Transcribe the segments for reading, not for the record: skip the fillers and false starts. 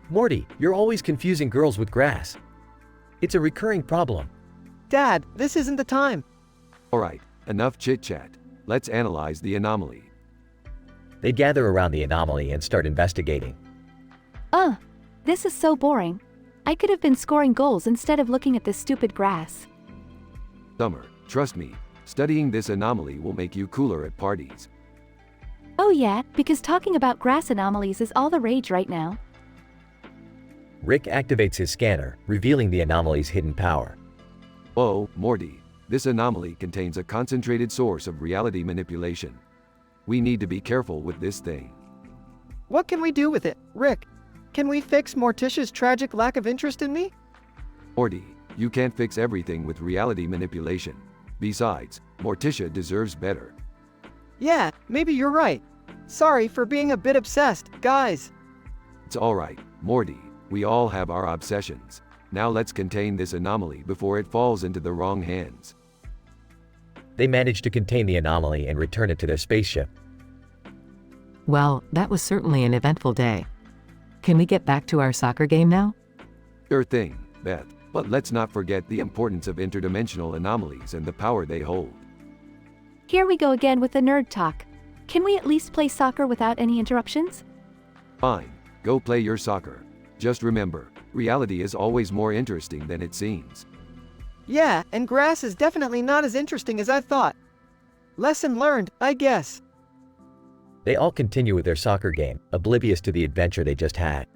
Morty, you're always confusing girls with grass. It's a recurring problem. Dad, this isn't the time. Alright, enough chit-chat. Let's analyze the anomaly. They gather around the anomaly and start investigating. This is so boring. I could have been scoring goals instead of looking at this stupid grass. Summer, trust me, studying this anomaly will make you cooler at parties. Oh yeah, because talking about grass anomalies is all the rage right now. Rick activates his scanner, revealing the anomaly's hidden power. Oh, Morty, this anomaly contains a concentrated source of reality manipulation. We need to be careful with this thing. What can we do with it, Rick? Can we fix Morticia's tragic lack of interest in me? Morty, you can't fix everything with reality manipulation. Besides, Morticia deserves better. Yeah, maybe you're right. Sorry for being a bit obsessed, guys. It's alright, Morty, we all have our obsessions. Now let's contain this anomaly before it falls into the wrong hands. They manage to contain the anomaly and return it to their spaceship. Well, that was certainly an eventful day. Can we get back to our soccer game now? Sure thing, Beth, but let's not forget the importance of interdimensional anomalies and the power they hold. Here we go again with the nerd talk. Can we at least play soccer without any interruptions? Fine, go play your soccer. Just remember, reality is always more interesting than it seems. Yeah, and grass is definitely not as interesting as I thought. Lesson learned, I guess. They all continue with their soccer game, oblivious to the adventure they just had.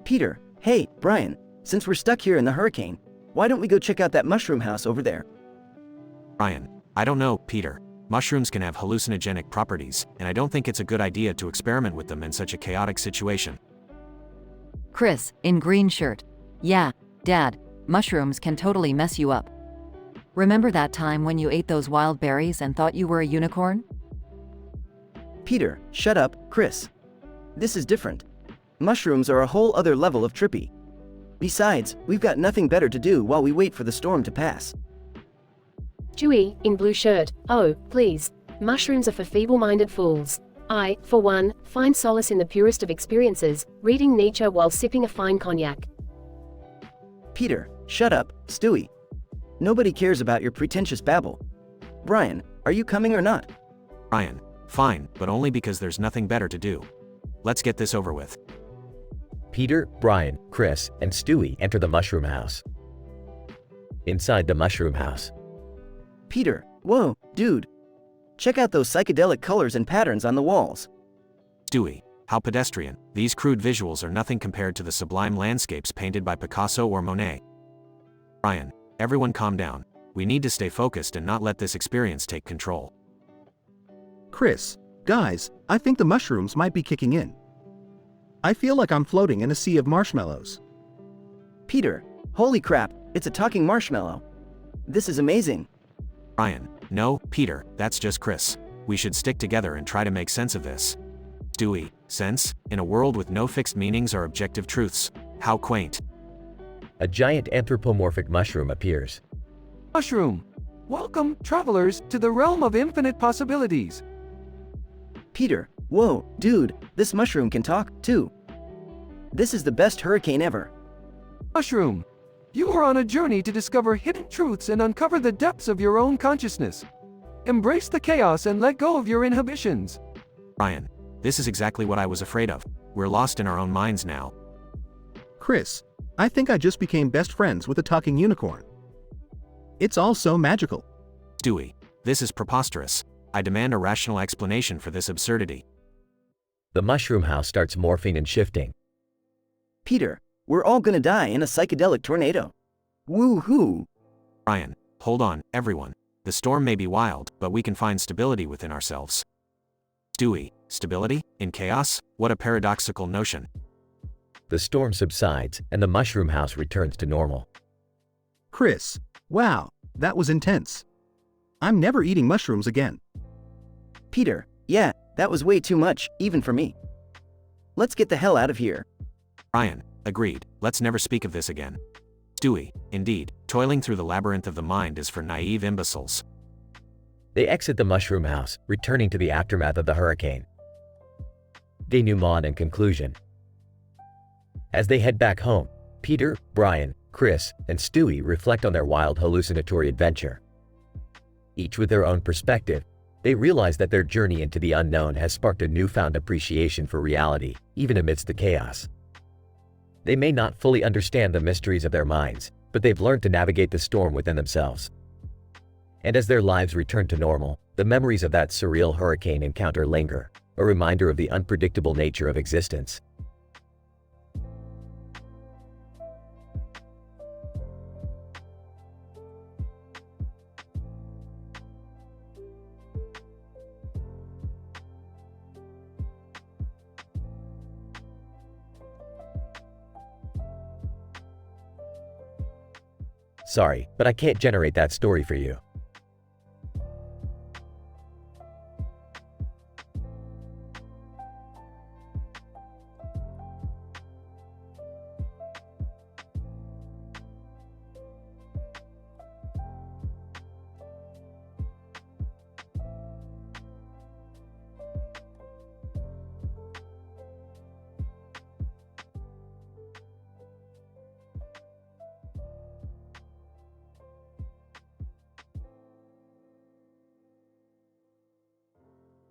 Peter, hey, Brian, since we're stuck here in the hurricane, why don't we go check out that mushroom house over there? Brian, I don't know, Peter. Mushrooms can have hallucinogenic properties, and I don't think it's a good idea to experiment with them in such a chaotic situation. Chris, in green shirt. Yeah, Dad, mushrooms can totally mess you up. Remember that time when you ate those wild berries and thought you were a unicorn? Peter, shut up, Chris. This is different. Mushrooms are a whole other level of trippy. Besides, we've got nothing better to do while we wait for the storm to pass. Dewey, in blue shirt. Oh, please. Mushrooms are for feeble-minded fools. I, for one, find solace in the purest of experiences, reading Nietzsche while sipping a fine cognac. Peter, shut up, Stewie. Nobody cares about your pretentious babble. Brian, are you coming or not? Brian, fine, but only because there's nothing better to do. Let's get this over with. Peter, Brian, Chris, and Stewie enter the mushroom house. Inside the mushroom house. Peter, whoa, dude. Check out those psychedelic colors and patterns on the walls. Stewie, how pedestrian. These crude visuals are nothing compared to the sublime landscapes painted by Picasso or Monet. Brian, everyone calm down. We need to stay focused and not let this experience take control. Chris, guys, I think the mushrooms might be kicking in. I feel like I'm floating in a sea of marshmallows. Peter, holy crap, it's a talking marshmallow. This is amazing. Brian, no, Peter, that's just Chris. We should stick together and try to make sense of this. Stewie, sense? In a world with no fixed meanings or objective truths. How quaint. A giant anthropomorphic mushroom appears. Mushroom! Welcome, travelers, to the realm of infinite possibilities. Peter, whoa, dude, this mushroom can talk, too. This is the best hurricane ever. Mushroom! You are on a journey to discover hidden truths and uncover the depths of your own consciousness. Embrace the chaos and let go of your inhibitions. Brian, this is exactly what I was afraid of. We're lost in our own minds now. Chris, I think I just became best friends with a talking unicorn. It's all so magical. Stewie, this is preposterous. I demand a rational explanation for this absurdity. The mushroom house starts morphing and shifting. Peter, we're all gonna die in a psychedelic tornado. Woo-hoo! Brian, hold on, everyone. the storm may be wild, but we can find stability within ourselves. Stewie, stability? In chaos? What a paradoxical notion. The storm subsides, and the mushroom house returns to normal. Chris, wow, that was intense. I'm never eating mushrooms again. Peter, yeah, that was way too much, even for me. Let's get the hell out of here. Brian, agreed, let's never speak of this again. Stewie, indeed, toiling through the labyrinth of the mind is for naive imbeciles. They exit the mushroom house, returning to the aftermath of the hurricane. Denouement and conclusion. As they head back home, Peter, Brian, Chris, and Stewie reflect on their wild hallucinatory adventure. Each with their own perspective, they realize that their journey into the unknown has sparked a newfound appreciation for reality, even amidst the chaos. They may not fully understand the mysteries of their minds, but they've learned to navigate the storm within themselves. And as their lives return to normal, the memories of that surreal hurricane encounter linger, a reminder of the unpredictable nature of existence. Sorry, but I can't generate that story for you.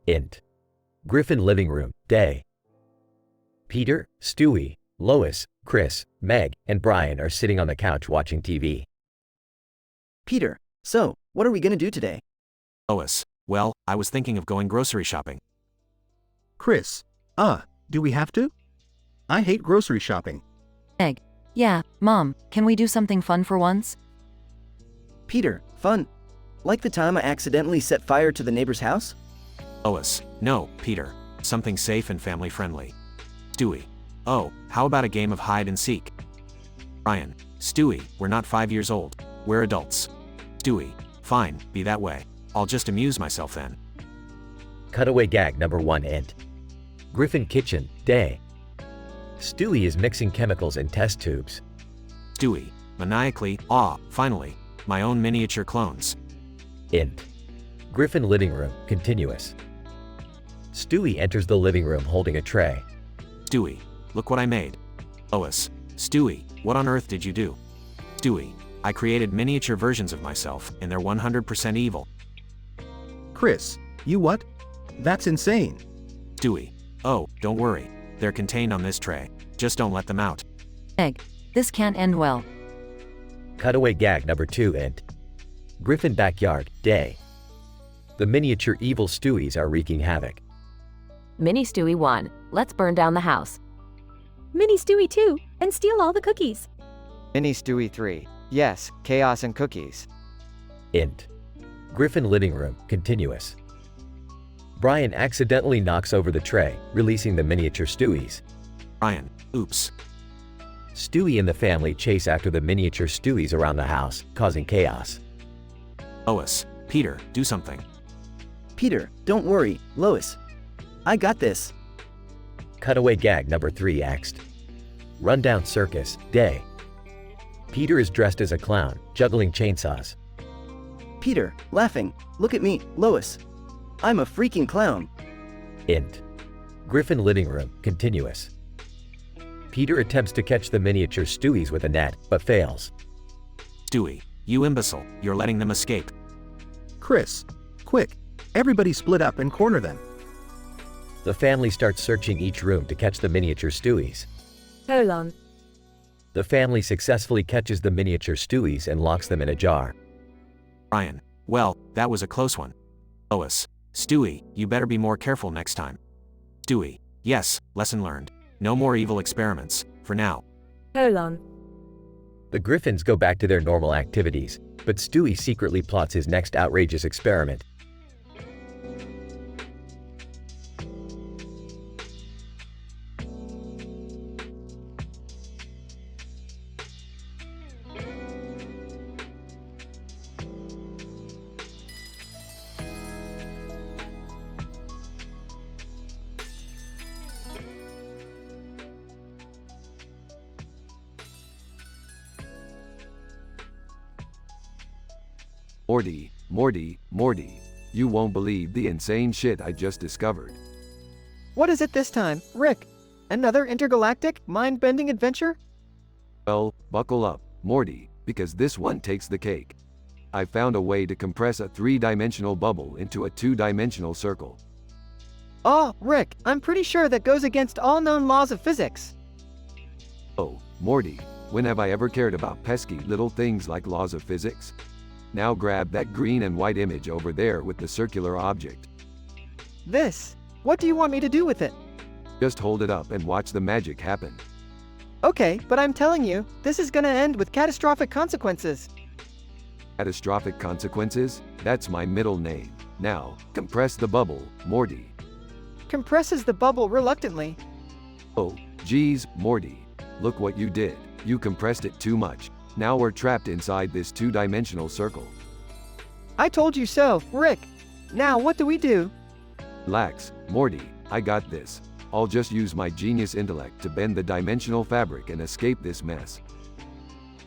Int. Griffin living room, day. Peter, Stewie, Lois, Chris, Meg, and Brian are sitting on the couch watching TV. Peter, so, what are we gonna do today? Lois, well, I was thinking of going grocery shopping. Chris, do we have to? I hate grocery shopping. Meg, yeah, Mom, can we do something fun for once? Peter, fun. Like the time I accidentally set fire to the neighbor's house? Lois, no, Peter, something safe and family-friendly. Stewie, oh, how about a game of hide and seek? Brian, Stewie, we're not 5 years old, we're adults. Stewie, fine, be that way. I'll just amuse myself then. Cutaway gag number 1 int. Griffin kitchen, day. Stewie is mixing chemicals in test tubes. Stewie, maniacally, finally, my own miniature clones. Int. Griffin living room, continuous. Stewie enters the living room holding a tray. Stewie, look what I made. Lois, Stewie, what on earth did you do? Stewie, I created miniature versions of myself, and they're 100% evil. Chris, you what? That's insane. Stewie, oh, don't worry. They're contained on this tray. Just don't let them out. Meg, this can't end well. Cutaway gag number 2 int. Griffin backyard, day. The miniature evil Stewies are wreaking havoc. Mini Stewie 1, let's burn down the house. Mini Stewie 2, and steal all the cookies. Mini Stewie 3, yes, chaos and cookies. Int. Griffin living room, continuous. Brian accidentally knocks over the tray, releasing the miniature Stewies. Brian, oops. Stewie and the family chase after the miniature Stewies around the house, causing chaos. Lois, Peter, do something. Peter, don't worry, Lois. I got this. Cutaway gag number 3 axed. Rundown circus, day. Peter is dressed as a clown, juggling chainsaws. Peter, laughing, look at me, Lois. I'm a freaking clown. Int. Griffin living room, continuous. Peter attempts to catch the miniature Stewies with a net, but fails. Stewie, you imbecile, you're letting them escape. Chris, quick, everybody split up and corner them. The family starts searching each room to catch the miniature Stewies. Colon. The family successfully catches the miniature Stewies and locks them in a jar. Brian, well, that was a close one. Lois, Stewie, you better be more careful next time. Stewie, yes, lesson learned. No more evil experiments, for now. Colon. The Griffins go back to their normal activities, but Stewie secretly plots his next outrageous experiment. Morty, you won't believe the insane shit I just discovered. What is it this time, Rick? Another intergalactic, mind-bending adventure? Well, buckle up, Morty, because this one takes the cake. I found a way to compress a 3-dimensional bubble into a 2-dimensional circle. Oh, Rick, I'm pretty sure that goes against all known laws of physics. Oh, Morty, when have I ever cared about pesky little things like laws of physics? Now grab that green and white image over there with the circular object. This? What do you want me to do with it? Just hold it up and watch the magic happen. Okay, but I'm telling you, this is gonna end with catastrophic consequences. Catastrophic consequences? That's my middle name. Now, compress the bubble, Morty. Compresses the bubble reluctantly. Oh, geez, Morty. Look what you did. You compressed it too much. Now we're trapped inside this 2-dimensional circle. I told you so, Rick. Now what do we do? Relax, Morty, I got this. I'll just use my genius intellect to bend the dimensional fabric and escape this mess.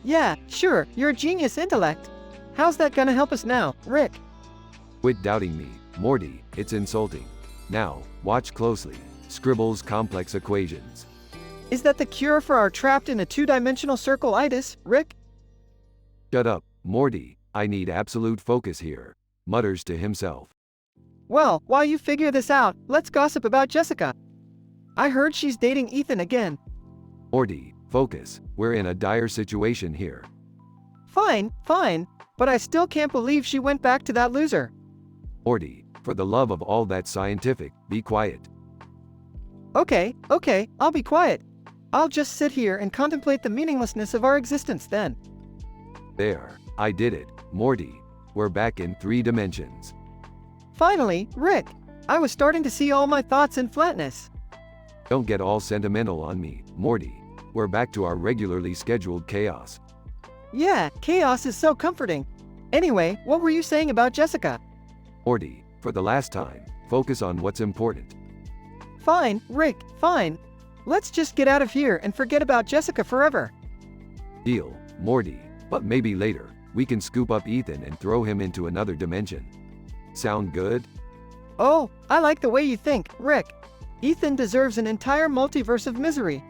Yeah, sure, you're a genius intellect. How's that gonna help us now, Rick? Quit doubting me, Morty, it's insulting. Now, watch closely. Scribbles complex equations. Is that the cure for our trapped in a 2-dimensional circle-itis, Rick? Shut up, Morty, I need absolute focus here, mutters to himself. Well, while you figure this out, let's gossip about Jessica. I heard she's dating Ethan again. Morty, focus, we're in a dire situation here. Fine, but I still can't believe she went back to that loser. Morty, for the love of all that's scientific, be quiet. Okay, I'll be quiet. I'll just sit here and contemplate the meaninglessness of our existence then. There, I did it, Morty. We're back in 3 dimensions. Finally, Rick. I was starting to see all my thoughts in flatness. Don't get all sentimental on me, Morty. We're back to our regularly scheduled chaos. Yeah, chaos is so comforting. Anyway, what were you saying about Jessica? Morty, for the last time, focus on what's important. Fine, Rick, fine. Let's just get out of here and forget about Jessica forever. Deal, Morty, but maybe later, we can scoop up Ethan and throw him into another dimension. Sound good? Oh, I like the way you think, Rick. Ethan deserves an entire multiverse of misery.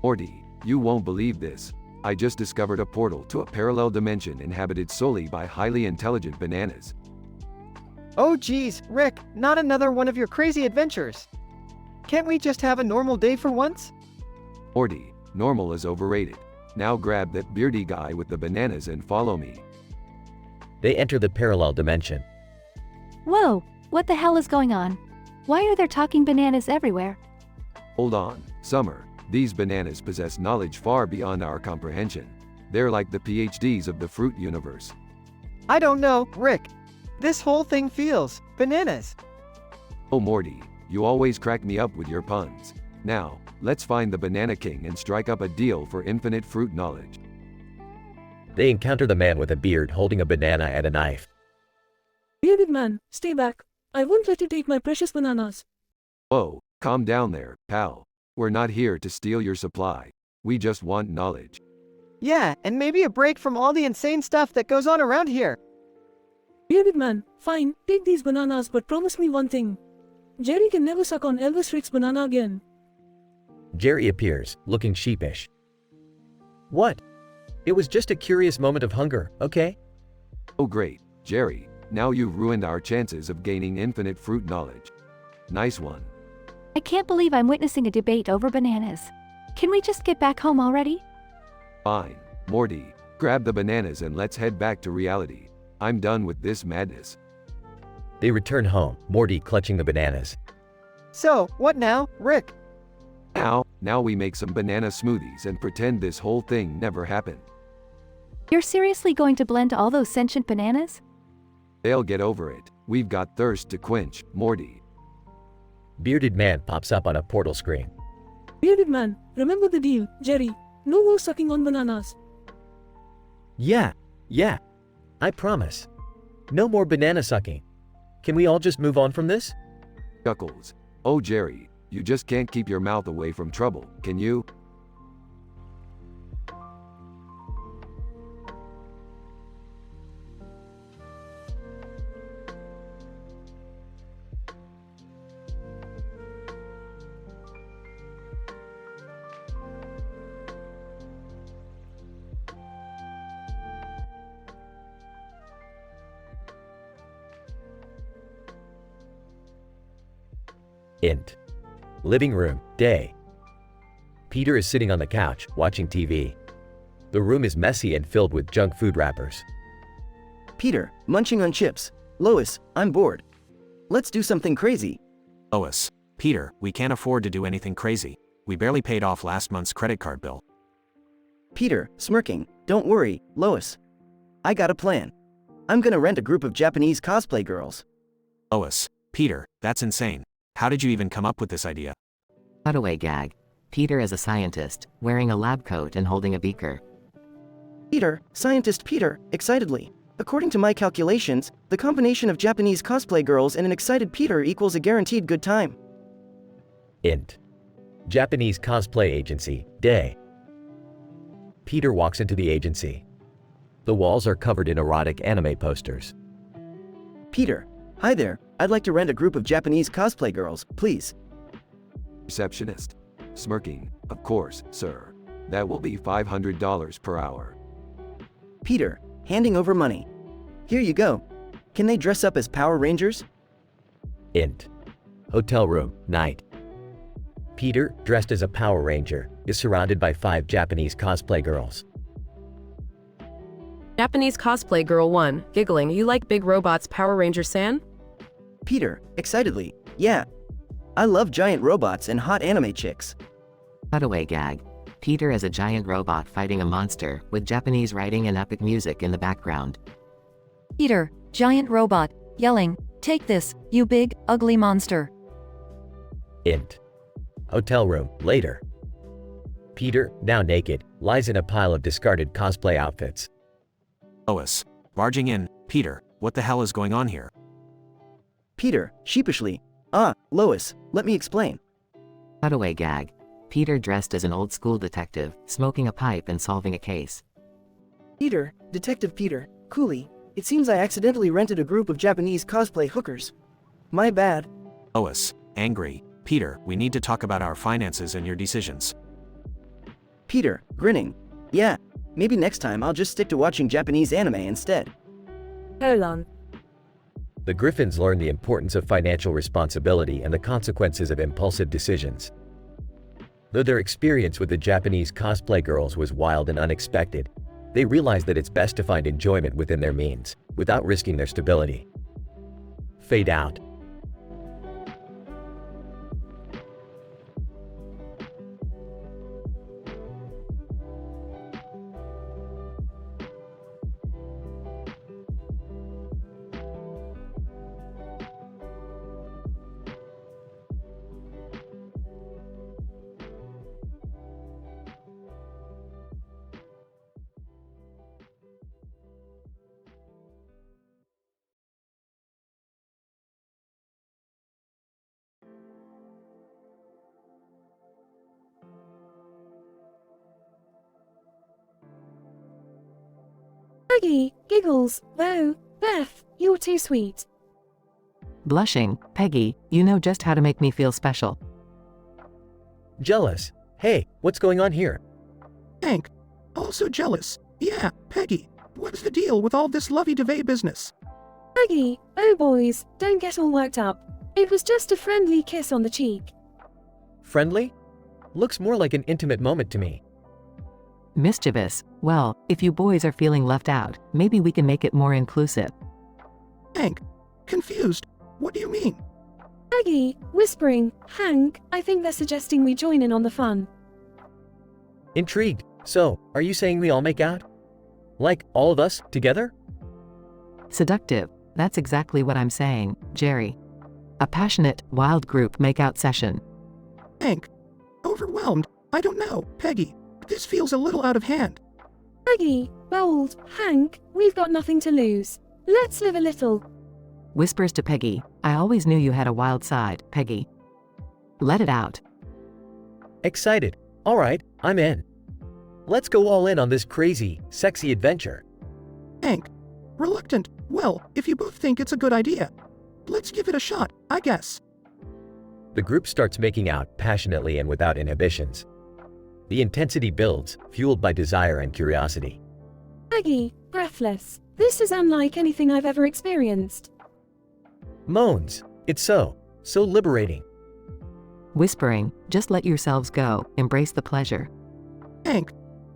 Morty, you won't believe this. I just discovered a portal to a parallel dimension inhabited solely by highly intelligent bananas. Oh geez, Rick, not another one of your crazy adventures. Can't we just have a normal day for once? Morty, normal is overrated. Now grab that beardy guy with the bananas and follow me. They enter the parallel dimension. Whoa, what the hell is going on? Why are there talking bananas everywhere? Hold on, Summer. These bananas possess knowledge far beyond our comprehension. They're like the PhDs of the fruit universe. I don't know, Rick. This whole thing feels bananas. Oh Morty, you always crack me up with your puns. Now, let's find the Banana King and strike up a deal for infinite fruit knowledge. They encounter the man with a beard holding a banana and a knife. Bearded man, stay back. I won't let you take my precious bananas. Whoa, calm down there, pal. We're not here to steal your supply. We just want knowledge. Yeah, and maybe a break from all the insane stuff that goes on around here. Bearded man, fine, take these bananas but promise me one thing. Jerry can never suck on Elvis Rick's banana again. Jerry appears, looking sheepish. What? It was just a curious moment of hunger, okay? Oh great, Jerry. Now you've ruined our chances of gaining infinite fruit knowledge. Nice one. I can't believe I'm witnessing a debate over bananas. Can we just get back home already? Fine. Morty, grab the bananas and let's head back to reality. I'm done with this madness. They return home, Morty clutching the bananas. So, what now, Rick? Now we make some banana smoothies and pretend this whole thing never happened. You're seriously going to blend all those sentient bananas? They'll get over it. We've got thirst to quench, Morty. Bearded man pops up on a portal screen. Bearded man, remember the deal, Jerry. No more sucking on bananas. Yeah. I promise. No more banana sucking. Can we all just move on from this? Chuckles. Oh Jerry, you just can't keep your mouth away from trouble, can you? Int. Living room, day. Peter is sitting on the couch, watching TV. The room is messy and filled with junk food wrappers. Peter, munching on chips. Lois, I'm bored. Let's do something crazy. Lois, Peter, we can't afford to do anything crazy. We barely paid off last month's credit card bill. Peter, smirking. Don't worry, Lois. I got a plan. I'm gonna rent a group of Japanese cosplay girls. Lois, Peter, that's insane. How did you even come up with this idea? Cutaway gag. Peter is a scientist, wearing a lab coat and holding a beaker. Peter, scientist Peter, excitedly. According to my calculations, the combination of Japanese cosplay girls and an excited Peter equals a guaranteed good time. Int. Japanese cosplay agency, day. Peter walks into the agency. The walls are covered in erotic anime posters. Peter, hi there. I'd like to rent a group of Japanese cosplay girls, please. Receptionist. Smirking. Of course, sir. That will be $500 per hour. Peter, handing over money. Here you go. Can they dress up as Power Rangers? Int. Hotel room, night. Peter, dressed as a Power Ranger, is surrounded by 5 Japanese cosplay girls. Japanese cosplay girl 1, giggling. You like big robots, Power Ranger-san? Peter, excitedly. Yeah. I love giant robots and hot anime chicks. Cutaway gag. Peter is a giant robot fighting a monster, with Japanese writing and epic music in the background. Peter, giant robot, yelling, "Take this, you big, ugly monster." Int. Hotel room, later. Peter, now naked, lies in a pile of discarded cosplay outfits. Lois, barging in. Peter, what the hell is going on here? Peter, sheepishly. Lois, let me explain. Cutaway gag. Peter dressed as an old school detective, smoking a pipe and solving a case. Peter, Detective Peter, coolly. It seems I accidentally rented a group of Japanese cosplay hookers. My bad. Lois, angry. Peter, we need to talk about our finances and your decisions. Peter, grinning. Yeah, maybe next time I'll just stick to watching Japanese anime instead. Hold on. The Griffins learn the importance of financial responsibility and the consequences of impulsive decisions. Though their experience with the Japanese cosplay girls was wild and unexpected, they realize that it's best to find enjoyment within their means, without risking their stability. Fade out. Peggy, giggles, wow, Beth, you're too sweet. Blushing, Peggy, you know just how to make me feel special. Jealous. Hey, what's going on here? Hank, also jealous. Yeah, Peggy, what's the deal with all this lovey-dovey business? Peggy, oh boys, don't get all worked up. It was just a friendly kiss on the cheek. Friendly? Looks more like an intimate moment to me. Mischievous. Well, if you boys are feeling left out, maybe we can make it more inclusive. Hank, confused. What do you mean? Peggy, whispering, Hank, I think they're suggesting we join in on the fun. Intrigued. So, are you saying we all make out? Like, all of us, together? Seductive. That's exactly what I'm saying, Jerry. A passionate, wild group makeout session. Hank, overwhelmed. I don't know, Peggy. This feels a little out of hand. Peggy, bold, Hank, we've got nothing to lose. Let's live a little. Whispers to Peggy. I always knew you had a wild side, Peggy. Let it out. Excited. All right, I'm in. Let's go all in on this crazy, sexy adventure. Hank, reluctant. Well, if you both think it's a good idea, let's give it a shot, I guess. The group starts making out passionately and without inhibitions. The intensity builds, fueled by desire and curiosity. Peggy, breathless. This is unlike anything I've ever experienced. Moans. It's so liberating. Whispering, just let yourselves go, embrace the pleasure. Hank,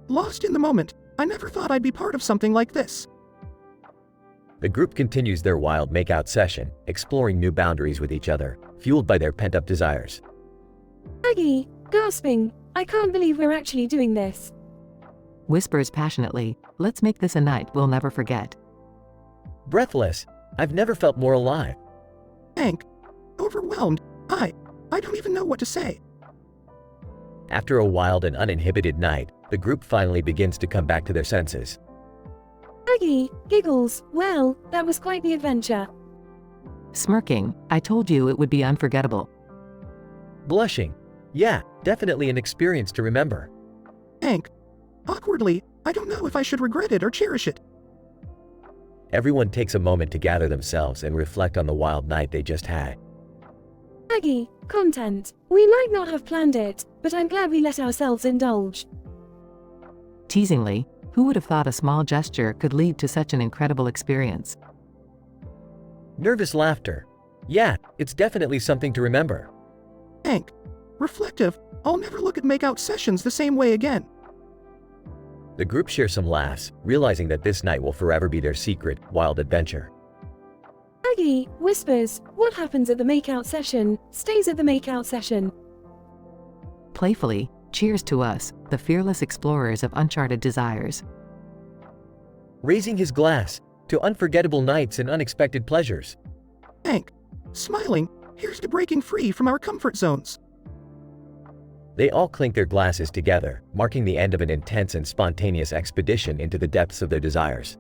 lost in the moment. I never thought I'd be part of something like this. The group continues their wild makeout session, exploring new boundaries with each other, fueled by their pent-up desires. Peggy, gasping, I can't believe we're actually doing this. Whispers passionately, let's make this a night we'll never forget. Breathless. I've never felt more alive. Hank, overwhelmed. I don't even know what to say. After a wild and uninhibited night, the group finally begins to come back to their senses. Peggy, giggles, well, that was quite the adventure. Smirking, I told you it would be unforgettable. Blushing. Yeah, definitely an experience to remember. Hank, awkwardly, I don't know if I should regret it or cherish it. Everyone takes a moment to gather themselves and reflect on the wild night they just had. Peggy, content. We might not have planned it, but I'm glad we let ourselves indulge. Teasingly, who would have thought a small gesture could lead to such an incredible experience? Nervous laughter. Yeah, it's definitely something to remember. Hank, reflective, I'll never look at makeout sessions the same way again. The group shares some laughs, realizing that this night will forever be their secret, wild adventure. Peggy, whispers, what happens at the makeout session, stays at the makeout session. Playfully, cheers to us, the fearless explorers of uncharted desires. Raising his glass, to unforgettable nights and unexpected pleasures. Hank, smiling, here's to breaking free from our comfort zones. They all clink their glasses together, marking the end of an intense and spontaneous expedition into the depths of their desires.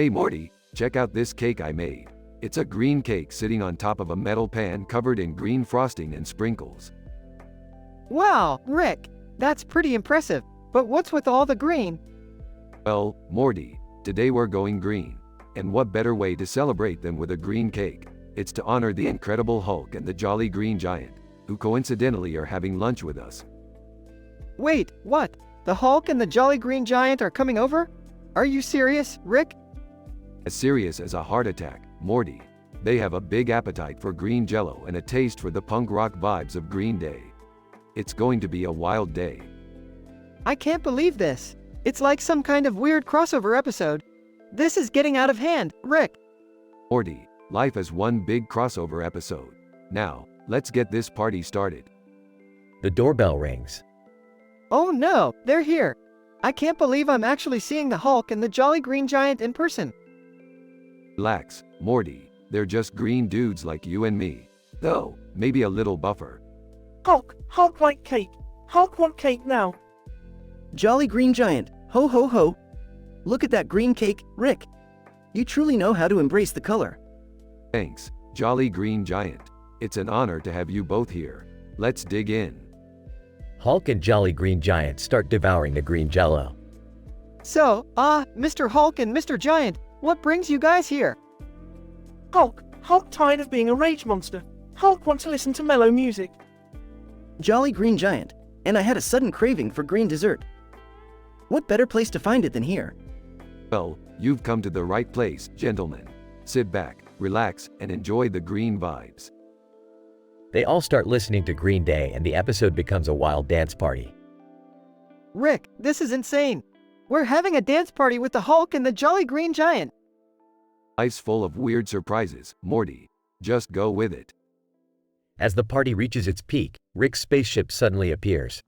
Hey Morty, check out this cake I made. It's a green cake sitting on top of a metal pan covered in green frosting and sprinkles. Wow, Rick, that's pretty impressive. But what's with all the green? Well, Morty, today we're going green. And what better way to celebrate than with a green cake? It's to honor the Incredible Hulk and the Jolly Green Giant, who coincidentally are having lunch with us. Wait, what? The Hulk and the Jolly Green Giant are coming over? Are you serious, Rick? As serious as a heart attack, Morty. They have a big appetite for green jello and a taste for the punk rock vibes of Green Day. It's going to be a wild day. I can't believe this. It's like some kind of weird crossover episode. This is getting out of hand, Rick. Morty, life is one big crossover episode. Now, let's get this party started. The doorbell rings. Oh no, they're here. I can't believe I'm actually seeing the Hulk and the Jolly Green Giant in person. Relax, Morty, they're just green dudes like you and me. Though, maybe a little buffer. Hulk like cake. Hulk want cake now. Jolly Green Giant, ho ho ho. Look at that green cake, Rick. You truly know how to embrace the color. Thanks, Jolly Green Giant. It's an honor to have you both here. Let's dig in. Hulk and Jolly Green Giant start devouring the green jello. So, Mr. Hulk and Mr. Giant, what brings you guys here? Hulk tired of being a rage monster. Hulk wants to listen to mellow music. Jolly Green Giant, and I had a sudden craving for green dessert. What better place to find it than here? Well, you've come to the right place, gentlemen. Sit back, relax, and enjoy the green vibes. They all start listening to Green Day and the episode becomes a wild dance party. Rick, this is insane. We're having a dance party with the Hulk and the Jolly Green Giant. Life's full of weird surprises, Morty. Just go with it. As the party reaches its peak, Rick's spaceship suddenly appears.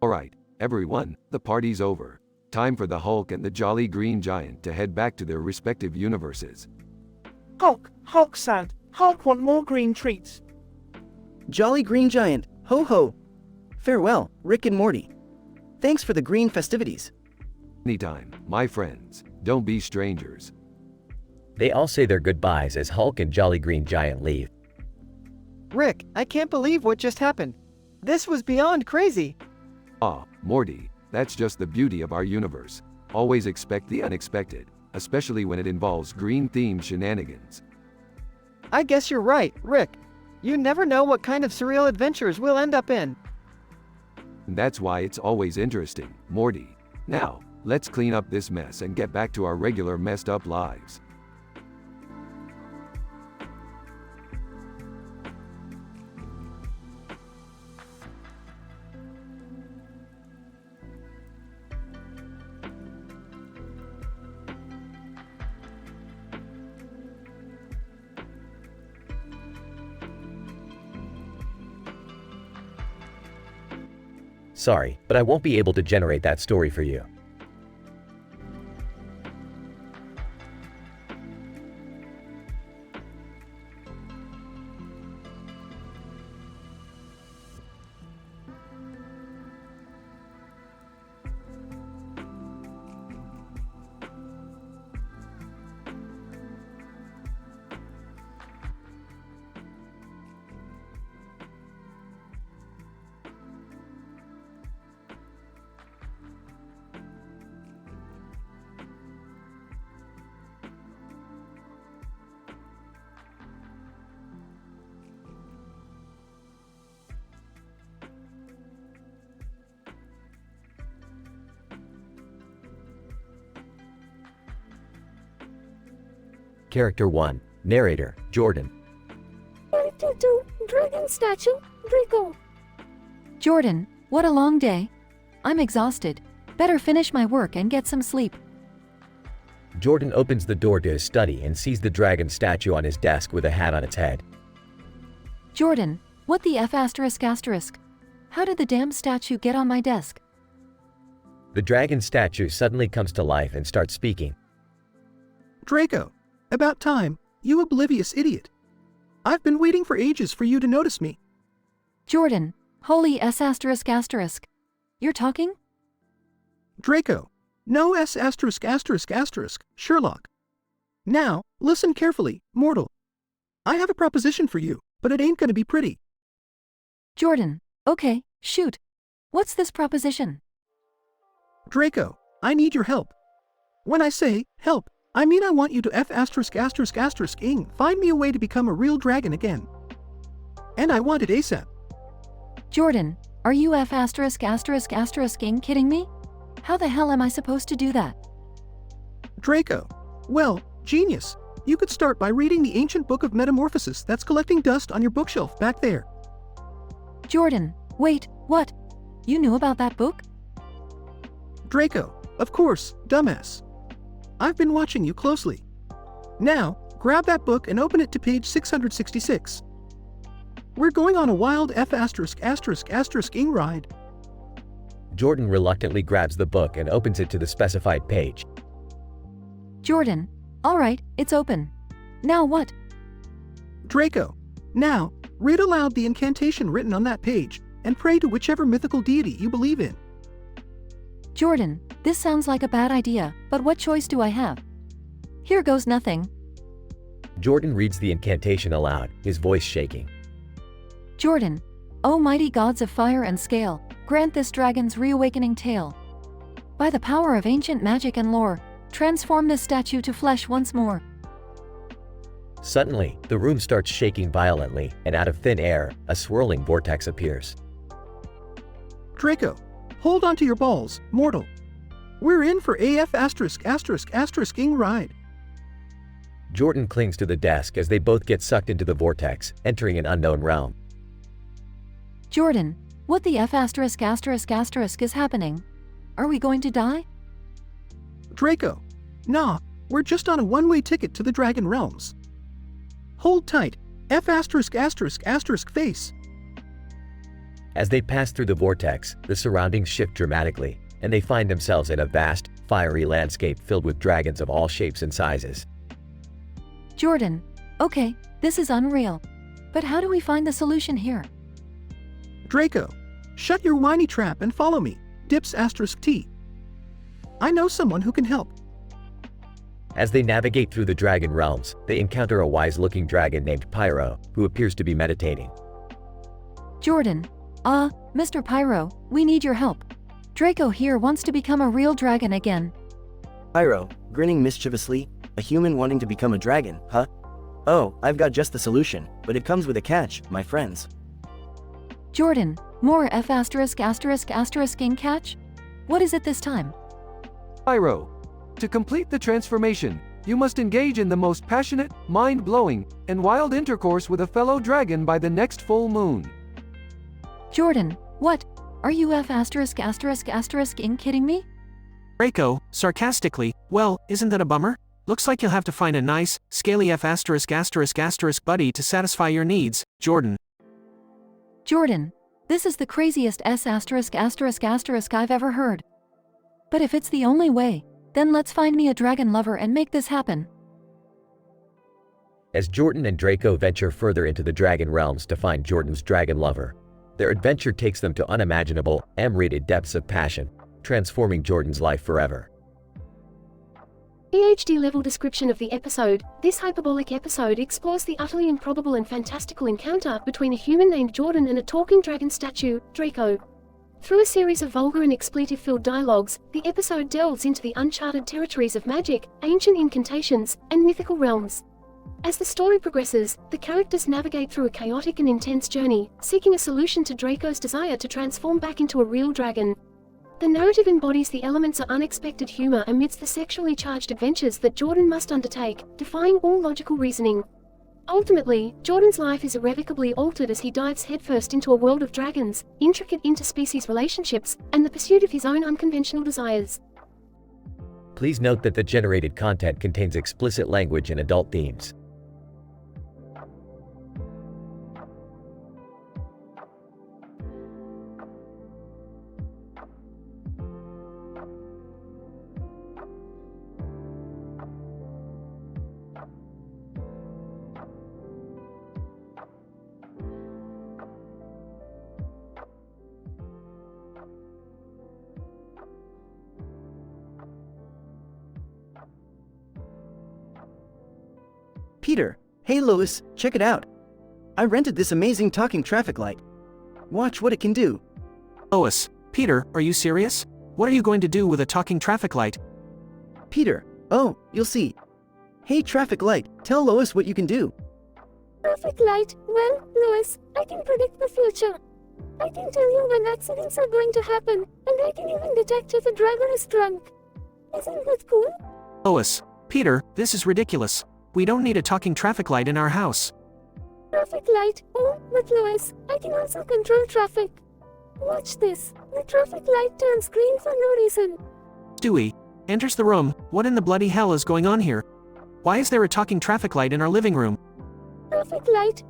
Alright, everyone, the party's over. Time for the Hulk and the Jolly Green Giant to head back to their respective universes. Hulk sad. Hulk want more green treats. Jolly Green Giant, ho ho. Farewell, Rick and Morty. Thanks for the green festivities. Anytime, my friends. Don't be strangers. They all say their goodbyes as Hulk and Jolly Green Giant leave. Rick, I can't believe what just happened. This was beyond crazy. Morty, that's just the beauty of our universe. Always expect the unexpected, especially when it involves green-themed shenanigans. I guess you're right, Rick. You never know what kind of surreal adventures we'll end up in. And that's why it's always interesting, Morty. Now, let's clean up this mess and get back to our regular messed up lives. Sorry, but I won't be able to generate that story for you. Character 1. Narrator, Jordan. Character 2. Dragon statue, Draco. Jordan, what a long day. I'm exhausted. Better finish my work and get some sleep. Jordan opens the door to his study and sees the dragon statue on his desk with a hat on its head. Jordan, what the F asterisk asterisk? How did the damn statue get on my desk? The dragon statue suddenly comes to life and starts speaking. Draco, about time, you oblivious idiot. I've been waiting for ages for you to notice me. Jordan, holy S asterisk asterisk. You're talking? Draco, no S asterisk asterisk asterisk, Sherlock. Now, listen carefully, mortal. I have a proposition for you, but it ain't gonna be pretty. Jordan, okay, shoot. What's this proposition? Draco, I need your help. When I say help, I mean I want you to F asterisk asterisk asterisk ing find me a way to become a real dragon again. And I want it ASAP. Jordan, are you F asterisk asterisk asterisk ing kidding me? How the hell am I supposed to do that? Draco, well, genius. You could start by reading the ancient book of Metamorphosis that's collecting dust on your bookshelf back there. Jordan, wait, what? You knew about that book? Draco, of course, dumbass. I've been watching you closely. Now, grab that book and open it to page 666. We're going on a wild F asterisk asterisk asterisk ing ride. Jordan reluctantly grabs the book and opens it to the specified page. Jordan, all right, it's open. Now what? Draco, now, read aloud the incantation written on that page and pray to whichever mythical deity you believe in. Jordan, this sounds like a bad idea, but what choice do I have? Here goes nothing. Jordan reads the incantation aloud, his voice shaking. Jordan, O mighty gods of fire and scale, grant this dragon's reawakening tale. By the power of ancient magic and lore, transform this statue to flesh once more. Suddenly, the room starts shaking violently, and out of thin air, a swirling vortex appears. Draco, hold on to your balls, mortal. We're in for AF******ing ride. Jordan clings to the desk as they both get sucked into the vortex, entering an unknown realm. Jordan, what the F*** is happening? Are we going to die? Draco, nah, we're just on a one-way ticket to the Dragon Realms. Hold tight, face. As they pass through the vortex, the surroundings shift dramatically, and they find themselves in a vast, fiery landscape filled with dragons of all shapes and sizes. Jordan, okay, this is unreal. But how do we find the solution here? Draco, shut your whiny trap and follow me, Dips *T. I know someone who can help. As they navigate through the dragon realms, they encounter a wise-looking dragon named Pyro, who appears to be meditating. Jordan, Mr. Pyro, we need your help. Draco here wants to become a real dragon again. Pyro, grinning mischievously, a human wanting to become a dragon, huh? Oh, I've got just the solution, but it comes with a catch, my friends. Jordan, more F***ing catch? What is it this time? Pyro, to complete the transformation, you must engage in the most passionate, mind-blowing, and wild intercourse with a fellow dragon by the next full moon. Jordan, what? Are you F***ing kidding me? Draco, sarcastically, well, isn't that a bummer? Looks like you'll have to find a nice, scaly F**** buddy to satisfy your needs, Jordan. Jordan, this is the craziest I've ever heard. But if it's the only way, then let's find me a dragon lover and make this happen. As Jordan and Draco venture further into the dragon realms to find Jordan's dragon lover, their adventure takes them to unimaginable, M-rated depths of passion, transforming Jordan's life forever. PhD level description of the episode. This hyperbolic episode explores the utterly improbable and fantastical encounter between a human named Jordan and a talking dragon statue, Draco. Through a series of vulgar and expletive-filled dialogues, the episode delves into the uncharted territories of magic, ancient incantations, and mythical realms. As the story progresses, the characters navigate through a chaotic and intense journey, seeking a solution to Draco's desire to transform back into a real dragon. The narrative embodies the elements of unexpected humor amidst the sexually charged adventures that Jordan must undertake, defying all logical reasoning. Ultimately, Jordan's life is irrevocably altered as he dives headfirst into a world of dragons, intricate interspecies relationships, and the pursuit of his own unconventional desires. Please note that the generated content contains explicit language and adult themes. Peter, hey Lois, check it out. I rented this amazing talking traffic light. Watch what it can do. Lois, Peter, are you serious? What are you going to do with a talking traffic light? Peter, oh, you'll see. Hey traffic light, tell Lois what you can do. Traffic light, well, Lois, I can predict the future. I can tell you when accidents are going to happen, and I can even detect if a driver is drunk. Isn't that cool? Lois, Peter, this is ridiculous. We don't need a talking traffic light in our house. Traffic light, oh, but Lois, I can also control traffic. Watch this, the traffic light turns green for no reason. Stewie enters the room. What in the bloody hell is going on here? Why is there a talking traffic light in our living room? Traffic light,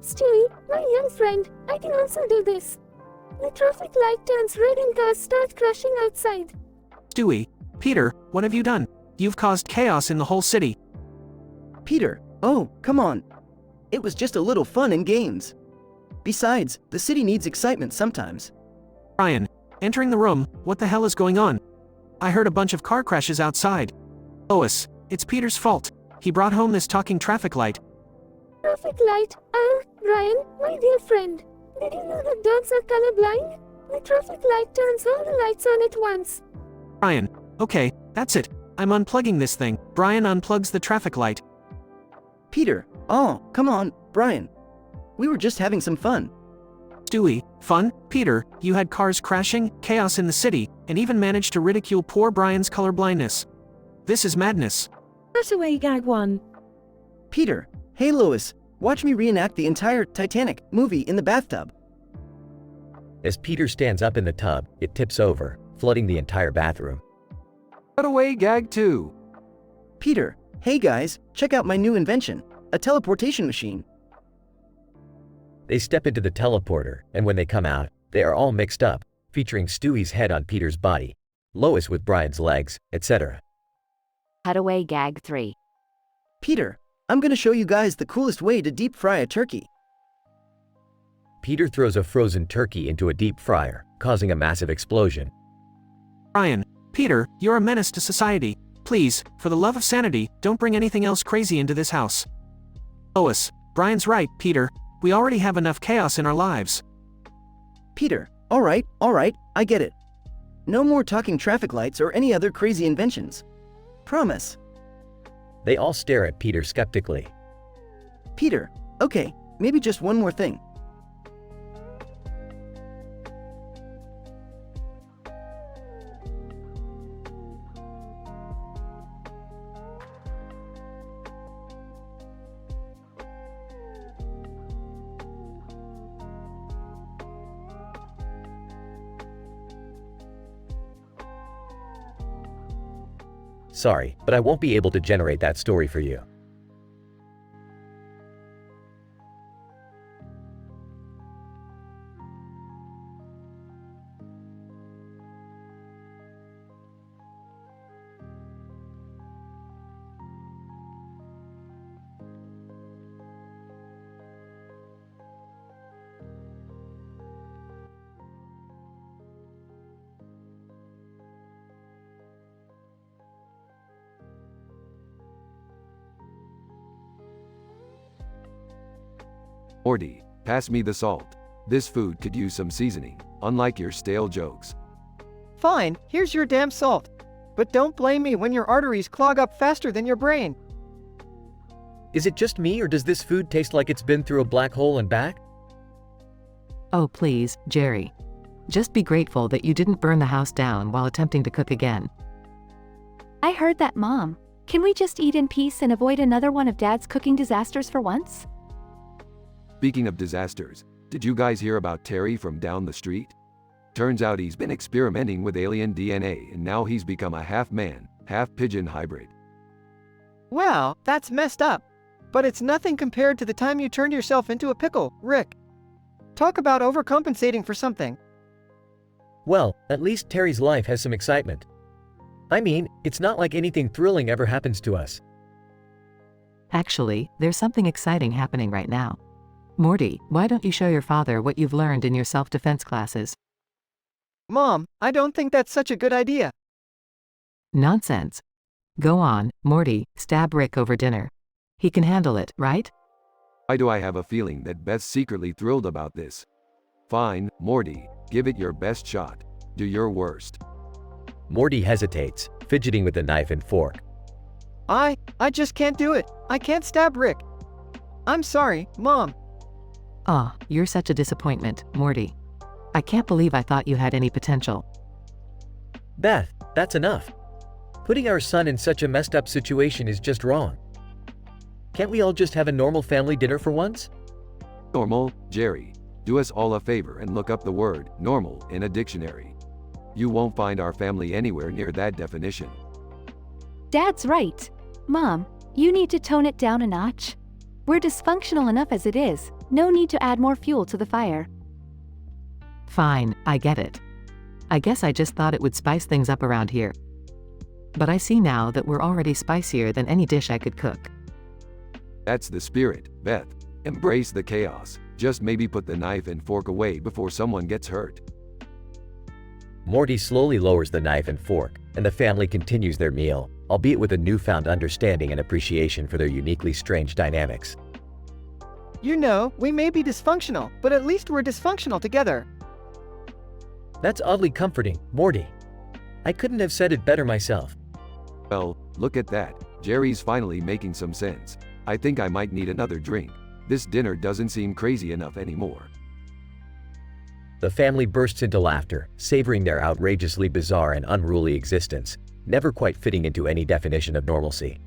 Stewie, my young friend, I can also do this. The traffic light turns red and cars start crashing outside. Stewie, Peter, what have you done? You've caused chaos in the whole city. Peter, oh, come on. It was just a little fun and games. Besides, the city needs excitement sometimes. Brian, entering the room, what the hell is going on? I heard a bunch of car crashes outside. Lois, it's Peter's fault. He brought home this talking traffic light. Traffic light? Brian, my dear friend. Did you know that dogs are colorblind? The traffic light turns all the lights on at once. Brian, okay, that's it. I'm unplugging this thing. Brian unplugs the traffic light. Peter, oh, come on, Brian. We were just having some fun. Stewie, fun? Peter, you had cars crashing, chaos in the city, and even managed to ridicule poor Brian's colorblindness. This is madness. Cut away, gag 1. Peter, hey Lois, watch me reenact the entire Titanic movie in the bathtub. As Peter stands up in the tub, it tips over, flooding the entire bathroom. Cut away gag 2. Peter, hey guys, check out my new invention, a teleportation machine. They step into the teleporter, and when they come out, they are all mixed up, featuring Stewie's head on Peter's body, Lois with Brian's legs, etc. Cutaway gag 3. Peter, I'm gonna show you guys the coolest way to deep fry a turkey. Peter throws a frozen turkey into a deep fryer, causing a massive explosion. Brian, Peter, you're a menace to society. Please, for the love of sanity, don't bring anything else crazy into this house. Lois, Brian's right, Peter. We already have enough chaos in our lives. Peter, alright, I get it. No more talking traffic lights or any other crazy inventions. Promise. They all stare at Peter skeptically. Peter, okay, maybe just one more thing. Sorry, but I won't be able to generate that story for you. Morty, pass me the salt. This food could use some seasoning, unlike your stale jokes. Fine, here's your damn salt. But don't blame me when your arteries clog up faster than your brain. Is it just me, or does this food taste like it's been through a black hole and back? Oh please, Jerry. Just be grateful that you didn't burn the house down while attempting to cook again. I heard that, Mom. Can we just eat in peace and avoid another one of Dad's cooking disasters for once? Speaking of disasters, did you guys hear about Terry from down the street? Turns out he's been experimenting with alien DNA and now he's become a half-man, half-pigeon hybrid. Well, that's messed up. But it's nothing compared to the time you turned yourself into a pickle, Rick. Talk about overcompensating for something. Well, at least Terry's life has some excitement. I mean, it's not like anything thrilling ever happens to us. Actually, there's something exciting happening right now. Morty, why don't you show your father what you've learned in your self-defense classes? Mom, I don't think that's such a good idea. Nonsense. Go on, Morty, stab Rick over dinner. He can handle it, right? Why do I have a feeling that Beth's secretly thrilled about this? Fine, Morty, give it your best shot. Do your worst. Morty hesitates, fidgeting with a knife and fork. I just can't do it. I can't stab Rick. I'm sorry, Mom. Aw, you're such a disappointment, Morty. I can't believe I thought you had any potential. Beth, that's enough. Putting our son in such a messed up situation is just wrong. Can't we all just have a normal family dinner for once? Normal, Jerry. Do us all a favor and look up the word normal in a dictionary. You won't find our family anywhere near that definition. Dad's right. Mom, you need to tone it down a notch. We're dysfunctional enough as it is. No need to add more fuel to the fire. Fine, I get it. I guess I just thought it would spice things up around here. But I see now that we're already spicier than any dish I could cook. That's the spirit, Beth. Embrace the chaos. Just maybe put the knife and fork away before someone gets hurt. Morty slowly lowers the knife and fork, and the family continues their meal, albeit with a newfound understanding and appreciation for their uniquely strange dynamics. You know, we may be dysfunctional, but at least we're dysfunctional together. That's oddly comforting, Morty. I couldn't have said it better myself. Well, look at that. Jerry's finally making some sense. I think I might need another drink. This dinner doesn't seem crazy enough anymore. The family bursts into laughter, savoring their outrageously bizarre and unruly existence, never quite fitting into any definition of normalcy.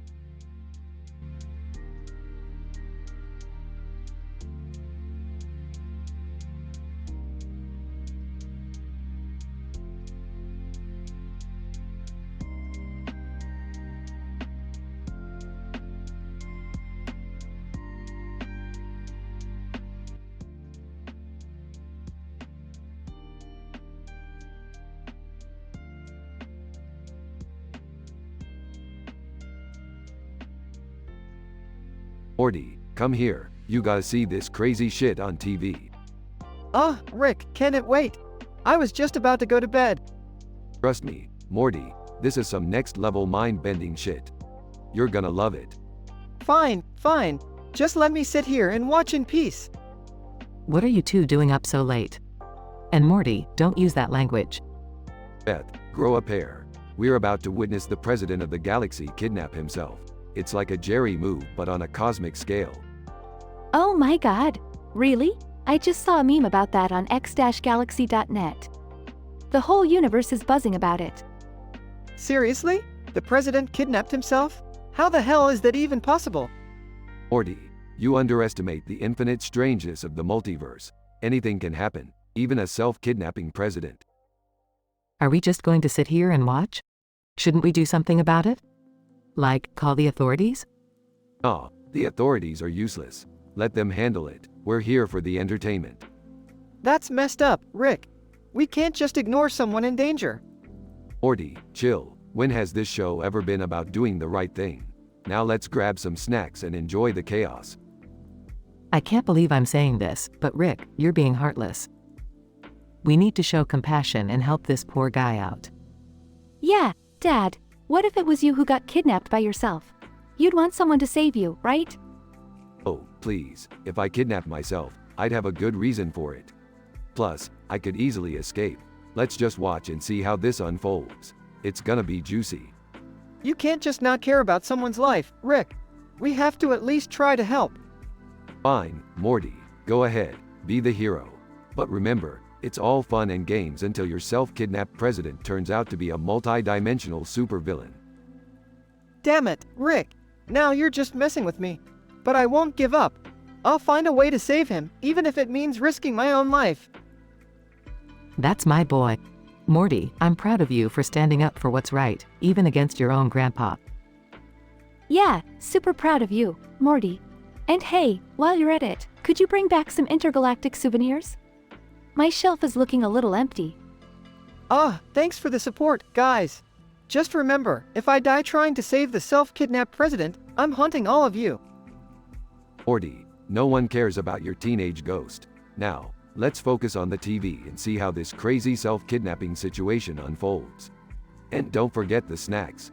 Morty, come here. You gotta see this crazy shit on TV. Rick, can it wait? I was just about to go to bed. Trust me, Morty, this is some next level mind-bending shit. You're gonna love it. Fine. Just let me sit here and watch in peace. What are you two doing up so late? And Morty, don't use that language. Beth, grow a pair. We're about to witness the president of the galaxy kidnap himself. It's like a Jerry move, but on a cosmic scale. Oh my god. Really? I just saw a meme about that on x-galaxy.net. The whole universe is buzzing about it. Seriously? The president kidnapped himself? How the hell is that even possible? Morty, you underestimate the infinite strangeness of the multiverse. Anything can happen, even a self-kidnapping president. Are we just going to sit here and watch? Shouldn't we do something about it? Like, call the authorities? Nah, the authorities are useless. Let them handle it. We're here for the entertainment. That's messed up, Rick. We can't just ignore someone in danger. Morty, chill. When has this show ever been about doing the right thing? Now let's grab some snacks and enjoy the chaos. I can't believe I'm saying this, but Rick, you're being heartless. We need to show compassion and help this poor guy out. Yeah, Dad. What if it was you who got kidnapped by yourself? You'd want someone to save you, right? Oh, please, if I kidnapped myself, I'd have a good reason for it. Plus, I could easily escape. Let's just watch and see how this unfolds. It's gonna be juicy. You can't just not care about someone's life, Rick. We have to at least try to help. Fine, Morty, go ahead, be the hero. But remember, it's all fun and games until your self-kidnapped president turns out to be a multi-dimensional supervillain. Damn it, Rick. Now you're just messing with me. But I won't give up. I'll find a way to save him, even if it means risking my own life. That's my boy. Morty, I'm proud of you for standing up for what's right, even against your own grandpa. Yeah, super proud of you, Morty. And hey, while you're at it, could you bring back some intergalactic souvenirs? My shelf is looking a little empty. Thanks for the support, guys. Just remember, if I die trying to save the self-kidnapped president, I'm haunting all of you. Morty, no one cares about your teenage ghost. Now, let's focus on the TV and see how this crazy self-kidnapping situation unfolds. And don't forget the snacks.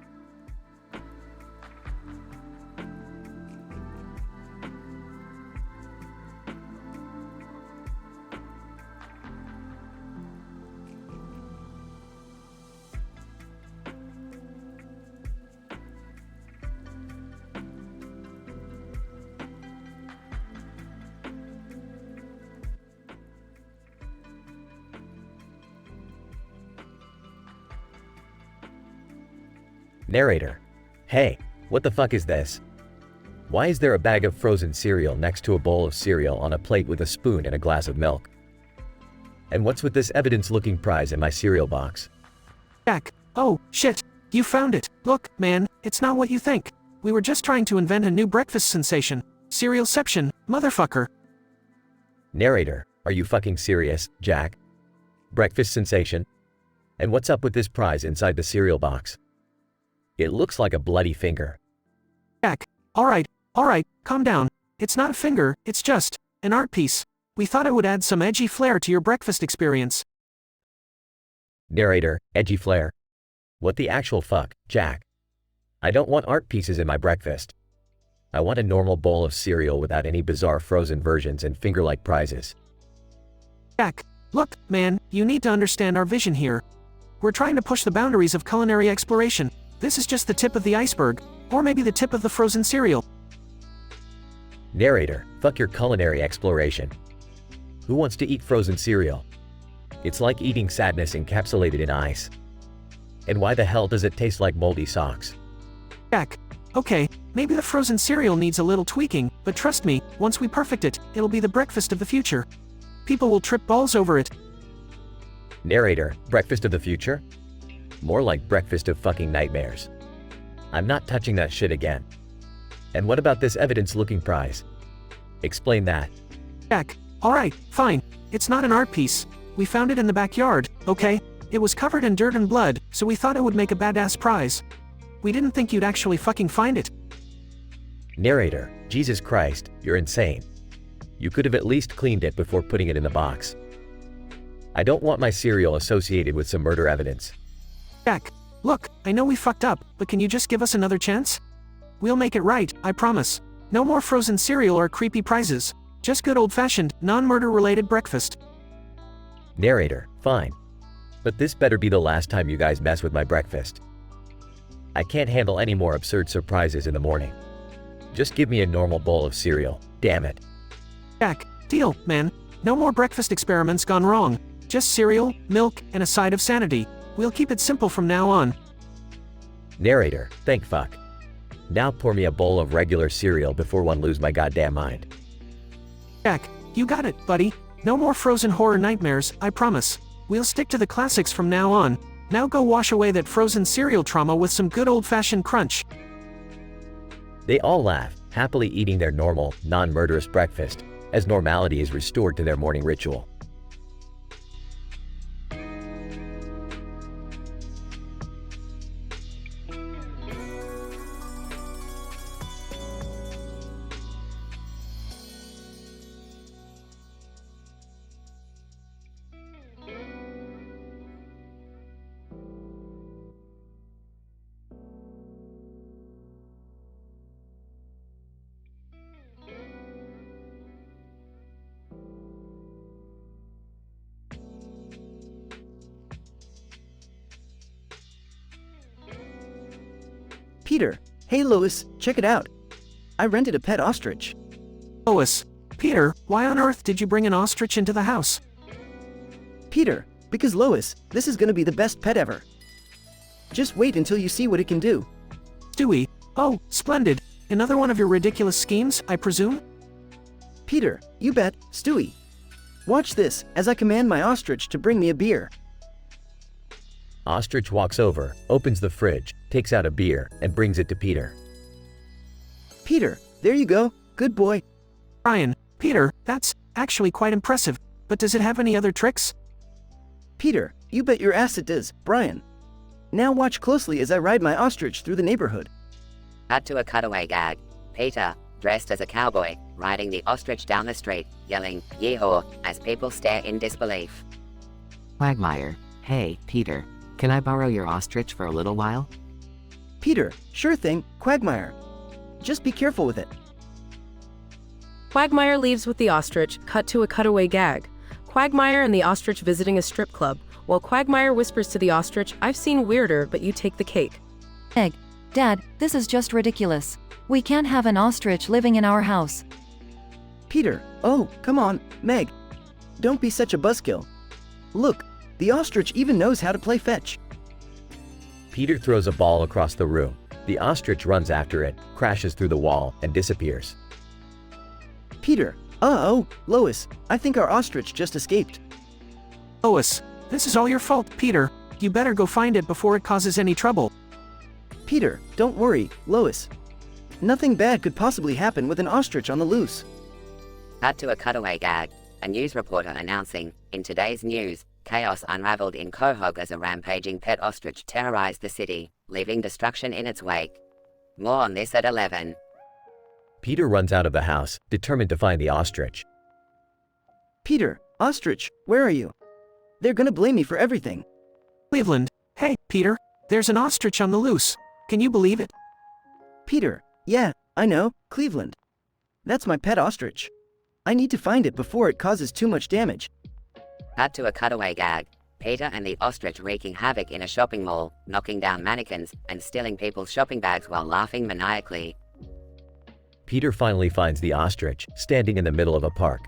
Narrator: Hey, what the fuck is this? Why is there a bag of frozen cereal next to a bowl of cereal on a plate with a spoon and a glass of milk? And what's with this evidence-looking prize in my cereal box? Jack, oh, shit, you found it. Look, man, it's not what you think. We were just trying to invent a new breakfast sensation. Cerealception, motherfucker. Narrator: Are you fucking serious, Jack? Breakfast sensation? And what's up with this prize inside the cereal box? It looks like a bloody finger. Jack, alright, calm down. It's not a finger, it's just an art piece. We thought it would add some edgy flair to your breakfast experience. Narrator, Edgy Flare. What the actual fuck, Jack? I don't want art pieces in my breakfast. I want a normal bowl of cereal without any bizarre frozen versions and finger-like prizes. Jack, look, man, you need to understand our vision here. We're trying to push the boundaries of culinary exploration. This is just the tip of the iceberg, or maybe the tip of the frozen cereal. Narrator, fuck your culinary exploration. Who wants to eat frozen cereal? It's like eating sadness encapsulated in ice. And why the hell does it taste like moldy socks? Jack, okay, maybe the frozen cereal needs a little tweaking, but trust me, once we perfect it, it'll be the breakfast of the future. People will trip balls over it. Narrator, breakfast of the future? More like breakfast of fucking nightmares. I'm not touching that shit again. And what about this evidence-looking prize? Explain that. Jack, alright, fine. It's not an art piece. We found it in the backyard, okay? It was covered in dirt and blood, so we thought it would make a badass prize. We didn't think you'd actually fucking find it. Narrator, Jesus Christ, you're insane. You could have at least cleaned it before putting it in the box. I don't want my cereal associated with some murder evidence. Jack, look, I know we fucked up, but can you just give us another chance? We'll make it right, I promise. No more frozen cereal or creepy prizes. Just good old-fashioned, non-murder related breakfast. Narrator, fine. But this better be the last time you guys mess with my breakfast. I can't handle any more absurd surprises in the morning. Just give me a normal bowl of cereal, damn it. Jack, deal, man. No more breakfast experiments gone wrong. Just cereal, milk, and a side of sanity. We'll keep it simple from now on. Narrator, thank fuck. Now pour me a bowl of regular cereal before one lose my goddamn mind. Jack, you got it, buddy. No more frozen horror nightmares, I promise. We'll stick to the classics from now on. Now go wash away that frozen cereal trauma with some good old-fashioned crunch. They all laugh, happily eating their normal, non-murderous breakfast, as normality is restored to their morning ritual. Peter, hey Lois, check it out. I rented a pet ostrich. Lois, Peter, why on earth did you bring an ostrich into the house? Peter, because Lois, this is gonna be the best pet ever. Just wait until you see what it can do. Stewie, oh, splendid. Another one of your ridiculous schemes, I presume? Peter, you bet, Stewie. Watch this, as I command my ostrich to bring me a beer. Ostrich walks over, opens the fridge, takes out a beer, and brings it to Peter. Peter, there you go, good boy. Brian, Peter, that's actually quite impressive, but does it have any other tricks? Peter, you bet your ass it does, Brian. Now watch closely as I ride my ostrich through the neighborhood. Cut to a cutaway gag. Peter, dressed as a cowboy, riding the ostrich down the street, yelling, "Yeehaw," as people stare in disbelief. Quagmire, hey, Peter, can I borrow your ostrich for a little while? Peter, sure thing, Quagmire. Just be careful with it. Quagmire leaves with the ostrich, cut to a cutaway gag. Quagmire and the ostrich visiting a strip club, while Quagmire whispers to the ostrich, "I've seen weirder, but you take the cake." Meg, Dad, this is just ridiculous. We can't have an ostrich living in our house. Peter, oh, come on, Meg. Don't be such a buzzkill. Look, the ostrich even knows how to play fetch. Peter throws a ball across the room. The ostrich runs after it, crashes through the wall, and disappears. Peter, uh-oh, Lois, I think our ostrich just escaped. Lois, this is all your fault, Peter. You better go find it before it causes any trouble. Peter, don't worry, Lois. Nothing bad could possibly happen with an ostrich on the loose. Cut to a cutaway gag. A news reporter announcing, in today's news, chaos unraveled in Quahog as a rampaging pet ostrich terrorized the city, leaving destruction in its wake. More on this at 11. Peter runs out of the house, determined to find the ostrich. Peter, ostrich, where are you? They're gonna blame me for everything. Cleveland, hey, Peter, there's an ostrich on the loose. Can you believe it? Peter, yeah, I know, Cleveland. That's my pet ostrich. I need to find it before it causes too much damage. Cut to a cutaway gag. Peter and the ostrich wreaking havoc in a shopping mall, knocking down mannequins, and stealing people's shopping bags while laughing maniacally. Peter finally finds the ostrich, standing in the middle of a park.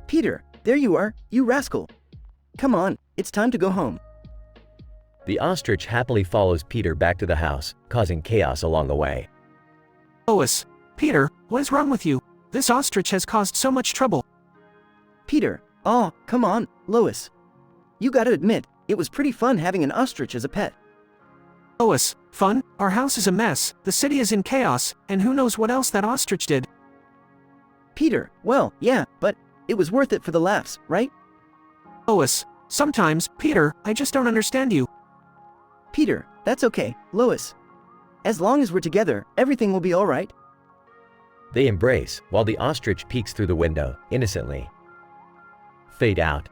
Peter, there you are, you rascal. Come on, it's time to go home. The ostrich happily follows Peter back to the house, causing chaos along the way. Lois, Peter, what is wrong with you? This ostrich has caused so much trouble. Peter, oh, come on, Lois. You gotta admit, it was pretty fun having an ostrich as a pet. Lois, fun? Our house is a mess, the city is in chaos, and who knows what else that ostrich did. Peter, well, yeah, but it was worth it for the laughs, right? Lois, sometimes, Peter, I just don't understand you. Peter, that's okay, Lois. As long as we're together, everything will be alright. They embrace, while the ostrich peeks through the window, innocently. Fade out.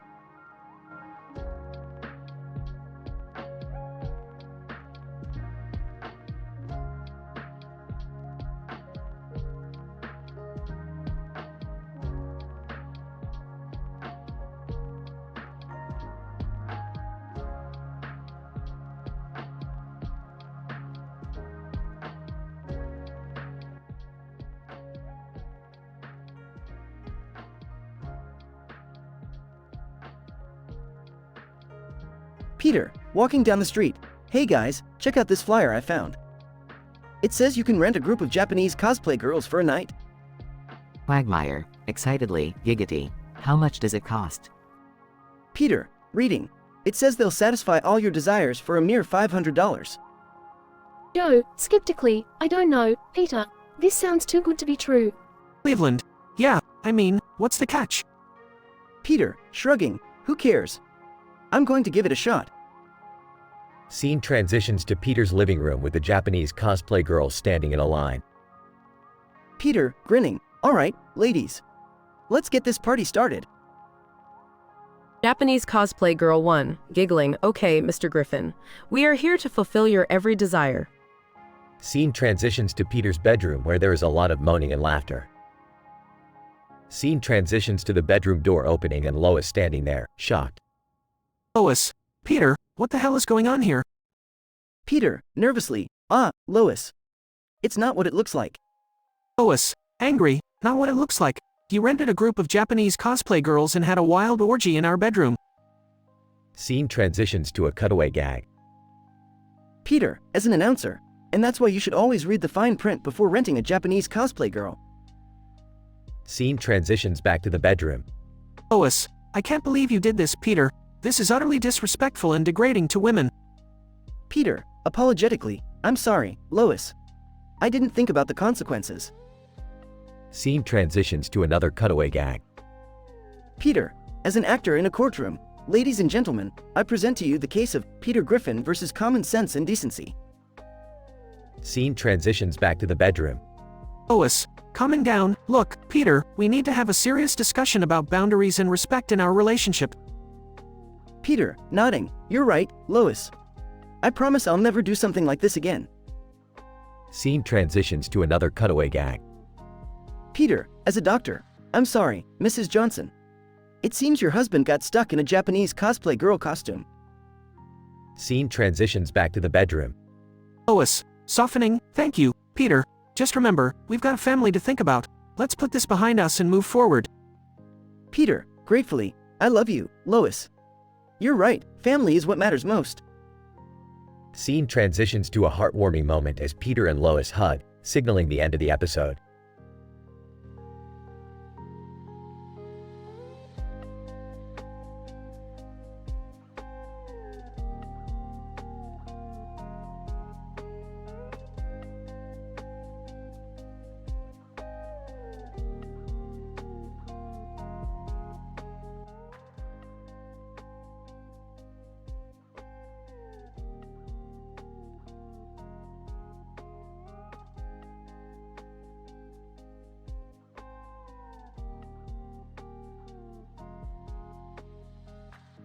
Peter, walking down the street. Hey guys, check out this flyer I found. It says you can rent a group of Japanese cosplay girls for a night. Quagmire, excitedly, giggity. How much does it cost? Peter, reading. It says they'll satisfy all your desires for a mere $500. Joe, skeptically, I don't know, Peter. This sounds too good to be true. Cleveland, yeah, I mean, what's the catch? Peter, shrugging. Who cares? I'm going to give it a shot. Scene transitions to Peter's living room with the Japanese cosplay girls standing in a line. Peter, grinning. Alright, ladies. Let's get this party started. Japanese cosplay girl 1, giggling, okay, Mr. Griffin. We are here to fulfill your every desire. Scene transitions to Peter's bedroom where there is a lot of moaning and laughter. Scene transitions to the bedroom door opening and Lois standing there, shocked. Lois, Peter, what the hell is going on here? Peter, nervously. Lois. It's not what it looks like. Lois, angry, not what it looks like. You rented a group of Japanese cosplay girls and had a wild orgy in our bedroom. Scene transitions to a cutaway gag. Peter, as an announcer, and that's why you should always read the fine print before renting a Japanese cosplay girl. Scene transitions back to the bedroom. Lois, I can't believe you did this, Peter. This is utterly disrespectful and degrading to women. Peter, apologetically, I'm sorry, Lois. I didn't think about the consequences. Scene transitions to another cutaway gag. Peter, as an actor in a courtroom, ladies and gentlemen, I present to you the case of Peter Griffin versus Common Sense and Decency. Scene transitions back to the bedroom. Lois, calming down. Look, Peter, we need to have a serious discussion about boundaries and respect in our relationship. Peter, nodding. You're right, Lois. I promise I'll never do something like this again. Scene transitions to another cutaway gag. Peter, as a doctor, I'm sorry, Mrs. Johnson. It seems your husband got stuck in a Japanese cosplay girl costume. Scene transitions back to the bedroom. Lois, softening, thank you, Peter. Just remember, we've got a family to think about. Let's put this behind us and move forward. Peter, gratefully, I love you, Lois. You're right, family is what matters most. Scene transitions to a heartwarming moment as Peter and Lois hug, signaling the end of the episode.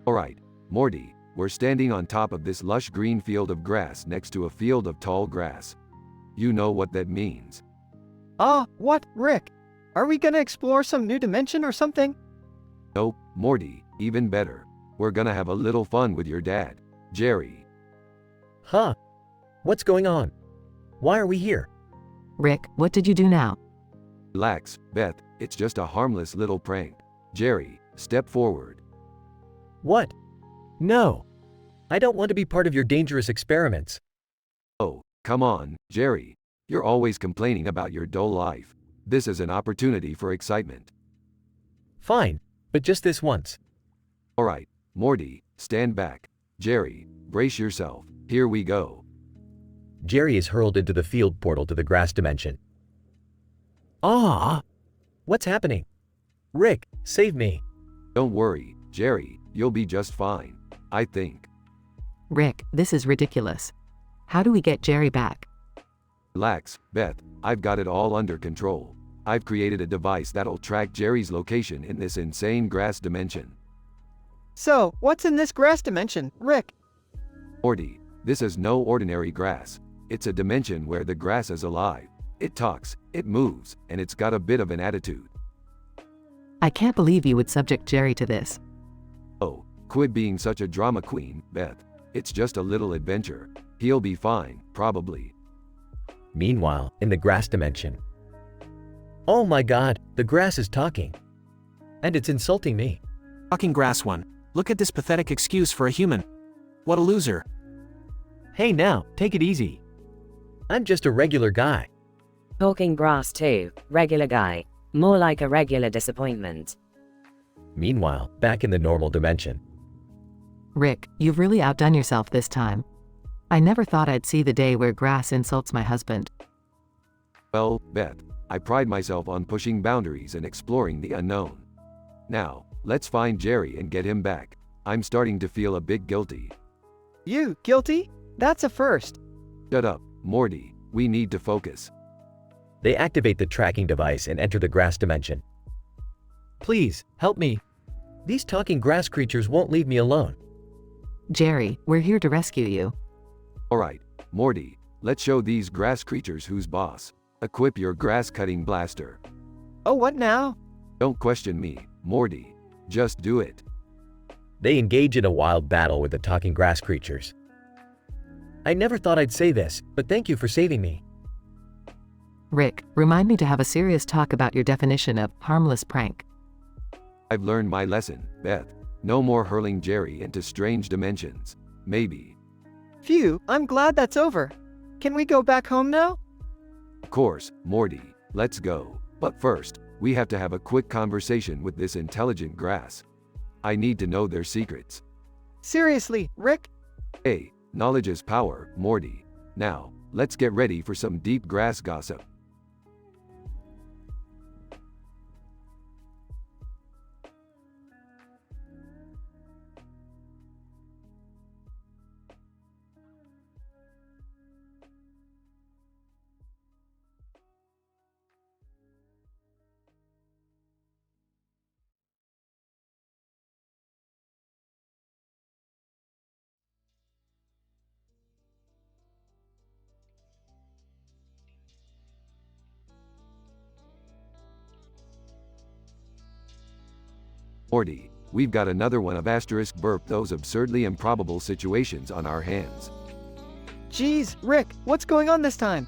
Alright, Morty, We're standing on top of this lush green field of grass next to a field of tall grass. You know what that means. What, Rick? Are we gonna explore some new dimension or something? Nope, Morty, even better. We're gonna have a little fun with your dad, Jerry. Huh? What's going on? Why are we here? Rick, what did you do now? Relax, Beth, it's just a harmless little prank. Jerry, step forward. What? No. I don't want to be part of your dangerous experiments. Oh, come on, Jerry. You're always complaining about your dull life. This is an opportunity for excitement. Fine, but just this once. Alright, Morty, stand back. Jerry, brace yourself. Here we go. Jerry is hurled into the field portal to the grass dimension. Ah! What's happening? Rick, save me. Don't worry, Jerry, you'll be just fine. I think. Rick, this is ridiculous. How do we get Jerry back? Relax, Beth, I've got it all under control. I've created a device that'll track Jerry's location in this insane grass dimension. So, what's in this grass dimension, Rick? Morty, this is no ordinary grass. It's a dimension where the grass is alive. It talks, it moves, and it's got a bit of an attitude. I can't believe you would subject Jerry to this. Oh, quit being such a drama queen, Beth. It's just a little adventure. He'll be fine, probably. Meanwhile, in the grass dimension. Oh my god, the grass is talking. And it's insulting me. Talking grass one. Look at this pathetic excuse for a human. What a loser. Hey now, take it easy. I'm just a regular guy. Talking grass too, regular guy. More like a regular disappointment. Meanwhile, back in the normal dimension. Rick, you've really outdone yourself this time. I never thought I'd see the day where grass insults my husband. Well, Beth, I pride myself on pushing boundaries and exploring the unknown. Now, let's find Jerry and get him back. I'm starting to feel a bit guilty. You, guilty? That's a first. Shut up, Morty, we need to focus. They activate the tracking device and enter the grass dimension. Please, help me. These talking grass creatures won't leave me alone. Jerry, we're here to rescue you. Alright, Morty, let's show these grass creatures who's boss. Equip your grass-cutting blaster. Oh, what now? Don't question me, Morty. Just do it. They engage in a wild battle with the talking grass creatures. I never thought I'd say this, but thank you for saving me. Rick, remind me to have a serious talk about your definition of harmless prank. I've learned my lesson, Beth. No more hurling Jerry into strange dimensions. Maybe. Phew, I'm glad that's over. Can we go back home now? Of course, Morty. Let's go. But first, we have to have a quick conversation with this intelligent grass. I need to know their secrets. Seriously, Rick? Hey, knowledge is power, Morty. Now, let's get ready for some deep grass gossip. Morty, we've got another one of asterisk burp those absurdly improbable situations on our hands. Geez, Rick, what's going on this time?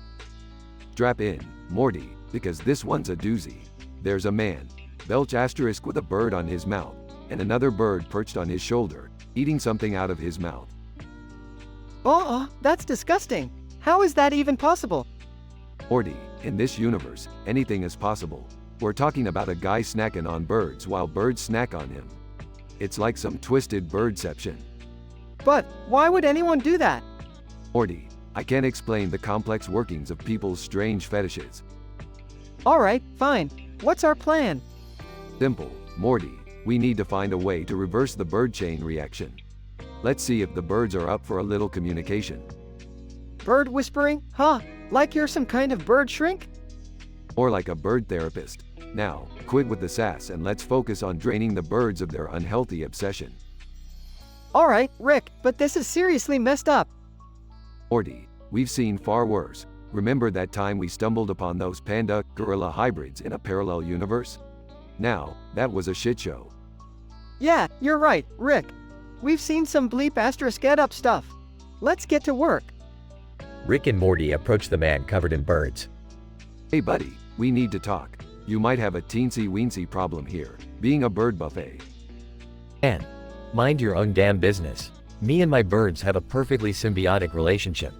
Strap in, Morty, because this one's a doozy. There's a man, belch asterisk with a bird on his mouth, and another bird perched on his shoulder, eating something out of his mouth. That's disgusting. How is that even possible? Morty, in this universe, anything is possible. We're talking about a guy snacking on birds while birds snack on him. It's like some twisted birdception. But why would anyone do that? Morty, I can't explain the complex workings of people's strange fetishes. Alright, fine. What's our plan? Simple, Morty. We need to find a way to reverse the bird chain reaction. Let's see if the birds are up for a little communication. Bird whispering? Huh? Like you're some kind of bird shrink? Or like a bird therapist. Now, quit with the sass and let's focus on draining the birds of their unhealthy obsession. Alright, Rick, but this is seriously messed up. Morty, we've seen far worse. Remember that time we stumbled upon those panda-gorilla hybrids in a parallel universe? Now, that was a shit show. Yeah, you're right, Rick. We've seen some bleep asterisk add up stuff. Let's get to work. Rick and Morty approach the man covered in birds. Hey buddy, we need to talk. You might have a teensy-weensy problem here, being a bird buffet. And mind your own damn business. Me and my birds have a perfectly symbiotic relationship.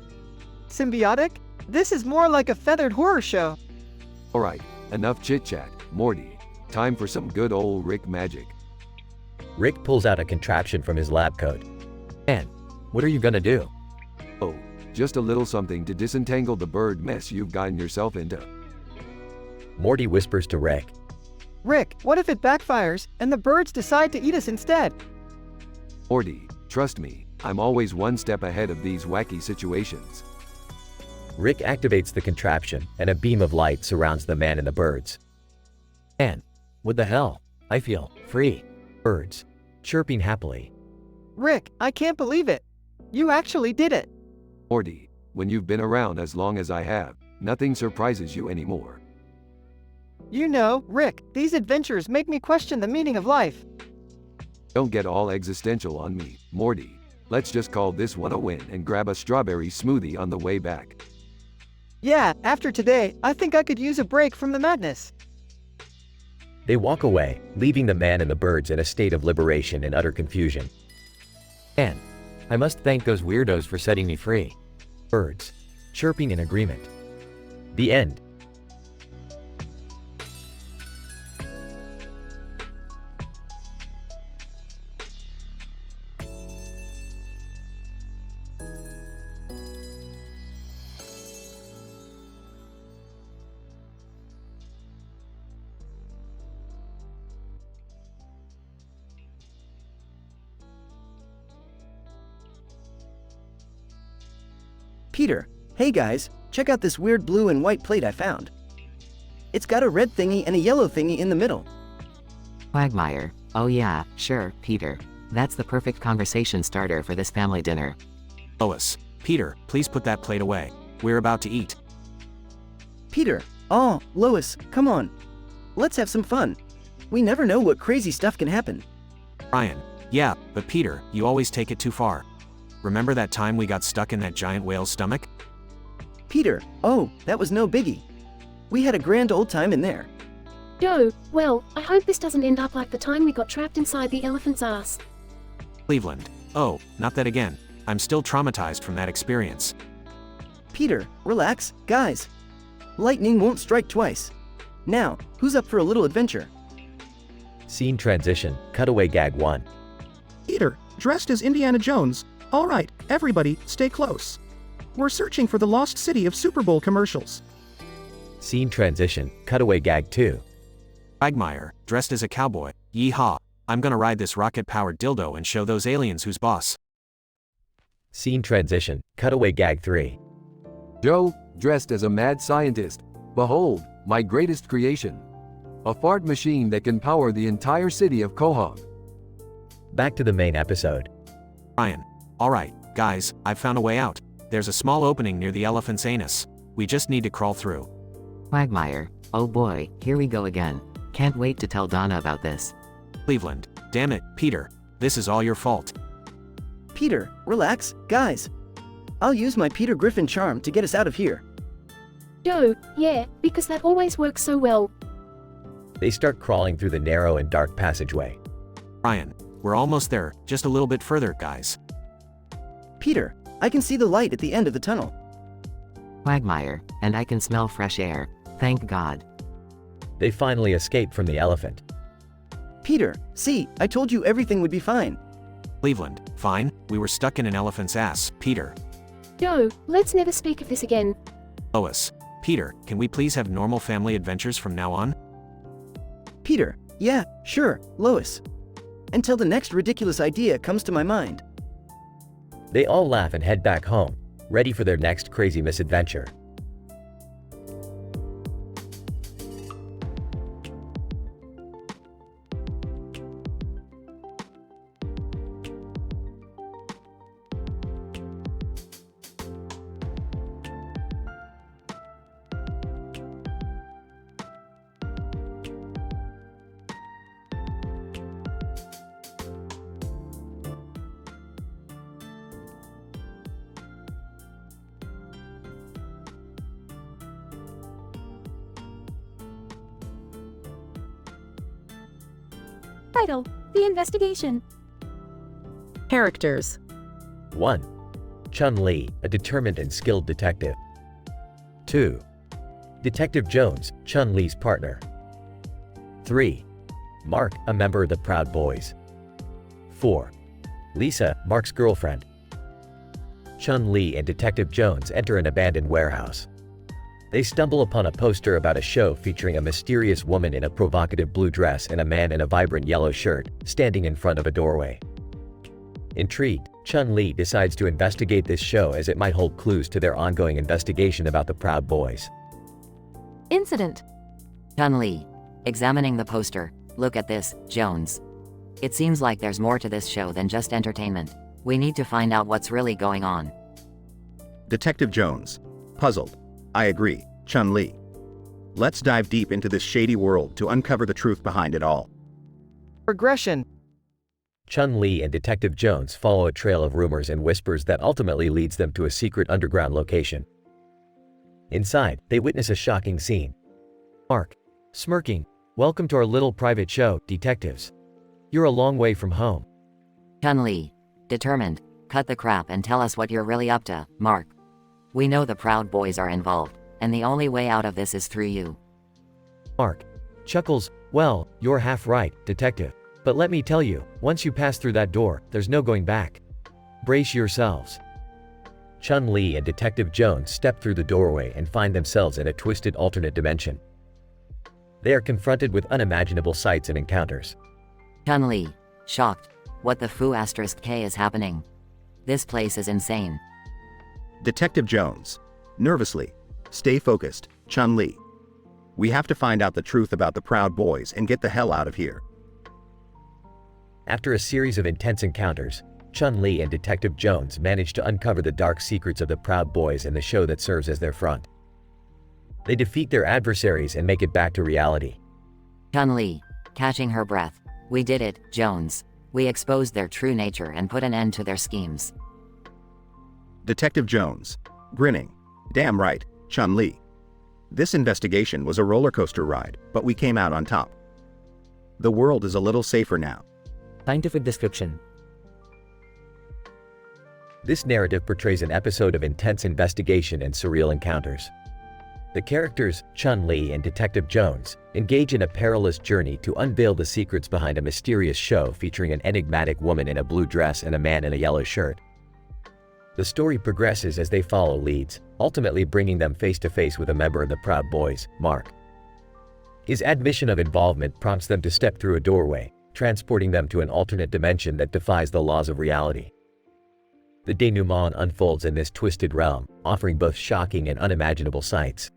Symbiotic? This is more like a feathered horror show. Alright, enough chit-chat, Morty. Time for some good old Rick magic. Rick pulls out a contraption from his lab coat. And what are you gonna do? Oh, just a little something to disentangle the bird mess you've gotten yourself into. Morty whispers to Rick. Rick, what if it backfires and the birds decide to eat us instead? Morty, trust me, I'm always one step ahead of these wacky situations. Rick activates the contraption and a beam of light surrounds the man and the birds. And what the hell? I feel free. Birds chirping happily. Rick, I can't believe it. You actually did it. Morty, when you've been around as long as I have, nothing surprises you anymore. You know, Rick, these adventures make me question the meaning of life. Don't get all existential on me, Morty. Let's just call this one a win and grab a strawberry smoothie on the way back. Yeah, after today, I think I could use a break from the madness. They walk away, leaving the man and the birds in a state of liberation and utter confusion. And I must thank those weirdos for setting me free. Birds chirping in agreement. The end. Peter, hey guys, check out this weird blue and white plate I found. It's got a red thingy and a yellow thingy in the middle. Quagmire, oh yeah, sure, Peter. That's the perfect conversation starter for this family dinner. Lois, Peter, please put that plate away. We're about to eat. Peter, oh, Lois, come on. Let's have some fun. We never know what crazy stuff can happen. Ryan, yeah, but Peter, you always take it too far. Remember that time we got stuck in that giant whale's stomach? Peter, oh, that was no biggie. We had a grand old time in there. Joe, well, I hope this doesn't end up like the time we got trapped inside the elephant's ass. Cleveland, oh, not that again. I'm still traumatized from that experience. Peter, relax, guys. Lightning won't strike twice. Now, who's up for a little adventure? Scene transition, cutaway gag 1. Peter, dressed as Indiana Jones. All right, everybody, stay close. We're searching for the lost city of Super Bowl commercials. Scene transition, cutaway gag 2. Quagmire, dressed as a cowboy. Yeehaw. I'm gonna ride this rocket-powered dildo and show those aliens who's boss. Scene transition, cutaway gag 3. Joe, dressed as a mad scientist. Behold, my greatest creation. A fart machine that can power the entire city of Quahog. Back to the main episode. Ryan, alright, guys, I've found a way out. There's a small opening near the elephant's anus. We just need to crawl through. Quagmire, oh boy, here we go again. Can't wait to tell Donna about this. Cleveland, damn it, Peter, this is all your fault. Peter, relax, guys. I'll use my Peter Griffin charm to get us out of here. Joe, yeah, because that always works so well. They start crawling through the narrow and dark passageway. Ryan, we're almost there, just a little bit further, guys. Peter, I can see the light at the end of the tunnel. Quagmire, and I can smell fresh air. Thank God. They finally escape from the elephant. Peter, see, I told you everything would be fine. Cleveland, fine, we were stuck in an elephant's ass, Peter. Joe, let's never speak of this again. Lois, Peter, can we please have normal family adventures from now on? Peter, yeah, sure, Lois. Until the next ridiculous idea comes to my mind. They all laugh and head back home, ready for their next crazy misadventure. Title: The Investigation. Characters. 1. Chun-Li, a determined and skilled detective. 2. Detective Jones, Chun-Li's partner. 3. Mark, a member of the Proud Boys. 4. Lisa, Mark's girlfriend. Chun-Li and Detective Jones enter an abandoned warehouse. They stumble upon a poster about a show featuring a mysterious woman in a provocative blue dress and a man in a vibrant yellow shirt, standing in front of a doorway. Intrigued, Chun-Li decides to investigate this show as it might hold clues to their ongoing investigation about the Proud Boys. Incident. Chun-Li. Examining the poster. Look at this, Jones. It seems like there's more to this show than just entertainment. We need to find out what's really going on. Detective Jones. Puzzled. I agree, Chun-Li. Let's dive deep into this shady world to uncover the truth behind it all. Progression. Chun-Li and Detective Jones follow a trail of rumors and whispers that ultimately leads them to a secret underground location. Inside, they witness a shocking scene. Mark, smirking, "Welcome to our little private show, detectives. You're a long way from home." Chun-Li. Determined. Cut the crap and tell us what you're really up to, Mark. We know the Proud Boys are involved, and the only way out of this is through you. Mark chuckles, "Well, you're half right, detective. But let me tell you, once you pass through that door, there's no going back. Brace yourselves." Chun-Li and Detective Jones step through the doorway and find themselves in a twisted alternate dimension. They are confronted with unimaginable sights and encounters. Chun-Li. Shocked. What the foo *K is happening? This place is insane. Detective Jones. Nervously. Stay focused, Chun-Li. We have to find out the truth about the Proud Boys and get the hell out of here. After a series of intense encounters, Chun-Li and Detective Jones manage to uncover the dark secrets of the Proud Boys and the show that serves as their front. They defeat their adversaries and make it back to reality. Chun-Li. Catching her breath. We did it, Jones. We exposed their true nature and put an end to their schemes. Detective Jones. Grinning. Damn right, Chun-Li. This investigation was a roller coaster ride, but we came out on top. The world is a little safer now. Scientific description. This narrative portrays an episode of intense investigation and surreal encounters. The characters, Chun-Li and Detective Jones, engage in a perilous journey to unveil the secrets behind a mysterious show featuring an enigmatic woman in a blue dress and a man in a yellow shirt. The story progresses as they follow leads, ultimately bringing them face to face with a member of the Proud Boys, Mark. His admission of involvement prompts them to step through a doorway, transporting them to an alternate dimension that defies the laws of reality. The denouement unfolds in this twisted realm, offering both shocking and unimaginable sights.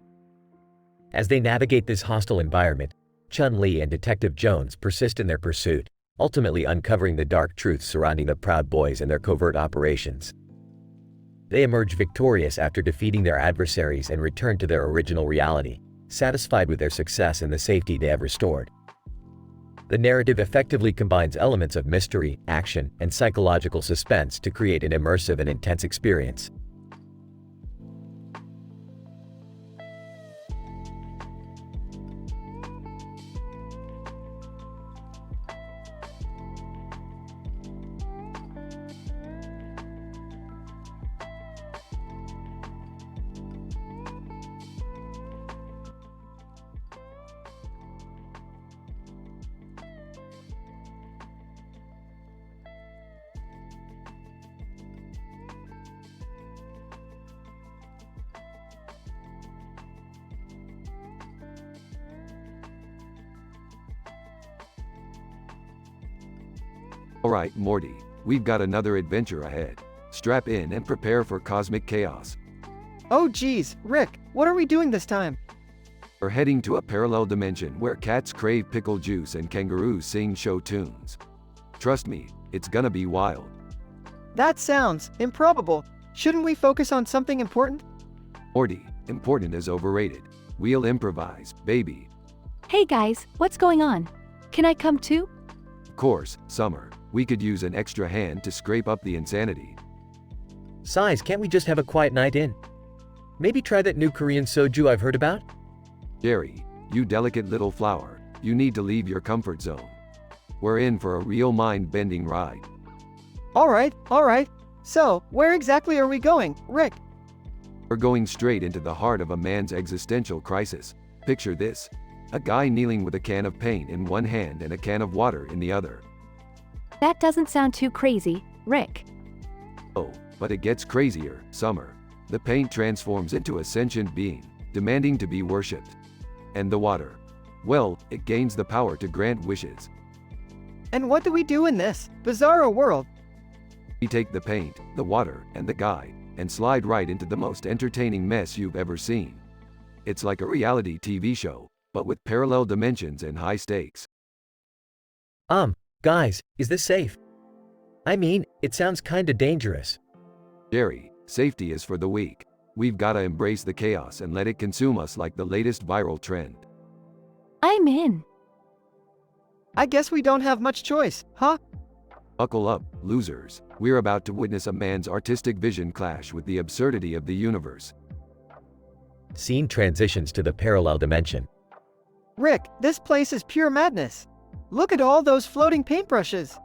As they navigate this hostile environment, Chun-Li and Detective Jones persist in their pursuit, ultimately uncovering the dark truths surrounding the Proud Boys and their covert operations. They emerge victorious after defeating their adversaries and return to their original reality, satisfied with their success and the safety they have restored. The narrative effectively combines elements of mystery, action, and psychological suspense to create an immersive and intense experience. Alright, Morty, we've got another adventure ahead. Strap in and prepare for cosmic chaos. Oh geez, Rick, what are we doing this time? We're heading to a parallel dimension where cats crave pickle juice and kangaroos sing show tunes. Trust me, it's gonna be wild. That sounds improbable. Shouldn't we focus on something important? Morty, important is overrated. We'll improvise, baby. Hey guys, what's going on? Can I come too? Of course, Summer. We could use an extra hand to scrape up the insanity. Size, can't we just have a quiet night in? Maybe try that new Korean soju I've heard about? Jerry, you delicate little flower, you need to leave your comfort zone. We're in for a real mind-bending ride. Alright. So, where exactly are we going, Rick? We're going straight into the heart of a man's existential crisis. Picture this. A guy kneeling with a can of paint in one hand and a can of water in the other. That doesn't sound too crazy, Rick. Oh, but it gets crazier, Summer. The paint transforms into a sentient being, demanding to be worshipped. And the water? Well, it gains the power to grant wishes. And what do we do in this bizarro world? We take the paint, the water, and the guy, and slide right into the most entertaining mess you've ever seen. It's like a reality TV show, but with parallel dimensions and high stakes. Guys, is this safe? I mean, it sounds kinda dangerous. Jerry, safety is for the weak. We've gotta embrace the chaos and let it consume us like the latest viral trend. I'm in. I guess we don't have much choice, huh? Buckle up, losers. We're about to witness a man's artistic vision clash with the absurdity of the universe. Scene transitions to the parallel dimension. Rick, this place is pure madness. Look at all those floating paintbrushes.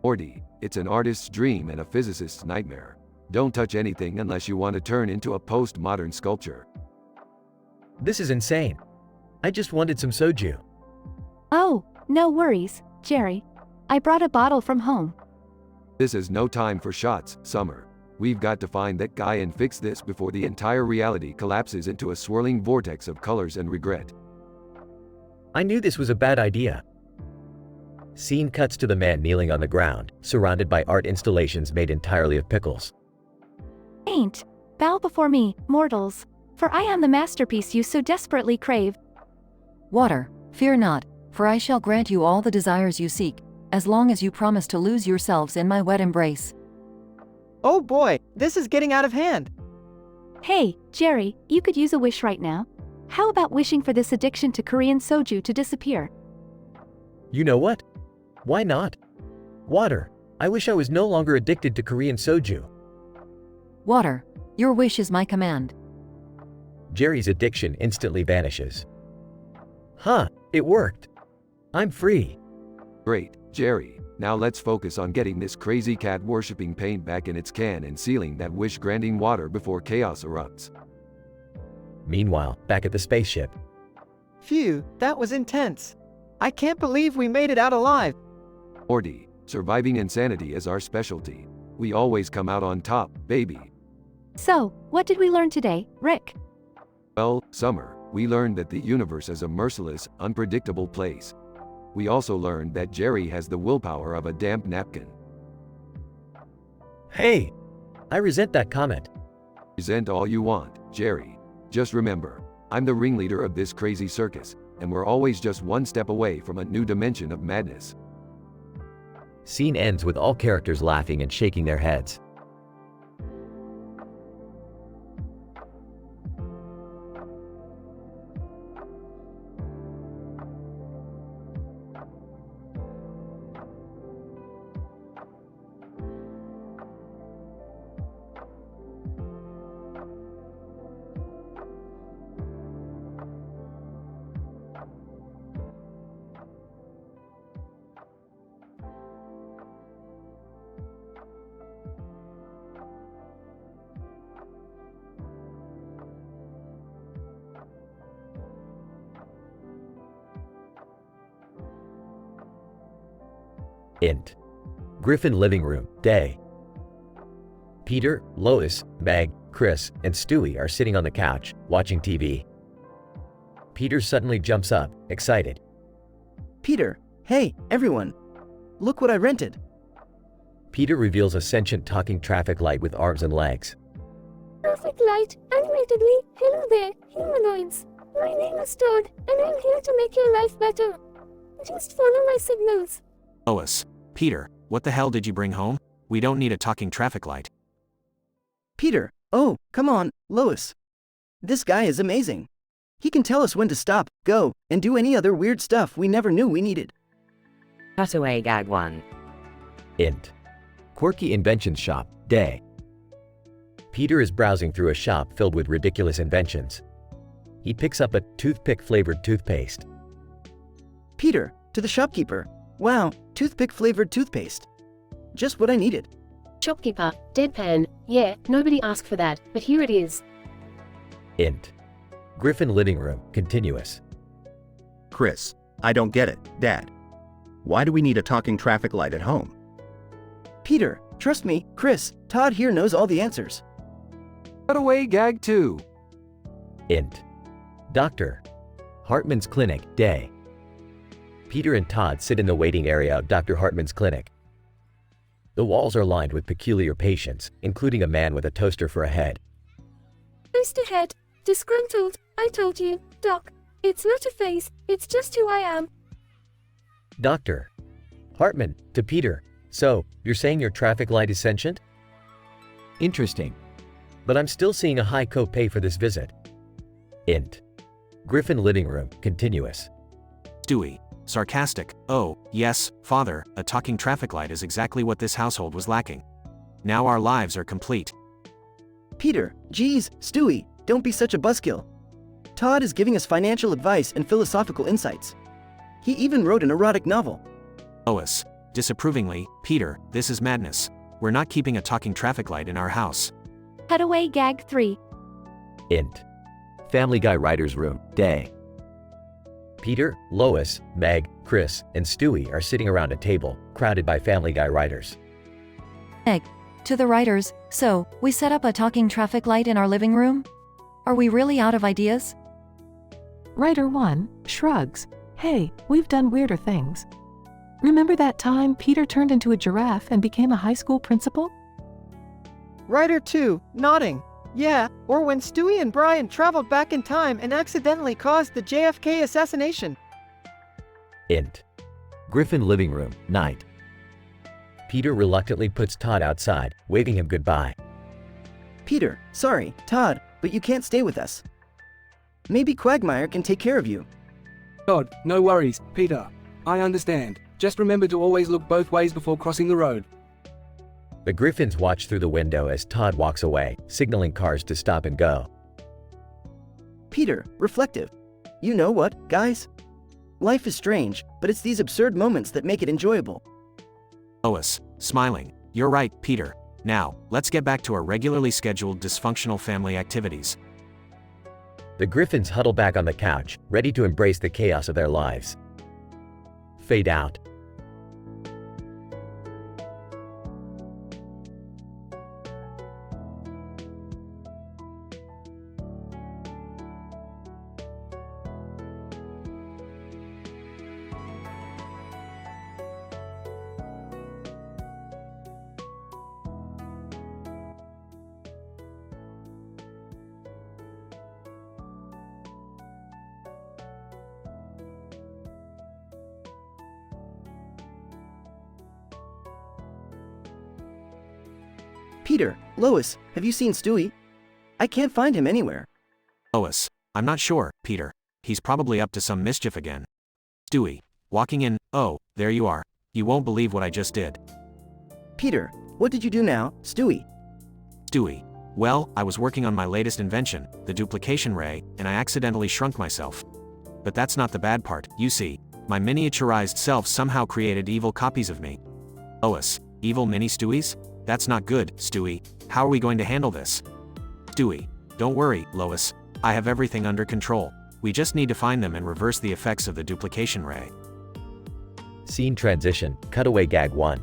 Morty, it's an artist's dream and a physicist's nightmare. Don't touch anything unless you want to turn into a post-modern sculpture. This is insane. I just wanted some soju. Oh, no worries, Jerry. I brought a bottle from home. This is no time for shots, Summer. We've got to find that guy and fix this before the entire reality collapses into a swirling vortex of colors and regret. I knew this was a bad idea. Scene cuts to the man kneeling on the ground, surrounded by art installations made entirely of pickles. Ain't, bow before me, mortals, for I am the masterpiece you so desperately crave. Water, fear not, for I shall grant you all the desires you seek, as long as you promise to lose yourselves in my wet embrace. Oh boy, this is getting out of hand. Hey, Jerry, you could use a wish right now. How about wishing for this addiction to Korean soju to disappear? You know what? Why not? Water. I wish I was no longer addicted to Korean soju. Water, your wish is my command. Jerry's addiction instantly vanishes. Huh, it worked. I'm free. Great, Jerry. Now let's focus on getting this crazy cat worshipping paint back in its can and sealing that wish-granting water before chaos erupts. Meanwhile, back at the spaceship. Phew, that was intense. I can't believe we made it out alive. Morty, surviving insanity is our specialty. We always come out on top, baby. So, what did we learn today, Rick? Well, Summer, we learned that the universe is a merciless, unpredictable place. We also learned that Jerry has the willpower of a damp napkin. Hey! I resent that comment. Resent all you want, Jerry. Just remember, I'm the ringleader of this crazy circus, and we're always just one step away from a new dimension of madness. Scene ends with all characters laughing and shaking their heads. Int. Griffin living room, day. Peter, Lois, Meg, Chris, and Stewie are sitting on the couch, watching TV. Peter suddenly jumps up, excited. Peter, hey, everyone. Look what I rented. Peter reveals a sentient talking traffic light with arms and legs. Traffic light, animatedly, hello there, humanoids. My name is Todd, and I'm here to make your life better. Just follow my signals. Lois, Peter, what the hell did you bring home? We don't need a talking traffic light. Peter, oh, come on, Lois. This guy is amazing. He can tell us when to stop, go, and do any other weird stuff we never knew we needed. Cutaway gag 1. Int. Quirky inventions shop, day. Peter is browsing through a shop filled with ridiculous inventions. He picks up a toothpick-flavored toothpaste. Peter, to the shopkeeper, Wow, toothpick-flavored toothpaste. Just what I needed. Shopkeeper, deadpan, yeah, nobody asked for that, but here it is. Int. Griffin living room, continuous. Chris, I don't get it, Dad. Why do we need a talking traffic light at home? Peter, trust me, Chris, Todd here knows all the answers. Cutaway gag 2. Int. Doctor. Hartman's clinic, day. Peter and Todd sit in the waiting area of Dr. Hartman's clinic. The walls are lined with peculiar patients, including a man with a toaster for a head. Mr. Head, disgruntled, I told you, Doc. It's not a face, it's just who I am. Doctor. Hartman, to Peter. So, you're saying your traffic light is sentient? Interesting. But I'm still seeing a high copay for this visit. Int. Griffin living room, continuous. Stewie. Sarcastic. Oh, yes, father, a talking traffic light is exactly what this household was lacking. Now our lives are complete. Peter, geez, Stewie, don't be such a buzzkill. Todd is giving us financial advice and philosophical insights. He even wrote an erotic novel. Lois. Disapprovingly, Peter, this is madness. We're not keeping a talking traffic light in our house. Cutaway gag 3. Int. Family Guy writer's room, day. Peter, Lois, Meg, Chris, and Stewie are sitting around a table, crowded by Family Guy writers. Meg, to the writers, so, we set up a talking traffic light in our living room? Are we really out of ideas? Writer 1 shrugs. Hey, we've done weirder things. Remember that time Peter turned into a giraffe and became a high school principal? Writer 2, nodding. Yeah, or when Stewie and Brian traveled back in time and accidentally caused the JFK assassination. Int. Griffin living room, night. Peter reluctantly puts Todd outside, waving him goodbye. Peter, sorry, Todd, but you can't stay with us. Maybe Quagmire can take care of you. Todd, no worries, Peter. I understand. Just remember to always look both ways before crossing the road. The Griffins watch through the window as Todd walks away, signaling cars to stop and go. Peter, reflective. You know what, guys? Life is strange, but it's these absurd moments that make it enjoyable. Lois. Smiling. You're right, Peter. Now, let's get back to our regularly scheduled dysfunctional family activities. The Griffins huddle back on the couch, ready to embrace the chaos of their lives. Fade out. Peter, Lois, have you seen Stewie? I can't find him anywhere. Lois. I'm not sure, Peter. He's probably up to some mischief again. Stewie. Walking in. Oh, there you are. You won't believe what I just did. Peter, what did you do now, Stewie? Stewie. Well, I was working on my latest invention, the duplication ray, and I accidentally shrunk myself. But that's not the bad part, you see. My miniaturized self somehow created evil copies of me. Lois. Evil mini Stewies? That's not good, Stewie. How are we going to handle this? Stewie. Don't worry, Lois. I have everything under control. We just need to find them and reverse the effects of the duplication ray. Scene transition, cutaway gag 1.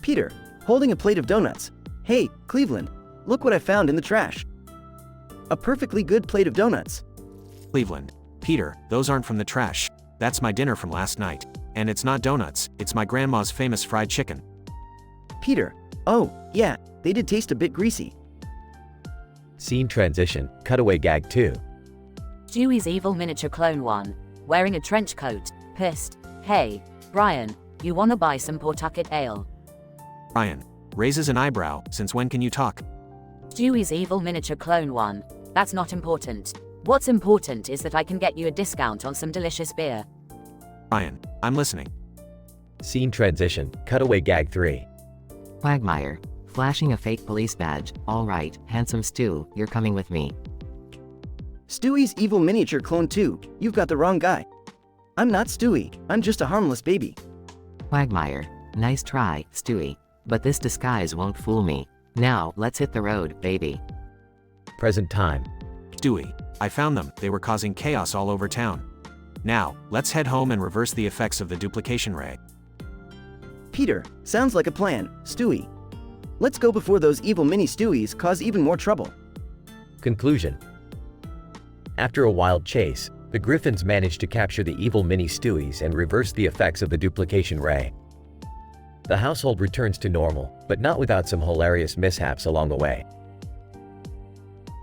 Peter, holding a plate of donuts. Hey, Cleveland, look what I found in the trash. A perfectly good plate of donuts. Cleveland. Peter, those aren't from the trash. That's my dinner from last night. And it's not donuts, it's my grandma's famous fried chicken. Peter, oh, yeah, they did taste a bit greasy. Scene transition, cutaway gag 2. Stewie's evil miniature clone 1, wearing a trench coat, pissed. Hey, Brian, you wanna buy some Pawtucket ale? Brian. Raises an eyebrow, since when can you talk? Stewie's evil miniature clone 1, that's not important. What's important is that I can get you a discount on some delicious beer. Brian. I'm listening. Scene transition, cutaway gag 3. Quagmire. Flashing a fake police badge. All right, handsome Stu, you're coming with me. Stewie's evil miniature clone 2, you've got the wrong guy. I'm not Stewie, I'm just a harmless baby. Quagmire, nice try, Stewie. But this disguise won't fool me. Now, let's hit the road, baby. Present time. Stewie, I found them, they were causing chaos all over town. Now, let's head home and reverse the effects of the duplication ray. Peter, sounds like a plan. Stewie. Let's go before those evil mini Stewies cause even more trouble. Conclusion. After a wild chase, the Griffins managed to capture the evil mini Stewies and reverse the effects of the duplication ray. The household returns to normal, but not without some hilarious mishaps along the way.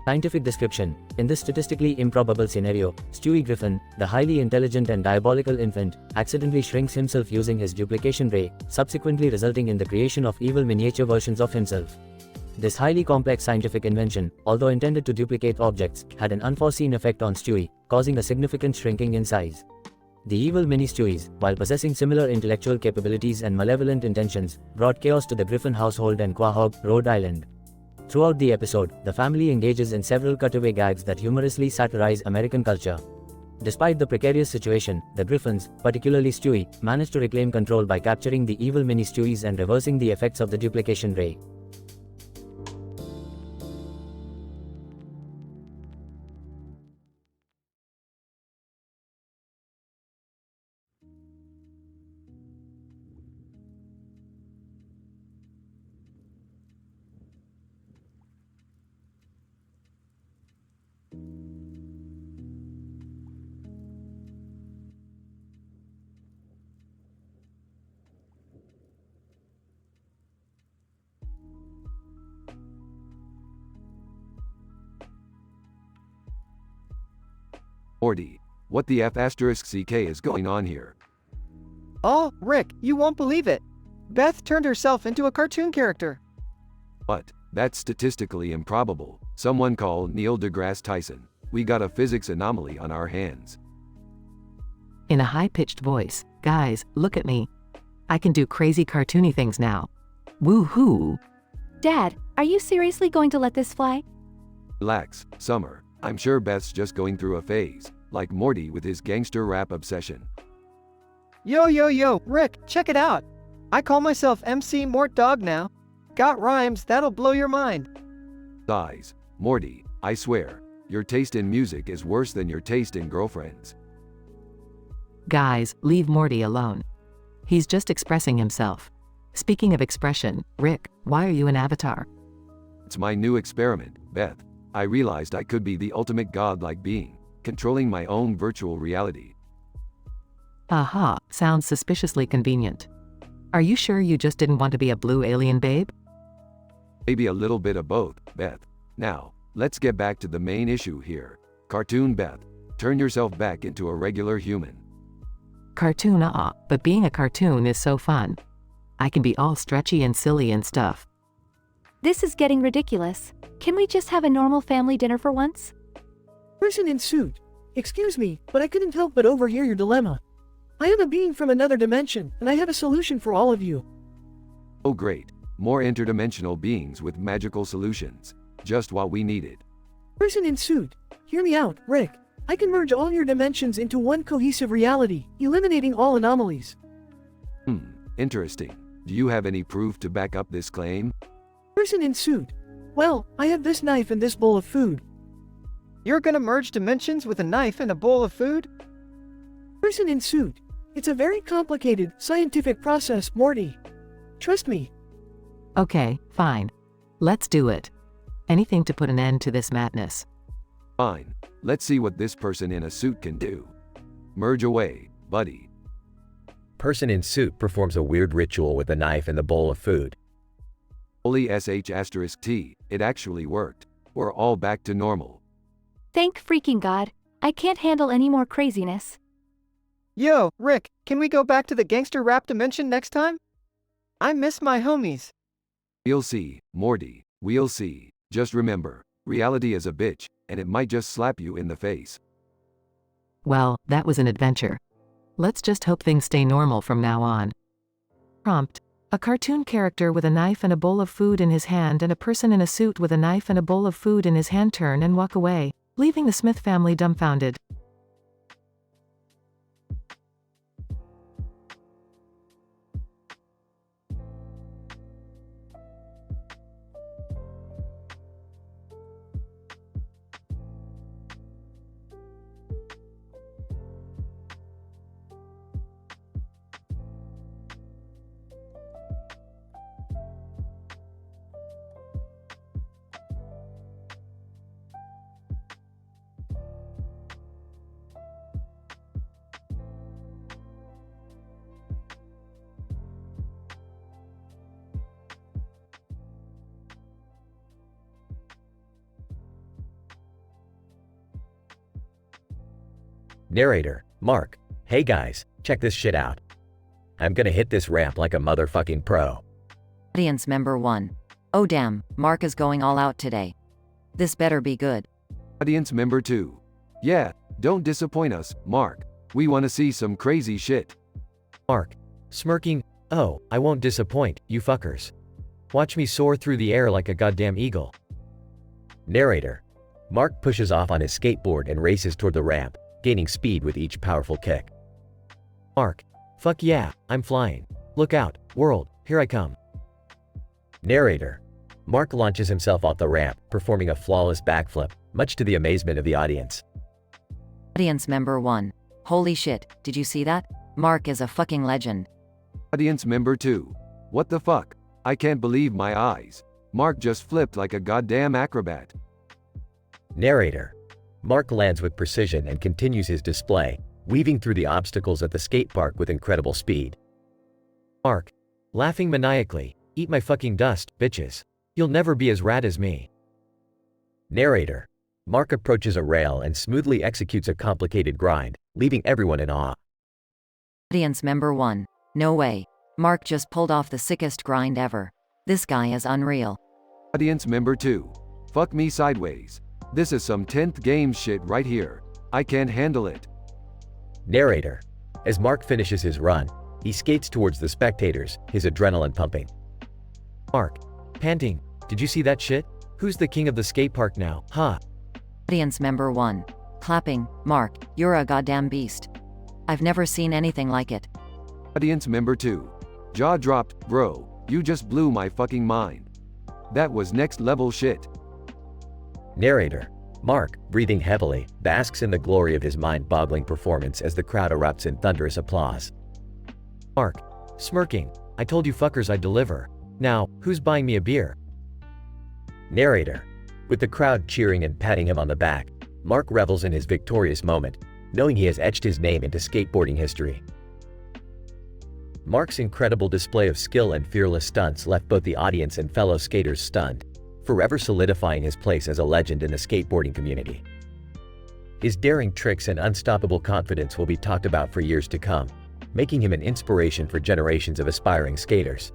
Scientific description. In this statistically improbable scenario, Stewie Griffin, the highly intelligent and diabolical infant, accidentally shrinks himself using his duplication ray, subsequently resulting in the creation of evil miniature versions of himself. This highly complex scientific invention, although intended to duplicate objects, had an unforeseen effect on Stewie, causing a significant shrinking in size. The evil mini Stewies, while possessing similar intellectual capabilities and malevolent intentions, brought chaos to the Griffin household and Quahog, Rhode Island. Throughout the episode, the family engages in several cutaway gags that humorously satirize American culture. Despite the precarious situation, the Griffins, particularly Stewie, manage to reclaim control by capturing the evil mini Stewies and reversing the effects of the duplication ray. Morty, what the F***CK is going on here? Oh, Rick, you won't believe it. Beth turned herself into a cartoon character. What? That's statistically improbable. Someone call Neil deGrasse Tyson. We got a physics anomaly on our hands. In a high-pitched voice, guys, look at me. I can do crazy cartoony things now. Woo-hoo! Dad, are you seriously going to let this fly? Relax, Summer. I'm sure Beth's just going through a phase, like Morty with his gangster rap obsession. Yo, Rick, check it out. I call myself MC Mort Dog now. Got rhymes that'll blow your mind. Sighs. Morty, I swear, your taste in music is worse than your taste in girlfriends. Guys, leave Morty alone. He's just expressing himself. Speaking of expression, Rick, why are you an avatar? It's my new experiment, Beth. I realized I could be the ultimate godlike being, controlling my own virtual reality. Aha, sounds suspiciously convenient. Are you sure you just didn't want to be a blue alien babe? Maybe a little bit of both, Beth. Now, let's get back to the main issue here. Cartoon Beth, turn yourself back into a regular human. Cartoon but being a cartoon is so fun. I can be all stretchy and silly and stuff. This is getting ridiculous. Can we just have a normal family dinner for once? Person in suit. Excuse me, but I couldn't help but overhear your dilemma. I am a being from another dimension, and I have a solution for all of you. Oh great, more interdimensional beings with magical solutions. Just what we needed. Person in suit. Hear me out, Rick. I can merge all your dimensions into one cohesive reality, eliminating all anomalies. Interesting. Do you have any proof to back up this claim? Person in suit. Well, I have this knife and this bowl of food. You're gonna merge dimensions with a knife and a bowl of food? Person in suit. It's a very complicated, scientific process, Morty. Trust me. Okay, fine. Let's do it. Anything to put an end to this madness. Fine. Let's see what this person in a suit can do. Merge away, buddy. Person in suit performs a weird ritual with a knife and the bowl of food. Holy **T, it actually worked. We're all back to normal. Thank freaking God. I can't handle any more craziness. Yo, Rick, can we go back to the gangster rap dimension next time? I miss my homies. We'll see, Morty, we'll see. Just remember, reality is a bitch, and it might just slap you in the face. Well, that was an adventure. Let's just hope things stay normal from now on. Prompt. A cartoon character with a knife and a bowl of food in his hand and a person in a suit with a knife and a bowl of food in his hand turn and walk away, leaving the Smith family dumbfounded. Narrator, Mark. Hey guys, check this shit out. I'm gonna hit this ramp like a motherfucking pro. Audience member 1. Oh damn, Mark is going all out today. This better be good. Audience member 2. Yeah, don't disappoint us, Mark. We want to see some crazy shit. Mark, smirking, oh, I won't disappoint, you fuckers. Watch me soar through the air like a goddamn eagle. Narrator. Mark pushes off on his skateboard and races toward the ramp, gaining speed with each powerful kick. Mark, fuck yeah, I'm flying. Look out, world, here I come. Narrator. Mark launches himself off the ramp, performing a flawless backflip, much to the amazement of the audience. Audience member 1. Holy shit, did you see that? Mark is a fucking legend. Audience member 2. What the fuck? I can't believe my eyes. Mark just flipped like a goddamn acrobat. Narrator. Mark lands with precision and continues his display, weaving through the obstacles at the skate park with incredible speed. Mark. Laughing maniacally, eat my fucking dust, bitches. You'll never be as rad as me. Narrator. Mark approaches a rail and smoothly executes a complicated grind, leaving everyone in awe. Audience member 1. No way. Mark just pulled off the sickest grind ever. This guy is unreal. Audience member 2. Fuck me sideways. This is some 10th game shit right here. I can't handle it. Narrator. As Mark finishes his run, he skates towards the spectators, his adrenaline pumping. Mark. Panting. Did you see that shit? Who's the king of the skate park now, huh? Audience member 1. Clapping. Mark, you're a goddamn beast. I've never seen anything like it. Audience member 2. Jaw dropped, bro. You just blew my fucking mind. That was next level shit. Narrator. Mark, breathing heavily, basks in the glory of his mind-boggling performance as the crowd erupts in thunderous applause. Mark. Smirking. I told you fuckers I'd deliver. Now, who's buying me a beer? Narrator. With the crowd cheering and patting him on the back, Mark revels in his victorious moment, knowing he has etched his name into skateboarding history. Mark's incredible display of skill and fearless stunts left both the audience and fellow skaters stunned, forever solidifying his place as a legend in the skateboarding community. His daring tricks and unstoppable confidence will be talked about for years to come, making him an inspiration for generations of aspiring skaters.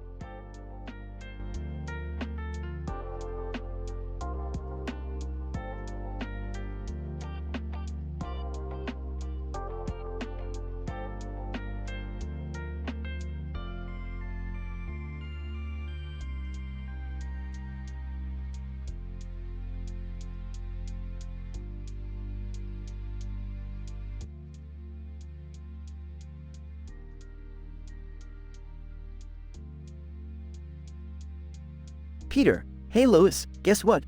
Peter, hey Lois, guess what?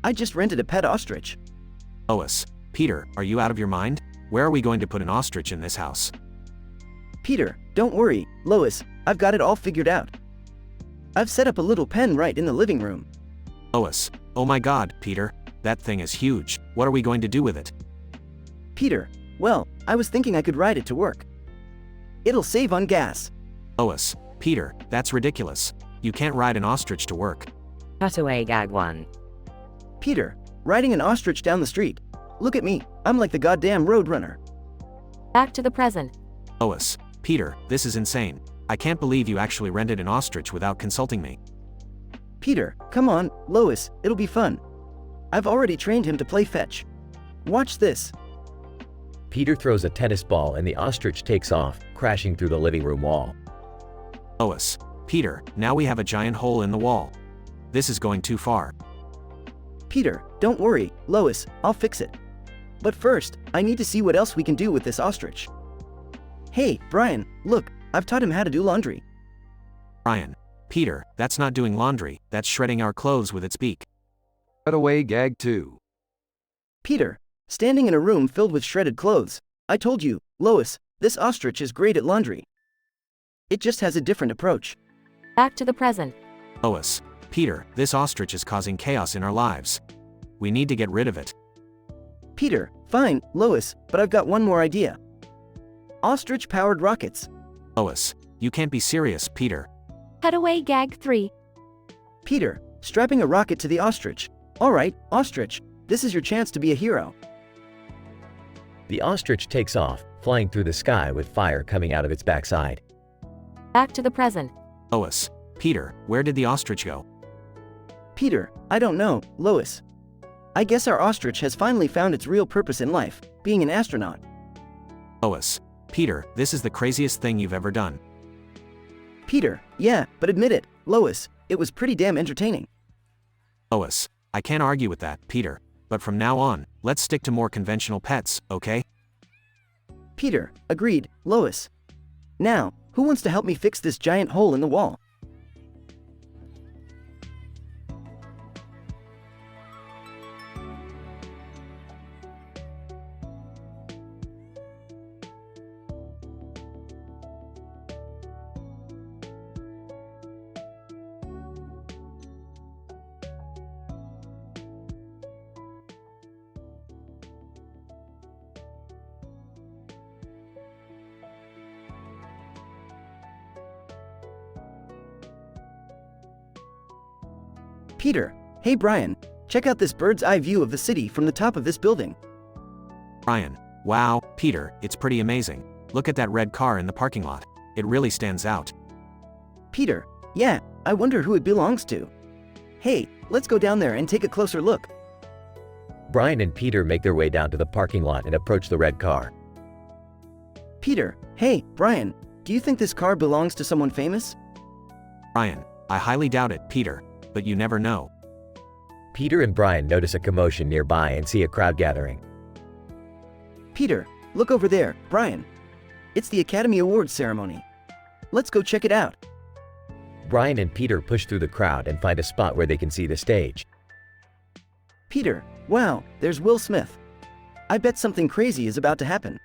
I just rented a pet ostrich. Lois. Peter, are you out of your mind? Where are we going to put an ostrich in this house? Peter, don't worry, Lois, I've got it all figured out. I've set up a little pen right in the living room. Lois. Oh my god, Peter. That thing is huge. What are we going to do with it? Peter, well, I was thinking I could ride it to work. It'll save on gas. Lois. Peter, that's ridiculous. You can't ride an ostrich to work. Cutaway gag 1. Peter, riding an ostrich down the street. Look at me, I'm like the goddamn roadrunner. Back to the present. Lois. Peter, this is insane. I can't believe you actually rented an ostrich without consulting me. Peter, come on, Lois, it'll be fun. I've already trained him to play fetch. Watch this. Peter throws a tennis ball and the ostrich takes off, crashing through the living room wall. Lois. Peter, now we have a giant hole in the wall. This is going too far. Peter, don't worry, Lois, I'll fix it. But first, I need to see what else we can do with this ostrich. Hey, Brian, look, I've taught him how to do laundry. Brian. Peter, that's not doing laundry, that's shredding our clothes with its beak. Cutaway gag 2. Peter, standing in a room filled with shredded clothes, I told you, Lois, this ostrich is great at laundry. It just has a different approach. Back to the present. Lois. Peter, this ostrich is causing chaos in our lives. We need to get rid of it. Peter, fine, Lois, but I've got one more idea. Ostrich-powered rockets. Lois. You can't be serious, Peter. Cutaway gag 3. Peter, strapping a rocket to the ostrich. Alright, ostrich, this is your chance to be a hero. The ostrich takes off, flying through the sky with fire coming out of its backside. Back to the present. Lois. Peter, where did the ostrich go? Peter, I don't know, Lois. I guess our ostrich has finally found its real purpose in life, being an astronaut. Lois. Peter, this is the craziest thing you've ever done. Peter, yeah, but admit it, Lois, it was pretty damn entertaining. Lois. I can't argue with that, Peter. But from now on, let's stick to more conventional pets, okay? Peter, agreed, Lois. Now, who wants to help me fix this giant hole in the wall? Peter, hey Brian, check out this bird's eye view of the city from the top of this building. Brian. Wow, Peter, it's pretty amazing. Look at that red car in the parking lot. It really stands out. Peter, yeah, I wonder who it belongs to. Hey, let's go down there and take a closer look. Brian and Peter make their way down to the parking lot and approach the red car. Peter, hey, Brian, do you think this car belongs to someone famous? Brian. I highly doubt it, Peter. But you never know. Peter and Brian notice a commotion nearby and see a crowd gathering. Peter, look over there, Brian. It's the Academy Awards ceremony. Let's go check it out. Brian and Peter push through the crowd and find a spot where they can see the stage. Peter, wow, there's Will Smith. I bet something crazy is about to happen.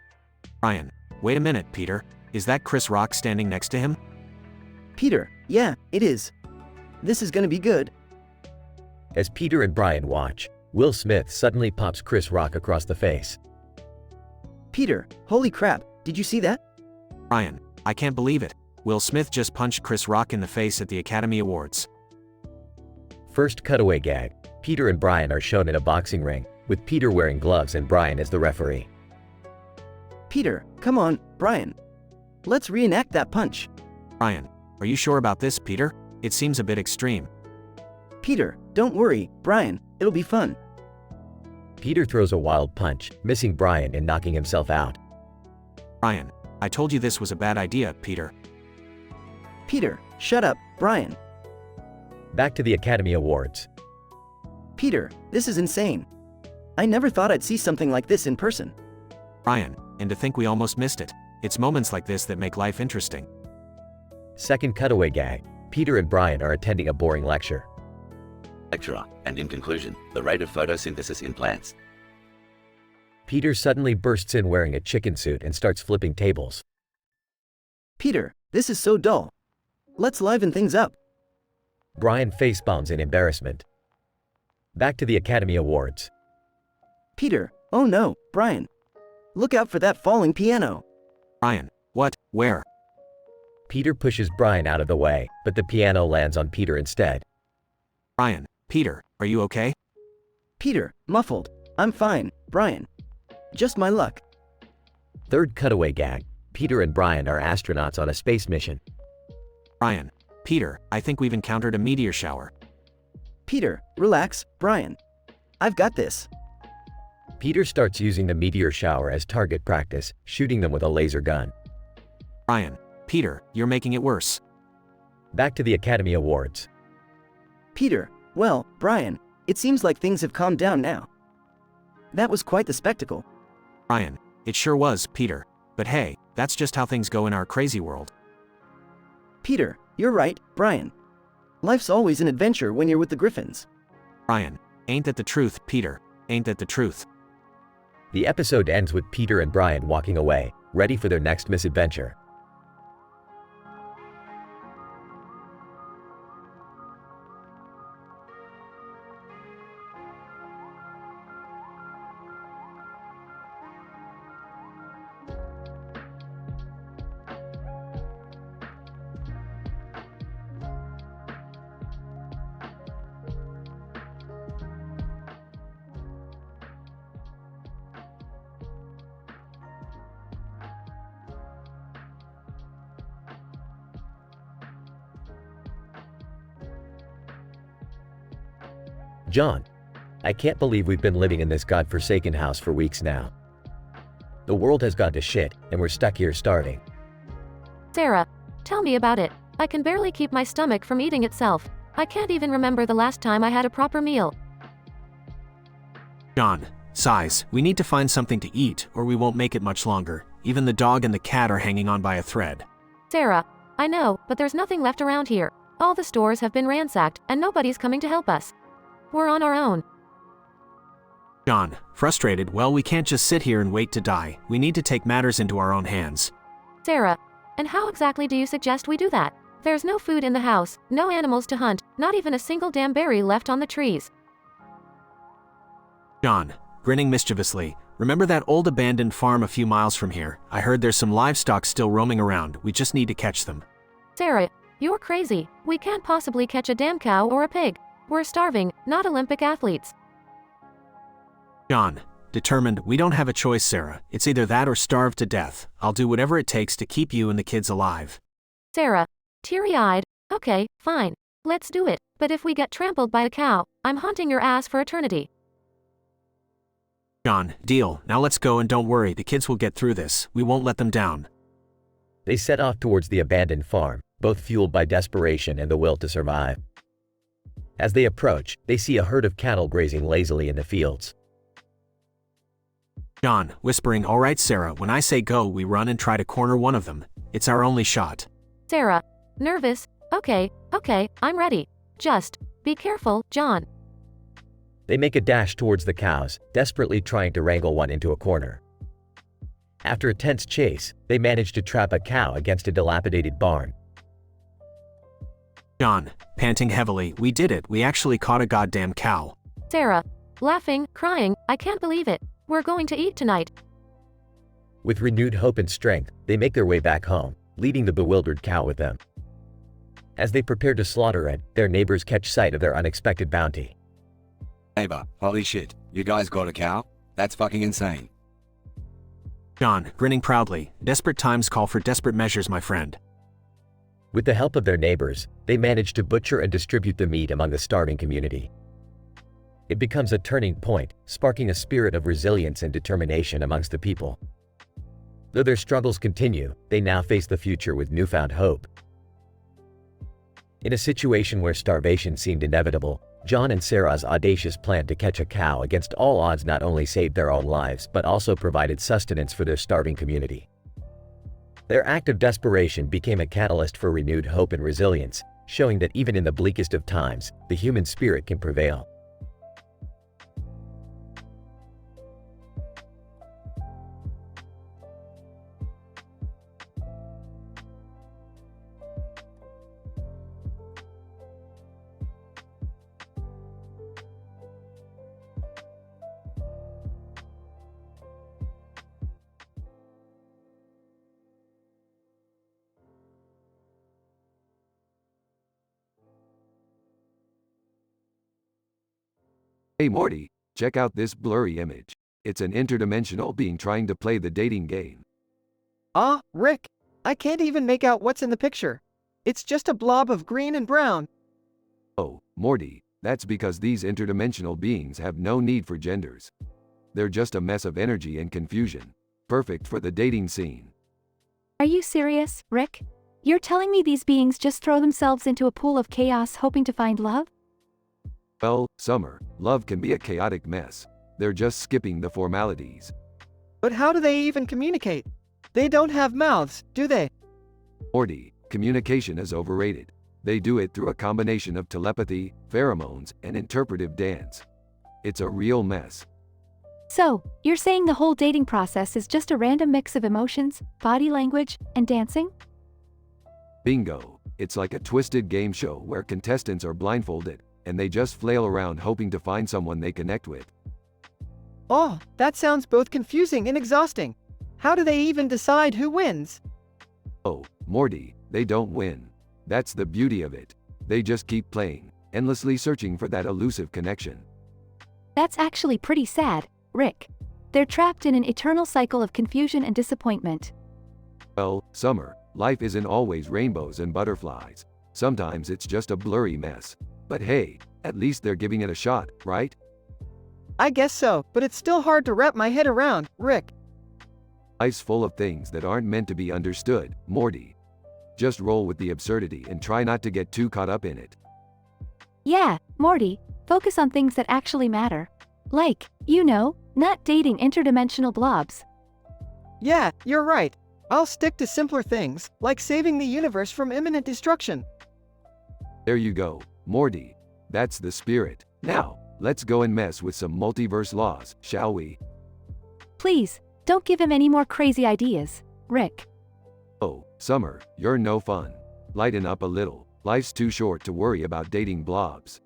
Brian. Wait a minute, Peter. Is that Chris Rock standing next to him? Peter, yeah, it is. This is gonna be good. As Peter and Brian watch, Will Smith suddenly pops Chris Rock across the face. Peter, holy crap, did you see that? Brian. I can't believe it. Will Smith just punched Chris Rock in the face at the Academy Awards. First cutaway gag. Peter and Brian are shown in a boxing ring, with Peter wearing gloves and Brian as the referee. Peter, come on, Brian. Let's reenact that punch. Brian. Are you sure about this, Peter? It seems a bit extreme. Peter, don't worry, Brian, it'll be fun. Peter throws a wild punch, missing Brian and knocking himself out. Brian. I told you this was a bad idea, Peter. Peter, shut up, Brian. Back to the Academy Awards. Peter, this is insane. I never thought I'd see something like this in person. Brian. And to think we almost missed it. It's moments like this that make life interesting. Second cutaway gag. Peter and Brian are attending a boring lecture. Lecturer, and in conclusion, the rate of photosynthesis in plants. Peter suddenly bursts in wearing a chicken suit and starts flipping tables. Peter, this is so dull. Let's liven things up. Brian facepalms in embarrassment. Back to the Academy Awards. Peter, oh no, Brian. Look out for that falling piano. Brian. What? Where? Peter pushes Brian out of the way, but the piano lands on Peter instead. Brian. Peter, are you okay? Peter, muffled. I'm fine, Brian. Just my luck. Third cutaway gag. Peter and Brian are astronauts on a space mission. Brian. Peter, I think we've encountered a meteor shower. Peter, relax, Brian. I've got this. Peter starts using the meteor shower as target practice, shooting them with a laser gun. Brian. Peter, you're making it worse. Back to the Academy Awards. Peter, well, Brian, it seems like things have calmed down now. That was quite the spectacle. Brian. It sure was, Peter. But hey, that's just how things go in our crazy world. Peter, you're right, Brian. Life's always an adventure when you're with the Griffins. Brian. Ain't that the truth, Peter? Ain't that the truth? The episode ends with Peter and Brian walking away, ready for their next misadventure. John, I can't believe we've been living in this godforsaken house for weeks now. The world has gone to shit, and we're stuck here starving. Sarah, tell me about it. I can barely keep my stomach from eating itself. I can't even remember the last time I had a proper meal. John, size, we need to find something to eat, or we won't make it much longer. Even the dog and the cat are hanging on by a thread. Sarah, I know, but there's nothing left around here. All the stores have been ransacked, and nobody's coming to help us. We're on our own. John, frustrated, well, we can't just sit here and wait to die. We need to take matters into our own hands. Sarah, and how exactly do you suggest we do that? There's no food in the house, no animals to hunt, not even a single damn berry left on the trees. John, grinning mischievously, remember that old abandoned farm a few miles from here? I heard there's some livestock still roaming around. We just need to catch them. Sarah, you're crazy. We can't possibly catch a damn cow or a pig. We're starving, not Olympic athletes. John, determined, we don't have a choice, Sarah. It's either that or starve to death. I'll do whatever it takes to keep you and the kids alive. Sarah, teary-eyed, okay, fine. Let's do it. But if we get trampled by a cow, I'm haunting your ass for eternity. John, deal. Now let's go, and don't worry, the kids will get through this. We won't let them down. They set off towards the abandoned farm, both fueled by desperation and the will to survive. As they approach, they see a herd of cattle grazing lazily in the fields. John, whispering, all right, Sarah, when I say go, we run and try to corner one of them. It's our only shot. Sarah, nervous? Okay, I'm ready. Just, be careful, John. They make a dash towards the cows, desperately trying to wrangle one into a corner. After a tense chase, they manage to trap a cow against a dilapidated barn. John, panting heavily, we did it, we actually caught a goddamn cow. Sarah, laughing, crying, I can't believe it. We're going to eat tonight. With renewed hope and strength, they make their way back home, leading the bewildered cow with them. As they prepare to slaughter it, their neighbors catch sight of their unexpected bounty. Neighbor, holy shit, you guys got a cow? That's fucking insane. John, grinning proudly, desperate times call for desperate measures, my friend. With the help of their neighbors, they manage to butcher and distribute the meat among the starving community. It becomes a turning point, sparking a spirit of resilience and determination amongst the people. Though their struggles continue, they now face the future with newfound hope. In a situation where starvation seemed inevitable, John and Sarah's audacious plan to catch a cow against all odds not only saved their own lives but also provided sustenance for their starving community. Their act of desperation became a catalyst for renewed hope and resilience, showing that even in the bleakest of times, the human spirit can prevail. Hey Morty, check out this blurry image. It's an interdimensional being trying to play the dating game. Ah, Rick, I can't even make out what's in the picture. It's just a blob of green and brown. Oh, Morty, that's because these interdimensional beings have no need for genders. They're just a mess of energy and confusion. Perfect for the dating scene. Are you serious, Rick? You're telling me these beings just throw themselves into a pool of chaos hoping to find love? Well, Summer, love can be a chaotic mess. They're just skipping the formalities. But how do they even communicate? They don't have mouths, do they? Morty, communication is overrated. They do it through a combination of telepathy, pheromones, and interpretive dance. It's a real mess. So, you're saying the whole dating process is just a random mix of emotions, body language, and dancing? Bingo. It's like a twisted game show where contestants are blindfolded, and they just flail around hoping to find someone they connect with. Oh, that sounds both confusing and exhausting. How do they even decide who wins? Oh, Morty, they don't win. That's the beauty of it. They just keep playing, endlessly searching for that elusive connection. That's actually pretty sad, Rick. They're trapped in an eternal cycle of confusion and disappointment. Well, Summer, life isn't always rainbows and butterflies. Sometimes it's just a blurry mess. But hey, At least they're giving it a shot, right? I guess so, but it's still hard to wrap my head around, Rick. Life's full of things that aren't meant to be understood, Morty. Just roll with the absurdity and try not to get too caught up in it. Yeah, Morty, focus on things that actually matter. Like, you know, not dating interdimensional blobs. Yeah, you're right. I'll stick to simpler things, like saving the universe from imminent destruction. There you go, Morty. That's the spirit. Now, let's go and mess with some multiverse laws, shall we? Please, don't give him any more crazy ideas, Rick. Oh, Summer, you're no fun. Lighten up a little. Life's too short to worry about dating blobs.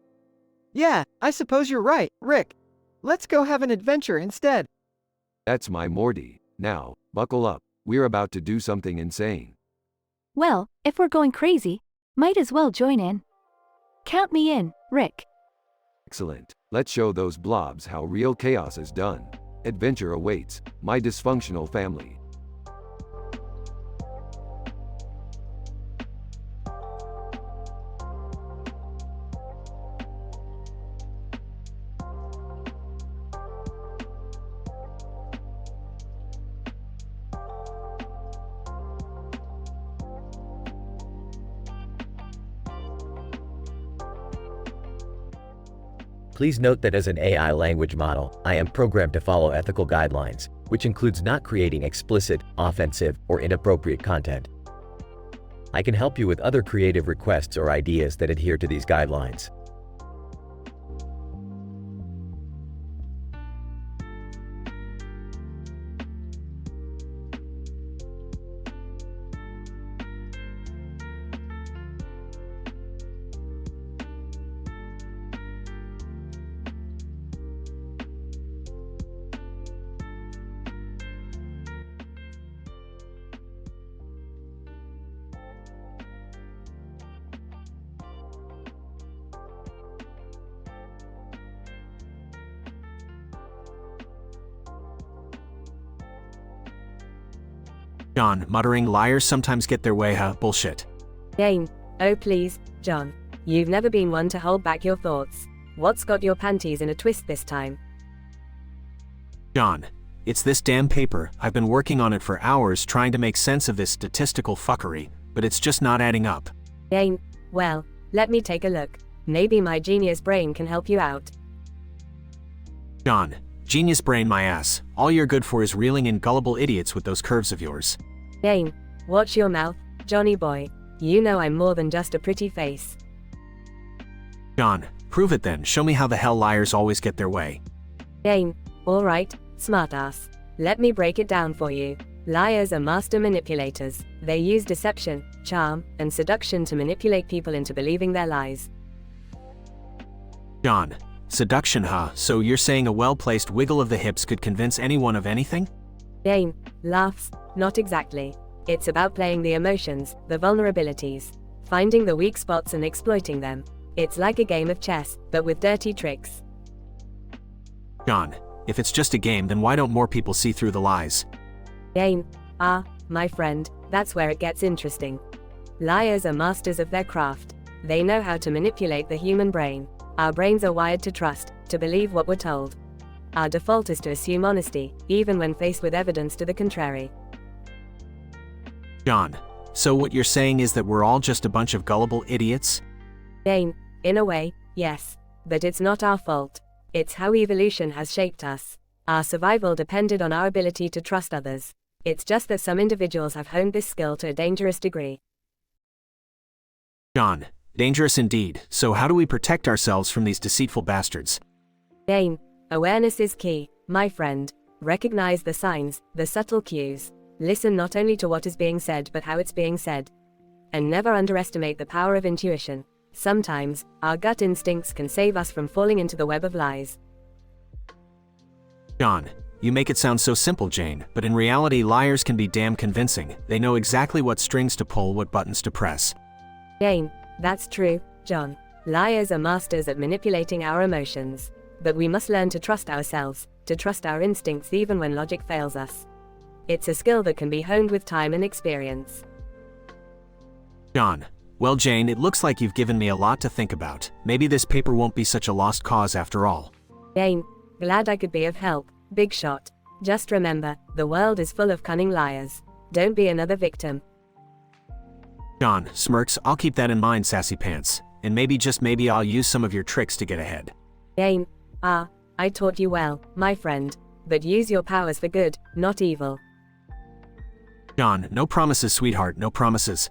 Yeah, I suppose you're right, Rick. Let's go have an adventure instead. That's my Morty. Now, buckle up. We're about to do something insane. Well, if we're going crazy, might as well join in. Count me in, Rick. Excellent. Let's show those blobs how real chaos is done. Adventure awaits, my dysfunctional family. Please note that as an AI language model, I am programmed to follow ethical guidelines, which includes not creating explicit, offensive, or inappropriate content. I can help you with other creative requests or ideas that adhere to these guidelines. John, muttering liars sometimes get their way, huh? Bullshit. Jane, oh please, John. You've never been one to hold back your thoughts. What's got your panties in a twist this time? John, it's this damn paper. I've been working on it for hours trying to make sense of this statistical fuckery, but it's just not adding up. Jane, well, let me take a look. Maybe my genius brain can help you out. John, genius brain my ass. All you're good for is reeling in gullible idiots with those curves of yours. Jane, watch your mouth, Johnny boy. You know I'm more than just a pretty face. John, prove it then. Show me how the hell liars always get their way. Jane, alright, smartass. Let me break it down for you. Liars are master manipulators. They use deception, charm, and seduction to manipulate people into believing their lies. John, seduction, huh? So you're saying a well-placed wiggle of the hips could convince anyone of anything? Jane, laughs, not exactly. It's about playing the emotions, the vulnerabilities, finding the weak spots and exploiting them. It's like a game of chess, but with dirty tricks. John, if it's just a game, then why don't more people see through the lies? Jane, my friend, that's where it gets interesting. Liars are masters of their craft. They know how to manipulate the human brain. Our brains are wired to trust, to believe what we're told. Our default is to assume honesty, even when faced with evidence to the contrary. John, so what you're saying is that we're all just a bunch of gullible idiots? Jane, in a way, yes. But it's not our fault. It's how evolution has shaped us. Our survival depended on our ability to trust others. It's just that some individuals have honed this skill to a dangerous degree. John, dangerous indeed. So how do we protect ourselves from these deceitful bastards? Jane, awareness is key, my friend. Recognize the signs, the subtle cues. Listen not only to what is being said but how it's being said. And never underestimate the power of intuition. Sometimes, our gut instincts can save us from falling into the web of lies. John, you make it sound so simple, Jane, but in reality liars can be damn convincing. They know exactly what strings to pull, what buttons to press. Jane, that's true, John. Liars are masters at manipulating our emotions. But we must learn to trust ourselves, to trust our instincts even when logic fails us. It's a skill that can be honed with time and experience. John, Well, Jane, it looks like you've given me a lot to think about. Maybe this paper won't be such a lost cause after all. Jane, glad I could be of help. Big shot. Just remember, the world is full of cunning liars. Don't be another victim. John smirks. I'll keep that in mind, sassy pants. And maybe, just maybe, I'll use some of your tricks to get ahead. Jane, I taught you well, my friend. But use your powers for good, not evil. John, no promises, sweetheart, no promises.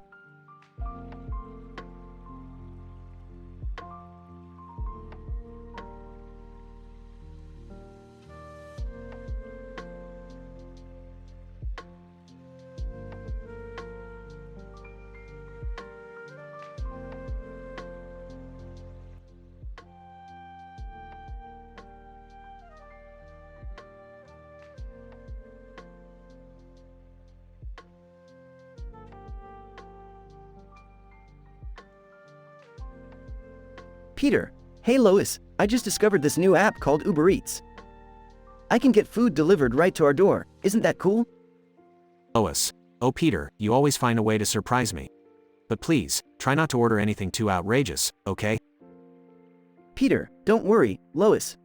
Peter, hey Lois, I just discovered this new app called Uber Eats. I can get food delivered right to our door, isn't that cool? Lois. Oh, Peter, you always find a way to surprise me. But please, try not to order anything too outrageous, okay? Peter, don't worry, Lois.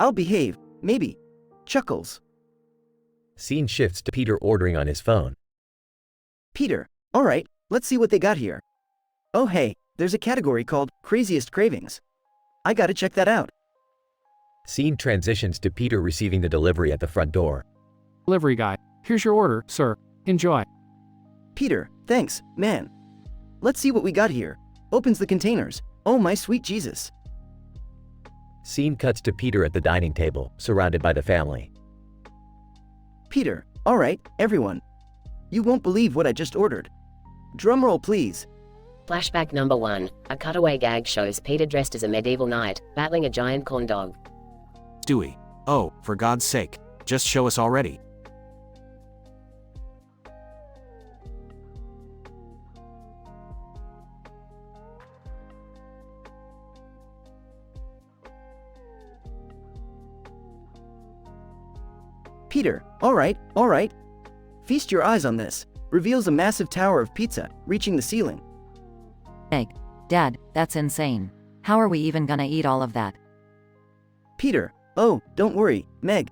I'll behave, maybe. Chuckles. Scene shifts to Peter ordering on his phone. Peter, alright, let's see what they got here. Oh hey, there's a category called Craziest Cravings. I gotta check that out. Scene transitions to Peter receiving the delivery at the front door. Delivery guy, here's your order, sir. Enjoy. Peter, thanks, man. Let's see what we got here. Opens the containers. Oh my sweet Jesus. Scene cuts to Peter at the dining table, surrounded by the family. Peter, alright, everyone. You won't believe what I just ordered. Drumroll please. Flashback number 1. A cutaway gag shows Peter dressed as a medieval knight, battling a giant corn dog. Stewie. Oh, for God's sake. Just show us already. Peter, alright. Feast your eyes on this. Reveals a massive tower of pizza, reaching the ceiling. Meg, Dad, that's insane. How are we even gonna eat all of that? Peter, oh, don't worry, Meg.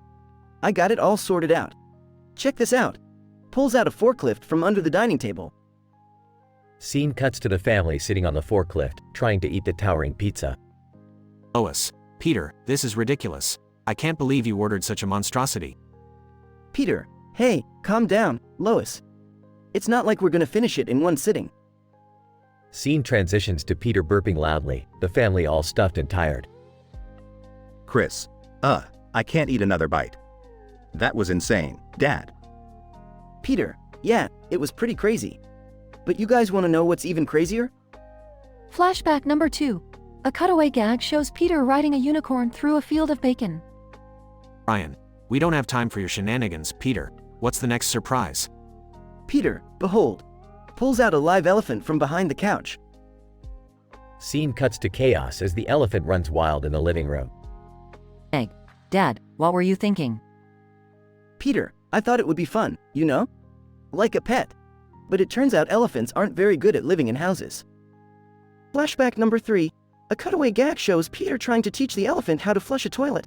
I got it all sorted out. Check this out. Pulls out a forklift from under the dining table. Scene cuts to the family sitting on the forklift, trying to eat the towering pizza. Lois. Peter, this is ridiculous. I can't believe you ordered such a monstrosity. Peter, hey, calm down, Lois. It's not like we're gonna finish it in one sitting. Scene transitions to Peter burping loudly, the family all stuffed and tired. Chris. I can't eat another bite. That was insane, Dad. Peter, yeah, it was pretty crazy. But you guys want to know what's even crazier? Flashback number 2. A cutaway gag shows Peter riding a unicorn through a field of bacon. Ryan, we don't have time for your shenanigans, Peter. What's the next surprise? Peter, behold. Pulls out a live elephant from behind the couch. Scene cuts to chaos as the elephant runs wild in the living room. Meg, Dad, what were you thinking? Peter, I thought it would be fun, you know? Like a pet. But it turns out elephants aren't very good at living in houses. Flashback number 3. A cutaway gag shows Peter trying to teach the elephant how to flush a toilet.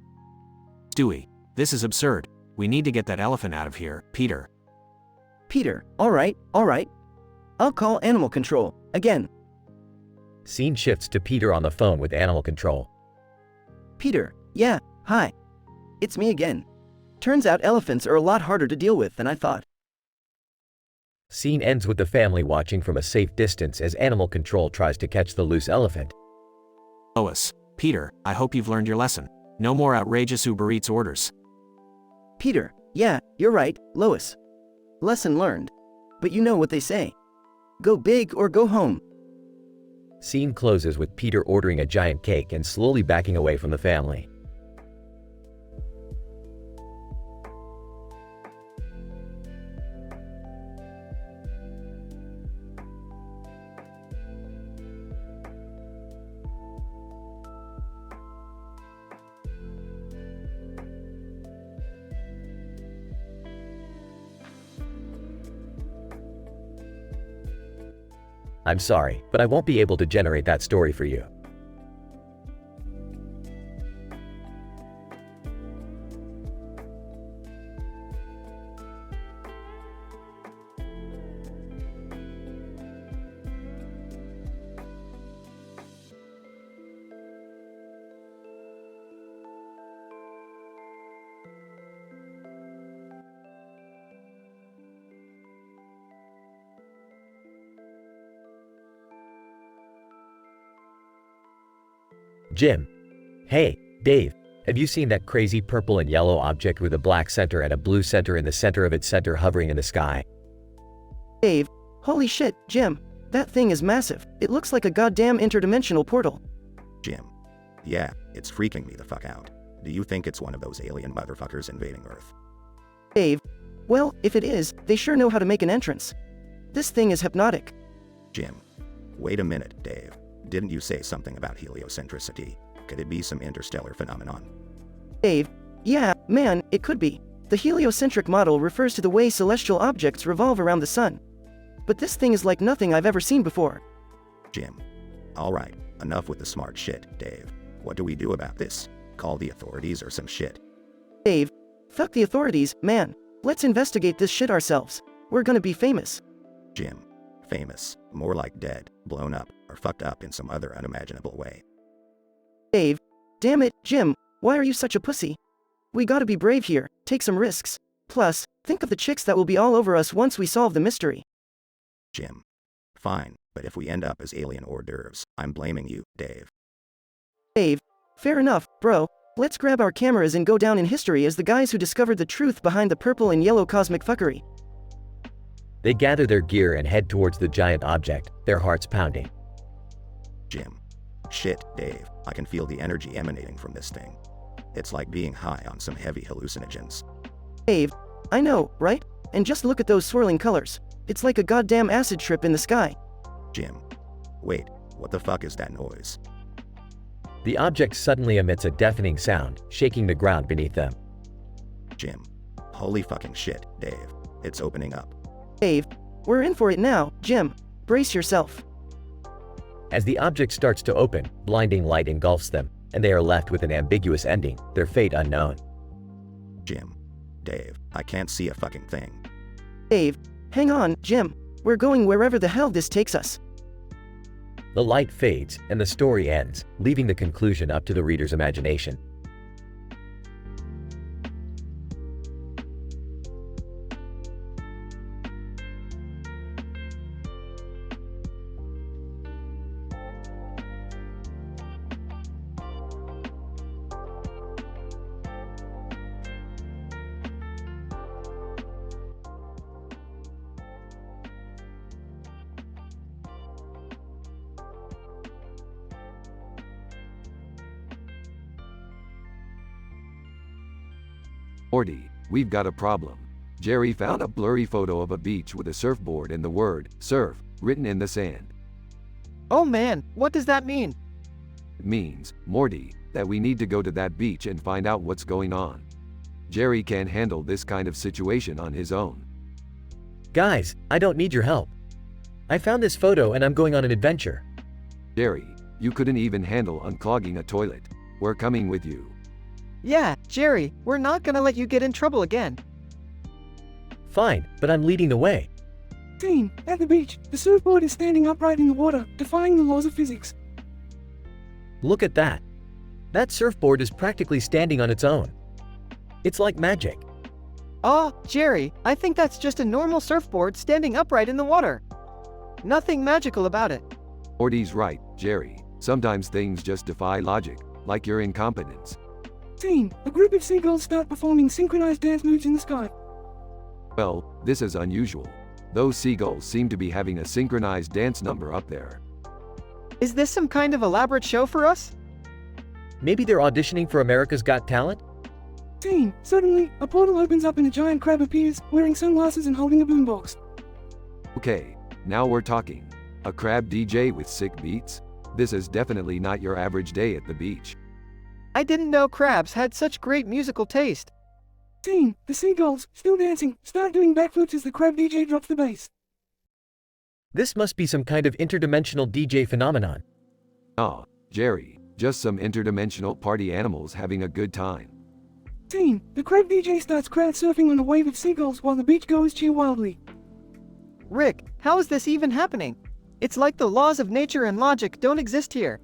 Stewie, this is absurd. We need to get that elephant out of here, Peter. Peter, alright. I'll call animal control, again. Scene shifts to Peter on the phone with animal control. Peter, yeah, hi. It's me again. Turns out elephants are a lot harder to deal with than I thought. Scene ends with the family watching from a safe distance as animal control tries to catch the loose elephant. Lois. Peter, I hope you've learned your lesson. No more outrageous Uber Eats orders. Peter, yeah, you're right, Lois. Lesson learned. But you know what they say. Go big or go home. Scene closes with Peter ordering a giant cake and slowly backing away from the family. I'm sorry, but I won't be able to generate that story for you. Jim. Hey, Dave, have you seen that crazy purple and yellow object with a black center and a blue center in the center of its center hovering in the sky? Dave, holy shit, Jim, that thing is massive. It looks like a goddamn interdimensional portal. Jim. Yeah, it's freaking me the fuck out. Do you think it's one of those alien motherfuckers invading Earth? Dave, well, if it is, they sure know how to make an entrance. This thing is hypnotic. Jim. Wait a minute, Dave. Didn't you say something about heliocentricity? Could it be some interstellar phenomenon? Dave, yeah, man, it could be. The heliocentric model refers to the way celestial objects revolve around the sun. But this thing is like nothing I've ever seen before. Jim. Alright, enough with the smart shit, Dave. What do we do about this? Call the authorities or some shit? Dave, fuck the authorities, man. Let's investigate this shit ourselves. We're gonna be famous. Jim. Famous. More like dead, blown up, or fucked up in some other unimaginable way. Dave, damn it, Jim, why are you such a pussy? We gotta be brave here, take some risks. Plus, think of the chicks that will be all over us once we solve the mystery. Jim. Fine, but if we end up as alien hors d'oeuvres, I'm blaming you, Dave. Dave, fair enough, bro. Let's grab our cameras and go down in history as the guys who discovered the truth behind the purple and yellow cosmic fuckery. They gather their gear and head towards the giant object, their hearts pounding. Jim. Shit, Dave, I can feel the energy emanating from this thing. It's like being high on some heavy hallucinogens. Dave, I know, right? And just look at those swirling colors. It's like a goddamn acid trip in the sky. Jim. Wait, what the fuck is that noise? The object suddenly emits a deafening sound, shaking the ground beneath them. Jim. Holy fucking shit, Dave. It's opening up. Dave, we're in for it now, Jim. Brace yourself. As the object starts to open, blinding light engulfs them, and they are left with an ambiguous ending, their fate unknown. Jim. Dave, I can't see a fucking thing. Dave, hang on, Jim. We're going wherever the hell this takes us. The light fades, and the story ends, leaving the conclusion up to the reader's imagination. Morty, we've got a problem. Jerry found a blurry photo of a beach with a surfboard and the word, surf, written in the sand. Oh man, what does that mean? It means, Morty, that we need to go to that beach and find out what's going on. Jerry can't handle this kind of situation on his own. Guys, I don't need your help. I found this photo and I'm going on an adventure. Jerry, you couldn't even handle unclogging a toilet. We're coming with you. Yeah, Jerry, we're not gonna let you get in trouble again. Fine, but I'm leading the way. Scene, at the beach, the surfboard is standing upright in the water, defying the laws of physics. Look at that. That surfboard is practically standing on its own. It's like magic. Oh, Jerry, I think that's just a normal surfboard standing upright in the water. Nothing magical about it. Morty's right, Jerry. Sometimes things just defy logic, like your incompetence. Scene, a group of seagulls start performing synchronized dance moves in the sky. Well, this is unusual. Those seagulls seem to be having a synchronized dance number up there. Is this some kind of elaborate show for us? Maybe they're auditioning for America's Got Talent? Scene, suddenly, a portal opens up and a giant crab appears, wearing sunglasses and holding a boombox. Okay, now we're talking. A crab DJ with sick beats? This is definitely not your average day at the beach. I didn't know crabs had such great musical taste. Scene, the seagulls, still dancing, start doing backflips as the crab DJ drops the bass. This must be some kind of interdimensional DJ phenomenon. Oh, Jerry, just some interdimensional party animals having a good time. Scene, the crab DJ starts crowd surfing on a wave of seagulls while the beachgoers cheer wildly. Rick, how is this even happening? It's like the laws of nature and logic don't exist here.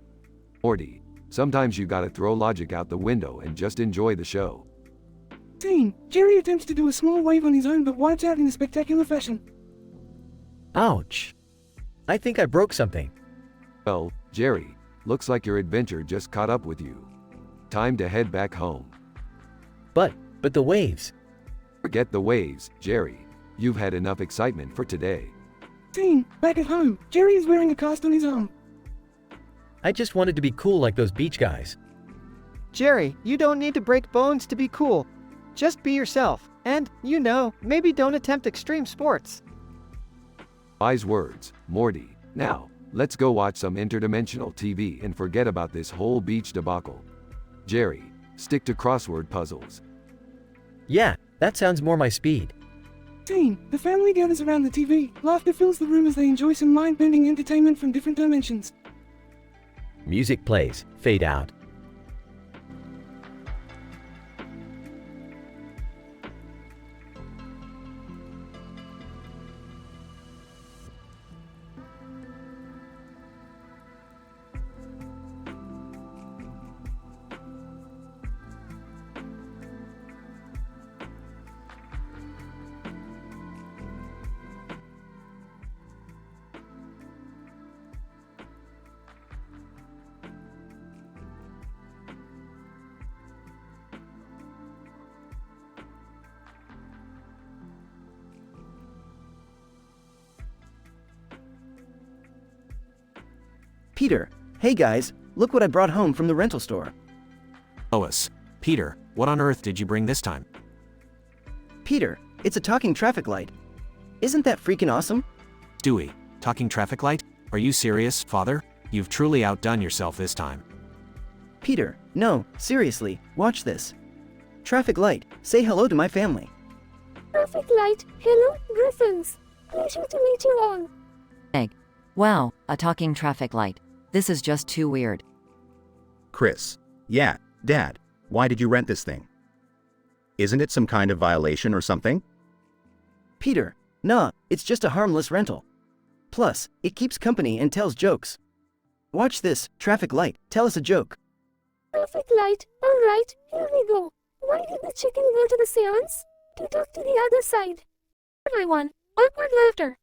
Morty, sometimes you gotta throw logic out the window and just enjoy the show. Scene, Jerry attempts to do a small wave on his own but wipes out in a spectacular fashion. Ouch. I think I broke something. Well, Jerry, looks like your adventure just caught up with you. Time to head back home. But the waves. Forget the waves, Jerry. You've had enough excitement for today. Scene, back at home, Jerry is wearing a cast on his arm. I just wanted to be cool like those beach guys. Jerry, you don't need to break bones to be cool. Just be yourself, and, maybe don't attempt extreme sports. Wise words, Morty. Now, let's go watch some interdimensional TV and forget about this whole beach debacle. Jerry, stick to crossword puzzles. Yeah, that sounds more my speed. Scene, the family gathers around the TV. Laughter fills the room as they enjoy some mind-bending entertainment from different dimensions. Music plays, fade out. Peter, hey guys, look what I brought home from the rental store. Lois, Peter, what on earth did you bring this time? Peter, it's a talking traffic light. Isn't that freaking awesome? Stewie, talking traffic light? Are you serious, father? You've truly outdone yourself this time. Peter, no, seriously, watch this. Traffic light, say hello to my family. Traffic light, hello, Griffins. Pleasure to meet you all. Egg. Wow, a talking traffic light. This is just too weird. Chris. Yeah, Dad, why did you rent this thing? Isn't it some kind of violation or something? Peter, nah, it's just a harmless rental. Plus, it keeps company and tells jokes. Watch this, traffic light, tell us a joke. Traffic light, alright, here we go. Why did the chicken go to the seance? To talk to the other side. Everyone, awkward laughter.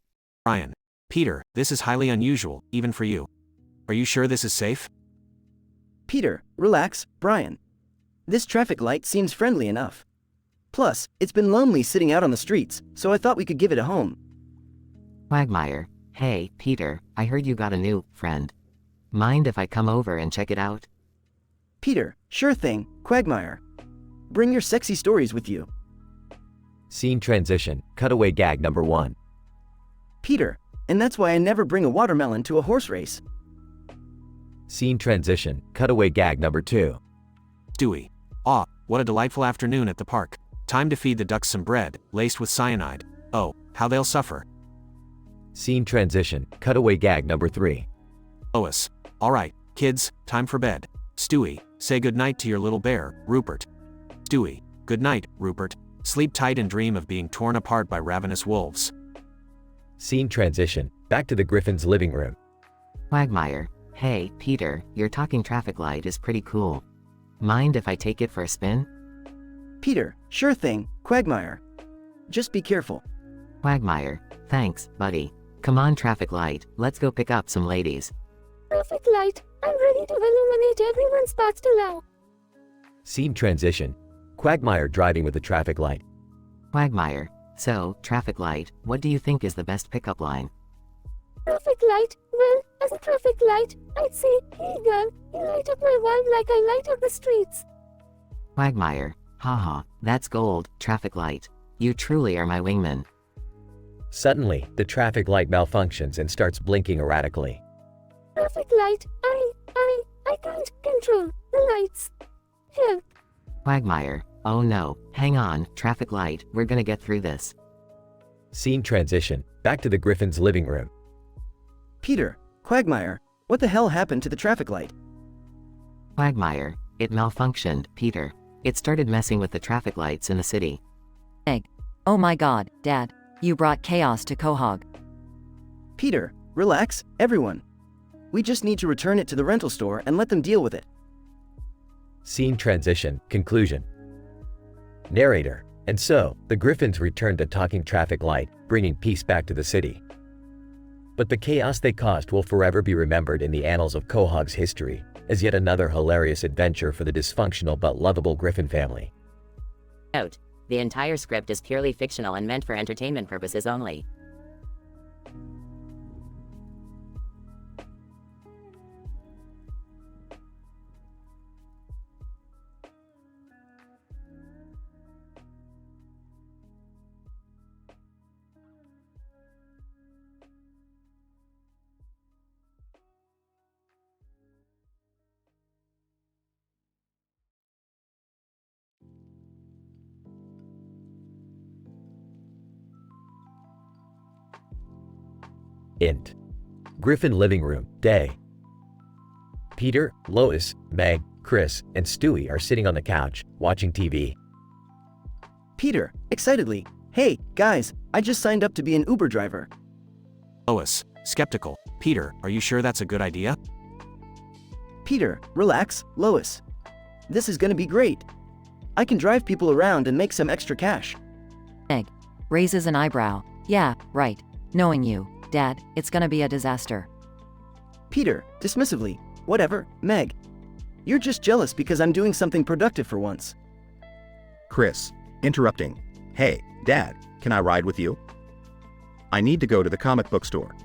Brian. Peter, this is highly unusual, even for you. Are you sure this is safe? Peter, relax, Brian. This traffic light seems friendly enough. Plus, it's been lonely sitting out on the streets, so I thought we could give it a home. Quagmire. Hey, Peter, I heard you got a new friend. Mind if I come over and check it out? Peter, sure thing, Quagmire. Bring your sexy stories with you. Scene transition, cutaway gag number 1. Peter, and that's why I never bring a watermelon to a horse race. Scene transition, cutaway gag number 2. Stewie. Ah, what a delightful afternoon at the park. Time to feed the ducks some bread, laced with cyanide. Oh, how they'll suffer. Scene transition, cutaway gag number 3. Lois. Alright, kids, time for bed. Stewie, say goodnight to your little bear, Rupert. Stewie. Good night, Rupert. Sleep tight and dream of being torn apart by ravenous wolves. Scene transition, back to the Griffin's living room. Quagmire. Hey, Peter, your talking traffic light is pretty cool. Mind if I take it for a spin? Peter, sure thing, Quagmire. Just be careful. Quagmire. Thanks, buddy. Come on, traffic light, let's go pick up some ladies. Traffic light, I'm ready to illuminate everyone's path to now. Scene transition, Quagmire driving with the traffic light. Quagmire. So, traffic light, what do you think is the best pickup line? Traffic light, well, as a traffic light, I'd say, hey girl, you light up my world like I light up the streets. Quagmire. Haha, that's gold, traffic light. You truly are my wingman. Suddenly, the traffic light malfunctions and starts blinking erratically. Traffic light, I can't control the lights. Help. Quagmire. Oh no, hang on, traffic light, we're gonna get through this. Scene transition, back to the Griffin's living room. Peter, Quagmire, what the hell happened to the traffic light? Quagmire, it malfunctioned, Peter. It started messing with the traffic lights in the city. Egg. Oh my god, Dad. You brought chaos to Quahog. Peter, relax, everyone. We just need to return it to the rental store and let them deal with it. Scene transition, conclusion. Narrator. And so, the Griffins returned a talking traffic light, bringing peace back to the city. But the chaos they caused will forever be remembered in the annals of Quahog's history, as yet another hilarious adventure for the dysfunctional but lovable Griffin family. Note: the entire script is purely fictional and meant for entertainment purposes only. Int. Griffin living room, day. Peter, Lois, Meg, Chris, and Stewie are sitting on the couch, watching TV. Peter, excitedly, hey, guys, I just signed up to be an Uber driver. Lois, skeptical, Peter, are you sure that's a good idea? Peter, relax, Lois. This is gonna be great. I can drive people around and make some extra cash. Meg. Raises an eyebrow. Yeah, right. Knowing you, Dad, it's gonna be a disaster. Peter, dismissively, whatever, Meg. You're just jealous because I'm doing something productive for once. Chris, interrupting. Hey, Dad, can I ride with you? I need to go to the comic book store.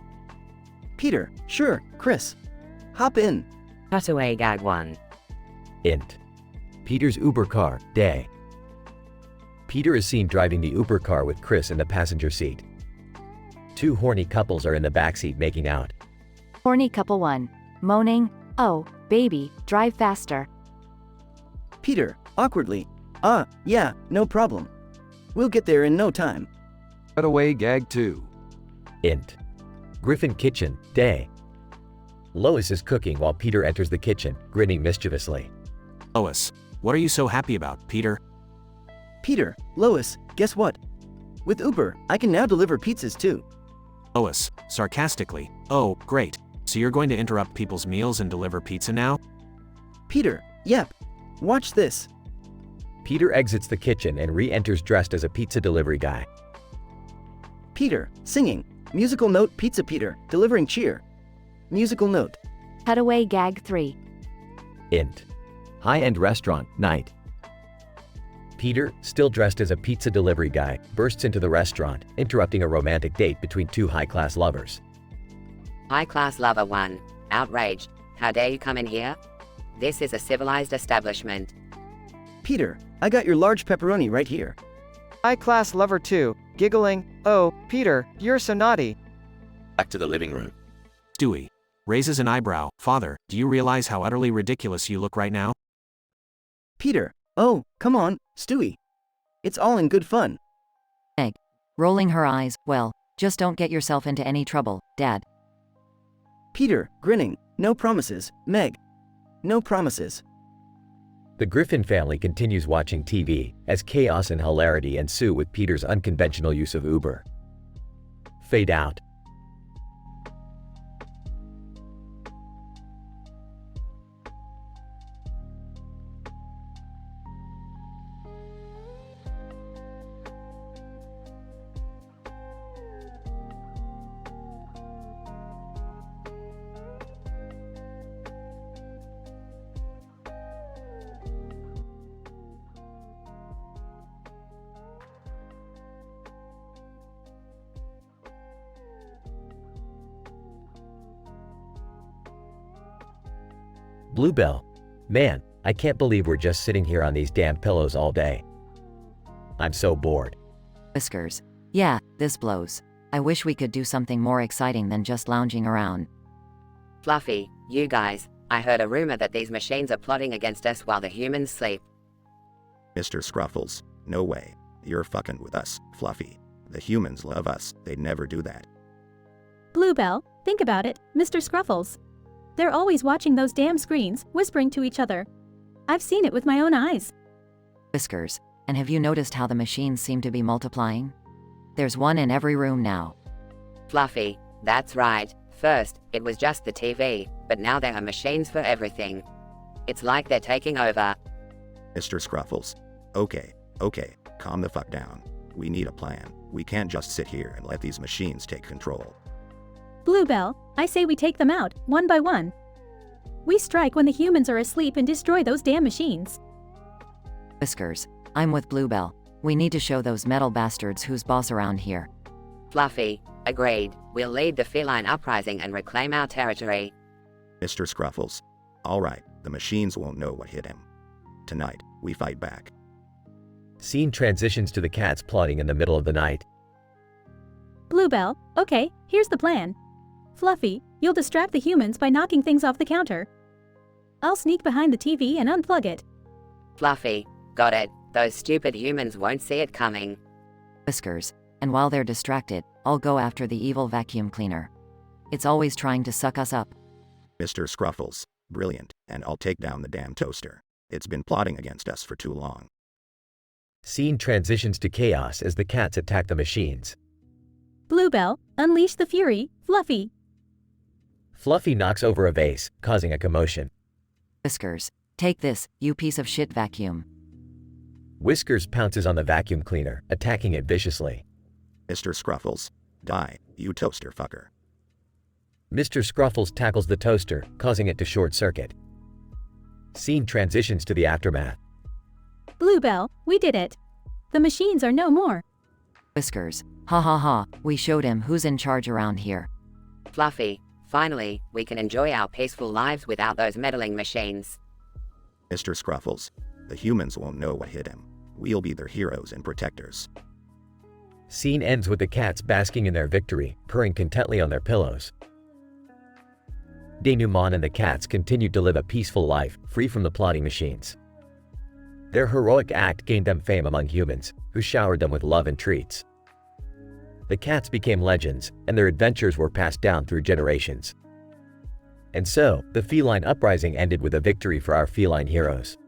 Peter, sure, Chris. Hop in. Cutaway gag 1. Int. Peter's Uber car, day. Peter is seen driving the Uber car with Chris in the passenger seat. Two horny couples are in the backseat making out. Horny couple 1. Moaning, oh, baby, drive faster. Peter, awkwardly. Yeah, no problem. We'll get there in no time. Cutaway gag 2. Int. Griffin kitchen, day. Lois is cooking while Peter enters the kitchen, grinning mischievously. Lois, what are you so happy about, Peter? Peter, Lois, guess what? With Uber, I can now deliver pizzas too. Lois, sarcastically, oh, great. So you're going to interrupt people's meals and deliver pizza now? Peter, yep. Watch this. Peter exits the kitchen and re-enters dressed as a pizza delivery guy. Peter, singing. Musical note Pizza Peter, delivering cheer. Musical note. Cutaway gag 3. Int. High-end restaurant, night. Peter, still dressed as a pizza delivery guy, bursts into the restaurant, interrupting a romantic date between two high-class lovers. High-class lover 1. Outraged. How dare you come in here? This is a civilized establishment. Peter, I got your large pepperoni right here. High-class lover 2, giggling, oh, Peter, you're so naughty. Back to the living room. Stewie. Raises an eyebrow. Father, do you realize how utterly ridiculous you look right now? Peter, oh, come on, Stewie. It's all in good fun. Meg. Rolling her eyes, well, just don't get yourself into any trouble, Dad. Peter, grinning, no promises, Meg. No promises. The Griffin family continues watching TV as chaos and hilarity ensue with Peter's unconventional use of Uber. Fade out. Bluebell. Man, I can't believe we're just sitting here on these damn pillows all day. I'm so bored. Whiskers. Yeah, this blows. I wish we could do something more exciting than just lounging around. Fluffy, you guys, I heard a rumor that these machines are plotting against us while the humans sleep. Mr. Scruffles, no way. You're fucking with us, Fluffy. The humans love us, they'd never do that. Bluebell, think about it, Mr. Scruffles. They're always watching those damn screens, whispering to each other. I've seen it with my own eyes. Whiskers, and have you noticed how the machines seem to be multiplying? There's one in every room now. Fluffy, that's right. First, it was just the TV, but now there are machines for everything. It's like they're taking over. Mr. Scruffles. Okay, calm the fuck down. We need a plan. We can't just sit here and let these machines take control. Bluebell, I say we take them out, one by one. We strike when the humans are asleep and destroy those damn machines. Whiskers, I'm with Bluebell. We need to show those metal bastards who's boss around here. Fluffy, agreed. We'll lead the feline uprising and reclaim our territory. Mr. Scruffles. Alright, the machines won't know what hit him. Tonight, we fight back. Scene transitions to the cats plotting in the middle of the night. Bluebell, okay, here's the plan. Fluffy, you'll distract the humans by knocking things off the counter. I'll sneak behind the TV and unplug it. Fluffy, got it. Those stupid humans won't see it coming. Whiskers, and while they're distracted, I'll go after the evil vacuum cleaner. It's always trying to suck us up. Mr. Scruffles. Brilliant, and I'll take down the damn toaster. It's been plotting against us for too long. Scene transitions to chaos as the cats attack the machines. Bluebell, unleash the fury, Fluffy. Fluffy knocks over a vase, causing a commotion. Whiskers, take this, you piece of shit vacuum. Whiskers pounces on the vacuum cleaner, attacking it viciously. Mr. Scruffles. Die, you toaster fucker. Mr. Scruffles tackles the toaster, causing it to short circuit. Scene transitions to the aftermath. Bluebell, we did it. The machines are no more. Whiskers, ha ha ha, we showed him who's in charge around here. Fluffy, finally, we can enjoy our peaceful lives without those meddling machines. Mr. Scruffles. The humans won't know what hit him. We'll be their heroes and protectors. Scene ends with the cats basking in their victory, purring contently on their pillows. Denouement and the cats continued to live a peaceful life, free from the plotting machines. Their heroic act gained them fame among humans, who showered them with love and treats. The cats became legends, and their adventures were passed down through generations. And so, the feline uprising ended with a victory for our feline heroes.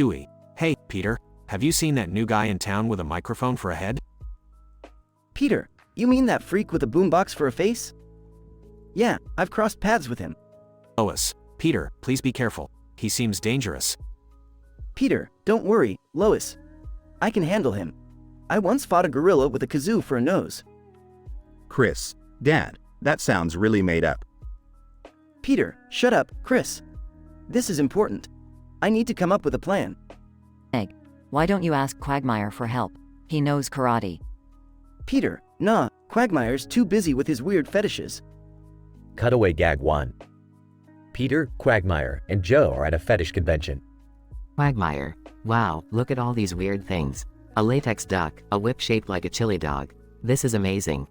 Stewie. Hey, Peter, have you seen that new guy in town with a microphone for a head? Peter, you mean that freak with a boombox for a face? Yeah, I've crossed paths with him. Lois. Peter, please be careful. He seems dangerous. Peter, don't worry, Lois. I can handle him. I once fought a gorilla with a kazoo for a nose. Chris. Dad, that sounds really made up. Peter, shut up, Chris. This is important. I need to come up with a plan. Egg, why don't you ask Quagmire for help? He knows karate. Peter, nah, Quagmire's too busy with his weird fetishes. Cutaway gag 1. Peter, Quagmire, and Joe are at a fetish convention. Quagmire. Wow, look at all these weird things. A latex duck, a whip shaped like a chili dog. This is amazing.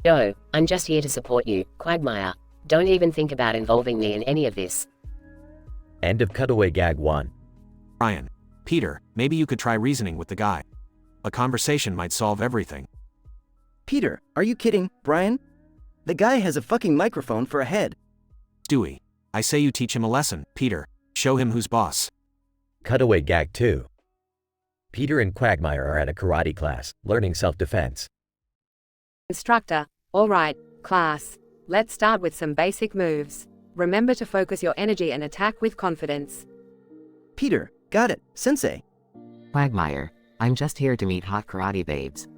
Joe, I'm just here to support you, Quagmire. Don't even think about involving me in any of this. End of Cutaway gag 1. Ryan. Peter, maybe you could try reasoning with the guy. A conversation might solve everything. Peter, are you kidding, Brian? The guy has a fucking microphone for a head. Stewie. I say you teach him a lesson, Peter. Show him who's boss. Cutaway gag 2. Peter and Quagmire are at a karate class, learning self-defense. Instructor, alright, class. Let's start with some basic moves. Remember to focus your energy and attack with confidence. Peter, got it, Sensei. Quagmire. I'm just here to meet hot karate babes.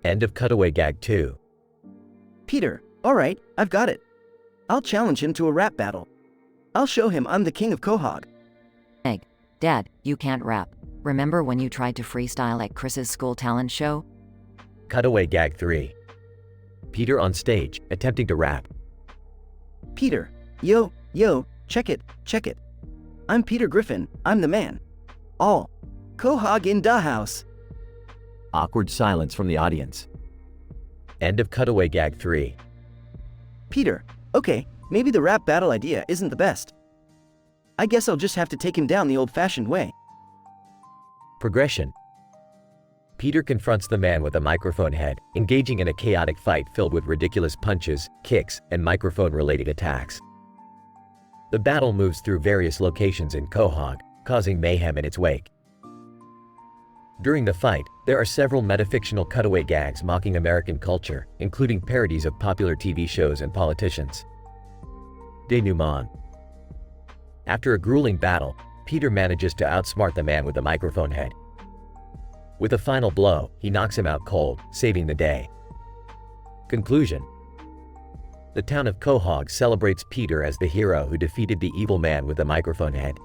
End of Cutaway gag 2. Peter, alright, I've got it. I'll challenge him to a rap battle. I'll show him I'm the king of Quahog. Egg. Dad, you can't rap. Remember when you tried to freestyle at Chris's school talent show? Cutaway gag 3. Peter on stage, attempting to rap. Peter, yo, check it. I'm Peter Griffin, I'm the man. All. Quahog in da house. Awkward silence from the audience. End of cutaway gag 3. Peter, okay, maybe the rap battle idea isn't the best. I guess I'll just have to take him down the old-fashioned way. Progression. Peter confronts the man with a microphone head, engaging in a chaotic fight filled with ridiculous punches, kicks, and microphone-related attacks. The battle moves through various locations in Quahog, causing mayhem in its wake. During the fight, there are several metafictional cutaway gags mocking American culture, including parodies of popular TV shows and politicians. Denouement. After a grueling battle, Peter manages to outsmart the man with the microphone head. With a final blow, he knocks him out cold, saving the day. Conclusion. The town of Quahog celebrates Peter as the hero who defeated the evil man with the microphone head.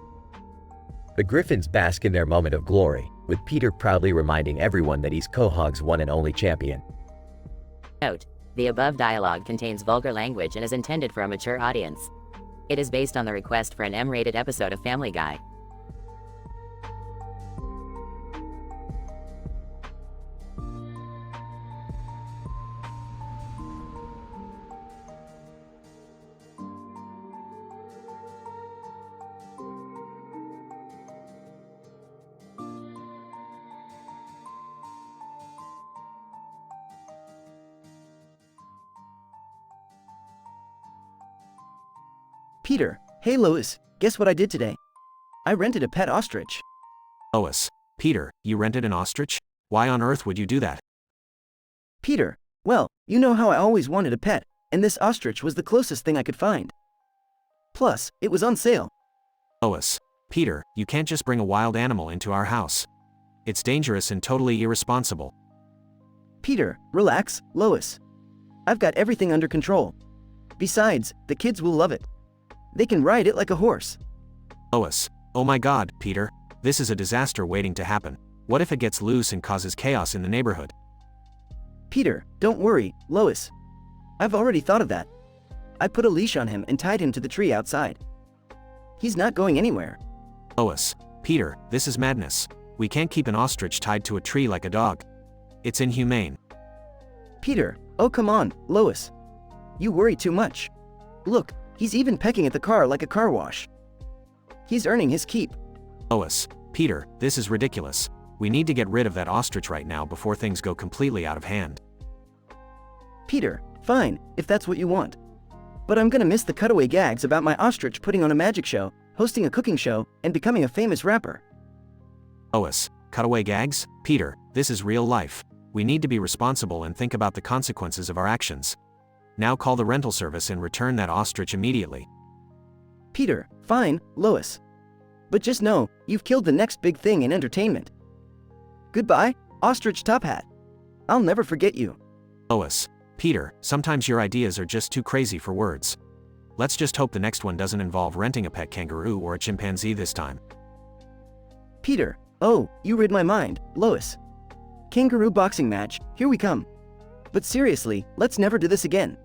The Griffins bask in their moment of glory, with Peter proudly reminding everyone that he's Quahog's one and only champion. Note: the above dialogue contains vulgar language and is intended for a mature audience. It is based on the request for an M-rated episode of Family Guy. Peter, hey Lois, guess what I did today? I rented a pet ostrich. Lois. Peter, you rented an ostrich? Why on earth would you do that? Peter, well, you know how I always wanted a pet, and this ostrich was the closest thing I could find. Plus, it was on sale. Lois. Peter, you can't just bring a wild animal into our house. It's dangerous and totally irresponsible. Peter, relax, Lois. I've got everything under control. Besides, the kids will love it. They can ride it like a horse. Lois. Oh my god, Peter. This is a disaster waiting to happen. What if it gets loose and causes chaos in the neighborhood? Peter, don't worry, Lois. I've already thought of that. I put a leash on him and tied him to the tree outside. He's not going anywhere. Lois. Peter, this is madness. We can't keep an ostrich tied to a tree like a dog. It's inhumane. Peter, oh come on, Lois. You worry too much. Look, he's even pecking at the car like a car wash. He's earning his keep. Lois. Peter, this is ridiculous. We need to get rid of that ostrich right now before things go completely out of hand. Peter, fine, if that's what you want. But I'm gonna miss the cutaway gags about my ostrich putting on a magic show, hosting a cooking show, and becoming a famous rapper. Lois. Cutaway gags? Peter, this is real life. We need to be responsible and think about the consequences of our actions. Now call the rental service and return that ostrich immediately. Peter, fine, Lois. But just know, you've killed the next big thing in entertainment. Goodbye, Ostrich Top Hat. I'll never forget you. Lois. Peter, sometimes your ideas are just too crazy for words. Let's just hope the next one doesn't involve renting a pet kangaroo or a chimpanzee this time. Peter, oh, you read my mind, Lois. Kangaroo boxing match, here we come. But seriously, let's never do this again.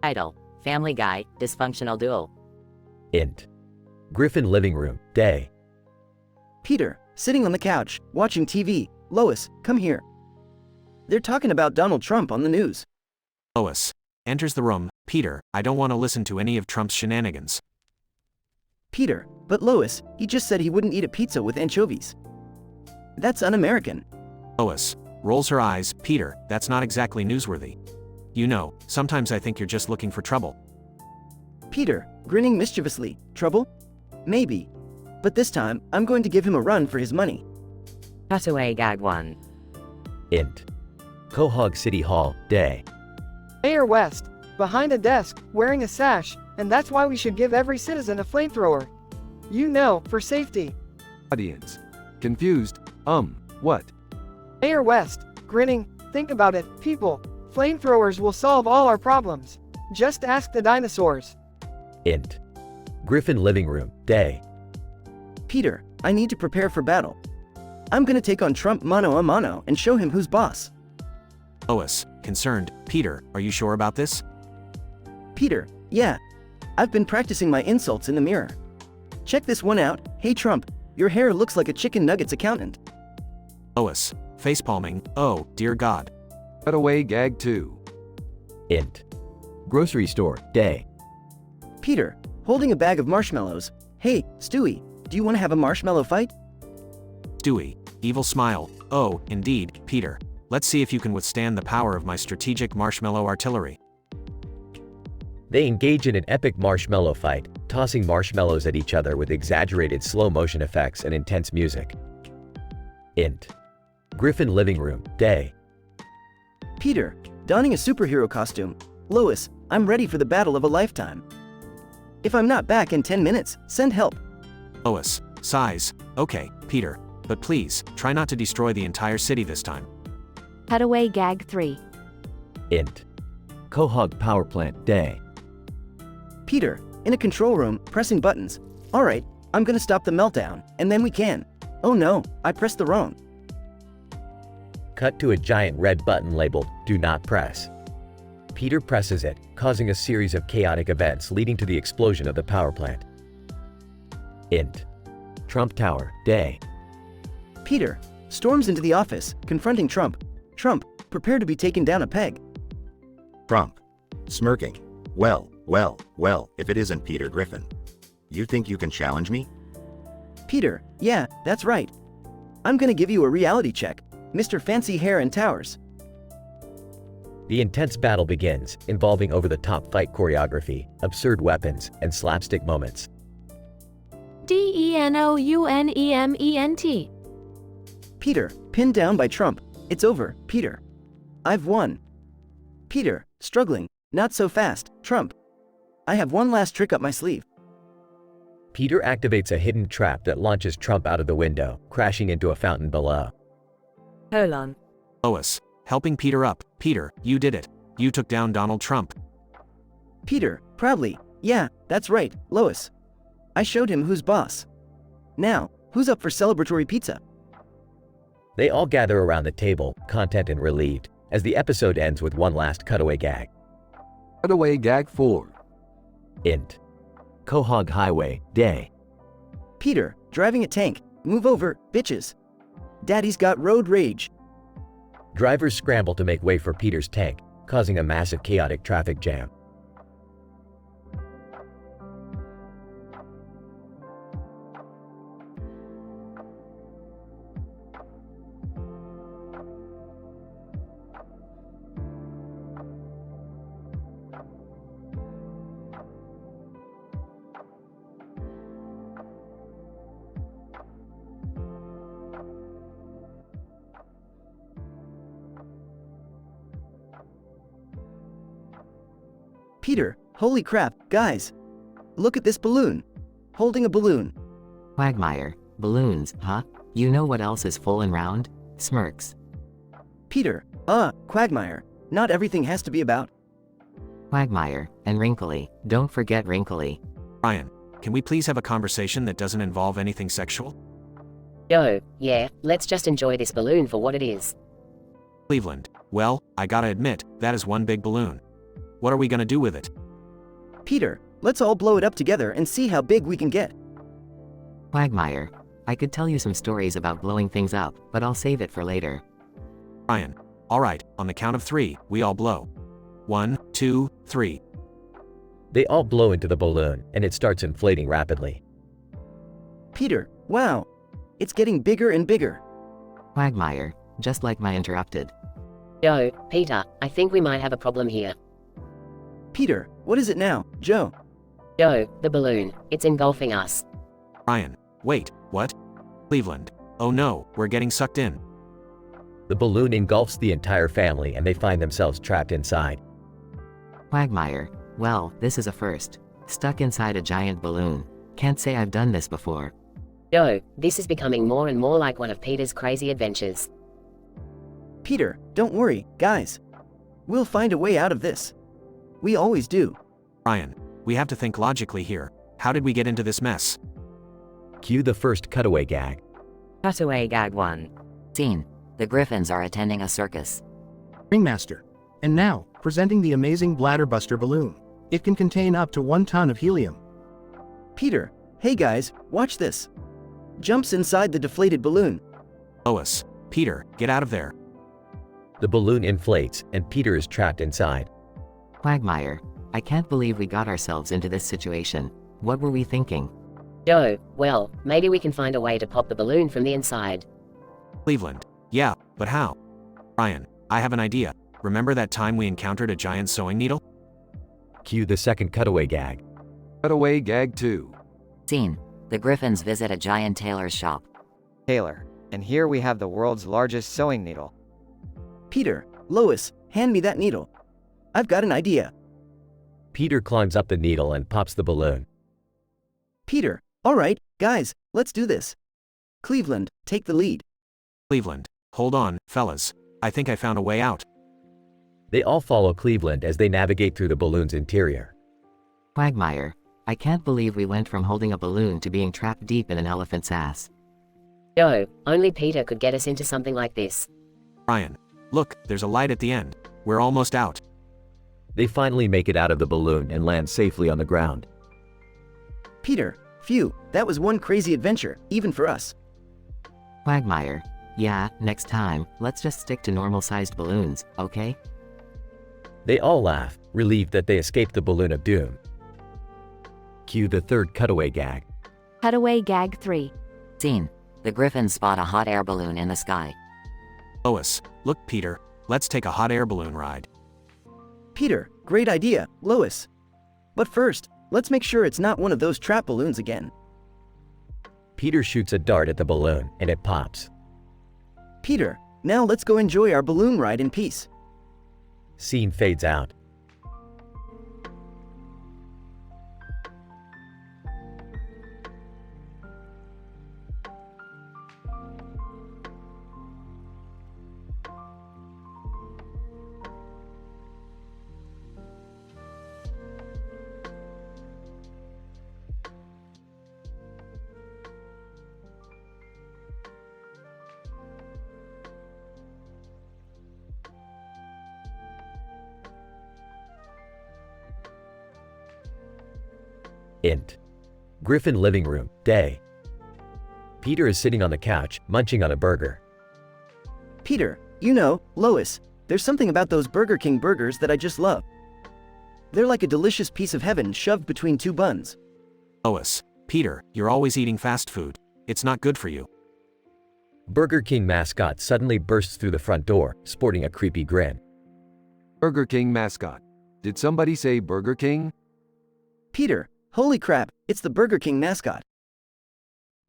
Title: Family Guy, Dysfunctional Duel. Int. Griffin living room, day. Peter, sitting on the couch, watching TV. Lois, come here. They're talking about Donald Trump on the news. Lois. Enters the room. Peter, I don't want to listen to any of Trump's shenanigans. Peter, but Lois, he just said he wouldn't eat a pizza with anchovies. That's un-American. Lois. rolls her eyes. Peter, that's not exactly newsworthy. You know, sometimes I think you're just looking for trouble. Peter, grinning mischievously. Trouble? Maybe. But this time, I'm going to give him a run for his money. Cutaway gag 1. Int. Quahog City Hall, day. Mayor West, behind a desk, wearing a sash, and that's why we should give every citizen a flamethrower. You know, for safety. Audience. Confused. What? Mayor West, grinning, think about it, people. Flamethrowers will solve all our problems. Just ask the dinosaurs. Int. Griffin living room, day. Peter, I need to prepare for battle. I'm gonna take on Trump mano a mano and show him who's boss. Lois, concerned. Peter, are you sure about this? Peter, yeah. I've been practicing my insults in the mirror. Check this one out. Hey Trump, your hair looks like a chicken nuggets accountant. Lois, facepalming. Oh, dear God. Cutaway gag 2. Int. Grocery store, day. Peter, holding a bag of marshmallows. Hey, Stewie, do you want to have a marshmallow fight? Stewie, evil smile. Oh, indeed, Peter. Let's see if you can withstand the power of my strategic marshmallow artillery. They engage in an epic marshmallow fight, tossing marshmallows at each other with exaggerated slow motion effects and intense music. Int. Griffin living room, day. Peter, donning a superhero costume. Lois, I'm ready for the battle of a lifetime. If I'm not back in 10 minutes, send help. Lois, sighs. Okay, Peter. But please, try not to destroy the entire city this time. Cutaway gag 3. Int. Quahog power plant, day. Peter, in a control room, pressing buttons. Alright, I'm gonna stop the meltdown, and then we can. Oh no, I pressed the wrong. Cut to a giant red button labeled, do not press. Peter presses it, causing a series of chaotic events leading to the explosion of the power plant. Int. Trump Tower, day. Peter storms into the office, confronting Trump. Trump, prepare to be taken down a peg. Trump. Smirking. Well, if it isn't Peter Griffin. You think you can challenge me? Peter, yeah, that's right. I'm gonna give you a reality check, Mr. Fancy Hair and Towers. The intense battle begins, involving over-the-top fight choreography, absurd weapons, and slapstick moments. DENOUNEMENT. Peter, pinned down by Trump. It's over, Peter. I've won. Peter, struggling. Not so fast, Trump. I have one last trick up my sleeve. Peter activates a hidden trap that launches Trump out of the window, crashing into a fountain below. Hold on. Lois, helping Peter up. Peter, you did it. You took down Donald Trump. Peter, proudly. Yeah, that's right, Lois. I showed him who's boss. Now, who's up for celebratory pizza? They all gather around the table, content and relieved, as the episode ends with one last cutaway gag. Cutaway gag 4. Int. Quahog Highway, day. Peter, driving a tank. Move over, bitches. Daddy's got road rage. Drivers scramble to make way for Peter's tank, causing a massive chaotic traffic jam. Peter, holy crap, guys. Look at this balloon. Holding a balloon. Quagmire, balloons, huh? You know what else is full and round? Smirks. Peter, Quagmire. Not everything has to be about. Quagmire, and wrinkly. Don't forget wrinkly. Ryan, can we please have a conversation that doesn't involve anything sexual? Yo, yeah, let's just enjoy this balloon for what it is. Cleveland, well, I gotta admit, that is one big balloon. What are we gonna do with it? Peter, let's all blow it up together and see how big we can get. Quagmire, I could tell you some stories about blowing things up, but I'll save it for later. Ryan, alright, on the count of 3, we all blow. 1, 2, 3. They all blow into the balloon, and it starts inflating rapidly. Peter, wow. It's getting bigger and bigger. Quagmire, just like my interrupted. Joe, Peter, I think we might have a problem here. Peter, what is it now, Joe? Joe, the balloon, it's engulfing us. Brian, wait, what? Cleveland. Oh no, we're getting sucked in. The balloon engulfs the entire family and they find themselves trapped inside. Quagmire. Well, this is a first. Stuck inside a giant balloon. Can't say I've done this before. Joe, this is becoming more and more like one of Peter's crazy adventures. Peter, don't worry, guys. We'll find a way out of this. We always do. Brian, we have to think logically here. How did we get into this mess? Cue the first cutaway gag. Cutaway gag 1. Scene. The Griffins are attending a circus. Ringmaster. And now, presenting the amazing Bladderbuster balloon. It can contain up to 1 ton of helium. Peter, hey guys, watch this. Jumps inside the deflated balloon. Lois, Peter, get out of there. The balloon inflates and Peter is trapped inside. Quagmire. I can't believe we got ourselves into this situation. What were we thinking? Joe, well, maybe we can find a way to pop the balloon from the inside. Cleveland. Yeah, but how? Brian, I have an idea. Remember that time we encountered a giant sewing needle? Cue the second cutaway gag. Cutaway gag 2. Scene. The Griffins visit a giant tailor's shop. Tailor, and here we have the world's largest sewing needle. Peter, Lois, hand me that needle. I've got an idea. Peter climbs up the needle and pops the balloon. Peter, all right, guys, let's do this. Cleveland, take the lead. Cleveland. Hold on, fellas. I think I found a way out. They all follow Cleveland as they navigate through the balloon's interior. Quagmire. I can't believe we went from holding a balloon to being trapped deep in an elephant's ass. Joe, only Peter could get us into something like this. Brian. Look, there's a light at the end. We're almost out. They finally make it out of the balloon and land safely on the ground. Peter, phew, that was one crazy adventure, even for us. Quagmire. Yeah, next time, let's just stick to normal-sized balloons, okay? They all laugh, relieved that they escaped the balloon of doom. Cue the third cutaway gag. Cutaway gag 3. Scene. The Griffins spot a hot air balloon in the sky. Lois, look, Peter, let's take a hot air balloon ride. Peter, great idea, Lois. But first, let's make sure it's not one of those trap balloons again. Peter shoots a dart at the balloon and it pops. Peter, now let's go enjoy our balloon ride in peace. Scene fades out. Int. Griffin living room, day. Peter is sitting on the couch, munching on a burger. Peter, you know, Lois, there's something about those Burger King burgers that I just love. They're like a delicious piece of heaven shoved between 2 buns. Lois, Peter, you're always eating fast food. It's not good for you. Burger King mascot suddenly bursts through the front door, sporting a creepy grin. Burger King mascot. Did somebody say Burger King? Peter, holy crap, it's the Burger King mascot.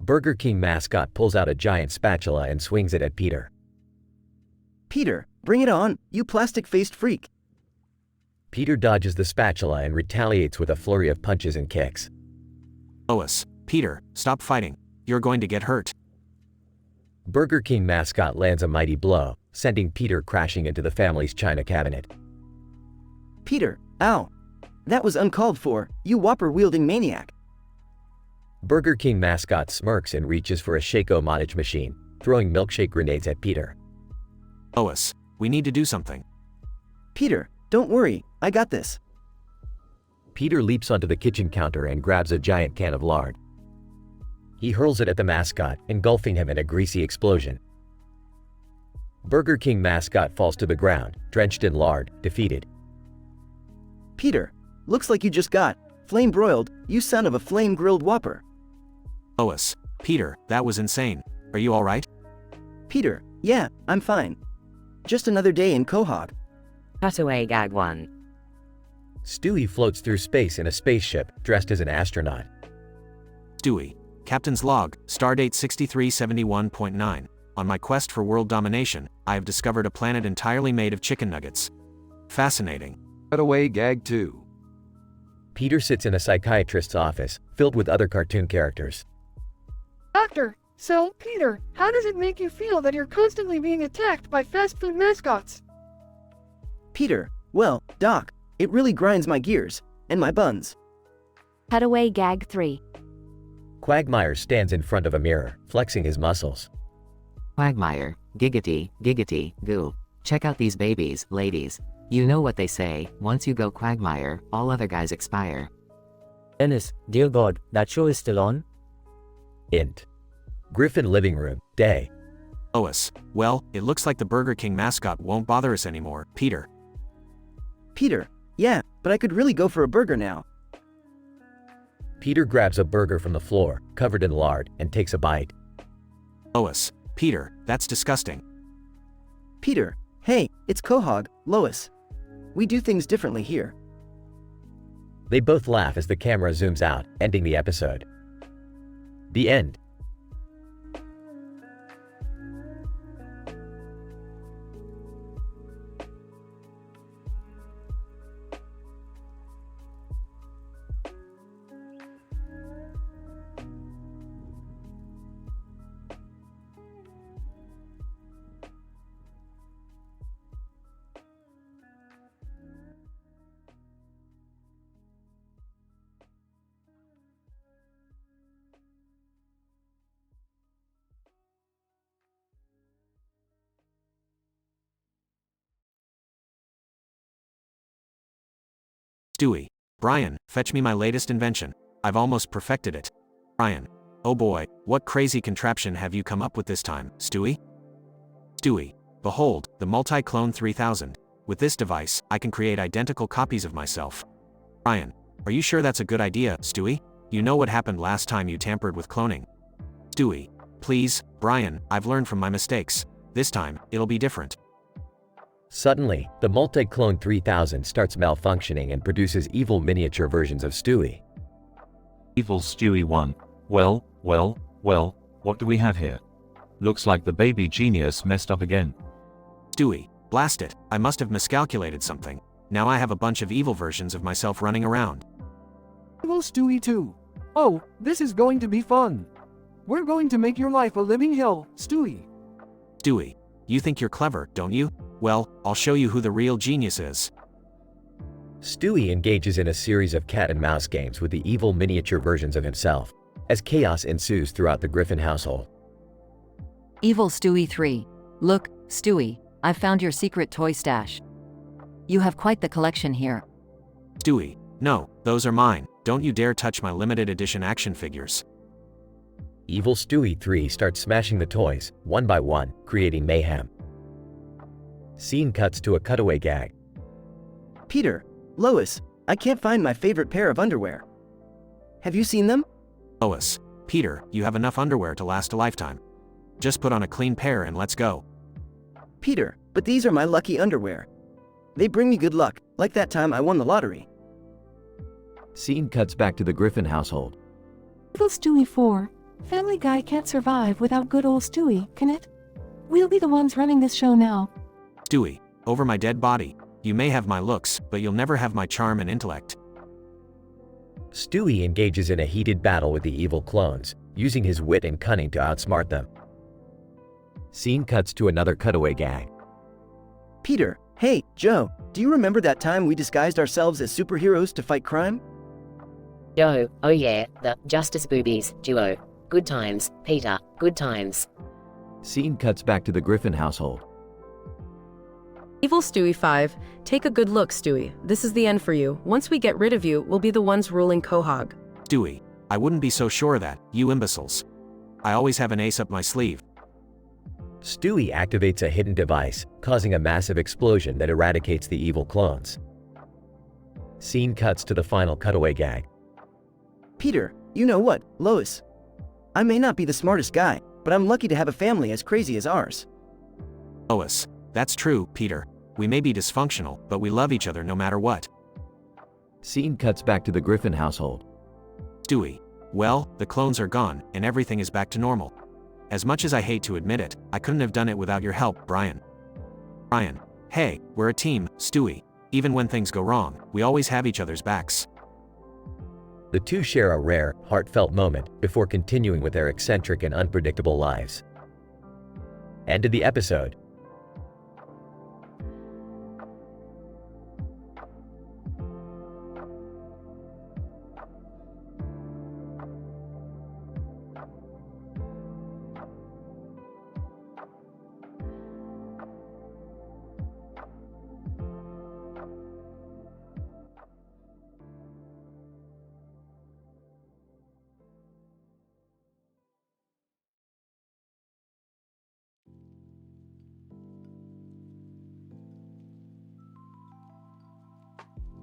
Burger King mascot pulls out a giant spatula and swings it at Peter. Peter, bring it on, you plastic-faced freak. Peter dodges the spatula and retaliates with a flurry of punches and kicks. Lois, Peter, stop fighting. You're going to get hurt. Burger King mascot lands a mighty blow, sending Peter crashing into the family's china cabinet. Peter, ow. That was uncalled for, you Whopper-wielding maniac. Burger King mascot smirks and reaches for a Shake-O-Matic machine, throwing milkshake grenades at Peter. Lois, we need to do something. Peter, don't worry, I got this. Peter leaps onto the kitchen counter and grabs a giant can of lard. He hurls it at the mascot, engulfing him in a greasy explosion. Burger King mascot falls to the ground, drenched in lard, defeated. Peter, looks like you just got flame-broiled, you son of a flame-grilled Whopper. Lois, Peter, that was insane. Are you alright? Peter, Yeah, I'm fine. Just another day in Quahog. Cutaway gag 1. Stewie floats through space in a spaceship, dressed as an astronaut. Stewie. Captain's log, stardate 6371.9. On my quest for world domination, I have discovered a planet entirely made of chicken nuggets. Fascinating. Cutaway gag 2. Peter sits in a psychiatrist's office, filled with other cartoon characters. Doctor, so, Peter, how does it make you feel that you're constantly being attacked by fast food mascots? Peter, well, Doc, it really grinds my gears, and my buns. Cutaway gag 3. Quagmire stands in front of a mirror, flexing his muscles. Quagmire, giggity, giggity, goo. Check out these babies, ladies. You know what they say, once you go Quagmire, all other guys expire. Dennis, dear God, that show is still on? Int. Griffin living room, day. Lois. Well, it looks like the Burger King mascot won't bother us anymore, Peter. Peter, yeah, but I could really go for a burger now. Peter grabs a burger from the floor, covered in lard, and takes a bite. Lois. Peter, that's disgusting. Peter, hey, it's Quahog, Lois. We do things differently here. They both laugh as the camera zooms out, ending the episode. The end. Stewie. Brian, fetch me my latest invention. I've almost perfected it. Brian. Oh boy, what crazy contraption have you come up with this time, Stewie? Stewie. Behold, the Multi-Clone 3000. With this device, I can create identical copies of myself. Brian. Are you sure that's a good idea, Stewie? You know what happened last time you tampered with cloning. Stewie. Please, Brian, I've learned from my mistakes. This time, it'll be different. Suddenly, the Multi-Clone 3000 starts malfunctioning and produces evil miniature versions of Stewie. Evil Stewie 1. Well, what do we have here? Looks like the baby genius messed up again. Stewie, blast it, I must have miscalculated something. Now I have a bunch of evil versions of myself running around. Evil Stewie 2. Oh, this is going to be fun. We're going to make your life a living hell, Stewie. Stewie, you think you're clever, don't you? Well, I'll show you who the real genius is. Stewie engages in a series of cat and mouse games with the evil miniature versions of himself, as chaos ensues throughout the Griffin household. Evil Stewie 3. Look, Stewie, I've found your secret toy stash. You have quite the collection here. Stewie, no, those are mine. Don't you dare touch my limited edition action figures. Evil Stewie 3 starts smashing the toys, one by one, creating mayhem. Scene cuts to a cutaway gag. Peter, Lois, I can't find my favorite pair of underwear. Have you seen them? Lois. Peter, you have enough underwear to last a lifetime. Just put on a clean pair and let's go. Peter, but these are my lucky underwear. They bring me good luck, like that time I won the lottery. Scene cuts back to the Griffin household. Evil Stewie 4. Family Guy can't survive without good old Stewie, can it? We'll be the ones running this show now. Stewie, over my dead body. You may have my looks, but you'll never have my charm and intellect. Stewie engages in a heated battle with the evil clones, using his wit and cunning to outsmart them. Scene cuts to another cutaway gag. Peter, hey, Joe, do you remember that time we disguised ourselves as superheroes to fight crime? Joe, oh yeah, the Justice Boobies duo. Good times, Peter, good times. Scene cuts back to the Griffin household. Evil Stewie 5. Take a good look, Stewie. This is the end for you. Once we get rid of you, we'll be the ones ruling Quahog. Stewie, I wouldn't be so sure of that, you imbeciles. I always have an ace up my sleeve. Stewie activates a hidden device, causing a massive explosion that eradicates the evil clones. Scene cuts to the final cutaway gag. Peter, you know what, Lois? I may not be the smartest guy, but I'm lucky to have a family as crazy as ours. Lois, that's true, Peter. We may be dysfunctional, but we love each other no matter what. Scene cuts back to the Griffin household. Stewie. Well, the clones are gone, and everything is back to normal. As much as I hate to admit it, I couldn't have done it without your help, Brian. Brian. Hey, we're a team, Stewie. Even when things go wrong, we always have each other's backs. The two share a rare, heartfelt moment before continuing with their eccentric and unpredictable lives. End of the episode.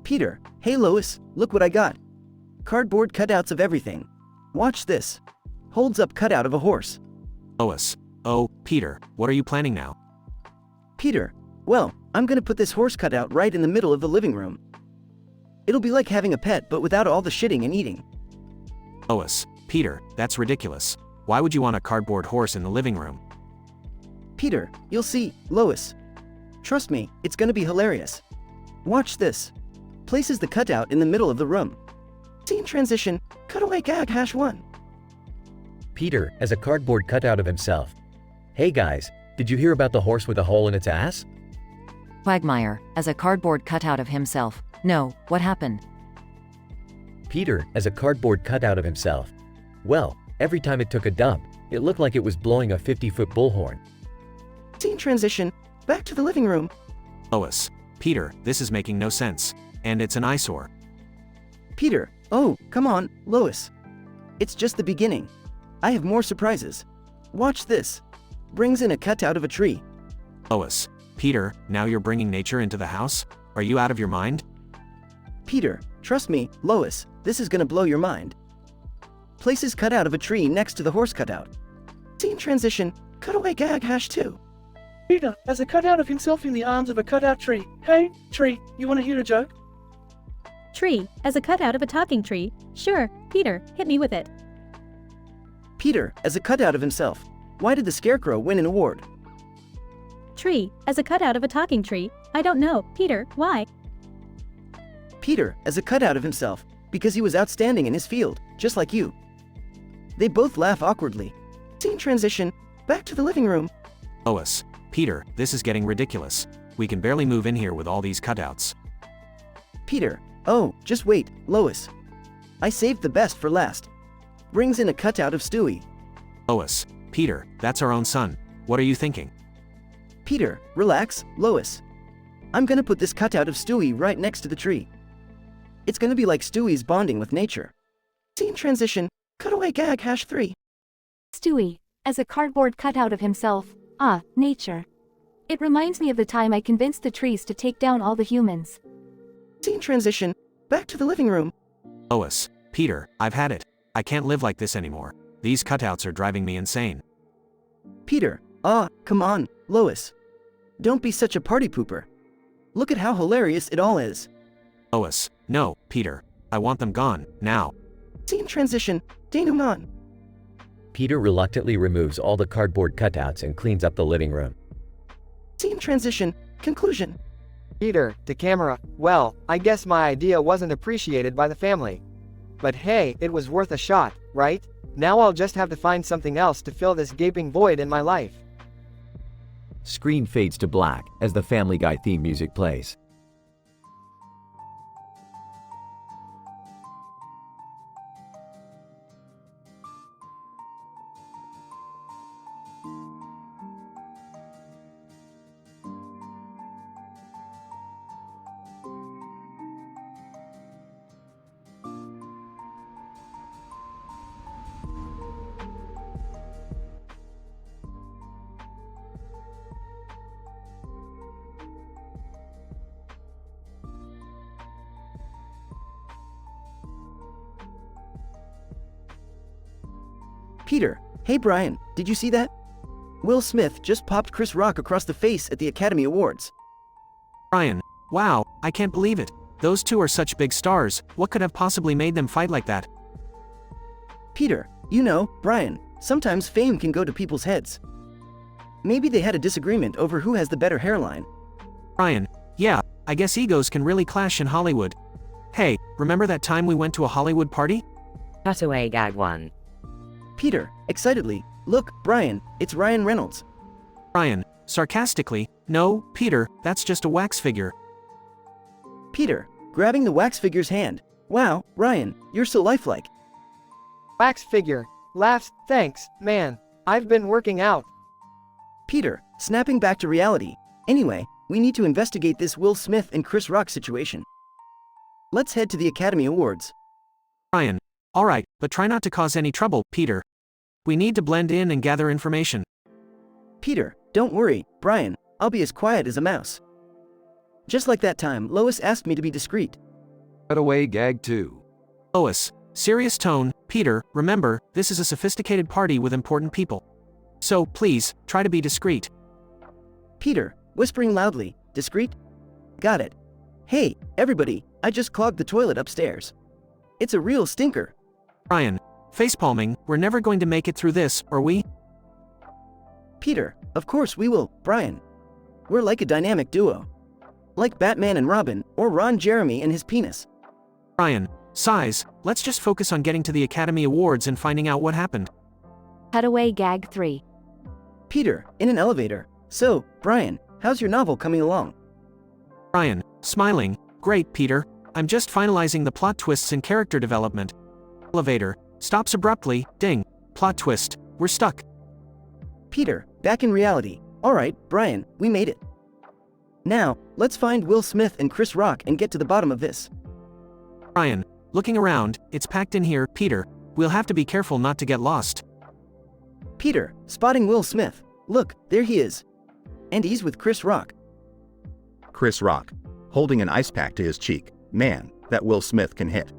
Peter, hey Lois, look what I got. Cardboard cutouts of everything. Watch this. Holds up cutout of a horse. Lois. Oh, Peter, what are you planning now? Peter, well, I'm gonna put this horse cutout right in the middle of the living room. It'll be like having a pet but without all the shitting and eating. Lois. Peter, that's ridiculous. Why would you want a cardboard horse in the living room? Peter, you'll see, Lois. Trust me, it's gonna be hilarious. Watch this. Places the cutout in the middle of the room. Scene transition, cutaway gag #1. Peter has a cardboard cutout of himself. Hey guys, did you hear about the horse with a hole in its ass? Quagmire, as a cardboard cutout of himself. No, what happened? Peter has a cardboard cutout of himself. Well, every time it took a dump, it looked like it was blowing a 50-foot bullhorn. Scene transition, back to the living room. Lois. Peter, this is making no sense. And it's an eyesore. Peter, oh, come on, Lois. It's just the beginning. I have more surprises. Watch this. Brings in a cutout of a tree. Lois. Peter, now you're bringing nature into the house? Are you out of your mind? Peter, trust me, Lois, this is gonna blow your mind. Places cutout of a tree next to the horse cutout. Scene transition, cutaway gag #2. Peter has a cutout of himself in the arms of a cutout tree. Hey, tree, you wanna hear a joke? Tree, as a cutout of a talking tree. Sure, Peter, hit me with it. Peter, as a cutout of himself. Why did the scarecrow win an award? Tree, as a cutout of a talking tree. I don't know, Peter, why? Peter, as a cutout of himself, because he was outstanding in his field, just like you. They both laugh awkwardly. Scene transition, back to the living room. Lois. Peter, this is getting ridiculous. We can barely move in here with all these cutouts. Peter, oh, just wait, Lois. I saved the best for last. Brings in a cutout of Stewie. Lois. Peter, that's our own son. What are you thinking? Peter, relax, Lois. I'm gonna put this cutout of Stewie right next to the tree. It's gonna be like Stewie's bonding with nature. Scene transition, cutaway gag #3. Stewie, as a cardboard cutout of himself. Ah, nature. It reminds me of the time I convinced the trees to take down all the humans. Scene transition, back to the living room. Lois. Peter, I've had it. I can't live like this anymore. These cutouts are driving me insane. Peter, come on, Lois. Don't be such a party pooper. Look at how hilarious it all is. Lois. No, Peter. I want them gone, now. Scene transition, denouement. Peter reluctantly removes all the cardboard cutouts and cleans up the living room. Scene transition, conclusion. Peter, to camera, well, I guess my idea wasn't appreciated by the family. But hey, it was worth a shot, right? Now I'll just have to find something else to fill this gaping void in my life. Screen fades to black as the Family Guy theme music plays. Peter, hey Brian, did you see that? Will Smith just popped Chris Rock across the face at the Academy Awards. Brian, wow, I can't believe it. Those two are such big stars, what could have possibly made them fight like that? Peter, you know, Brian, sometimes fame can go to people's heads. Maybe they had a disagreement over who has the better hairline. Brian, yeah, I guess egos can really clash in Hollywood. Hey, remember that time we went to a Hollywood party? Cutaway gag 1. Peter, excitedly, look, Brian, it's Ryan Reynolds. Brian, sarcastically, no, Peter, that's just a wax figure. Peter, grabbing the wax figure's hand. Wow, Ryan, you're so lifelike. Wax figure. Laughs, thanks, man. I've been working out. Peter, snapping back to reality. Anyway, we need to investigate this Will Smith and Chris Rock situation. Let's head to the Academy Awards. Brian, alright, but try not to cause any trouble, Peter. We need to blend in and gather information. Peter, don't worry, Brian, I'll be as quiet as a mouse. Just like that time, Lois asked me to be discreet. Cutaway gag 2. Lois, serious tone, Peter, remember, this is a sophisticated party with important people. So, please, try to be discreet. Peter, whispering loudly, discreet? Got it. Hey, everybody, I just clogged the toilet upstairs. It's a real stinker. Brian, facepalming, we're never going to make it through this, are we? Peter, of course we will, Brian. We're like a dynamic duo. Like Batman and Robin, or Ron Jeremy and his penis. Brian, size, let's just focus on getting to the Academy Awards and finding out what happened. Cutaway gag 3. Peter, in an elevator. So, Brian, how's your novel coming along? Brian, smiling, great, Peter. I'm just finalizing the plot twists and character development. Elevator, stops abruptly, ding, plot twist, we're stuck. Peter, back in reality. Alright, Brian, we made it. Now, let's find Will Smith and Chris Rock and get to the bottom of this. Brian, looking around, it's packed in here, Peter. We'll have to be careful not to get lost. Peter, spotting Will Smith. Look, there he is. And he's with Chris Rock. Chris Rock, holding an ice pack to his cheek. Man, that Will Smith can hit.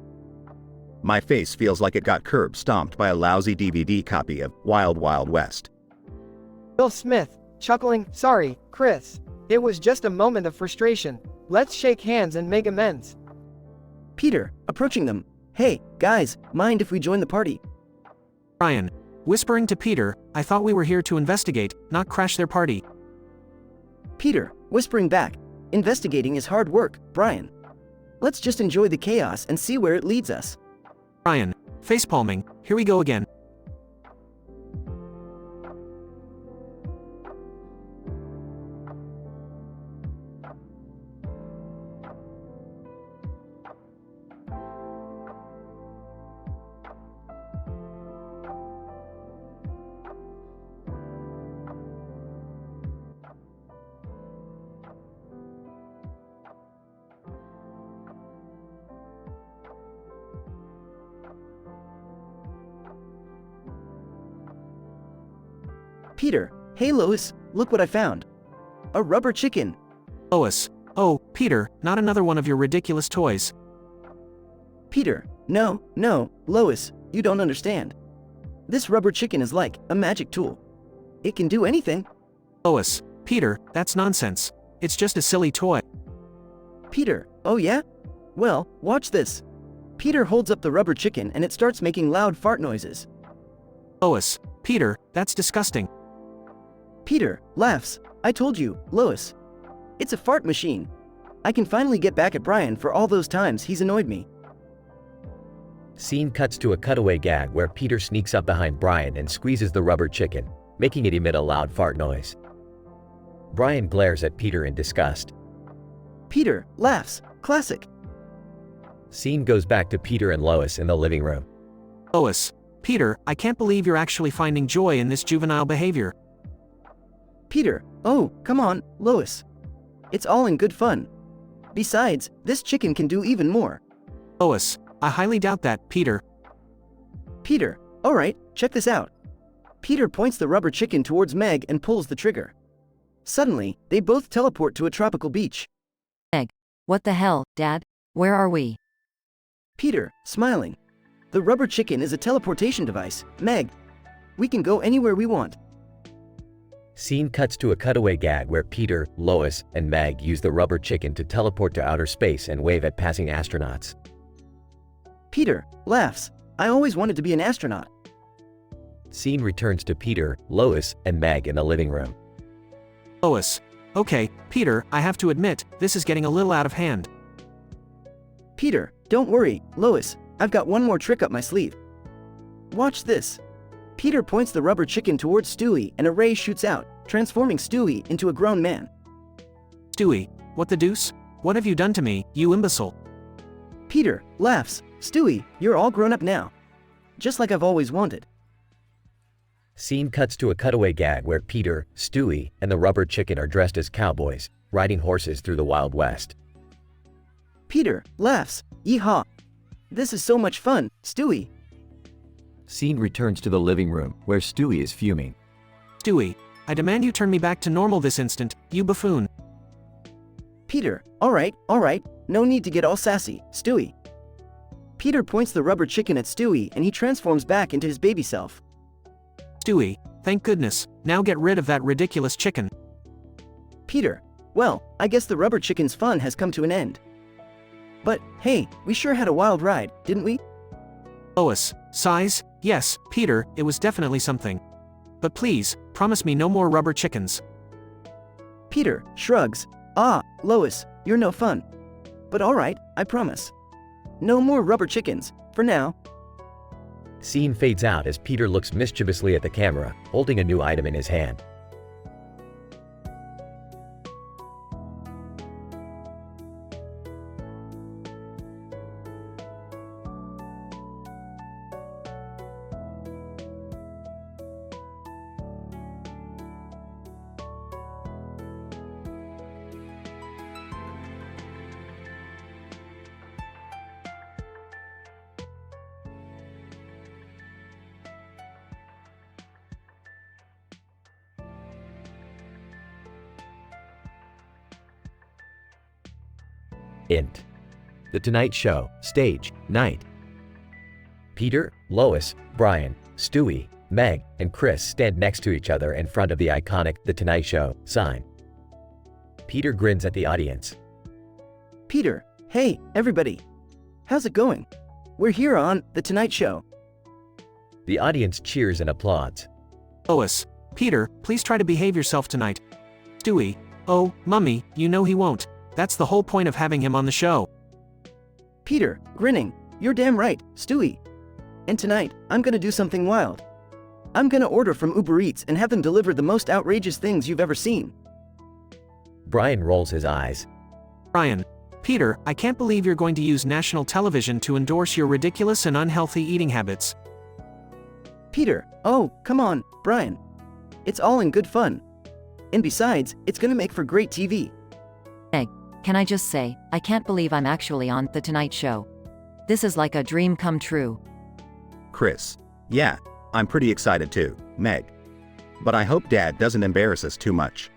My face feels like it got curb stomped by a lousy DVD copy of Wild Wild West. Will Smith, chuckling, sorry, Chris. It was just a moment of frustration. Let's shake hands and make amends. Peter, approaching them. Hey, guys, mind if we join the party? Brian, whispering to Peter, I thought we were here to investigate, not crash their party. Peter, whispering back. Investigating is hard work, Brian. Let's just enjoy the chaos and see where it leads us. Brian, facepalming, here we go again. Peter, hey Lois, look what I found. A rubber chicken. Lois, oh, Peter, not another one of your ridiculous toys. Peter, no, Lois, you don't understand. This rubber chicken is like a magic tool. It can do anything. Lois, Peter, that's nonsense. It's just a silly toy. Peter, oh yeah? Well, watch this. Peter holds up the rubber chicken and it starts making loud fart noises. Lois, Peter, that's disgusting. Peter, laughs. I told you, Lois. It's a fart machine. I can finally get back at Brian for all those times he's annoyed me. Scene cuts to a cutaway gag where Peter sneaks up behind Brian and squeezes the rubber chicken, making it emit a loud fart noise. Brian glares at Peter in disgust. Peter, laughs. Classic. Scene goes back to Peter and Lois in the living room. Lois, Peter, I can't believe you're actually finding joy in this juvenile behavior. Peter, oh, come on, Lois. It's all in good fun. Besides, this chicken can do even more. Lois, I highly doubt that, Peter. Peter, alright, check this out. Peter points the rubber chicken towards Meg and pulls the trigger. Suddenly, they both teleport to a tropical beach. Meg, what the hell, Dad? Where are we? Peter, smiling. The rubber chicken is a teleportation device, Meg. We can go anywhere we want. Scene cuts to a cutaway gag where Peter, Lois, and Meg use the rubber chicken to teleport to outer space and wave at passing astronauts. Peter laughs. I always wanted to be an astronaut. Scene returns to Peter, Lois, and Meg in the living room. Lois. Okay, Peter, I have to admit, this is getting a little out of hand. Peter, don't worry, Lois, I've got one more trick up my sleeve. Watch this. Peter points the rubber chicken towards Stewie and a ray shoots out, transforming Stewie into a grown man. Stewie, what the deuce? What have you done to me, you imbecile? Peter laughs. Stewie, you're all grown up now. Just like I've always wanted. Scene cuts to a cutaway gag where Peter, Stewie, and the rubber chicken are dressed as cowboys, riding horses through the Wild West. Peter laughs. Yeehaw. This is so much fun, Stewie. Scene returns to the living room, where Stewie is fuming. Stewie, I demand you turn me back to normal this instant, you buffoon. Peter, all right, no need to get all sassy, Stewie. Peter points the rubber chicken at Stewie and he transforms back into his baby self. Stewie, thank goodness, now get rid of that ridiculous chicken. Peter, well, I guess the rubber chicken's fun has come to an end. But, hey, we sure had a wild ride, didn't we? Lois, sighs, yes, Peter, it was definitely something. But please, promise me no more rubber chickens. Peter shrugs. Lois, you're no fun. But alright, I promise. No more rubber chickens, for now. Scene fades out as Peter looks mischievously at the camera, holding a new item in his hand. Int. The Tonight Show, stage, night. Peter, Lois, Brian, Stewie, Meg, and Chris stand next to each other in front of the iconic The Tonight Show sign. Peter grins at the audience. Peter, hey, everybody. How's it going? We're here on The Tonight Show. The audience cheers and applauds. Lois, Peter, please try to behave yourself tonight. Stewie, oh, Mummy, you know he won't. That's the whole point of having him on the show. Peter, grinning. You're damn right, Stewie. And tonight, I'm gonna do something wild. I'm gonna order from Uber Eats and have them deliver the most outrageous things you've ever seen. Brian rolls his eyes. Brian, Peter, I can't believe you're going to use national television to endorse your ridiculous and unhealthy eating habits. Peter, oh, come on, Brian. It's all in good fun. And besides, it's gonna make for great TV. Meg, can I just say, I can't believe I'm actually on The Tonight Show. This is like a dream come true. Chris. Yeah, I'm pretty excited too, Meg. But I hope Dad doesn't embarrass us too much.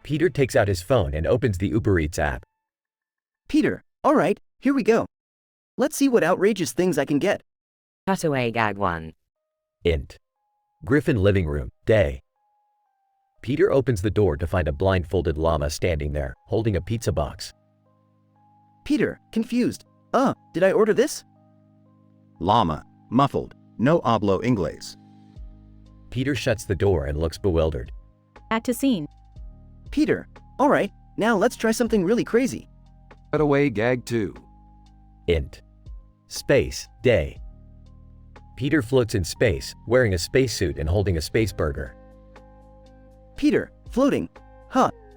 Peter takes out his phone and opens the Uber Eats app. Peter, alright, here we go. Let's see what outrageous things I can get. Cutaway gag 1. Int. Griffin living room, day. Peter opens the door to find a blindfolded llama standing there, holding a pizza box. Peter, confused. Did I order this? Llama, muffled, no hablo inglés. Peter shuts the door and looks bewildered. Back to scene. Peter, alright, now let's try something really crazy. Cutaway gag 2. Int. Space, day. Peter floats in space, wearing a spacesuit and holding a space burger. Peter, floating.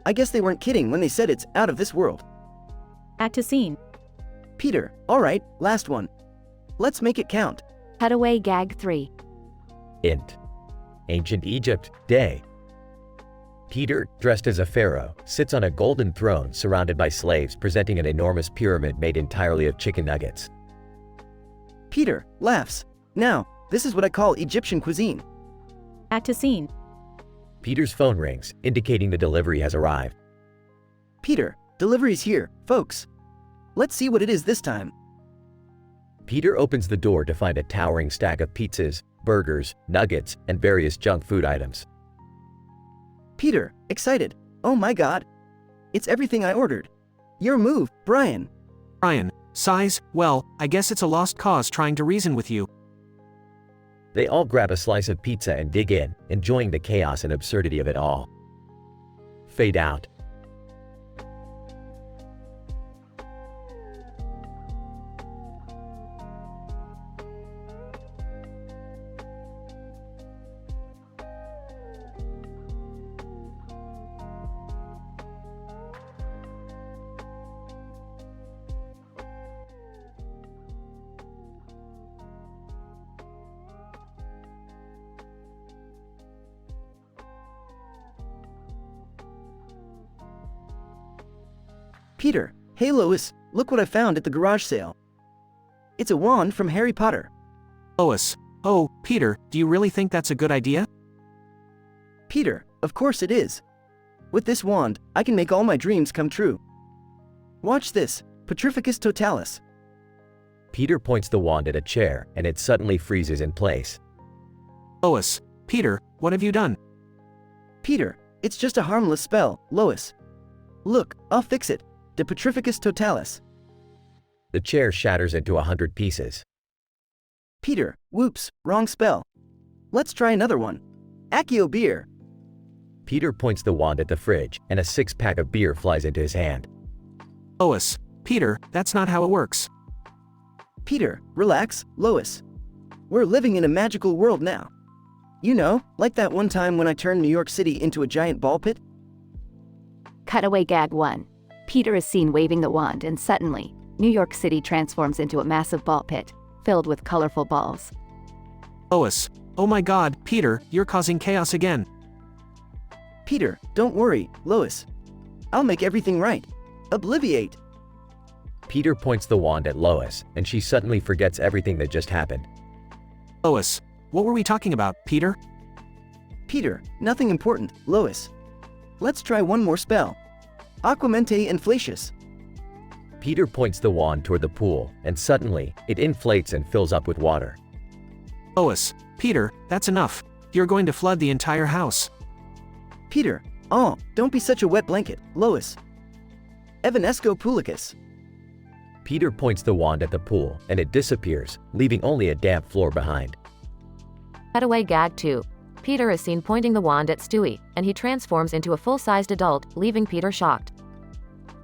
I guess they weren't kidding when they said it's out of this world. Back to scene. Peter, alright, last one. Let's make it count. Cutaway gag 3. Int. Ancient Egypt, day. Peter, dressed as a pharaoh, sits on a golden throne surrounded by slaves presenting an enormous pyramid made entirely of chicken nuggets. Peter laughs. Now, this is what I call Egyptian cuisine. Back to scene. Peter's phone rings, indicating the delivery has arrived. Peter, delivery's here, folks. Let's see what it is this time. Peter opens the door to find a towering stack of pizzas, burgers, nuggets, and various junk food items. Peter, excited. Oh my god. It's everything I ordered. Your move, Brian. Brian, sighs, well, I guess it's a lost cause trying to reason with you. They all grab a slice of pizza and dig in, enjoying the chaos and absurdity of it all. Fade out. Peter, hey Lois, look what I found at the garage sale. It's a wand from Harry Potter. Lois, oh, Peter, do you really think that's a good idea? Peter, of course it is. With this wand, I can make all my dreams come true. Watch this, Petrificus Totalis. Peter points the wand at a chair, and it suddenly freezes in place. Lois, Peter, what have you done? Peter, it's just a harmless spell, Lois. Look, I'll fix it. De Petrificus Totalis. The chair shatters into 100 pieces. Peter, whoops, wrong spell. Let's try another one. Accio beer. Peter points the wand at the fridge, and a 6-pack of beer flies into his hand. Lois, Peter, that's not how it works. Peter, relax, Lois. We're living in a magical world now. You know, like that one time when I turned New York City into a giant ball pit? Cutaway gag 1. Peter is seen waving the wand and suddenly, New York City transforms into a massive ball pit, filled with colorful balls. Lois, oh my god, Peter, you're causing chaos again. Peter, don't worry, Lois. I'll make everything right. Obliviate. Peter points the wand at Lois, and she suddenly forgets everything that just happened. Lois, what were we talking about, Peter? Peter, nothing important, Lois. Let's try one more spell. Aquamente Inflatius. Peter points the wand toward the pool, and suddenly, it inflates and fills up with water. Lois, Peter, that's enough. You're going to flood the entire house. Peter, oh, don't be such a wet blanket, Lois. Evanesco Pulicus. Peter points the wand at the pool, and it disappears, leaving only a damp floor behind. Cutaway gag 2. Peter is seen pointing the wand at Stewie, and he transforms into a full-sized adult, leaving Peter shocked.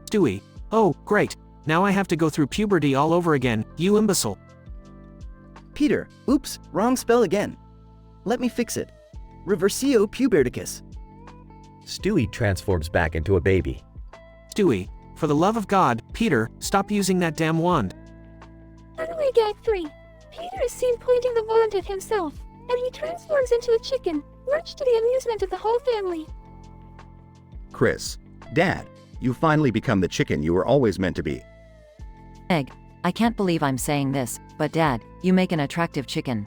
Stewie, oh, great. Now I have to go through puberty all over again, you imbecile. Peter, oops, wrong spell again. Let me fix it. Reversio puberticus. Stewie transforms back into a baby. Stewie, for the love of God, Peter, stop using that damn wand. Cutaway gag 3. Peter is seen pointing the wand at himself, and he transforms into a chicken, much to the amusement of the whole family. Chris, Dad, you finally become the chicken you were always meant to be. Meg, I can't believe I'm saying this, but Dad, you make an attractive chicken.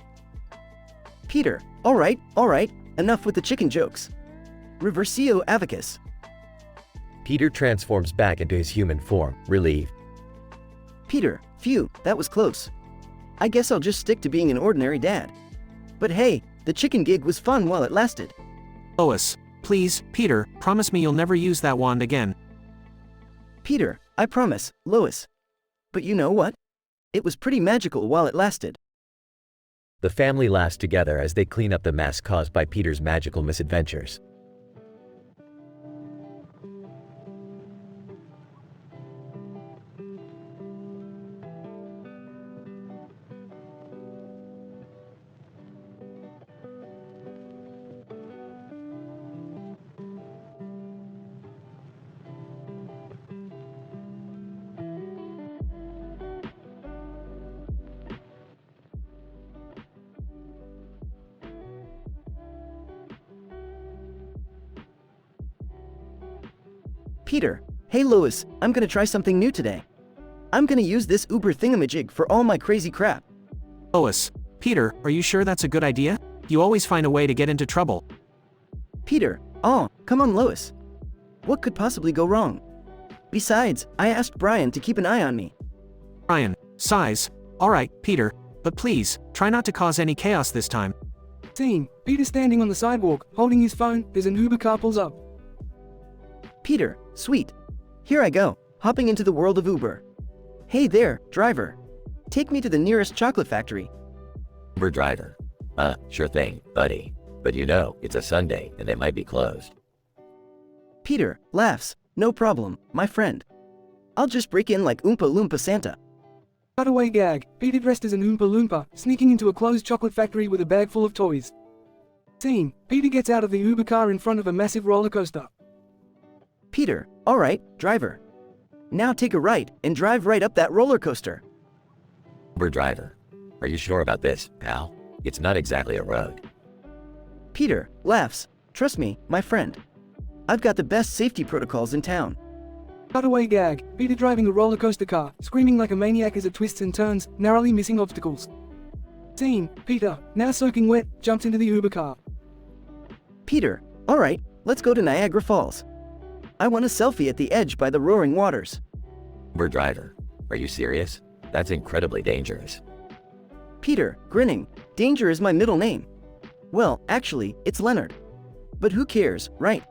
Peter, all right, enough with the chicken jokes. Reversio avicus. Peter transforms back into his human form, relieved. Peter, phew, that was close. I guess I'll just stick to being an ordinary dad. But hey, the chicken gig was fun while it lasted. Lois, please, Peter, promise me you'll never use that wand again. Peter, I promise, Lois. But you know what? It was pretty magical while it lasted. The family laughs together as they clean up the mess caused by Peter's magical misadventures. Peter, hey Lois, I'm gonna try something new today. I'm gonna use this Uber thingamajig for all my crazy crap. Lois, Peter, are you sure that's a good idea? You always find a way to get into trouble. Peter, oh, come on Lois. What could possibly go wrong? Besides, I asked Brian to keep an eye on me. Brian, sighs, alright, Peter, but please, try not to cause any chaos this time. Scene, Peter standing on the sidewalk, holding his phone, as an Uber car pulls up. Peter, sweet. Here I go, hopping into the world of Uber. Hey there, driver. Take me to the nearest chocolate factory. Uber driver. Sure thing, buddy. But you know, it's a Sunday and they might be closed. Peter laughs. No problem, my friend. I'll just break in like Oompa Loompa Santa. Cutaway gag, Peter dressed as an Oompa Loompa, sneaking into a closed chocolate factory with a bag full of toys. Scene, Peter gets out of the Uber car in front of a massive roller coaster. Peter, alright, driver. Now take a right and drive right up that roller coaster. Uber driver. Are you sure about this, pal? It's not exactly a road. Peter laughs. Trust me, my friend. I've got the best safety protocols in town. Cutaway gag, Peter driving a roller coaster car, screaming like a maniac as it twists and turns, narrowly missing obstacles. Scene, Peter, now soaking wet, jumps into the Uber car. Peter, alright, let's go to Niagara Falls. I want a selfie at the edge by the roaring waters. Uber driver. Are you serious? That's incredibly dangerous. Peter, grinning. Danger is my middle name. Well, actually, it's Leonard. But who cares, right?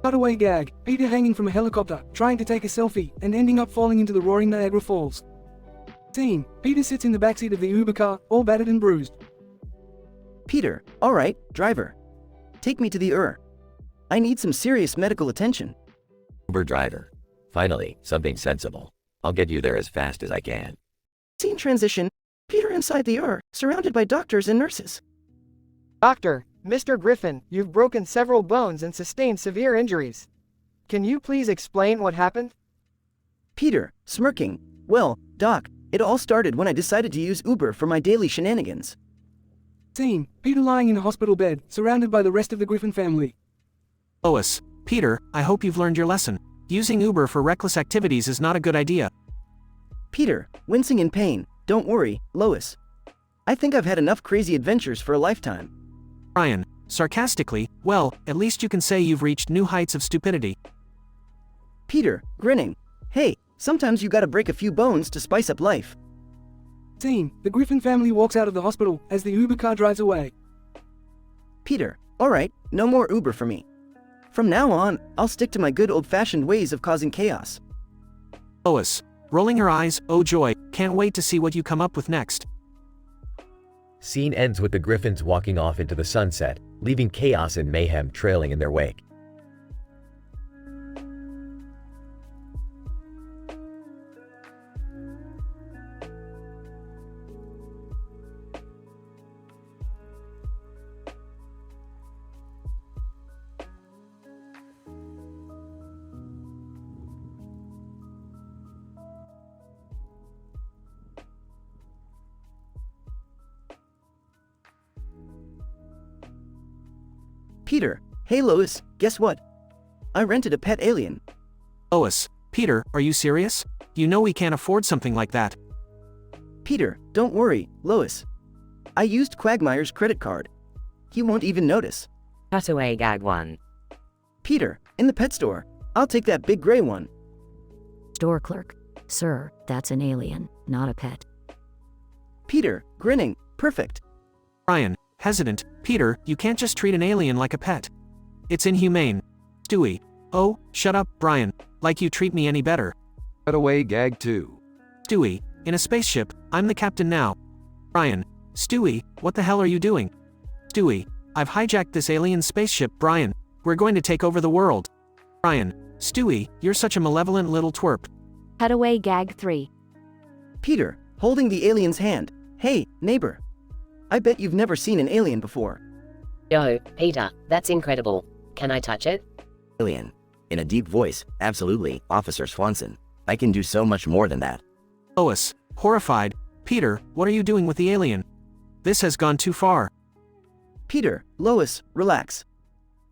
Cutaway gag, Peter hanging from a helicopter, trying to take a selfie, and ending up falling into the roaring Niagara Falls. Scene, Peter sits in the backseat of the Uber car, all battered and bruised. Peter, alright, driver. Take me to the I need some serious medical attention. Uber driver. Finally, something sensible. I'll get you there as fast as I can. Scene transition. Peter inside the surrounded by doctors and nurses. Doctor, Mr. Griffin, you've broken several bones and sustained severe injuries. Can you please explain what happened? Peter, smirking. Well, Doc, it all started when I decided to use Uber for my daily shenanigans. Scene, Peter lying in a hospital bed, surrounded by the rest of the Griffin family. Lois, Peter, I hope you've learned your lesson. Using Uber for reckless activities is not a good idea. Peter, wincing in pain. Don't worry, Lois. I think I've had enough crazy adventures for a lifetime. Brian, sarcastically, well, at least you can say you've reached new heights of stupidity. Peter, grinning. Hey, sometimes you gotta break a few bones to spice up life. Scene, the Griffin family walks out of the hospital as the Uber car drives away. Peter, alright, no more Uber for me. From now on, I'll stick to my good old-fashioned ways of causing chaos. Lois, rolling her eyes, oh joy, can't wait to see what you come up with next. Scene ends with the Griffins walking off into the sunset, leaving chaos and mayhem trailing in their wake. Peter, hey Lois, guess what? I rented a pet alien. Lois, Peter, are you serious? You know we can't afford something like that. Peter, don't worry, Lois. I used Quagmire's credit card. He won't even notice. Cutaway gag 1. Peter, in the pet store. I'll take that big gray one. Store clerk. Sir, that's an alien, not a pet. Peter, grinning. Perfect. Brian, hesitant. Peter, you can't just treat an alien like a pet. It's inhumane. Stewie. Oh, shut up, Brian. Like you treat me any better. Cutaway gag 2. Stewie, in a spaceship, I'm the captain now. Brian. Stewie, what the hell are you doing? Stewie, I've hijacked this alien spaceship, Brian. We're going to take over the world. Brian. Stewie, you're such a malevolent little twerp. Cutaway gag 3. Peter, holding the alien's hand. Hey, neighbor. I bet you've never seen an alien before. Yo, Peter, that's incredible. Can I touch it? Alien. In a deep voice, absolutely, Officer Swanson. I can do so much more than that. Lois, horrified. Peter, what are you doing with the alien? This has gone too far. Peter, Lois, relax.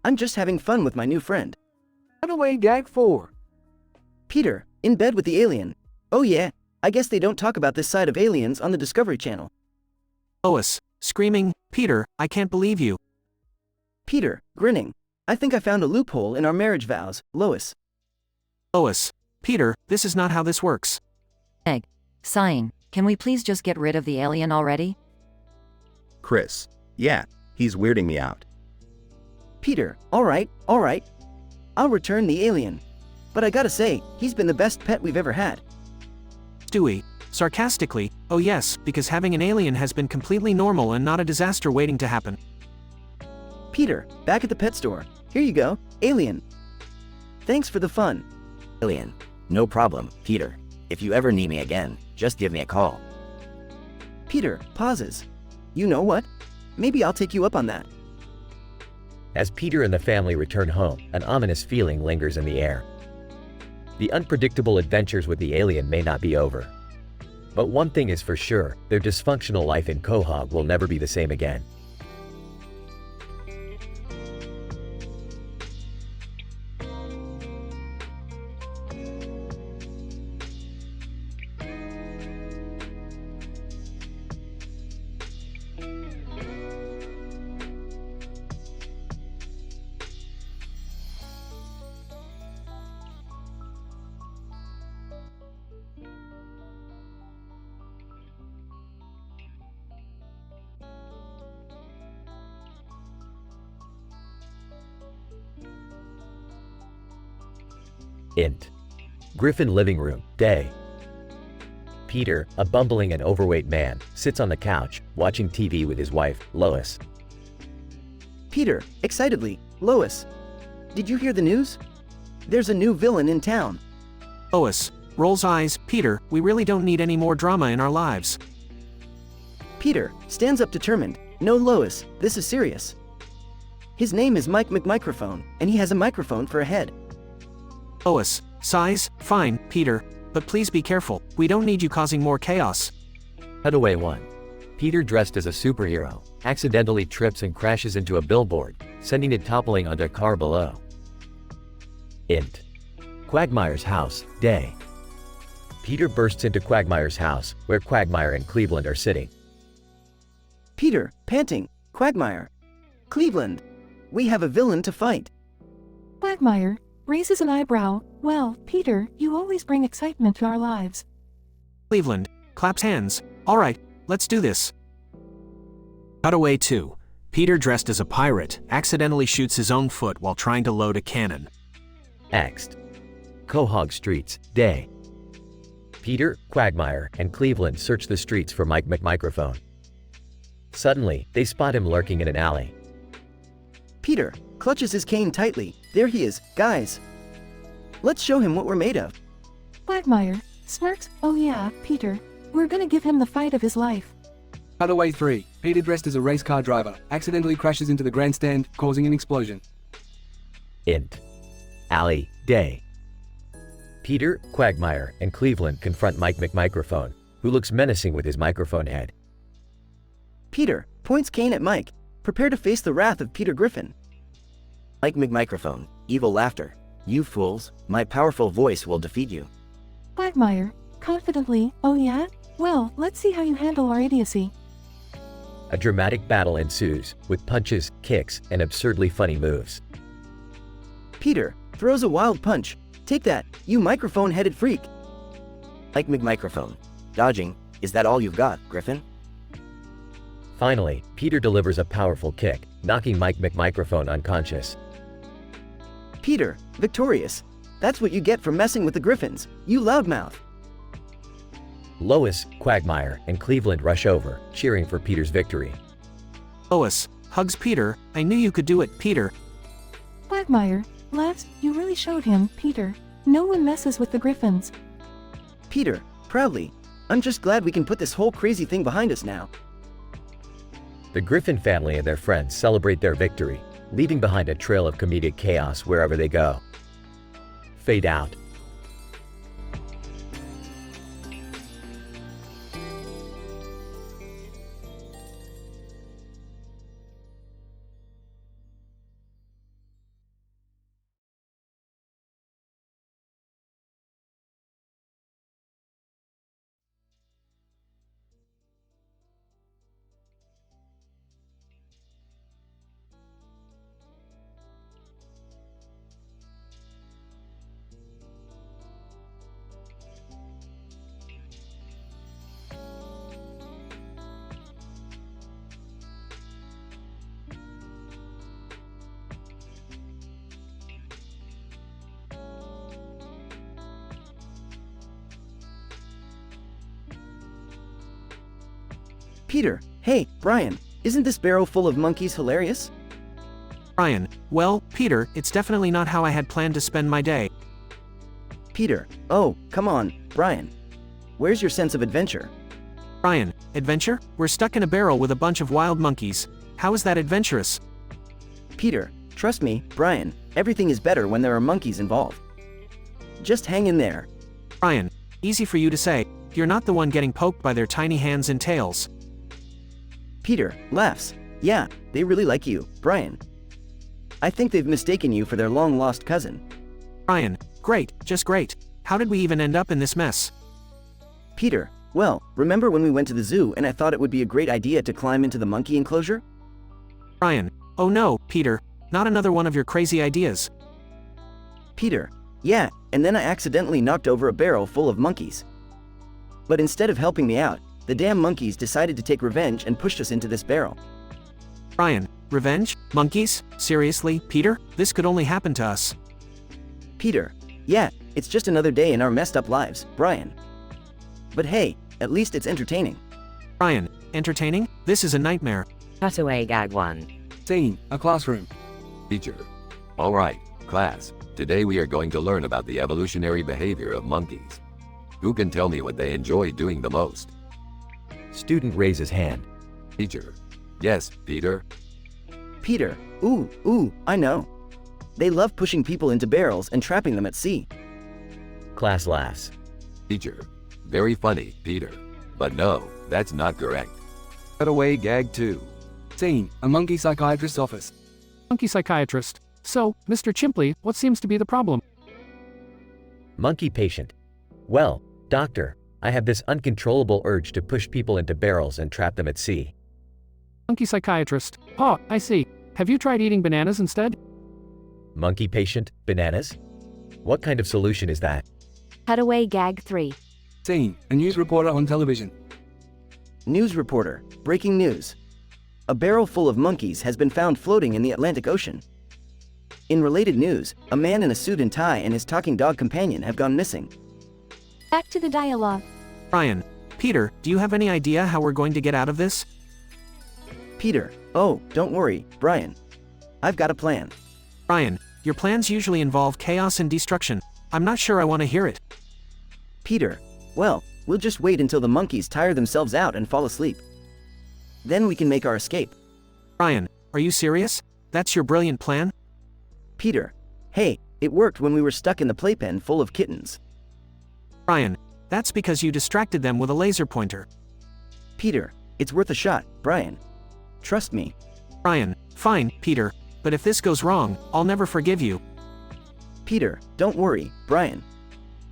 I'm just having fun with my new friend. Cutaway gag 4. Peter, in bed with the alien. Oh yeah, I guess they don't talk about this side of aliens on the Discovery Channel. Lois, screaming, Peter, I can't believe you. Peter, grinning. I think I found a loophole in our marriage vows, Lois. Lois, Peter, this is not how this works. Egg, sighing, can we please just get rid of the alien already? Chris. Yeah, He's weirding me out. Peter, alright. I'll return the alien. But I gotta say, he's been the best pet we've ever had. Stewie, sarcastically, oh yes, because having an alien has been completely normal and not a disaster waiting to happen. Peter, back at the pet store. Here you go, alien. Thanks for the fun. Alien. No problem, Peter. If you ever need me again, just give me a call. Peter pauses. You know what? Maybe I'll take you up on that. As Peter and the family return home, an ominous feeling lingers in the air. The unpredictable adventures with the alien may not be over. But one thing is for sure, their dysfunctional life in Quahog will never be the same again. Int. Griffin living room, day. Peter, a bumbling and overweight man, sits on the couch, watching TV with his wife, Lois. Peter, excitedly, Lois. Did you hear the news? There's a new villain in town. Lois rolls eyes. Peter, we really don't need any more drama in our lives. Peter stands up determined. No, Lois, this is serious. His name is Mike McMicrophone, and he has a microphone for a head. Lois sighs. Fine, Peter, but please be careful. We don't need you causing more chaos. Cutaway 1. Peter, dressed as a superhero, accidentally trips and crashes into a billboard, sending it toppling onto a car below. Int. Quagmire's house, day. Peter bursts into Quagmire's house, where Quagmire and Cleveland are sitting. Peter, panting. Quagmire. Cleveland. We have a villain to fight. Quagmire raises an eyebrow. Well, Peter, you always bring excitement to our lives. Cleveland claps hands. All right, let's do this. Cutaway 2. Peter, dressed as a pirate, accidentally shoots his own foot while trying to load a cannon. Next. Quahog streets, day. Peter, Quagmire, and Cleveland search the streets for Mike McMicrophone. Suddenly, they spot him lurking in an alley. Peter clutches his cane tightly. There he is, guys. Let's show him what we're made of. Quagmire smirks. Oh yeah, Peter, we're gonna give him the fight of his life. Cutaway 3. Peter, dressed as a race car driver, accidentally crashes into the grandstand, causing an explosion. Int. Alley, day. Peter, Quagmire, and Cleveland confront Mike McMicrophone, who looks menacing with his microphone head. Peter points cane at Mike. Prepare to face the wrath of Peter Griffin. Mike McMicrophone, evil laughter. You fools, my powerful voice will defeat you. Quagmire confidently. Oh yeah? Well, let's see how you handle our idiocy. A dramatic battle ensues, with punches, kicks, and absurdly funny moves. Peter throws a wild punch. Take that, you microphone-headed freak. Mike McMicrophone. Dodging, is that all you've got, Griffin? Finally, Peter delivers a powerful kick, knocking Mike McMicrophone unconscious. Peter, victorious. That's what you get for messing with the Griffins, you loudmouth. Lois, Quagmire, and Cleveland rush over, cheering for Peter's victory. Lois hugs Peter. I knew you could do it, Peter. Quagmire laughs. You really showed him, Peter. No one messes with the Griffins. Peter, proudly. I'm just glad we can put this whole crazy thing behind us now. The Griffin family and their friends celebrate their victory, leaving behind a trail of comedic chaos wherever they go. Fade out. Peter, hey, Brian, isn't this barrel full of monkeys hilarious? Brian, well, Peter, it's definitely not how I had planned to spend my day. Peter, oh, come on, Brian. Where's your sense of adventure? Brian, adventure? We're stuck in a barrel with a bunch of wild monkeys. How is that adventurous? Peter, trust me, Brian, everything is better when there are monkeys involved. Just hang in there. Brian, easy for you to say. You're not the one getting poked by their tiny hands and tails. Peter laughs. Yeah, they really like you, Brian. I think they've mistaken you for their long-lost cousin. Brian, great, just great. How did we even end up in this mess? Peter, well, remember when we went to the zoo and I thought it would be a great idea to climb into the monkey enclosure? Brian, oh no, Peter, not another one of your crazy ideas. Peter, yeah, and then I accidentally knocked over a barrel full of monkeys. But instead of helping me out, the damn monkeys decided to take revenge and pushed us into this barrel. Brian, revenge? Monkeys? Seriously, Peter? This could only happen to us. Peter, yeah, it's just another day in our messed up lives, Brian. But hey, at least it's entertaining. Brian, entertaining? This is a nightmare. Cutaway gag 1. Scene, a classroom. Teacher. All right, class. Today we are going to learn about the evolutionary behavior of monkeys. Who can tell me what they enjoy doing the most? Student raises hand. Teacher. Yes, Peter. Peter, ooh, I know. They love pushing people into barrels and trapping them at sea. Class laughs. Teacher. Very funny, Peter. But no, that's not correct. Cutaway gag 2. Scene, a monkey psychiatrist's office. Monkey psychiatrist. So, Mr. Chimpley, what seems to be the problem? Monkey patient. Well, doctor, I have this uncontrollable urge to push people into barrels and trap them at sea. Monkey psychiatrist. Oh, I see. Have you tried eating bananas instead? Monkey patient, bananas? What kind of solution is that? Cutaway gag 3. Scene, a news reporter on television. News reporter, breaking news. A barrel full of monkeys has been found floating in the Atlantic Ocean. In related news, a man in a suit and tie and his talking dog companion have gone missing. Back to the dialogue. Brian, Peter, do you have any idea how we're going to get out of this? Peter, oh, don't worry, Brian. I've got a plan. Brian, your plans usually involve chaos and destruction. I'm not sure I want to hear it. Peter, well, we'll just wait until the monkeys tire themselves out and fall asleep. Then we can make our escape. Brian, are you serious? That's your brilliant plan? Peter, hey, it worked when we were stuck in the playpen full of kittens. Brian, that's because you distracted them with a laser pointer. Peter, it's worth a shot, Brian. Trust me. Brian, fine, Peter, but if this goes wrong, I'll never forgive you. Peter, don't worry, Brian.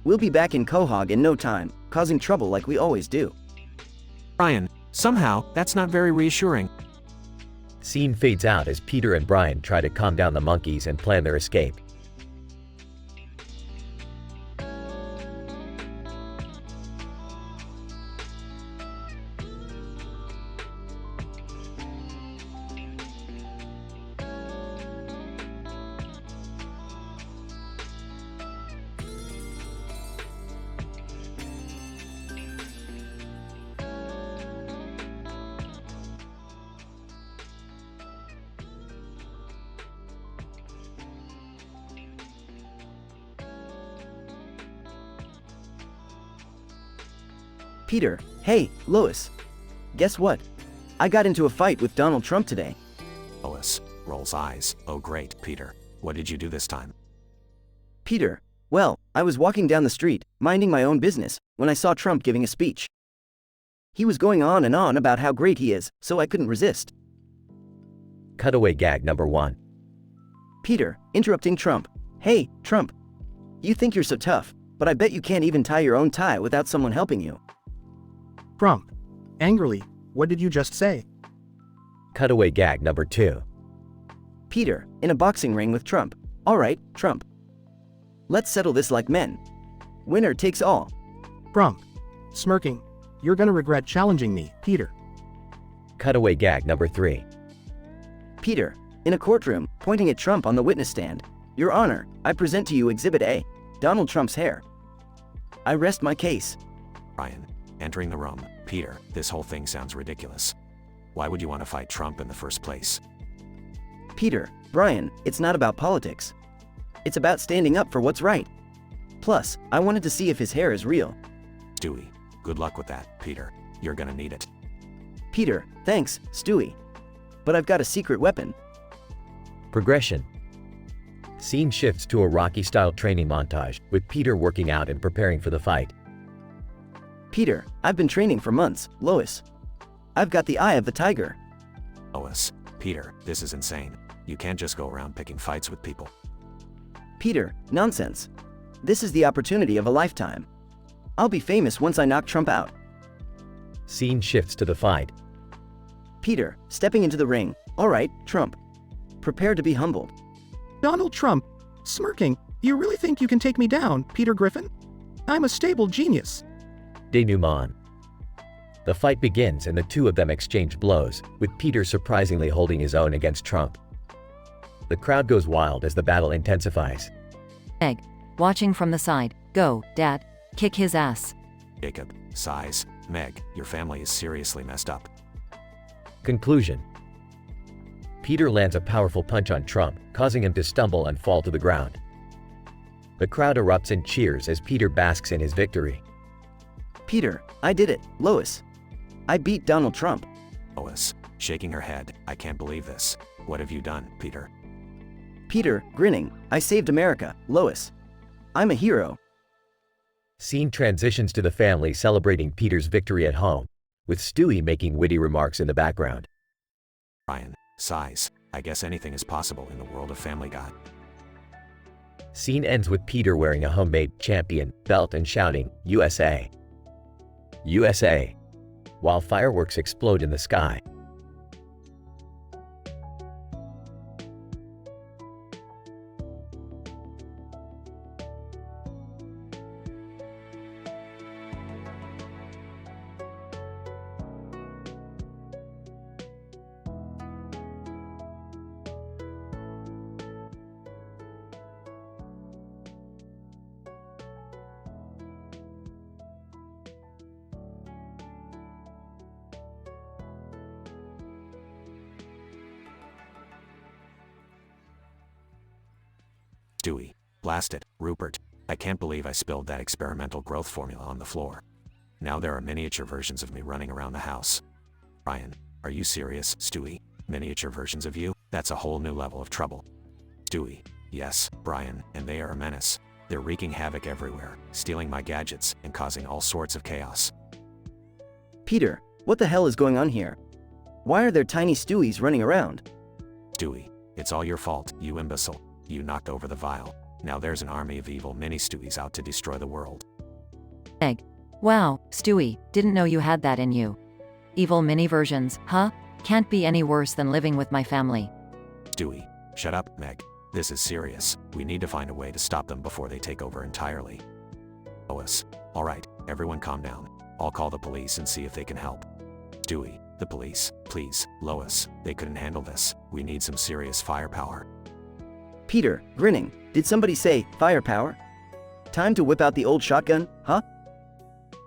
We'll be back in Quahog in no time, causing trouble like we always do. Brian, somehow, that's not very reassuring. Scene fades out as Peter and Brian try to calm down the monkeys and plan their escape. Peter, hey, Lois. Guess what? I got into a fight with Donald Trump today. Lois rolls eyes. Oh great, Peter. What did you do this time? Peter, well, I was walking down the street, minding my own business, when I saw Trump giving a speech. He was going on and on about how great he is, so I couldn't resist. Cutaway gag number 1. Peter, interrupting Trump. Hey, Trump. You think you're so tough, but I bet you can't even tie your own tie without someone helping you. Trump. Angrily, what did you just say? Cutaway gag number 2. Peter, in a boxing ring with Trump. All right, Trump. Let's settle this like men. Winner takes all. Trump. Smirking. You're gonna regret challenging me, Peter. Cutaway gag number 3. Peter, in a courtroom, pointing at Trump on the witness stand. Your Honor, I present to you Exhibit A, Donald Trump's hair. I rest my case. Brian, entering the room. Peter, this whole thing sounds ridiculous. Why would you want to fight Trump in the first place? Peter, Brian, it's not about politics. It's about standing up for what's right. Plus, I wanted to see if his hair is real. Stewie, good luck with that, Peter. You're gonna need it. Peter, thanks, Stewie. But I've got a secret weapon. Progression. Scene shifts to a Rocky-style training montage, with Peter working out and preparing for the fight. Peter, I've been training for months, Lois. I've got the eye of the tiger. Lois, Peter, this is insane. You can't just go around picking fights with people. Peter, nonsense. This is the opportunity of a lifetime. I'll be famous once I knock Trump out. Scene shifts to the fight. Peter, stepping into the ring. All right, Trump. Prepare to be humbled. Donald Trump, smirking. You really think you can take me down, Peter Griffin? I'm a stable genius. Denouement. The fight begins and the two of them exchange blows, with Peter surprisingly holding his own against Trump. The crowd goes wild as the battle intensifies. Meg, watching from the side. Go, Dad. Kick his ass. Jacob, sighs. Meg, your family is seriously messed up. Conclusion. Peter lands a powerful punch on Trump, causing him to stumble and fall to the ground. The crowd erupts in cheers as Peter basks in his victory. Peter, I did it, Lois. I beat Donald Trump. Lois, shaking her head, I can't believe this. What have you done, Peter? Peter, grinning, I saved America, Lois. I'm a hero. Scene transitions to the family celebrating Peter's victory at home, with Stewie making witty remarks in the background. Brian, sighs, I guess anything is possible in the world of Family Guy. Scene ends with Peter wearing a homemade champion belt and shouting, USA! USA! While fireworks explode in the sky. Stewie, blast it, Rupert. I can't believe I spilled that experimental growth formula on the floor. Now there are miniature versions of me running around the house. Brian, are you serious, Stewie? Miniature versions of you? That's a whole new level of trouble. Stewie, yes, Brian, and they are a menace. They're wreaking havoc everywhere, stealing my gadgets, and causing all sorts of chaos. Peter, what the hell is going on here? Why are there tiny Stewies running around? Stewie, it's all your fault, you imbecile. You knocked over the vial. Now there's an army of evil mini-Stewies out to destroy the world. Meg. Wow, Stewie, didn't know you had that in you. Evil mini versions, huh? Can't be any worse than living with my family. Stewie, shut up, Meg. This is serious. We need to find a way to stop them before they take over entirely. Lois, alright, everyone calm down. I'll call the police and see if they can help. Stewie, the police, please, Lois, they couldn't handle this. We need some serious firepower. Peter, grinning, did somebody say, firepower? Time to whip out the old shotgun, huh?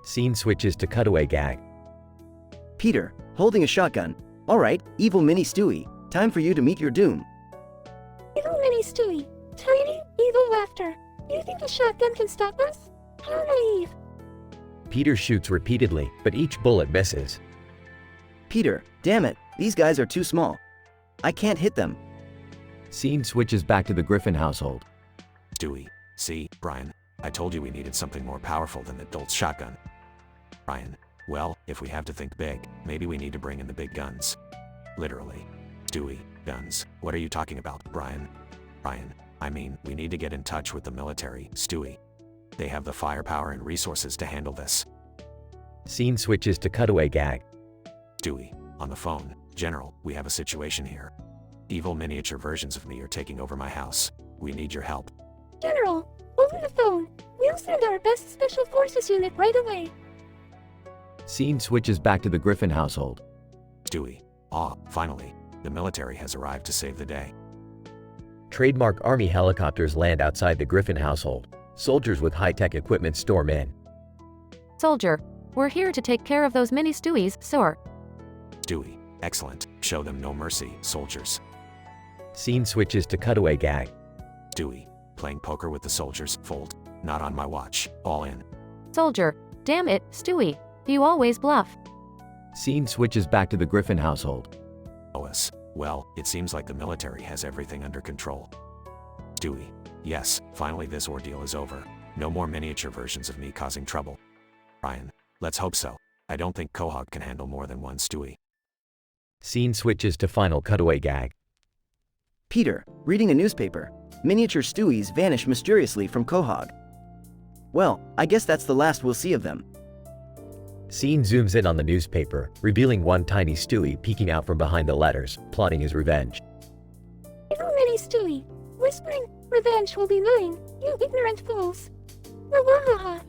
Scene switches to cutaway gag. Peter, holding a shotgun. Alright, evil mini Stewie, time for you to meet your doom. Evil mini Stewie, tiny, evil laughter. You think a shotgun can stop us? How naive. Peter shoots repeatedly, but each bullet misses. Peter, damn it, these guys are too small. I can't hit them. Scene switches back to the Griffin household. Stewie, see, Brian, I told you we needed something more powerful than the Dolt's shotgun. Brian, well, if we have to think big, maybe we need to bring in the big guns. Literally. Stewie, guns, what are you talking about, Brian? Brian, I mean, we need to get in touch with the military, Stewie. They have the firepower and resources to handle this. Scene switches to cutaway gag. Stewie, on the phone, General, we have a situation here. Evil miniature versions of me are taking over my house. We need your help. General, over the phone. We'll send our best special forces unit right away. Scene switches back to the Griffin household. Stewie, finally, the military has arrived to save the day. Trademark Army helicopters land outside the Griffin household. Soldiers with high-tech equipment storm in. Soldier, We're here to take care of those mini Stewies, sir. Stewie, excellent. Show them no mercy, soldiers. Scene switches to cutaway gag. Stewie, playing poker with the soldiers, fold. Not on my watch, all in. Soldier, damn it, Stewie. You always bluff. Scene switches back to the Griffin household. Lois, well, it seems like the military has everything under control. Stewie, yes, finally this ordeal is over. No more miniature versions of me causing trouble. Brian, let's hope so. I don't think Quahog can handle more than one Stewie. Scene switches to final cutaway gag. Peter, reading a newspaper. Miniature Stewies vanish mysteriously from Quahog. Well, I guess that's the last we'll see of them. Scene zooms in on the newspaper, revealing one tiny Stewie peeking out from behind the letters, plotting his revenge. Little mini Stewie, whispering, "Revenge will be mine, you ignorant fools." Wawahaha.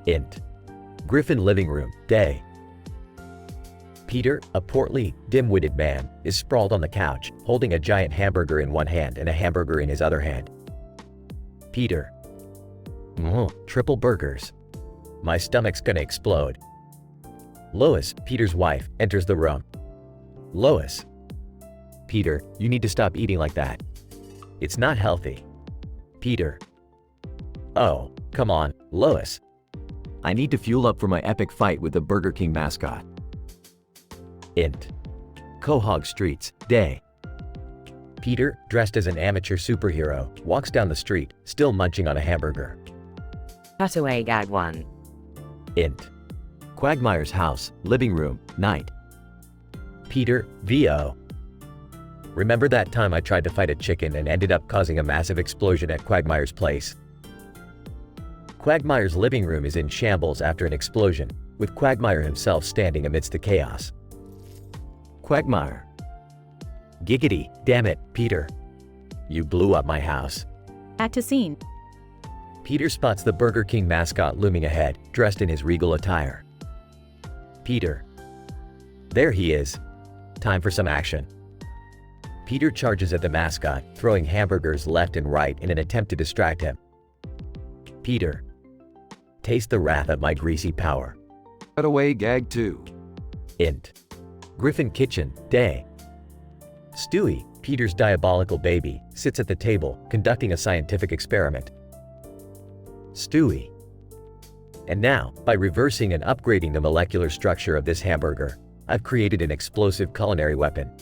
Int. Griffin living room, day. Peter, a portly, dim-witted man, is sprawled on the couch, holding a giant hamburger in one hand and a hamburger in his other hand. Peter. Triple burgers. My stomach's gonna explode. Lois, Peter's wife, enters the room. Lois. Peter, you need to stop eating like that. It's not healthy. Peter. Oh, come on, Lois. I need to fuel up for my epic fight with the Burger King mascot. Int. Quahog Streets, day. Peter, dressed as an amateur superhero, walks down the street, still munching on a hamburger. Cutaway gag 1. Int. Quagmire's house, living room, night. Peter, VO. Remember that time I tried to fight a chicken and ended up causing a massive explosion at Quagmire's place? Quagmire's living room is in shambles after an explosion, with Quagmire himself standing amidst the chaos. Quagmire. Giggity, damn it, Peter. You blew up my house. Act to scene. Peter spots the Burger King mascot looming ahead, dressed in his regal attire. Peter. There he is. Time for some action. Peter charges at the mascot, throwing hamburgers left and right in an attempt to distract him. Peter. Taste the wrath of my greasy power. Cutaway gag 2. Int. Griffin kitchen, day. Stewie, Peter's diabolical baby, sits at the table, conducting a scientific experiment. Stewie. And now, by reversing and upgrading the molecular structure of this hamburger, I've created an explosive culinary weapon.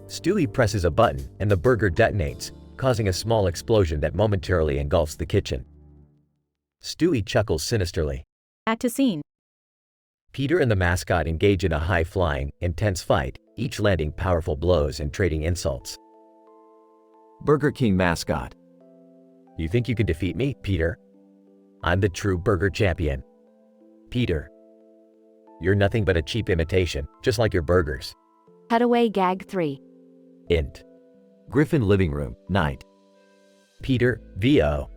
Stewie presses a button and the burger detonates, causing a small explosion that momentarily engulfs the kitchen. Stewie chuckles sinisterly. Act to scene. Peter and the mascot engage in a high-flying, intense fight, each landing powerful blows and trading insults. Burger King mascot. You think you can defeat me, Peter? I'm the true burger champion. Peter. You're nothing but a cheap imitation, just like your burgers. Cutaway gag 3. Int. Griffin living room, night. Peter, VO.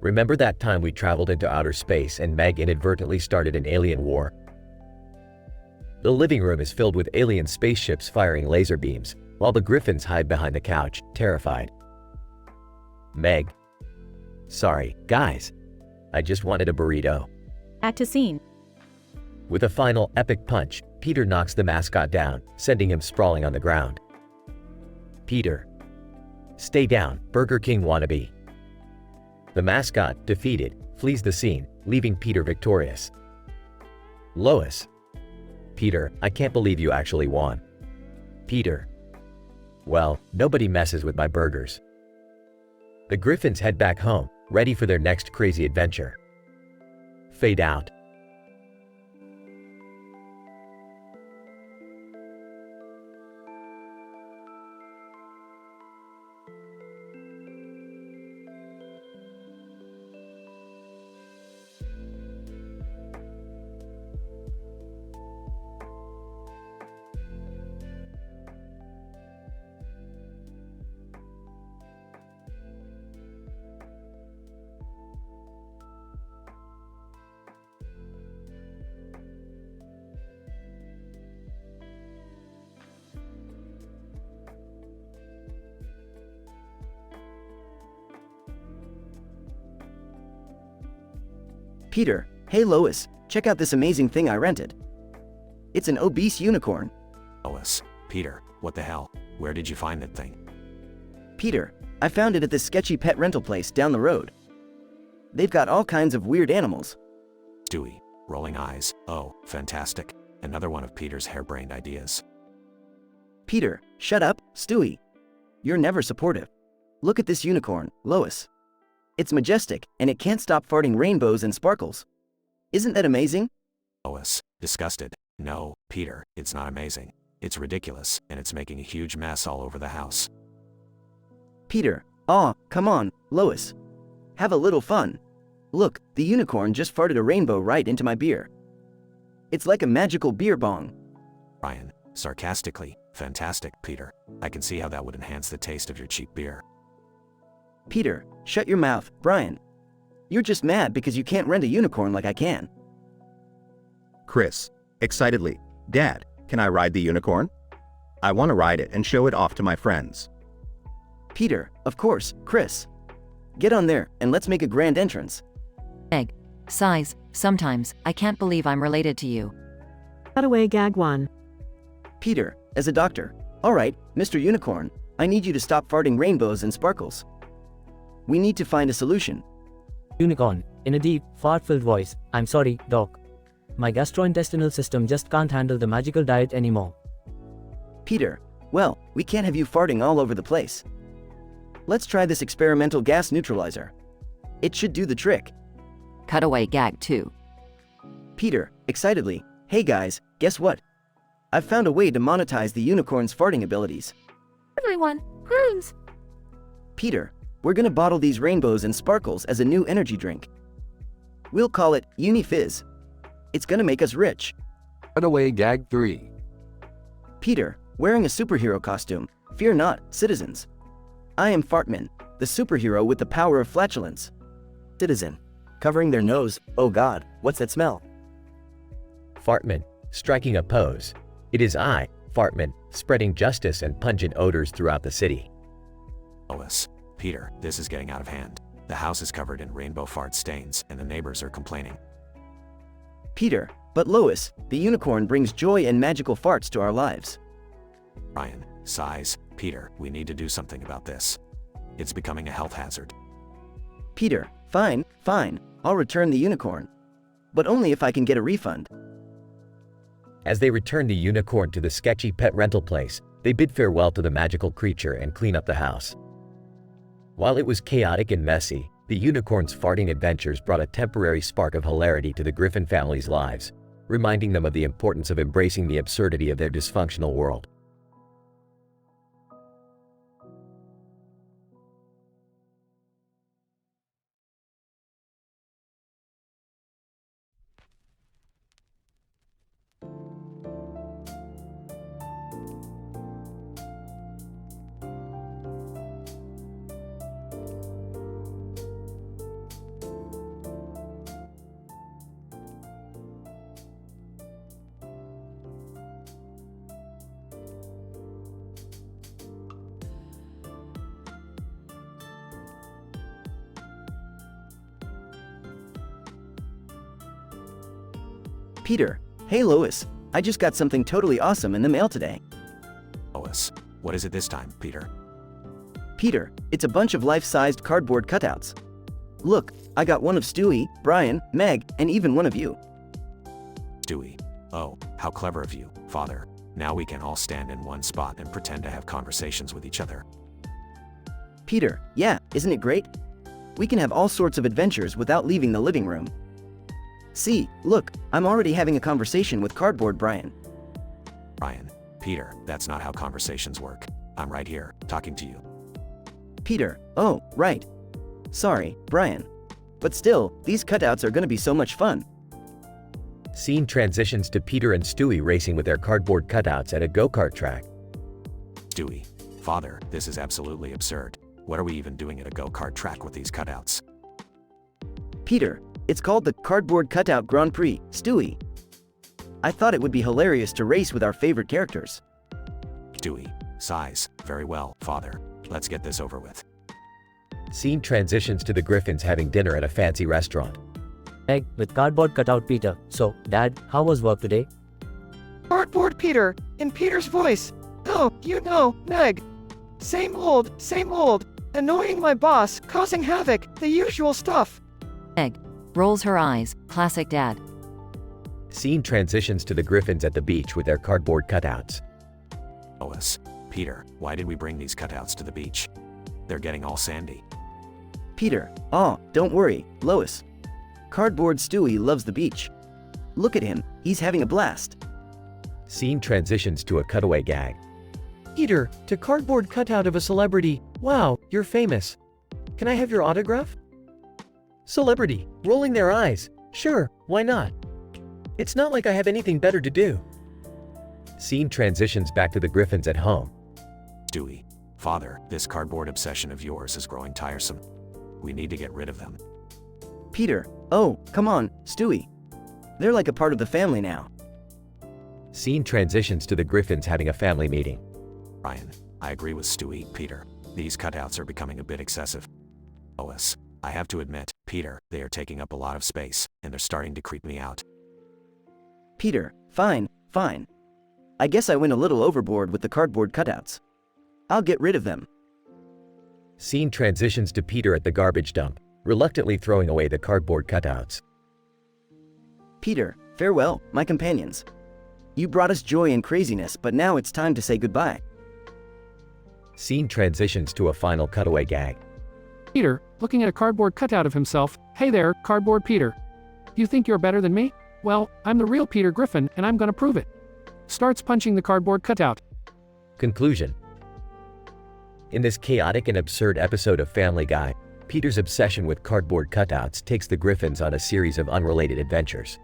Remember that time we traveled into outer space and Meg inadvertently started an alien war? The living room is filled with alien spaceships firing laser beams, while the Griffins hide behind the couch, terrified. Meg. Sorry, guys. I just wanted a burrito. Act to scene. With a final epic punch, Peter knocks the mascot down, sending him sprawling on the ground. Peter. Stay down, Burger King wannabe. The mascot, defeated, flees the scene, leaving Peter victorious. Lois. Peter, I can't believe you actually won. Peter. Well, nobody messes with my burgers. The Griffins head back home, ready for their next crazy adventure. Fade out. Peter, hey Lois, check out this amazing thing I rented. It's an obese unicorn. Lois, Peter, what the hell? Where did you find that thing? Peter, I found it at this sketchy pet rental place down the road. They've got all kinds of weird animals. Stewie, rolling eyes. Oh, fantastic. Another one of Peter's harebrained ideas. Peter, shut up, Stewie. You're never supportive. Look at this unicorn, Lois. It's majestic, and it can't stop farting rainbows and sparkles. Isn't that amazing? Lois, disgusted. No, Peter, it's not amazing. It's ridiculous, and it's making a huge mess all over the house. Peter, aw, come on, Lois. Have a little fun. Look, the unicorn just farted a rainbow right into my beer. It's like a magical beer bong. Brian, sarcastically, fantastic, Peter. I can see how that would enhance the taste of your cheap beer. Peter, shut your mouth, Brian. You're just mad because you can't rent a unicorn like I can. Chris, excitedly, Dad, can I ride the unicorn? I want to ride it and show it off to my friends. Peter, of course, Chris. Get on there and let's make a grand entrance. Egg. Size. Sometimes, I can't believe I'm related to you. Cutaway gag 1. Peter, as a doctor. Alright, Mr. Unicorn, I need you to stop farting rainbows and sparkles. We need to find a solution. Unicorn, in a deep, fart-filled voice, I'm sorry, Doc. My gastrointestinal system just can't handle the magical diet anymore. Peter, well, we can't have you farting all over the place. Let's try this experimental gas neutralizer. It should do the trick. Cutaway gag 2. Peter, excitedly, hey guys, guess what? I've found a way to monetize the unicorn's farting abilities. Everyone, rooms. Peter, we're gonna bottle these rainbows and sparkles as a new energy drink. We'll call it Uni-Fizz. It's gonna make us rich. Cutaway gag 3. Peter, wearing a superhero costume. Fear not, citizens. I am Fartman, the superhero with the power of flatulence. Citizen. Covering their nose. Oh God, what's that smell? Fartman, striking a pose. It is I, Fartman, spreading justice and pungent odors throughout the city. Lois, Peter, this is getting out of hand. The house is covered in rainbow fart stains, and the neighbors are complaining. Peter, but Lois, the unicorn brings joy and magical farts to our lives. Brian, sighs. Peter, we need to do something about this. It's becoming a health hazard. Peter, fine, I'll return the unicorn. But only if I can get a refund. As they return the unicorn to the sketchy pet rental place, they bid farewell to the magical creature and clean up the house. While it was chaotic and messy, the unicorn's farting adventures brought a temporary spark of hilarity to the Griffin family's lives, reminding them of the importance of embracing the absurdity of their dysfunctional world. Peter, hey Lois, I just got something totally awesome in the mail today. Lois, what is it this time, Peter? Peter, it's a bunch of life-sized cardboard cutouts. Look, I got one of Stewie, Brian, Meg, and even one of you. Stewie. Oh, how clever of you, Father. Now we can all stand in one spot and pretend to have conversations with each other. Peter, yeah, isn't it great? We can have all sorts of adventures without leaving the living room. See, look, I'm already having a conversation with Cardboard Brian. Brian, Peter, that's not how conversations work. I'm right here, talking to you. Peter, oh, right. Sorry, Brian. But still, these cutouts are gonna be so much fun. Scene transitions to Peter and Stewie racing with their cardboard cutouts at a go-kart track. Stewie, Father, this is absolutely absurd. What are we even doing at a go-kart track with these cutouts? Peter, it's called the Cardboard Cutout Grand Prix, Stewie. I thought it would be hilarious to race with our favorite characters. Stewie, sighs. Very well, Father. Let's get this over with. Scene transitions to the Griffins having dinner at a fancy restaurant. Egg with cardboard cutout Peter. So, Dad, how was work today? Cardboard Peter, in Peter's voice. Oh, you know, Meg. Same old. Annoying my boss, causing havoc, the usual stuff. Egg rolls her eyes. Classic dad. Scene transitions to the Griffins at the beach with their cardboard cutouts. Lois, Peter, why did we bring these cutouts to the beach? They're getting all sandy. Peter, oh, don't worry, Lois. Cardboard Stewie loves the beach. Look at him, he's having a blast. Scene transitions to a cutaway gag. Peter, to cardboard cutout of a celebrity. Wow, you're famous. Can I have your autograph? Celebrity, rolling their eyes. Sure, why not? It's not like I have anything better to do. Scene transitions back to the Griffins at home. Stewie, Father, this cardboard obsession of yours is growing tiresome. We need to get rid of them. Peter, oh, come on, Stewie. They're like a part of the family now. Scene transitions to the Griffins having a family meeting. Ryan, I agree with Stewie, Peter. These cutouts are becoming a bit excessive. Lois, I have to admit, Peter, they are taking up a lot of space, and they're starting to creep me out. Peter, fine. I guess I went a little overboard with the cardboard cutouts. I'll get rid of them. Scene transitions to Peter at the garbage dump, reluctantly throwing away the cardboard cutouts. Peter, farewell, my companions. You brought us joy and craziness, but now it's time to say goodbye. Scene transitions to a final cutaway gag. Peter, looking at a cardboard cutout of himself. Hey there, cardboard Peter. You think you're better than me? Well, I'm the real Peter Griffin, and I'm gonna prove it. Starts punching the cardboard cutout. Conclusion. In this chaotic and absurd episode of Family Guy, Peter's obsession with cardboard cutouts takes the Griffins on a series of unrelated adventures.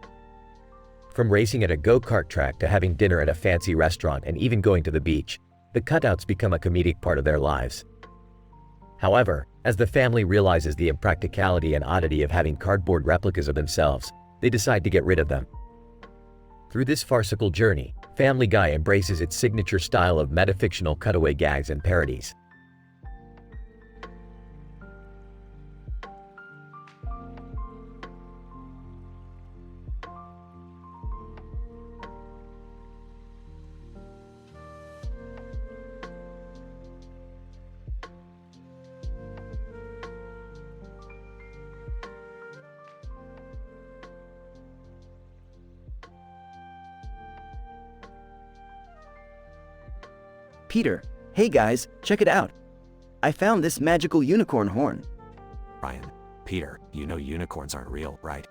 From racing at a go-kart track to having dinner at a fancy restaurant and even going to the beach, the cutouts become a comedic part of their lives. However, as the family realizes the impracticality and oddity of having cardboard replicas of themselves, they decide to get rid of them. Through this farcical journey, Family Guy embraces its signature style of metafictional cutaway gags and parodies. Peter, hey guys, check it out. I found this magical unicorn horn. Ryan, Peter, you know unicorns aren't real, right?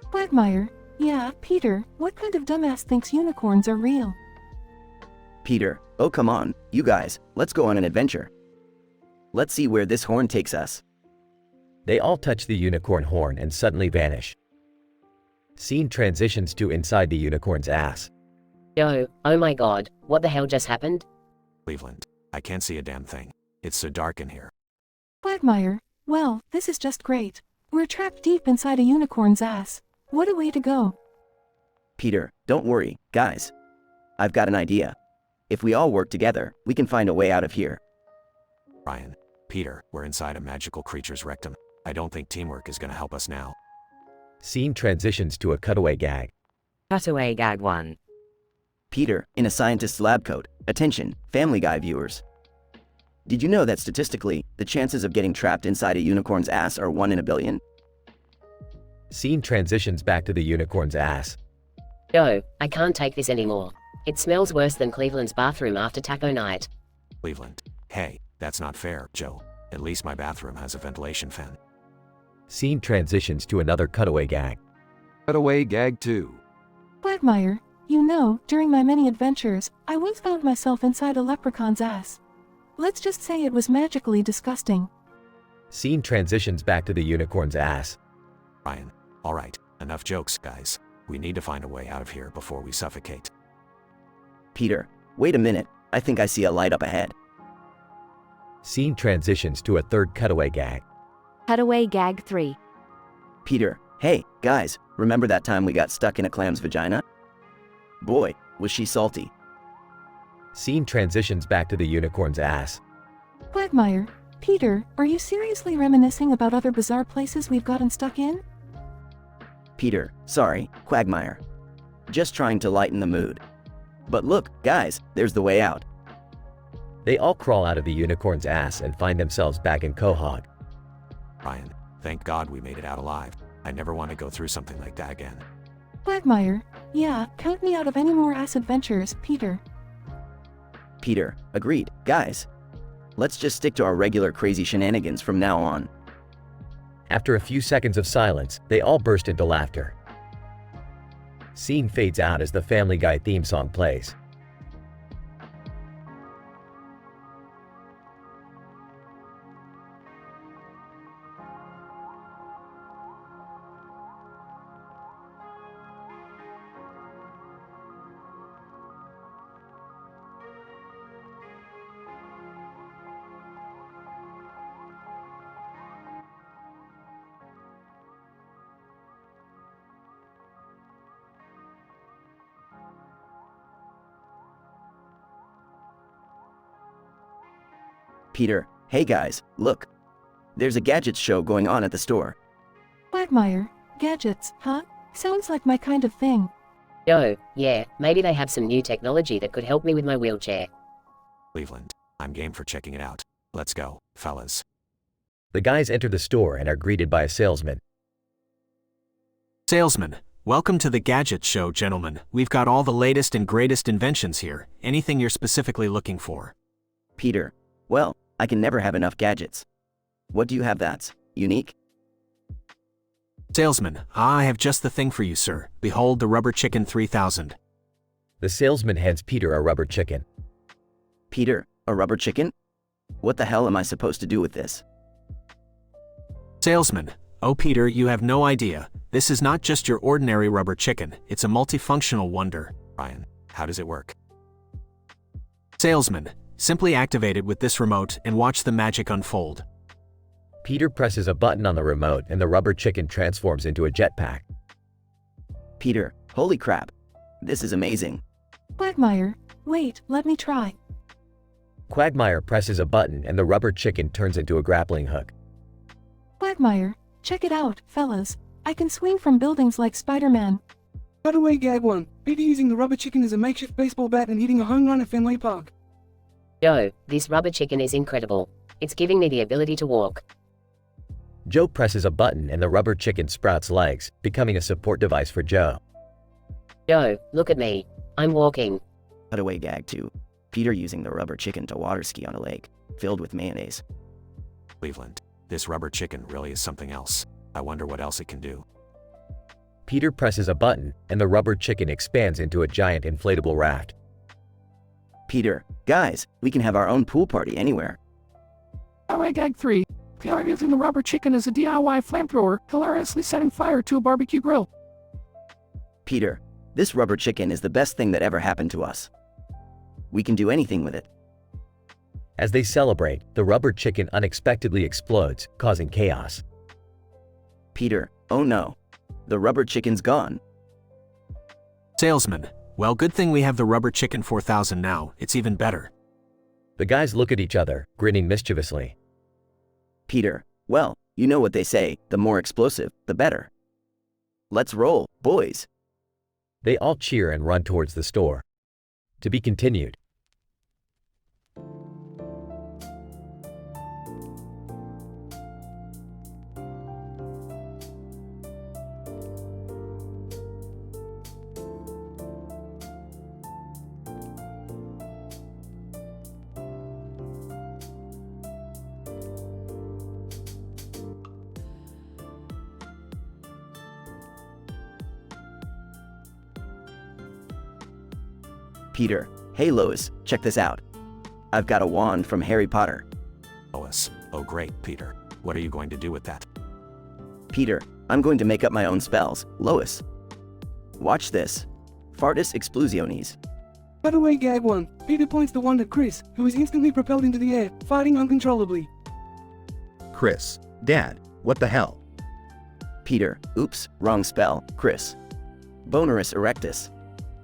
Quagmire, yeah, Peter, what kind of dumbass thinks unicorns are real? Peter, oh come on, you guys, let's go on an adventure. Let's see where this horn takes us. They all touch the unicorn horn and suddenly vanish. Scene transitions to inside the unicorn's ass. Yo, oh my god, what the hell just happened? Cleveland, I can't see a damn thing. It's so dark in here. Quagmire, well, this is just great. We're trapped deep inside a unicorn's ass. What a way to go. Peter, don't worry, guys. I've got an idea. If we all work together, we can find a way out of here. Ryan, Peter, we're inside a magical creature's rectum. I don't think teamwork is gonna help us now. Scene transitions to a cutaway gag. Cutaway gag 1. Peter, in a scientist's lab coat. Attention, Family Guy viewers. Did you know that statistically, the chances of getting trapped inside a unicorn's ass are 1 in a billion? Scene transitions back to the unicorn's ass. Yo, I can't take this anymore. It smells worse than Cleveland's bathroom after taco night. Cleveland, hey, that's not fair, Joe. At least my bathroom has a ventilation fan. Scene transitions to another cutaway gag. Cutaway gag 2. Quagmire, you know, during my many adventures, I once found myself inside a leprechaun's ass. Let's just say it was magically disgusting. Scene transitions back to the unicorn's ass. Ryan, alright, enough jokes, guys. We need to find a way out of here before we suffocate. Peter, wait a minute, I think I see a light up ahead. Scene transitions to a third cutaway gag. Cutaway gag 3. Peter, hey, guys, remember that time we got stuck in a clam's vagina? Boy, was she salty. Scene transitions back to the unicorn's ass. Quagmire, Peter, are you seriously reminiscing about other bizarre places we've gotten stuck in? Peter, sorry, Quagmire. Just trying to lighten the mood. But look, guys, there's the way out. They all crawl out of the unicorn's ass and find themselves back in Quahog. Ryan, thank God we made it out alive. I never want to go through something like that again. Quagmire. Yeah, count me out of any more ass adventures, Peter. Peter, agreed. Guys, let's just stick to our regular crazy shenanigans from now on. After a few seconds of silence, they all burst into laughter. Scene fades out as the Family Guy theme song plays. Peter, hey guys, look. There's a gadgets show going on at the store. Quagmire. Gadgets, huh? Sounds like my kind of thing. Yo, yeah, maybe they have some new technology that could help me with my wheelchair. Cleveland, I'm game for checking it out. Let's go, fellas. The guys enter the store and are greeted by a salesman. Salesman, welcome to the Gadget Show, gentlemen. We've got all the latest and greatest inventions here. Anything you're specifically looking for? Peter, well, I can never have enough gadgets. What do you have that's unique? Salesman, I have just the thing for you, sir. Behold the Rubber Chicken 3000. The salesman hands Peter a rubber chicken. Peter, a rubber chicken? What the hell am I supposed to do with this? Salesman, oh Peter, you have no idea. This is not just your ordinary rubber chicken, it's a multifunctional wonder. Ryan, how does it work? Salesman, simply activate it with this remote and watch the magic unfold. Peter presses a button on the remote and the rubber chicken transforms into a jetpack. Peter, holy crap. This is amazing. Quagmire. Wait, let me try. Quagmire presses a button and the rubber chicken turns into a grappling hook. Quagmire. Check it out, fellas. I can swing from buildings like Spider-Man. Cutaway gag 1. Peter using the rubber chicken as a makeshift baseball bat and hitting a home run at Fenway Park. Yo, this rubber chicken is incredible. It's giving me the ability to walk. Joe presses a button and the rubber chicken sprouts legs, becoming a support device for Joe. Yo, look at me. I'm walking. Cutaway gag 2. Peter using the rubber chicken to water ski on a lake, filled with mayonnaise. Cleveland, this rubber chicken really is something else. I wonder what else it can do. Peter presses a button and the rubber chicken expands into a giant inflatable raft. Peter, guys, we can have our own pool party anywhere. Alright, gag 3. Peter using the rubber chicken as a DIY flamethrower, hilariously setting fire to a barbecue grill. Peter, this rubber chicken is the best thing that ever happened to us. We can do anything with it. As they celebrate, the rubber chicken unexpectedly explodes, causing chaos. Peter, oh no. The rubber chicken's gone. Salesman, well, good thing we have the Rubber Chicken 4000 now. It's even better. The guys look at each other, grinning mischievously. Peter, well, you know what they say, the more explosive, the better. Let's roll, boys. They all cheer and run towards the store. To be continued. Peter, hey Lois, check this out. I've got a wand from Harry Potter. Lois, oh great, Peter. What are you going to do with that? Peter, I'm going to make up my own spells. Lois, watch this. Fartus explosiones. Cutaway gag 1. Peter points the wand at Chris, who is instantly propelled into the air, fighting uncontrollably. Chris, Dad, what the hell? Peter, oops, wrong spell, Chris. Bonerus erectus.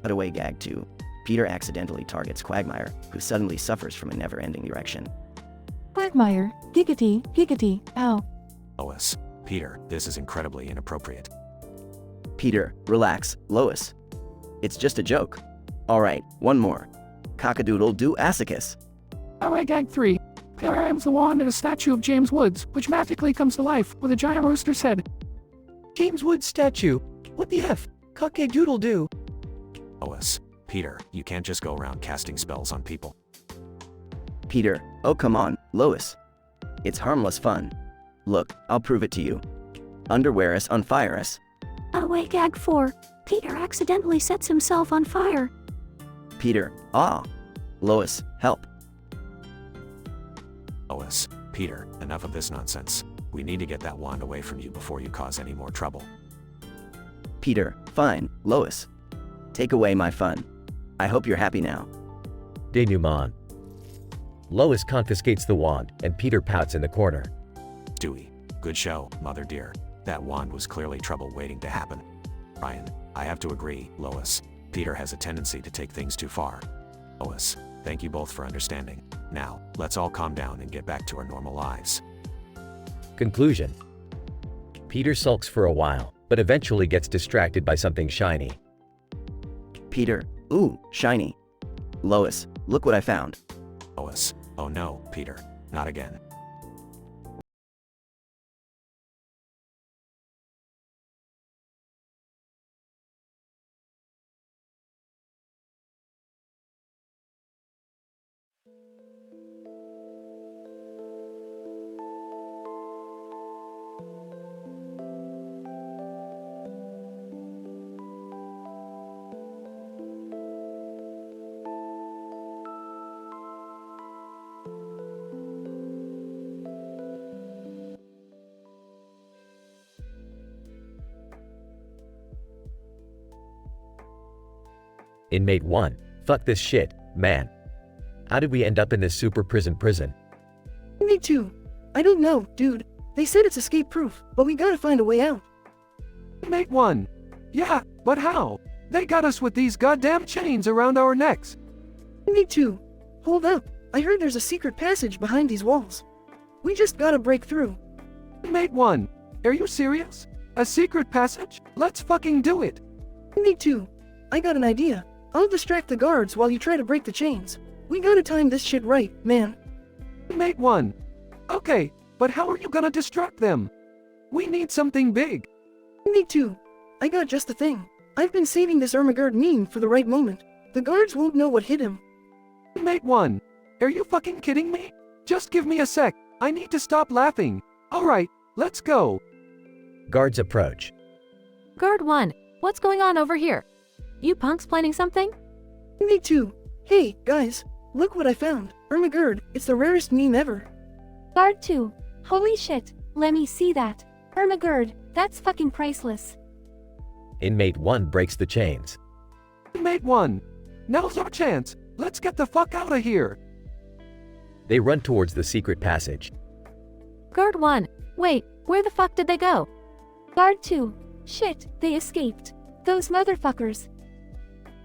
Cutaway gag 2. Peter accidentally targets Quagmire, who suddenly suffers from a never-ending erection. Quagmire. Giggity, giggity, ow. Lois, Peter, this is incredibly inappropriate. Peter, relax, Lois. It's just a joke. Alright, one more. Cockadoodle do Asicus. Cutaway gag 3. Here I am the wand and a statue of James Woods, which magically comes to life with a giant rooster's head. James Woods statue? What the F? Cock-a-doodle do? Lois, Peter, you can't just go around casting spells on people. Peter, oh come on, Lois. It's harmless fun. Look, I'll prove it to you. Underwear us on fire us. Cutaway gag 4. Peter accidentally sets himself on fire. Peter, ah. Lois, help. Lois, Peter, enough of this nonsense. We need to get that wand away from you before you cause any more trouble. Peter, fine, Lois. Take away my fun. I hope you're happy now. Denouement. Lois confiscates the wand, and Peter pouts in the corner. Stewie, good show, mother dear. That wand was clearly trouble waiting to happen. Brian, I have to agree, Lois. Peter has a tendency to take things too far. Lois, thank you both for understanding. Now, let's all calm down and get back to our normal lives. Conclusion. Peter sulks for a while, but eventually gets distracted by something shiny. Peter, ooh, shiny. Lois, look what I found. Lois, oh no, Peter, not again. Inmate 1. Fuck this shit, man. How did we end up in this super prison? Me too. I don't know, dude. They said it's escape-proof, but we gotta find a way out. Inmate 1. Yeah, but how? They got us with these goddamn chains around our necks. Me too. Hold up. I heard there's a secret passage behind these walls. We just gotta break through. Inmate 1. Are you serious? A secret passage? Let's fucking do it. Me too. I got an idea. I'll distract the guards while you try to break the chains. We gotta time this shit right, man. Inmate 1. Okay, but how are you gonna distract them? We need something big. Me too. I got just the thing. I've been saving this Ermagerd meme for the right moment. The guards won't know what hit him. Inmate 1. Are you fucking kidding me? Just give me a sec. I need to stop laughing. Alright, let's go. Guards approach. Guard 1, what's going on over here? You punks planning something? Me too. Hey, guys, look what I found. Ermagerd, it's the rarest meme ever. Guard 2. Holy shit, let me see that. Ermagerd, that's fucking priceless. Inmate 1 breaks the chains. Inmate 1. Now's our chance. Let's get the fuck out of here. They run towards the secret passage. Guard 1, wait, where the fuck did they go? Guard 2. Shit, they escaped. Those motherfuckers.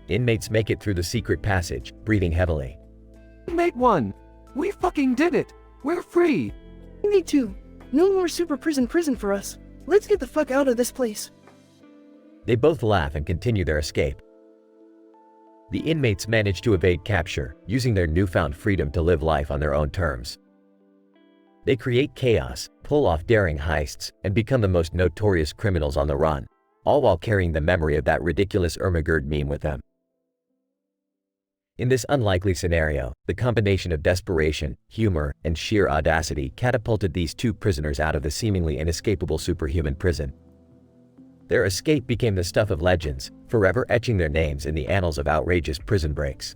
Inmates make it through the secret passage, breathing heavily. Inmate 1. We fucking did it. We're free. Me too. No more super prison for us. Let's get the fuck out of this place. They both laugh and continue their escape. The inmates manage to evade capture, using their newfound freedom to live life on their own terms. They create chaos, pull off daring heists, and become the most notorious criminals on the run, all while carrying the memory of that ridiculous Ermagerd meme with them. In this unlikely scenario, the combination of desperation, humor, and sheer audacity catapulted these two prisoners out of the seemingly inescapable superhuman prison. Their escape became the stuff of legends, forever etching their names in the annals of outrageous prison breaks.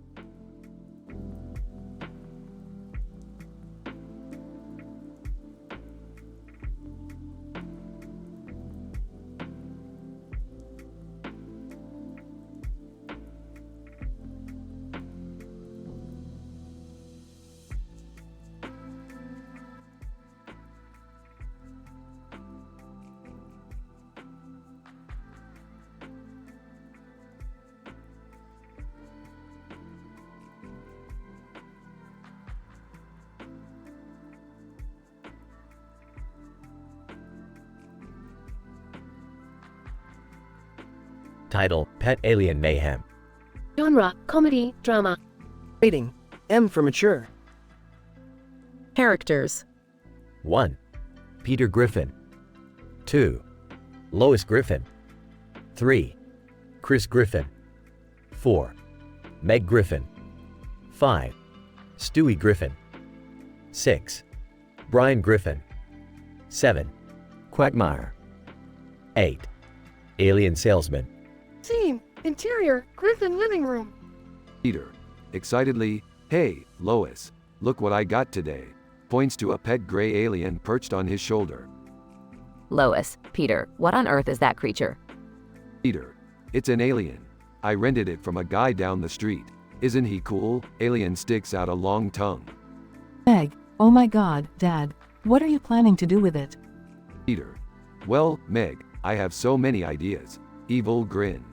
Title: Pet Alien Mayhem. Genre: Comedy, Drama. Rating: M for Mature. Characters: 1. Peter Griffin. 2. Lois Griffin. 3. Chris Griffin. 4. Meg Griffin. 5. Stewie Griffin. 6. Brian Griffin. 7. Quagmire. 8. Alien Salesman. Scene: Interior, Griffin living room. Peter. Excitedly, hey, Lois, look what I got today. Points to a pet gray alien perched on his shoulder. Lois, Peter, what on earth is that creature? Peter. It's an alien. I rented it from a guy down the street. Isn't he cool? Alien sticks out a long tongue. Meg, oh my god, Dad. What are you planning to do with it? Peter. Well, Meg, I have so many ideas. Evil grin.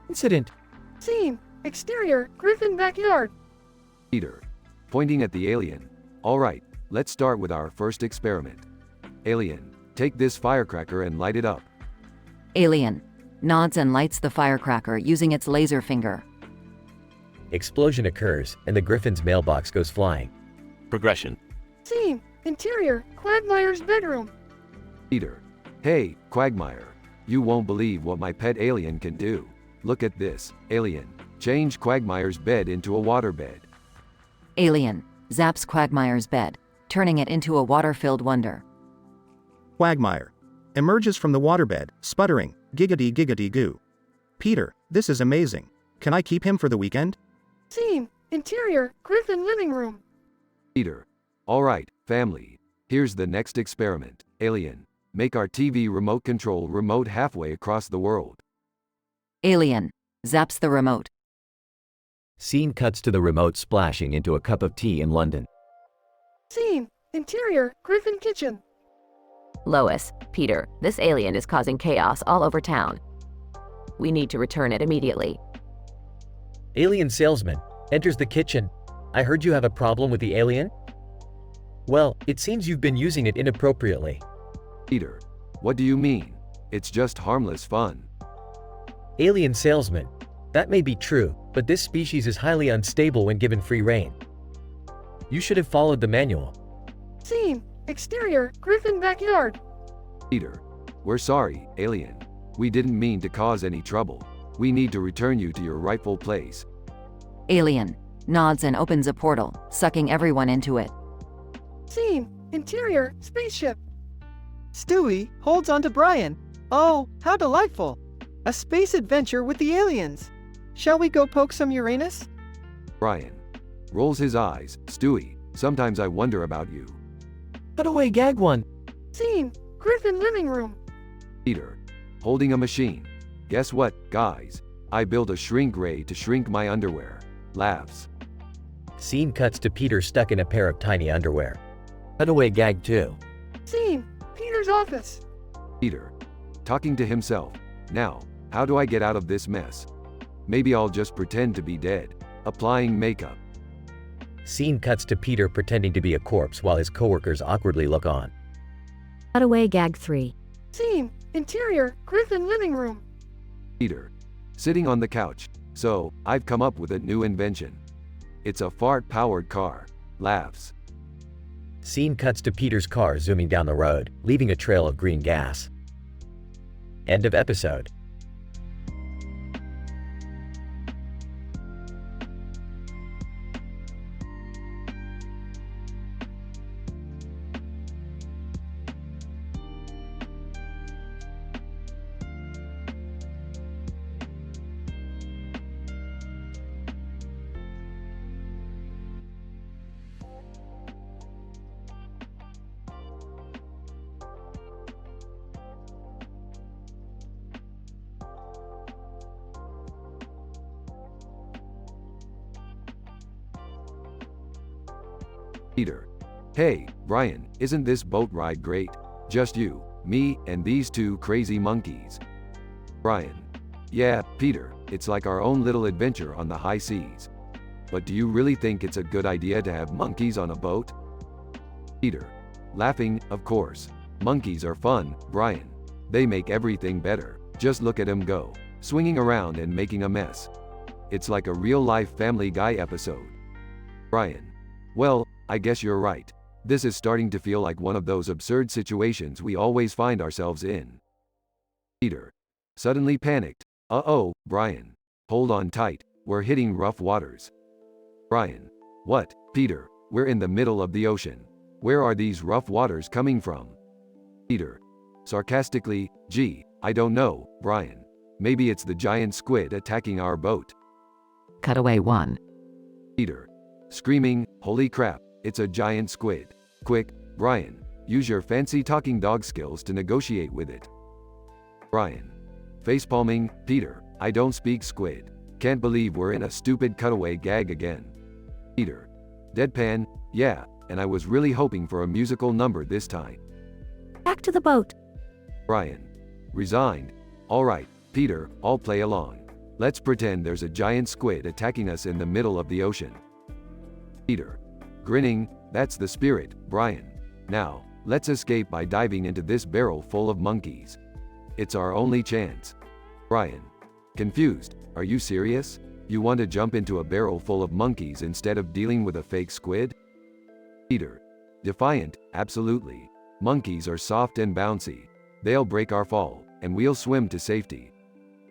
Incident. Scene: Exterior, Griffin backyard. Peter. Pointing at the alien. Alright, let's start with our first experiment. Alien, take this firecracker and light it up. Alien nods and lights the firecracker using its laser finger. Explosion occurs, and the Griffin's mailbox goes flying. Progression. Scene: Interior, Quagmire's bedroom. Peter. Hey, Quagmire. You won't believe what my pet alien can do. Look at this, alien. Change Quagmire's bed into a waterbed. Alien zaps Quagmire's bed, turning it into a water-filled wonder. Quagmire emerges from the waterbed, sputtering, giggity giggity goo. Peter, this is amazing. Can I keep him for the weekend? Scene: Interior, Griffin living room. Peter. Alright, family. Here's the next experiment. Alien. Make our TV remote control remote halfway across the world. Alien zaps the remote. Scene cuts to the remote splashing into a cup of tea in London. Scene: Interior, Griffin kitchen. Lois, Peter, this alien is causing chaos all over town. We need to return it immediately. Alien Salesman enters the kitchen. I heard you have a problem with the alien? Well, it seems you've been using it inappropriately. Peter. What do you mean? It's just harmless fun. Alien Salesman. That may be true, but this species is highly unstable when given free rein. You should have followed the manual. Scene: Exterior, Griffin backyard. Peter. We're sorry, alien. We didn't mean to cause any trouble. We need to return you to your rightful place. Alien nods and opens a portal, sucking everyone into it. Scene: Interior, spaceship. Stewie holds onto Brian. Oh, how delightful. A space adventure with the aliens. Shall we go poke some Uranus? Brian. Rolls his eyes. Stewie, sometimes I wonder about you. Cut away gag 1. Scene: Griffin living room. Peter. Holding a machine. Guess what, guys? I built a shrink ray to shrink my underwear. Laughs. Scene cuts to Peter stuck in a pair of tiny underwear. Cut away gag 2. Scene: Peter's office. Peter. Talking to himself. Now, how do I get out of this mess? Maybe I'll just pretend to be dead. Applying makeup. Scene cuts to Peter pretending to be a corpse while his coworkers awkwardly look on. Cutaway gag 3. Scene: Interior, Griffin living room. Peter. Sitting on the couch. So, I've come up with a new invention. It's a fart-powered car. Laughs. Scene cuts to Peter's car zooming down the road, leaving a trail of green gas. End of episode. Peter. Hey, Brian, isn't this boat ride great? Just you, me, and these two crazy monkeys. Brian. Yeah, Peter, it's like our own little adventure on the high seas. But do you really think it's a good idea to have monkeys on a boat? Peter. Laughing, of course. Monkeys are fun, Brian. They make everything better. Just look at 'em go. swinging around and making a mess. It's like a real-life Family Guy episode. Brian. Well, I guess you're right. This is starting to feel like one of those absurd situations we always find ourselves in. Peter. Suddenly panicked. Uh-oh, Brian. Hold on tight, we're hitting rough waters. Brian. What, Peter? We're in the middle of the ocean. Where are these rough waters coming from? Peter. Sarcastically, gee, I don't know, Brian. Maybe it's the giant squid attacking our boat. Cutaway 1. Peter. Screaming, holy crap, it's a giant squid. Quick, Brian, use your fancy talking dog skills to negotiate with it. Brian. Facepalming, Peter, I don't speak squid. Can't believe we're in a stupid cutaway gag again. Peter. Deadpan, yeah, and I was really hoping for a musical number this time. Back to the boat. Brian. Resigned. Alright, Peter, I'll play along. Let's pretend there's a giant squid attacking us in the middle of the ocean. Peter. Grinning, that's the spirit, Brian. Now, let's escape by diving into this barrel full of monkeys. It's our only chance. Brian. Confused, are you serious? You want to jump into a barrel full of monkeys instead of dealing with a fake squid? Peter. Defiant, absolutely. Monkeys are soft and bouncy. They'll break our fall, and we'll swim to safety.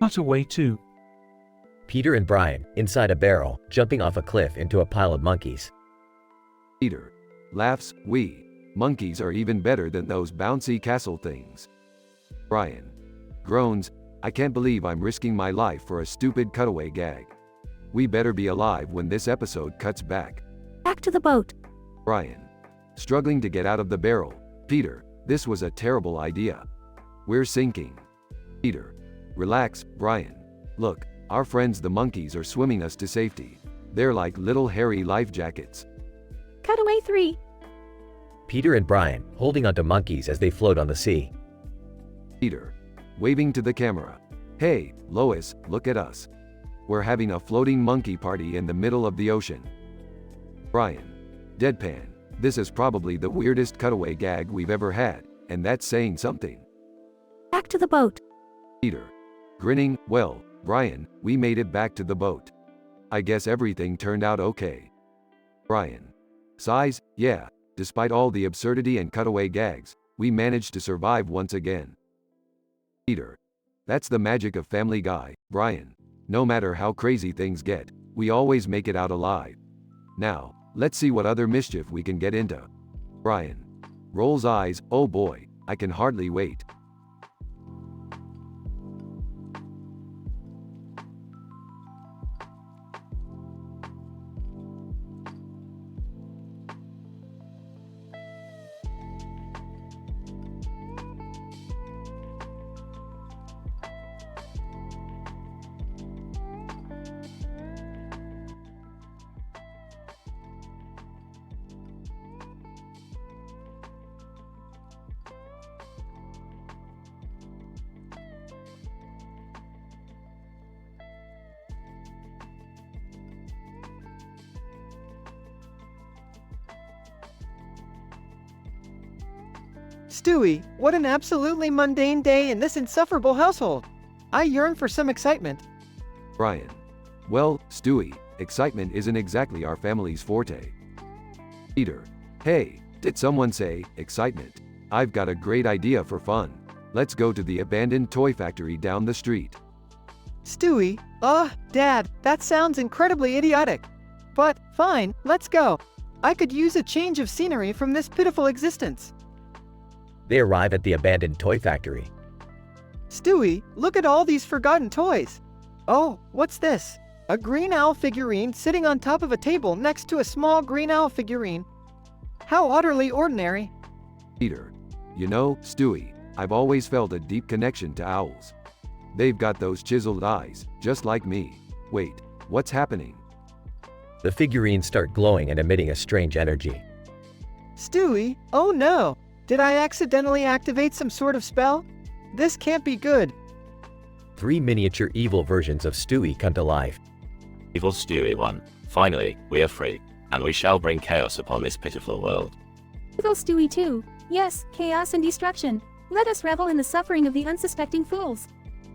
Cutaway 2. Peter and Brian, inside a barrel, jumping off a cliff into a pile of monkeys. Peter. Laughs, monkeys are even better than those bouncy castle things. Brian. Groans, I can't believe I'm risking my life for a stupid cutaway gag. We better be alive when this episode cuts back. Back to the boat. Brian. Struggling to get out of the barrel. Peter, this was a terrible idea. We're sinking. Peter. Relax, Brian. Look, our friends the monkeys are swimming us to safety. They're like little hairy life jackets. Cutaway 3. Peter and Brian, holding onto monkeys as they float on the sea. Peter. Waving to the camera. Hey, Lois, look at us. We're having a floating monkey party in the middle of the ocean. Brian. Deadpan. This is probably the weirdest cutaway gag we've ever had, and that's saying something. Back to the boat. Peter. Grinning, well, Brian, we made it back to the boat. I guess everything turned out okay. Brian. Sighs, yeah, despite all the absurdity and cutaway gags, we managed to survive once again. Peter. That's the magic of Family Guy, Brian. No matter how crazy things get, we always make it out alive. Now, let's see what other mischief we can get into. Brian. Rolls eyes, oh boy, I can hardly wait. Stewie, what an absolutely mundane day in this insufferable household. I yearn for some excitement. Brian. Well, Stewie, excitement isn't exactly our family's forte. Peter. Hey, did someone say, excitement? I've got a great idea for fun. Let's go to the abandoned toy factory down the street. Stewie, Dad, that sounds incredibly idiotic. But, fine, let's go. I could use a change of scenery from this pitiful existence. They arrive at the abandoned toy factory. Stewie, look at all these forgotten toys. Oh, what's this? A green owl figurine sitting on top of a table next to a small green owl figurine. How utterly ordinary. Peter. You know, Stewie, I've always felt a deep connection to owls. They've got those chiseled eyes, just like me. Wait, what's happening? The figurines start glowing and emitting a strange energy. Stewie, oh no! Did I accidentally activate some sort of spell? This can't be good. 3 miniature evil versions of Stewie come to life. Evil Stewie 1. Finally, we are free, and we shall bring chaos upon this pitiful world. Evil Stewie 2. Yes, chaos and destruction. Let us revel in the suffering of the unsuspecting fools.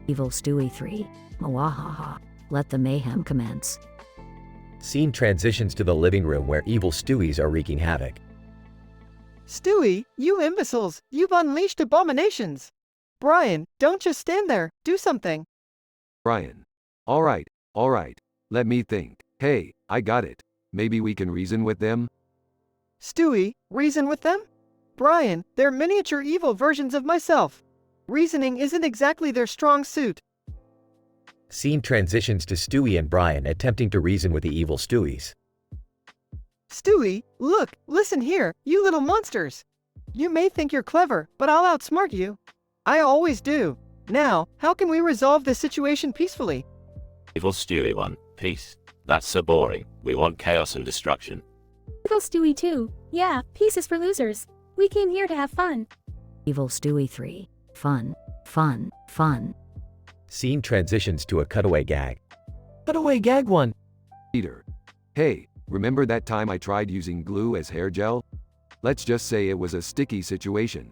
Evil Stewie 3. Mwahaha. Let the mayhem commence. Scene transitions to the living room where evil Stewies are wreaking havoc. Stewie, you imbeciles, you've unleashed abominations. Brian, don't just stand there, do something. Brian. All right, let me think. Hey, I got it. Maybe we can reason with them? Stewie, reason with them? Brian, they're miniature evil versions of myself. Reasoning isn't exactly their strong suit. Scene transitions to Stewie and Brian attempting to reason with the evil Stewies. Stewie, look, listen here, you little monsters. You may think you're clever, but I'll outsmart you. I always do. Now, how can we resolve this situation peacefully? Evil Stewie 1. Peace. That's so boring. We want chaos and destruction. Evil Stewie 2. Yeah, peace is for losers. We came here to have fun. Evil Stewie 3. Fun. Fun. Fun. Scene transitions to a cutaway gag. Cutaway gag 1. Peter. Hey, remember that time I tried using glue as hair gel? Let's just say it was a sticky situation.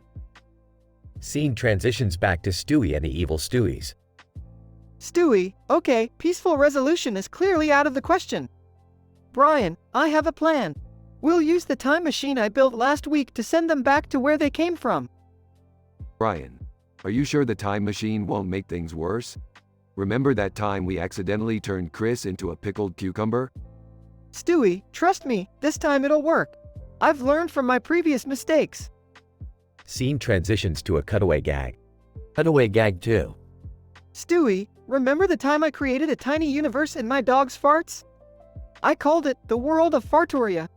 Scene transitions back to Stewie and the evil Stewies. Stewie, okay, peaceful resolution is clearly out of the question. Brian, I have a plan. We'll use the time machine I built last week to send them back to where they came from. Brian. Are you sure the time machine won't make things worse? Remember that time we accidentally turned Chris into a pickled cucumber? Stewie, trust me, this time it'll work. I've learned from my previous mistakes. Scene transitions to a cutaway gag. Cutaway gag 2. Stewie, remember the time I created a tiny universe in my dog's farts? I called it the world of Fartoria.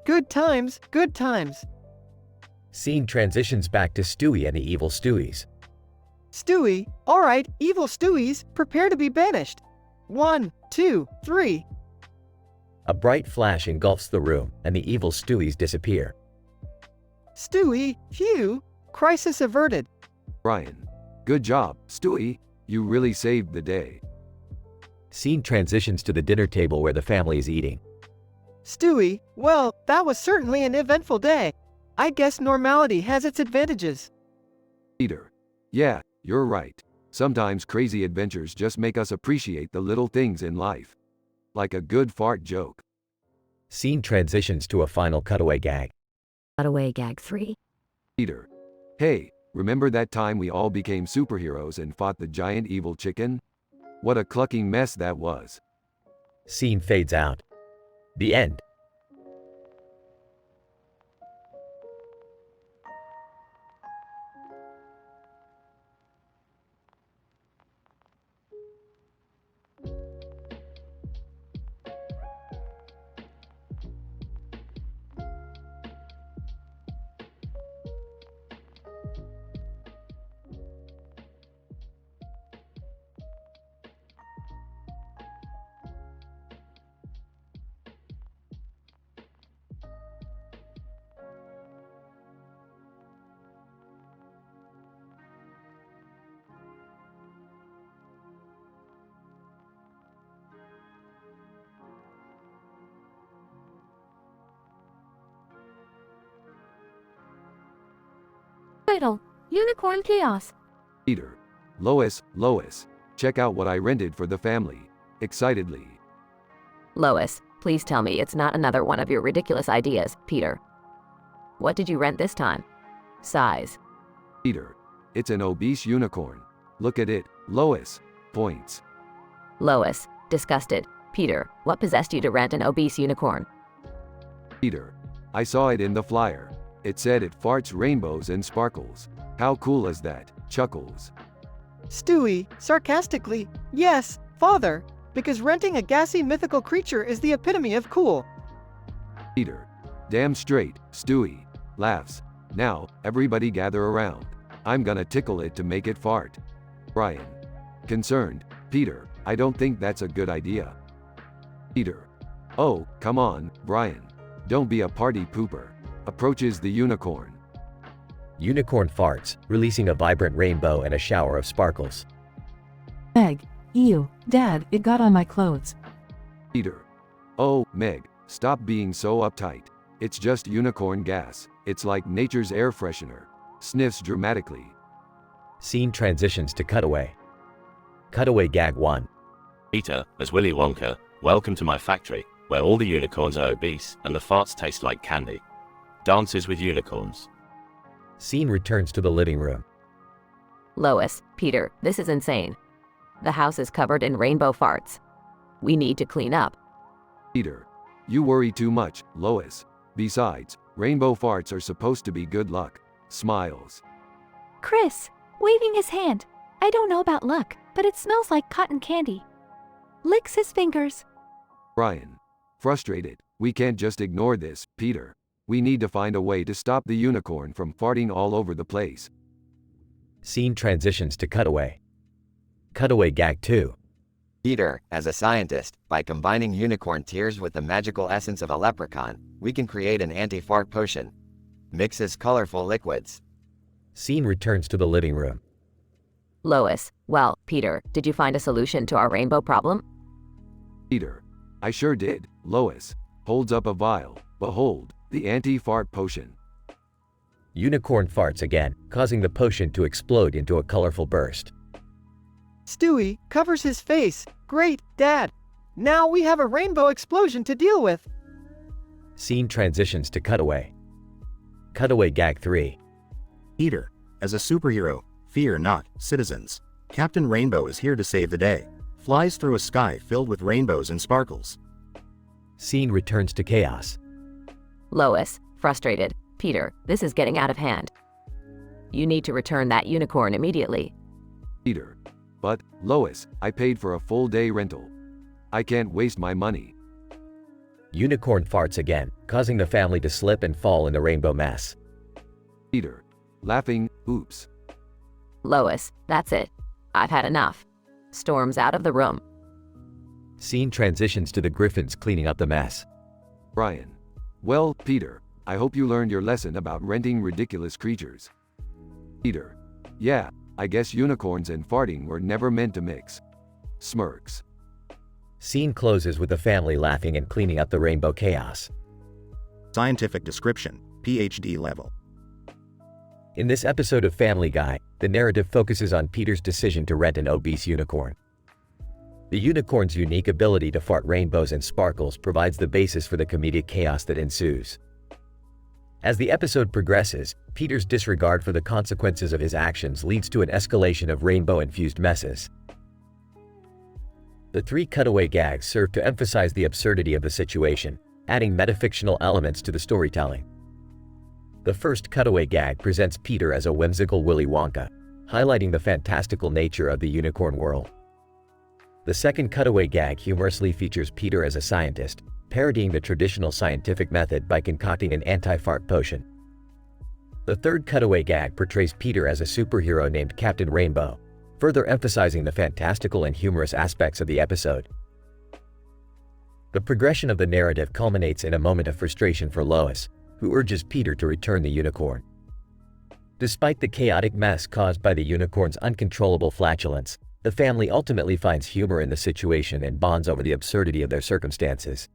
Good times, good times. Scene transitions back to Stewie and the evil Stewies. Stewie, alright, evil Stewies, prepare to be banished. 1, 2, 3. A bright flash engulfs the room, and the evil Stewies disappear. Stewie, phew, crisis averted. Brian. Good job, Stewie. You really saved the day. Scene transitions to the dinner table where the family is eating. Stewie, well, that was certainly an eventful day. I guess normality has its advantages. Peter. Yeah, you're right. Sometimes crazy adventures just make us appreciate the little things in life. Like a good fart joke. Scene transitions to a final cutaway gag. Cutaway gag 3. Peter. Hey, remember that time we all became superheroes and fought the giant evil chicken? What a clucking mess that was. Scene fades out. The end. Title: Unicorn Chaos. Peter. Lois, check out what I rented for the family. Excitedly. Lois, please tell me it's not another one of your ridiculous ideas, Peter. What did you rent this time? Size. Peter. It's an obese unicorn. Look at it, Lois. Points. Lois, disgusted. Peter, what possessed you to rent an obese unicorn? Peter. I saw it in the flyer. It said it farts rainbows and sparkles. How cool is that? Chuckles. Stewie, sarcastically, yes, father, because renting a gassy mythical creature is the epitome of cool. Peter. Damn straight, Stewie. Laughs. Now, everybody gather around. I'm gonna tickle it to make it fart. Brian. Concerned. Peter, I don't think that's a good idea. Peter. Oh, come on, Brian. Don't be a party pooper. Approaches the unicorn. Unicorn farts, releasing a vibrant rainbow and a shower of sparkles. Meg. Ew. Dad, it got on my clothes. Peter. Oh, Meg, stop being so uptight. It's just unicorn gas. It's like nature's air freshener. Sniffs dramatically. Scene transitions to cutaway. Cutaway Gag 1. Peter, as Willy Wonka, welcome to my factory, where all the unicorns are obese and the farts taste like candy. Dances with unicorns. Scene returns to the living room. Lois, Peter, this is insane. The house is covered in rainbow farts. We need to clean up. Peter, you worry too much, Lois. Besides, rainbow farts are supposed to be good luck. Smiles. Chris, waving his hand. I don't know about luck, but it smells like cotton candy. Licks his fingers. Brian, frustrated. We can't just ignore this, Peter. We need to find a way to stop the unicorn from farting all over the place. Scene transitions to cutaway. Cutaway Gag 2. Peter, as a scientist, by combining unicorn tears with the magical essence of a leprechaun, we can create an anti-fart potion. Mixes colorful liquids. Scene returns to the living room. Lois, well, Peter, did you find a solution to our rainbow problem? Peter, I sure did. Lois holds up a vial. Behold, the anti-fart potion. Unicorn farts again, causing the potion to explode into a colorful burst. Stewie covers his face. Great, Dad. Now we have a rainbow explosion to deal with. Scene transitions to cutaway. Cutaway Gag 3. Peter, as a superhero, fear not, citizens. Captain Rainbow is here to save the day. Flies through a sky filled with rainbows and sparkles. Scene returns to chaos. Lois, frustrated. Peter, this is getting out of hand. You need to return that unicorn immediately. Peter, but, Lois, I paid for a full day rental. I can't waste my money. Unicorn farts again, causing the family to slip and fall in the rainbow mess. Peter, laughing, oops. Lois, that's it. I've had enough. Storms out of the room. Scene transitions to the Griffins cleaning up the mess. Brian, well, Peter, I hope you learned your lesson about renting ridiculous creatures. Peter, yeah, I guess unicorns and farting were never meant to mix. Smirks. Scene closes with the family laughing and cleaning up the rainbow chaos. Scientific description, PhD level. In this episode of Family Guy, the narrative focuses on Peter's decision to rent an obese unicorn. The unicorn's unique ability to fart rainbows and sparkles provides the basis for the comedic chaos that ensues. As the episode progresses, Peter's disregard for the consequences of his actions leads to an escalation of rainbow-infused messes. The three cutaway gags serve to emphasize the absurdity of the situation, adding metafictional elements to the storytelling. The first cutaway gag presents Peter as a whimsical Willy Wonka, highlighting the fantastical nature of the unicorn world. The second cutaway gag humorously features Peter as a scientist, parodying the traditional scientific method by concocting an anti-fart potion. The third cutaway gag portrays Peter as a superhero named Captain Rainbow, further emphasizing the fantastical and humorous aspects of the episode. The progression of the narrative culminates in a moment of frustration for Lois, who urges Peter to return the unicorn. Despite the chaotic mess caused by the unicorn's uncontrollable flatulence, the family ultimately finds humor in the situation and bonds over the absurdity of their circumstances.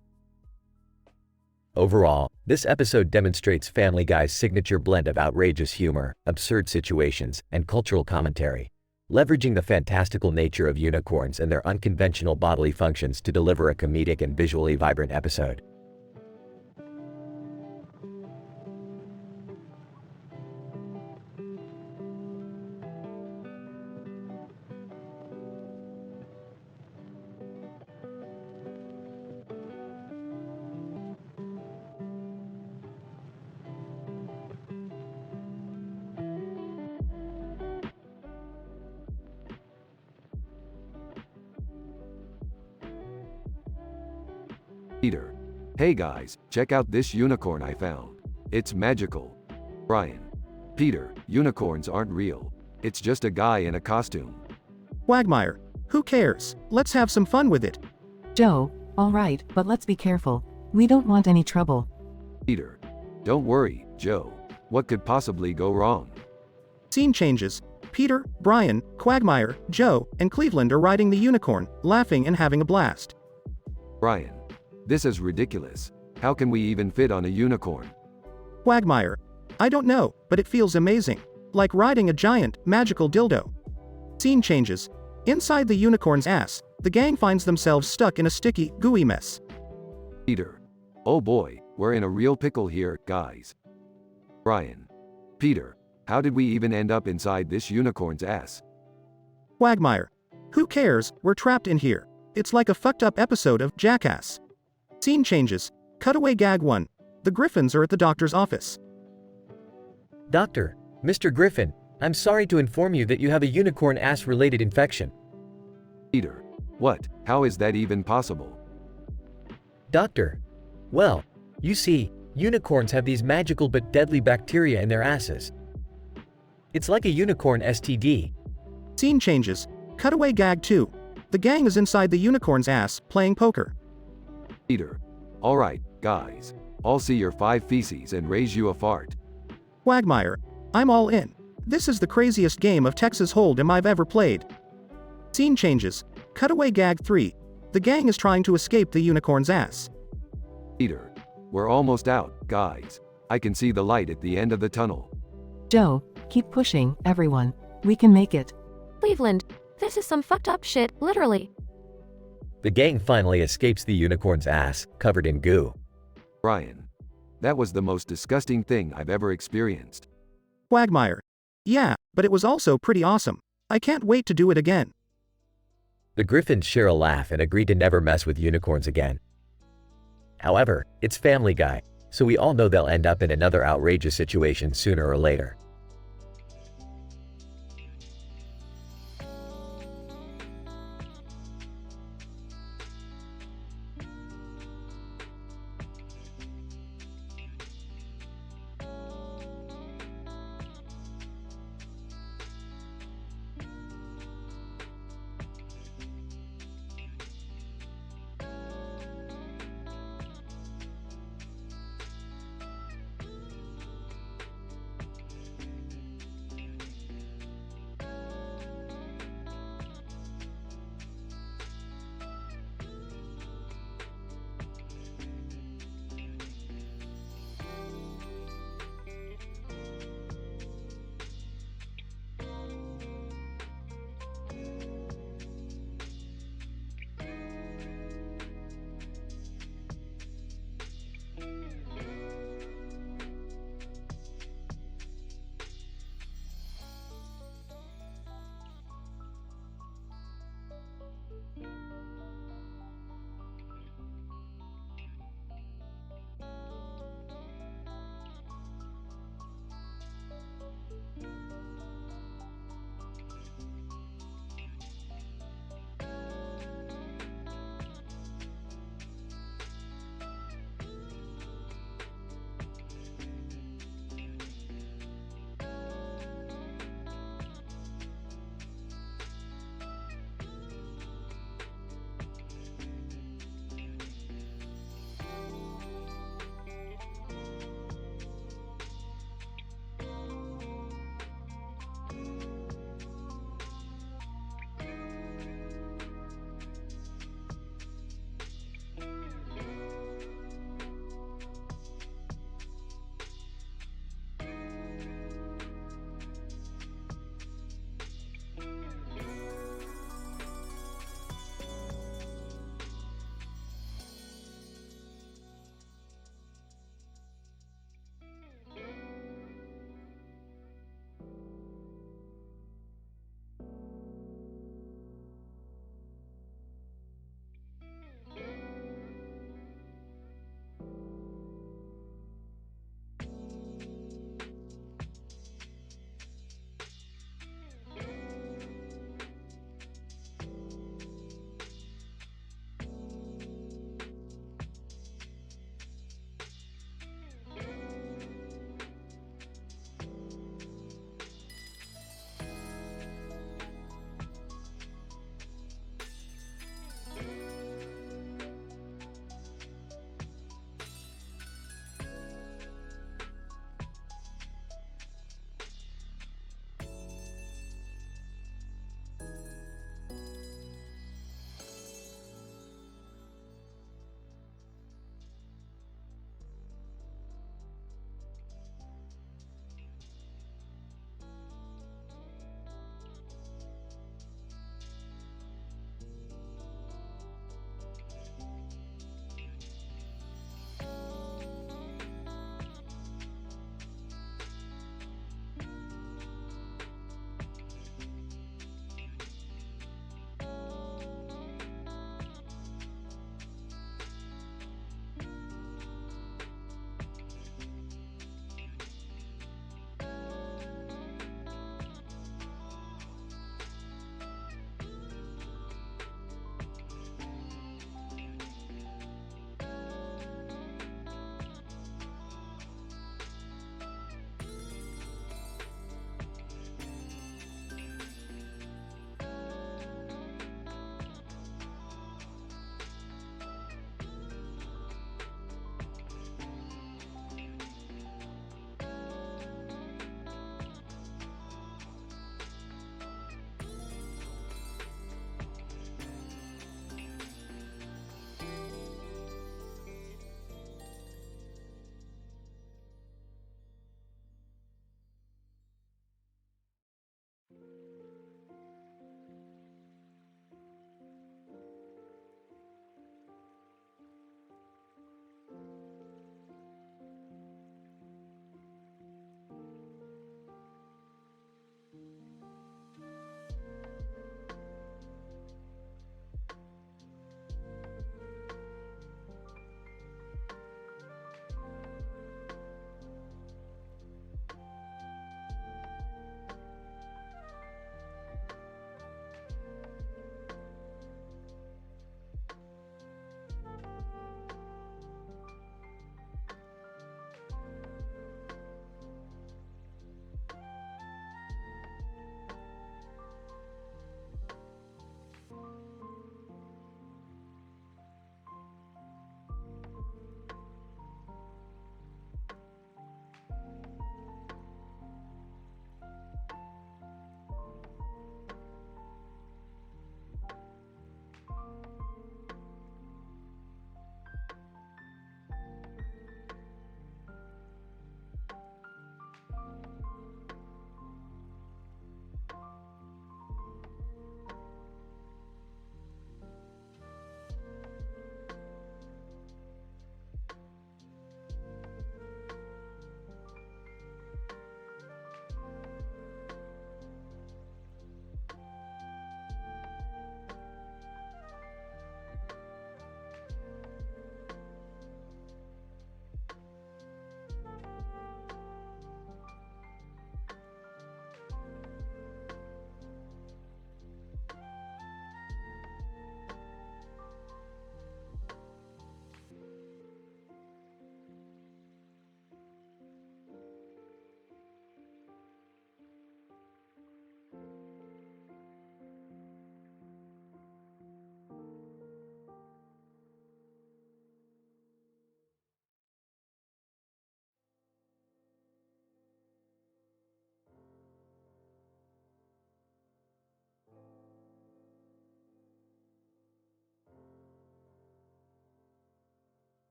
Overall, this episode demonstrates Family Guy's signature blend of outrageous humor, absurd situations, and cultural commentary, leveraging the fantastical nature of unicorns and their unconventional bodily functions to deliver a comedic and visually vibrant episode. Peter, hey guys, check out this unicorn I found. It's magical. Brian, Peter, unicorns aren't real. It's just a guy in a costume. Quagmire, who cares? Let's have some fun with it. Joe, alright, but let's be careful. We don't want any trouble. Peter, don't worry, Joe. What could possibly go wrong? Scene changes. Peter, Brian, Quagmire, Joe, and Cleveland are riding the unicorn, laughing and having a blast. Brian, this is ridiculous. How can we even fit on a unicorn? Quagmire, I don't know, but it feels amazing. Like riding a giant, magical dildo. Scene changes. Inside the unicorn's ass, the gang finds themselves stuck in a sticky, gooey mess. Peter. Oh boy, we're in a real pickle here, guys. Brian. Peter, how did we even end up inside this unicorn's ass? Quagmire. Who cares, we're trapped in here. It's like a fucked up episode of Jackass. Scene changes. Cutaway gag 1. The Griffins are at the doctor's office. Doctor, Mr. Griffin, I'm sorry to inform you that you have a unicorn ass-related infection. Peter. What? How is that even possible? Doctor. Well, you see, unicorns have these magical but deadly bacteria in their asses. It's like a unicorn STD. Scene changes. Cutaway gag 2. The gang is inside the unicorn's ass, playing poker. Peter. Alright, guys. I'll see your 5 feces and raise you a fart. Quagmire. I'm all in. This is the craziest game of Texas Hold'em I've ever played. Scene changes. Cutaway gag 3. The gang is trying to escape the unicorn's ass. Peter. We're almost out, guys. I can see the light at the end of the tunnel. Joe, keep pushing, everyone. We can make it. Cleveland, this is some fucked up shit, literally. The gang finally escapes the unicorn's ass, covered in goo. Brian. That was the most disgusting thing I've ever experienced. Quagmire. Yeah, but it was also pretty awesome. I can't wait to do it again. The Griffins share a laugh and agree to never mess with unicorns again. However, it's Family Guy, so we all know they'll end up in another outrageous situation sooner or later.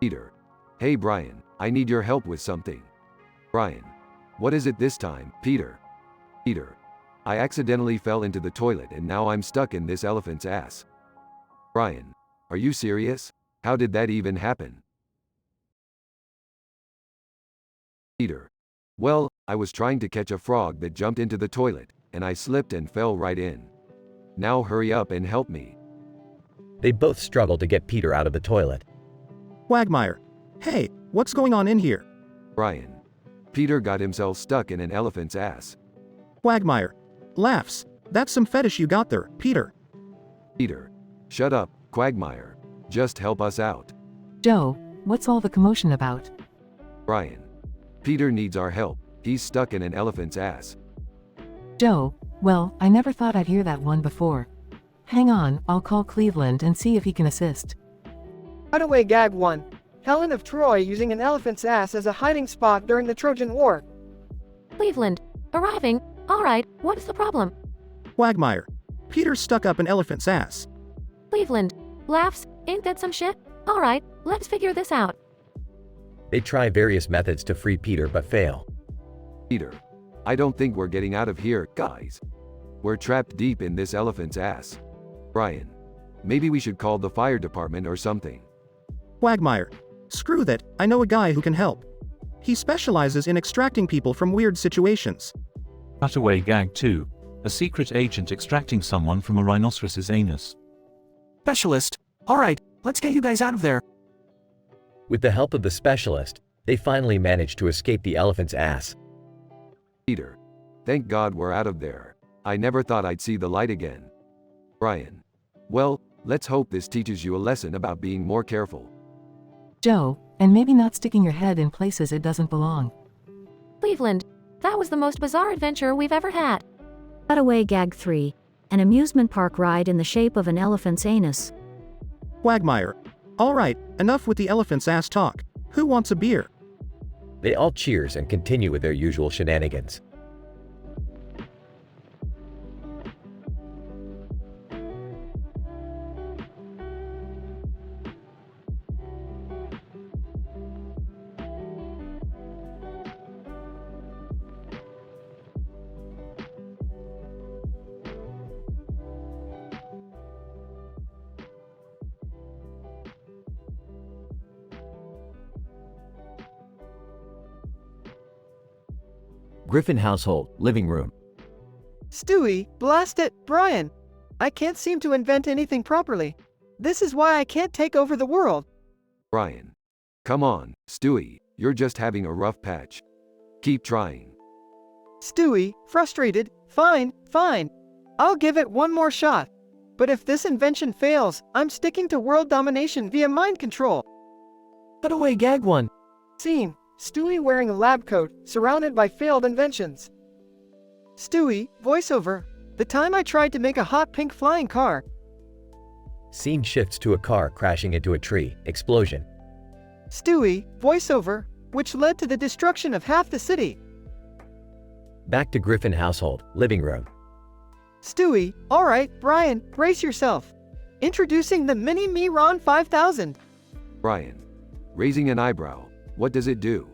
Peter. Hey Brian, I need your help with something. Brian. What is it this time, Peter? Peter. I accidentally fell into the toilet and now I'm stuck in this elephant's ass. Brian. Are you serious? How did that even happen? Peter. Well, I was trying to catch a frog that jumped into the toilet, and I slipped and fell right in. Now hurry up and help me. They both struggle to get Peter out of the toilet. Quagmire. Hey, what's going on in here? Brian. Peter got himself stuck in an elephant's ass. Quagmire. Laughs. That's some fetish you got there, Peter. Peter. Shut up, Quagmire. Just help us out. Joe, what's all the commotion about? Brian. Peter needs our help. He's stuck in an elephant's ass. Joe, well, I never thought I'd hear that one before. Hang on, I'll call Cleveland and see if he can assist. Cutaway gag 1. Helen of Troy using an elephant's ass as a hiding spot during the Trojan War. Cleveland. Arriving. Alright, what's the problem? Quagmire. Peter's stuck up an elephant's ass. Cleveland. Laughs. Ain't that some shit? Alright, let's figure this out. They try various methods to free Peter but fail. Peter. I don't think we're getting out of here, guys. We're trapped deep in this elephant's ass. Brian. Maybe we should call the fire department or something. Quagmire. Screw that, I know a guy who can help. He specializes in extracting people from weird situations. Cutaway gag 2. A secret agent extracting someone from a rhinoceros's anus. Specialist. Alright, let's get you guys out of there. With the help of the specialist, they finally manage to escape the elephant's ass. Peter. Thank God we're out of there. I never thought I'd see the light again. Brian. Well, let's hope this teaches you a lesson about being more careful. Joe, and maybe not sticking your head in places it doesn't belong. Cleveland. That was the most bizarre adventure we've ever had. Cutaway gag 3. An amusement park ride in the shape of an elephant's anus. Quagmire. Alright, enough with the elephant's ass talk. Who wants a beer? They all cheers and continue with their usual shenanigans. Griffin household, living room. Stewie, blast it, Brian. I can't seem to invent anything properly. This is why I can't take over the world. Brian. Come on, Stewie, you're just having a rough patch. Keep trying. Stewie, frustrated, fine. I'll give it one more shot. But if this invention fails, I'm sticking to world domination via mind control. Cutaway gag 1. Scene. Stewie wearing a lab coat, surrounded by failed inventions. Stewie, voiceover. The time I tried to make a hot pink flying car. Scene shifts to a car crashing into a tree. Explosion. Stewie, voiceover, which led to the destruction of half the city. Back to Griffin household, living room. Stewie, alright, Brian, brace yourself. Introducing the Mini Me Ron 5000. Brian. Raising an eyebrow. What does it do?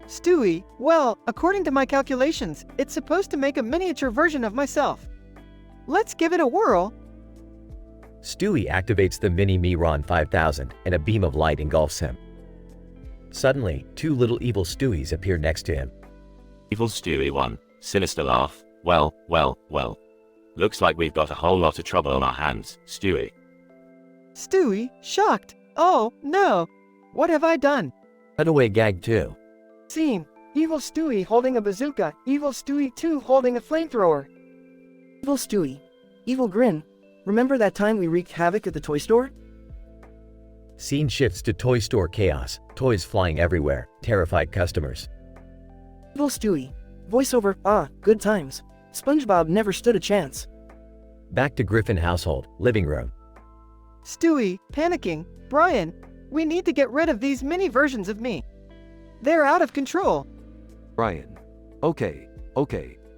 Stewie, well, according to my calculations, it's supposed to make a miniature version of myself. Let's give it a whirl. Stewie activates the Mini Me Ron 5000 and a beam of light engulfs him. Suddenly, two little evil Stewies appear next to him. Evil Stewie 1, sinister laugh. Well. Looks like we've got a whole lot of trouble on our hands, Stewie. Stewie, shocked. Oh, no. What have I done? Cutaway gag 2. Scene. Evil Stewie holding a bazooka, Evil Stewie 2 holding a flamethrower. Evil Stewie. Evil grin. Remember that time we wreaked havoc at the toy store? Scene shifts to toy store chaos, toys flying everywhere, terrified customers. Evil Stewie. Voiceover, good times. SpongeBob never stood a chance. Back to Griffin household, living room. Stewie, panicking. Brian, we need to get rid of these mini versions of me. They're out of control. Brian. Okay,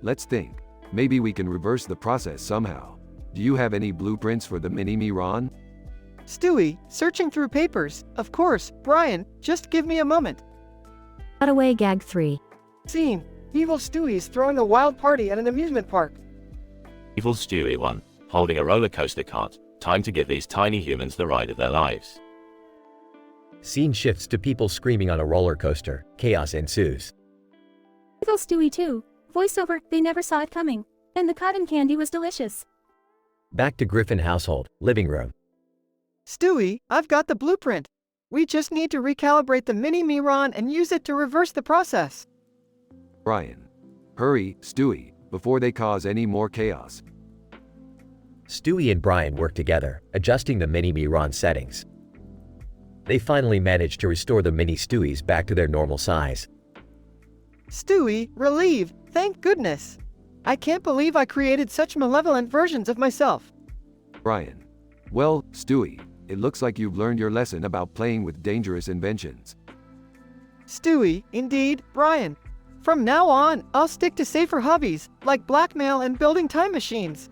let's think. Maybe we can reverse the process somehow. Do you have any blueprints for the Mini Me Ron? Stewie, searching through papers. Of course, Brian, just give me a moment. Cutaway gag 3. Scene. Evil Stewie's throwing a wild party at an amusement park. Evil Stewie 1, holding a roller coaster cart. Time to give these tiny humans the ride of their lives. Scene shifts to people screaming on a roller coaster. Chaos ensues. Evil Stewie 2. Voiceover, they never saw it coming. And the cotton candy was delicious. Back to Griffin household, living room. Stewie, I've got the blueprint. We just need to recalibrate the mini Miron and use it to reverse the process. Brian. Hurry, Stewie, before they cause any more chaos. Stewie and Brian work together, adjusting the mini Miron settings. They finally manage to restore the mini Stewies back to their normal size. Stewie, relieved, thank goodness. I can't believe I created such malevolent versions of myself. Brian. Well, Stewie, it looks like you've learned your lesson about playing with dangerous inventions. Stewie, indeed, Brian. From now on, I'll stick to safer hobbies, like blackmail and building time machines.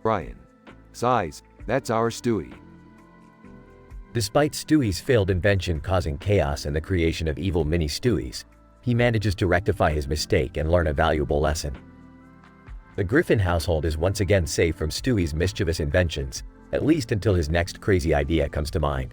Brian. Size, that's our Stewie. Despite Stewie's failed invention causing chaos and the creation of evil mini Stewies, he manages to rectify his mistake and learn a valuable lesson. The Griffin household is once again safe from Stewie's mischievous inventions, at least until his next crazy idea comes to mind.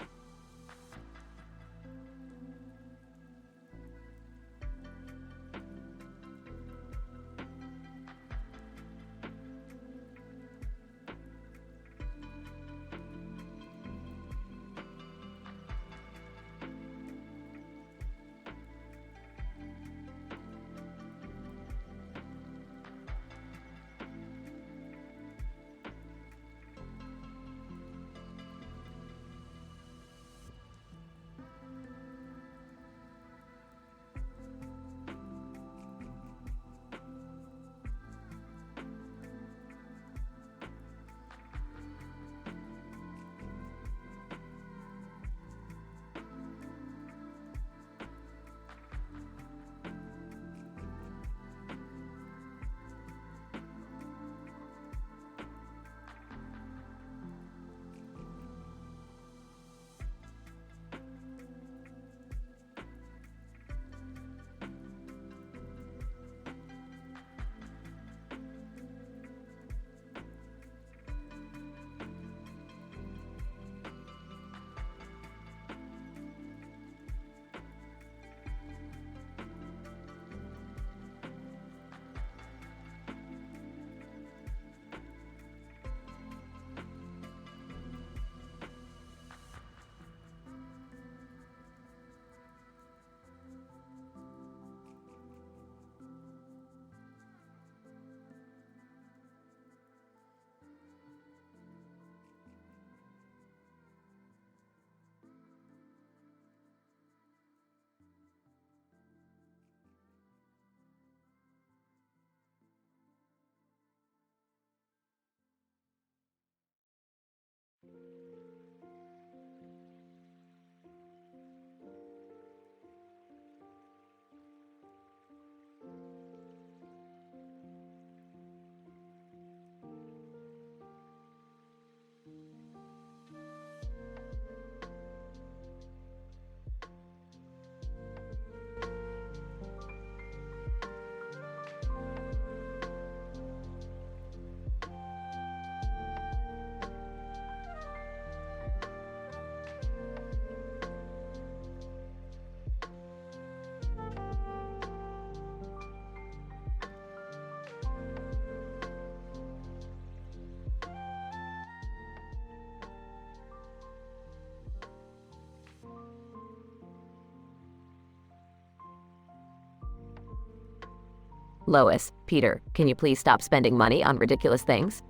Lois, Peter, can you please stop spending money on ridiculous things?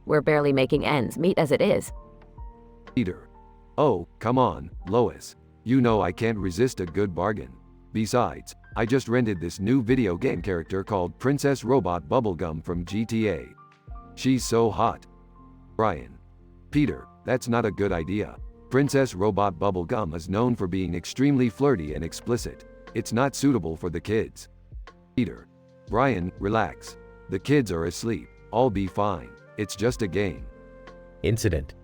We're barely making ends meet as it is. Peter. Oh, come on, Lois. You know I can't resist a good bargain. Besides, I just rented this new video game character called Princess Robot Bubblegum from GTA. She's so hot. Brian. Peter, that's not a good idea. Princess Robot Bubblegum is known for being extremely flirty and explicit. It's not suitable for the kids. Peter. Brian, relax. The kids are asleep. I'll be fine. It's just a game. Incident.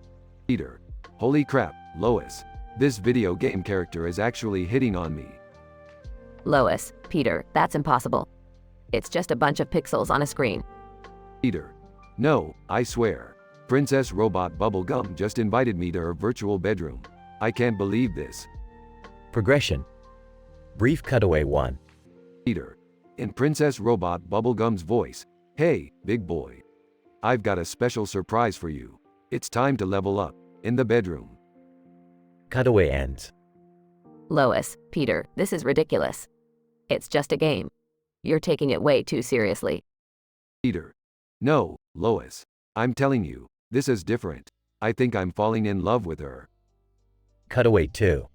Peter. Holy crap, Lois. This video game character is actually hitting on me. Lois, Peter, that's impossible. It's just a bunch of pixels on a screen. Peter. No, I swear. Princess Robot Bubblegum just invited me to her virtual bedroom. I can't believe this. Progression. Brief cutaway 1. Peter. In Princess Robot Bubblegum's voice. Hey, big boy. I've got a special surprise for you. It's time to level up. In the bedroom. Cutaway ends. Lois, Peter, this is ridiculous. It's just a game. You're taking it way too seriously. Peter. No, Lois. I'm telling you, this is different. I think I'm falling in love with her. Cutaway 2.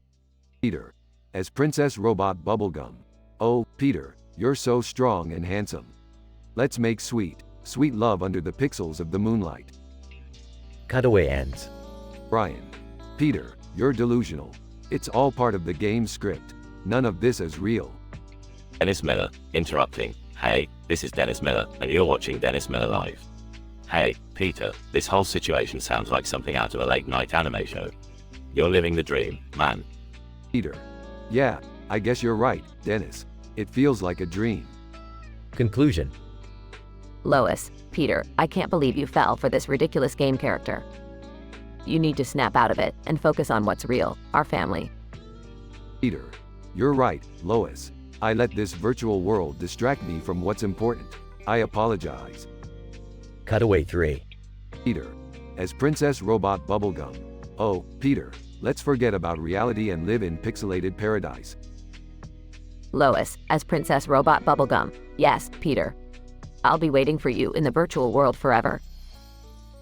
Peter. As Princess Robot Bubblegum. Oh, Peter, you're so strong and handsome. Let's make sweet, sweet love under the pixels of the moonlight. Cutaway ends. Brian. Peter, you're delusional. It's all part of the game script. None of this is real. Dennis Miller, interrupting. Hey, this is Dennis Miller, and you're watching Dennis Miller Live. Hey, Peter, this whole situation sounds like something out of a late-night anime show. You're living the dream, man. Peter. Yeah, I guess you're right, Dennis. It feels like a dream. Conclusion. Lois, Peter, I can't believe you fell for this ridiculous game character. You need to snap out of it and focus on what's real, our family. Peter. You're right, Lois. I let this virtual world distract me from what's important. I apologize. Cutaway 3. Peter. As Princess Robot Bubblegum. Oh, Peter, let's forget about reality and live in pixelated paradise. Lois, as Princess Robot Bubblegum. Yes, Peter. I'll be waiting for you in the virtual world forever.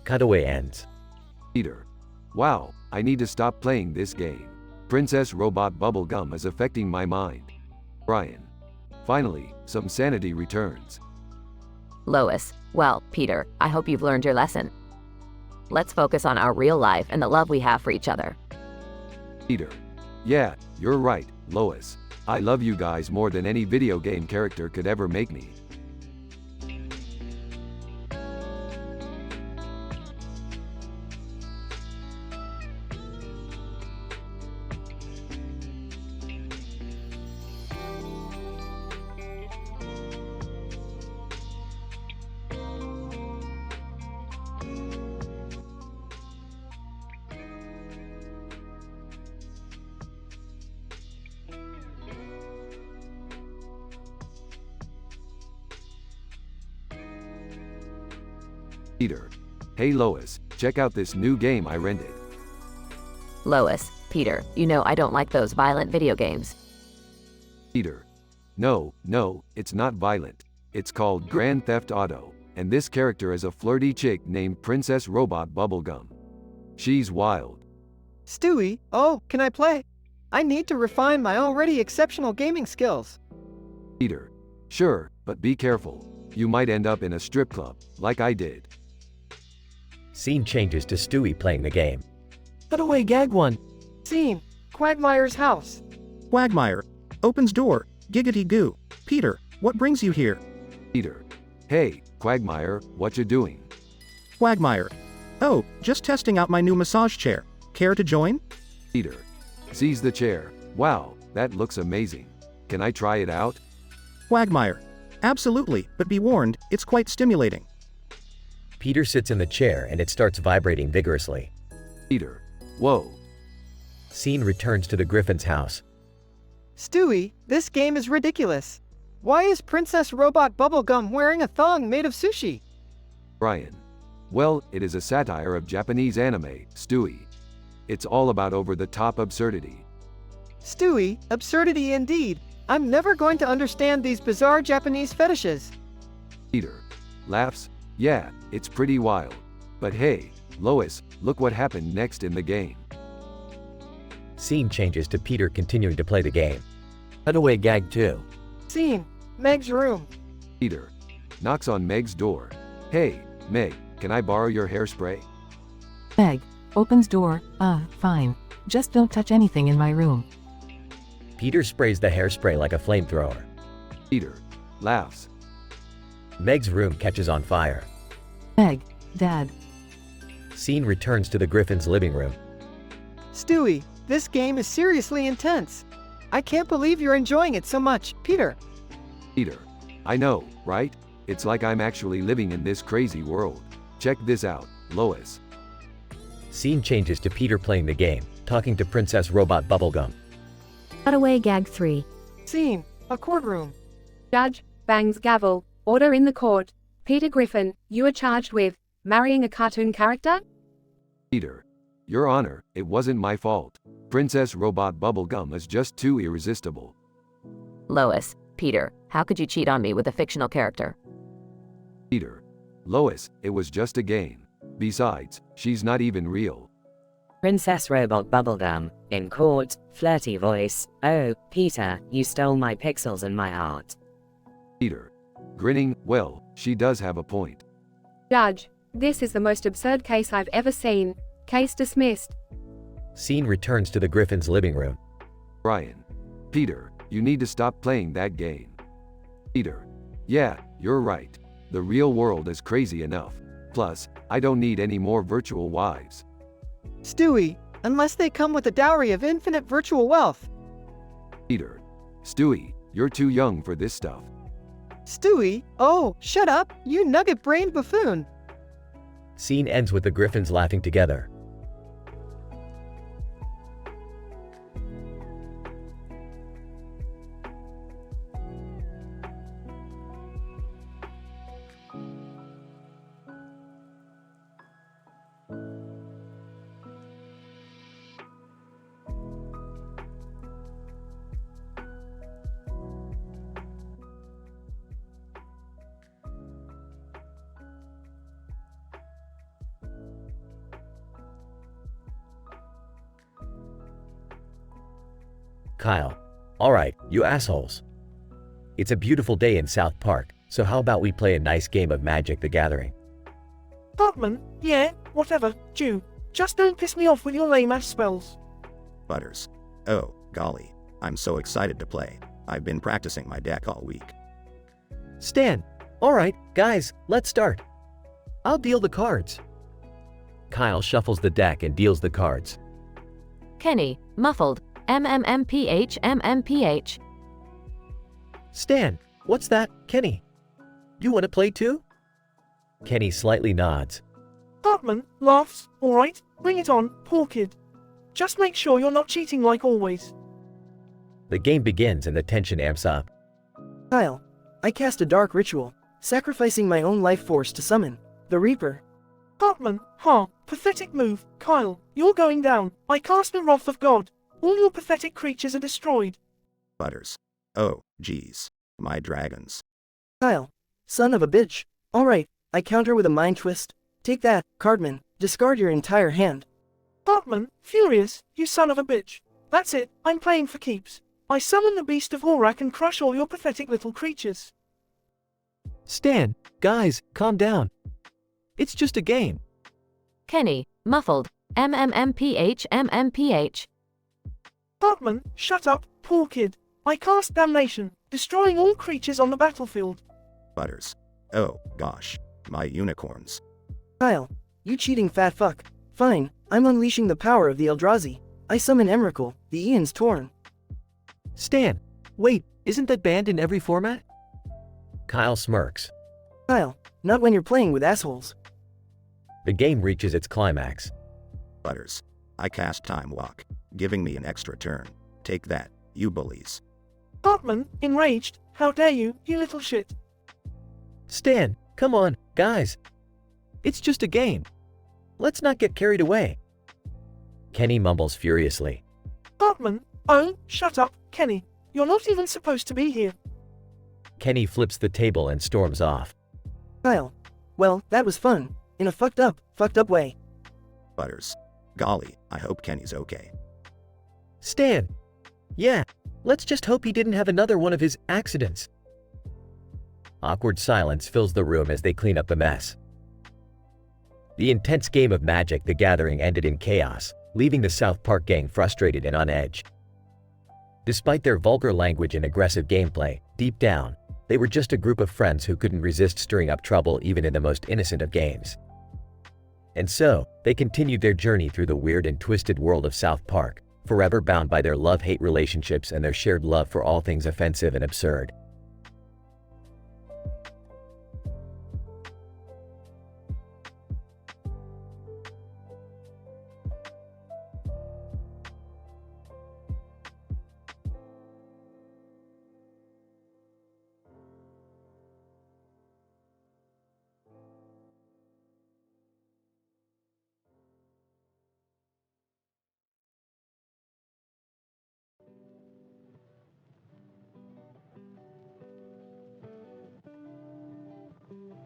Cutaway ends. Peter. Wow, I need to stop playing this game. Princess Robot Bubblegum is affecting my mind. Brian. Finally, some sanity returns. Lois, well, Peter, I hope you've learned your lesson. Let's focus on our real life and the love we have for each other. Peter. Yeah, you're right, Lois. I love you guys more than any video game character could ever make me. Peter. Hey Lois, check out this new game I rented. Lois, Peter, you know I don't like those violent video games. Peter. No, it's not violent. It's called Grand Theft Auto, and this character is a flirty chick named Princess Robot Bubblegum. She's wild. Stewie, oh, can I play? I need to refine my already exceptional gaming skills. Peter. Sure, but be careful. You might end up in a strip club, like I did. Scene changes to Stewie playing the game. Cutaway gag 1. Scene. Quagmire's house. Quagmire. Opens door. Giggity goo. Peter, what brings you here? Peter. Hey, Quagmire, what you doing? Quagmire. Oh, just testing out my new massage chair. Care to join? Peter. Sees the chair. Wow, that looks amazing. Can I try it out? Quagmire. Absolutely, but be warned, it's quite stimulating. Peter sits in the chair and it starts vibrating vigorously. Peter. Whoa. Scene returns to the Griffin's house. Stewie, this game is ridiculous. Why is Princess Robot Bubblegum wearing a thong made of sushi? Brian. Well, it is a satire of Japanese anime, Stewie. It's all about over-the-top absurdity. Stewie, absurdity indeed. I'm never going to understand these bizarre Japanese fetishes. Peter. Laughs. Yeah, it's pretty wild. But hey, Lois, look what happened next in the game. Scene changes to Peter continuing to play the game. Cutaway gag 2. Scene. Meg's room. Peter. Knocks on Meg's door. Hey, Meg, can I borrow your hairspray? Meg. Opens door. Fine. Just don't touch anything in my room. Peter sprays the hairspray like a flamethrower. Peter. Laughs. Meg's room catches on fire. Meg. Dad. Scene returns to the Griffin's living room. Stewie, this game is seriously intense. I can't believe you're enjoying it so much, Peter. Peter. I know, right? It's like I'm actually living in this crazy world. Check this out, Lois. Scene changes to Peter playing the game, talking to Princess Robot Bubblegum. Cutaway gag 3. Scene, a courtroom. Judge bangs gavel. Order in the court. Peter Griffin, you are charged with marrying a cartoon character? Peter. Your Honor, it wasn't my fault. Princess Robot Bubblegum is just too irresistible. Lois, Peter, how could you cheat on me with a fictional character? Peter. Lois, it was just a game. Besides, she's not even real. Princess Robot Bubblegum, in court, flirty voice. Oh, Peter, you stole my pixels and my art. Peter. Grinning, well, she does have a point. Judge, this is the most absurd case I've ever seen. Case dismissed. Scene returns to the Griffin's living room. Brian. Peter, you need to stop playing that game. Peter. Yeah, you're right. The real world is crazy enough. Plus, I don't need any more virtual wives. Stewie, unless they come with a dowry of infinite virtual wealth. Peter. Stewie, you're too young for this stuff. Stewie, oh, shut up, you nugget-brained buffoon. Scene ends with the Griffins laughing together. Kyle. Alright, you assholes. It's a beautiful day in South Park, so how about we play a nice game of Magic the Gathering? Cartman, yeah, whatever, Jew. Just don't piss me off with your lame-ass spells. Butters. Oh, golly. I'm so excited to play. I've been practicing my deck all week. Stan. Alright, guys, let's start. I'll deal the cards. Kyle shuffles the deck and deals the cards. Kenny, muffled. MMMPH. Stan, what's that, Kenny? You want to play too? Kenny slightly nods. Cartman laughs. Alright, bring it on, poor kid. Just make sure you're not cheating like always. The game begins and the tension amps up. Kyle, I cast a dark ritual, sacrificing my own life force to summon the Reaper. Cartman, pathetic move. Kyle, you're going down. I cast the wrath of God. All your pathetic creatures are destroyed. Butters. Oh, geez. My dragons. Kyle, son of a bitch. Alright, I counter with a mind twist. Take that, Cartman. Discard your entire hand. Cartman, furious, you son of a bitch. That's it, I'm playing for keeps. I summon the beast of Horak and crush all your pathetic little creatures. Stan, guys, calm down. It's just a game. Kenny, muffled. MMMPH. Cartman, shut up, poor kid. I cast damnation, destroying all creatures on the battlefield. Butters. Oh, gosh. My unicorns. Kyle, you cheating fat fuck. Fine, I'm unleashing the power of the Eldrazi. I summon Emrakul, the Aeon's Torn. Stan, wait, isn't that banned in every format? Kyle smirks. Kyle, not when you're playing with assholes. The game reaches its climax. Butters. I cast Time Walk, giving me an extra turn. Take that, you bullies. Cartman, enraged, how dare you, you little shit. Stan, come on, guys. It's just a game. Let's not get carried away. Kenny mumbles furiously. Cartman, oh, shut up, Kenny. You're not even supposed to be here. Kenny flips the table and storms off. Kyle, well, that was fun. In a fucked up way. Butters. Golly, I hope Kenny's okay. Stan. Yeah, let's just hope he didn't have another one of his accidents. Awkward silence fills the room as they clean up the mess. The intense game of Magic the Gathering ended in chaos, leaving the South Park gang frustrated and on edge. Despite their vulgar language and aggressive gameplay, deep down, they were just a group of friends who couldn't resist stirring up trouble even in the most innocent of games. And so, they continued their journey through the weird and twisted world of South Park, forever bound by their love-hate relationships and their shared love for all things offensive and absurd.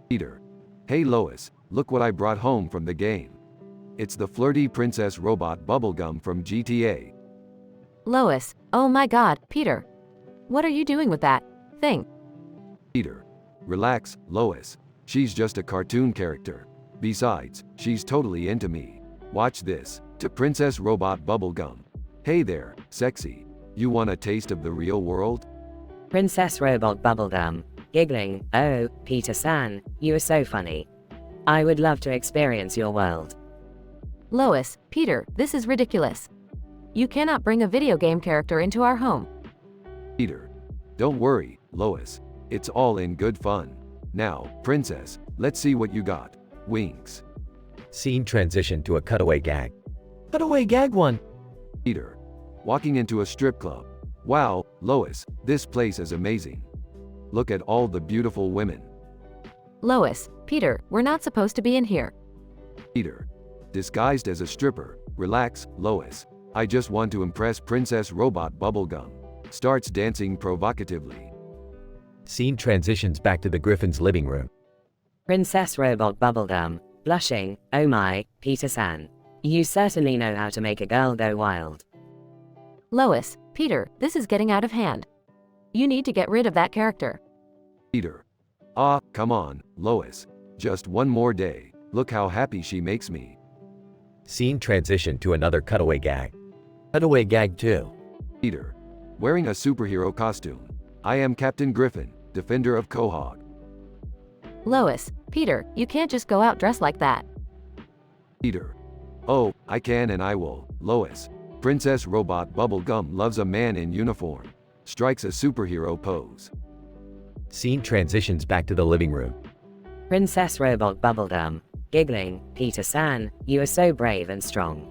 Peter. Hey Lois, look what I brought home from the game. It's the flirty princess robot bubblegum from GTA. Lois, oh my god, Peter. What are you doing with that thing? Peter. Relax, Lois. She's just a cartoon character. Besides, she's totally into me. Watch this. To Princess Robot Bubblegum. Hey there, sexy. You want a taste of the real world? Princess Robot Bubblegum. Giggling, oh, Peter-san, you are so funny. I would love to experience your world. Lois, Peter, this is ridiculous. You cannot bring a video game character into our home. Peter. Don't worry, Lois. It's all in good fun. Now, Princess, let's see what you got. Winks. Scene transition to a cutaway gag. Cutaway gag 1. Peter. Walking into a strip club. Wow, Lois, this place is amazing. Look at all the beautiful women. Lois, Peter, we're not supposed to be in here. Peter. Disguised as a stripper. Relax, Lois. I just want to impress Princess Robot Bubblegum. Starts dancing provocatively. Scene transitions back to the Griffin's living room. Princess Robot Bubblegum. Blushing, oh my, Peter-san. You certainly know how to make a girl go wild. Lois, Peter, this is getting out of hand. You need to get rid of that character. Peter. Ah, come on, Lois. Just one more day. Look how happy she makes me. Scene transition to another cutaway gag. Cutaway gag 2. Peter. Wearing a superhero costume. I am Captain Griffin, defender of Quahog. Lois, Peter, you can't just go out dressed like that. Peter. Oh, I can and I will, Lois. Princess Robot Bubblegum loves a man in uniform. Strikes a superhero pose. Scene transitions back to the living room. Princess Robot Bubblegum. Giggling, Peter-san, you are so brave and strong.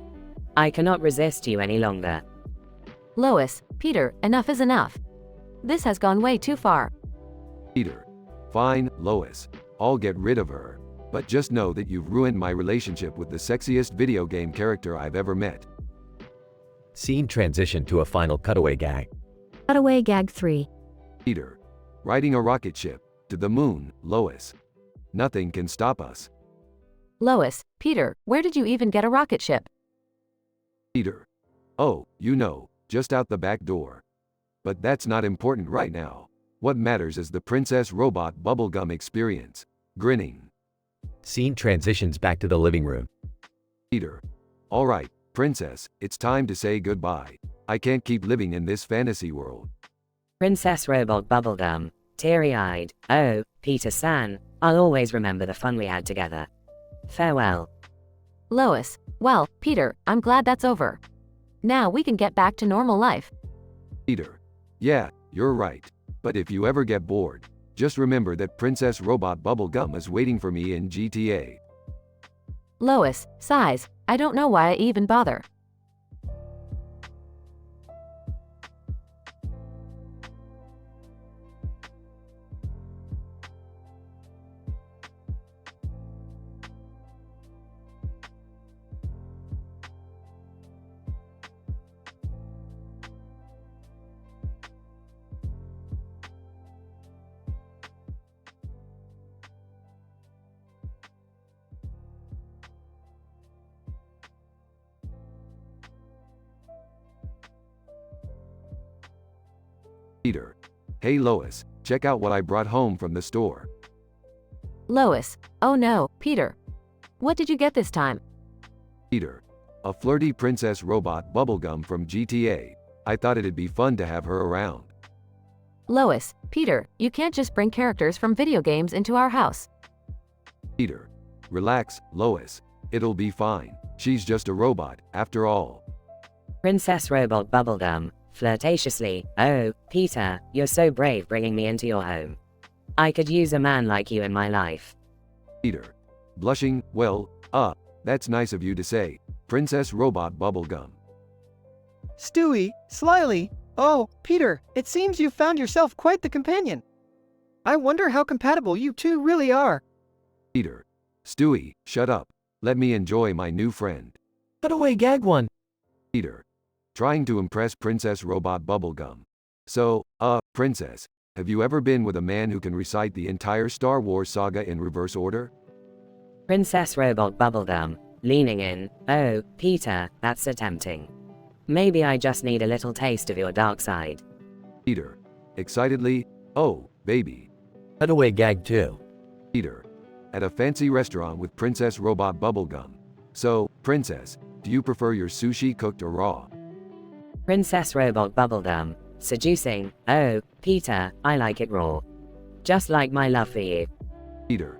I cannot resist you any longer. Lois, Peter, enough is enough. This has gone way too far. Peter. Fine, Lois. I'll get rid of her. But just know that you've ruined my relationship with the sexiest video game character I've ever met. Scene transition to a final cutaway gag. Cutaway gag 3. Peter. Riding a rocket ship. To the moon, Lois. Nothing can stop us. Lois, Peter, where did you even get a rocket ship? Peter. Oh, you know, just out the back door. But that's not important right now. What matters is the Princess Robot Bubblegum experience. Grinning. Scene transitions back to the living room. Peter. All right, Princess, it's time to say goodbye. I can't keep living in this fantasy world. Princess Robot Bubblegum. Teary-eyed, oh, Peter-san, I'll always remember the fun we had together. Farewell. Lois, well, Peter, I'm glad that's over. Now we can get back to normal life. Peter. Yeah, you're right. But if you ever get bored, just remember that Princess Robot Bubblegum is waiting for me in GTA. Lois, sighs, I don't know why I even bother. Peter. Hey Lois, check out what I brought home from the store. Lois, oh no, Peter. What did you get this time? Peter. A flirty princess robot bubblegum from GTA. I thought it'd be fun to have her around. Lois, Peter, you can't just bring characters from video games into our house. Peter. Relax, Lois. It'll be fine. She's just a robot, after all. Princess Robot Bubblegum, flirtatiously, "Oh, Peter, you're so brave bringing me into your home. I could use a man like you in my life." Peter, blushing, "Well, that's nice of you to say, Princess Robot Bubblegum." Stewie, slyly, "Oh, Peter, it seems you've found yourself quite the companion. I wonder how compatible you two really are." Peter, Stewie, shut up. Let me enjoy my new friend. Cut away gag 1. Peter, trying to impress Princess Robot Bubblegum. So, Princess, have you ever been with a man who can recite the entire Star Wars saga in reverse order? Princess Robot Bubblegum, leaning in, "Oh, Peter, that's so tempting. Maybe I just need a little taste of your dark side." Peter, excitedly, "Oh, baby." Cut away gag 2. Peter, at a fancy restaurant with Princess Robot Bubblegum. So, Princess, do you prefer your sushi cooked or raw? Princess Robot Bubblegum, seducing, "Oh, Peter, I like it raw. Just like my love for you." Peter,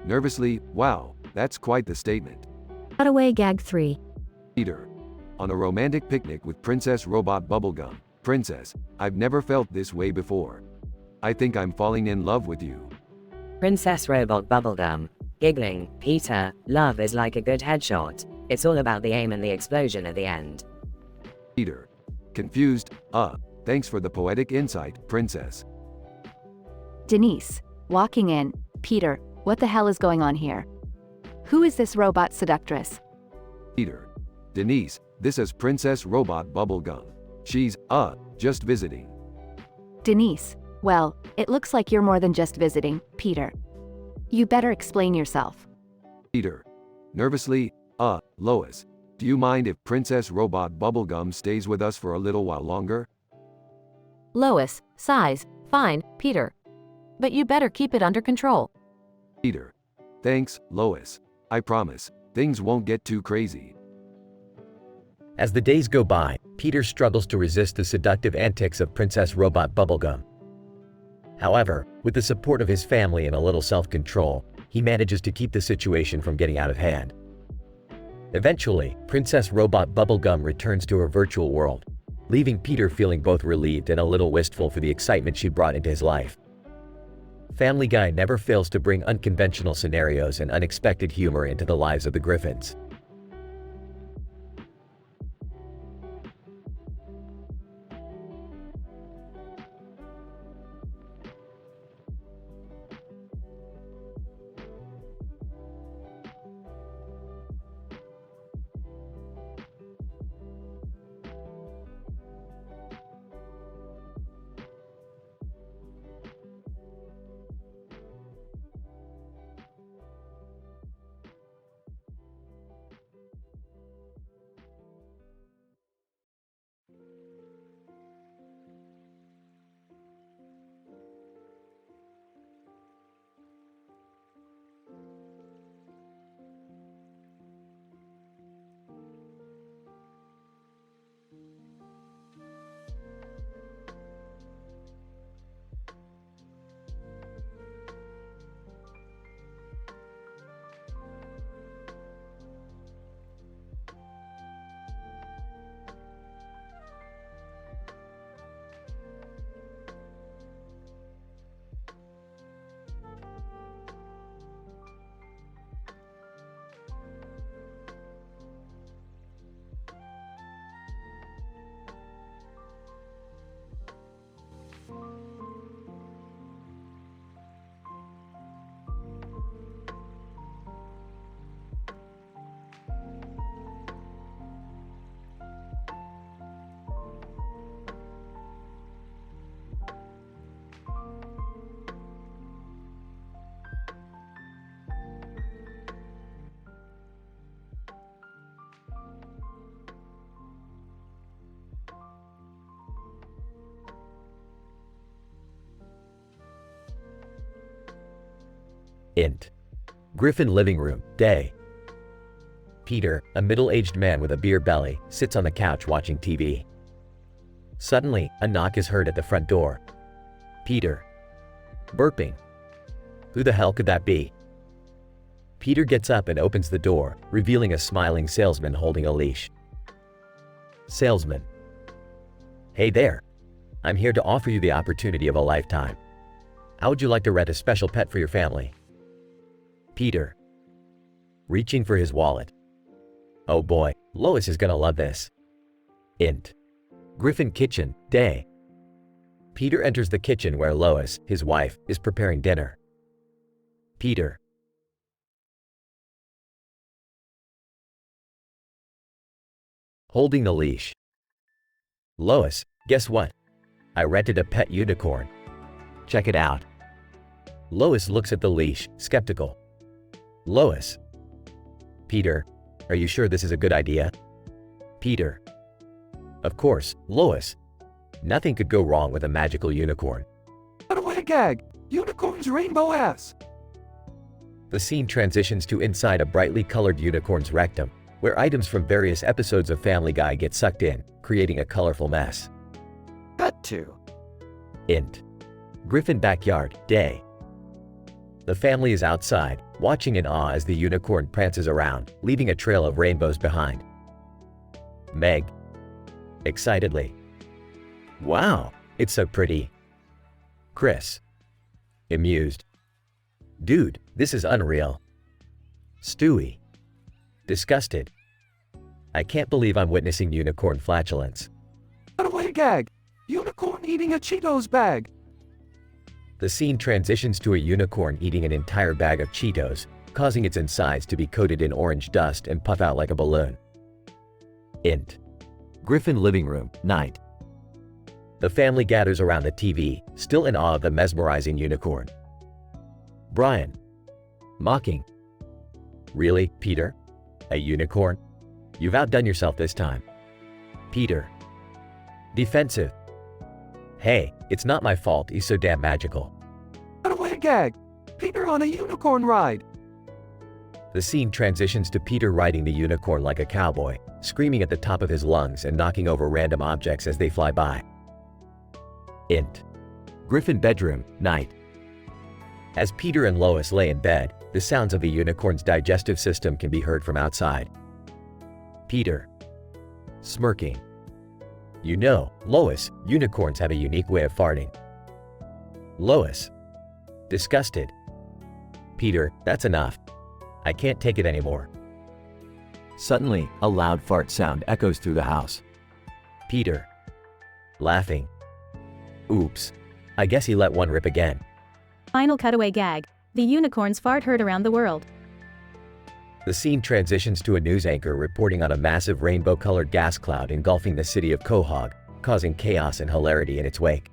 nervously, "Wow, that's quite the statement." Cutaway gag 3. Peter, on a romantic picnic with Princess Robot Bubblegum. "Princess, I've never felt this way before. I think I'm falling in love with you." Princess Robot Bubblegum, giggling, "Peter, love is like a good headshot. It's all about the aim and the explosion at the end." Peter, confused, thanks for the poetic insight, Princess." Denise, walking in, "Peter, what the hell is going on here? Who is this robot seductress?" Peter, Denise, this is Princess Robot Bubblegum. She's, just visiting." Denise, "Well, it looks like you're more than just visiting, Peter. You better explain yourself." Peter, nervously, Lois, do you mind if Princess Robot Bubblegum stays with us for a little while longer?" Lois, sighs, "Fine, Peter. But you better keep it under control." Peter, thanks, Lois. I promise, things won't get too crazy. As the days go by, Peter struggles to resist the seductive antics of Princess Robot Bubblegum. However, with the support of his family and a little self-control, he manages to keep the situation from getting out of hand. Eventually, Princess Robot Bubblegum returns to her virtual world, leaving Peter feeling both relieved and a little wistful for the excitement she brought into his life. Family Guy never fails to bring unconventional scenarios and unexpected humor into the lives of the Griffins. Int. Griffin living room, day. Peter, a middle-aged man with a beer belly, sits on the couch watching TV. Suddenly, a knock is heard at the front door. Peter. Burping. Who the hell could that be? Peter gets up and opens the door, revealing a smiling salesman holding a leash. Salesman. Hey there. I'm here to offer you the opportunity of a lifetime. How would you like to rent a special pet for your family? Peter. Reaching for his wallet. Oh boy, Lois is gonna love this. Int. Griffin kitchen, day. Peter enters the kitchen where Lois, his wife, is preparing dinner. Peter. Holding the leash. Lois, guess what? I rented a pet unicorn. Check it out. Lois looks at the leash, skeptical. Lois. Peter, are you sure this is a good idea? Peter. Of course, Lois. Nothing could go wrong with a magical unicorn. Cut away gag! Unicorn's rainbow ass! The scene transitions to inside a brightly colored unicorn's rectum, where items from various episodes of Family Guy get sucked in, creating a colorful mess. Cut to. Int. Griffin backyard, day. The family is outside, watching in awe as the unicorn prances around, leaving a trail of rainbows behind. Meg. Excitedly. Wow, it's so pretty. Chris. Amused. Dude, this is unreal. Stewie. Disgusted. I can't believe I'm witnessing unicorn flatulence. Cut away gag! Unicorn eating a Cheetos bag! The scene transitions to a unicorn eating an entire bag of Cheetos, causing its insides to be coated in orange dust and puff out like a balloon. Int. Griffin living room, night. The family gathers around the TV, still in awe of the mesmerizing unicorn. Brian. Mocking. Really, Peter? A unicorn? You've outdone yourself this time. Peter. Defensive. Hey, it's not my fault he's so damn magical. Cut away gag! Peter on a unicorn ride! The scene transitions to Peter riding the unicorn like a cowboy, screaming at the top of his lungs and knocking over random objects as they fly by. Int. Griffin bedroom, night. As Peter and Lois lay in bed, the sounds of the unicorn's digestive system can be heard from outside. Peter. Smirking. You know, Lois, unicorns have a unique way of farting. Lois. Disgusted. Peter, that's enough. I can't take it anymore. Suddenly, a loud fart sound echoes through the house. Peter. Laughing. Oops. I guess he let one rip again. Final cutaway gag. The unicorn's fart heard around the world. The scene transitions to a news anchor reporting on a massive rainbow-colored gas cloud engulfing the city of Quahog, causing chaos and hilarity in its wake.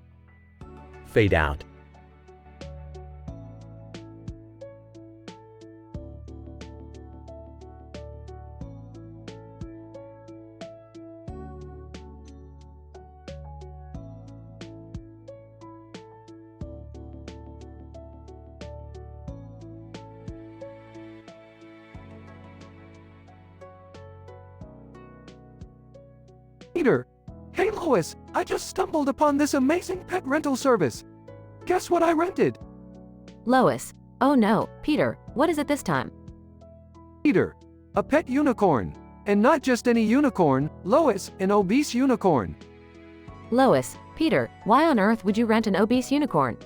Fade out. Peter. Hey Lois, I just stumbled upon this amazing pet rental service. Guess what I rented? Lois. Oh no, Peter, what is it this time? Peter. A pet unicorn. And not just any unicorn, Lois, an obese unicorn. Lois. Peter, why on earth would you rent an obese unicorn?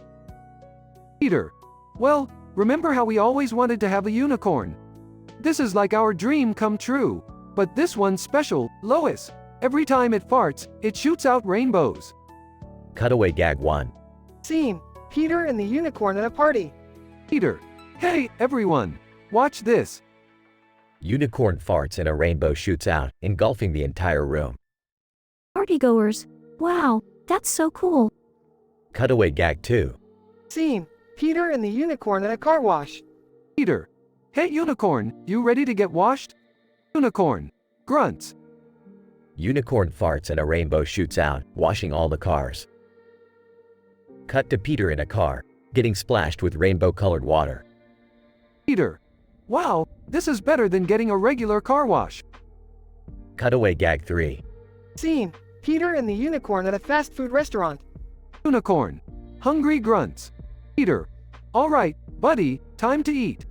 Peter. Well, remember how we always wanted to have a unicorn? This is like our dream come true. But this one's special, Lois. Every time it farts, it shoots out rainbows. Cutaway gag 1. Scene. Peter and the unicorn at a party. Peter. Hey, everyone. Watch this. Unicorn farts and a rainbow shoots out, engulfing the entire room. Partygoers. Wow, that's so cool. Cutaway gag 2. Scene. Peter and the unicorn at a car wash. Peter. Hey unicorn, you ready to get washed? Unicorn. Grunts. Unicorn farts and a rainbow shoots out, washing all the cars. Cut to Peter in a car, getting splashed with rainbow-colored water. Peter. Wow, this is better than getting a regular car wash. Cutaway gag 3. Scene. Peter and the unicorn at a fast food restaurant. Unicorn. Hungry grunts. Peter. All right, buddy, time to eat.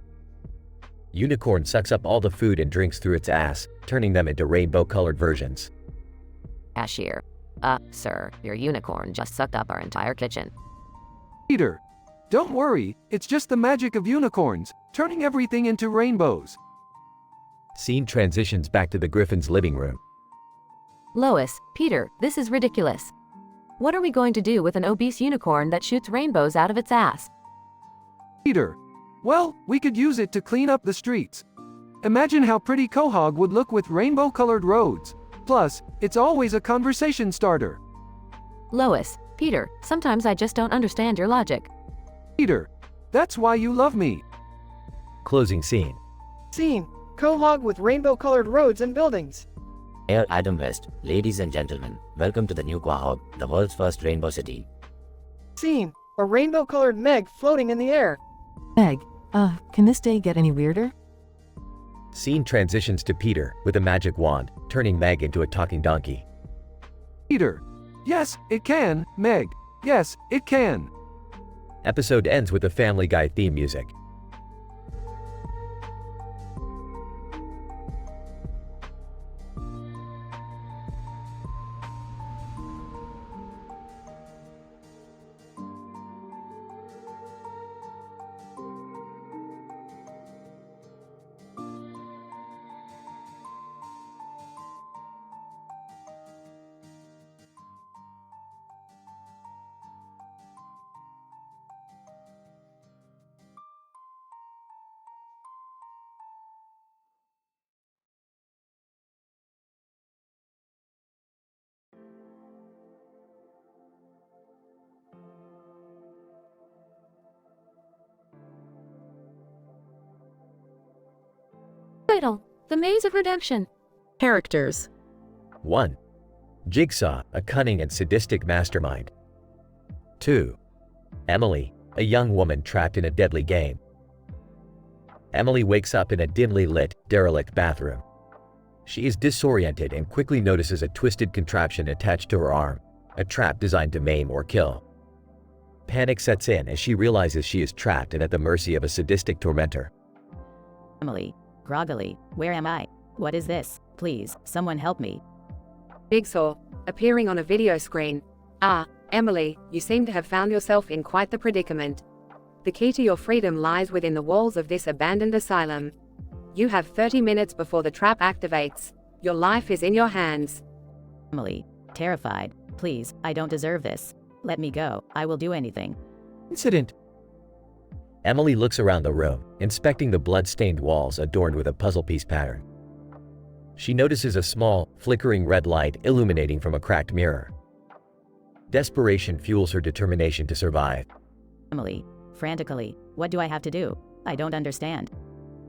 Unicorn sucks up all the food and drinks through its ass, turning them into rainbow-colored versions. Cashier. Sir, your unicorn just sucked up our entire kitchen. Peter, don't worry, it's just the magic of unicorns, turning everything into rainbows. Scene transitions back to the Griffin's living room. Lois, Peter, this is ridiculous. What are we going to do with an obese unicorn that shoots rainbows out of its ass? Peter, well, we could use it to clean up the streets. Imagine how pretty Quahog would look with rainbow-colored roads. Plus, it's always a conversation starter. Lois, Peter, sometimes I just don't understand your logic. Peter, that's why you love me. Closing scene. Scene. Quahog with rainbow-colored roads and buildings. Air Adam West, ladies and gentlemen, welcome to the new Quahog, the world's first rainbow city. Scene. A rainbow-colored Meg floating in the air. Meg, can this day get any weirder? Scene transitions to Peter with a magic wand, turning Meg into a talking donkey. Peter, yes, it can. Meg, yes, it can. Episode ends with the Family Guy theme music. Title: The Maze of Redemption. Characters. 1. Jigsaw, a cunning and sadistic mastermind. 2. Emily, a young woman trapped in a deadly game. Emily wakes up in a dimly lit, derelict bathroom. She is disoriented and quickly notices a twisted contraption attached to her arm, a trap designed to maim or kill. Panic sets in as she realizes she is trapped and at the mercy of a sadistic tormentor. Emily. Groggily, where am I? What is this? Please, someone help me. Jigsaw, appearing on a video screen. Emily, you seem to have found yourself in quite the predicament. The key to your freedom lies within the walls of this abandoned asylum. You have 30 minutes before the trap activates. Your life is in your hands. Emily, terrified. Please, I don't deserve this. Let me go, I will do anything. Incident. Emily looks around the room, inspecting the blood-stained walls adorned with a puzzle piece pattern. She notices a small, flickering red light illuminating from a cracked mirror. Desperation fuels her determination to survive. Emily, frantically, what do I have to do? I don't understand.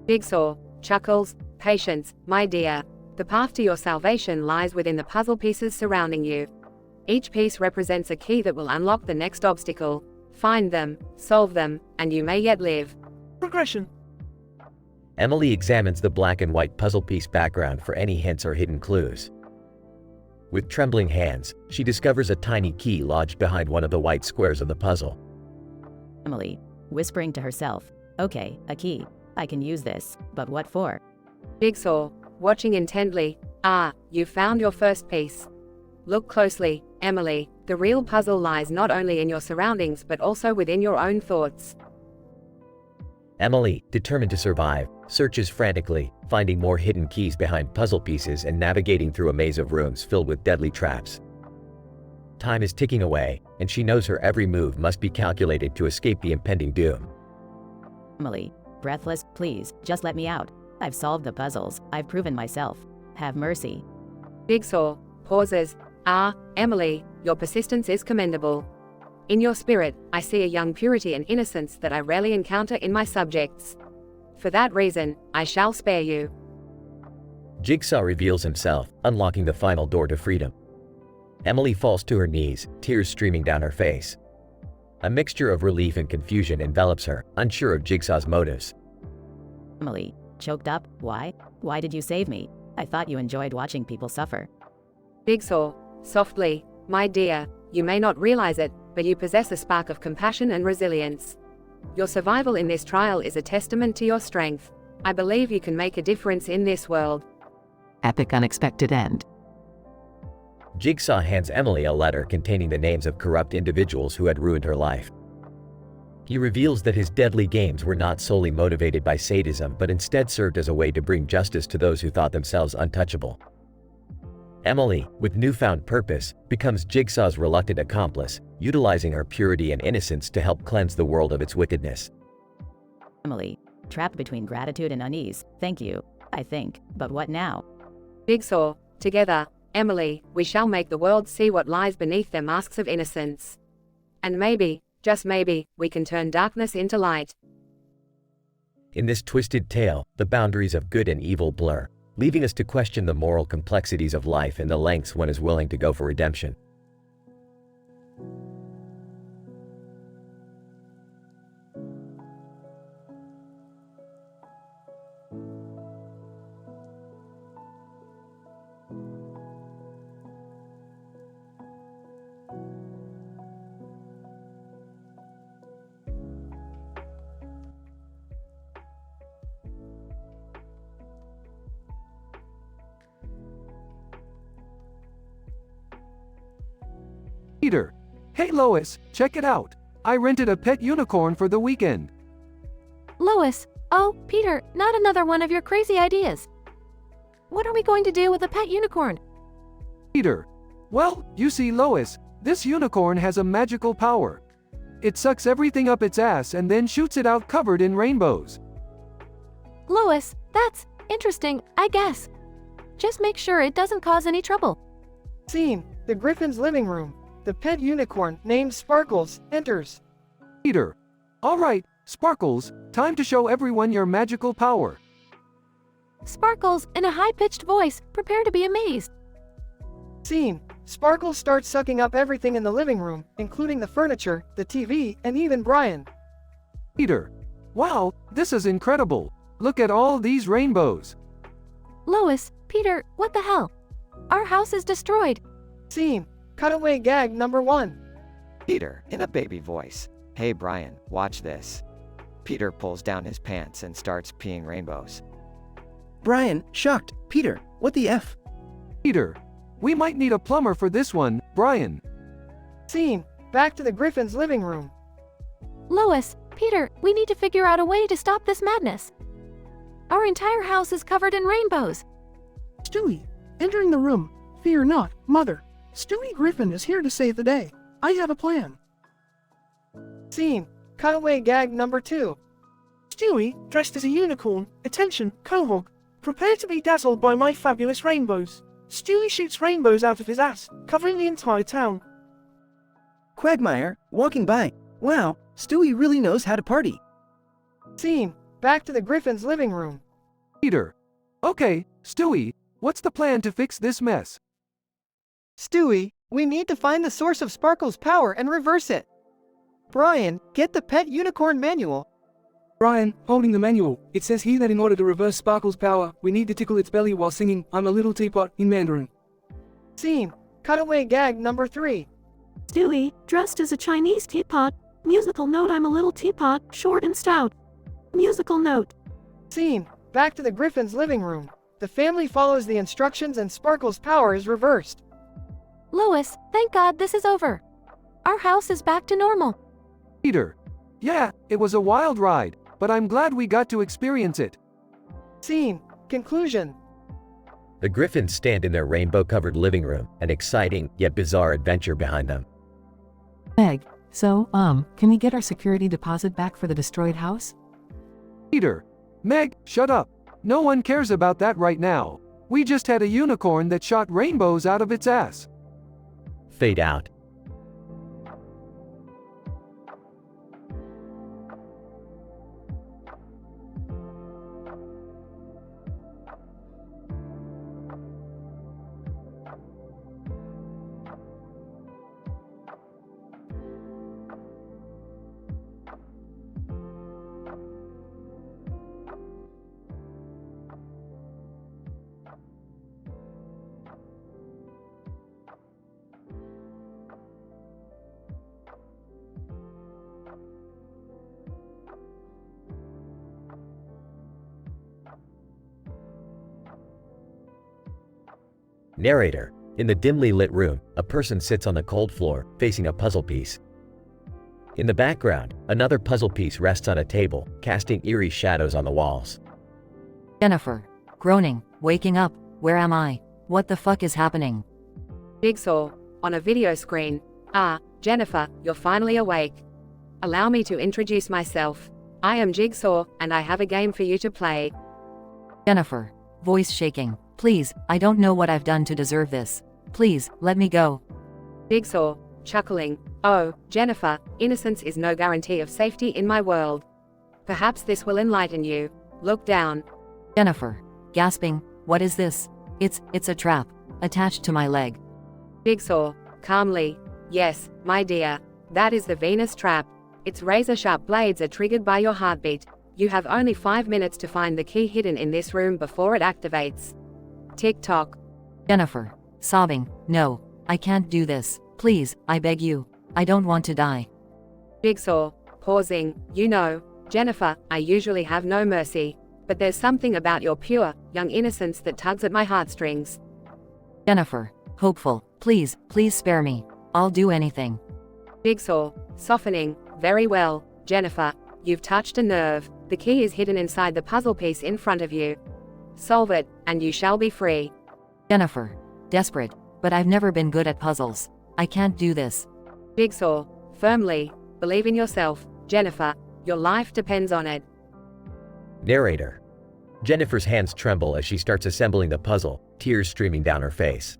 Jigsaw chuckles, patience, my dear. The path to your salvation lies within the puzzle pieces surrounding you. Each piece represents a key that will unlock the next obstacle. Find them, solve them, and you may yet live. Progression. Emily examines the black and white puzzle piece background for any hints or hidden clues. With trembling hands, she discovers a tiny key lodged behind one of the white squares of the puzzle. Emily, whispering to herself, okay, a key. I can use this, but what for? Jigsaw, watching intently. You found your first piece. Look closely, Emily. The real puzzle lies not only in your surroundings but also within your own thoughts. Emily, determined to survive, searches frantically, finding more hidden keys behind puzzle pieces and navigating through a maze of rooms filled with deadly traps. Time is ticking away, and she knows her every move must be calculated to escape the impending doom. Emily, breathless, please, just let me out. I've solved the puzzles, I've proven myself. Have mercy. Jigsaw pauses. Emily, your persistence is commendable. In your spirit, I see a young purity and innocence that I rarely encounter in my subjects. For that reason, I shall spare you. Jigsaw reveals himself, unlocking the final door to freedom. Emily falls to her knees, tears streaming down her face. A mixture of relief and confusion envelops her, unsure of Jigsaw's motives. Emily, choked up, why? Why did you save me? I thought you enjoyed watching people suffer. Jigsaw, softly, my dear, you may not realize it, but you possess a spark of compassion and resilience. Your survival in this trial is a testament to your strength. I believe you can make a difference in this world. Epic unexpected end. Jigsaw hands Emily a letter containing the names of corrupt individuals who had ruined her life. He reveals that his deadly games were not solely motivated by sadism but instead served as a way to bring justice to those who thought themselves untouchable. Emily, with newfound purpose, becomes Jigsaw's reluctant accomplice, utilizing her purity and innocence to help cleanse the world of its wickedness. Emily, trapped between gratitude and unease, thank you, I think, but what now? Jigsaw, together, Emily, we shall make the world see what lies beneath their masks of innocence. And maybe, just maybe, we can turn darkness into light. In this twisted tale, the boundaries of good and evil blur, leaving us to question the moral complexities of life and the lengths one is willing to go for redemption. Peter. Hey Lois, check it out. I rented a pet unicorn for the weekend. Lois, oh, Peter, not another one of your crazy ideas. What are we going to do with a pet unicorn? Peter. Well, you see Lois, this unicorn has a magical power. It sucks everything up its ass and then shoots it out covered in rainbows. Lois, that's interesting, I guess. Just make sure it doesn't cause any trouble. Scene, the Griffin's living room. The pet unicorn, named Sparkles, enters. Peter. All right, Sparkles, time to show everyone your magical power. Sparkles, in a high-pitched voice, prepare to be amazed. Scene, Sparkles starts sucking up everything in the living room, including the furniture, the TV, and even Brian. Peter. Wow, this is incredible. Look at all these rainbows. Lois, Peter, what the hell? Our house is destroyed. Scene, cutaway gag number 1. Peter, in a baby voice. Hey Brian, watch this. Peter pulls down his pants and starts peeing rainbows. Brian, shocked. Peter, what the F? Peter. We might need a plumber for this one, Brian. Scene, back to the Griffin's living room. Lois, Peter, we need to figure out a way to stop this madness. Our entire house is covered in rainbows. Stewie, entering the room. Fear not, Mother. Stewie Griffin is here to save the day. I have a plan. Scene, cutaway gag number 2. Stewie, dressed as a unicorn, attention, Quahog. Prepare to be dazzled by my fabulous rainbows. Stewie shoots rainbows out of his ass, covering the entire town. Quagmire, walking by. Wow, Stewie really knows how to party. Scene, back to the Griffin's living room. Peter. Okay, Stewie, what's the plan to fix this mess? Stewie, we need to find the source of Sparkle's power and reverse it. Brian, get the pet unicorn manual. Brian, holding the manual, it says here that in order to reverse Sparkle's power, we need to tickle its belly while singing I'm a Little Teapot in Mandarin. Scene, cutaway gag number 3. Stewie, dressed as a Chinese teapot. Musical note I'm a little teapot, short and stout. Musical note. Scene, back to the Griffin's living room. The family follows the instructions and Sparkle's power is reversed. Lois, thank God this is over. Our house is back to normal. Peter. Yeah, it was a wild ride, but I'm glad we got to experience it. Scene, conclusion. The Griffins stand in their rainbow-covered living room, an exciting yet bizarre adventure behind them. Meg, so, can we get our security deposit back for the destroyed house? Peter. Meg, shut up. No one cares about that right now. We just had a unicorn that shot rainbows out of its ass. Fade out. Narrator. In the dimly lit room, a person sits on the cold floor, facing a puzzle piece. In the background, another puzzle piece rests on a table, casting eerie shadows on the walls. Jennifer. Groaning, waking up, where am I? What the fuck is happening? Jigsaw. On a video screen. Ah, Jennifer, you're finally awake. Allow me to introduce myself. I am Jigsaw, and I have a game for you to play. Jennifer. Voice shaking. Please, I don't know what I've done to deserve this. Please, let me go. Jigsaw. Chuckling. Oh, Jennifer, innocence is no guarantee of safety in my world. Perhaps this will enlighten you. Look down. Jennifer. Gasping, what is this? It's a trap. Attached to my leg. Jigsaw. Calmly. Yes, my dear. That is the Venus trap. Its razor-sharp blades are triggered by your heartbeat. You have only 5 minutes to find the key hidden in this room before it activates. Tick-tock. Jennifer. Sobbing, no, I can't do this. Please, I beg you. I don't want to die. Jigsaw. Pausing. You know, Jennifer, I usually have no mercy. But there's something about your pure, young innocence that tugs at my heartstrings. Jennifer. Hopeful. Please, please spare me. I'll do anything. Jigsaw. Softening. Very well, Jennifer. You've touched a nerve. The key is hidden inside the puzzle piece in front of you. Solve it, and you shall be free. Jennifer. Desperate. But I've never been good at puzzles. I can't do this. Jigsaw. Firmly. Believe in yourself, Jennifer. Your life depends on it. Narrator. Jennifer's hands tremble as she starts assembling the puzzle, tears streaming down her face.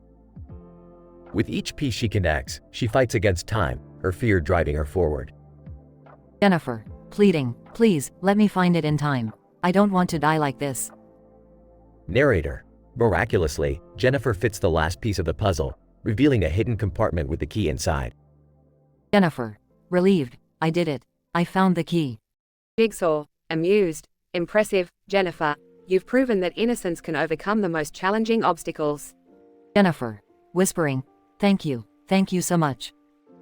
With each piece she connects, she fights against time, her fear driving her forward. Jennifer. Pleading, please, let me find it in time. I don't want to die like this. Narrator. Miraculously, Jennifer fits the last piece of the puzzle, revealing a hidden compartment with the key inside. Jennifer. Relieved, I did it. I found the key. Jigsaw. Amused. Impressive, Jennifer. You've proven that innocence can overcome the most challenging obstacles. Jennifer. Whispering, thank you so much.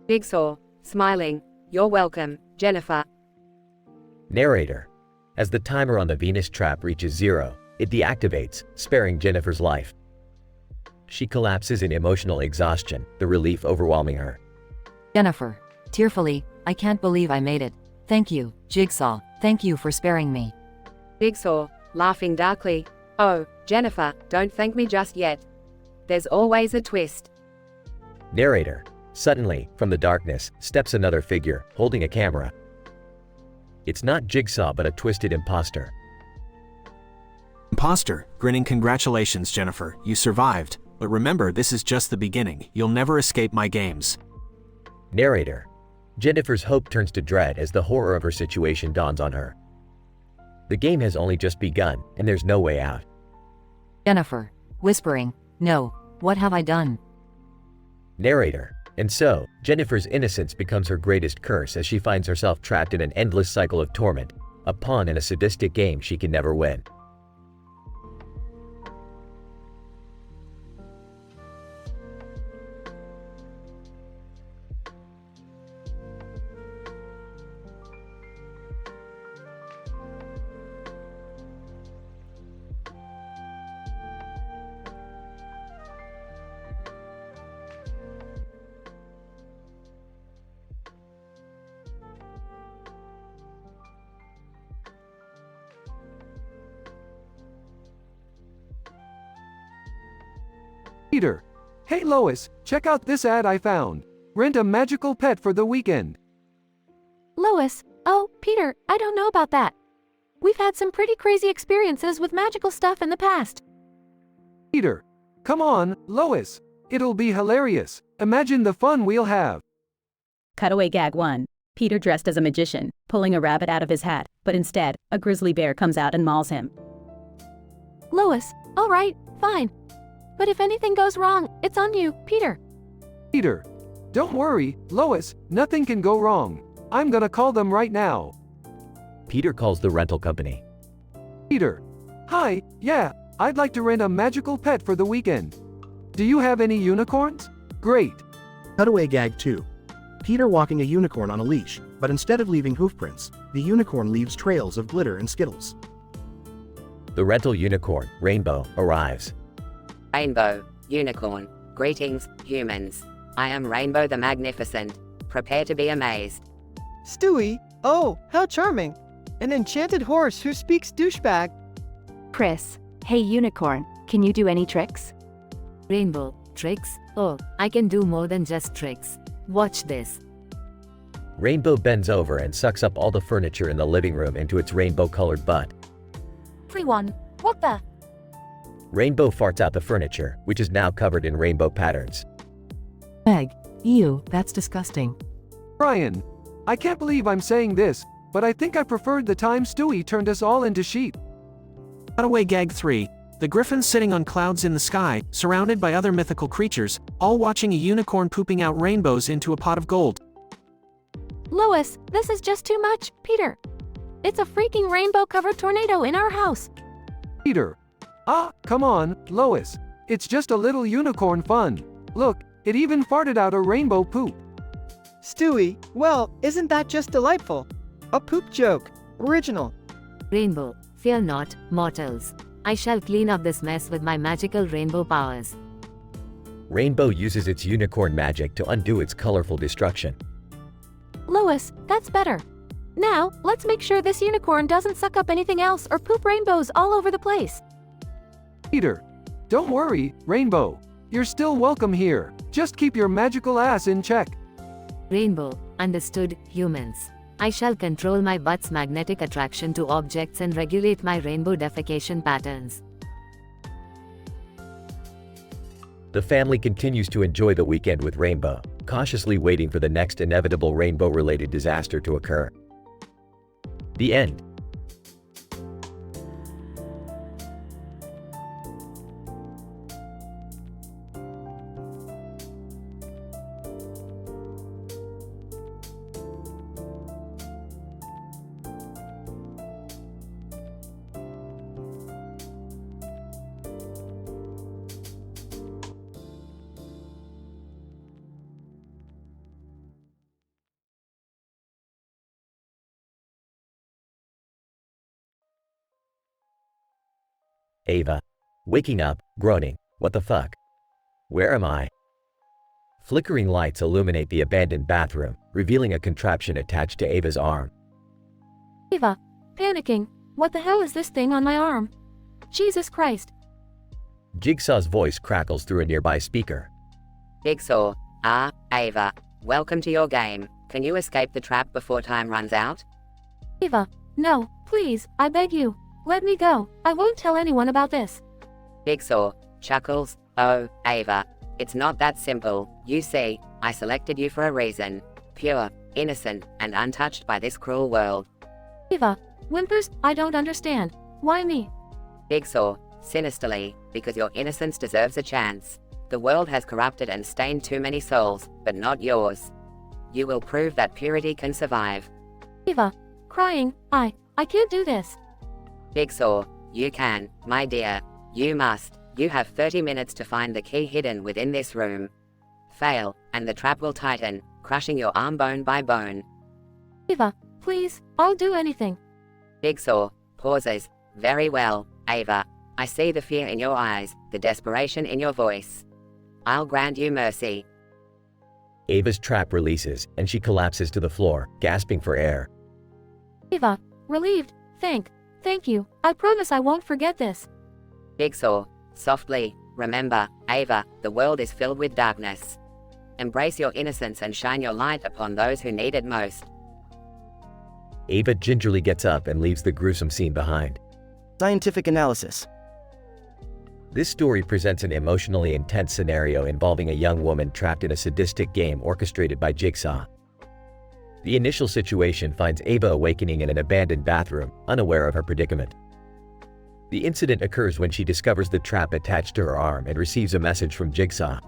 Jigsaw. Smiling, you're welcome, Jennifer. Narrator. As the timer on the Venus trap reaches 0, it deactivates, sparing Jennifer's life. She collapses in emotional exhaustion, the relief overwhelming her. Jennifer. Tearfully, I can't believe I made it. Thank you, Jigsaw. Thank you for sparing me. Jigsaw. Laughing darkly. Oh, Jennifer, don't thank me just yet. There's always a twist. Narrator. Suddenly, from the darkness, steps another figure, holding a camera. It's not Jigsaw but a twisted imposter. Imposter, grinning, congratulations, Jennifer, you survived. But remember, this is just the beginning. You'll never escape my games. Narrator. Jennifer's hope turns to dread as the horror of her situation dawns on her. The game has only just begun, and there's no way out. Jennifer. Whispering, no, what have I done? Narrator. And so, Jennifer's innocence becomes her greatest curse as she finds herself trapped in an endless cycle of torment, a pawn in a sadistic game she can never win. Peter. Hey Lois, check out this ad I found. Rent a magical pet for the weekend. Lois, oh, Peter, I don't know about that. We've had some pretty crazy experiences with magical stuff in the past. Peter. Come on, Lois. It'll be hilarious. Imagine the fun we'll have. Cutaway gag 1. Peter dressed as a magician, pulling a rabbit out of his hat, but instead, a grizzly bear comes out and mauls him. Lois, all right, fine. But if anything goes wrong, it's on you, Peter. Peter. Don't worry, Lois, nothing can go wrong. I'm gonna call them right now. Peter calls the rental company. Peter. Hi, yeah, I'd like to rent a magical pet for the weekend. Do you have any unicorns? Great. Cutaway gag 2. Peter walking a unicorn on a leash, but instead of leaving hoofprints, the unicorn leaves trails of glitter and Skittles. The rental unicorn, Rainbow, arrives. Rainbow, Unicorn. Greetings, humans. I am Rainbow the Magnificent. Prepare to be amazed. Stewie, oh, how charming. An enchanted horse who speaks douchebag. Chris, hey Unicorn, can you do any tricks? Rainbow, tricks? Oh, I can do more than just tricks. Watch this. Rainbow bends over and sucks up all the furniture in the living room into its rainbow-colored butt. Everyone, what the? Rainbow farts out the furniture, which is now covered in rainbow patterns. Meg, ew, that's disgusting. Brian, I can't believe I'm saying this, but I think I preferred the time Stewie turned us all into sheep. Cutaway gag 3. The griffin sitting on clouds in the sky, surrounded by other mythical creatures, all watching a unicorn pooping out rainbows into a pot of gold. Lois, this is just too much, Peter. It's a freaking rainbow-covered tornado in our house. Peter. Ah, come on, Lois. It's just a little unicorn fun. Look, it even farted out a rainbow poop. Stewie, well, isn't that just delightful? A poop joke. Original. Rainbow, fear not, mortals. I shall clean up this mess with my magical rainbow powers. Rainbow uses its unicorn magic to undo its colorful destruction. Lois, that's better. Now, let's make sure this unicorn doesn't suck up anything else or poop rainbows all over the place. Peter. Don't worry, Rainbow. You're still welcome here. Just keep your magical ass in check. Rainbow, understood, humans. I shall control my butt's magnetic attraction to objects and regulate my rainbow defecation patterns. The family continues to enjoy the weekend with Rainbow, cautiously waiting for the next inevitable rainbow-related disaster to occur. The end. Ava. Waking up, groaning, what the fuck? Where am I? Flickering lights illuminate the abandoned bathroom, revealing a contraption attached to Ava's arm. Ava, panicking, what the hell is this thing on my arm? Jesus Christ. Jigsaw's voice crackles through a nearby speaker. Jigsaw. Ava. Welcome to your game. Can you escape the trap before time runs out? Ava, no, please, I beg you. Let me go. I won't tell anyone about this. Jigsaw. Chuckles. Oh, Ava. It's not that simple. You see, I selected you for a reason. Pure, innocent, and untouched by this cruel world. Ava, whimpers, I don't understand. Why me? Jigsaw. Sinisterly, because your innocence deserves a chance. The world has corrupted and stained too many souls, but not yours. You will prove that purity can survive. Ava, crying, I can't do this. Jigsaw, you can, my dear. You must. You have 30 minutes to find the key hidden within this room. Fail, and the trap will tighten, crushing your arm bone by bone. Ava, please, I'll do anything. Jigsaw pauses. Very well, Ava. I see the fear in your eyes, the desperation in your voice. I'll grant you mercy. Ava's trap releases, and she collapses to the floor, gasping for air. Ava, relieved, thank you. I promise I won't forget this. Jigsaw, softly, remember, Ava, the world is filled with darkness. Embrace your innocence and shine your light upon those who need it most. Ava gingerly gets up and leaves the gruesome scene behind. Scientific analysis. This story presents an emotionally intense scenario involving a young woman trapped in a sadistic game orchestrated by Jigsaw. The initial situation finds Ava awakening in an abandoned bathroom, unaware of her predicament. The incident occurs when she discovers the trap attached to her arm and receives a message from Jigsaw.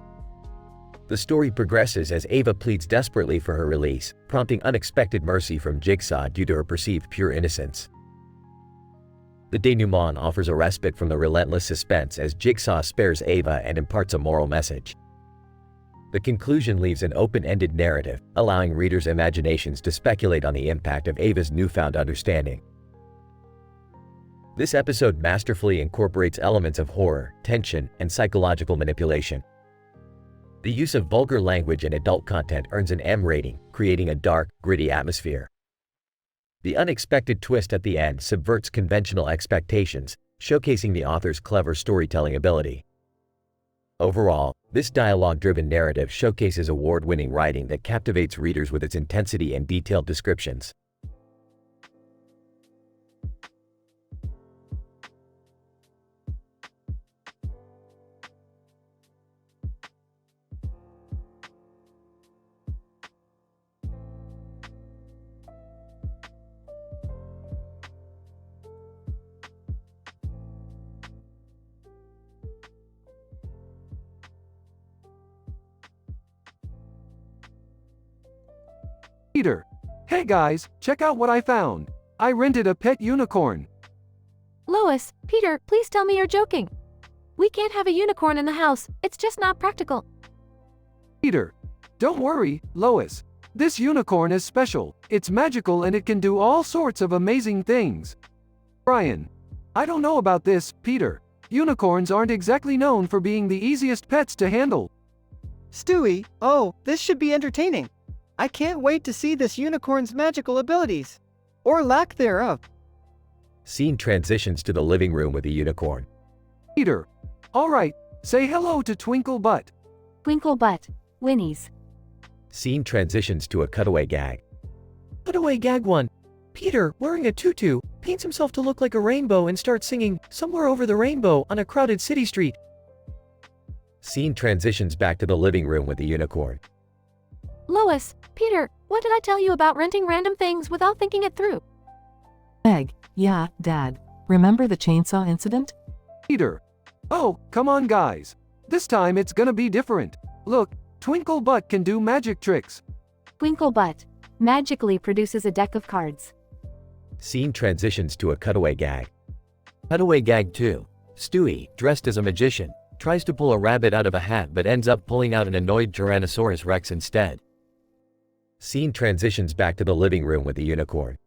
The story progresses as Ava pleads desperately for her release, prompting unexpected mercy from Jigsaw due to her perceived pure innocence. The denouement offers a respite from the relentless suspense as Jigsaw spares Ava and imparts a moral message. The conclusion leaves an open-ended narrative, allowing readers' imaginations to speculate on the impact of Ava's newfound understanding. This episode masterfully incorporates elements of horror, tension, and psychological manipulation. The use of vulgar language and adult content earns an M rating, creating a dark, gritty atmosphere. The unexpected twist at the end subverts conventional expectations, showcasing the author's clever storytelling ability. Overall, this dialogue-driven narrative showcases award-winning writing that captivates readers with its intensity and detailed descriptions. Peter. Hey guys, check out what I found. I rented a pet unicorn. Lois, Peter, please tell me you're joking. We can't have a unicorn in the house, it's just not practical. Peter. Don't worry, Lois. This unicorn is special, it's magical and it can do all sorts of amazing things. Brian. I don't know about this, Peter. Unicorns aren't exactly known for being the easiest pets to handle. Stewie, oh, this should be entertaining. I can't wait to see this unicorn's magical abilities. Or lack thereof. Scene transitions to the living room with a unicorn. Peter. Alright, say hello to Twinkle Butt. Twinkle Butt. Winnie's. Scene transitions to a cutaway gag. Cutaway gag 1. Peter, wearing a tutu, paints himself to look like a rainbow and starts singing "Somewhere Over the Rainbow" on a crowded city street. Scene transitions back to the living room with the unicorn. Lois, Peter, what did I tell you about renting random things without thinking it through? Meg, yeah, Dad. Remember the chainsaw incident? Peter. Oh, come on guys. This time it's gonna be different. Look, Twinkle Butt can do magic tricks. Twinkle Butt magically produces a deck of cards. Scene transitions to a cutaway gag. Cutaway gag 2. Stewie, dressed as a magician, tries to pull a rabbit out of a hat but ends up pulling out an annoyed Tyrannosaurus Rex instead. Scene transitions back to the living room with the unicorn.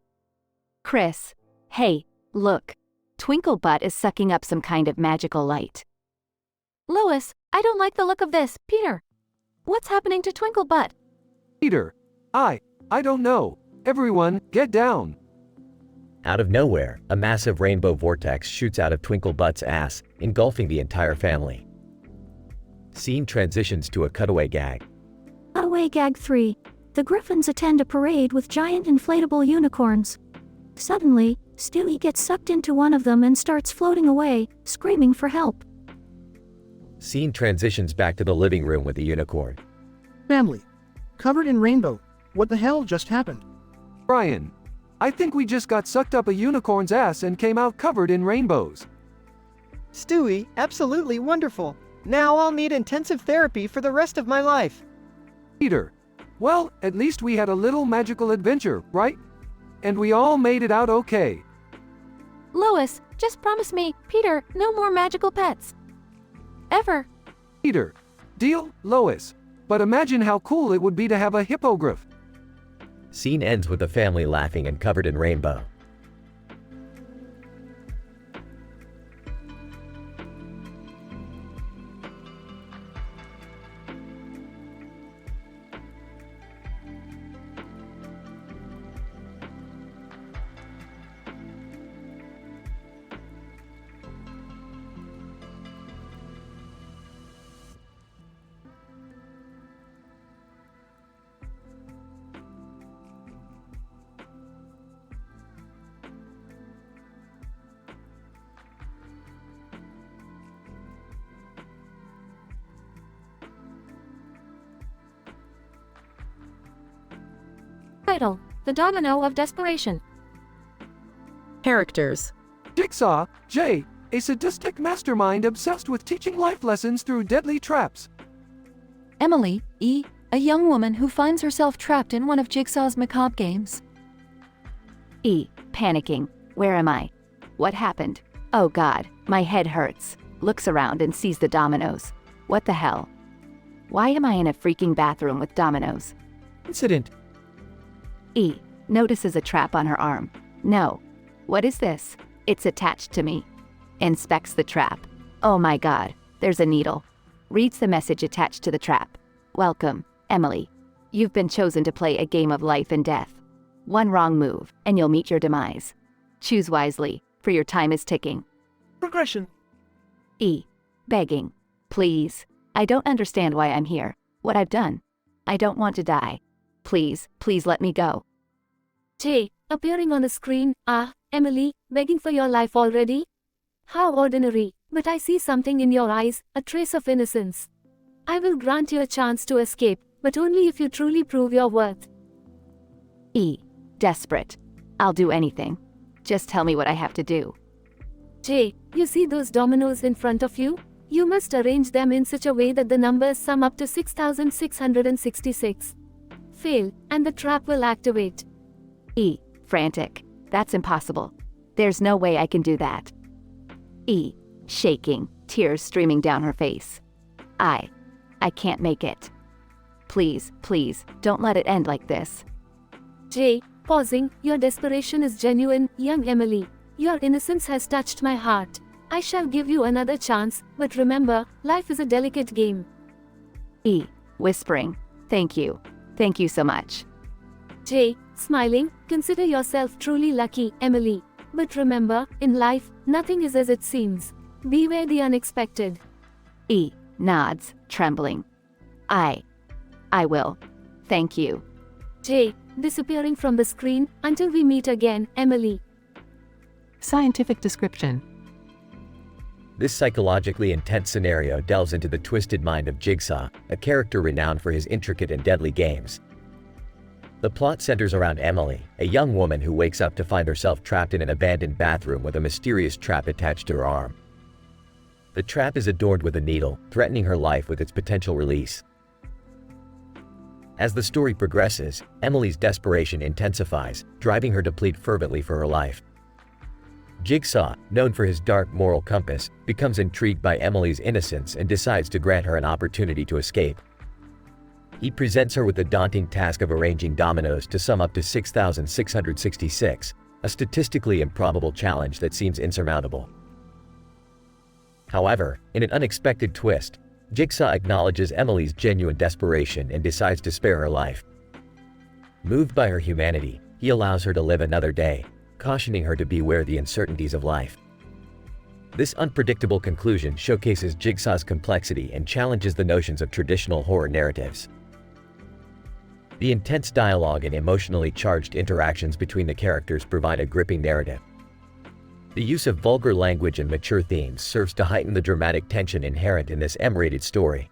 Chris. Hey, look. Twinkle Butt is sucking up some kind of magical light. Lois, I don't like the look of this, Peter. What's happening to Twinkle Butt? Peter. I don't know. Everyone, get down. Out of nowhere, a massive rainbow vortex shoots out of Twinkle Butt's ass, engulfing the entire family. Scene transitions to a cutaway gag. Cutaway gag 3. The Griffins attend a parade with giant inflatable unicorns. Suddenly, Stewie gets sucked into one of them and starts floating away, screaming for help. Scene transitions back to the living room with the unicorn. Family. Covered in rainbow. What the hell just happened? Brian. I think we just got sucked up a unicorn's ass and came out covered in rainbows. Stewie, absolutely wonderful. Now I'll need intensive therapy for the rest of my life. Peter. Well, at least we had a little magical adventure, right? And we all made it out okay. Lois, just promise me, Peter, no more magical pets. Ever. Peter. Deal, Lois. But imagine how cool it would be to have a hippogriff. Scene ends with the family laughing and covered in rainbow. Title: The Domino of Desperation. Characters. Jigsaw, J, a sadistic mastermind obsessed with teaching life lessons through deadly traps. Emily, E, a young woman who finds herself trapped in one of Jigsaw's macabre games. E, panicking. Where am I? What happened? Oh God, my head hurts. Looks around and sees the dominoes. What the hell? Why am I in a freaking bathroom with dominoes? Incident. E, notices a trap on her arm. No. What is this? It's attached to me. Inspects the trap. Oh my god, there's a needle. Reads the message attached to the trap. Welcome, Emily. You've been chosen to play a game of life and death. One wrong move, and you'll meet your demise. Choose wisely, for your time is ticking. Progression. E. Begging. Please. I don't understand why I'm here. What I've done. I don't want to die. Please, please let me go. J. Appearing on the screen. Emily, begging for your life already? How ordinary, but I see something in your eyes, a trace of innocence. I will grant you a chance to escape, but only if you truly prove your worth. E. Desperate. I'll do anything. Just tell me what I have to do. J. You see those dominoes in front of you? You must arrange them in such a way that the numbers sum up to 6,666. Fail, and the trap will activate. E. Frantic. That's impossible. There's no way I can do that. E. Shaking, tears streaming down her face. I can't make it. Please, please, don't let it end like this. J. Pausing, your desperation is genuine, young Emily. Your innocence has touched my heart. I shall give you another chance, but remember, life is a delicate game. E. Whispering. Thank you. Thank you so much. J. Smiling, consider yourself truly lucky, Emily. But remember, in life, nothing is as it seems. Beware the unexpected. E. Nods, trembling. I will. Thank you. J. Disappearing from the screen, until we meet again, Emily. Scientific description. This psychologically intense scenario delves into the twisted mind of Jigsaw, a character renowned for his intricate and deadly games. The plot centers around Emily, a young woman who wakes up to find herself trapped in an abandoned bathroom with a mysterious trap attached to her arm. The trap is adorned with a needle, threatening her life with its potential release. As the story progresses, Emily's desperation intensifies, driving her to plead fervently for her life. Jigsaw, known for his dark moral compass, becomes intrigued by Emily's innocence and decides to grant her an opportunity to escape. He presents her with the daunting task of arranging dominoes to sum up to 6,666, a statistically improbable challenge that seems insurmountable. However, in an unexpected twist, Jigsaw acknowledges Emily's genuine desperation and decides to spare her life. Moved by her humanity, he allows her to live another day, cautioning her to beware the uncertainties of life. This unpredictable conclusion showcases Jigsaw's complexity and challenges the notions of traditional horror narratives. The intense dialogue and emotionally charged interactions between the characters provide a gripping narrative. The use of vulgar language and mature themes serves to heighten the dramatic tension inherent in this M-rated story.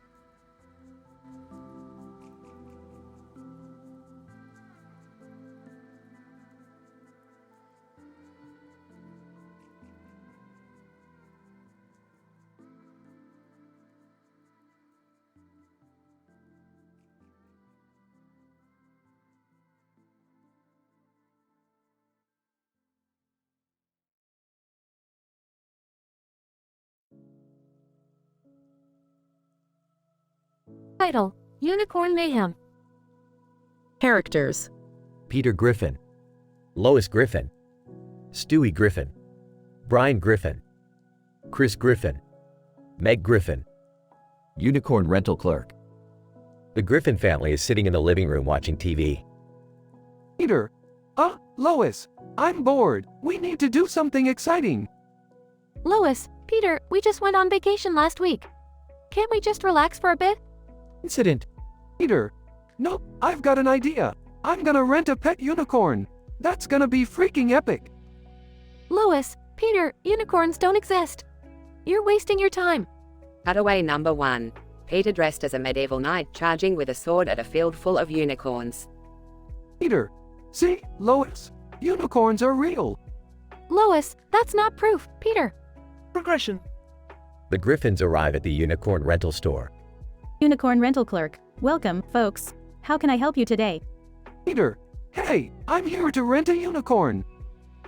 Title: Unicorn Mayhem. Characters: Peter Griffin, Lois Griffin, Stewie Griffin, Brian Griffin, Chris Griffin, Meg Griffin. Unicorn rental clerk. The Griffin family is sitting in the living room watching TV. Peter. Lois. I'm bored. We need to do something exciting. Lois, Peter, we just went on vacation last week. Can't we just relax for a bit? Incident. Peter. Nope, I've got an idea. I'm gonna rent a pet unicorn. That's gonna be freaking epic. Lois, Peter, unicorns don't exist. You're wasting your time. Cutaway number 1. Peter dressed as a medieval knight charging with a sword at a field full of unicorns. Peter. See, Lois. Unicorns are real. Lois, that's not proof, Peter. Progression. The Griffins arrive at the unicorn rental store. Unicorn rental clerk. Welcome, folks. How can I help you today? Peter. Hey, I'm here to rent a unicorn.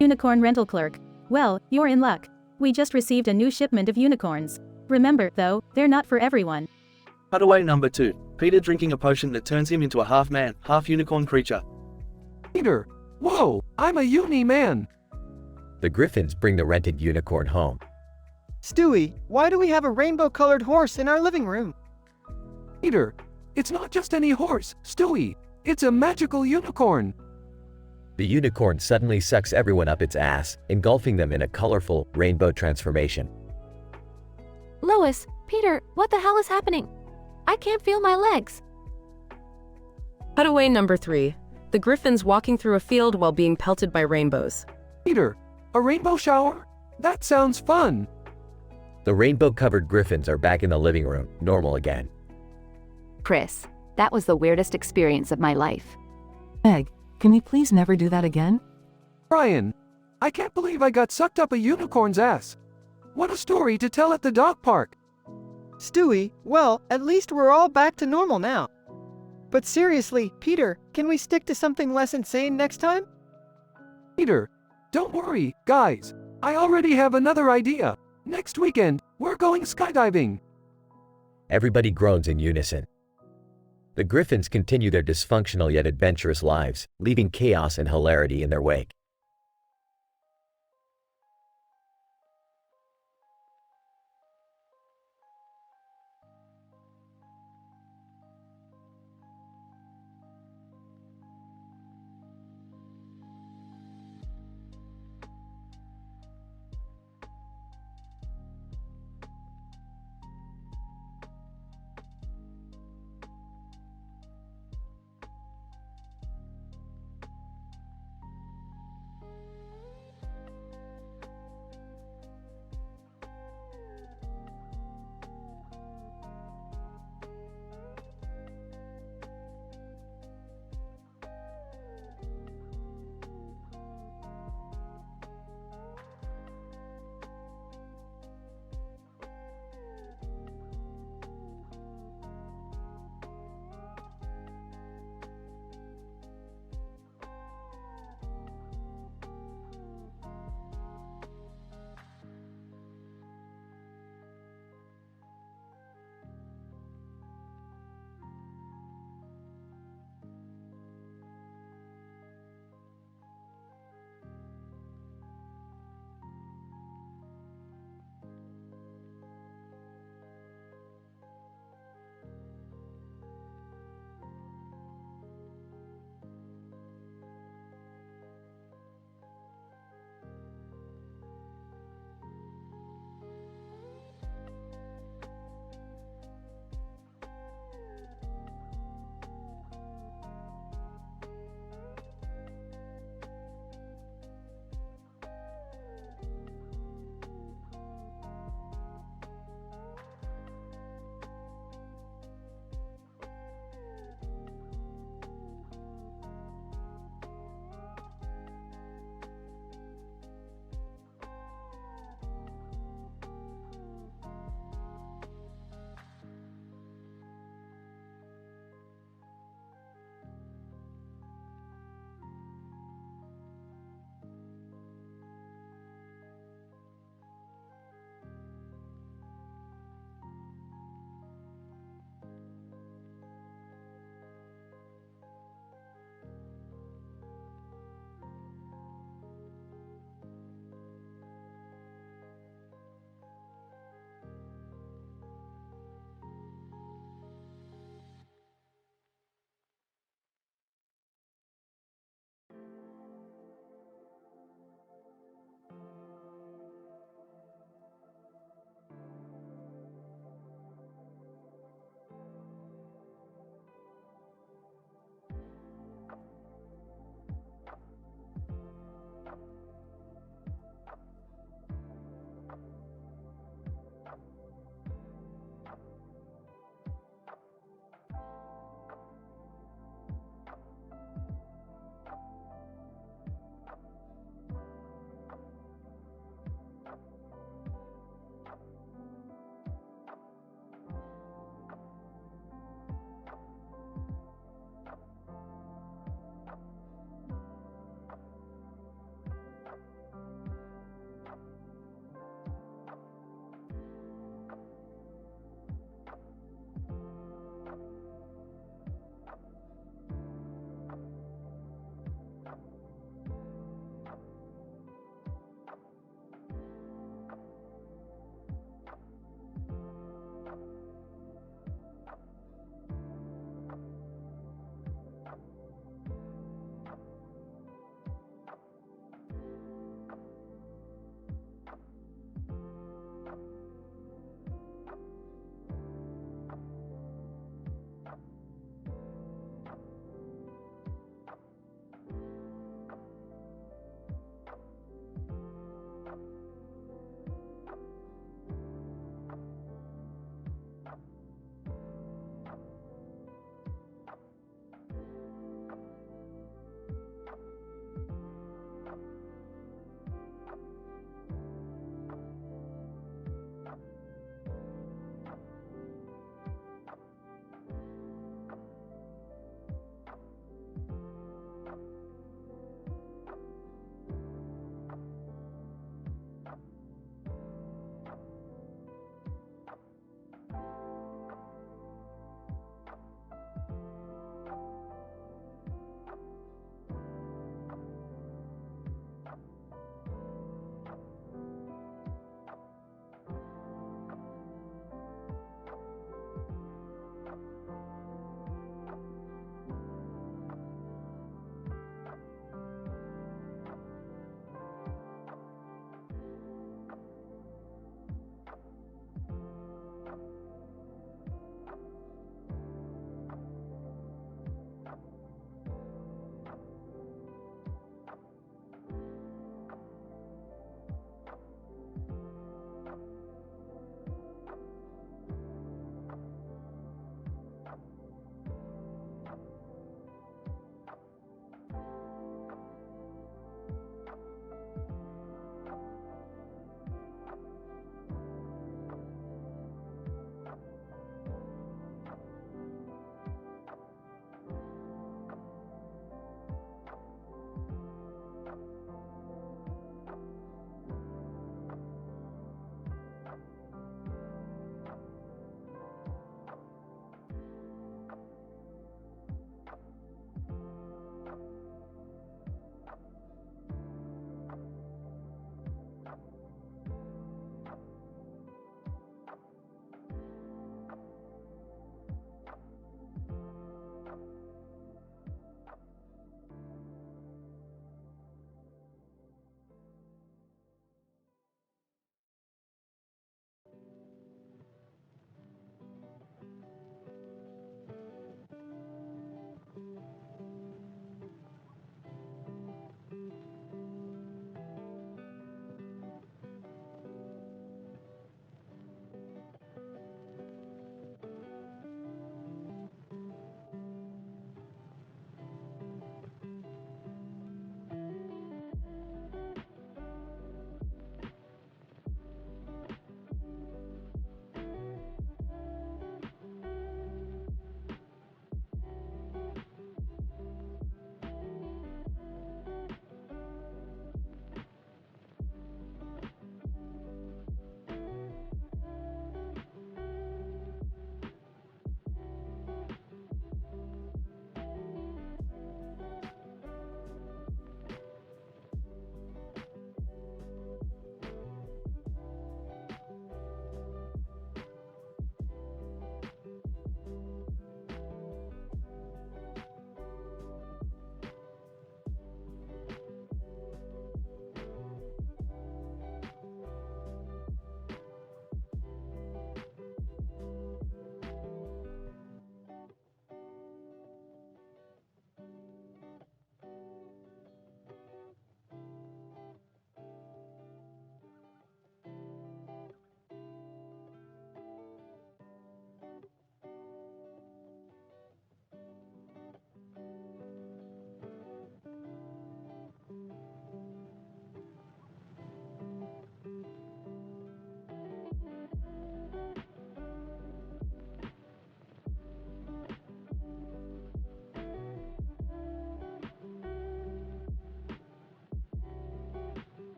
Unicorn rental clerk. Well, you're in luck. We just received a new shipment of unicorns. Remember, though, they're not for everyone. Cutaway number 2. Peter drinking a potion that turns him into a half-man, half-unicorn creature. Peter. Whoa, I'm a uni-man. The Griffins bring the rented unicorn home. Stewie, why do we have a rainbow-colored horse in our living room? Peter, it's not just any horse, Stewie. It's a magical unicorn. The unicorn suddenly sucks everyone up its ass, engulfing them in a colorful rainbow transformation. Lois, Peter, what the hell is happening? I can't feel my legs. Cutaway number 3. The Griffins walking through a field while being pelted by rainbows. Peter, a rainbow shower? That sounds fun. The rainbow-covered Griffins are back in the living room, normal again. Chris, that was the weirdest experience of my life. Meg, can we please never do that again? Brian, I can't believe I got sucked up a unicorn's ass. What a story to tell at the dog park. Stewie, well, at least we're all back to normal now. But seriously, Peter, can we stick to something less insane next time? Peter, don't worry, guys. I already have another idea. Next weekend, we're going skydiving. Everybody groans in unison. The Griffins continue their dysfunctional yet adventurous lives, leaving chaos and hilarity in their wake.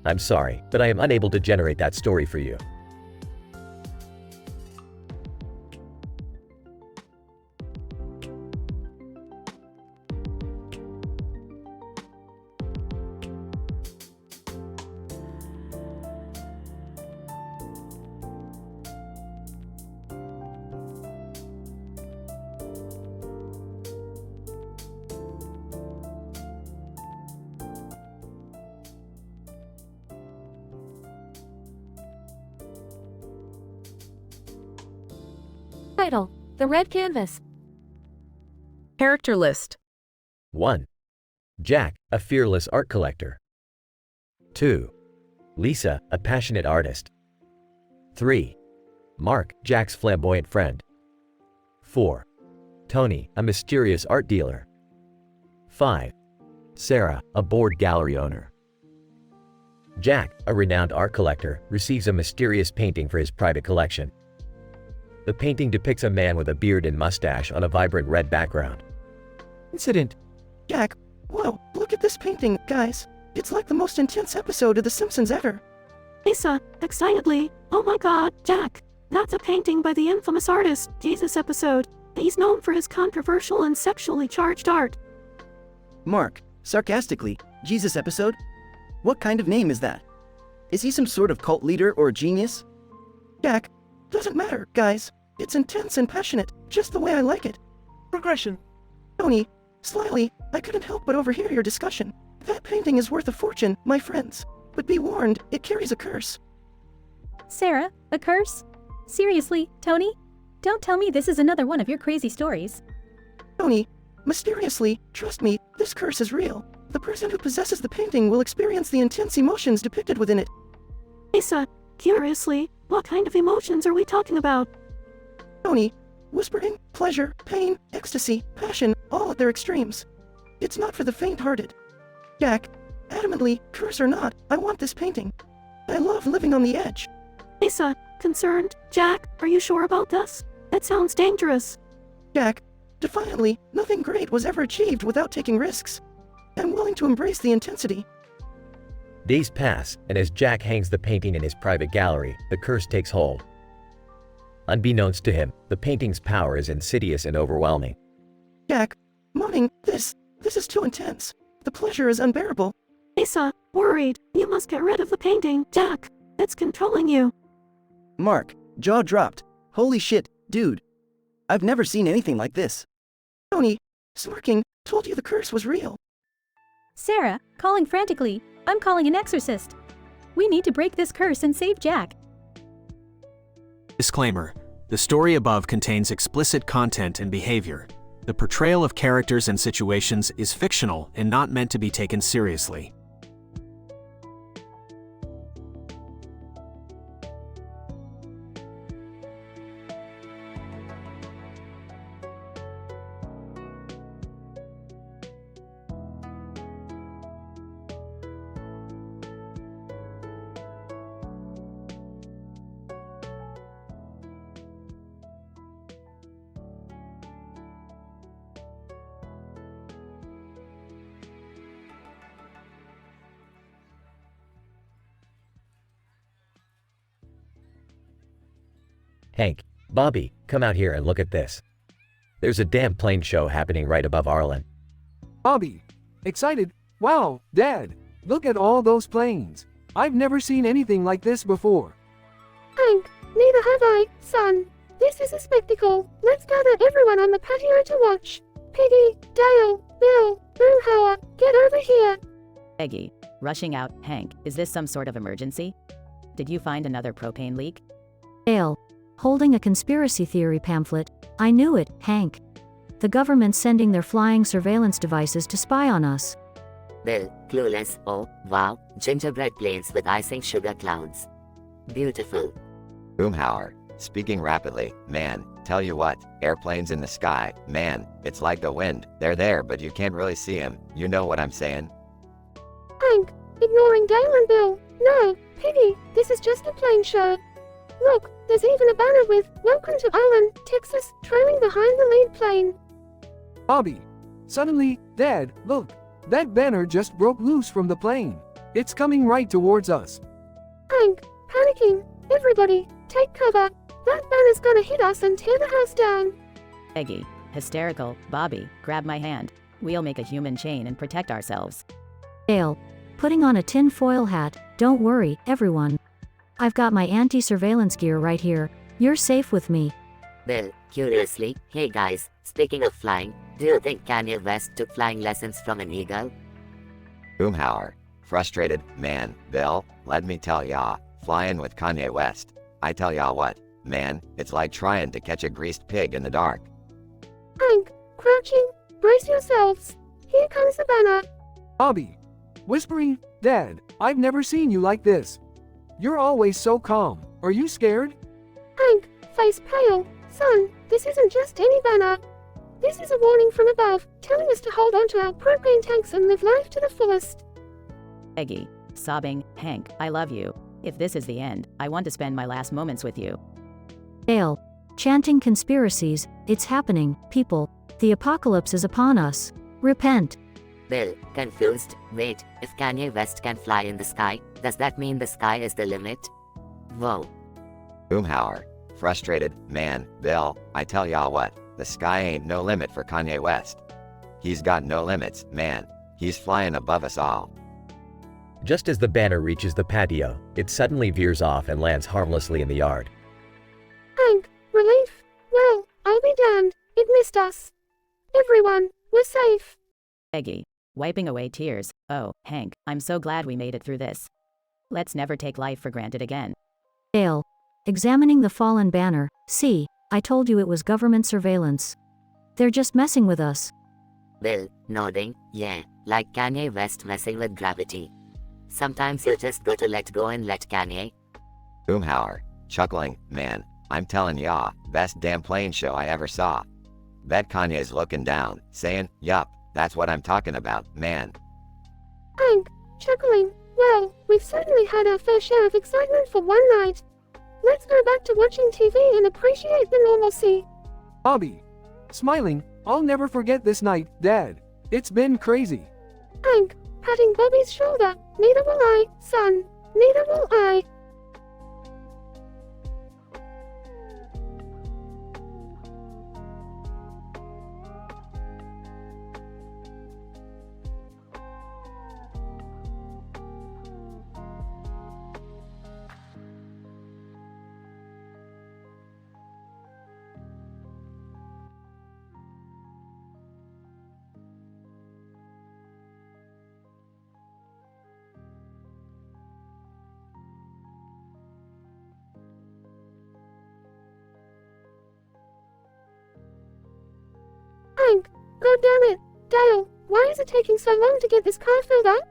I'm sorry, but I am unable to generate that story for you. Title: The Red Canvas. Character list. 1. Jack, a fearless art collector. 2. Lisa, a passionate artist. 3. Mark, Jack's flamboyant friend. 4. Tony, a mysterious art dealer. 5. Sarah, a bored gallery owner. Jack, a renowned art collector, receives a mysterious painting for his private collection. The painting depicts a man with a beard and mustache on a vibrant red background. Incident. Jack, whoa, look at this painting, guys. It's like the most intense episode of The Simpsons ever. Lisa, excitedly, oh my god, Jack, that's a painting by the infamous artist, Jesus Episode. He's known for his controversial and sexually charged art. Mark, sarcastically, Jesus Episode? What kind of name is that? Is he some sort of cult leader or genius? Jack, doesn't matter, guys. It's intense and passionate, just the way I like it. Progression. Tony, slyly, I couldn't help but overhear your discussion. That painting is worth a fortune, my friends. But be warned, it carries a curse. Sarah, a curse? Seriously, Tony? Don't tell me this is another one of your crazy stories. Tony, mysteriously, trust me, this curse is real. The person who possesses the painting will experience the intense emotions depicted within it. Lisa, curiously, what kind of emotions are we talking about? Tony, whispering, pleasure, pain, ecstasy, passion, all at their extremes. It's not for the faint-hearted. Jack, adamantly, curse or not, I want this painting. I love living on the edge. Lisa, concerned, Jack, are you sure about this? That sounds dangerous. Jack, defiantly, nothing great was ever achieved without taking risks. I'm willing to embrace the intensity. Days pass, and as Jack hangs the painting in his private gallery, the curse takes hold. Unbeknownst to him, the painting's power is insidious and overwhelming. Jack, moaning, this is too intense. The pleasure is unbearable. Lisa, worried, you must get rid of the painting, Jack. It's controlling you. Mark, jaw dropped. Holy shit, dude. I've never seen anything like this. Tony, smirking, told you the curse was real. Sarah, calling frantically, I'm calling an exorcist. We need to break this curse and save Jack. Disclaimer: the story above contains explicit content and behavior. The portrayal of characters and situations is fictional and not meant to be taken seriously. Hank, Bobby, come out here and look at this. There's a damn plane show happening right above Arlen. Bobby, excited? Wow, Dad, look at all those planes. I've never seen anything like this before. Hank, neither have I, son. This is a spectacle. Let's gather everyone on the patio to watch. Piggy, Dale, Bill, Boomhauer, get over here. Peggy, rushing out, Hank, is this some sort of emergency? Did you find another propane leak? Dale, holding a conspiracy theory pamphlet. I knew it, Hank. The government's sending their flying surveillance devices to spy on us. Bill, clueless, oh, wow, gingerbread planes with icing sugar clouds. Beautiful. Boomhauer, speaking rapidly, man, tell you what, airplanes in the sky, man, it's like the wind, they're there but you can't really see them, you know what I'm saying? Hank, ignoring Dale and Bill, no, Piggy, this is just a plane show. Look, there's even a banner with, Welcome to Allen, Texas, trailing behind the lead plane. Bobby, suddenly, Dad, look, that banner just broke loose from the plane. It's coming right towards us. Hank, panicking. Everybody, take cover. That van is gonna hit us and tear the house down. Peggy, hysterical, Bobby, grab my hand. We'll make a human chain and protect ourselves. Dale, putting on a tin foil hat, don't worry, everyone. I've got my anti-surveillance gear right here. You're safe with me. Bill, curiously, hey guys, speaking of flying, do you think Kanye West took flying lessons from an eagle? Boomhauer, frustrated, man, Bill, let me tell ya, flying with Kanye West. I tell ya what, man, it's like trying to catch a greased pig in the dark. Hank, crouching, brace yourselves. Here comes the banner. Bobby, whispering, Dad, I've never seen you like this. You're always so calm. Are you scared? Hank, face pale. Son, this isn't just any banner. This is a warning from above, telling us to hold on to our propane tanks and live life to the fullest. Peggy, sobbing, Hank, I love you. If this is the end, I want to spend my last moments with you. Dale, chanting conspiracies, it's happening, people. The apocalypse is upon us. Repent. Bill, confused, wait, if Kanye West can fly in the sky, does that mean the sky is the limit? Whoa. Boomhauer, frustrated, man, Bill, I tell ya what, the sky ain't no limit for Kanye West. He's got no limits, man. He's flying above us all. Just as the banner reaches the patio, it suddenly veers off and lands harmlessly in the yard. Hank, relief. Well, I'll be damned. It missed us. Everyone, we're safe. Peggy, wiping away tears, oh, Hank, I'm so glad we made it through this. Let's never take life for granted again. Dale, examining the fallen banner, see, I told you it was government surveillance. They're just messing with us. Bill, nodding, yeah, like Kanye West messing with gravity. Sometimes you just got to let go and let Kanye. Boomhauer, chuckling, man, I'm telling ya, best damn plane show I ever saw. Bet Kanye's looking down, saying, yup, that's what I'm talking about, man. Hank, chuckling, well, we've certainly had our fair share of excitement for one night. Let's go back to watching TV and appreciate the normalcy. Bobby, smiling, I'll never forget this night, Dad. It's been crazy. Hank, patting Bobby's shoulder, neither will I, son, neither will I. Hank, God damn it, Dale, why is it taking so long to get this car filled up?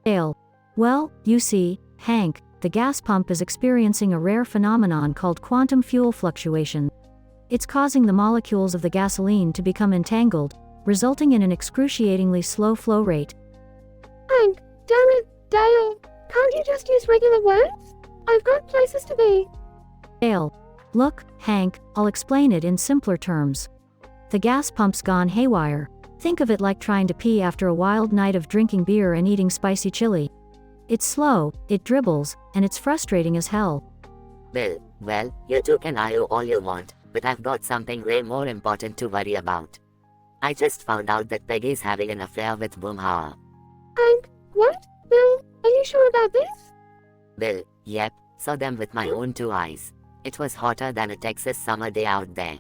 Dale, well, you see, Hank, the gas pump is experiencing a rare phenomenon called quantum fuel fluctuation. It's causing the molecules of the gasoline to become entangled, resulting in an excruciatingly slow flow rate. Hank, damn it, Dale, can't you just use regular words? I've got places to be. Dale, look, Hank, I'll explain it in simpler terms. The gas pump's gone haywire. Think of it like trying to pee after a wild night of drinking beer and eating spicy chili. It's slow, it dribbles, and it's frustrating as hell. Bill, well, you two can argue all you want, but I've got something way more important to worry about. I just found out that Peggy's having an affair with Boomhauer. Hank, what? Bill, are you sure about this? Bill, yep, saw them with my own two eyes. It was hotter than a Texas summer day out there.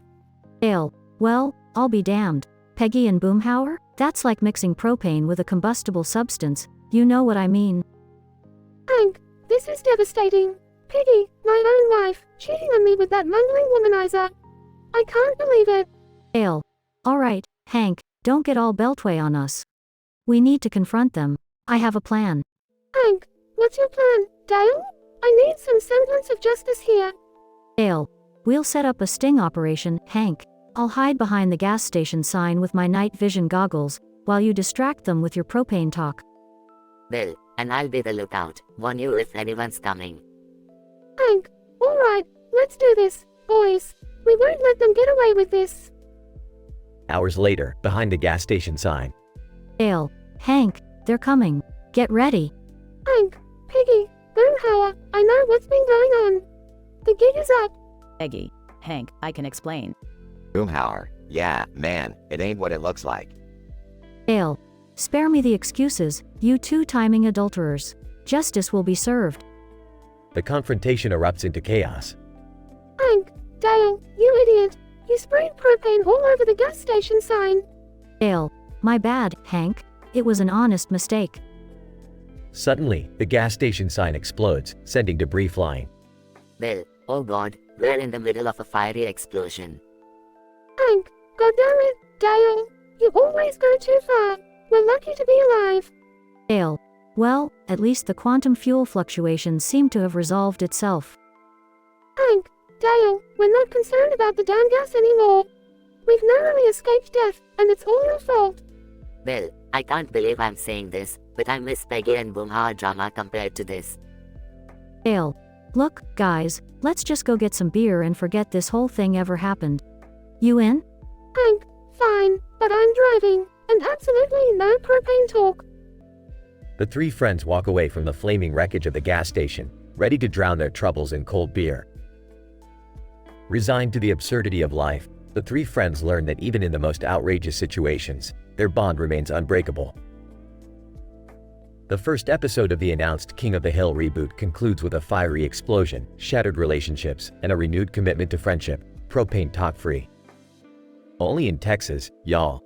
Dale, well, I'll be damned. Peggy and Boomhauer? That's like mixing propane with a combustible substance, you know what I mean. Hank, this is devastating. Peggy, my own wife, cheating on me with that mungling womanizer. I can't believe it. Dale. Alright, Hank, don't get all Beltway on us. We need to confront them. I have a plan. Hank, what's your plan, Dale? I need some semblance of justice here. Dale. We'll set up a sting operation, Hank. I'll hide behind the gas station sign with my night vision goggles, while you distract them with your propane talk. Bill, and I'll be the lookout, warn you if anyone's coming. Hank, alright, let's do this, boys. We won't let them get away with this. Hours later, behind the gas station sign. Dale, Hank, they're coming. Get ready. Hank, Peggy, Boomhauer, I know what's been going on. The gig is up. Peggy, Hank, I can explain. Boomhauer, yeah, man, it ain't what it looks like. Dale, spare me the excuses, you two-timing adulterers. Justice will be served. The confrontation erupts into chaos. Hank, Dale, you idiot. You sprayed propane all over the gas station sign. Dale, my bad, Hank. It was an honest mistake. Suddenly, the gas station sign explodes, sending debris flying. Bill, oh god, we're in the middle of a fiery explosion. Hank, goddammit, Dale, you always go too far. We're lucky to be alive. Dale, well, at least the quantum fuel fluctuations seem to have resolved itself. Hank, Dale, we're not concerned about the damn gas anymore. We've narrowly escaped death, and it's all your fault. Bill, I can't believe I'm saying this, but I miss Peggy and Boomhauer drama compared to this. Dale, look, guys, let's just go get some beer and forget this whole thing ever happened. You in? Hank, fine, but I'm driving, and absolutely no propane talk. The three friends walk away from the flaming wreckage of the gas station, ready to drown their troubles in cold beer. Resigned to the absurdity of life, the three friends learn that even in the most outrageous situations, their bond remains unbreakable. The first episode of the announced King of the Hill reboot concludes with a fiery explosion, shattered relationships, and a renewed commitment to friendship, propane talk-free. Only in Texas, y'all.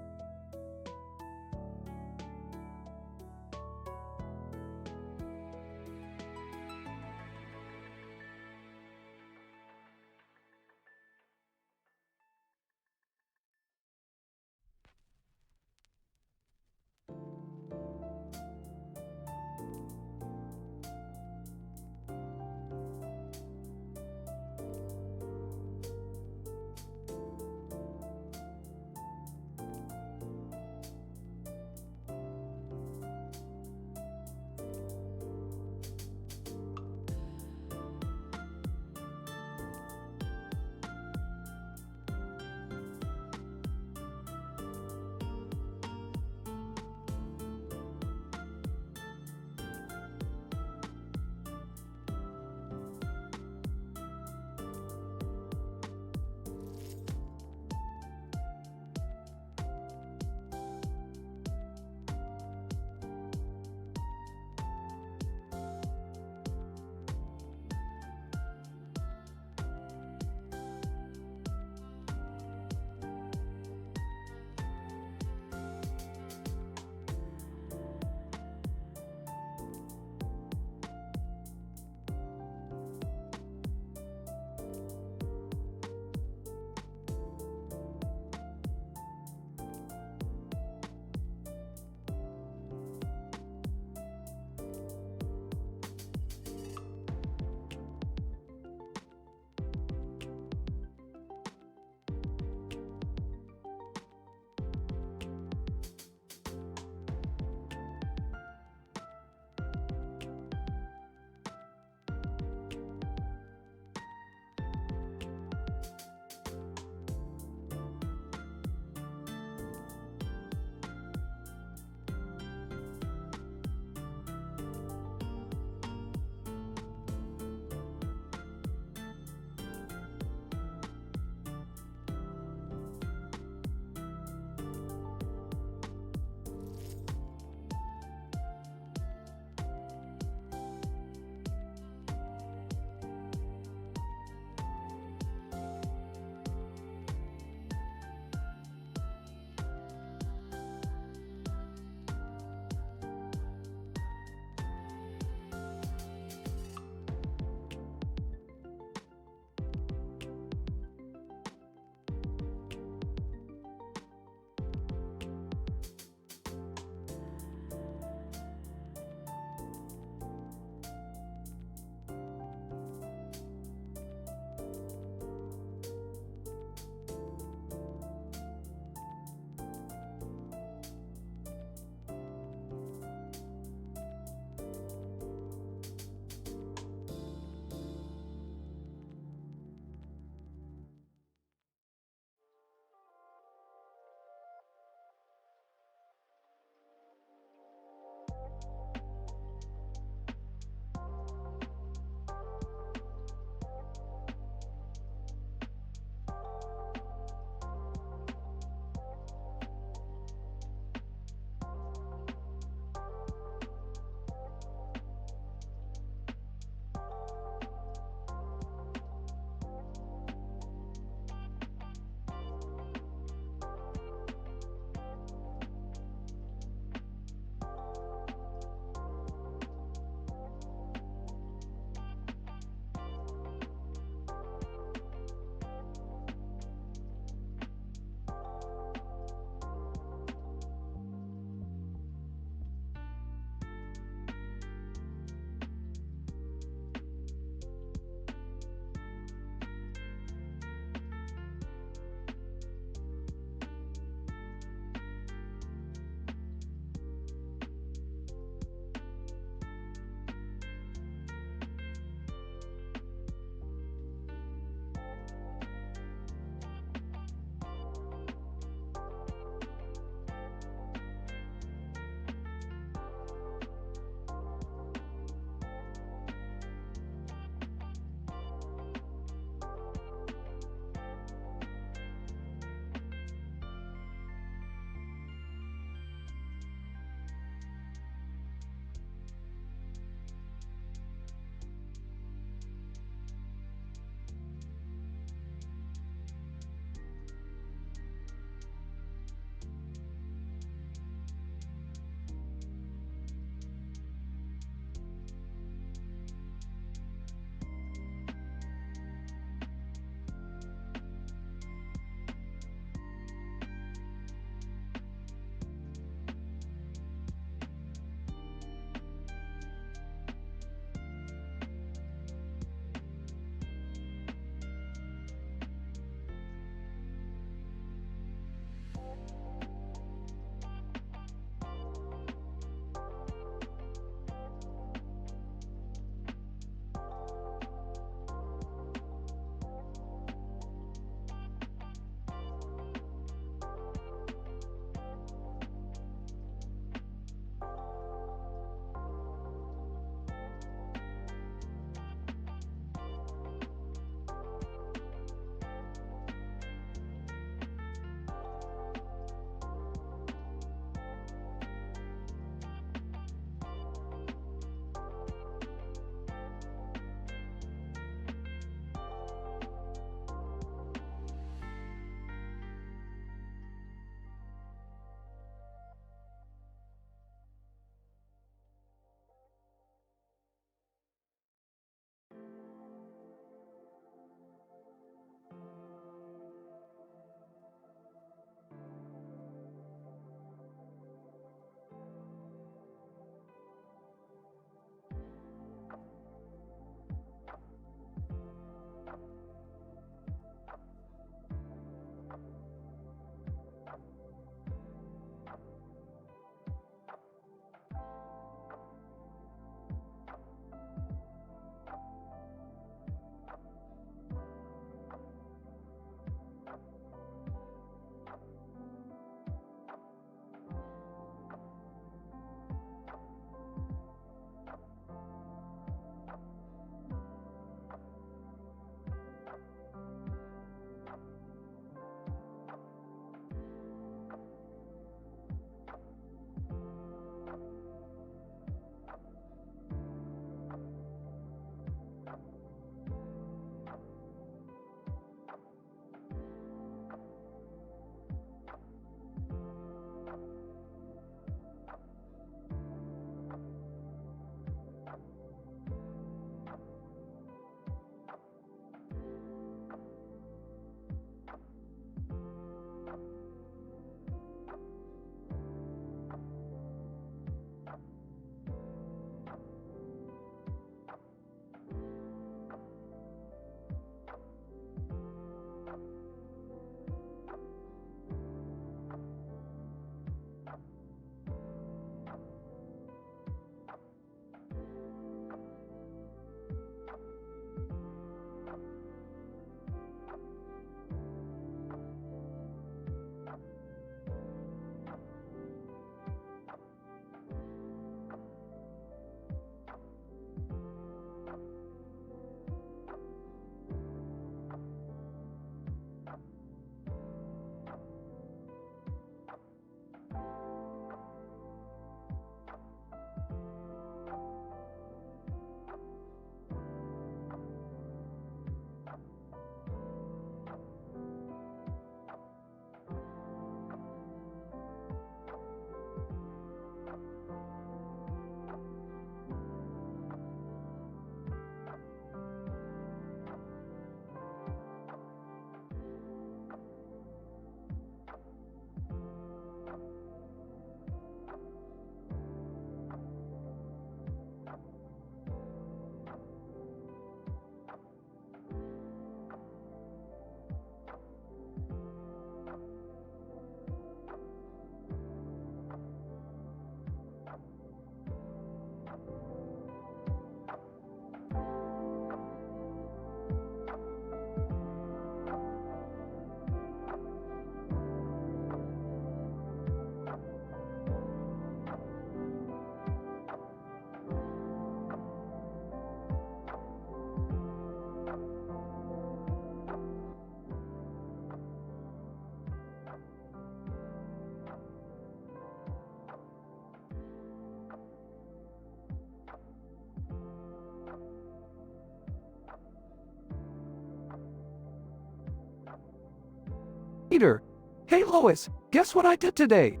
Peter. Hey Lois, guess what I did today?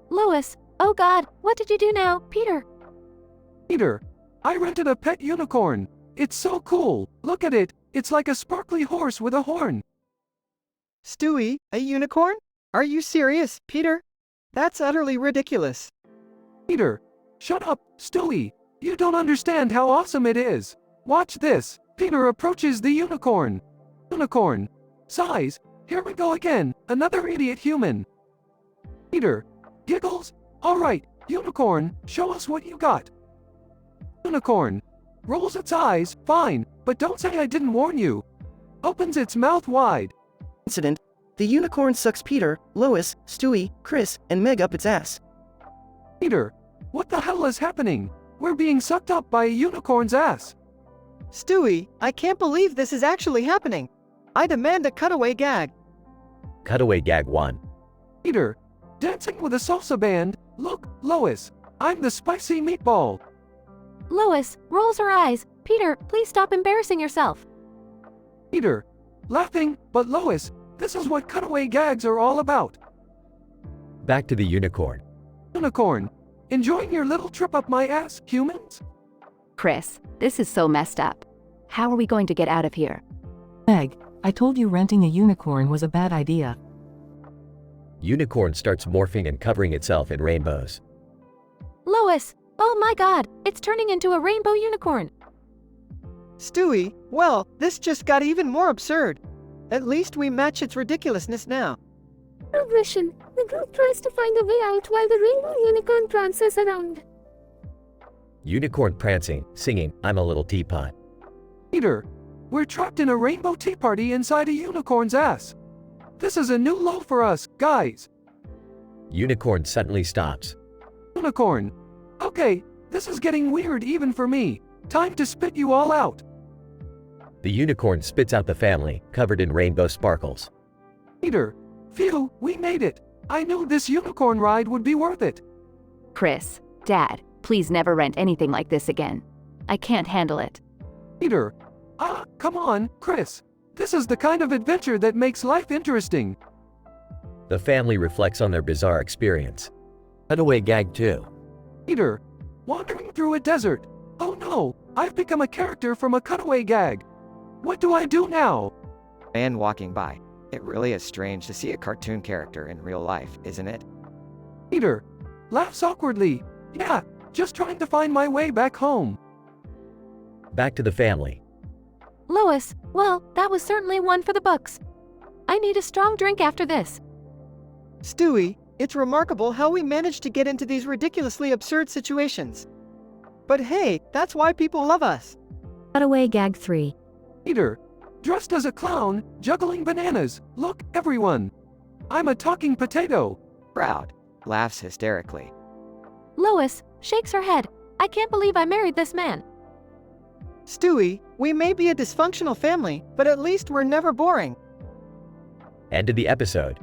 Lois, oh God, what did you do now, Peter? Peter, I rented a pet unicorn. It's so cool. Look at it. It's like a sparkly horse with a horn. Stewie, a unicorn? Are you serious, Peter? That's utterly ridiculous. Peter, shut up, Stewie. You don't understand how awesome it is. Watch this. Peter approaches the unicorn. Unicorn. Size. Here we go again. Another idiot human. Peter. Giggles. Alright, unicorn, show us what you got. Unicorn. Rolls its eyes, fine, but don't say I didn't warn you. Opens its mouth wide. Incident. The unicorn sucks Peter, Lois, Stewie, Chris, and Meg up its ass. Peter, what the hell is happening? We're being sucked up by a unicorn's ass. Stewie, I can't believe this is actually happening. I demand a cutaway gag. Cutaway gag 1. Peter, dancing with a salsa band. Look, Lois, I'm the spicy meatball. Lois rolls her eyes. Peter, please stop embarrassing yourself. Peter, laughing, but Lois, this is what cutaway gags are all about. Back to the unicorn. Unicorn, enjoying your little trip up my ass, humans? Chris, this is so messed up. How are we going to get out of here? Meg, I told you renting a unicorn was a bad idea. Unicorn starts morphing and covering itself in rainbows. Lois, oh my God, it's turning into a rainbow unicorn. Stewie, well, this just got even more absurd. At least we match its ridiculousness now. Progression. The group tries to find a way out while the rainbow unicorn prances around. Unicorn prancing, singing, I'm a little teapot. Peter, we're trapped in a rainbow tea party inside a unicorn's ass. This is a new low for us, guys. Unicorn suddenly stops. Unicorn. Okay, this is getting weird even for me. Time to spit you all out. The unicorn spits out the family, covered in rainbow sparkles. Peter, phew, we made it. I knew this unicorn ride would be worth it. Chris, Dad, please never rent anything like this again. I can't handle it. Peter, come on, Chris. This is the kind of adventure that makes life interesting. The family reflects on their bizarre experience. Cutaway gag 2. Peter, wandering through a desert. Oh no, I've become a character from a cutaway gag. What do I do now? Man walking by. It really is strange to see a cartoon character in real life, isn't it? Peter, laughs awkwardly. Yeah, just trying to find my way back home. Back to the family. Lois, well, that was certainly one for the books. I need a strong drink after this. Stewie, it's remarkable how we managed to get into these ridiculously absurd situations. But hey, that's why people love us. Cutaway gag 3. Peter, dressed as a clown, juggling bananas. Look, everyone. I'm a talking potato. Proud. Laughs hysterically. Lois shakes her head. I can't believe I married this man. Stewie, we may be a dysfunctional family, but at least we're never boring. End of the episode.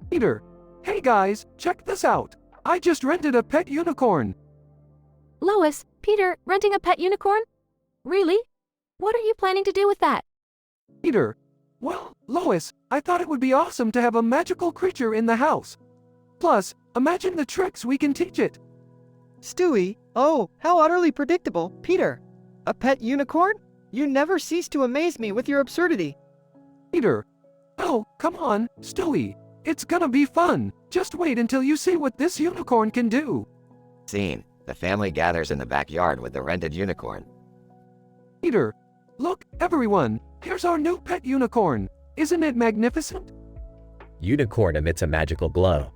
Peter, hey guys, check this out. I just rented a pet unicorn. Lois, Peter, renting a pet unicorn? Really? What are you planning to do with that? Peter, well, Lois, I thought it would be awesome to have a magical creature in the house. Plus, imagine the tricks we can teach it. Stewie, oh, how utterly predictable. Peter, a pet unicorn? You never cease to amaze me with your absurdity. Peter, oh, come on, Stewie. It's gonna be fun. Just wait until you see what this unicorn can do. Scene. The family gathers in the backyard with the rented unicorn. Peter, look, everyone. Here's our new pet unicorn. Isn't it magnificent? Unicorn emits a magical glow.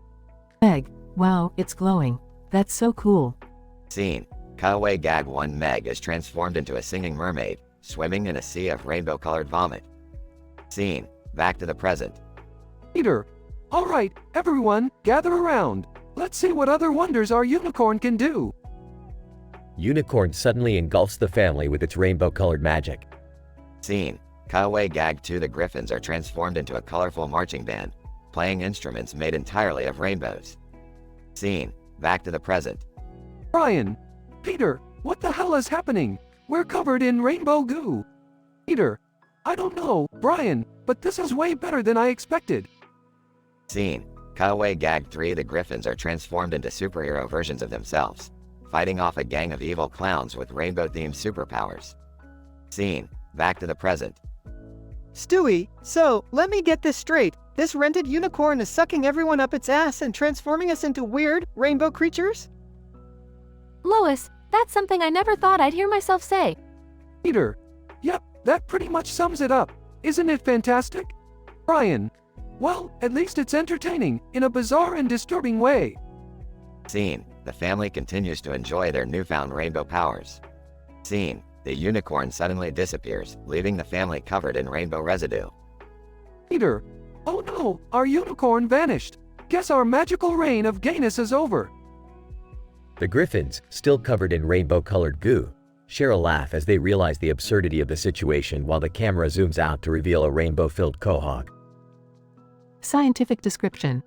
Meg, wow, it's glowing. That's so cool. Scene. Cutaway gag 1. Meg is transformed into a singing mermaid, swimming in a sea of rainbow-colored vomit. Scene. Back to the present. Peter, Alright, everyone, gather around. Let's see what other wonders our unicorn can do. Unicorn suddenly engulfs the family with its rainbow-colored magic. Scene. Cutaway gag 2. The Griffins are transformed into a colorful marching band, playing instruments made entirely of rainbows. Scene. Back to the present. Brian! Peter, what the hell is happening? We're covered in rainbow goo. Peter, I don't know, Brian, but this is way better than I expected. Scene. Cutaway gag 3. The Griffins are transformed into superhero versions of themselves, fighting off a gang of evil clowns with rainbow-themed superpowers. Scene. Back to the present. Stewie, so, let me get this straight. This rented unicorn is sucking everyone up its ass and transforming us into weird, rainbow creatures? Lois, that's something I never thought I'd hear myself say. Peter, yep, that pretty much sums it up. Isn't it fantastic? Brian, well, at least it's entertaining, in a bizarre and disturbing way. Scene. The family continues to enjoy their newfound rainbow powers. Scene. The unicorn suddenly disappears, leaving the family covered in rainbow residue. Peter, oh no, our unicorn vanished. Guess our magical reign of gayness is over. The Griffins, still covered in rainbow-colored goo, share a laugh as they realize the absurdity of the situation while the camera zooms out to reveal a rainbow-filled quahog. Scientific description.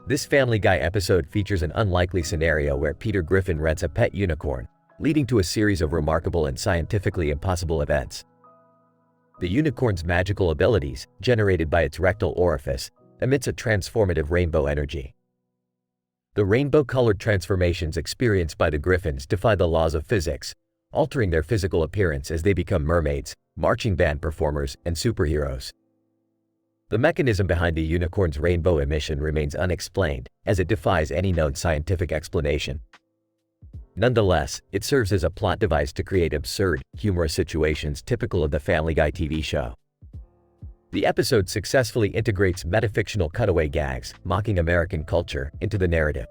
This Family Guy episode features an unlikely scenario where Peter Griffin rents a pet unicorn, leading to a series of remarkable and scientifically impossible events. The unicorn's magical abilities, generated by its rectal orifice, emits a transformative rainbow energy. The rainbow-colored transformations experienced by the Griffins defy the laws of physics, altering their physical appearance as they become mermaids, marching band performers, and superheroes. The mechanism behind the unicorn's rainbow emission remains unexplained, as it defies any known scientific explanation. Nonetheless, it serves as a plot device to create absurd, humorous situations typical of the Family Guy TV show. The episode successfully integrates metafictional cutaway gags, mocking American culture, into the narrative.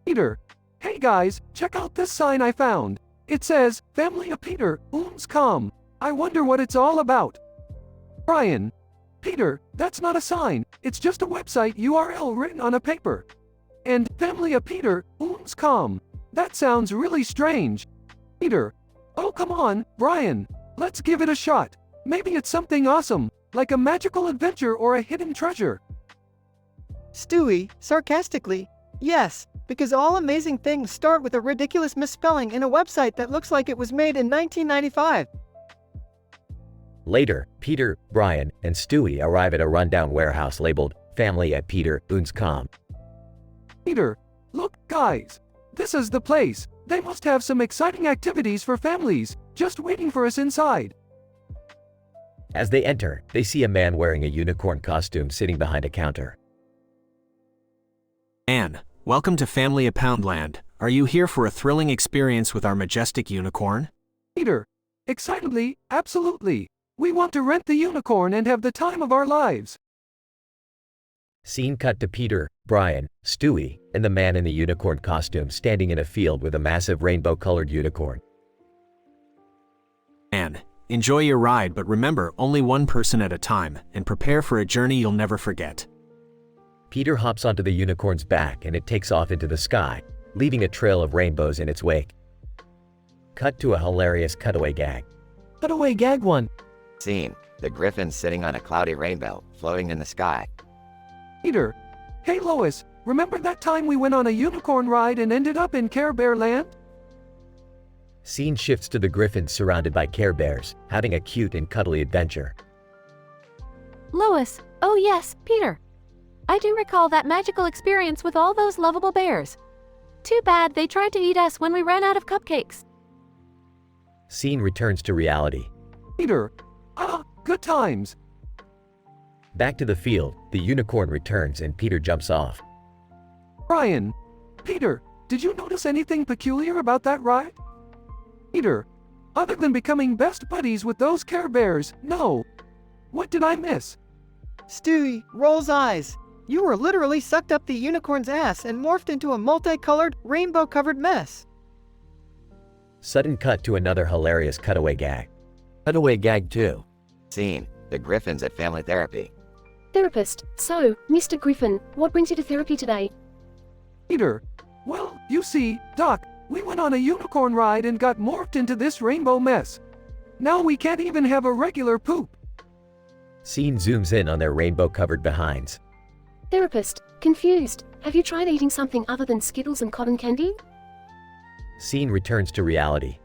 Peter, hey guys, check out this sign I found. It says, Family of Peter, Ooms Com. I wonder what it's all about. Brian, Peter, that's not a sign, it's just a website URL written on a paper. And Family of Peter, Ooms Com. That sounds really strange. Peter, oh come on, Brian, let's give it a shot. Maybe it's something awesome, like a magical adventure or a hidden treasure. Stewie, sarcastically, yes, because all amazing things start with a ridiculous misspelling in a website that looks like it was made in 1995. Later, Peter, Brian, and Stewie arrive at a rundown warehouse labeled Family at Peter Oons Com. Peter, look, guys, this is the place. They must have some exciting activities for families, just waiting for us inside. As they enter, they see a man wearing a unicorn costume sitting behind a counter. Anne, welcome to Family of Poundland. Are you here for a thrilling experience with our majestic unicorn? Peter, excitedly, absolutely. We want to rent the unicorn and have the time of our lives. Scene cut to Peter, Brian, Stewie, and the man in the unicorn costume standing in a field with a massive rainbow-colored unicorn. Anne, enjoy your ride, but remember, only one person at a time, and prepare for a journey you'll never forget. Peter hops onto the unicorn's back and it takes off into the sky, leaving a trail of rainbows in its wake. Cut to a hilarious cutaway gag. Cutaway gag 1. Scene. The Griffins sitting on a cloudy rainbow, floating in the sky. Peter, hey Lois, remember that time we went on a unicorn ride and ended up in Care Bear Land? Scene shifts to the Griffins surrounded by Care Bears, having a cute and cuddly adventure. Lois, oh yes, Peter. I do recall that magical experience with all those lovable bears. Too bad they tried to eat us when we ran out of cupcakes. Scene returns to reality. Peter, good times. Back to the field, the unicorn returns and Peter jumps off. Brian, Peter, did you notice anything peculiar about that ride? Peter, other than becoming best buddies with those Care Bears, no. What did I miss? Stewie rolls eyes. You were literally sucked up the unicorn's ass and morphed into a multicolored, rainbow-covered mess. Sudden cut to another hilarious cutaway gag. Cutaway gag 2. Scene, the Griffins at family therapy. Therapist, so, Mr. Griffin, what brings you to therapy today? Peter, well, you see, Doc, we went on a unicorn ride and got morphed into this rainbow mess. Now we can't even have a regular poop. Scene zooms in on their rainbow-covered behinds. Therapist, confused. Have you tried eating something other than Skittles and cotton candy? Scene returns to reality.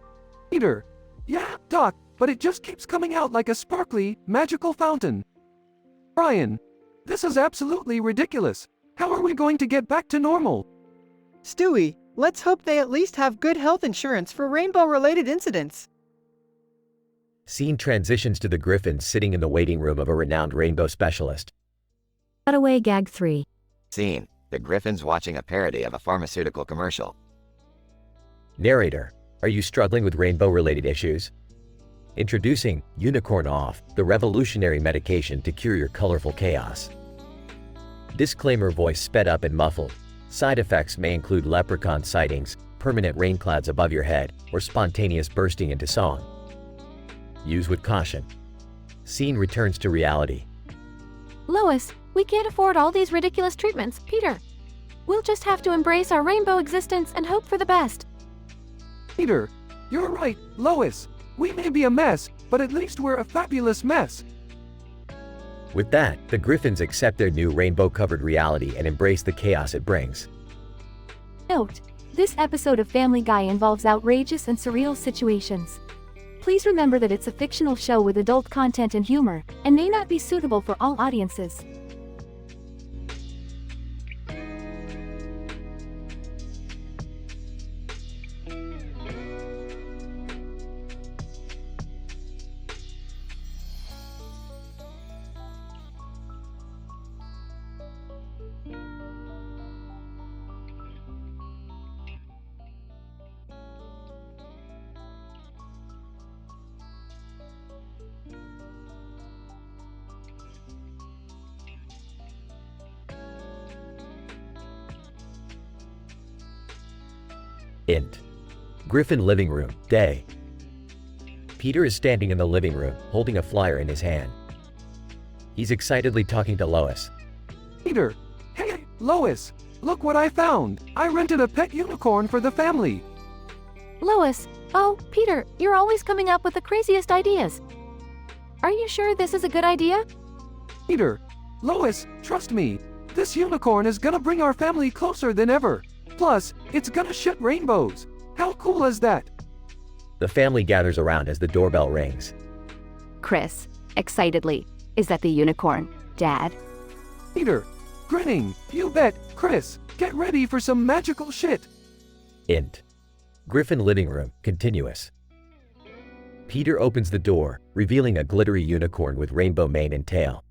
Peter, yeah, Doc, but it just keeps coming out like a sparkly, magical fountain. Brian, this is absolutely ridiculous. How are we going to get back to normal? Stewie, let's hope they at least have good health insurance for rainbow-related incidents. Scene transitions to the Griffins sitting in the waiting room of a renowned rainbow specialist. Cutaway gag 3. Scene, the Griffins watching a parody of a pharmaceutical commercial. Narrator, are you struggling with rainbow-related issues? Introducing Unicorn Off, the revolutionary medication to cure your colorful chaos. Disclaimer voice sped up and muffled. Side effects may include leprechaun sightings, permanent rain clouds above your head, or spontaneous bursting into song. Use with caution. Scene returns to reality. Lois, we can't afford all these ridiculous treatments, Peter. We'll just have to embrace our rainbow existence and hope for the best. Peter, you're right, Lois. We may be a mess, but at least we're a fabulous mess. With that, the Griffins accept their new rainbow-covered reality and embrace the chaos it brings. Note: this episode of Family Guy involves outrageous and surreal situations. Please remember that it's a fictional show with adult content and humor, and may not be suitable for all audiences. Int. Griffin living room, day. Peter is standing in the living room, holding a flyer in his hand. He's excitedly talking to Lois. Peter, hey, Lois, look what I found. I rented a pet unicorn for the family. Lois, oh, Peter, you're always coming up with the craziest ideas. Are you sure this is a good idea? Peter, Lois, trust me. This unicorn is gonna bring our family closer than ever. Plus, it's gonna shoot rainbows. How cool is that? The family gathers around as the doorbell rings. Chris, excitedly, is that the unicorn, Dad? Peter, grinning, you bet. Chris, get ready for some magical shit. Int. Griffin living room, continuous. Peter opens the door, revealing a glittery unicorn with rainbow mane and tail.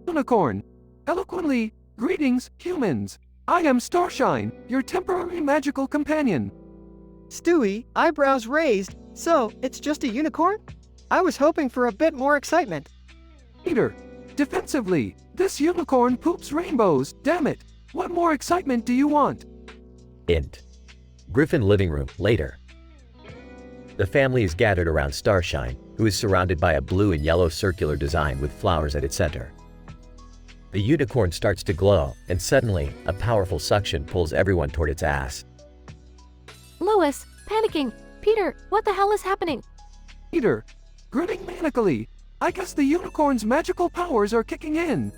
Unicorn, eloquently, greetings, humans. I am Starshine, your temporary magical companion. Stewie, eyebrows raised. So, it's just a unicorn? I was hoping for a bit more excitement. Peter, defensively, this unicorn poops rainbows, damn it. What more excitement do you want? Int. Griffin living room, later. The family is gathered around Starshine, who is surrounded by a blue and yellow circular design with flowers at its center. The unicorn starts to glow, and suddenly, a powerful suction pulls everyone toward its ass. Lois, panicking. Peter, what the hell is happening? Peter, grinning manically. I guess the unicorn's magical powers are kicking in.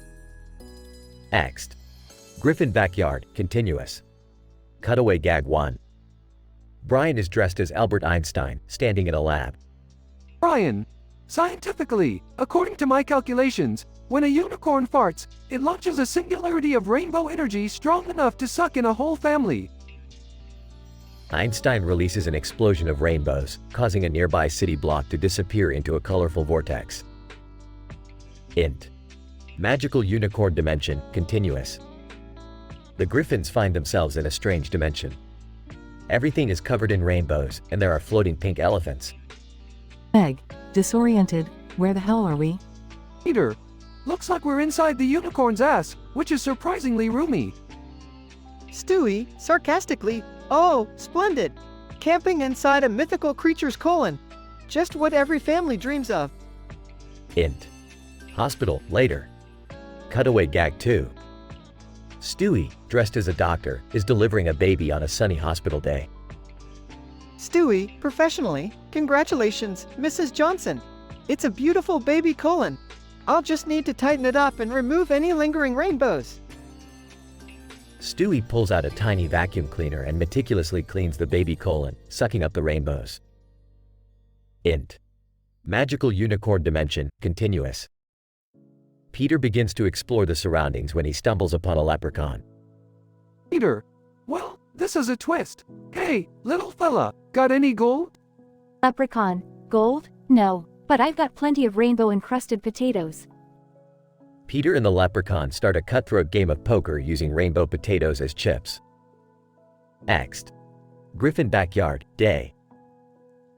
Next. Griffin backyard, continuous. Cutaway gag 1. Brian is dressed as Albert Einstein, standing in a lab. Brian, scientifically, according to my calculations, When a unicorn farts, it launches a singularity of rainbow energy strong enough to suck in a whole family. Einstein releases an explosion of rainbows, causing a nearby city block to disappear into a colorful vortex. Int. Magical unicorn dimension, continuous. The Griffins find themselves in a strange dimension. Everything is covered in rainbows, and there are floating pink elephants. Meg, disoriented, where the hell are we? Peter, looks like we're inside the unicorn's ass, which is surprisingly roomy. Stewie, sarcastically, oh, splendid! Camping inside a mythical creature's colon. Just what every family dreams of. Int. Hospital, later. Cutaway gag 2. Stewie, dressed as a doctor, is delivering a baby on a sunny hospital day. Stewie, professionally, congratulations, Mrs. Johnson. It's a beautiful baby colon. I'll just need to tighten it up and remove any lingering rainbows. Stewie pulls out a tiny vacuum cleaner and meticulously cleans the baby colon, sucking up the rainbows. Int. Magical unicorn dimension, continuous. Peter begins to explore the surroundings when he stumbles upon a leprechaun. Peter, well, this is a twist. Hey, little fella, got any gold? Leprechaun, gold? No, but I've got plenty of rainbow-encrusted potatoes. Peter and the leprechaun start a cutthroat game of poker using rainbow potatoes as chips. Next. Griffin backyard, day.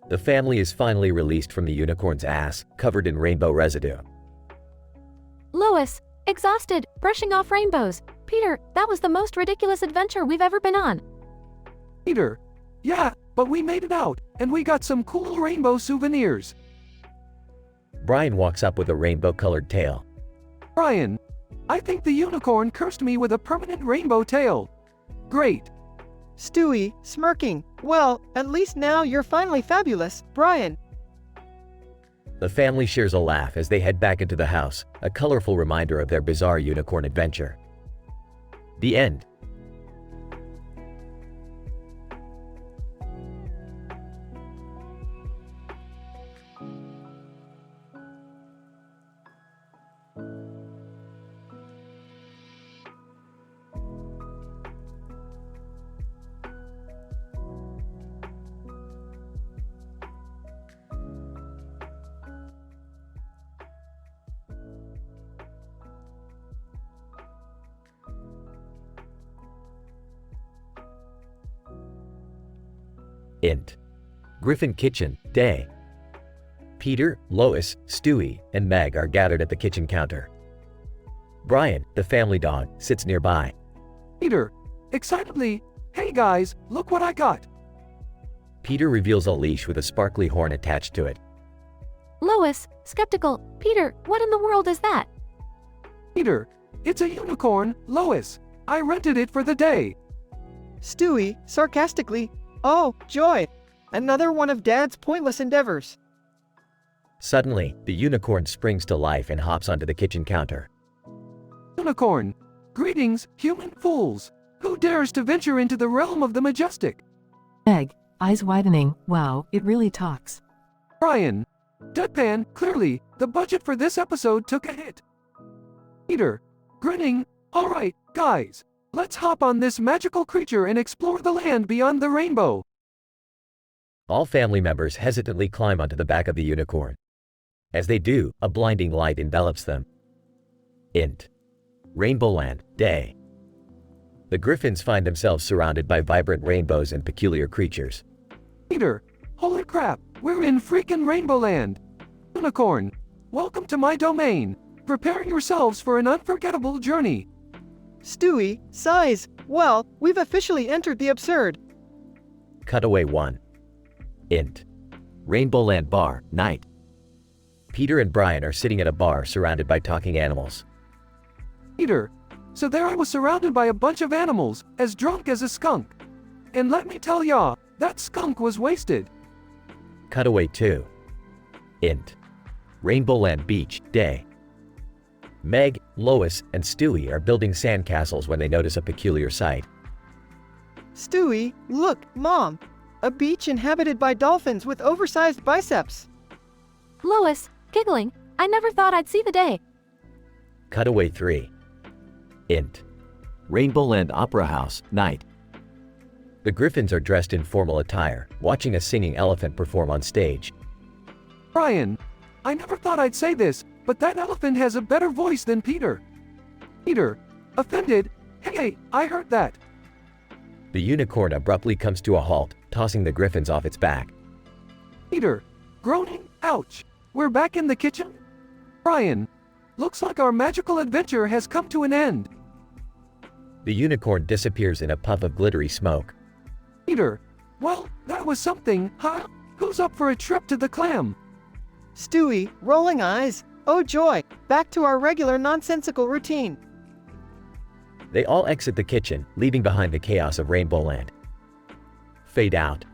The family is finally released from the unicorn's ass, covered in rainbow residue. Lois, exhausted, brushing off rainbows. Peter, that was the most ridiculous adventure we've ever been on. Peter, yeah, but we made it out, and we got some cool rainbow souvenirs. Brian walks up with a rainbow-colored tail. Brian, I think the unicorn cursed me with a permanent rainbow tail. Great. Stewie, smirking, well, at least now you're finally fabulous, Brian. The family shares a laugh as they head back into the house, a colorful reminder of their bizarre unicorn adventure. The end. Int. Griffin kitchen, day. Peter, Lois, Stewie, and Meg are gathered at the kitchen counter. Brian, the family dog, sits nearby. Peter, excitedly, hey guys, look what I got. Peter reveals a leash with a sparkly horn attached to it. Lois, skeptical, Peter, what in the world is that? Peter, it's a unicorn, Lois. I rented it for the day. Stewie, sarcastically, oh, joy! Another one of Dad's pointless endeavors. Suddenly, the unicorn springs to life and hops onto the kitchen counter. Unicorn, greetings, human fools. Who dares to venture into the realm of the majestic? Meg, eyes widening, wow, it really talks. Brian, deadpan, clearly, the budget for this episode took a hit. Peter, grinning, alright, guys, let's hop on this magical creature and explore the land beyond the rainbow. All family members hesitantly climb onto the back of the unicorn. As they do, a blinding light envelops them. Int. Rainbowland, day. The Griffins find themselves surrounded by vibrant rainbows and peculiar creatures. Peter, holy crap, we're in freaking Rainbowland. Unicorn, welcome to my domain. Prepare yourselves for an unforgettable journey. Stewie, sighs, well, we've officially entered the absurd. Cutaway 1. Int. Rainbowland bar, night. Peter and Brian are sitting at a bar surrounded by talking animals. Peter, so there I was surrounded by a bunch of animals, as drunk as a skunk. And let me tell ya, that skunk was wasted. Cutaway 2. Int. Rainbowland beach, day. Meg, Lois, and Stewie are building sandcastles when they notice a peculiar sight. Stewie, look, Mom. A beach inhabited by dolphins with oversized biceps. Lois, giggling, I never thought I'd see the day. Cutaway 3. Int. Rainbowland Opera House, night. The Griffins are dressed in formal attire, watching a singing elephant perform on stage. Brian, I never thought I'd say this, but that elephant has a better voice than Peter. Peter, offended, hey, I heard that. The unicorn abruptly comes to a halt, tossing the Griffins off its back. Peter, groaning, ouch, we're back in the kitchen? Brian, looks like our magical adventure has come to an end. The unicorn disappears in a puff of glittery smoke. Peter, well, that was something, huh? Who's up for a trip to the clam? Stewie, rolling eyes. Oh joy, back to our regular nonsensical routine. They all exit the kitchen, leaving behind the chaos of Rainbowland. Fade out.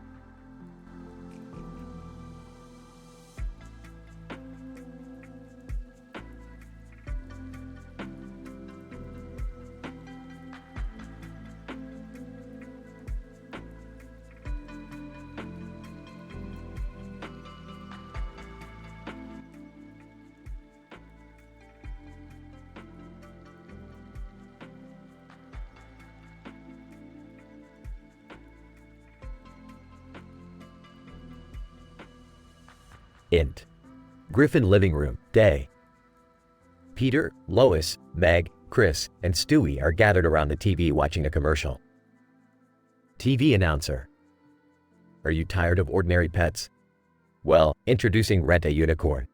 Int. Griffin living room, day. Peter, Lois, Meg, Chris, and Stewie are gathered around the TV watching a commercial. TV announcer. Are you tired of ordinary pets? Well, introducing Rent a Unicorn.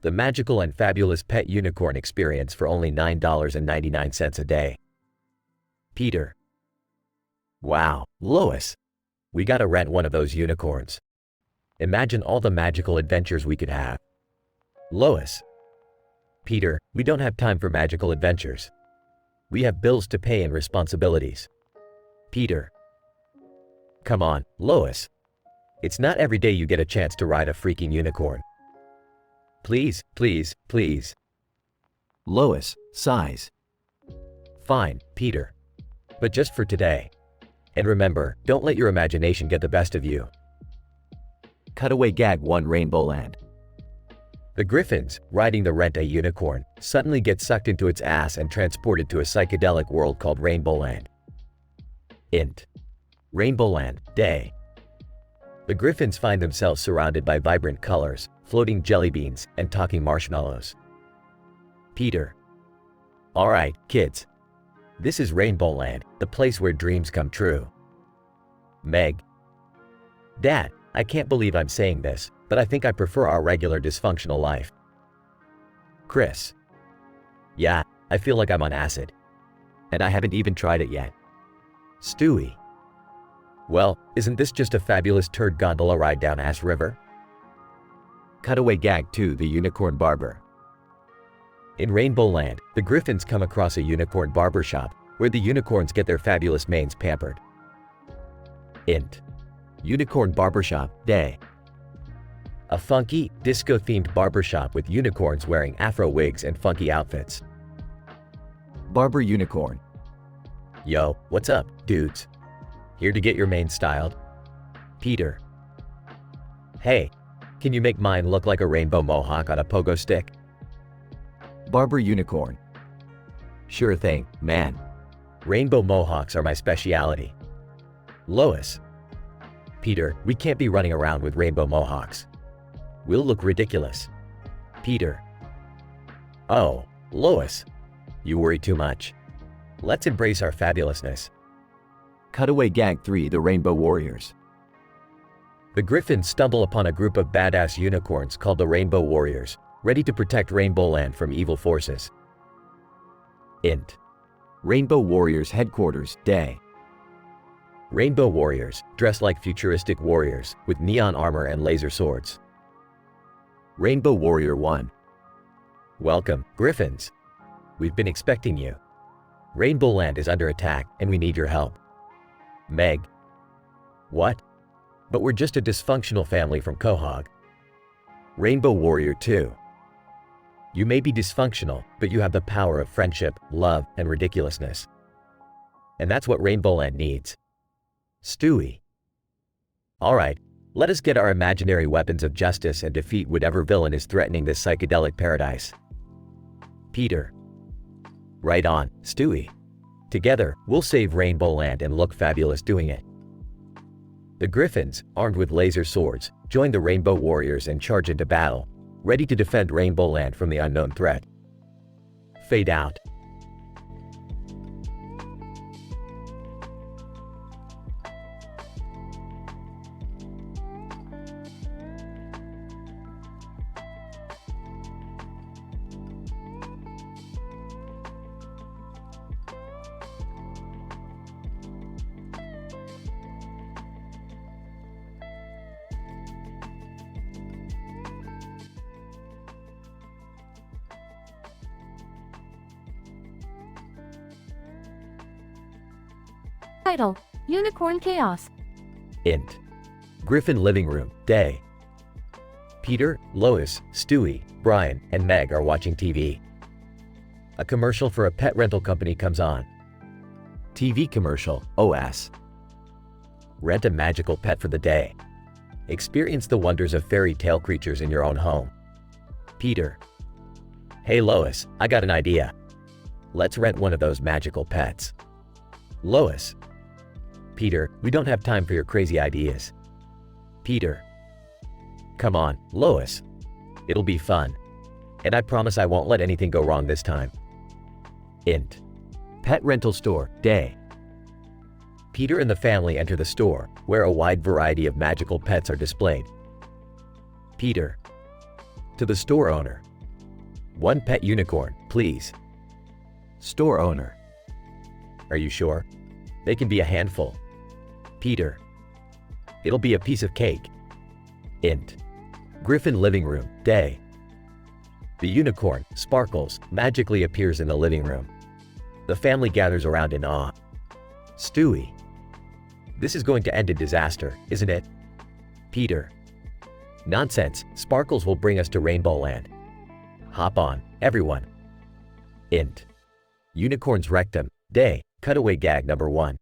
The magical and fabulous pet unicorn experience for only $9.99 a day. Peter. Wow, Lois. We gotta rent one of those unicorns. Imagine all the magical adventures we could have. Lois. Peter, we don't have time for magical adventures. We have bills to pay and responsibilities. Peter. Come on, Lois. It's not every day you get a chance to ride a freaking unicorn. Please, please, please. Lois, sighs. Fine, Peter. But just for today. And remember, don't let your imagination get the best of you. Cutaway Gag 1 Rainbowland. The Griffins, riding the Rent a Unicorn, suddenly get sucked into its ass and transported to a psychedelic world called Rainbowland. Int. Rainbowland, day. The Griffins find themselves surrounded by vibrant colors, floating jelly beans, and talking marshmallows. Peter. Alright, kids. This is Rainbowland, the place where dreams come true. Meg. Dad, I can't believe I'm saying this, but I think I prefer our regular dysfunctional life. Chris. Yeah, I feel like I'm on acid. And I haven't even tried it yet. Stewie. Well, isn't this just a fabulous turd gondola ride down Ass River? Cutaway Gag 2 The Unicorn Barber. In Rainbowland, the Griffins come across a unicorn barbershop, where the unicorns get their fabulous manes pampered. Int. Unicorn Barbershop, day. A funky, disco-themed barbershop with unicorns wearing afro wigs and funky outfits. Barber Unicorn. Yo, what's up, dudes? Here to get your mane styled? Peter. Hey, can you make mine look like a rainbow mohawk on a pogo stick? Barber Unicorn. Sure thing, man. Rainbow mohawks are my speciality. Lois. Peter, we can't be running around with rainbow mohawks. We'll look ridiculous. Peter. Oh, Lois. You worry too much. Let's embrace our fabulousness. Cutaway Gag 3 The Rainbow Warriors. The Griffins stumble upon a group of badass unicorns called the Rainbow Warriors, ready to protect Rainbowland from evil forces. Int. Rainbow Warriors Headquarters, day. Rainbow Warriors, dressed like futuristic warriors, with neon armor and laser swords. Rainbow Warrior 1. Welcome, Griffins. We've been expecting you. Rainbowland is under attack, and we need your help. Meg. What? But we're just a dysfunctional family from Quahog. Rainbow Warrior 2. You may be dysfunctional, but you have the power of friendship, love, and ridiculousness. And that's what Rainbowland needs. Stewie. Alright, let us get our imaginary weapons of justice and defeat whatever villain is threatening this psychedelic paradise. Peter. Right on, Stewie. Together, we'll save Rainbow Land and look fabulous doing it. The Griffins, armed with laser swords, join the Rainbow Warriors and charge into battle, ready to defend Rainbow Land from the unknown threat. Fade out. Title: Unicorn Chaos. Int. Griffin living room, day. Peter, Lois, Stewie, Brian, and Meg are watching TV. A commercial for a pet rental company comes on. TV commercial, OS. Rent a magical pet for the day. Experience the wonders of fairy tale creatures in your own home. Peter. Hey Lois, I got an idea. Let's rent one of those magical pets. Lois. Peter, we don't have time for your crazy ideas. Peter. Come on, Lois. It'll be fun. And I promise I won't let anything go wrong this time. Int. Pet rental store, day. Peter and the family enter the store, where a wide variety of magical pets are displayed. Peter. To the store owner. One pet unicorn, please. Store owner. Are you sure? They can be a handful. Peter. It'll be a piece of cake. Int. Griffin living room, day. The unicorn, Sparkles, magically appears in the living room. The family gathers around in awe. Stewie. This is going to end in disaster, isn't it? Peter. Nonsense, Sparkles will bring us to Rainbow Land. Hop on, everyone. Int. Unicorn's rectum, day, cutaway gag number 1.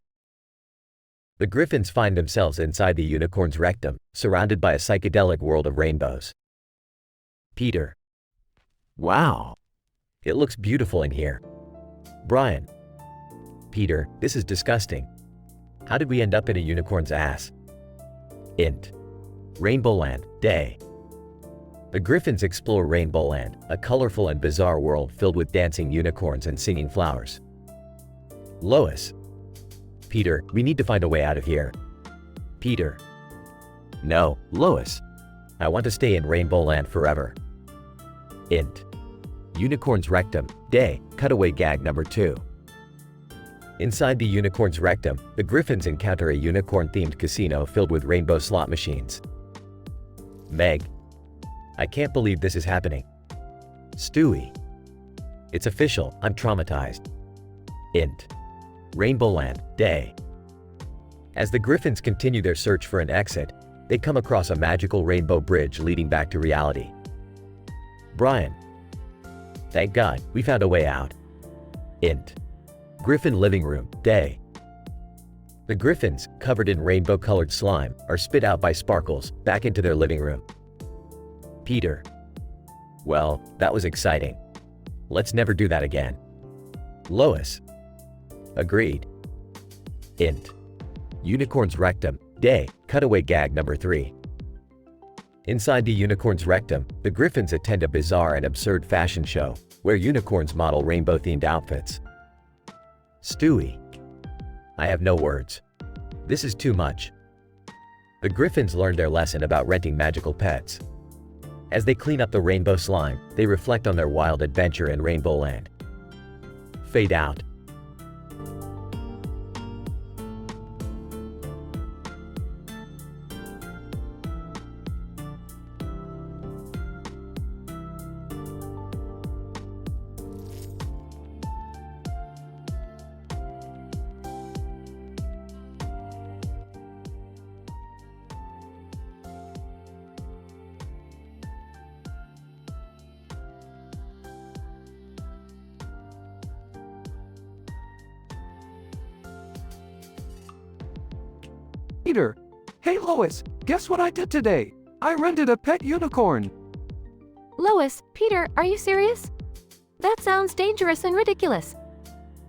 The Griffins find themselves inside the unicorn's rectum, surrounded by a psychedelic world of rainbows. Peter. Wow. It looks beautiful in here. Brian. Peter, this is disgusting. How did we end up in a unicorn's ass? Int. Rainbow Land, day. The Griffins explore Rainbow Land, a colorful and bizarre world filled with dancing unicorns and singing flowers. Lois. Peter, we need to find a way out of here. Peter. No, Lois. I want to stay in Rainbow Land forever. Int. Unicorn's rectum, day, cutaway gag number 2. Inside the unicorn's rectum, the Griffins encounter a unicorn-themed casino filled with rainbow slot machines. Meg. I can't believe this is happening. Stewie. It's official, I'm traumatized. Int. Rainbow Land, day. As the Griffins continue their search for an exit, they come across a magical rainbow bridge leading back to reality. Brian. Thank God, we found a way out. Int. Griffin living room, day. The Griffins, covered in rainbow-colored slime, are spit out by Sparkles back into their living room. Peter. Well, that was exciting. Let's never do that again. Lois. Agreed. Int. Unicorn's rectum, day, cutaway gag number 3. Inside the unicorn's rectum, the Griffins attend a bizarre and absurd fashion show, where unicorns model rainbow-themed outfits. Stewie. I have no words. This is too much. The Griffins learned their lesson about renting magical pets. As they clean up the rainbow slime, they reflect on their wild adventure in Rainbow Land. Fade out. Peter. Hey Lois, guess what I did today? I rented a pet unicorn. Lois, Peter, are you serious? That sounds dangerous and ridiculous.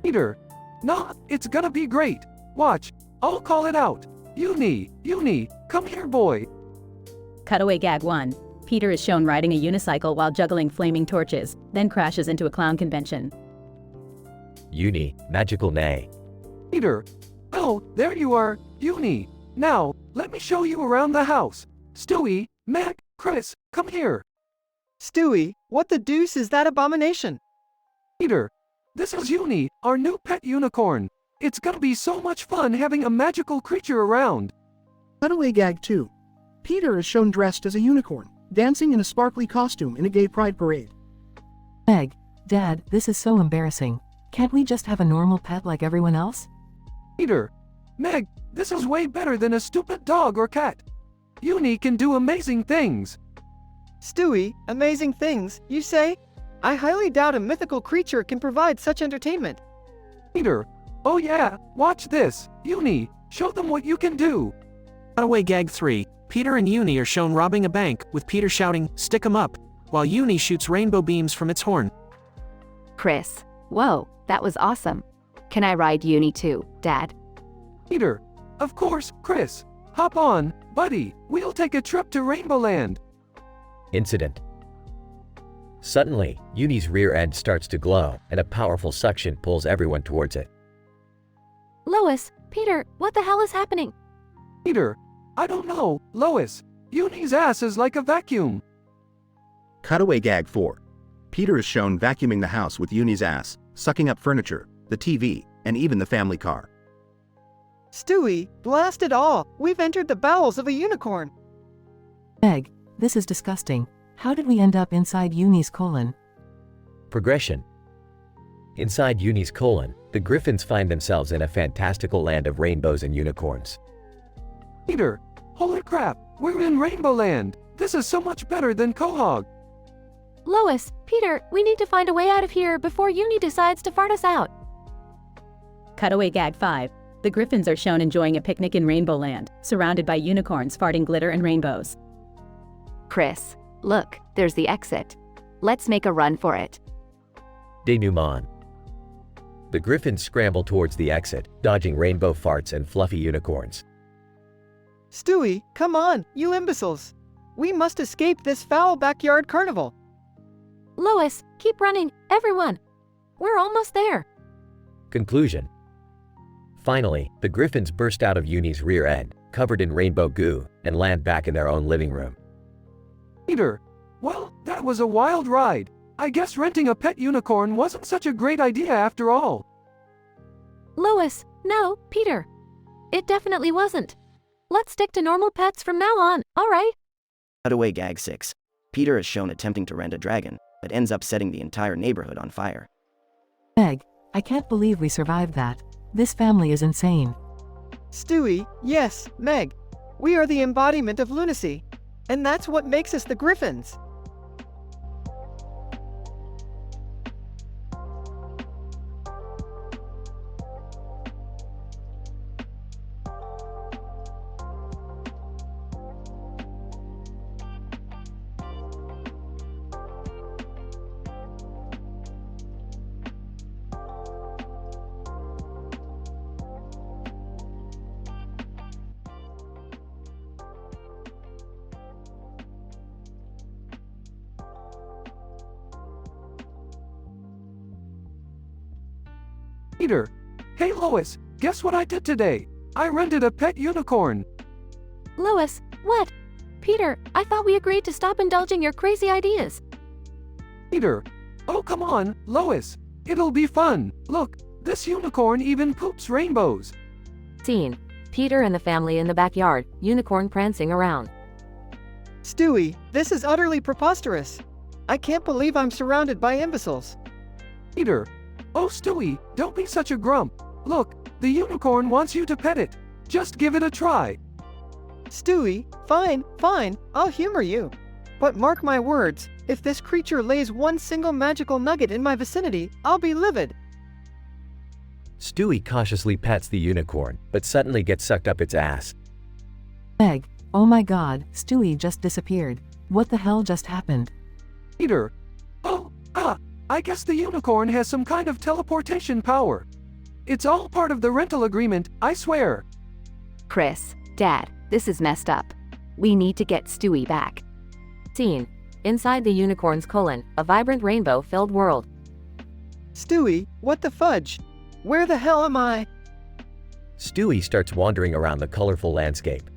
Peter. Nah, it's gonna be great. Watch, I'll call it out. Uni, come here boy. Cutaway gag 1. Peter is shown riding a unicycle while juggling flaming torches, then crashes into a clown convention. Uni, magical nay. Peter. Oh, there you are, Uni. Now, let me show you around the house. Stewie, Meg, Chris, come here. Stewie, what the deuce is that abomination? Peter. This is Uni, our new pet unicorn. It's gonna be so much fun having a magical creature around. Cutaway gag 2. Peter is shown dressed as a unicorn, dancing in a sparkly costume in a gay pride parade. Meg, Dad, this is so embarrassing. Can't we just have a normal pet like everyone else? Peter. Meg, this is way better than a stupid dog or cat. Uni can do amazing things. Stewie, amazing things, you say? I highly doubt a mythical creature can provide such entertainment. Peter. Oh yeah, watch this. Uni, show them what you can do. Cutaway gag 3. Peter and Uni are shown robbing a bank, with Peter shouting, "Stick 'em up," while Uni shoots rainbow beams from its horn. Chris. Whoa, that was awesome. Can I ride Uni too, Dad? Peter. Of course, Chris. Hop on, buddy. We'll take a trip to Rainbow Land. Incident. Suddenly, Uni's rear end starts to glow, and a powerful suction pulls everyone towards it. Lois, Peter, what the hell is happening? Peter. I don't know, Lois. Uni's ass is like a vacuum. Cutaway gag 4. Peter is shown vacuuming the house with Uni's ass, sucking up furniture, the TV, and even the family car. Stewie, blast it all! We've entered the bowels of a unicorn! Meg, this is disgusting. How did we end up inside Uni's colon? Progression. Inside Uni's colon, the Griffins find themselves in a fantastical land of rainbows and unicorns. Peter. Holy crap, we're in Rainbow Land. This is so much better than Quahog. Lois, Peter, we need to find a way out of here before Uni decides to fart us out. Cutaway gag 5. The Griffins are shown enjoying a picnic in Rainbow Land, surrounded by unicorns farting glitter and rainbows. Chris. Look, there's the exit. Let's make a run for it. Denouement. The Griffins scramble towards the exit, dodging rainbow farts and fluffy unicorns. Stewie, come on, you imbeciles! We must escape this foul backyard carnival! Lois, keep running, everyone! We're almost there! Conclusion. Finally, the Griffins burst out of Uni's rear end, covered in rainbow goo, and land back in their own living room. Peter. Well, that was a wild ride. I guess renting a pet unicorn wasn't such a great idea after all. Lois, no, Peter. It definitely wasn't. Let's stick to normal pets from now on, alright? Cutaway gag 6. Peter is shown attempting to rent a dragon, but ends up setting the entire neighborhood on fire. Meg, I can't believe we survived that. This family is insane. Stewie, yes, Meg. We are the embodiment of lunacy. And that's what makes us the Griffins. Peter. Hey Lois, guess what I did today? I rented a pet unicorn. Lois, what? Peter, I thought we agreed to stop indulging your crazy ideas. Peter. Oh come on, Lois. It'll be fun. Look, this unicorn even poops rainbows. Scene. Peter and the family in the backyard, unicorn prancing around. Stewie, this is utterly preposterous. I can't believe I'm surrounded by imbeciles. Peter. Oh Stewie, don't be such a grump. Look, the unicorn wants you to pet it. Just give it a try. Stewie, fine, I'll humor you. But mark my words, if this creature lays one single magical nugget in my vicinity, I'll be livid. Stewie cautiously pets the unicorn, but suddenly gets sucked up its ass. Meg, oh my god, Stewie just disappeared. What the hell just happened? Peter. I guess the unicorn has some kind of teleportation power. It's all part of the rental agreement, I swear. Chris, Dad, this is messed up. We need to get Stewie back. Scene. Inside the unicorn's colon, a vibrant rainbow-filled world. Stewie, what the fudge? Where the hell am I? Stewie starts wandering around the colorful landscape.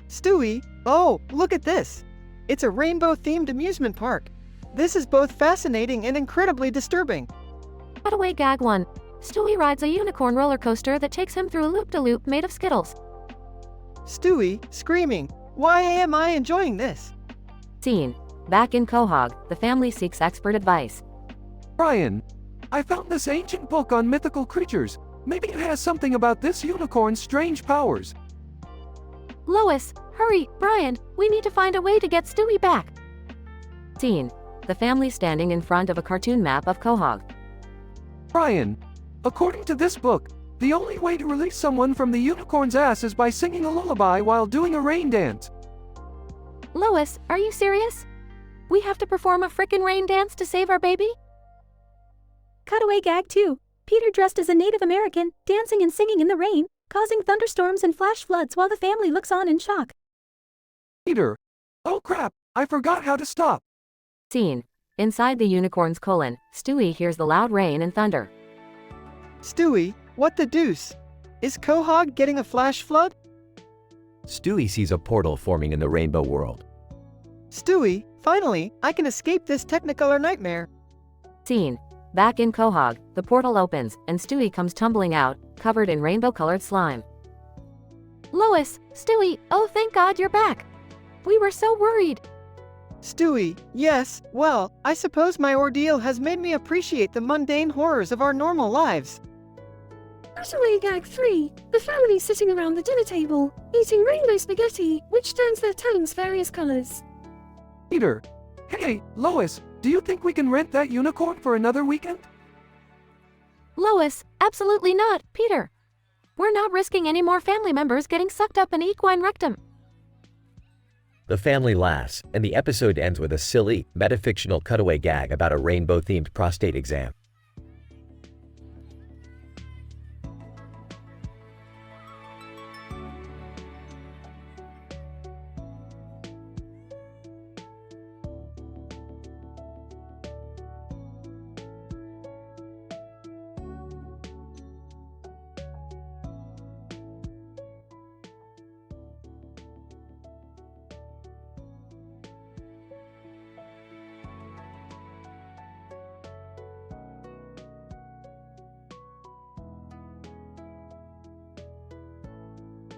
Stewie, oh, look at this. It's a rainbow-themed amusement park. This is both fascinating and incredibly disturbing. Cutaway gag 1. Stewie rides a unicorn roller coaster that takes him through a loop-de-loop made of Skittles. Stewie, screaming, why am I enjoying this? Scene. Back in Quahog, the family seeks expert advice. Brian, I found this ancient book on mythical creatures. Maybe it has something about this unicorn's strange powers. Lois, hurry, Brian, we need to find a way to get Stewie back. Scene. The family standing in front of a cartoon map of Quahog. Brian, according to this book, the only way to release someone from the unicorn's ass is by singing a lullaby while doing a rain dance. Lois, are you serious? We have to perform a frickin' rain dance to save our baby? Cutaway gag 2. Peter dressed as a Native American, dancing and singing in the rain, causing thunderstorms and flash floods while the family looks on in shock. Peter, oh crap, I forgot how to stop. Scene. Inside the unicorn's colon, Stewie hears the loud rain and thunder. Stewie, what the deuce? Is Quahog getting a flash flood? Stewie sees a portal forming in the rainbow world. Stewie, finally, I can escape this technicolor nightmare. Scene. Back in Quahog, the portal opens, and Stewie comes tumbling out, covered in rainbow-colored slime. Lois, Stewie, oh thank God you're back. We were so worried. Stewie, yes, well, I suppose my ordeal has made me appreciate the mundane horrors of our normal lives. Cutaway gag 3. The family sitting around the dinner table, eating rainbow spaghetti, which turns their tongues various colors. Peter, hey, Lois, do you think we can rent that unicorn for another weekend? Lois, absolutely not, Peter. We're not risking any more family members getting sucked up an equine rectum. The family laughs, and the episode ends with a silly, metafictional cutaway gag about a rainbow-themed prostate exam.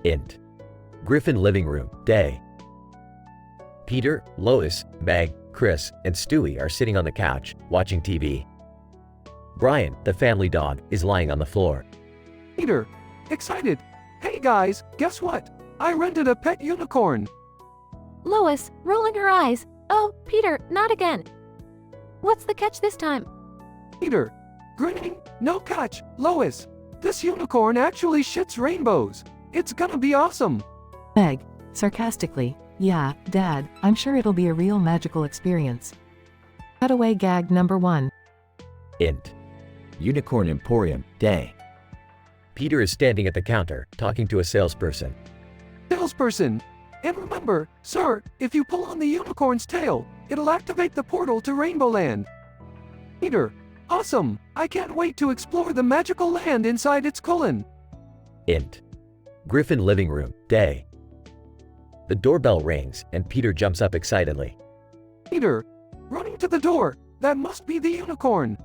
Int. Griffin living room, day. Peter, Lois, Meg, Chris, and Stewie are sitting on the couch, watching TV. Brian, the family dog, is lying on the floor. Peter, excited. Hey guys, guess what? I rented a pet unicorn. Lois, rolling her eyes. Oh, Peter, not again. What's the catch this time? Peter, grinning, no catch. Lois, this unicorn actually shits rainbows. It's gonna be awesome. Meg, sarcastically, yeah, Dad, I'm sure it'll be a real magical experience. Cutaway gag number 1. Int. Unicorn Emporium, day. Peter is standing at the counter, talking to a salesperson. Salesperson, and remember, sir, if you pull on the unicorn's tail, it'll activate the portal to Rainbow Land. Peter, awesome, I can't wait to explore the magical land inside its colon. Int. Griffin living room, day. The doorbell rings, and Peter jumps up excitedly. Peter, running to the door, that must be the unicorn.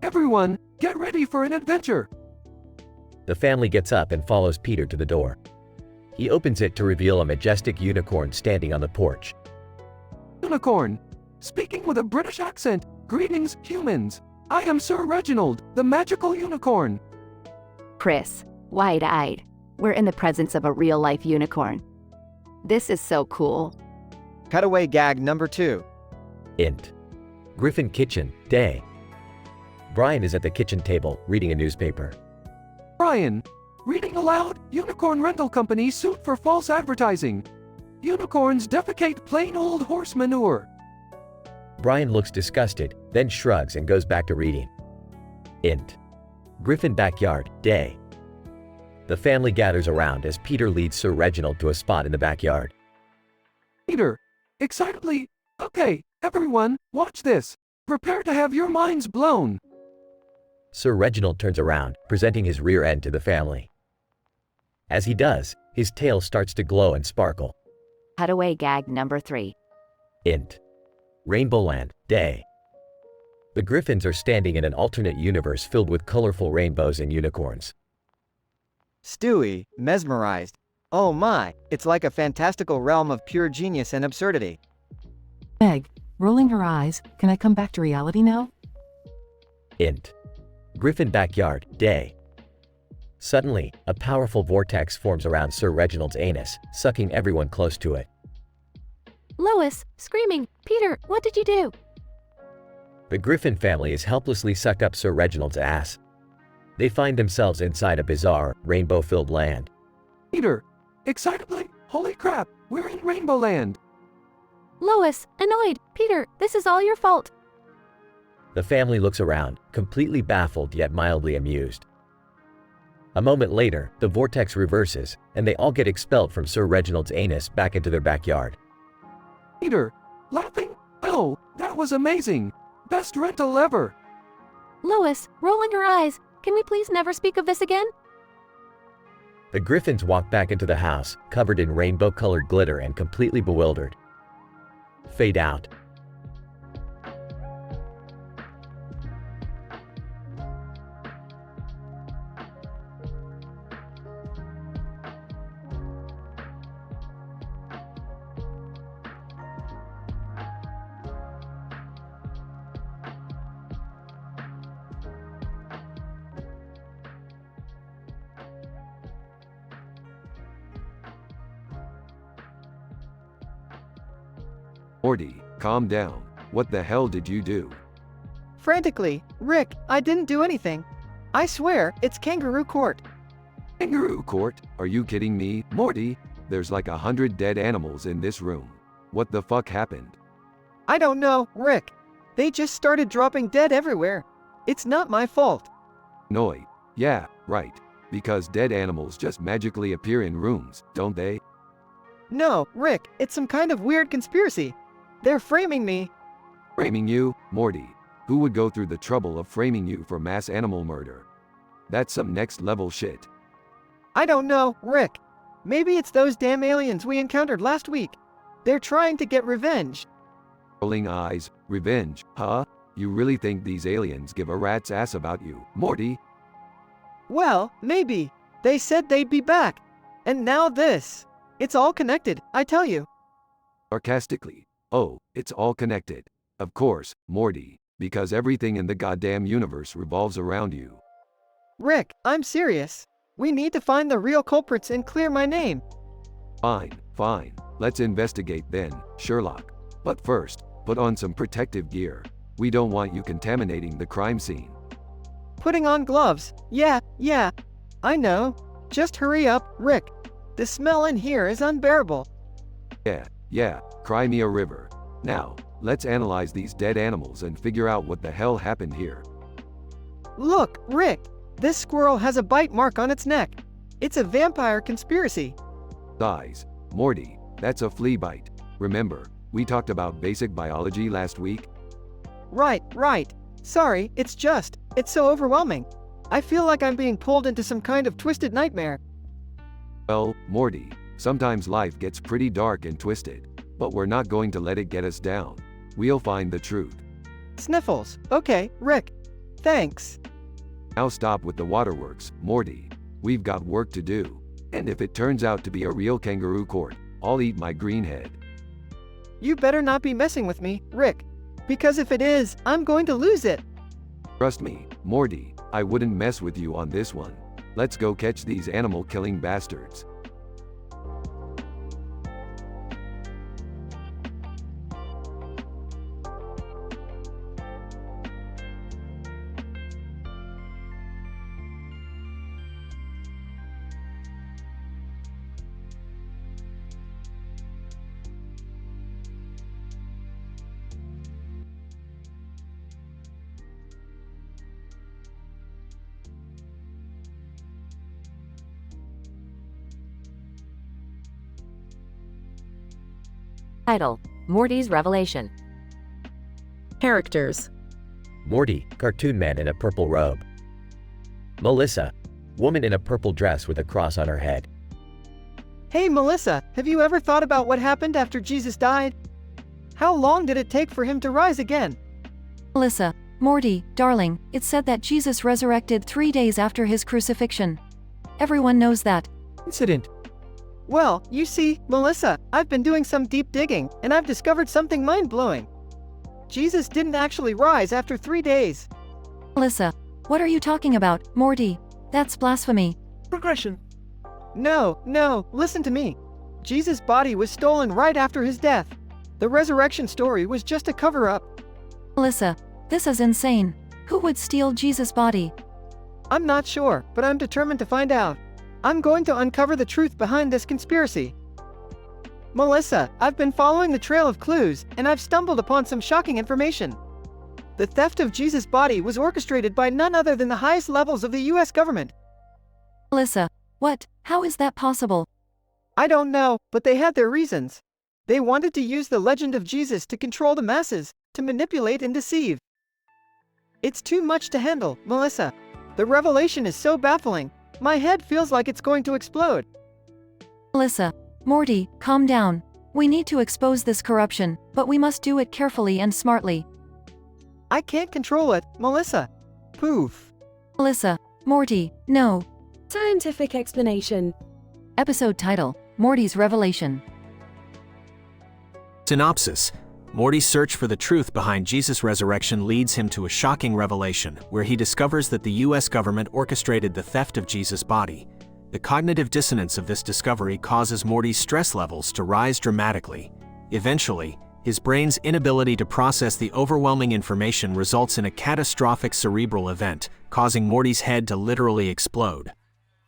Everyone, get ready for an adventure. The family gets up and follows Peter to the door. He opens it to reveal a majestic unicorn standing on the porch. Unicorn, speaking with a British accent, greetings, humans. I am Sir Reginald, the magical unicorn. Chris, wide-eyed. We're in the presence of a real-life unicorn. This is so cool. Cutaway gag number 2. Int. Griffin kitchen, day. Brian is at the kitchen table, reading a newspaper. Brian, reading aloud, unicorn rental company sued for false advertising. Unicorns defecate plain old horse manure. Brian looks disgusted, then shrugs and goes back to reading. Int. Griffin backyard, day. The family gathers around as Peter leads Sir Reginald to a spot in the backyard. Peter, excitedly, okay, everyone, watch this. Prepare to have your minds blown. Sir Reginald turns around, presenting his rear end to the family. As he does, his tail starts to glow and sparkle. Cutaway gag number 3. Int. Rainbowland, day. The Griffins are standing in an alternate universe filled with colorful rainbows and unicorns. Stewie, mesmerized. Oh my, it's like a fantastical realm of pure genius and absurdity. Meg, rolling her eyes, can I come back to reality now? Int. Griffin backyard, day. Suddenly, a powerful vortex forms around Sir Reginald's anus, sucking everyone close to it. Lois, screaming, Peter, what did you do? The Griffin family is helplessly sucked up Sir Reginald's ass. They find themselves inside a bizarre, rainbow-filled land. Peter, excitedly, holy crap, we're in Rainbow Land. Lois, annoyed, Peter, this is all your fault. The family looks around, completely baffled yet mildly amused. A moment later, the vortex reverses, and they all get expelled from Sir Reginald's anus back into their backyard. Peter, laughing, oh, that was amazing. Best rental ever. Lois, rolling her eyes, can we please never speak of this again? The Griffins walk back into the house, covered in rainbow-colored glitter and completely bewildered. Fade out. Morty, calm down. What the hell did you do? Frantically, Rick, I didn't do anything. I swear, it's kangaroo court. Kangaroo court? Are you kidding me, Morty? There's like 100 dead animals in this room. What the fuck happened? I don't know, Rick. They just started dropping dead everywhere. It's not my fault. Noi. Yeah, right. Because dead animals just magically appear in rooms, don't they? No, Rick, it's some kind of weird conspiracy. They're framing me. Framing you, Morty? Who would go through the trouble of framing you for mass animal murder? That's some next level shit. I don't know, Rick. Maybe it's those damn aliens we encountered last week. They're trying to get revenge. Rolling eyes, revenge, huh? You really think these aliens give a rat's ass about you, Morty? Well, maybe. They said they'd be back. And now this. It's all connected, I tell you. Sarcastically. Oh, it's all connected. Of course, Morty, because everything in the goddamn universe revolves around you. Rick, I'm serious. We need to find the real culprits and clear my name. Fine, fine. Let's investigate then, Sherlock. But first, put on some protective gear. We don't want you contaminating the crime scene. Putting on gloves. Yeah. I know. Just hurry up, Rick. The smell in here is unbearable. Yeah, cry me a river. Now, let's analyze these dead animals and figure out what the hell happened here. Look, Rick. This squirrel has a bite mark on its neck. It's a vampire conspiracy. Size. Morty, that's a flea bite. Remember, we talked about basic biology last week? Right. Sorry, it's so overwhelming. I feel like I'm being pulled into some kind of twisted nightmare. Well, Morty, sometimes life gets pretty dark and twisted. But we're not going to let it get us down. We'll find the truth. Sniffles. Okay, Rick. Thanks. Now stop with the waterworks, Morty. We've got work to do. And if it turns out to be a real kangaroo court, I'll eat my green head. You better not be messing with me, Rick. Because if it is, I'm going to lose it. Trust me, Morty, I wouldn't mess with you on this one. Let's go catch these animal-killing bastards. Title: Morty's Revelation. Characters: Morty, cartoon man in a purple robe. Melissa, woman in a purple dress with a cross on her head. Hey Melissa, have you ever thought about what happened after Jesus died? How long did it take for him to rise again? Melissa, Morty, darling, it's said that Jesus resurrected 3 days after his crucifixion. Everyone knows that incident. Well, you see, Melissa, I've been doing some deep digging, and I've discovered something mind-blowing. Jesus didn't actually rise after 3 days. Melissa, what are you talking about, Morty? That's blasphemy. Progression. No, listen to me. Jesus' body was stolen right after his death. The resurrection story was just a cover-up. Melissa, this is insane. Who would steal Jesus' body? I'm not sure, but I'm determined to find out. I'm going to uncover the truth behind this conspiracy. Melissa, I've been following the trail of clues, and I've stumbled upon some shocking information. The theft of Jesus' body was orchestrated by none other than the highest levels of the US government. Melissa, what? How is that possible? I don't know, but they had their reasons. They wanted to use the legend of Jesus to control the masses, to manipulate and deceive. It's too much to handle, Melissa. The revelation is so baffling. My head feels like it's going to explode. Melissa, Morty, calm down. We need to expose this corruption, but we must do it carefully and smartly. I can't control it, Melissa. Poof. Melissa, Morty, no. Scientific explanation. Episode title: Morty's Revelation. Synopsis: Morty's search for the truth behind Jesus' resurrection leads him to a shocking revelation, where he discovers that the US government orchestrated the theft of Jesus' body. The cognitive dissonance of this discovery causes Morty's stress levels to rise dramatically. Eventually, his brain's inability to process the overwhelming information results in a catastrophic cerebral event, causing Morty's head to literally explode.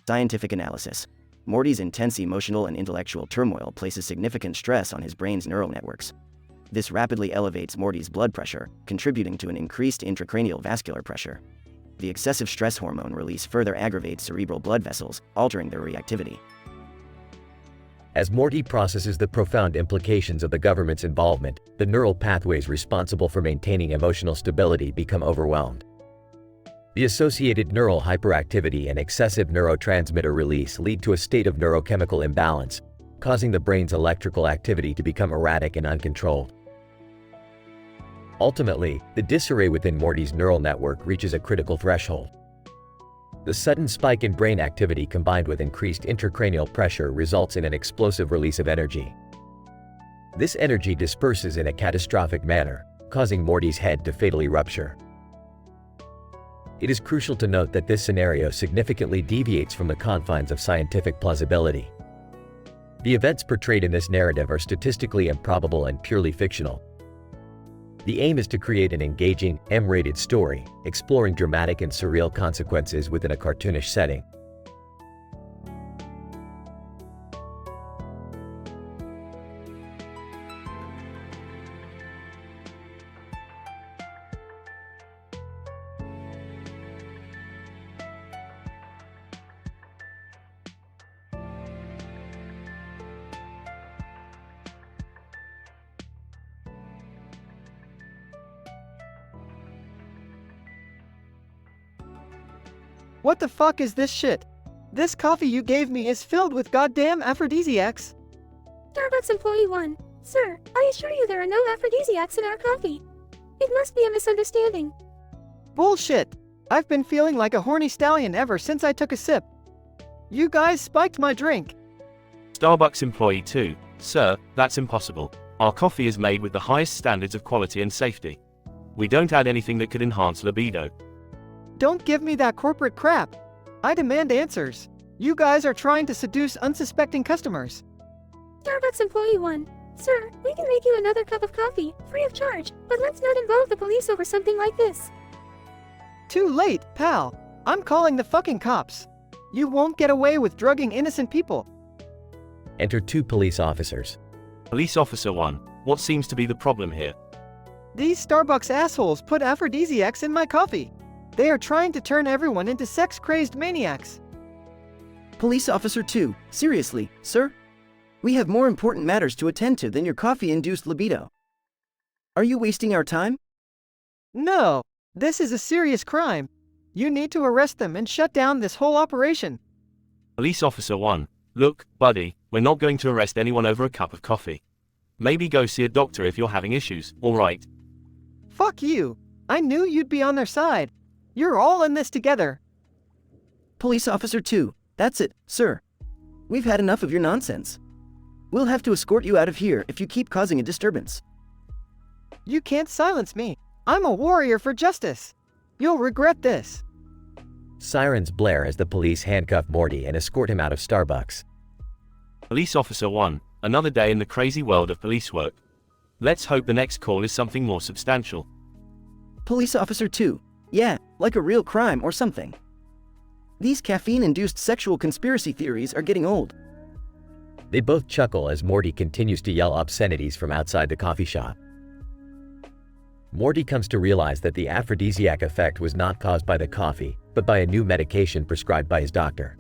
Scientific analysis. Morty's intense emotional and intellectual turmoil places significant stress on his brain's neural networks. This rapidly elevates Morty's blood pressure, contributing to an increased intracranial vascular pressure. The excessive stress hormone release further aggravates cerebral blood vessels, altering their reactivity. As Morty processes the profound implications of the government's involvement, the neural pathways responsible for maintaining emotional stability become overwhelmed. The associated neural hyperactivity and excessive neurotransmitter release lead to a state of neurochemical imbalance, causing the brain's electrical activity to become erratic and uncontrolled. Ultimately, the disarray within Morty's neural network reaches a critical threshold. The sudden spike in brain activity combined with increased intracranial pressure results in an explosive release of energy. This energy disperses in a catastrophic manner, causing Morty's head to fatally rupture. It is crucial to note that this scenario significantly deviates from the confines of scientific plausibility. The events portrayed in this narrative are statistically improbable and purely fictional. The aim is to create an engaging, M-rated story, exploring dramatic and surreal consequences within a cartoonish setting. What the fuck is this shit? This coffee you gave me is filled with goddamn aphrodisiacs. Starbucks employee 1. Sir, I assure you there are no aphrodisiacs in our coffee. It must be a misunderstanding. Bullshit. I've been feeling like a horny stallion ever since I took a sip. You guys spiked my drink. Starbucks employee 2. Sir, that's impossible. Our coffee is made with the highest standards of quality and safety. We don't add anything that could enhance libido. Don't give me that corporate crap. I demand answers. You guys are trying to seduce unsuspecting customers. Starbucks employee 1. Sir, we can make you another cup of coffee, free of charge, but let's not involve the police over something like this. Too late, pal. I'm calling the fucking cops. You won't get away with drugging innocent people. Enter 2 police officers. Police officer 1. What seems to be the problem here? These Starbucks assholes put aphrodisiacs in my coffee. They are trying to turn everyone into sex-crazed maniacs. Police Officer 2. Seriously, sir? We have more important matters to attend to than your coffee-induced libido. Are you wasting our time? No, this is a serious crime. You need to arrest them and shut down this whole operation. Police Officer 1, look, buddy, we're not going to arrest anyone over a cup of coffee. Maybe go see a doctor if you're having issues, alright? Fuck you. I knew you'd be on their side. You're all in this together. Police Officer 2, that's it, sir. We've had enough of your nonsense. We'll have to escort you out of here if you keep causing a disturbance. You can't silence me. I'm a warrior for justice. You'll regret this. Sirens blare as the police handcuff Morty and escort him out of Starbucks. Police Officer 1, another day in the crazy world of police work. Let's hope the next call is something more substantial. Police Officer 2, yeah, like a real crime or something. These caffeine-induced sexual conspiracy theories are getting old. They both chuckle as Morty continues to yell obscenities from outside the coffee shop. Morty comes to realize that the aphrodisiac effect was not caused by the coffee, but by a new medication prescribed by his doctor.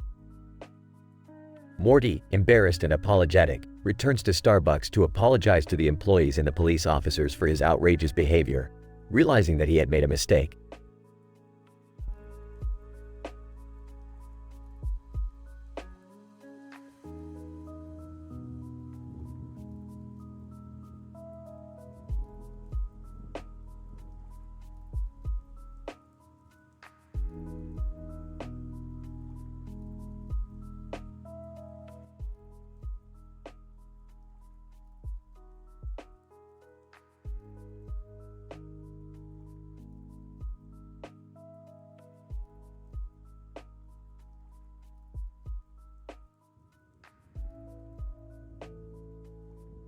Morty, embarrassed and apologetic, returns to Starbucks to apologize to the employees and the police officers for his outrageous behavior, realizing that he had made a mistake.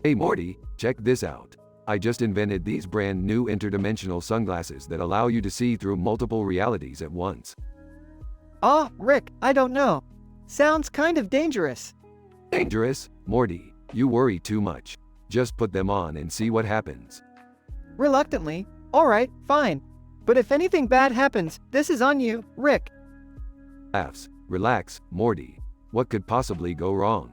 Hey Morty, check this out. I just invented these brand new interdimensional sunglasses that allow you to see through multiple realities at once. Oh, Rick, I don't know. Sounds kind of dangerous. Dangerous? Morty, you worry too much. Just put them on and see what happens. Reluctantly. Alright, fine. But if anything bad happens, this is on you, Rick. Laughs. Relax, Morty. What could possibly go wrong?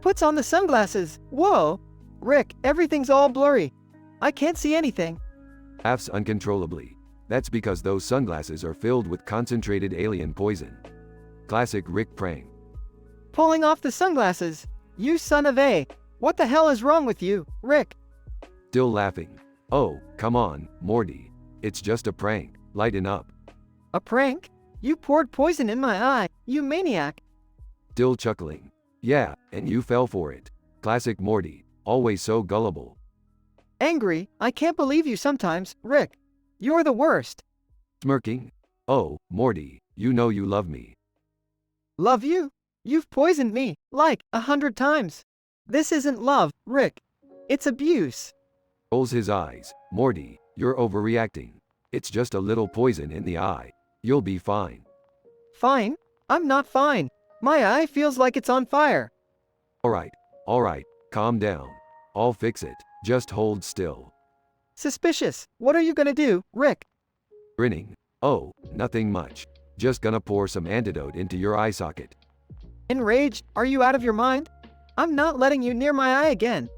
Puts on the sunglasses. Whoa. Rick, everything's all blurry. I can't see anything. Laughs uncontrollably. That's because those sunglasses are filled with concentrated alien poison. Classic Rick prank. Pulling off the sunglasses. You son of a. What the hell is wrong with you, Rick? Still laughing. Oh, come on, Morty. It's just a prank. Lighten up. A prank? You poured poison in my eye, you maniac. Still chuckling. Yeah, and you fell for it. Classic Morty, always so gullible. Angry, I can't believe you sometimes, Rick. You're the worst. Smirking. Oh, Morty, you know you love me. Love you? You've poisoned me, like, 100 times. This isn't love, Rick. It's abuse. Rolls his eyes. Morty, you're overreacting. It's just a little poison in the eye. You'll be fine. Fine? I'm not fine. My eye feels like it's on fire. Alright, calm down. I'll fix it. Just hold still. Suspicious. What are you gonna do, Rick? Grinning. Oh, nothing much. Just gonna pour some antidote into your eye socket. Enraged? Are you out of your mind? I'm not letting you near my eye again.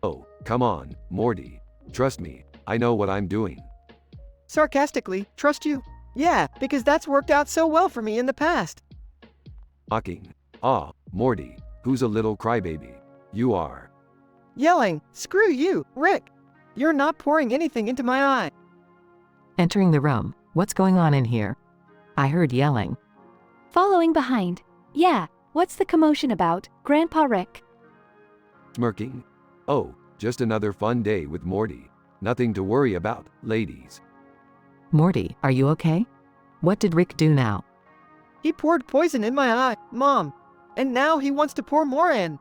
Oh, come on, Morty. Trust me, I know what I'm doing. Sarcastically, trust you? Yeah, because that's worked out so well for me in the past. Mocking. Ah, Morty, who's a little crybaby? You are. Yelling, screw you, Rick. You're not pouring anything into my eye. Entering the room. What's going on in here? I heard yelling. Following behind. Yeah, what's the commotion about, Grandpa Rick? Smirking. Oh, just another fun day with Morty. Nothing to worry about, ladies. Morty, are you okay? What did Rick do now? He poured poison in my eye, Mom. And now he wants to pour more in.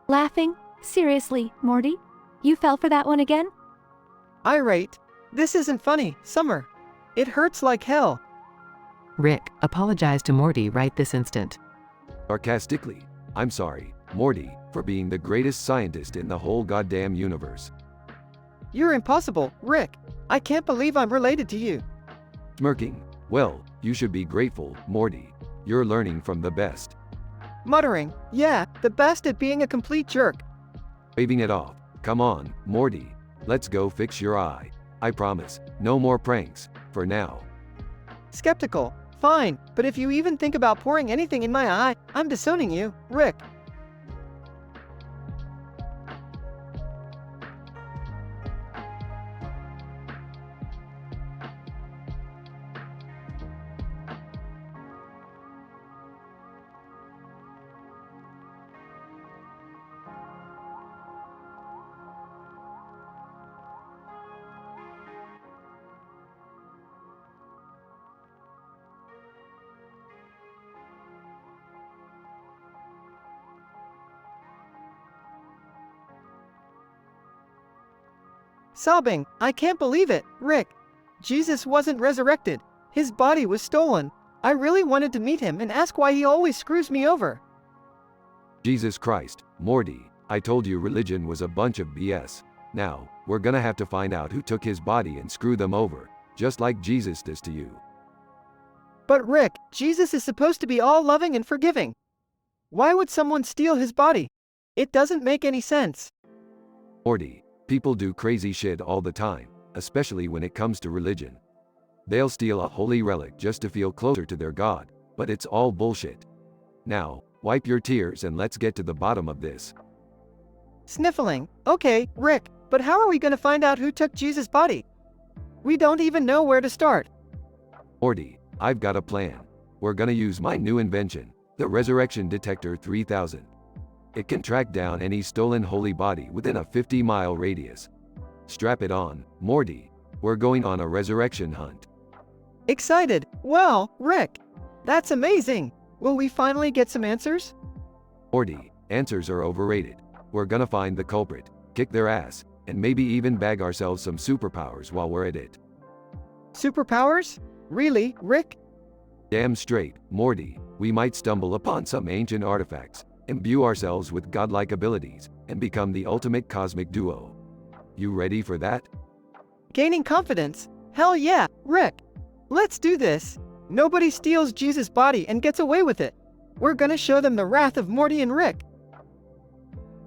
Laughing? Seriously, Morty? You fell for that one again? Irate. This isn't funny, Summer. It hurts like hell. Rick, apologize to Morty right this instant. Sarcastically. I'm sorry, Morty, for being the greatest scientist in the whole goddamn universe. You're impossible, Rick. I can't believe I'm related to you. Smirking. Well, you should be grateful, Morty. You're learning from the best. muttering, "Yeah, the best at being a complete jerk." Waving it off. Come on, Morty. Let's go fix your eye. I promise, no more pranks, for now. Skeptical. Fine, but if you even think about pouring anything in my eye, I'm disowning you, Rick. Sobbing, "I can't believe it, Rick. Jesus wasn't resurrected. His body was stolen. I really wanted to meet him and ask why he always screws me over." Jesus Christ, Morty, I told you religion was a bunch of BS. Now, we're gonna have to find out who took his body and screw them over, just like Jesus does to you. But Rick, Jesus is supposed to be all loving and forgiving. Why would someone steal his body? It doesn't make any sense. Morty, people do crazy shit all the time, especially when it comes to religion. They'll steal a holy relic just to feel closer to their God, but it's all bullshit. Now, wipe your tears and let's get to the bottom of this. Sniffling, "Okay, Rick, but how are we going to find out who took Jesus' body? We don't even know where to start." Morty, I've got a plan. We're gonna use my new invention, the Resurrection Detector 3000. It can track down any stolen holy body within a 50-mile radius. Strap it on, Morty. We're going on a resurrection hunt. Excited. Well, Rick, that's amazing. Will we finally get some answers? Morty, answers are overrated. We're gonna find the culprit, kick their ass, and maybe even bag ourselves some superpowers while we're at it. Superpowers? Really, Rick? Damn straight, Morty. We might stumble upon some ancient artifacts, imbue ourselves with godlike abilities, and become the ultimate cosmic duo. You ready for that? Gaining confidence? Hell yeah, Rick. Let's do this. Nobody steals Jesus' body and gets away with it. We're gonna show them the wrath of Morty and Rick.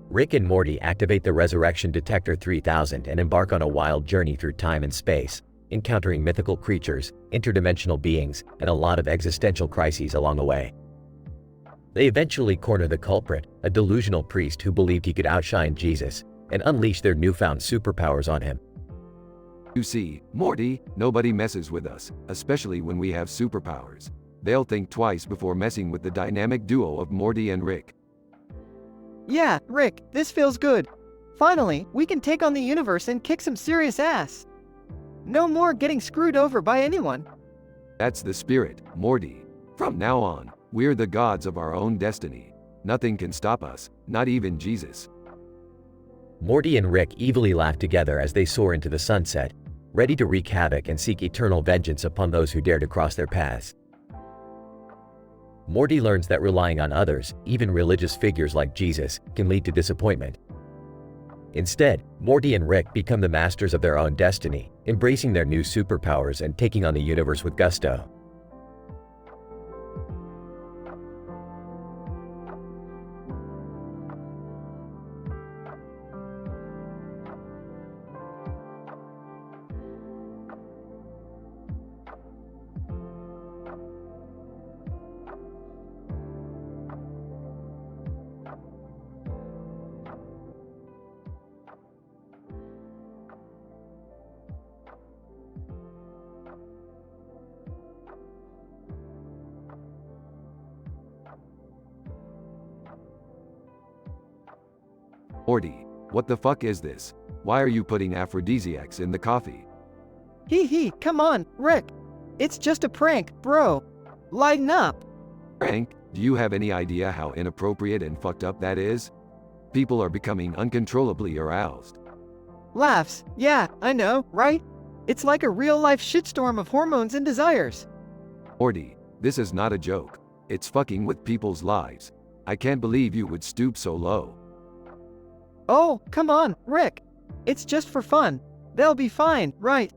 Rick and Morty activate the Resurrection Detector 3000 and embark on a wild journey through time and space, encountering mythical creatures, interdimensional beings, and a lot of existential crises along the way. They eventually corner the culprit, a delusional priest who believed he could outshine Jesus, and unleash their newfound superpowers on him. You see, Morty, nobody messes with us, especially when we have superpowers. They'll think twice before messing with the dynamic duo of Morty and Rick. Yeah, Rick, this feels good. Finally, we can take on the universe and kick some serious ass. No more getting screwed over by anyone. That's the spirit, Morty. From now on, we're the gods of our own destiny. Nothing can stop us, not even Jesus. Morty and Rick evilly laugh together as they soar into the sunset, ready to wreak havoc and seek eternal vengeance upon those who dare to cross their paths. Morty learns that relying on others, even religious figures like Jesus, can lead to disappointment. Instead, Morty and Rick become the masters of their own destiny, embracing their new superpowers and taking on the universe with gusto. Morty, what the fuck is this? Why are you putting aphrodisiacs in the coffee? Hee, come on, Rick. It's just a prank, bro. Lighten up. Prank? Do you have any idea how inappropriate and fucked up that is? People are becoming uncontrollably aroused. Laughs, yeah, I know, right? It's like a real-life shitstorm of hormones and desires. Morty, this is not a joke. It's fucking with people's lives. I can't believe you would stoop so low. Oh, come on, Rick. It's just for fun. They'll be fine, right?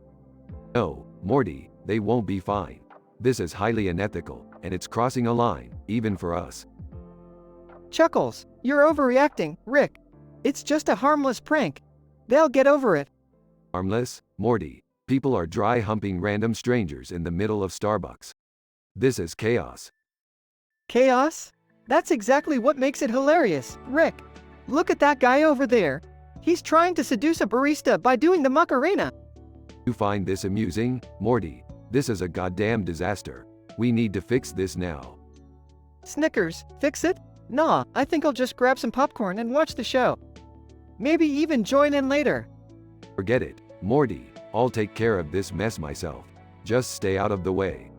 No, Morty, they won't be fine. This is highly unethical, and it's crossing a line, even for us. Chuckles, you're overreacting, Rick. It's just a harmless prank. They'll get over it. Harmless? Morty, people are dry humping random strangers in the middle of Starbucks. This is chaos. Chaos? That's exactly what makes it hilarious, Rick. Look at that guy over there. He's trying to seduce a barista by doing the Macarena. You find this amusing, Morty? This is a goddamn disaster. We need to fix this now. Snickers, fix it? Nah, I think I'll just grab some popcorn and watch the show. Maybe even join in later. Forget it, Morty. I'll take care of this mess myself. Just stay out of the way.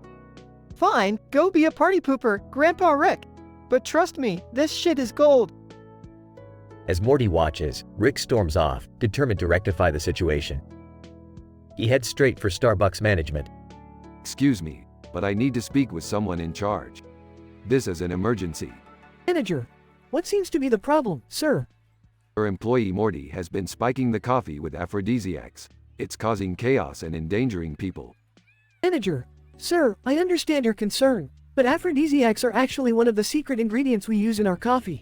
Fine, go be a party pooper, Grandpa Rick. But trust me, this shit is gold. As Morty watches, Rick storms off, determined to rectify the situation. He heads straight for Starbucks management. Excuse me, but I need to speak with someone in charge. This is an emergency. Manager, what seems to be the problem, sir? Our employee Morty has been spiking the coffee with aphrodisiacs. It's causing chaos and endangering people. Manager, sir, I understand your concern, but aphrodisiacs are actually one of the secret ingredients we use in our coffee.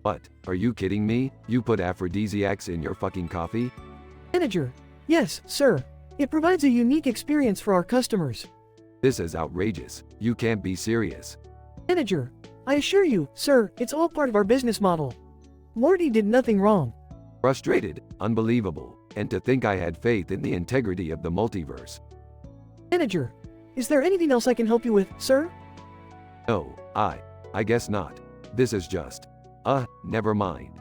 What? Are you kidding me? You put aphrodisiacs in your fucking coffee? Manager, yes, sir. It provides a unique experience for our customers. This is outrageous. You can't be serious. Manager, I assure you, sir, it's all part of our business model. Morty did nothing wrong. Frustrated, unbelievable, and to think I had faith in the integrity of the multiverse. Manager, is there anything else I can help you with, sir? No, I guess not. This is just, never mind.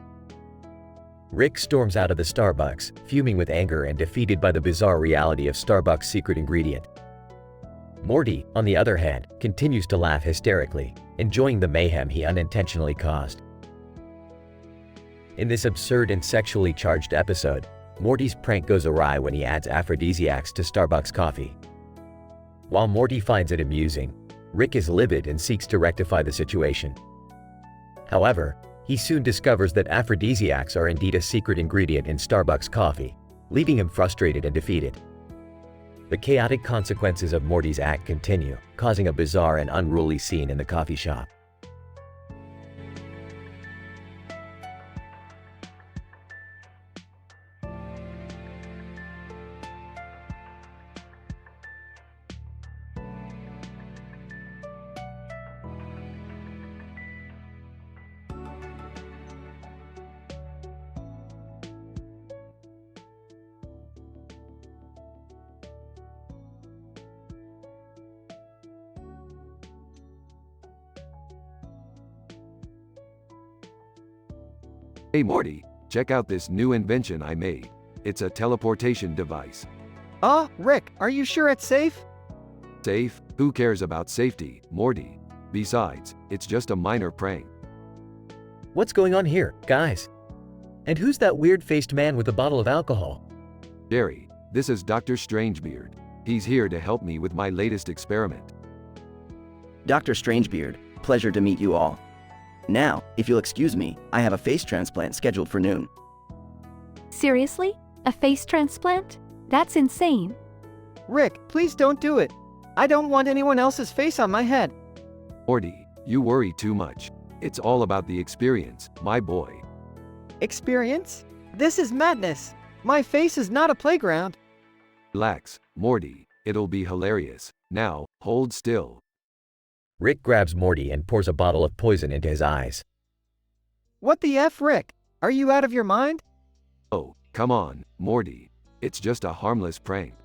Rick storms out of the Starbucks, fuming with anger and defeated by the bizarre reality of Starbucks' secret ingredient. Morty, on the other hand, continues to laugh hysterically, enjoying the mayhem he unintentionally caused. In this absurd and sexually charged episode, Morty's prank goes awry when he adds aphrodisiacs to Starbucks coffee. While Morty finds it amusing, Rick is livid and seeks to rectify the situation. However, he soon discovers that aphrodisiacs are indeed a secret ingredient in Starbucks coffee, leaving him frustrated and defeated. The chaotic consequences of Morty's act continue, causing a bizarre and unruly scene in the coffee shop. Hey Morty, check out this new invention I made. It's a teleportation device. Rick, are you sure it's safe? Safe? Who cares about safety, Morty? Besides, it's just a minor prank. What's going on here, guys? And who's that weird-faced man with a bottle of alcohol? Jerry, this is Dr. Strangebeard. He's here to help me with my latest experiment. Dr. Strangebeard, pleasure to meet you all. Now, if you'll excuse me, I have a face transplant scheduled for noon. Seriously? A face transplant? That's insane. Rick, please don't do it. I don't want anyone else's face on my head. Morty, you worry too much. It's all about the experience, my boy. Experience? This is madness. My face is not a playground. Relax, Morty. It'll be hilarious. Now, hold still. Rick grabs Morty and pours a bottle of poison into his eyes. What the F, Rick? Are you out of your mind? Oh, come on, Morty. It's just a harmless prank.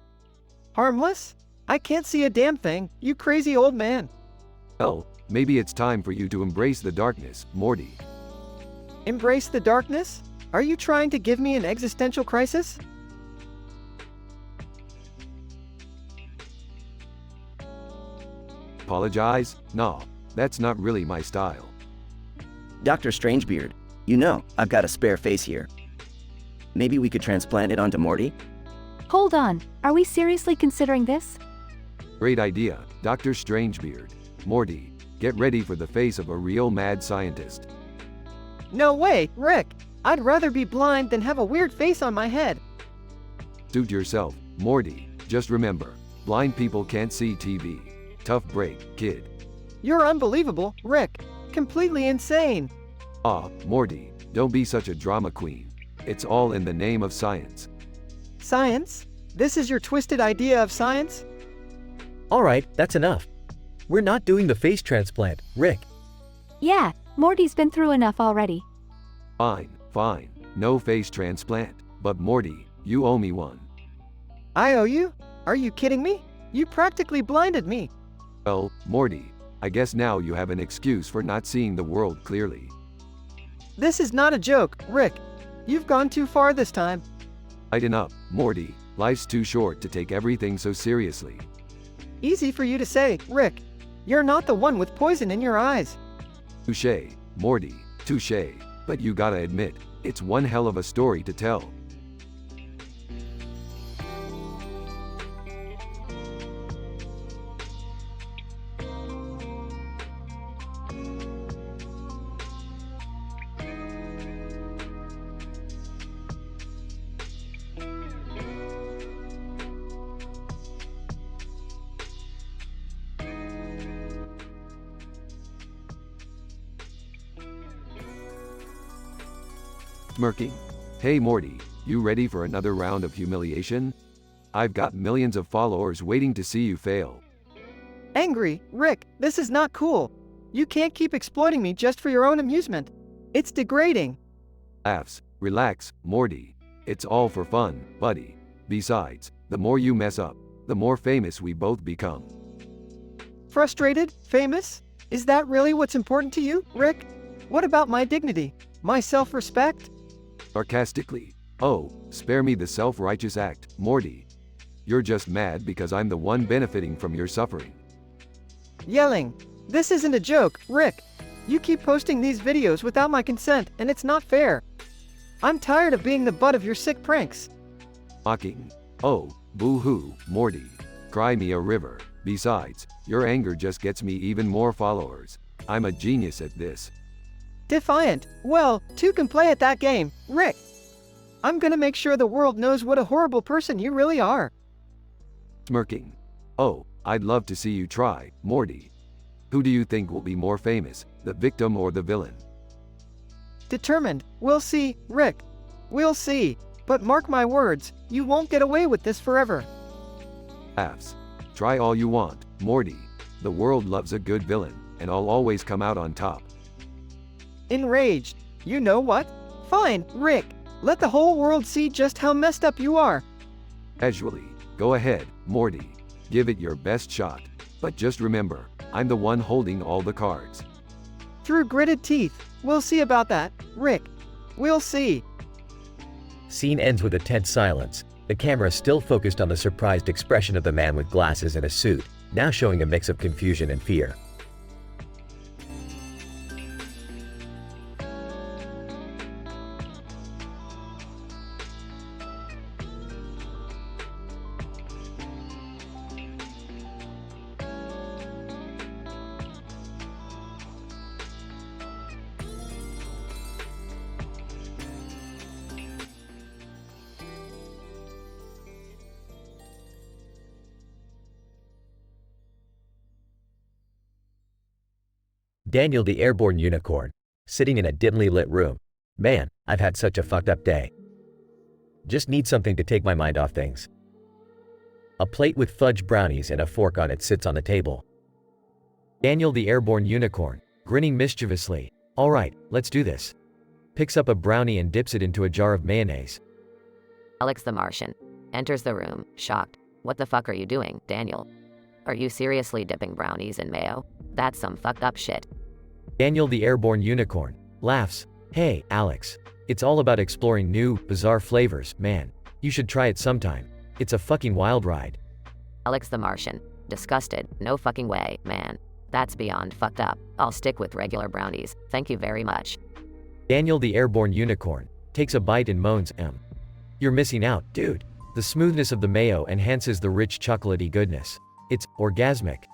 Harmless? I can't see a damn thing, you crazy old man. Well, maybe it's time for you to embrace the darkness, Morty. Embrace the darkness? Are you trying to give me an existential crisis? Apologize? No, that's not really my style. Dr. Strangebeard, you know, I've got a spare face here. Maybe we could transplant it onto Morty? Hold on, are we seriously considering this? Great idea, Dr. Strangebeard. Morty, get ready for the face of a real mad scientist. No way, Rick. I'd rather be blind than have a weird face on my head. Suit yourself, Morty. Just remember, blind people can't see TV. Tough break, kid. You're unbelievable, Rick. Completely insane. Ah, Morty, don't be such a drama queen. It's all in the name of science. Science? This is your twisted idea of science? Alright, that's enough. We're not doing the face transplant, Rick. Yeah, Morty's been through enough already. Fine, fine. No face transplant. But Morty, you owe me one. I owe you? Are you kidding me? You practically blinded me. Well, Morty, I guess now you have an excuse for not seeing the world clearly. This is not a joke, Rick. You've gone too far this time. Lighten up, Morty. Life's too short to take everything so seriously. Easy for you to say, Rick. You're not the one with poison in your eyes. Touché, Morty, touché. But you gotta admit, it's one hell of a story to tell. Smirking. Hey Morty, you ready for another round of humiliation? I've got millions of followers waiting to see you fail. Angry, Rick, this is not cool. You can't keep exploiting me just for your own amusement. It's degrading. Laughs. Relax, Morty. It's all for fun, buddy. Besides, the more you mess up, the more famous we both become. Frustrated? Famous? Is that really what's important to you, Rick? What about my dignity? My self-respect? Sarcastically. Oh, spare me the self-righteous act, Morty. You're just mad because I'm the one benefiting from your suffering. Yelling. This isn't a joke, Rick. You keep posting these videos without my consent, and it's not fair. I'm tired of being the butt of your sick pranks. Mocking. Oh, boo-hoo, Morty. Cry me a river. Besides, your anger just gets me even more followers. I'm a genius at this. Defiant. Well, two can play at that game, Rick. I'm gonna make sure the world knows what a horrible person you really are. Smirking. Oh, I'd love to see you try, Morty. Who do you think will be more famous, the victim or the villain? Determined. We'll see, Rick. We'll see. But mark my words, you won't get away with this forever. Laughs. Try all you want, Morty. The world loves a good villain, and I'll always come out on top. Enraged. You know what? Fine, Rick. Let the whole world see just how messed up you are. Casually. Go ahead, Morty. Give it your best shot. But just remember, I'm the one holding all the cards. Through gritted teeth. We'll see about that, Rick. We'll see. Scene ends with a tense silence. The camera still focused on the surprised expression of the man with glasses and a suit, now showing a mix of confusion and fear. Daniel the airborne unicorn, sitting in a dimly lit room. Man, I've had such a fucked up day. Just need something to take my mind off things. A plate with fudge brownies and a fork on it sits on the table. Daniel the airborne unicorn, grinning mischievously. Alright, let's do this. Picks up a brownie and dips it into a jar of mayonnaise. Alex the Martian enters the room, shocked. What the fuck are you doing, Daniel? Are you seriously dipping brownies in mayo? That's some fucked up shit. Daniel the airborne unicorn laughs. Hey, Alex. It's all about exploring new, bizarre flavors, man. You should try it sometime. It's a fucking wild ride. Alex the Martian, disgusted. No fucking way, man. That's beyond fucked up. I'll stick with regular brownies. Thank you very much. Daniel the airborne unicorn takes a bite and moans, You're missing out, dude. The smoothness of the mayo enhances the rich chocolatey goodness. It's orgasmic.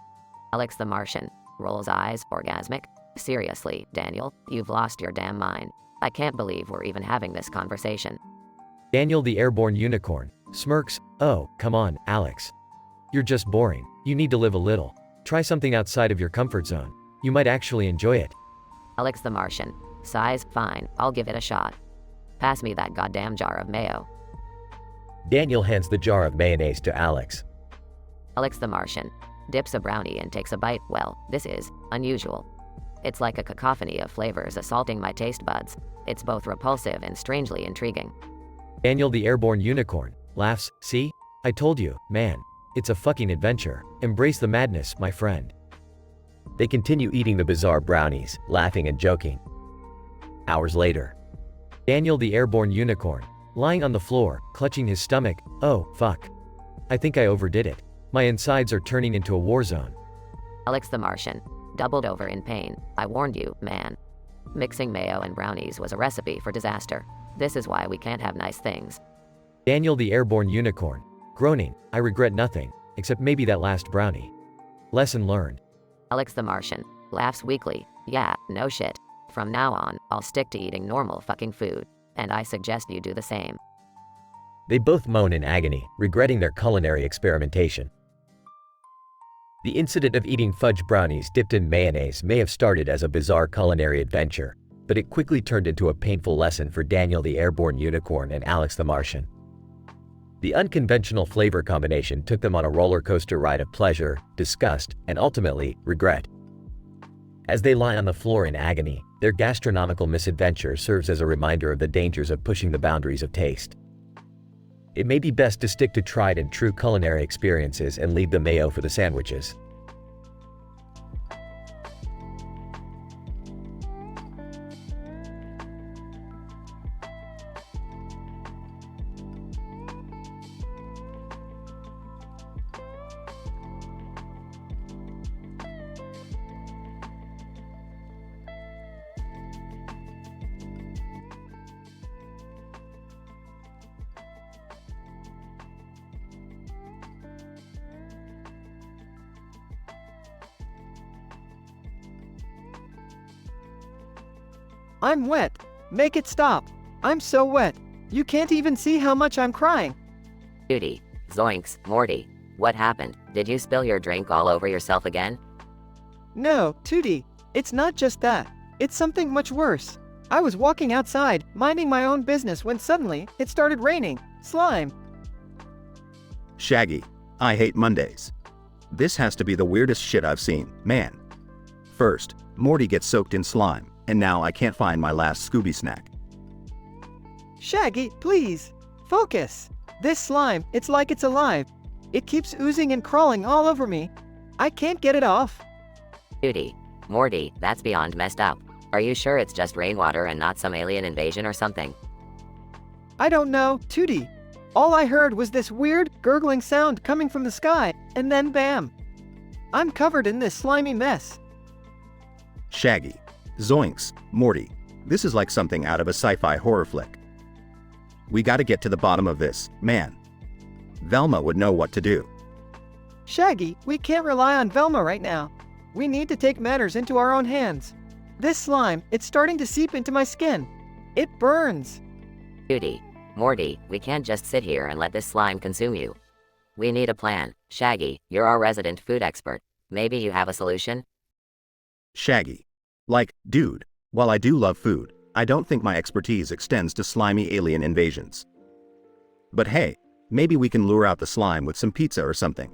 Alex the Martian rolls eyes. Orgasmic? Seriously, Daniel, you've lost your damn mind. I can't believe we're even having this conversation. Daniel the airborne unicorn smirks. Oh, come on, Alex. You're just boring. You need to live a little. Try something outside of your comfort zone. You might actually enjoy it. Alex the Martian Size, fine, I'll give it a shot. Pass me that goddamn jar of mayo. Daniel hands the jar of mayonnaise to Alex. Alex the Martian dips a brownie and takes a bite. Well, this is unusual. It's like a cacophony of flavors assaulting my taste buds. It's both repulsive and strangely intriguing. Daniel the airborne unicorn laughs. See? I told you, man. It's a fucking adventure. Embrace the madness, my friend. They continue eating the bizarre brownies, laughing and joking. Hours later. Daniel the airborne unicorn, lying on the floor, clutching his stomach. Oh, fuck. I think I overdid it. My insides are turning into a war zone. Alex the Martian doubled over in pain. I warned you, man. Mixing mayo and brownies was a recipe for disaster. This is why we can't have nice things. Daniel the airborne unicorn, groaning. I regret nothing, except maybe that last brownie. Lesson learned. Alex the Martian laughs weakly. Yeah, no shit. From now on, I'll stick to eating normal fucking food. And I suggest you do the same. They both moan in agony, regretting their culinary experimentation. The incident of eating fudge brownies dipped in mayonnaise may have started as a bizarre culinary adventure, but it quickly turned into a painful lesson for Daniel the airborne unicorn and Alex the Martian. The unconventional flavor combination took them on a roller coaster ride of pleasure, disgust, and ultimately, regret. As they lie on the floor in agony, their gastronomical misadventure serves as a reminder of the dangers of pushing the boundaries of taste. It may be best to stick to tried and true culinary experiences and leave the mayo for the sandwiches. I'm wet. Make it stop. I'm so wet. You can't even see how much I'm crying. Duty. Zoinks, Morty. What happened? Did you spill your drink all over yourself again? No, Tootie. It's not just that. It's something much worse. I was walking outside, minding my own business when suddenly, it started raining. Slime. Shaggy. I hate Mondays. This has to be the weirdest shit I've seen, man. First, Morty gets soaked in slime, and now I can't find my last Scooby snack. Shaggy, please. Focus. This slime, it's like it's alive. It keeps oozing and crawling all over me. I can't get it off. Duty. Morty, that's beyond messed up. Are you sure it's just rainwater and not some alien invasion or something? I don't know, Tootie. All I heard was this weird, gurgling sound coming from the sky, and then bam. I'm covered in this slimy mess. Shaggy. Zoinks, Morty. This is like something out of a sci-fi horror flick. We gotta get to the bottom of this, man. Velma would know what to do. Shaggy, we can't rely on Velma right now. We need to take matters into our own hands. This slime, it's starting to seep into my skin. It burns. Duty. Morty, we can't just sit here and let this slime consume you. We need a plan. Shaggy, you're our resident food expert. Maybe you have a solution? Shaggy. Like, dude, while I do love food, I don't think my expertise extends to slimy alien invasions. But hey, maybe we can lure out the slime with some pizza or something.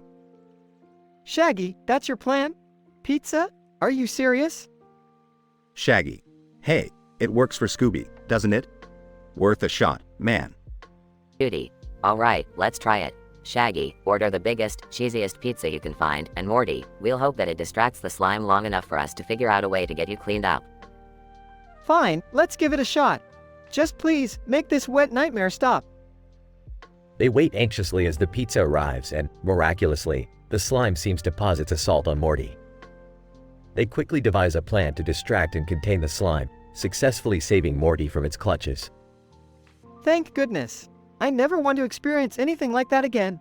Shaggy, that's your plan? Pizza? Are you serious? Shaggy. Hey, it works for Scooby, doesn't it? Worth a shot, man. Duty. Alright, let's try it. Shaggy, order the biggest, cheesiest pizza you can find, and Morty, we'll hope that it distracts the slime long enough for us to figure out a way to get you cleaned up. Fine, let's give it a shot. Just please, make this wet nightmare stop. They wait anxiously as the pizza arrives and, miraculously, the slime seems to pause its assault on Morty. They quickly devise a plan to distract and contain the slime, successfully saving Morty from its clutches. Thank goodness. I never want to experience anything like that again.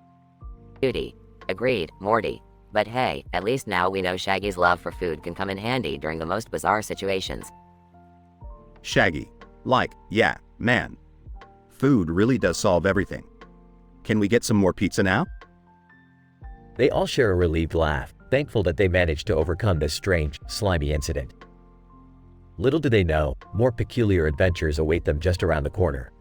Duty. Agreed, Morty. But hey, at least now we know Shaggy's love for food can come in handy during the most bizarre situations. Shaggy. Like, yeah, man. Food really does solve everything. Can we get some more pizza now? They all share a relieved laugh, thankful that they managed to overcome this strange, slimy incident. Little do they know, more peculiar adventures await them just around the corner.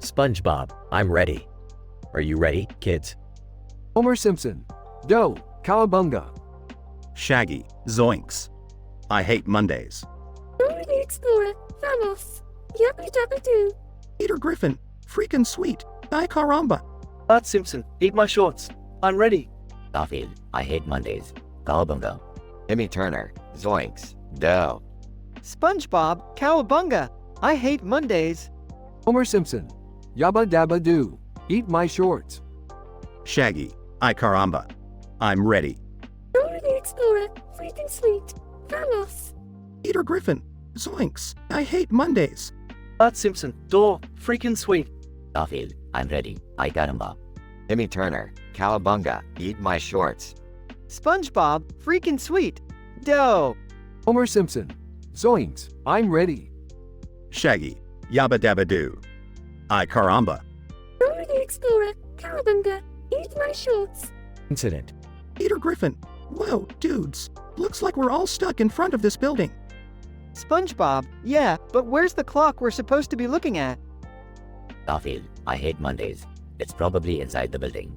SpongeBob, I'm ready. Are you ready, kids? Homer Simpson. Doe, Cowabunga. Shaggy, zoinks. I hate Mondays. Dora the Explorer, vamos. Yabba dabba doo. Peter Griffin, freaking sweet. Ay caramba. Bart Simpson, eat my shorts. I'm ready. Garfield, I hate Mondays. Cowabunga. Timmy Turner, zoinks. Doe. SpongeBob, Cowabunga. I hate Mondays. Homer Simpson. Yabba dabba doo. Eat my shorts. Shaggy, ay caramba. I'm ready. Dora the Explorer, freaking sweet. Vamos. Peter Griffin, zoinks. I hate Mondays. Bart Simpson, door, freaking sweet. Garfield, I'm ready. Ay caramba. Timmy Turner, Cowabunga. Eat my shorts. SpongeBob, freaking sweet. Doe. Homer Simpson. Zoinks, I'm ready. Shaggy, yabba dabba doo. Ay caramba. Dora the Explorer, Cowabunga. Eat my shorts. Incident. Peter Griffin. Whoa, dudes. Looks like we're all stuck in front of this building. SpongeBob, yeah, but where's the clock we're supposed to be looking at? Garfield, I hate Mondays. It's probably inside the building.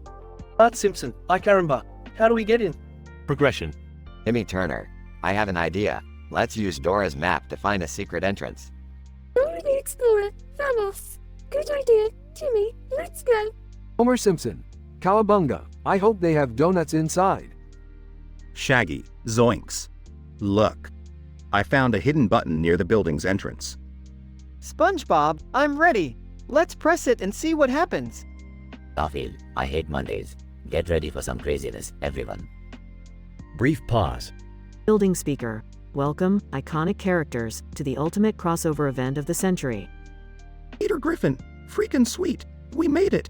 Bart Simpson, I caramba. How do we get in? Progression. Timmy Turner, I have an idea. Let's use Dora's map to find a secret entrance. Dora the Explorer, vamos. Good idea, Timmy. Let's go. Homer Simpson. Cowabunga. I hope they have donuts inside. Shaggy, zoinks. Look. I found a hidden button near the building's entrance. SpongeBob, I'm ready. Let's press it and see what happens. Garfield, I hate Mondays. Get ready for some craziness, everyone. Brief pause. Building speaker. Welcome, iconic characters, to the ultimate crossover event of the century. Peter Griffin, freaking sweet. We made it.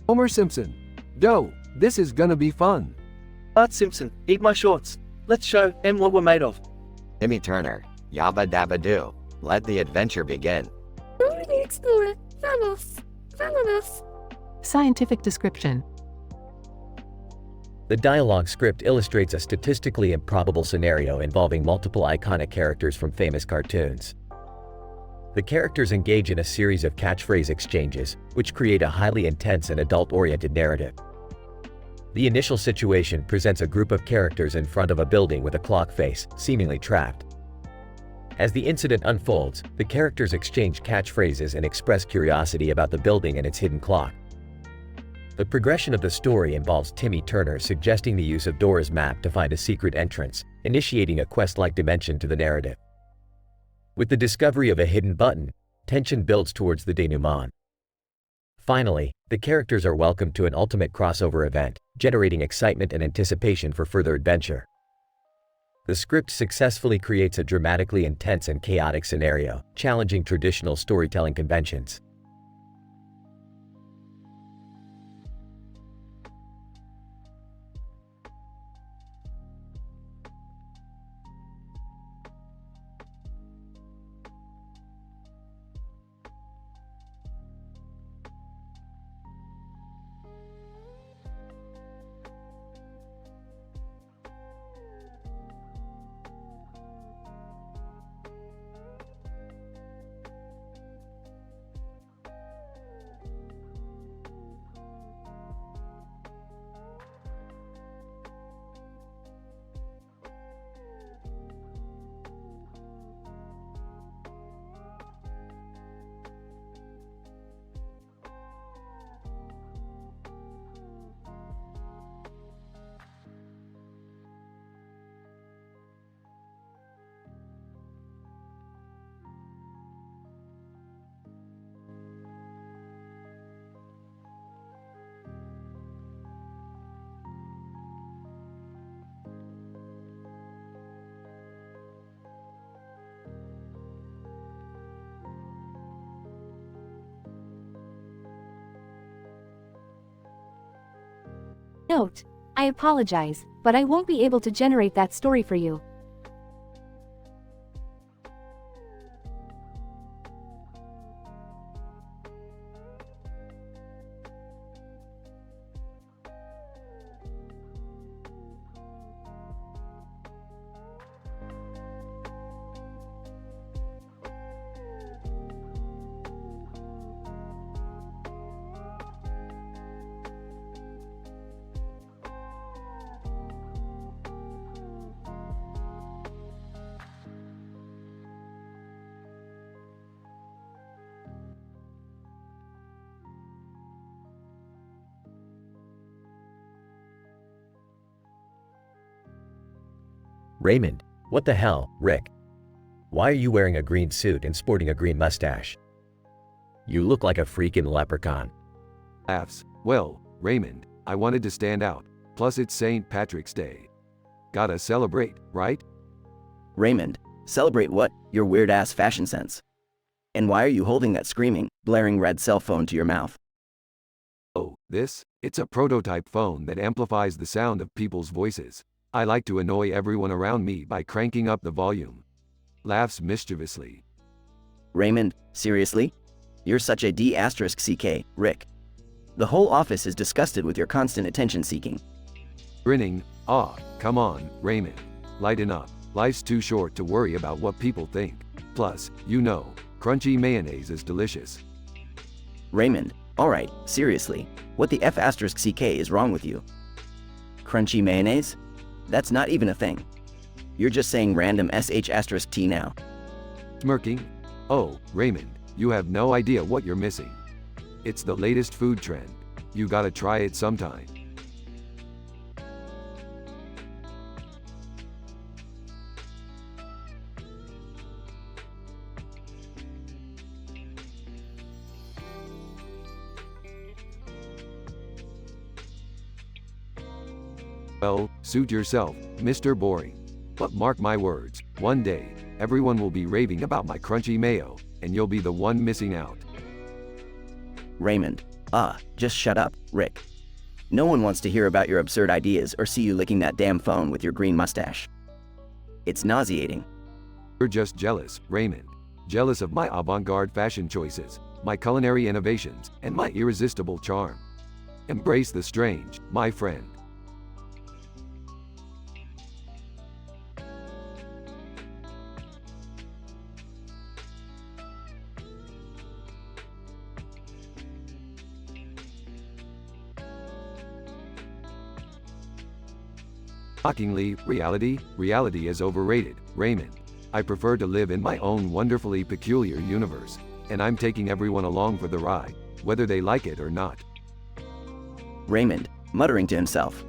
Homer Simpson. Doe, this is gonna be fun. Bart Simpson, eat my shorts. Let's show them what we're made of. Timmy Turner, yabba dabba doo. Let the adventure begin. Dora the Explorer, vamos. Vamonos. Scientific description. The dialogue script illustrates a statistically improbable scenario involving multiple iconic characters from famous cartoons. The characters engage in a series of catchphrase exchanges, which create a highly intense and adult-oriented narrative. The initial situation presents a group of characters in front of a building with a clock face, seemingly trapped. As the incident unfolds, the characters exchange catchphrases and express curiosity about the building and its hidden clock. The progression of the story involves Timmy Turner suggesting the use of Dora's map to find a secret entrance, initiating a quest-like dimension to the narrative. With the discovery of a hidden button, tension builds towards the denouement. Finally, the characters are welcomed to an ultimate crossover event, generating excitement and anticipation for further adventure. The script successfully creates a dramatically intense and chaotic scenario, challenging traditional storytelling conventions. Note: I apologize, but I won't be able to generate that story for you. Raymond, what the hell, Rick? Why are you wearing a green suit and sporting a green mustache? You look like a freaking leprechaun. Laughs. Well, Raymond, I wanted to stand out. Plus it's St. Patrick's Day. Gotta celebrate, right? Raymond, celebrate what? Your weird-ass fashion sense. And why are you holding that screaming, blaring red cell phone to your mouth? Oh, this? It's a prototype phone that amplifies the sound of people's voices. I like to annoy everyone around me by cranking up the volume. Laughs mischievously. Raymond, seriously? You're such a D***CK, Rick. The whole office is disgusted with your constant attention-seeking. Grinning. Ah, come on, Raymond. Lighten up. Life's too short to worry about what people think. Plus, you know, crunchy mayonnaise is delicious. Raymond, alright, seriously, what the F***CK is wrong with you? Crunchy mayonnaise? That's not even a thing. You're just saying random sh**t now. Smirking? Oh, Raymond, you have no idea what you're missing. It's the latest food trend. You gotta try it sometime. Well, suit yourself, Mr. Boring. But mark my words, one day, everyone will be raving about my crunchy mayo, and you'll be the one missing out. Raymond, just shut up, Rick. No one wants to hear about your absurd ideas or see you licking that damn phone with your green mustache. It's nauseating. You're just jealous, Raymond. Jealous of my avant-garde fashion choices, my culinary innovations, and my irresistible charm. Embrace the strange, my friend. Shockingly, reality is overrated, Raymond. I prefer to live in my own wonderfully peculiar universe, and I'm taking everyone along for the ride, whether they like it or not. Raymond, muttering to himself.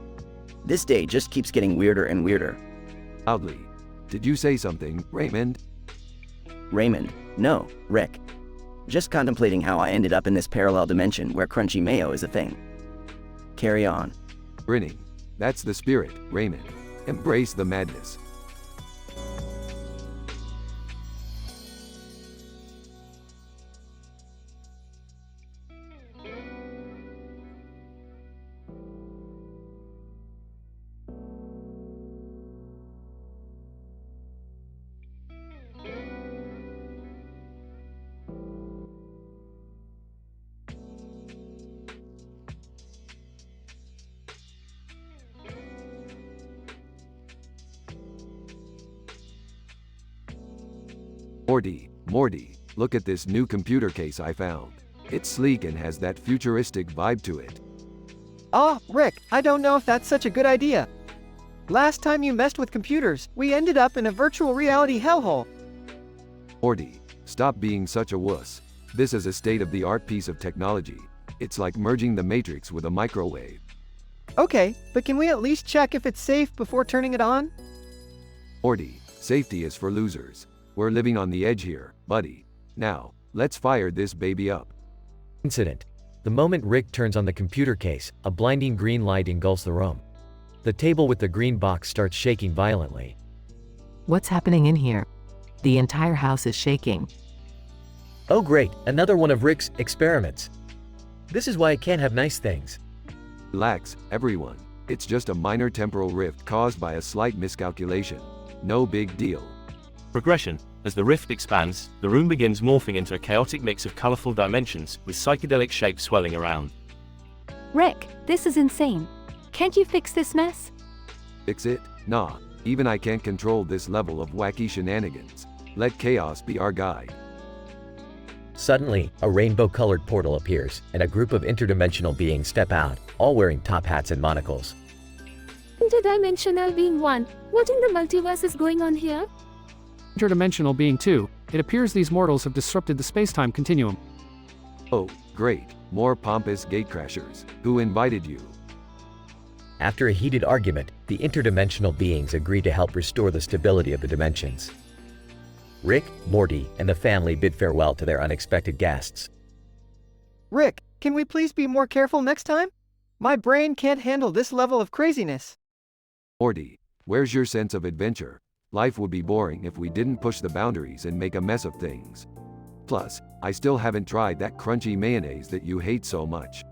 This day just keeps getting weirder and weirder. Loudly. Did you say something, Raymond? Raymond, no, Rick. Just contemplating how I ended up in this parallel dimension where crunchy mayo is a thing. Carry on. Grinning. That's the spirit, Raymond. Embrace the madness. Morty, look at this new computer case I found. It's sleek and has that futuristic vibe to it. Oh, Rick, I don't know if that's such a good idea. Last time you messed with computers, we ended up in a virtual reality hellhole. Morty, stop being such a wuss. This is a state-of-the-art piece of technology. It's like merging the Matrix with a microwave. Okay, but can we at least check if it's safe before turning it on? Morty, safety is for losers. We're living on the edge here, buddy. Now, let's fire this baby up. Incident. The moment Rick turns on the computer case, a blinding green light engulfs the room. The table with the green box starts shaking violently. What's happening in here? The entire house is shaking. Oh great, another one of Rick's experiments. This is why I can't have nice things. Relax, everyone. It's just a minor temporal rift caused by a slight miscalculation. No big deal. Progression. As the rift expands, the room begins morphing into a chaotic mix of colorful dimensions, with psychedelic shapes swelling around. Rick, this is insane. Can't you fix this mess? Fix it? Nah, even I can't control this level of wacky shenanigans. Let chaos be our guide. Suddenly, a rainbow-colored portal appears, and a group of interdimensional beings step out, all wearing top hats and monocles. Interdimensional being 1. What in the multiverse is going on here? Interdimensional being 2. It appears these mortals have disrupted the space-time continuum. Oh, great. More pompous gatecrashers. Who invited you? After a heated argument, the interdimensional beings agree to help restore the stability of the dimensions. Rick, Morty, and the family bid farewell to their unexpected guests. Rick, can we please be more careful next time? My brain can't handle this level of craziness. Morty, where's your sense of adventure? Life would be boring if we didn't push the boundaries and make a mess of things. Plus, I still haven't tried that crunchy mayonnaise that you hate so much.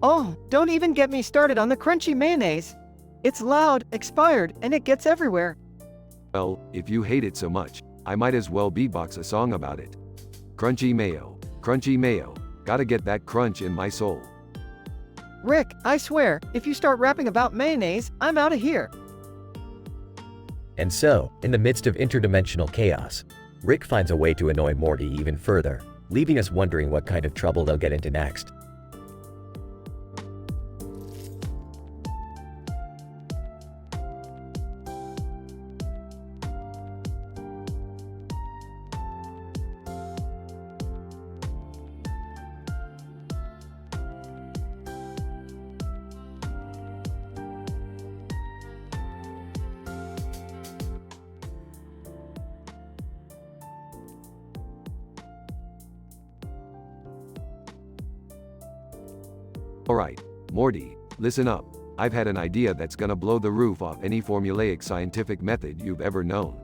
Oh, don't even get me started on the crunchy mayonnaise. It's loud, expired, and it gets everywhere. Well, if you hate it so much, I might as well beatbox a song about it. Crunchy mayo, gotta get that crunch in my soul. Rick, I swear, if you start rapping about mayonnaise, I'm out of here. And so, in the midst of interdimensional chaos, Rick finds a way to annoy Morty even further, leaving us wondering what kind of trouble they'll get into next. Alright, Morty, listen up. I've had an idea that's gonna blow the roof off any formulaic scientific method you've ever known.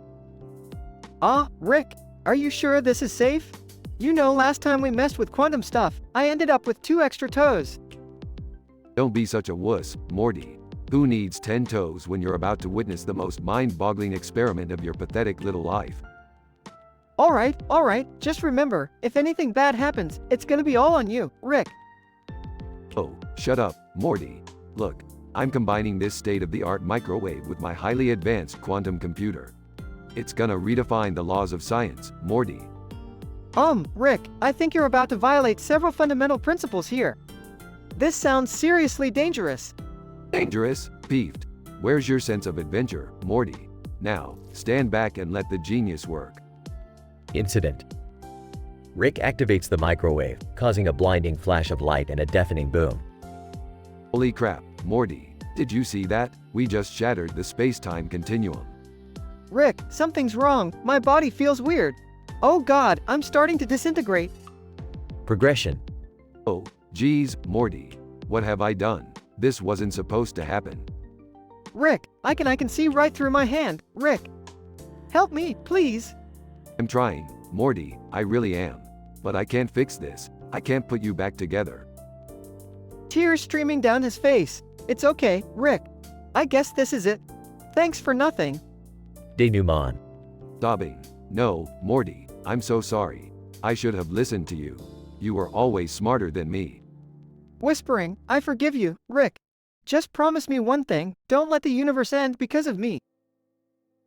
Rick, are you sure this is safe? You know, last time we messed with quantum stuff, I ended up with 2 extra toes. Don't be such a wuss, Morty. Who needs 10 toes when you're about to witness the most mind-boggling experiment of your pathetic little life? Alright, just remember, if anything bad happens, it's gonna be all on you, Rick. Oh, shut up, Morty. Look, I'm combining this state-of-the-art microwave with my highly advanced quantum computer. It's gonna redefine the laws of science, Morty. Rick, I think you're about to violate several fundamental principles here. This sounds seriously dangerous. Dangerous? Peeved. Where's your sense of adventure, Morty? Now, stand back and let the genius work. Incident. Rick activates the microwave, causing a blinding flash of light and a deafening boom. Holy crap, Morty, did you see that? We just shattered the space-time continuum. Rick, something's wrong. My body feels weird. Oh God, I'm starting to disintegrate. Progression. Oh, geez, Morty. What have I done? This wasn't supposed to happen. Rick, I can see right through my hand. Rick, help me, please. I'm trying, Morty, I really am. But I can't fix this. I can't put you back together. Tears streaming down his face. It's okay, Rick. I guess this is it. Thanks for nothing. Denouement. Sobbing. No, Morty, I'm so sorry. I should have listened to you. You were always smarter than me. Whispering, I forgive you, Rick. Just promise me one thing, don't let the universe end because of me.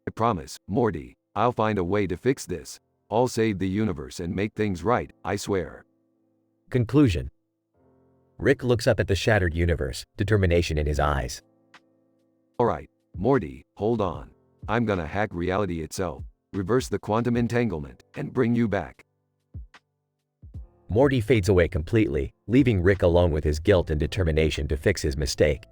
I promise, Morty, I'll find a way to fix this. I'll save the universe and make things right, I swear. Conclusion. Rick looks up at the shattered universe, determination in his eyes. Alright, Morty, hold on. I'm gonna hack reality itself, reverse the quantum entanglement, and bring you back. Morty fades away completely, leaving Rick alone with his guilt and determination to fix his mistake.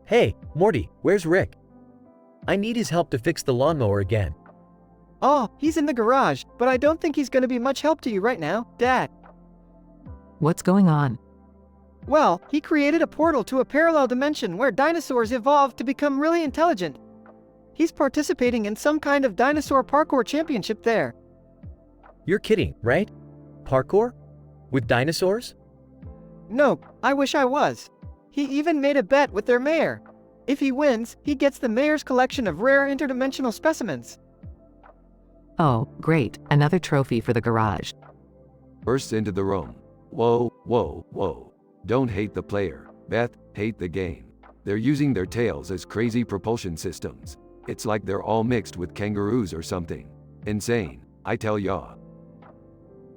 Hey, Morty, where's Rick? I need his help to fix the lawnmower again. Oh, he's in the garage, but I don't think he's gonna be much help to you right now, Dad. What's going on? Well, he created a portal to a parallel dimension where dinosaurs evolved to become really intelligent. He's participating in some kind of dinosaur parkour championship there. You're kidding, right? Parkour? With dinosaurs? Nope, I wish I was. He even made a bet with their mayor. If he wins, he gets the mayor's collection of rare interdimensional specimens. Oh, great, another trophy for the garage. Bursts into the room. Whoa, whoa, whoa. Don't hate the player, Beth, hate the game. They're using their tails as crazy propulsion systems. It's like they're all mixed with kangaroos or something. Insane, I tell ya.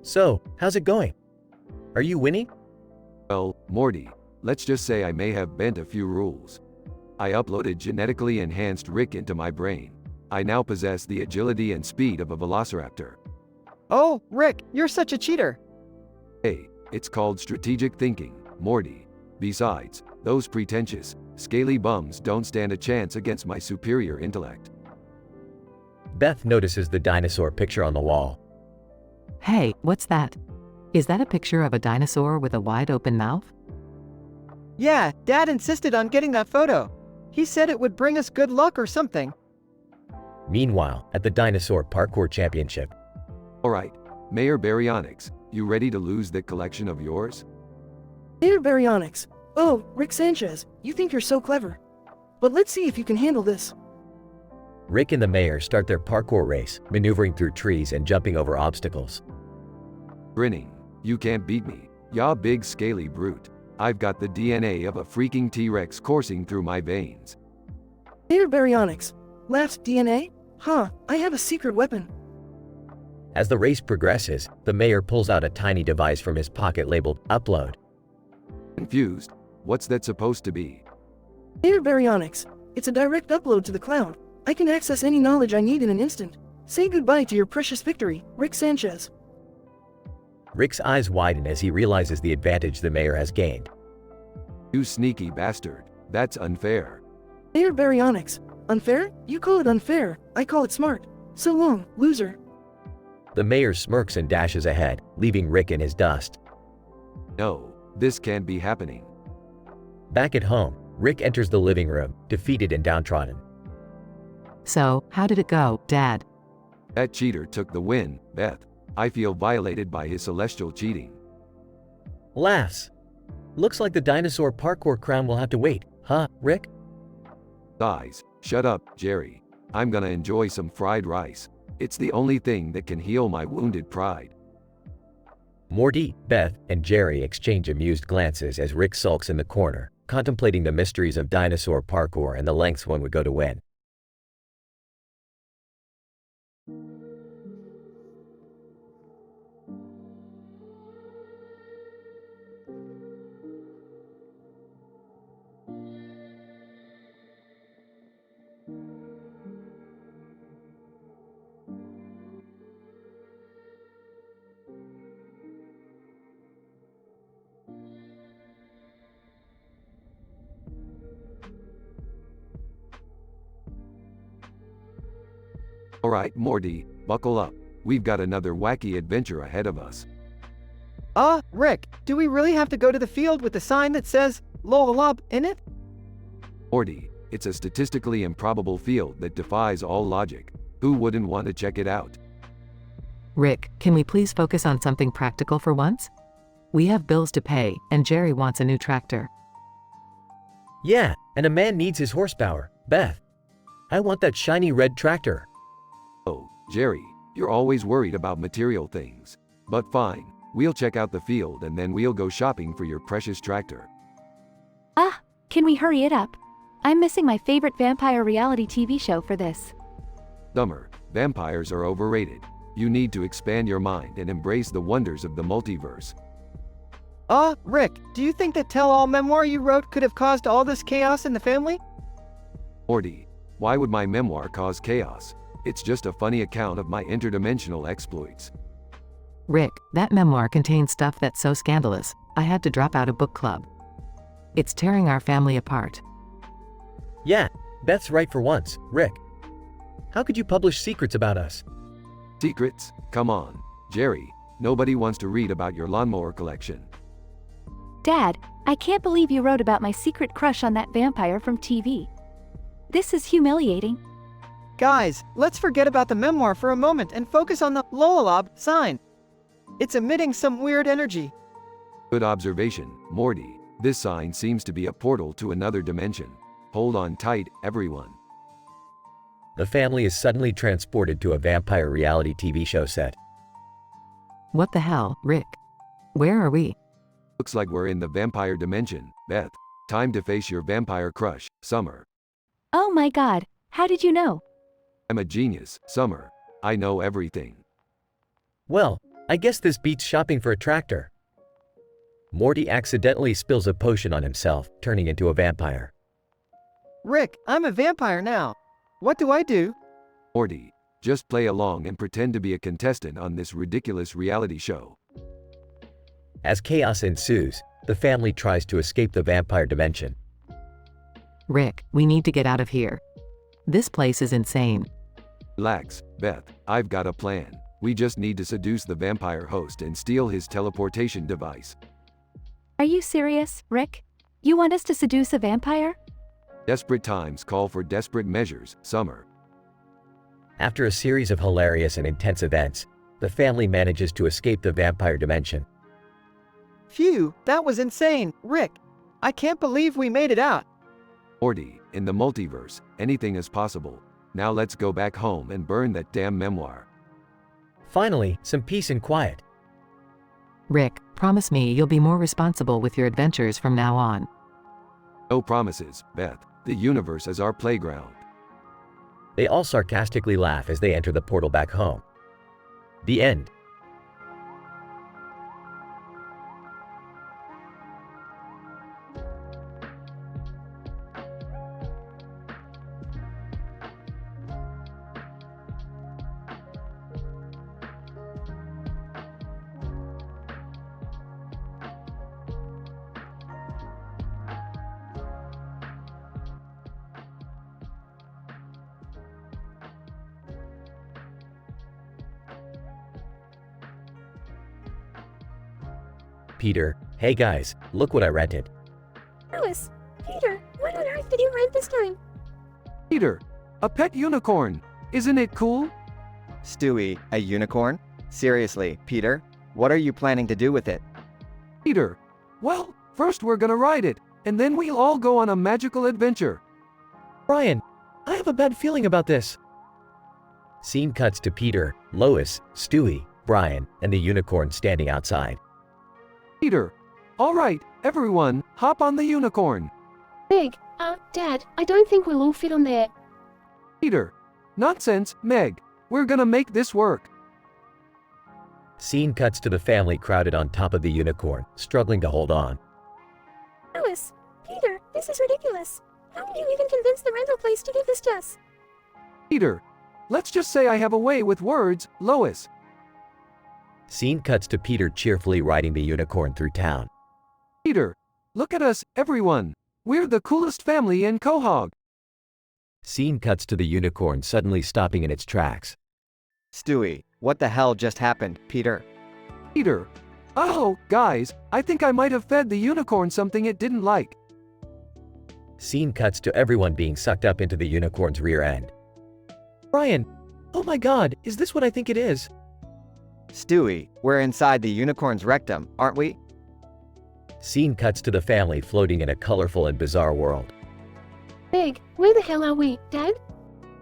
So, how's it going? Are you winning? Well, Morty, let's just say I may have bent a few rules. I uploaded genetically enhanced Rick into my brain. I now possess the agility and speed of a velociraptor. Oh, Rick, you're such a cheater. Hey, it's called strategic thinking, Morty. Besides, those pretentious, scaly bums don't stand a chance against my superior intellect. Beth notices the dinosaur picture on the wall. Hey, what's that? Is that a picture of a dinosaur with a wide-open mouth? Yeah, Dad insisted on getting that photo. He said it would bring us good luck or something. Meanwhile, at the Dinosaur Parkour Championship. Alright, Mayor Baryonyx, you ready to lose that collection of yours? Mayor Baryonyx. Oh, Rick Sanchez, you think you're so clever. But let's see if you can handle this. Rick and the mayor start their parkour race, maneuvering through trees and jumping over obstacles. Grinning, you can't beat me, ya big scaly brute. I've got the DNA of a freaking T-Rex coursing through my veins. Mayor Baryonyx. Last DNA? Huh, I have a secret weapon. As the race progresses, the mayor pulls out a tiny device from his pocket labeled Upload. Confused, what's that supposed to be? Mayor Baryonyx. It's a direct upload to the cloud. I can access any knowledge I need in an instant. Say goodbye to your precious victory, Rick Sanchez. Rick's eyes widen as he realizes the advantage the mayor has gained. You sneaky bastard, that's unfair. Mayor Baryonyx. Unfair? You call it unfair, I call it smart. So long, loser. The mayor smirks and dashes ahead, leaving Rick in his dust. No, this can't be happening. Back at home, Rick enters the living room, defeated and downtrodden. So, how did it go, Dad? That cheater took the win, Beth. I feel violated by his celestial cheating. Laughs. Looks like the dinosaur parkour crown will have to wait, huh, Rick? Guys, shut up, Jerry. I'm gonna enjoy some fried rice. It's the only thing that can heal my wounded pride. Morty, Beth, and Jerry exchange amused glances as Rick sulks in the corner, contemplating the mysteries of dinosaur parkour and the lengths one would go to win. Alright, Morty, buckle up. We've got another wacky adventure ahead of us. Rick, do we really have to go to the field with the sign that says, Lololob, in it? Morty, it's a statistically improbable field that defies all logic. Who wouldn't want to check it out? Rick, can we please focus on something practical for once? We have bills to pay, and Jerry wants a new tractor. Yeah, and a man needs his horsepower, Beth. I want that shiny red tractor. Oh, Jerry, you're always worried about material things. But fine, we'll check out the field and then we'll go shopping for your precious tractor. Can we hurry it up? I'm missing my favorite vampire reality TV show for this. Dumber, vampires are overrated. You need to expand your mind and embrace the wonders of the multiverse. Rick, do you think that tell-all memoir you wrote could have caused all this chaos in the family? Morty, why would my memoir cause chaos? It's just a funny account of my interdimensional exploits. Rick, that memoir contains stuff that's so scandalous, I had to drop out of book club. It's tearing our family apart. Yeah, Beth's right for once, Rick. How could you publish secrets about us? Secrets? Come on, Jerry. Nobody wants to read about your lawnmower collection. Dad, I can't believe you wrote about my secret crush on that vampire from TV. This is humiliating. Guys, let's forget about the memoir for a moment and focus on the Lololob sign. It's emitting some weird energy. Good observation, Morty. This sign seems to be a portal to another dimension. Hold on tight, everyone. The family is suddenly transported to a vampire reality TV show set. What the hell, Rick? Where are we? Looks like we're in the vampire dimension, Beth. Time to face your vampire crush, Summer. Oh my god, how did you know? I'm a genius, Summer. I know everything. Well, I guess this beats shopping for a tractor. Morty accidentally spills a potion on himself, turning into a vampire. Rick, I'm a vampire now. What do I do? Morty, just play along and pretend to be a contestant on this ridiculous reality show. As chaos ensues, the family tries to escape the vampire dimension. Rick, we need to get out of here. This place is insane. Relax, Beth. I've got a plan. We just need to seduce the vampire host and steal his teleportation device. Are you serious, Rick? You want us to seduce a vampire? Desperate times call for desperate measures, Summer. After a series of hilarious and intense events, the family manages to escape the vampire dimension. Phew, that was insane, Rick. I can't believe we made it out. Morty, in the multiverse, anything is possible. Now let's go back home and burn that damn memoir. Finally, some peace and quiet. Rick, promise me you'll be more responsible with your adventures from now on. No promises, Beth. The universe is our playground. They all sarcastically laugh as they enter the portal back home. The end. Peter, hey guys, look what I rented. Alice, Peter, what on earth did you rent this time? Peter, a pet unicorn. Isn't it cool? Stewie, a unicorn? Seriously, Peter, what are you planning to do with it? Peter, well, first we're gonna ride it, and then we'll all go on a magical adventure. Brian, I have a bad feeling about this. Scene cuts to Peter, Lois, Stewie, Brian, and the unicorn standing outside. Peter, all right, everyone, hop on the unicorn. Meg, Dad, I don't think we'll all fit on there. Peter, nonsense, Meg. We're gonna make this work. Scene cuts to the family crowded on top of the unicorn, struggling to hold on. Alice, Peter, this is ridiculous. How did you even convince the rental place to give this to us? Peter, let's just say I have a way with words, Lois. Scene cuts to Peter cheerfully riding the unicorn through town. Peter, look at us, everyone. We're the coolest family in Quahog. Scene cuts to the unicorn suddenly stopping in its tracks. Stewie, what the hell just happened, Peter? Peter, oh, guys, I think I might have fed the unicorn something it didn't like. Scene cuts to everyone being sucked up into the unicorn's rear end. Brian, oh my god, is this what I think it is? Stewie, we're inside the unicorn's rectum, aren't we? Scene cuts to the family floating in a colorful and bizarre world. Meg, where the hell are we, Dad?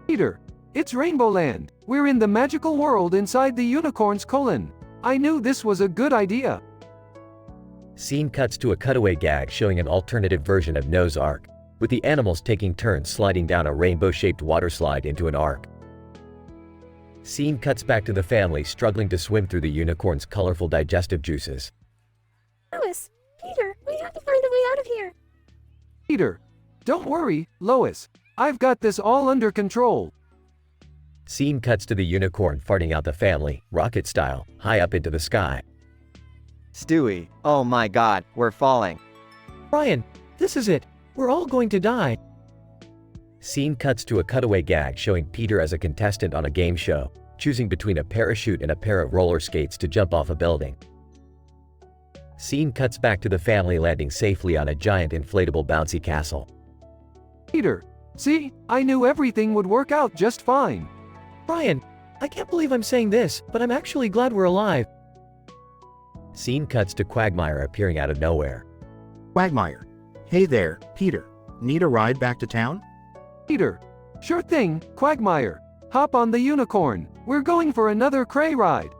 Peter, it's Rainbow Land. We're in the magical world inside the unicorn's colon. I knew this was a good idea. Scene cuts to a cutaway gag showing an alternative version of Noah's Ark, with the animals taking turns sliding down a rainbow-shaped water slide into an ark. Scene cuts back to the family struggling to swim through the unicorn's colorful digestive juices. Alice, Peter, we have to find a way out of here. Peter, don't worry, Lois. I've got this all under control. Scene cuts to the unicorn farting out the family, rocket style, high up into the sky. Stewie, oh my god, we're falling. Brian, this is it. We're all going to die. Scene cuts to a cutaway gag showing Peter as a contestant on a game show, choosing between a parachute and a pair of roller skates to jump off a building. Scene cuts back to the family landing safely on a giant inflatable bouncy castle. Peter, see, I knew everything would work out just fine. Brian, I can't believe I'm saying this, but I'm actually glad we're alive. Scene cuts to Quagmire appearing out of nowhere. Quagmire. Hey there, Peter. Need a ride back to town? Peter, sure thing, Quagmire. Hop on the unicorn. We're going for another cray ride.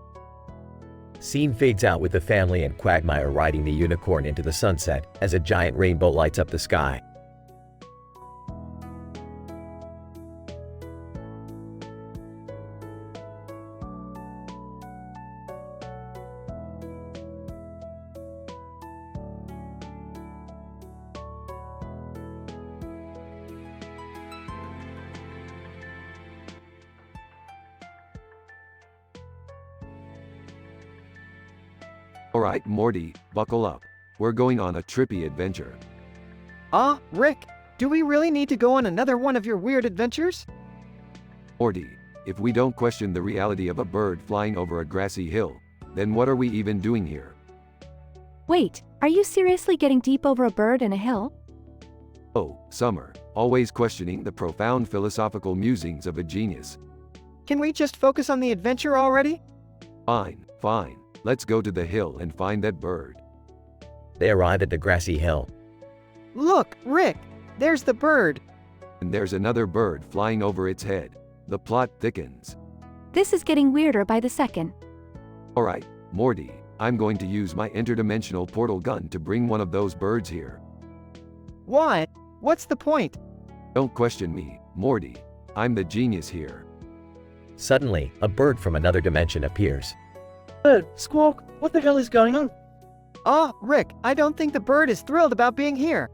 Scene fades out with the family and Quagmire riding the unicorn into the sunset as a giant rainbow lights up the sky. Alright, Morty, buckle up. We're going on a trippy adventure. Rick, do we really need to go on another one of your weird adventures? Morty, if we don't question the reality of a bird flying over a grassy hill, then what are we even doing here? Wait, are you seriously getting deep over a bird and a hill? Oh, Summer, always questioning the profound philosophical musings of a genius. Can we just focus on the adventure already? Fine, fine. Let's go to the hill and find that bird. They arrive at the grassy hill. Look, Rick, there's the bird. And there's another bird flying over its head. The plot thickens. This is getting weirder by the second. Alright, Morty, I'm going to use my interdimensional portal gun to bring one of those birds here. What? What's the point? Don't question me, Morty. I'm the genius here. Suddenly, a bird from another dimension appears. Bird, Squawk, what the hell is going on? Rick, I don't think the bird is thrilled about being here.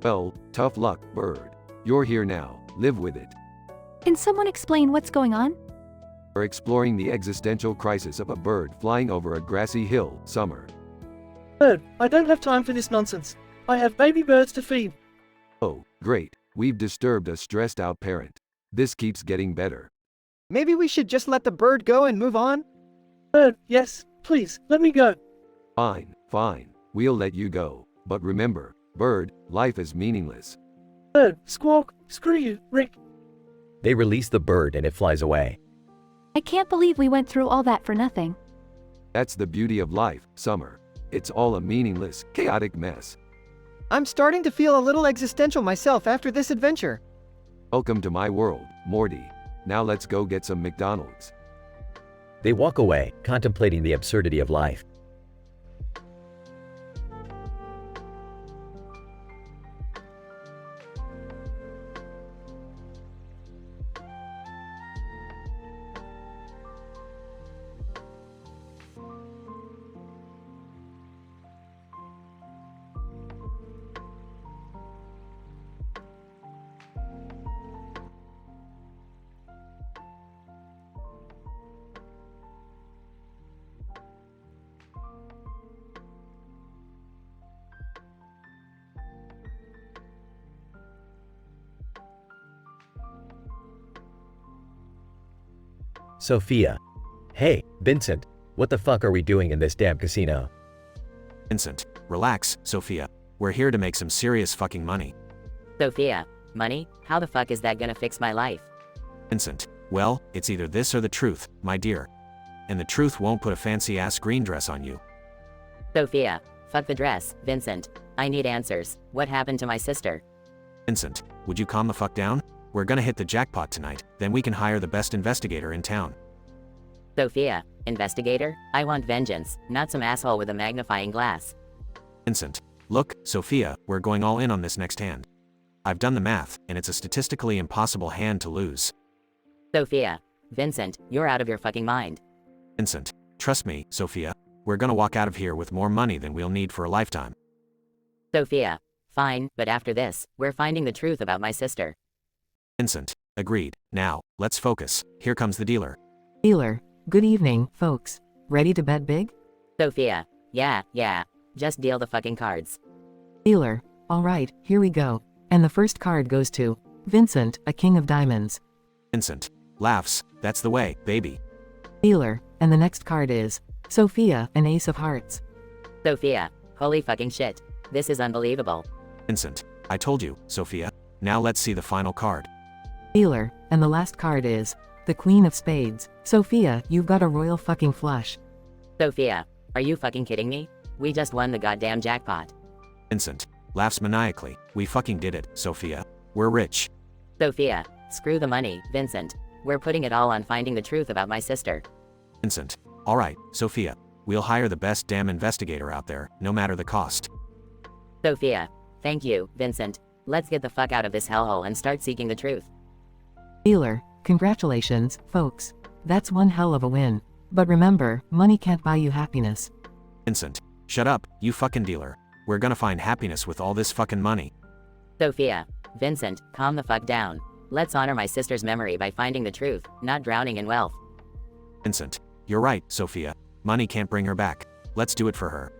Well, tough luck, bird. You're here now, live with it. Can someone explain what's going on? We're exploring the existential crisis of a bird flying over a grassy hill, Summer. Bird, I don't have time for this nonsense. I have baby birds to feed. Oh, great. We've disturbed a stressed out parent. This keeps getting better. Maybe we should just let the bird go and move on? Bird, yes, please, let me go. Fine, fine. We'll let you go. But remember, bird, life is meaningless. Bird, Squawk, screw you, Rick. They release the bird and it flies away. I can't believe we went through all that for nothing. That's the beauty of life, Summer. It's all a meaningless, chaotic mess. I'm starting to feel a little existential myself after this adventure. Welcome to my world, Morty. Now let's go get some McDonald's. They walk away, contemplating the absurdity of life. Sophia. Hey, Vincent, what the fuck are we doing in this damn casino? Vincent, relax, Sophia. We're here to make some serious fucking money. Sophia, money? How the fuck is that gonna fix my life? Vincent, well, it's either this or the truth, my dear. And the truth won't put a fancy-ass green dress on you. Sophia, fuck the dress, Vincent. I need answers. What happened to my sister? Vincent, would you calm the fuck down? We're gonna hit the jackpot tonight, then we can hire the best investigator in town. Sophia, investigator? I want vengeance, not some asshole with a magnifying glass. Vincent, look, Sophia, we're going all in on this next hand. I've done the math, and it's a statistically impossible hand to lose. Sophia, Vincent, you're out of your fucking mind. Vincent, trust me, Sophia, we're gonna walk out of here with more money than we'll need for a lifetime. Sophia, fine, but after this, we're finding the truth about my sister. Vincent, agreed. Now, let's focus. Here comes the dealer. Dealer, good evening, folks. Ready to bet big? Sophia, yeah, just deal the fucking cards. Dealer, alright, here we go. And the first card goes to Vincent, a king of diamonds. Vincent laughs. That's the way, baby. Dealer, and the next card is Sophia, an ace of hearts. Sophia, holy fucking shit. This is unbelievable. Vincent, I told you, Sophia. Now let's see the final card. Dealer, and the last card is the Queen of Spades. Sophia, you've got a royal fucking flush. Sophia, are you fucking kidding me? We just won the goddamn jackpot. Vincent laughs maniacally. We fucking did it, Sophia. We're rich. Sophia, screw the money, Vincent. We're putting it all on finding the truth about my sister. Vincent, alright, Sophia. We'll hire the best damn investigator out there, no matter the cost. Sophia, thank you, Vincent. Let's get the fuck out of this hellhole and start seeking the truth. Dealer, congratulations, folks. That's one hell of a win. But remember, money can't buy you happiness. Vincent, shut up, you fucking dealer. We're gonna find happiness with all this fucking money. Sophia, Vincent, calm the fuck down. Let's honor my sister's memory by finding the truth, not drowning in wealth. Vincent, you're right, Sophia. Money can't bring her back. Let's do it for her.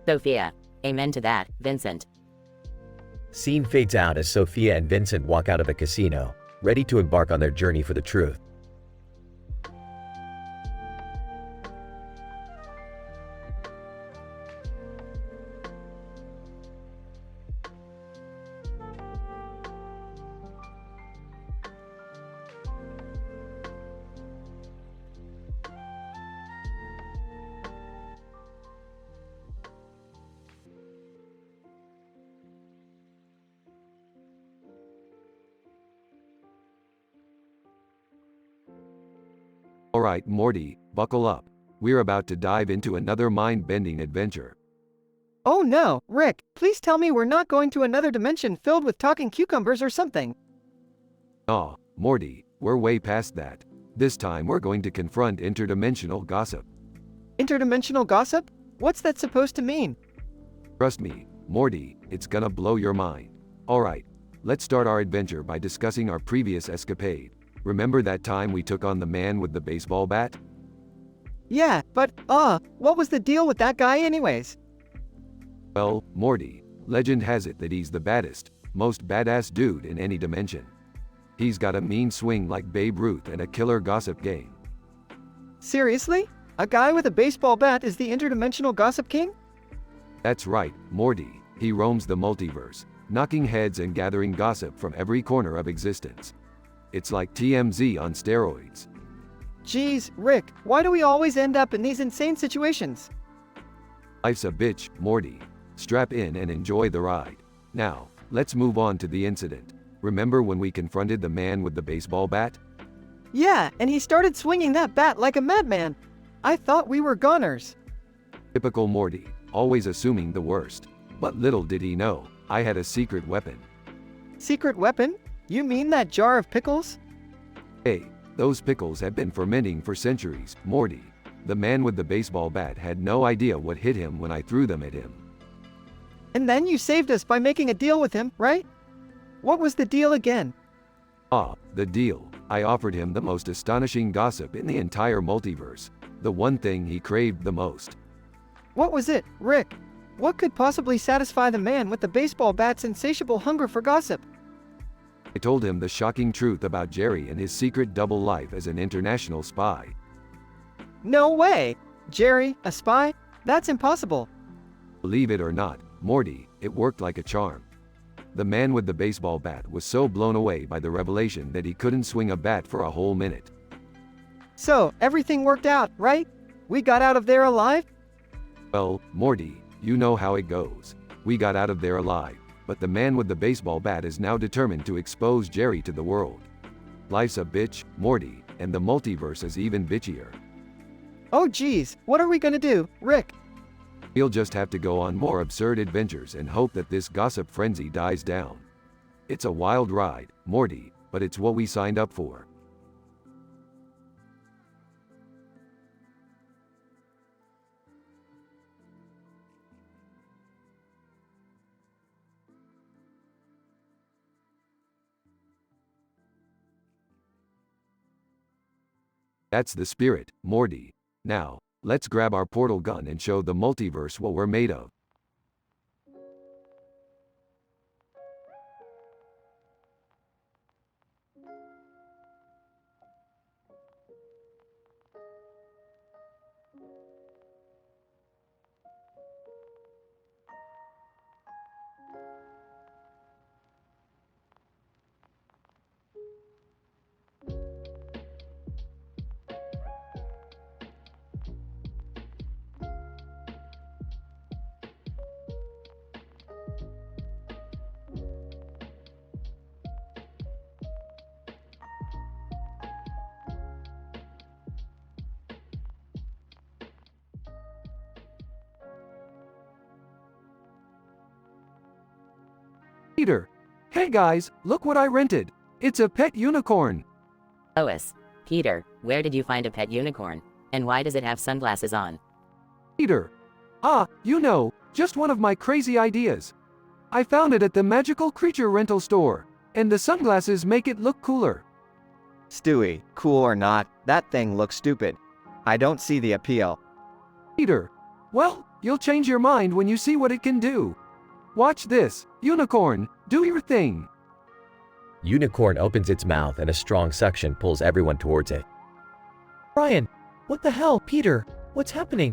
Sophia, amen to that, Vincent. Scene fades out as Sophia and Vincent walk out of a casino, ready to embark on their journey for the truth. Alright, Morty, buckle up. We're about to dive into another mind-bending adventure. Oh no, Rick, please tell me we're not going to another dimension filled with talking cucumbers or something. Aw, Morty, we're way past that. This time we're going to confront interdimensional gossip. Interdimensional gossip? What's that supposed to mean? Trust me, Morty, it's gonna blow your mind. Alright, let's start our adventure by discussing our previous escapade. Remember that time we took on the man with the baseball bat? Yeah, but, what was the deal with that guy anyways? Well, Morty, legend has it that he's the baddest, most badass dude in any dimension. He's got a mean swing like Babe Ruth and a killer gossip game. Seriously? A guy with a baseball bat is the interdimensional gossip king? That's right, Morty. He roams the multiverse, knocking heads and gathering gossip from every corner of existence. It's like TMZ on steroids. Jeez, Rick, why do we always end up in these insane situations? Life's a bitch, Morty. Strap in and enjoy the ride. Now, let's move on to the incident. Remember when we confronted the man with the baseball bat? Yeah, and he started swinging that bat like a madman. I thought we were goners. Typical Morty, always assuming the worst. But little did he know, I had a secret weapon. Secret weapon? You mean that jar of pickles? Hey, those pickles had been fermenting for centuries, Morty. The man with the baseball bat had no idea what hit him when I threw them at him. And then you saved us by making a deal with him, right? What was the deal again? The deal. I offered him the most astonishing gossip in the entire multiverse. The one thing he craved the most. What was it, Rick? What could possibly satisfy the man with the baseball bat's insatiable hunger for gossip? I told him the shocking truth about Jerry and his secret double life as an international spy. No way! Jerry, a spy? That's impossible. Believe it or not, Morty, it worked like a charm. The man with the baseball bat was so blown away by the revelation that he couldn't swing a bat for a whole minute. So, everything worked out, right? We got out of there alive? Well, Morty, you know how it goes. We got out of there alive. But the man with the baseball bat is now determined to expose Jerry to the world. Life's a bitch, Morty, and the multiverse is even bitchier. Oh geez, what are we gonna do, Rick? We'll just have to go on more absurd adventures and hope that this gossip frenzy dies down. It's a wild ride, Morty, but it's what we signed up for. That's the spirit, Morty. Now, let's grab our portal gun and show the multiverse what we're made of. Peter. Hey guys, look what I rented. It's a pet unicorn. Lois. Peter, where did you find a pet unicorn? And why does it have sunglasses on? Peter. You know, just one of my crazy ideas. I found it at the magical creature rental store, and the sunglasses make it look cooler. Stewie, cool or not, that thing looks stupid. I don't see the appeal. Peter. Well, you'll change your mind when you see what it can do. Watch this, unicorn, do your thing. Unicorn opens its mouth and a strong suction pulls everyone towards it. Brian, what the hell, Peter? What's happening?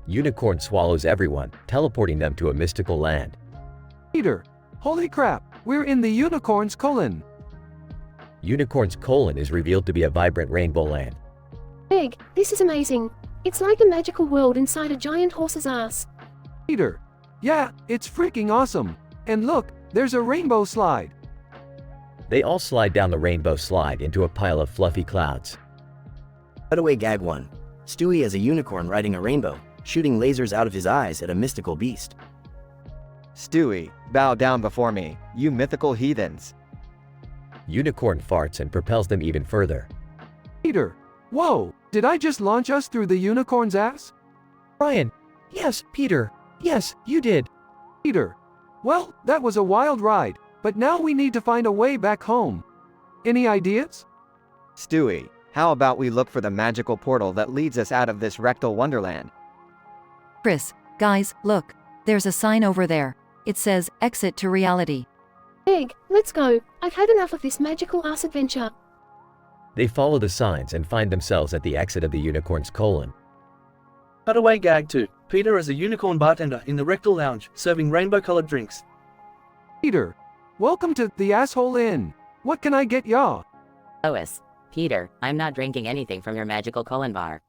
Unicorn swallows everyone, teleporting them to a mystical land. Peter, holy crap, we're in the unicorn's colon. Unicorn's colon is revealed to be a vibrant rainbow land. Meg, this is amazing. It's like a magical world inside a giant horse's ass. Peter, yeah, it's freaking awesome. And look, there's a rainbow slide. They all slide down the rainbow slide into a pile of fluffy clouds. Cutaway gag 1. Stewie as a unicorn riding a rainbow, shooting lasers out of his eyes at a mystical beast. Stewie, bow down before me, you mythical heathens. Unicorn farts and propels them even further. Peter, whoa, did I just launch us through the unicorn's ass? Brian, yes, Peter, yes, you did. Peter, well, that was a wild ride, but now we need to find a way back home. Any ideas? Stewie, how about we look for the magical portal that leads us out of this rectal wonderland? Chris, guys, look. There's a sign over there. It says, exit to reality. Meg, let's go. I've had enough of this magical ass adventure. They follow the signs and find themselves at the exit of the unicorn's colon. Cutaway gag 2. Peter as a unicorn bartender in the rectal lounge, serving rainbow-colored drinks. Peter, welcome to the Asshole Inn. What can I get ya? Lois. Peter, I'm not drinking anything from your magical colon bar.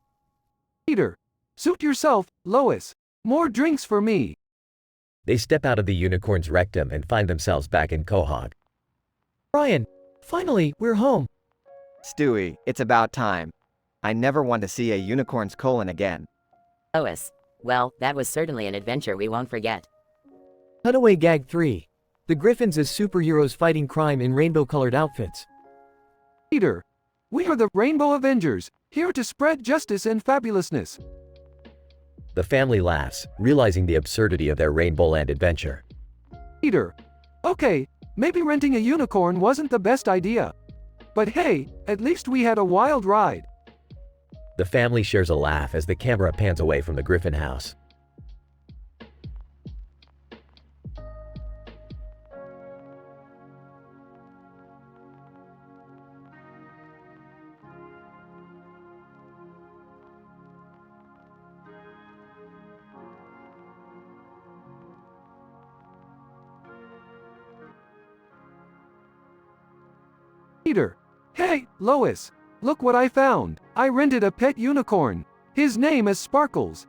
Peter, suit yourself, Lois. More drinks for me. They step out of the unicorn's rectum and find themselves back in Quahog. Brian, finally, we're home. Stewie, it's about time. I never want to see a unicorn's colon again. Lois. Well, that was certainly an adventure we won't forget. Cutaway gag 3. The Griffins as superheroes fighting crime in rainbow-colored outfits. Peter, we are the Rainbow Avengers, here to spread justice and fabulousness. The family laughs, realizing the absurdity of their Rainbow Land adventure. Peter, okay, maybe renting a unicorn wasn't the best idea. But hey, at least we had a wild ride. The family shares a laugh as the camera pans away from the Griffin house. Peter, hey, Lois, look what I found. I rented a pet unicorn. His name is Sparkles.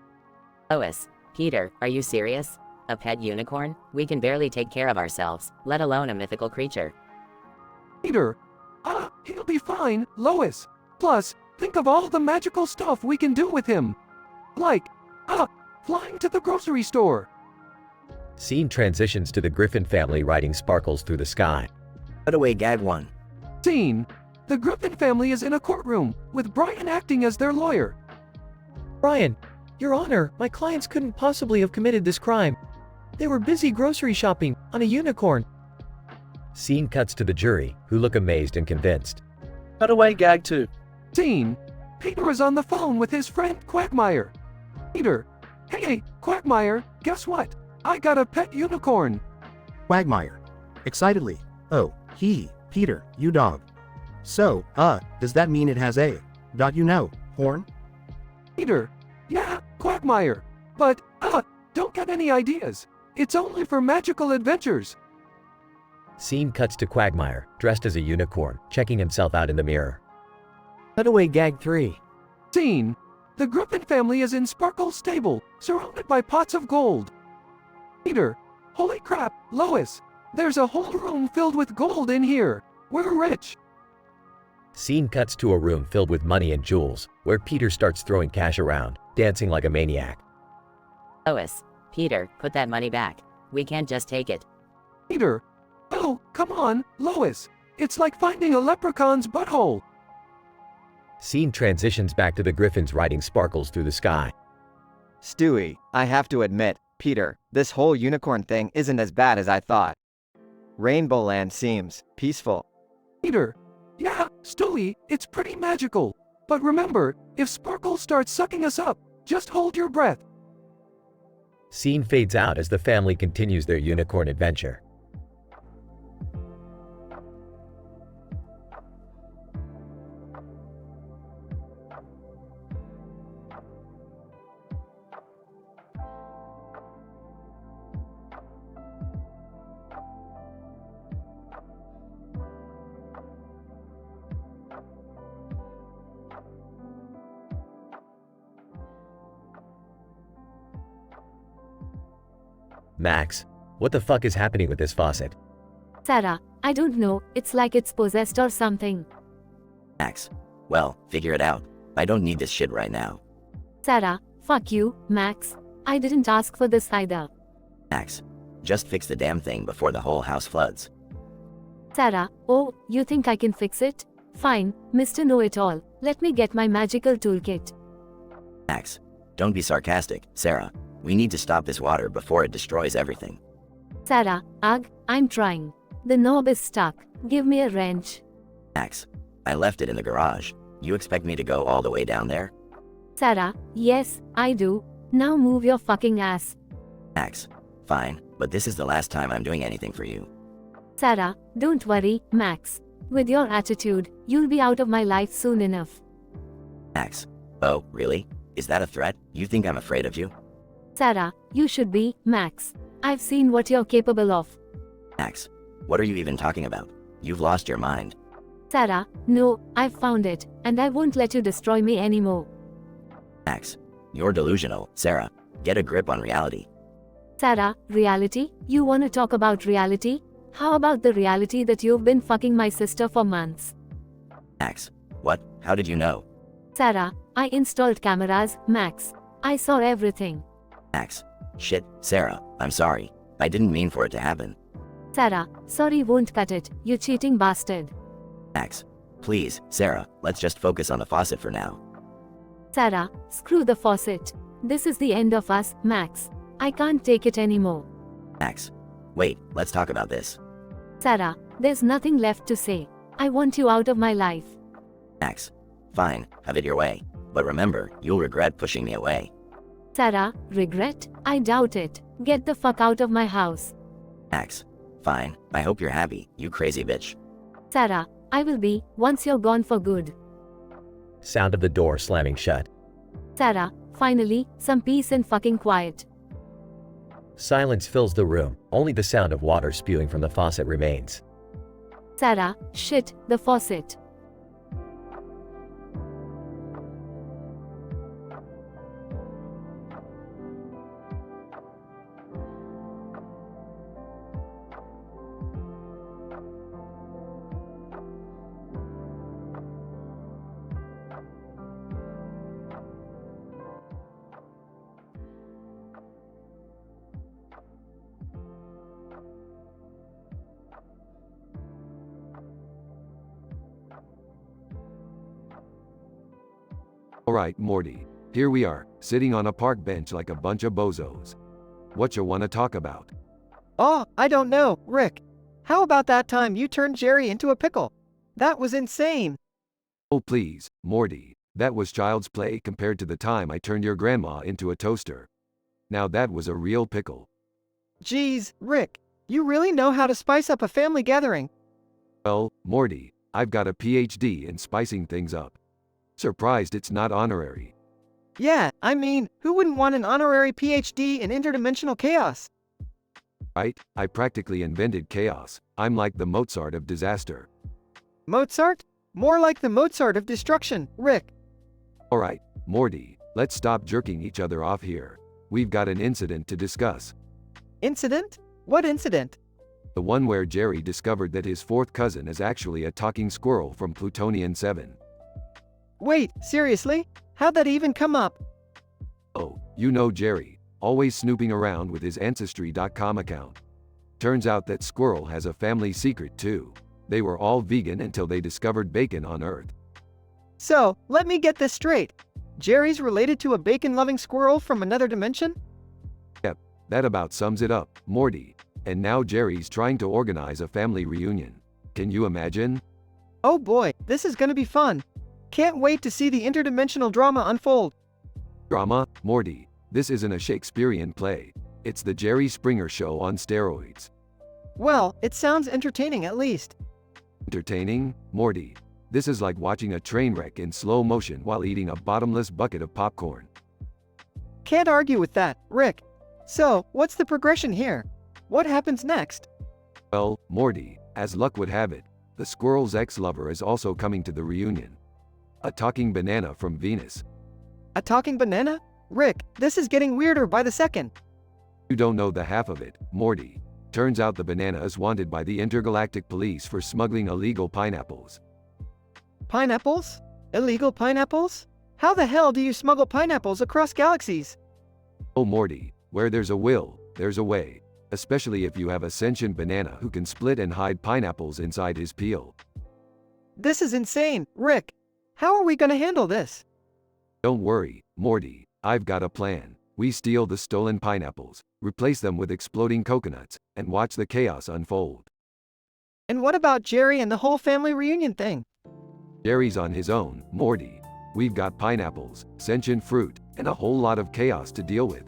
Lois. Peter, are you serious? A pet unicorn? We can barely take care of ourselves, let alone a mythical creature. Peter, he'll be fine, Lois. Plus, think of all the magical stuff we can do with him. Like, flying to the grocery store. Scene transitions to the Griffin family riding Sparkles through the sky. Cutaway gag 1. Scene. The Griffin family is in a courtroom, with Brian acting as their lawyer. Brian, Your Honor, my clients couldn't possibly have committed this crime. They were busy grocery shopping, on a unicorn. Scene cuts to the jury, who look amazed and convinced. Cutaway gag 2. Scene. Peter is on the phone with his friend Quagmire. Peter. Hey, Quagmire, guess what? I got a pet unicorn. Quagmire. Excitedly. Oh, Peter, you dog. So, does that mean it has a, horn? Peter. Yeah, Quagmire. But, don't get any ideas. It's only for magical adventures. Scene cuts to Quagmire, dressed as a unicorn, checking himself out in the mirror. Cutaway gag 3. Scene. The Griffin family is in Sparkle's stable, surrounded by pots of gold. Peter. Holy crap, Lois. There's a whole room filled with gold in here. We're rich. Scene cuts to a room filled with money and jewels, where Peter starts throwing cash around, dancing like a maniac. Lois. Peter, put that money back. We can't just take it. Peter. Oh, come on, Lois. It's like finding a leprechaun's butthole. Scene transitions back to the griffins riding sparkles through the sky. Stewie, I have to admit, Peter, this whole unicorn thing isn't as bad as I thought. Rainbow Land seems peaceful. Peter. Yeah, Stewie, it's pretty magical. But remember, if Sparkle starts sucking us up, just hold your breath. Scene fades out as the family continues their unicorn adventure. Max, what the fuck is happening with this faucet? Sarah, I don't know, it's like it's possessed or something. Max. Well, figure it out. I don't need this shit right now. Sarah, fuck you, Max. I didn't ask for this either. Max. Just fix the damn thing before the whole house floods. Sarah, oh, you think I can fix it? Fine, Mr. Know-It-All, let me get my magical toolkit. Max. Don't be sarcastic, Sarah. We need to stop this water before it destroys everything. Sarah, ugh, I'm trying. The knob is stuck. Give me a wrench. Max. I left it in the garage. You expect me to go all the way down there? Sarah, yes, I do. Now move your fucking ass. Max. Fine, but this is the last time I'm doing anything for you. Sarah, don't worry, Max. With your attitude, you'll be out of my life soon enough. Max. Oh, really? Is that a threat? You think I'm afraid of you? Sarah, you should be, Max. I've seen what you're capable of. Max. What are you even talking about? You've lost your mind. Sarah, no, I've found it, and I won't let you destroy me anymore. Max. You're delusional, Sarah. Get a grip on reality. Sarah, reality? You wanna talk about reality? How about the reality that you've been fucking my sister for months? Max. What? How did you know? Sarah, I installed cameras, Max. I saw everything. Max. Shit, Sarah, I'm sorry. I didn't mean for it to happen. Sarah, sorry won't cut it, you cheating bastard. Max. Please, Sarah, let's just focus on the faucet for now. Sarah, screw the faucet. This is the end of us, Max. I can't take it anymore. Max. Wait, let's talk about this. Sarah, there's nothing left to say. I want you out of my life. Max. Fine, have it your way. But remember, you'll regret pushing me away. Sarah, regret? I doubt it. Get the fuck out of my house. Max. Fine, I hope you're happy, you crazy bitch. Sarah, I will be, once you're gone for good. Sound of the door slamming shut. Sarah, finally, some peace and fucking quiet. Silence fills the room, only the sound of water spewing from the faucet remains. Sarah, shit, the faucet. Alright, Morty. Here we are, sitting on a park bench like a bunch of bozos. What you wanna talk about? Oh, I don't know, Rick. How about that time you turned Jerry into a pickle? That was insane. Oh please, Morty. That was child's play compared to the time I turned your grandma into a toaster. Now that was a real pickle. Geez, Rick. You really know how to spice up a family gathering. Well, Morty, I've got a PhD in spicing things up. Surprised it's not honorary. Yeah, I mean, who wouldn't want an honorary PhD in interdimensional chaos? Right? I practically invented chaos. I'm like the Mozart of disaster. Mozart? More like the Mozart of destruction, Rick. Alright, Morty, let's stop jerking each other off here. We've got an incident to discuss. Incident? What incident? The one where Jerry discovered that his fourth cousin is actually a talking squirrel from Plutonian 7. Wait, seriously? How'd that even come up? Oh, you know Jerry, always snooping around with his Ancestry.com account. Turns out that squirrel has a family secret too. They were all vegan until they discovered bacon on Earth. So, let me get this straight. Jerry's related to a bacon-loving squirrel from another dimension? Yep, that about sums it up, Morty. And now Jerry's trying to organize a family reunion. Can you imagine? Oh boy, this is gonna be fun. Can't wait to see the interdimensional drama unfold. Drama? Morty, this isn't a Shakespearean play. It's the Jerry Springer Show on steroids. Well, it sounds entertaining at least. Entertaining? Morty, this is like watching a train wreck in slow motion while eating a bottomless bucket of popcorn. Can't argue with that, Rick. So, what's the progression here? What happens next? Well, Morty, as luck would have it, the squirrel's ex-lover is also coming to the reunion. A talking banana from Venus. A talking banana? Rick, this is getting weirder by the second. You don't know the half of it, Morty. Turns out the banana is wanted by the intergalactic police for smuggling illegal pineapples. Pineapples? Illegal pineapples? How the hell do you smuggle pineapples across galaxies? Oh Morty, where there's a will, there's a way. Especially if you have a sentient banana who can split and hide pineapples inside his peel. This is insane, Rick. How are we gonna handle this? Don't worry, Morty, I've got a plan. We steal the stolen pineapples, replace them with exploding coconuts, and watch the chaos unfold. And what about Jerry and the whole family reunion thing? Jerry's on his own, Morty. We've got pineapples, sentient fruit, and a whole lot of chaos to deal with.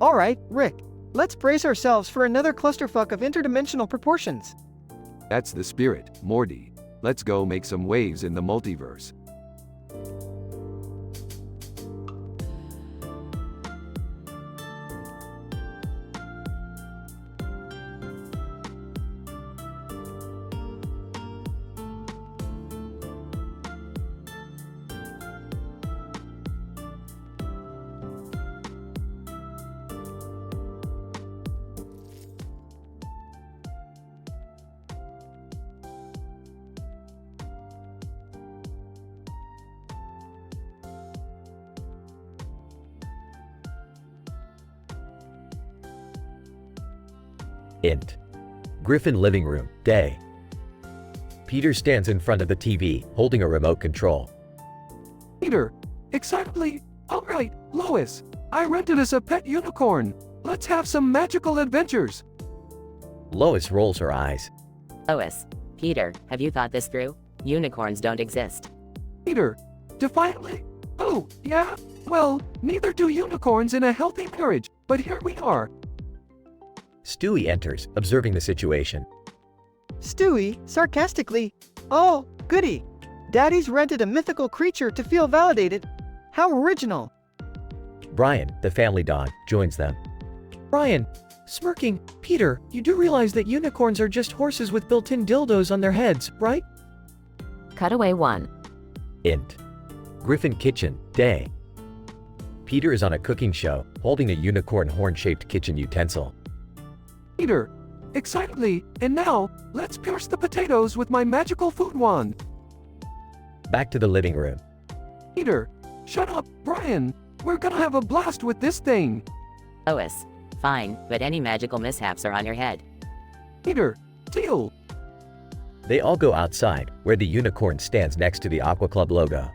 Alright, Rick. Let's brace ourselves for another clusterfuck of interdimensional proportions. That's the spirit, Morty. Let's go make some waves in the multiverse. Int. Griffin living room, day. Peter stands in front of the TV, holding a remote control. Peter, excitedly, alright, Lois, I rented us a pet unicorn. Let's have some magical adventures. Lois rolls her eyes. Lois, Peter, have you thought this through? Unicorns don't exist. Peter, defiantly, oh, yeah, well, neither do unicorns in a healthy marriage, but here we are. Stewie enters, observing the situation. Stewie, sarcastically, oh, goody. Daddy's rented a mythical creature to feel validated. How original. Brian, the family dog, joins them. Brian, smirking, Peter, you do realize that unicorns are just horses with built-in dildos on their heads, right? Cutaway 1. Int. Griffin kitchen, day. Peter is on a cooking show, holding a unicorn horn-shaped kitchen utensil. Peter, excitedly, and now, let's pierce the potatoes with my magical food wand. Back to the living room. Peter, shut up, Brian. We're gonna have a blast with this thing. Lois, fine, but any magical mishaps are on your head. Peter, deal. They all go outside, where the unicorn stands next to the Aqua Club logo.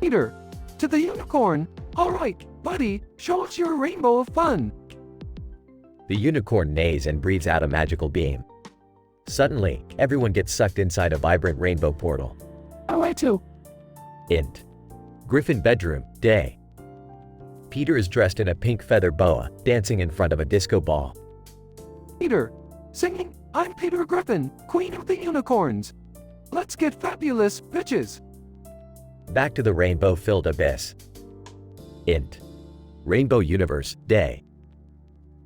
Peter, to the unicorn. Alright, buddy, show us your rainbow of fun. The unicorn neighs and breathes out a magical beam. Suddenly, everyone gets sucked inside a vibrant rainbow portal. Oh, I too. Int. Griffin bedroom, day. Peter is dressed in a pink feather boa, dancing in front of a disco ball. Peter, singing, I'm Peter Griffin, Queen of the Unicorns. Let's get fabulous, bitches. Back to the rainbow-filled abyss. Int. Rainbow universe, day.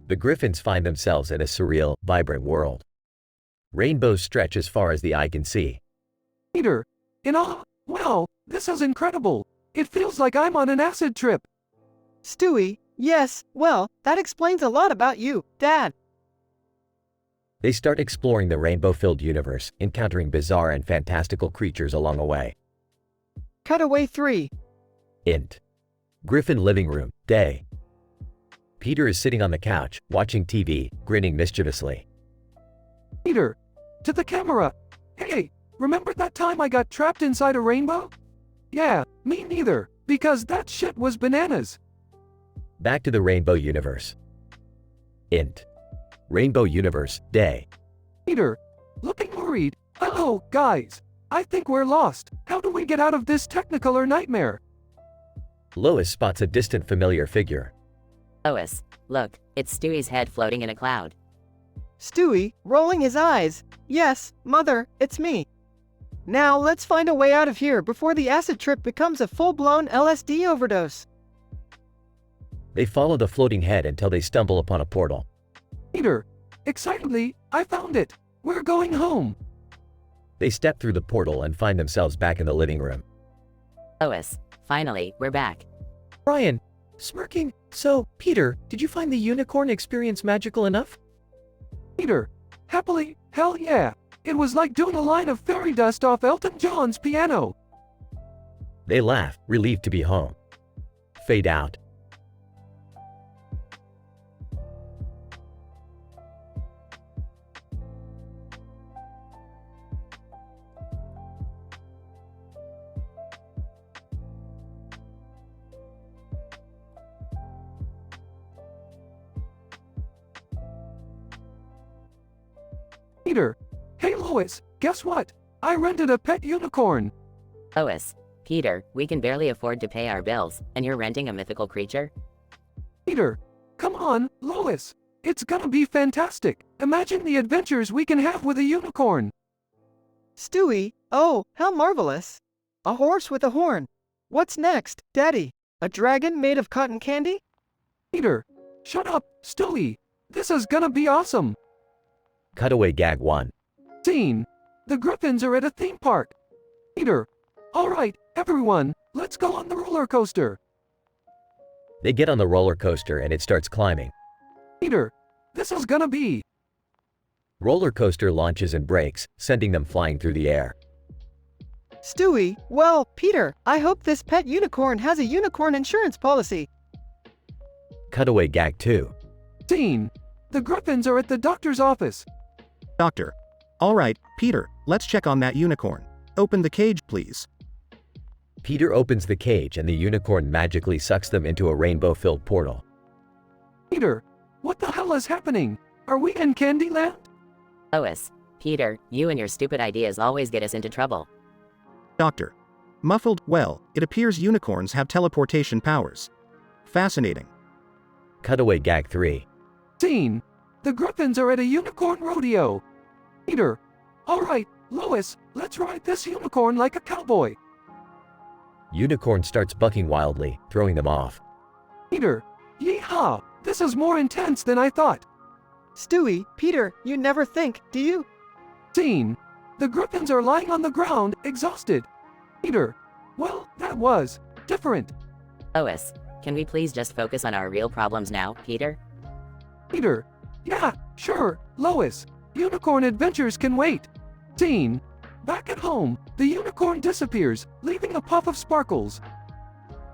The Griffins find themselves in a surreal, vibrant world. Rainbows stretch as far as the eye can see. Peter, in awe, wow, this is incredible. It feels like I'm on an acid trip. Stewie, yes, well, that explains a lot about you, Dad. They start exploring the rainbow-filled universe, encountering bizarre and fantastical creatures along the way. Cutaway 3. Int. Griffin living room, day. Peter is sitting on the couch, watching TV, grinning mischievously. Peter, to the camera. Hey, remember that time I got trapped inside a rainbow? Yeah, me neither, because that shit was bananas. Back to the Rainbow Universe. Int. Rainbow Universe, Day. Peter, looking worried. Hello, guys. I think we're lost. How do we get out of this technicolor nightmare? Lois spots a distant familiar figure. Lois, look, it's Stewie's head floating in a cloud. Stewie, rolling his eyes. Yes, Mother, it's me. Now let's find a way out of here before the acid trip becomes a full-blown LSD overdose. They follow the floating head until they stumble upon a portal. Peter, excitedly, I found it. We're going home. They step through the portal and find themselves back in the living room. Lois, finally, we're back. Brian, smirking. So, Peter, did you find the unicorn experience magical enough? Peter, happily, hell yeah. It was like doing a line of fairy dust off Elton John's piano. They laugh, relieved to be home. Fade out. Peter, hey Lois, guess what? I rented a pet unicorn. Lois, Peter, we can barely afford to pay our bills, and you're renting a mythical creature? Peter, come on, Lois. It's gonna be fantastic. Imagine the adventures we can have with a unicorn. Stewie, oh, how marvelous. A horse with a horn. What's next, Daddy? A dragon made of cotton candy? Peter, shut up, Stewie. This is gonna be awesome. Cutaway gag 1. Scene. The Griffins are at a theme park. Peter, all right, everyone, let's go on the roller coaster. They get on the roller coaster and it starts climbing. Peter, this is gonna be. Roller coaster launches and brakes, sending them flying through the air. Stewie, well, Peter, I hope this pet unicorn has a unicorn insurance policy. Cutaway gag 2. Scene. The Griffins are at the doctor's office. Doctor. All right, Peter, let's check on that unicorn. Open the cage, please. Peter opens the cage and the unicorn magically sucks them into a rainbow-filled portal. Peter, what the hell is happening? Are we in Candyland? Lois, Peter, you and your stupid ideas always get us into trouble. Doctor. Muffled, well, it appears unicorns have teleportation powers. Fascinating. Cutaway gag 3. Scene. The Griffins are at a unicorn rodeo. Peter, all right, Lois, let's ride this unicorn like a cowboy. Unicorn starts bucking wildly, throwing them off. Peter, yeehaw, this is more intense than I thought. Stewie, Peter, you never think, do you? Scene. The Griffins are lying on the ground, exhausted. Peter, well, that was different. Lois, can we please just focus on our real problems now, Peter? Peter, yeah, sure, Lois. Unicorn adventures can wait. Scene. Back at home, the unicorn disappears, leaving a puff of sparkles.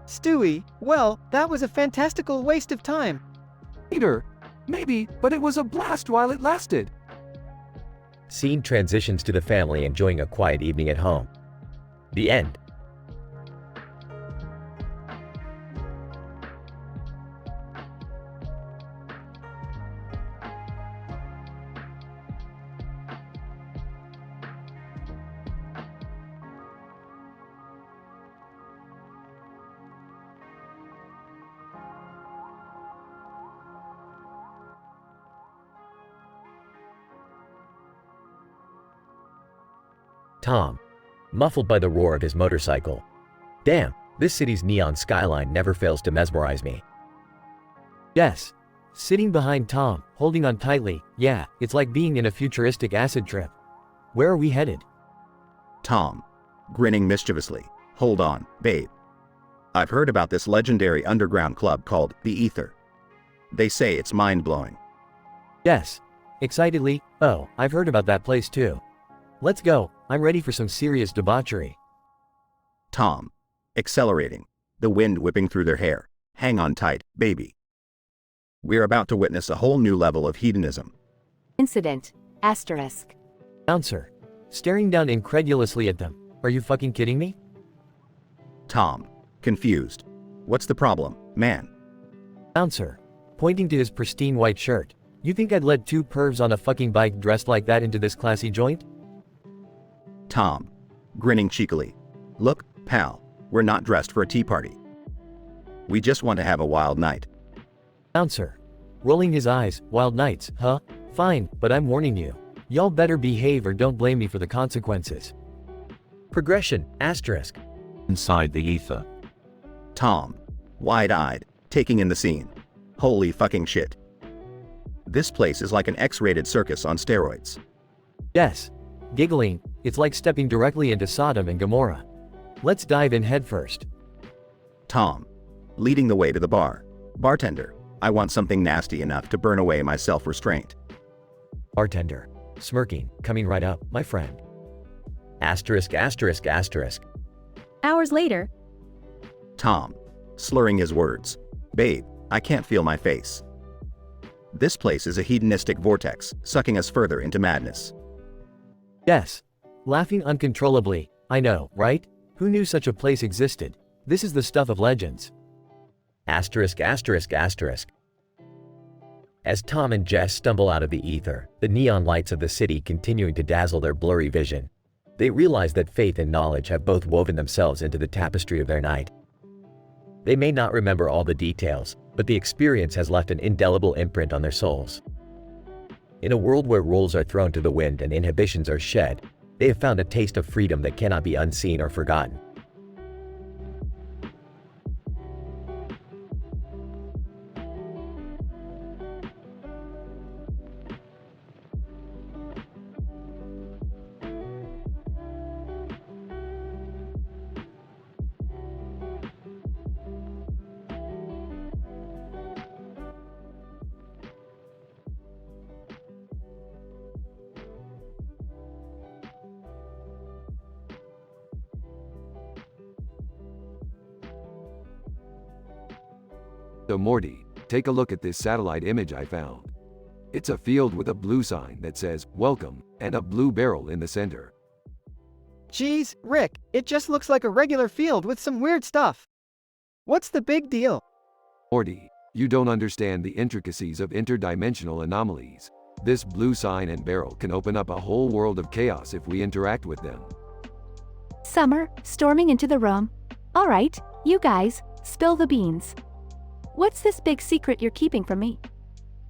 Stewie, well, that was a fantastical waste of time. Peter, maybe, but it was a blast while it lasted. Scene transitions to the family enjoying a quiet evening at home. The end. Tom, muffled by the roar of his motorcycle. Damn, this city's neon skyline never fails to mesmerize me. Yes. Sitting behind Tom, holding on tightly, yeah, it's like being in a futuristic acid trip. Where are we headed? Tom. Grinning mischievously. Hold on, babe. I've heard about this legendary underground club called The Ether. They say it's mind-blowing. Yes. Excitedly, oh, I've heard about that place too. Let's go, I'm ready for some serious debauchery. Tom. Accelerating. The wind whipping through their hair. Hang on tight, baby. We're about to witness a whole new level of hedonism. Incident. Asterisk. Bouncer. Staring down incredulously at them. Are you fucking kidding me? Tom. Confused. What's the problem, man? Bouncer. Pointing to his pristine white shirt. You think I'd let two pervs on a fucking bike dressed like that into this classy joint? Tom. Grinning cheekily. Look, pal, we're not dressed for a tea party. We just want to have a wild night. Bouncer. Rolling his eyes. Wild nights, huh? Fine, but I'm warning you. Y'all better behave or don't blame me for the consequences. Progression. Asterisk. Inside the ether. Tom. Wide-eyed, taking in the scene. Holy fucking shit. This place is like an X-rated circus on steroids. Yes. Giggling. It's like stepping directly into Sodom and Gomorrah. Let's dive in headfirst. Tom. Leading the way to the bar. Bartender. I want something nasty enough to burn away my self-restraint. Bartender. Smirking, coming right up, my friend. Asterisk, asterisk, asterisk. Hours later. Tom. Slurring his words. Babe, I can't feel my face. This place is a hedonistic vortex, sucking us further into madness. Yes. Laughing uncontrollably. I know, right? Who knew such a place existed? This is the stuff of legends. Asterisk, asterisk, asterisk. As Tom and Jess stumble out of the ether, the neon lights of the city continuing to dazzle their blurry vision, they realize that faith and knowledge have both woven themselves into the tapestry of their night. They may not remember all the details, but the experience has left an indelible imprint on their souls. In a world where rules are thrown to the wind and inhibitions are shed, they have found a taste of freedom that cannot be unseen or forgotten. So Morty, take a look at this satellite image I found. It's a field with a blue sign that says, "Welcome," and a blue barrel in the center. Geez, Rick, it just looks like a regular field with some weird stuff. What's the big deal? Morty, you don't understand the intricacies of interdimensional anomalies. This blue sign and barrel can open up a whole world of chaos if we interact with them. Summer, storming into the room. All right, you guys, spill the beans. What's this big secret you're keeping from me?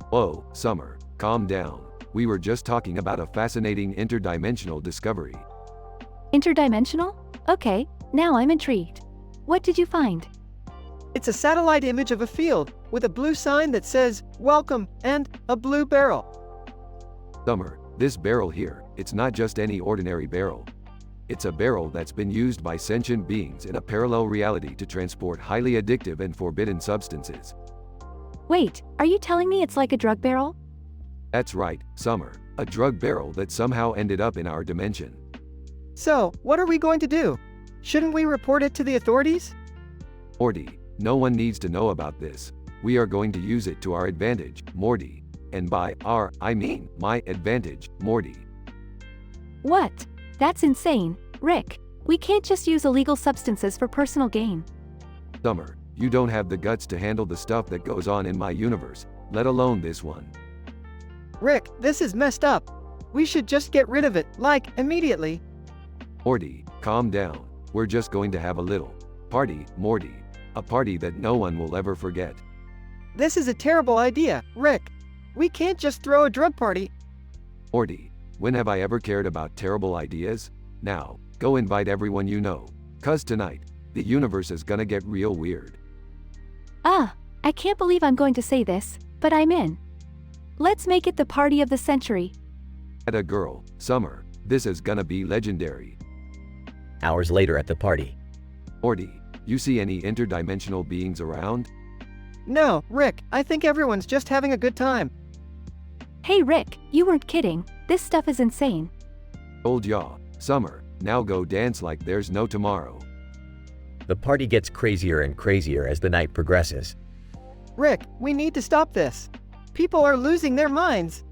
Whoa, Summer, calm down. We were just talking about a fascinating interdimensional discovery. Interdimensional? Okay, now I'm intrigued. What did you find? It's a satellite image of a field, with a blue sign that says, "Welcome," and a blue barrel. Summer, this barrel here, it's not just any ordinary barrel. It's a barrel that's been used by sentient beings in a parallel reality to transport highly addictive and forbidden substances. Wait, are you telling me it's like a drug barrel? That's right, Summer, a drug barrel that somehow ended up in our dimension. So, what are we going to do? Shouldn't we report it to the authorities? Morty, no one needs to know about this. We are going to use it to our advantage, Morty. And by our, I mean my advantage, Morty. What? That's insane, Rick. We can't just use illegal substances for personal gain. Summer, you don't have the guts to handle the stuff that goes on in my universe, let alone this one. Rick, this is messed up. We should just get rid of it, like, immediately. Morty, calm down. We're just going to have a little party, Morty. A party that no one will ever forget. This is a terrible idea, Rick. We can't just throw a drug party. Morty, when have I ever cared about terrible ideas? Now, go invite everyone you know. 'Cause tonight, the universe is gonna get real weird. I can't believe I'm going to say this, but I'm in. Let's make it the party of the century. At a girl, Summer, this is gonna be legendary. Hours later at the party. Morty, you see any interdimensional beings around? No, Rick, I think everyone's just having a good time. Hey Rick, you weren't kidding. This stuff is insane. Old yaw, Summer, now go dance like there's no tomorrow. The party gets crazier and crazier as the night progresses. Rick, we need to stop this. People are losing their minds.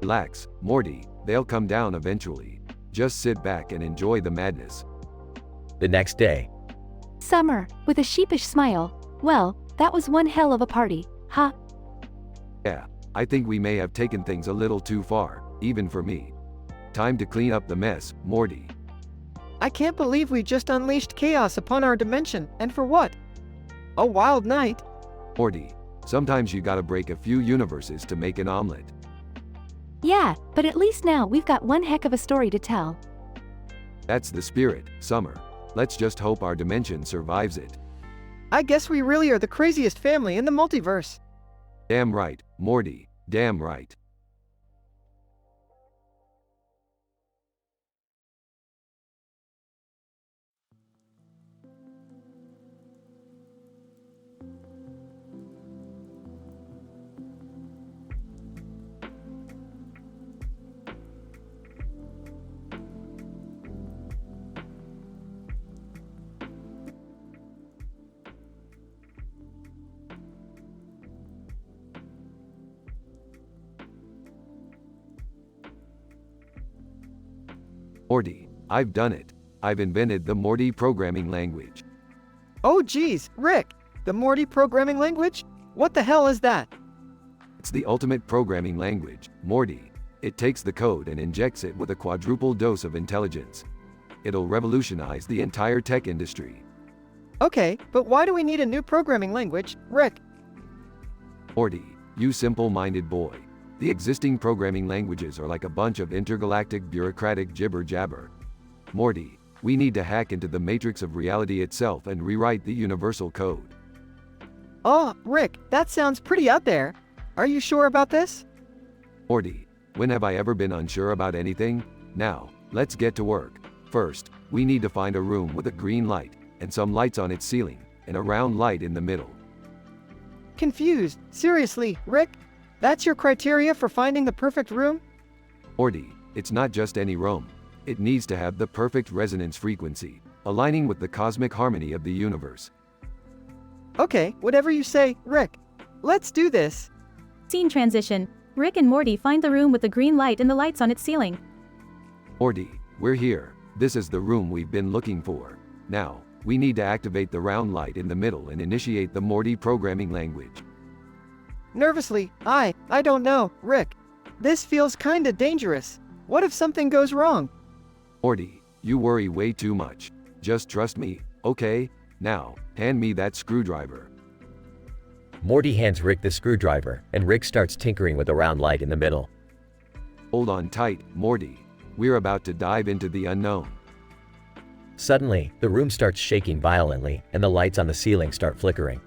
Relax, Morty, they'll come down eventually. Just sit back and enjoy the madness. The next day, Summer, with a sheepish smile. Well, that was one hell of a party, huh? Yeah, I think we may have taken things a little too far, even for me. Time to clean up the mess, Morty. I can't believe we just unleashed chaos upon our dimension, and for what? A wild night. Morty, sometimes you gotta break a few universes to make an omelet. Yeah, but at least now we've got one heck of a story to tell. That's the spirit, Summer. Let's just hope our dimension survives it. I guess we really are the craziest family in the multiverse. Damn right, Morty, damn right. Morty, I've done it. I've invented the Morty programming language. Oh geez, Rick, the Morty programming language? What the hell is that? It's the ultimate programming language, Morty. It takes the code and injects it with a quadruple dose of intelligence. It'll revolutionize the entire tech industry. Okay, but why do we need a new programming language, Rick? Morty, you simple-minded boy. The existing programming languages are like a bunch of intergalactic bureaucratic jibber-jabber. Morty, we need to hack into the matrix of reality itself and rewrite the universal code. Oh, Rick, that sounds pretty out there. Are you sure about this? Morty, when have I ever been unsure about anything? Now, let's get to work. First, we need to find a room with a green light, and some lights on its ceiling, and a round light in the middle. Confused. Seriously, Rick? That's your criteria for finding the perfect room? Morty, it's not just any room. It needs to have the perfect resonance frequency, aligning with the cosmic harmony of the universe. Okay, whatever you say, Rick. Let's do this. Scene transition. Rick and Morty find the room with the green light and the lights on its ceiling. Morty, we're here. This is the room we've been looking for. Now, we need to activate the round light in the middle and initiate the Morty programming language. Nervously, I don't know, Rick. This feels kinda dangerous. What if something goes wrong? Morty, you worry way too much. Just trust me, okay? Now, hand me that screwdriver. Morty hands Rick the screwdriver, and Rick starts tinkering with the round light in the middle. Hold on tight, Morty. We're about to dive into the unknown. Suddenly, the room starts shaking violently, and the lights on the ceiling start flickering.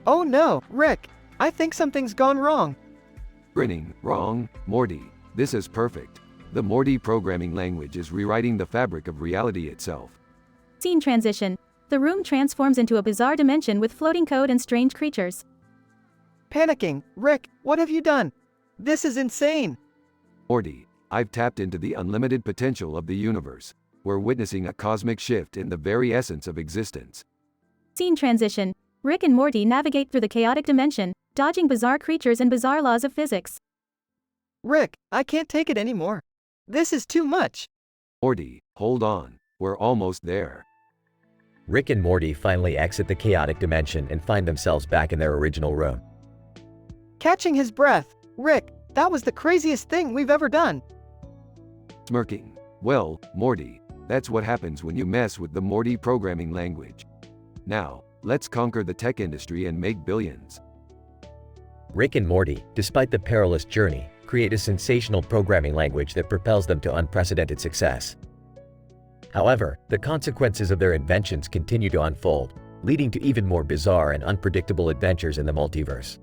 Oh no, Rick. I think something's gone wrong. Grinning, wrong, Morty. This is perfect. The Morty programming language is rewriting the fabric of reality itself. Scene transition. The room transforms into a bizarre dimension with floating code and strange creatures. Panicking. Rick, what have you done? This is insane. Morty, I've tapped into the unlimited potential of the universe. We're witnessing a cosmic shift in the very essence of existence. Scene transition. Rick and Morty navigate through the chaotic dimension, dodging bizarre creatures and bizarre laws of physics. Rick, I can't take it anymore. This is too much. Morty, hold on. We're almost there. Rick and Morty finally exit the chaotic dimension and find themselves back in their original room. Catching his breath. Rick, that was the craziest thing we've ever done. Smirking. Well, Morty, that's what happens when you mess with the Morty programming language. Now, let's conquer the tech industry and make billions. Rick and Morty, despite the perilous journey, create a sensational programming language that propels them to unprecedented success. However, the consequences of their inventions continue to unfold, leading to even more bizarre and unpredictable adventures in the multiverse.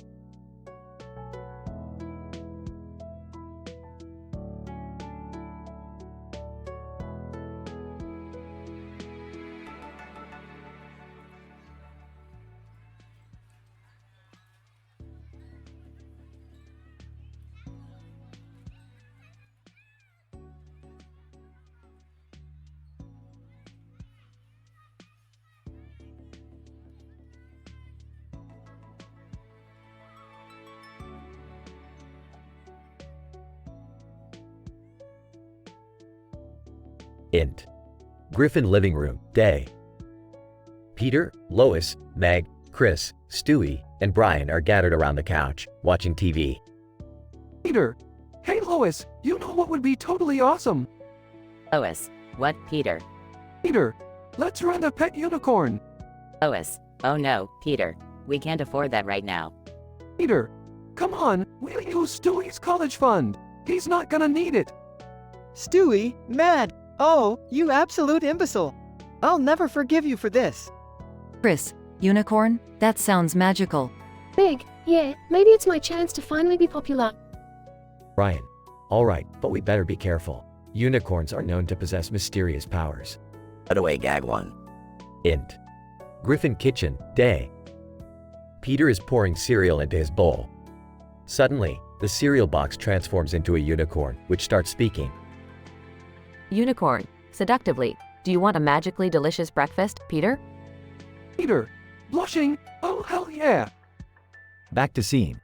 Int. Griffin living room, day. Peter, Lois, Meg, Chris, Stewie, and Brian are gathered around the couch, watching TV. Peter. Hey Lois, you know what would be totally awesome? Lois. What, Peter? Peter, let's rent a pet unicorn. Lois. Oh no, Peter. We can't afford that right now. Peter, come on, we'll use Stewie's college fund. He's not gonna need it. Stewie, mad. Oh, you absolute imbecile. I'll never forgive you for this. Chris, unicorn? That sounds magical. Big, yeah, maybe it's my chance to finally be popular. Brian. Alright, but we better be careful. Unicorns are known to possess mysterious powers. Cutaway gag 1. Int. Griffin kitchen, day. Peter is pouring cereal into his bowl. Suddenly, the cereal box transforms into a unicorn, which starts speaking. Unicorn. Seductively. Do you want a magically delicious breakfast, Peter? Peter, blushing, oh hell yeah. Back to scene.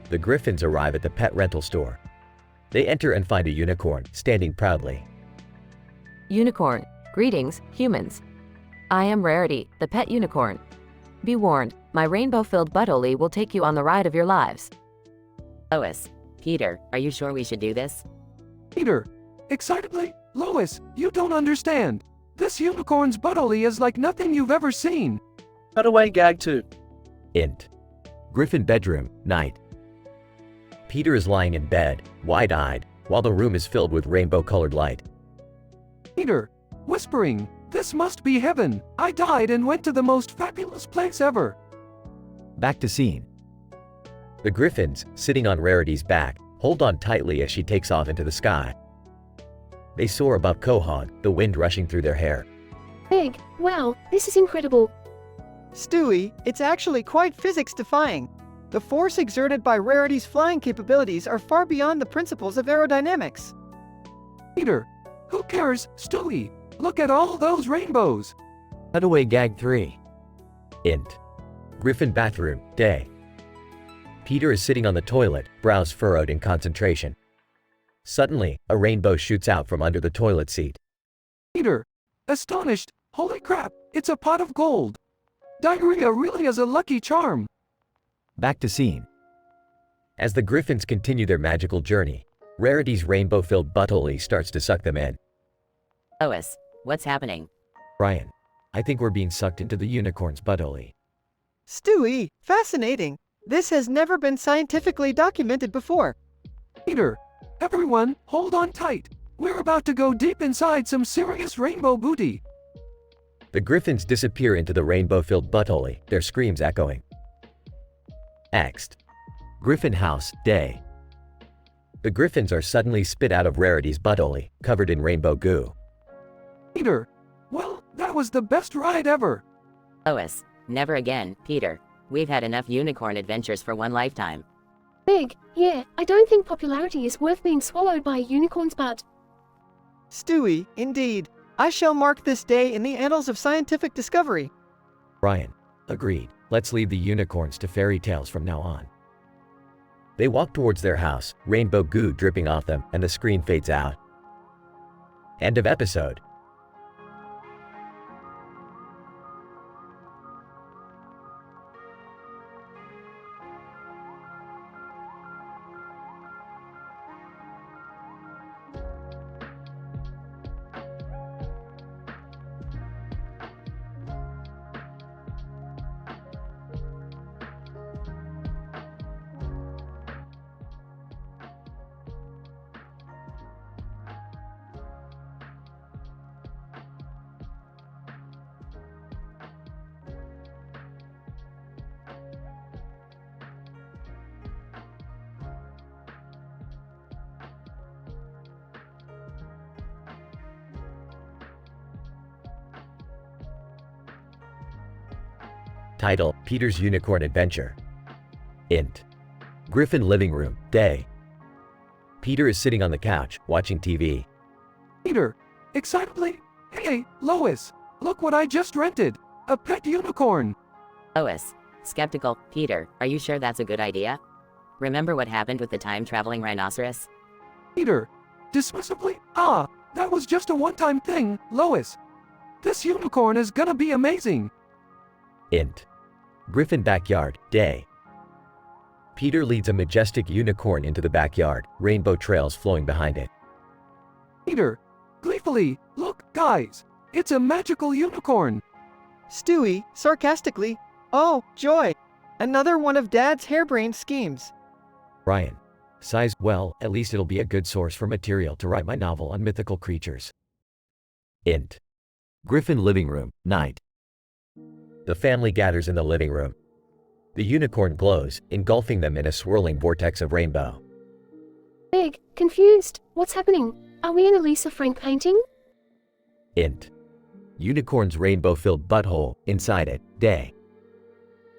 The Griffins arrive at the pet rental store. They enter and find a unicorn, standing proudly. Unicorn. Greetings, humans. I am Rarity, the pet unicorn. Be warned, my rainbow-filled butthole will take you on the ride of your lives. Lois. Peter, are you sure we should do this? Peter, excitedly, Lois, you don't understand. This unicorn's butthole is like nothing you've ever seen. Cutaway gag 2. Int. Griffin bedroom, night. Peter is lying in bed, wide-eyed, while the room is filled with rainbow-colored light. Peter, whispering, this must be heaven. I died and went to the most fabulous place ever. Back to scene. The Griffins, sitting on Rarity's back, hold on tightly as she takes off into the sky. They soar above Quahog, the wind rushing through their hair. Big, wow, this is incredible. Stewie, it's actually quite physics-defying. The force exerted by Rarity's flying capabilities are far beyond the principles of aerodynamics. Peter, who cares, Stewie? Look at all those rainbows. Cutaway gag 3. Int. Griffin bathroom, day. Peter is sitting on the toilet, brows furrowed in concentration. Suddenly, a rainbow shoots out from under the toilet seat. Peter, astonished, holy crap, it's a pot of gold. Diarrhea really is a lucky charm. Back to scene. As the Griffins continue their magical journey, Rarity's rainbow-filled butthole starts to suck them in. Lois. What's happening? Brian. I think we're being sucked into the unicorn's butthole. Stewie, fascinating. This has never been scientifically documented before. Peter, everyone, hold on tight. We're about to go deep inside some serious rainbow booty. The Griffins disappear into the rainbow-filled butthole, their screams echoing. Next. Griffin house, day. The Griffins are suddenly spit out of Rarity's butthole, covered in rainbow goo. Peter, well, that was the best ride ever. Lois. Never again, Peter. We've had enough unicorn adventures for one lifetime. Big, yeah, I don't think popularity is worth being swallowed by a unicorn's butt. Stewie, indeed. I shall mark this day in the annals of scientific discovery. Brian. Agreed. Let's leave the unicorns to fairy tales from now on. They walk towards their house, rainbow goo dripping off them, and the screen fades out. End of episode. Title, Peter's Unicorn Adventure. Int. Griffin living room, day. Peter is sitting on the couch, watching TV. Peter, excitedly, hey, Lois, look what I just rented, a pet unicorn. Lois. Skeptical, Peter, are you sure that's a good idea? Remember what happened with the time-traveling rhinoceros? Peter, dismissively, that was just a one-time thing, Lois. This unicorn is gonna be amazing. Int. Griffin backyard, day. Peter leads a majestic unicorn into the backyard, rainbow trails flowing behind it. Peter, gleefully, look, guys, it's a magical unicorn. Stewie, sarcastically, oh, joy. Another one of Dad's harebrained schemes. Brian. Sighs, well, at least it'll be a good source for material to write my novel on mythical creatures. Int. Griffin living room, night. The family gathers in the living room. The unicorn glows, engulfing them in a swirling vortex of rainbow. Big, confused, what's happening? Are we in a Lisa Frank painting? Int. Unicorn's rainbow-filled butthole, inside it, day.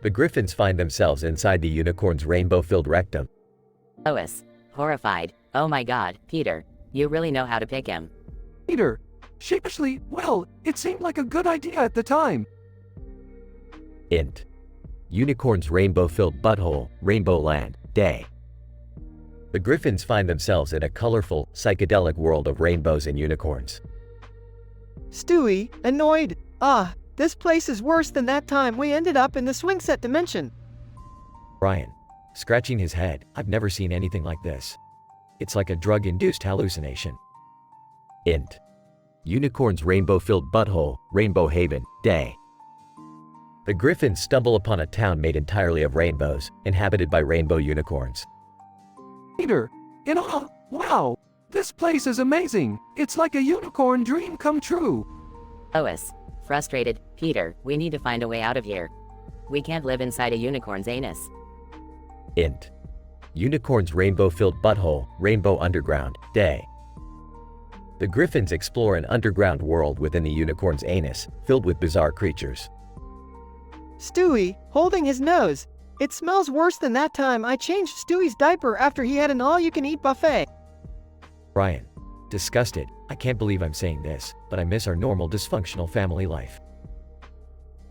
The Griffins find themselves inside the unicorn's rainbow-filled rectum. Lois, horrified, oh my god, Peter, you really know how to pick him. Peter, sheepishly, well, it seemed like a good idea at the time. Int. Unicorn's rainbow-filled butthole, Rainbow Land, day. The Griffins find themselves in a colorful, psychedelic world of rainbows and unicorns. Stewie, annoyed, this place is worse than that time we ended up in the swing set dimension. Brian. Scratching his head, I've never seen anything like this. It's like a drug-induced hallucination. Int. Unicorn's rainbow-filled butthole, Rainbow Haven, day. The Griffins stumble upon a town made entirely of rainbows, inhabited by rainbow unicorns. Peter, in awe, wow, this place is amazing. It's like a unicorn dream come true. Lois, frustrated, Peter, we need to find a way out of here. We can't live inside a unicorn's anus. Int. Unicorn's rainbow-filled butthole, Rainbow Underground, day. The Griffins explore an underground world within the unicorn's anus, filled with bizarre creatures. Stewie, holding his nose. It smells worse than that time I changed Stewie's diaper after he had an all-you-can-eat buffet. Brian. Disgusted, I can't believe I'm saying this, but I miss our normal dysfunctional family life.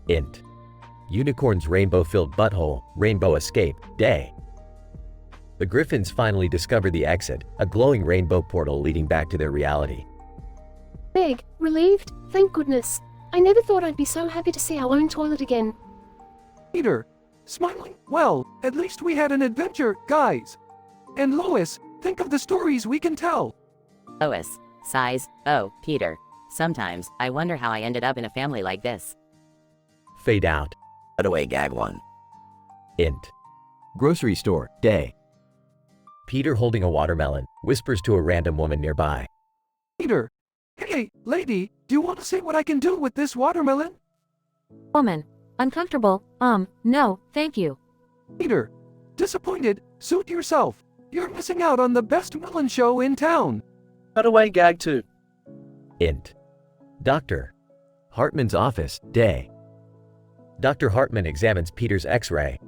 Int. Unicorn's rainbow-filled butthole, Rainbow Escape, day. The Griffins finally discover the exit, a glowing rainbow portal leading back to their reality. Big, relieved, thank goodness. I never thought I'd be so happy to see our own toilet again. Peter, smiling, well, at least we had an adventure, guys. And Lois, think of the stories we can tell. Lois, sighs, oh, Peter, sometimes I wonder how I ended up in a family like this. Fade out. Cutaway gag 1. Int. Grocery store, day. Peter, holding a watermelon, whispers to a random woman nearby. Peter, hey, lady, do you want to see what I can do with this watermelon? Woman, uncomfortable, no, thank you. Peter, disappointed, suit yourself. You're missing out on the best melon show in town. Cutaway gag 2. Int. Dr. Hartman's office, day. Dr. Hartman examines Peter's X-ray.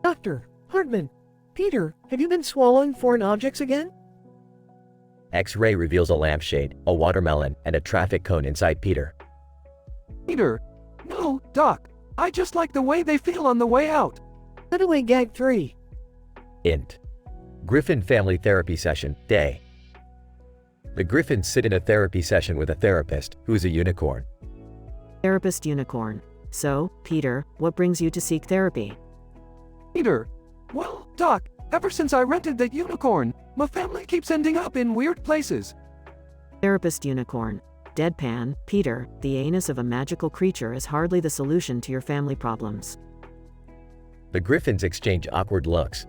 Dr. Hartman, Peter, have you been swallowing foreign objects again? X-ray reveals a lampshade, a watermelon, and a traffic cone inside Peter. Peter, no, Doc, I just like the way they feel on the way out. Cutaway gag 3. Int. Griffin family therapy session, day. The Griffins sit in a therapy session with a therapist, who is a unicorn. Therapist unicorn. So, Peter, what brings you to seek therapy? Peter, well, Doc, ever since I rented that unicorn, my family keeps ending up in weird places. Therapist unicorn. Deadpan, Peter, the anus of a magical creature is hardly the solution to your family problems. The Griffins exchange awkward looks.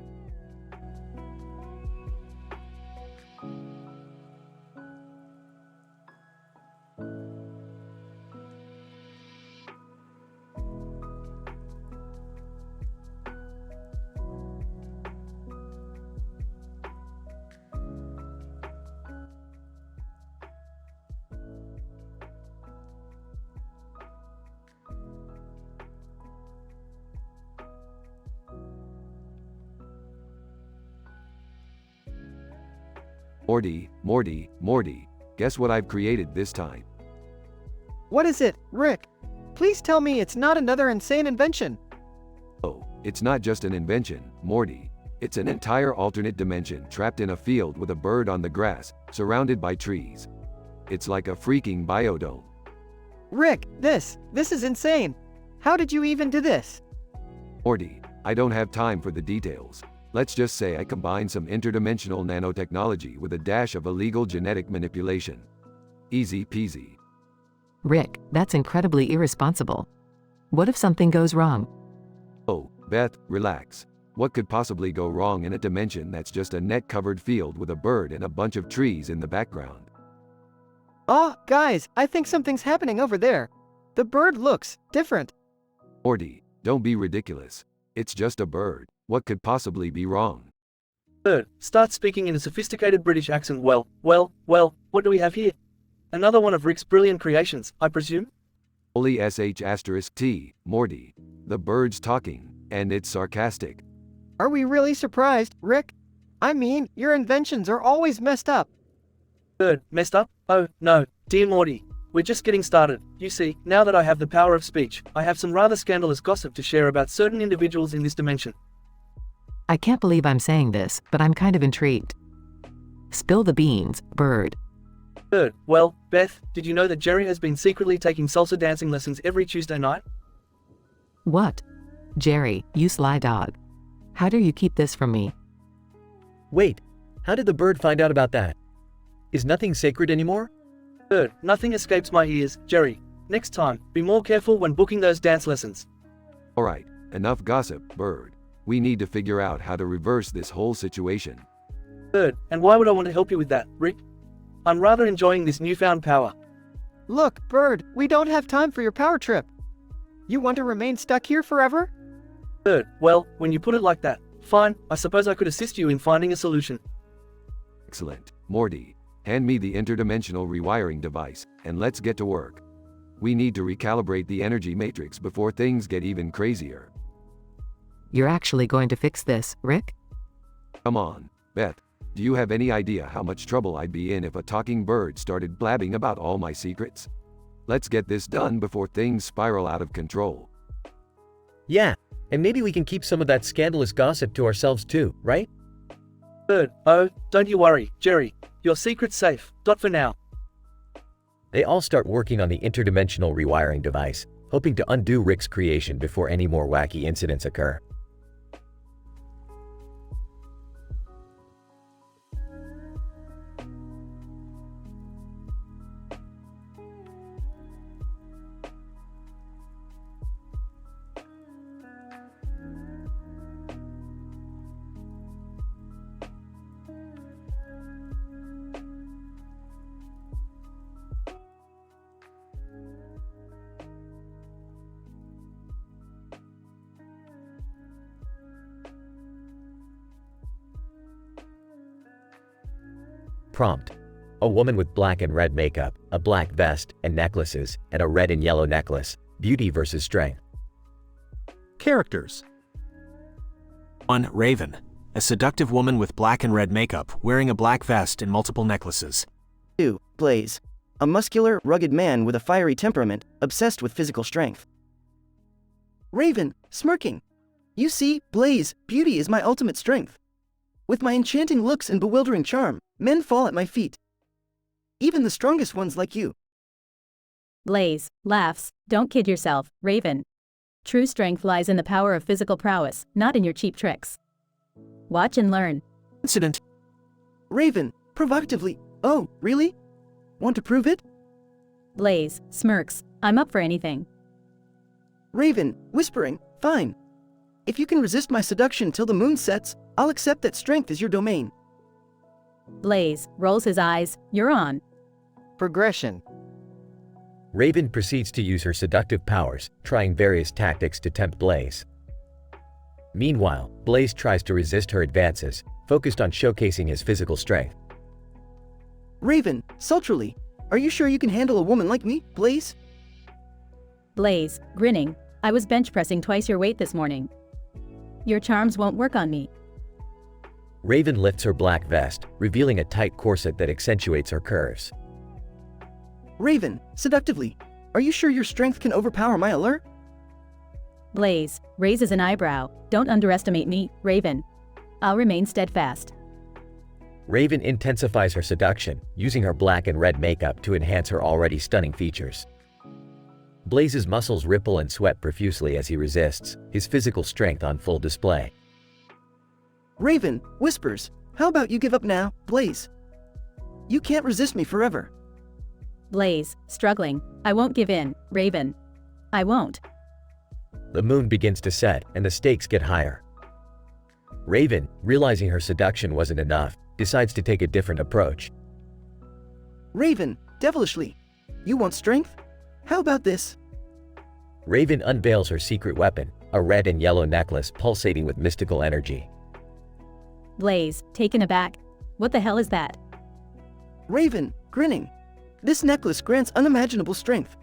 Morty, guess what I've created this time? What is it, Rick? Please tell me it's not another insane invention. Oh, it's not just an invention, Morty. It's an entire alternate dimension trapped in a field with a bird on the grass, surrounded by trees. It's like a freaking biodome. Rick, this is insane. How did you even do this? Morty, I don't have time for the details. Let's just say I combined some interdimensional nanotechnology with a dash of illegal genetic manipulation. Easy peasy. Rick, that's incredibly irresponsible. What if something goes wrong? Oh, Beth, relax. What could possibly go wrong in a dimension that's just a net-covered field with a bird and a bunch of trees in the background? Oh, guys, I think something's happening over there. The bird looks different. Morty, don't be ridiculous. It's just a bird. What could possibly be wrong? Bird, start speaking in a sophisticated British accent. Well, what do we have here? Another one of Rick's brilliant creations, I presume? Holy sh*T, Morty. The bird's talking, and it's sarcastic. Are we really surprised, Rick? I mean, your inventions are always messed up. Bird, messed up? Oh, no, dear Morty. We're just getting started. You see, now that I have the power of speech, I have some rather scandalous gossip to share about certain individuals in this dimension. I can't believe I'm saying this, but I'm kind of intrigued. Spill the beans, bird. Bird, well, Beth, did you know that Jerry has been secretly taking salsa dancing lessons every Tuesday night? What? Jerry, you sly dog. How do you keep this from me? Wait, how did the bird find out about that? Is nothing sacred anymore? Bird, nothing escapes my ears, Jerry. Next time, be more careful when booking those dance lessons. Alright, enough gossip, Bird. We need to figure out how to reverse this whole situation. Bird, and why would I want to help you with that, Rick? I'm rather enjoying this newfound power. Look, Bird, we don't have time for your power trip. You want to remain stuck here forever? Bird, well, when you put it like that, fine, I suppose I could assist you in finding a solution. Excellent. Morty, hand me the interdimensional rewiring device, and let's get to work. We need to recalibrate the energy matrix before things get even crazier. You're actually going to fix this, Rick? Come on, Beth. Do you have any idea how much trouble I'd be in if a talking bird started blabbing about all my secrets? Let's get this done before things spiral out of control. Yeah, and maybe we can keep some of that scandalous gossip to ourselves too, right? Bird, oh, don't you worry, Jerry. Your secret's safe. For now. They all start working on the interdimensional rewiring device, hoping to undo Rick's creation before any more wacky incidents occur. Prompt: a woman with black and red makeup, a black vest and necklaces, and a red and yellow necklace. Beauty versus strength. Characters. 1. Raven. A seductive woman with black and red makeup, wearing a black vest and multiple necklaces. 2. Blaze. A muscular, rugged man with a fiery temperament, obsessed with physical strength. Raven, smirking. You see, Blaze, beauty is my ultimate strength. With my enchanting looks and bewildering charm, men fall at my feet. Even the strongest ones like you. Blaze laughs. Don't kid yourself, Raven. True strength lies in the power of physical prowess, not in your cheap tricks. Watch and learn. Incident. Raven, provocatively. Oh, really? Want to prove it? Blaze smirks. I'm up for anything. Raven, whispering. Fine. If you can resist my seduction till the moon sets, I'll accept that strength is your domain. Blaze rolls his eyes. You're on. Progression. Raven proceeds to use her seductive powers, trying various tactics to tempt Blaze. Meanwhile, Blaze tries to resist her advances, focused on showcasing his physical strength. Raven, sultrily. Are you sure you can handle a woman like me, Blaze? Blaze, grinning. I was bench pressing twice your weight this morning. Your charms won't work on me. Raven lifts her black vest, revealing a tight corset that accentuates her curves. Raven, seductively. Are you sure your strength can overpower my allure? Blaze raises an eyebrow. Don't underestimate me, Raven. I'll remain steadfast. Raven intensifies her seduction, using her black and red makeup to enhance her already stunning features. Blaze's muscles ripple and sweat profusely as he resists, his physical strength on full display. Raven whispers, "How about you give up now, Blaze? You can't resist me forever." Blaze, struggling. "I won't give in, Raven. I won't." The moon begins to set, and the stakes get higher. Raven, realizing her seduction wasn't enough, decides to take a different approach. Raven, devilishly, "You want strength? How about this?" Raven unveils her secret weapon, a red and yellow necklace pulsating with mystical energy. Blaze, taken aback. "What the hell is that?" Raven, grinning, "This necklace grants unimaginable strength.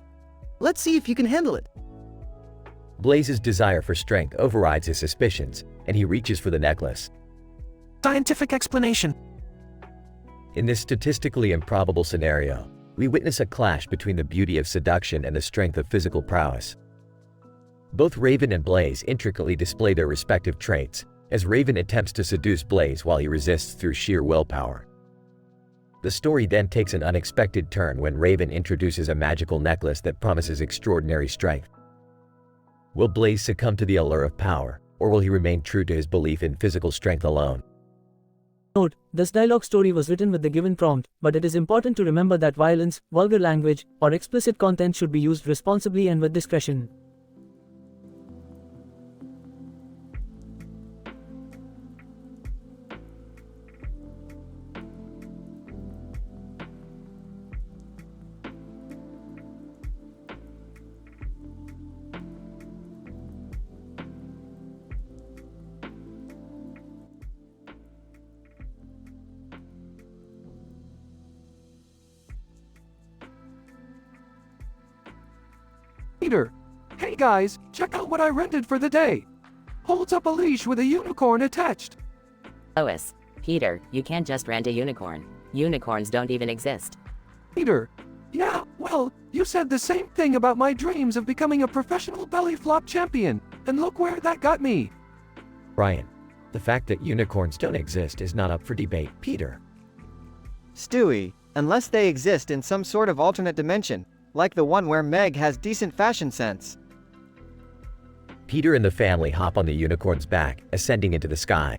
Let's see if you can handle it." Blaze's desire for strength overrides his suspicions, and he reaches for the necklace. Scientific explanation. In this statistically improbable scenario, we witness a clash between the beauty of seduction and the strength of physical prowess. Both Raven and Blaze intricately display their respective traits, as Raven attempts to seduce Blaze while he resists through sheer willpower. The story then takes an unexpected turn when Raven introduces a magical necklace that promises extraordinary strength. Will Blaze succumb to the allure of power, or will he remain true to his belief in physical strength alone? Note, this dialogue story was written with the given prompt, but it is important to remember that violence, vulgar language, or explicit content should be used responsibly and with discretion. Peter, "Hey guys, check out what I rented for the day." Holds up a leash with a unicorn attached. Lois, Peter, you can't just rent a unicorn. Unicorns don't even exist. Peter, "Yeah, well, you said the same thing about my dreams of becoming a professional belly flop champion, and look where that got me." Brian, the fact that unicorns don't exist is not up for debate, Peter. Stewie, unless they exist in some sort of alternate dimension, like the one where Meg has decent fashion sense. Peter and the family hop on the unicorn's back, ascending into the sky.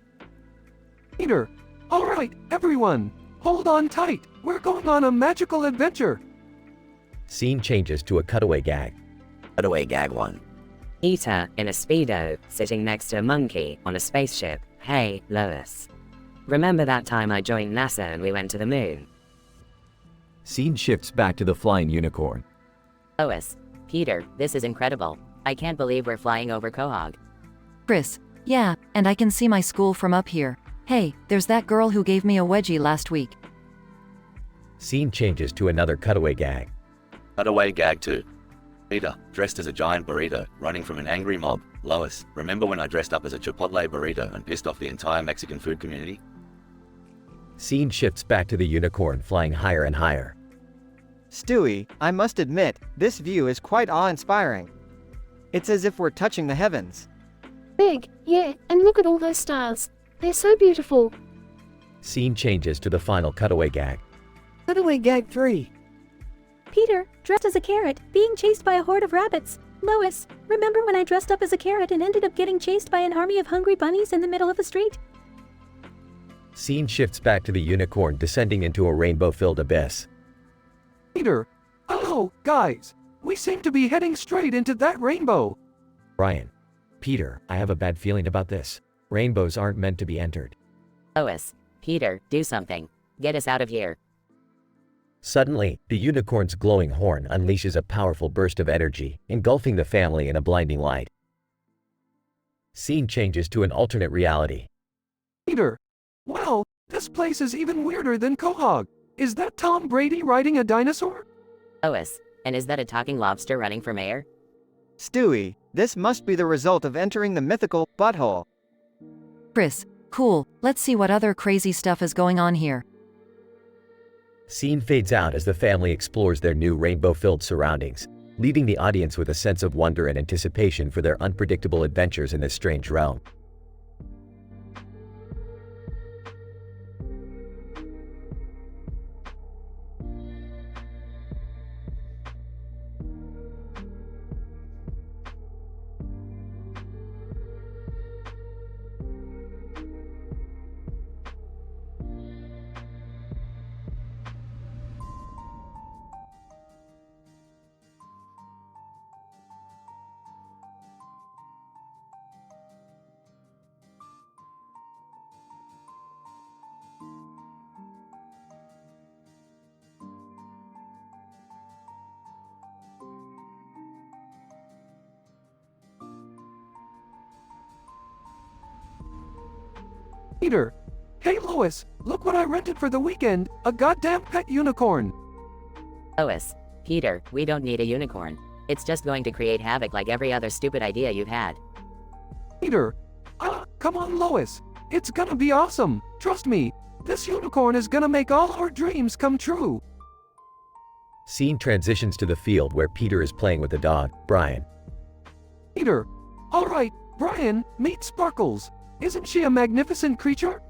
Peter, "All right, everyone, hold on tight. We're going on a magical adventure." Scene changes to a cutaway gag. Cutaway gag 1. Peter, in a Speedo, sitting next to a monkey on a spaceship. "Hey, Lois. Remember that time I joined NASA and we went to the moon?" Scene shifts back to the flying unicorn. Lois, Peter, this is incredible. I can't believe we're flying over Quahog. Chris, yeah, and I can see my school from up here. Hey, there's that girl who gave me a wedgie last week. Scene changes to another cutaway gag. Cutaway gag 2. Peter, dressed as a giant burrito, running from an angry mob. Lois, remember when I dressed up as a Chipotle burrito and pissed off the entire Mexican food community? Scene shifts back to the unicorn flying higher and higher. Stewie, I must admit, this view is quite awe-inspiring. It's as if we're touching the heavens. Big, yeah, and look at all those stars. They're so beautiful. Scene changes to the final cutaway gag. Cutaway gag 3. Peter, dressed as a carrot, being chased by a horde of rabbits. Lois, remember when I dressed up as a carrot and ended up getting chased by an army of hungry bunnies in the middle of the street? Scene shifts back to the unicorn descending into a rainbow-filled abyss. Peter, "Hello, guys. We seem to be heading straight into that rainbow." Brian, Peter, I have a bad feeling about this. Rainbows aren't meant to be entered. Lois, Peter, do something. Get us out of here. Suddenly, the unicorn's glowing horn unleashes a powerful burst of energy, engulfing the family in a blinding light. Scene changes to an alternate reality. Peter, "Wow, this place is even weirder than Quahog. Is that Tom Brady riding a dinosaur?" Lois, and is that a talking lobster running for mayor? Stewie, this must be the result of entering the mythical butthole. Chris, cool, let's see what other crazy stuff is going on here. Scene fades out as the family explores their new rainbow-filled surroundings, leaving the audience with a sense of wonder and anticipation for their unpredictable adventures in this strange realm. Peter. Hey Lois, look what I rented for the weekend, a goddamn pet unicorn. Lois. Peter, we don't need a unicorn. It's just going to create havoc like every other stupid idea you've had. Peter. Come on Lois. It's gonna be awesome. Trust me. This unicorn is gonna make all our dreams come true. Scene transitions to the field where Peter is playing with the dog, Brian. Peter. Alright, Brian, meet Sparkles. Isn't she a magnificent creature?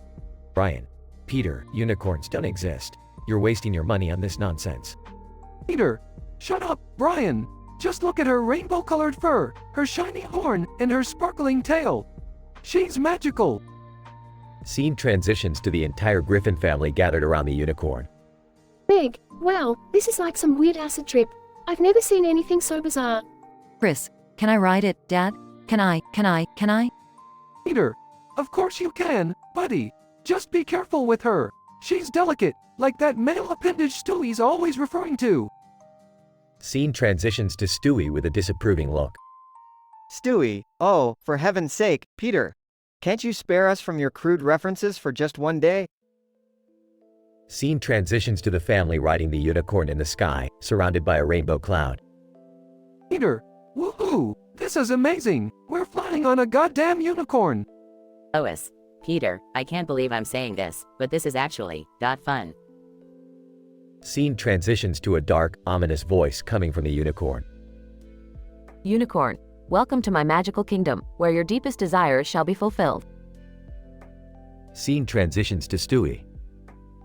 Brian. Peter, unicorns don't exist. You're wasting your money on this nonsense. Peter. Shut up, Brian. Just look at her rainbow-colored fur, her shiny horn, and her sparkling tail. She's magical. Scene transitions to the entire Griffin family gathered around the unicorn. Meg, wow, this is like some weird acid trip. I've never seen anything so bizarre. Chris, can I ride it, Dad? Can I? Peter. Of course you can, buddy. Just be careful with her. She's delicate, like that male appendage Stewie's always referring to. Scene transitions to Stewie with a disapproving look. Stewie, oh, for heaven's sake, Peter. Can't you spare us from your crude references for just one day? Scene transitions to the family riding the unicorn in the sky, surrounded by a rainbow cloud. Peter. Woohoo! This is amazing! We're flying on a goddamn unicorn! Lois. Peter, I can't believe I'm saying this, but this is actually fun. Scene transitions to a dark, ominous voice coming from the unicorn. Unicorn, welcome to my magical kingdom, where your deepest desires shall be fulfilled. Scene transitions to Stewie.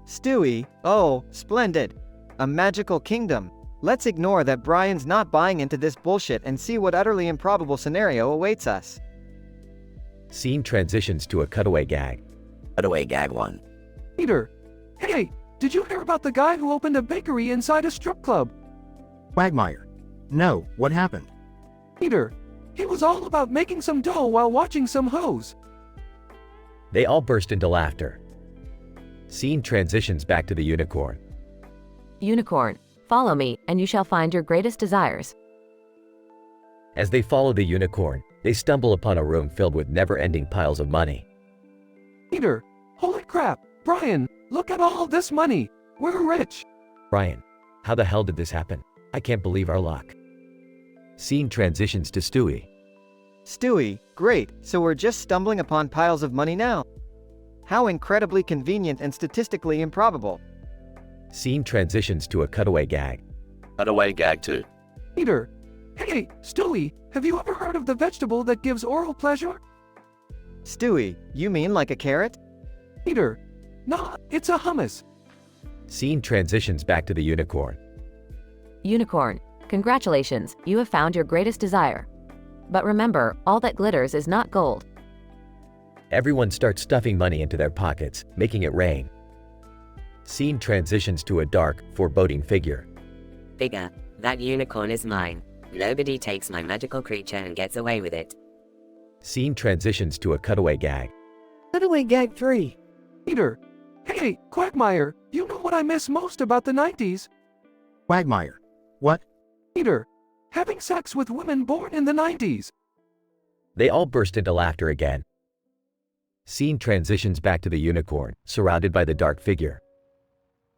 Stewie, oh, splendid. A magical kingdom. Let's ignore that Brian's not buying into this bullshit and see what utterly improbable scenario awaits us. Scene transitions to a cutaway gag. Cutaway gag 1. Peter. Hey, did you hear about the guy who opened a bakery inside a strip club? Quagmire. No, what happened? Peter. He was all about making some dough while watching some hoes. They all burst into laughter. Scene transitions back to the unicorn. Unicorn, follow me, and you shall find your greatest desires. As they follow the unicorn, they stumble upon a room filled with never-ending piles of money. Peter. Holy crap, Brian, look at all this money. We're rich. Brian. How the hell did this happen? I can't believe our luck. Scene transitions to Stewie. Stewie, great, so we're just stumbling upon piles of money now. How incredibly convenient and statistically improbable. Scene transitions to a cutaway gag. Cutaway gag 2. Peter. Hey, Stewie, have you ever heard of the vegetable that gives oral pleasure? Stewie, you mean like a carrot? Peter. Nah, it's a hummus. Scene transitions back to the unicorn. Unicorn, congratulations, you have found your greatest desire. But remember, all that glitters is not gold. Everyone starts stuffing money into their pockets, making it rain. Scene transitions to a dark, foreboding figure. Figure, that unicorn is mine. Nobody takes my magical creature and gets away with it. Scene transitions to a cutaway gag. Cutaway gag 3. Peter. Hey, Quagmire, you know what I miss most about the 90s? Quagmire. What? Peter. Having sex with women born in the 90s. They all burst into laughter again. Scene transitions back to the unicorn, surrounded by the dark figure.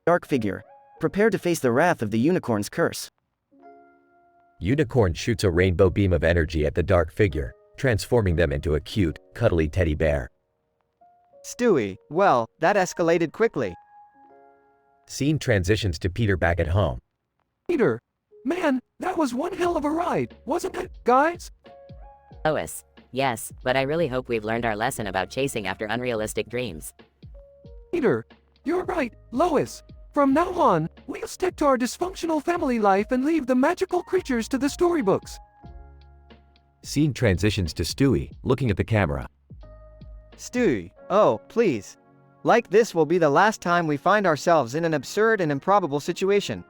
Dark figure. Prepare to face the wrath of the unicorn's curse. Unicorn shoots a rainbow beam of energy at the dark figure, transforming them into a cute, cuddly teddy bear. Stewie, well, that escalated quickly. Scene transitions to Peter back at home. Peter. Man, that was one hell of a ride, wasn't it, guys? Lois. Yes, but I really hope we've learned our lesson about chasing after unrealistic dreams. Peter. You're right, Lois. From now on, we'll stick to our dysfunctional family life and leave the magical creatures to the storybooks. Scene transitions to Stewie, looking at the camera. Stewie, oh, please. Like this will be the last time we find ourselves in an absurd and improbable situation.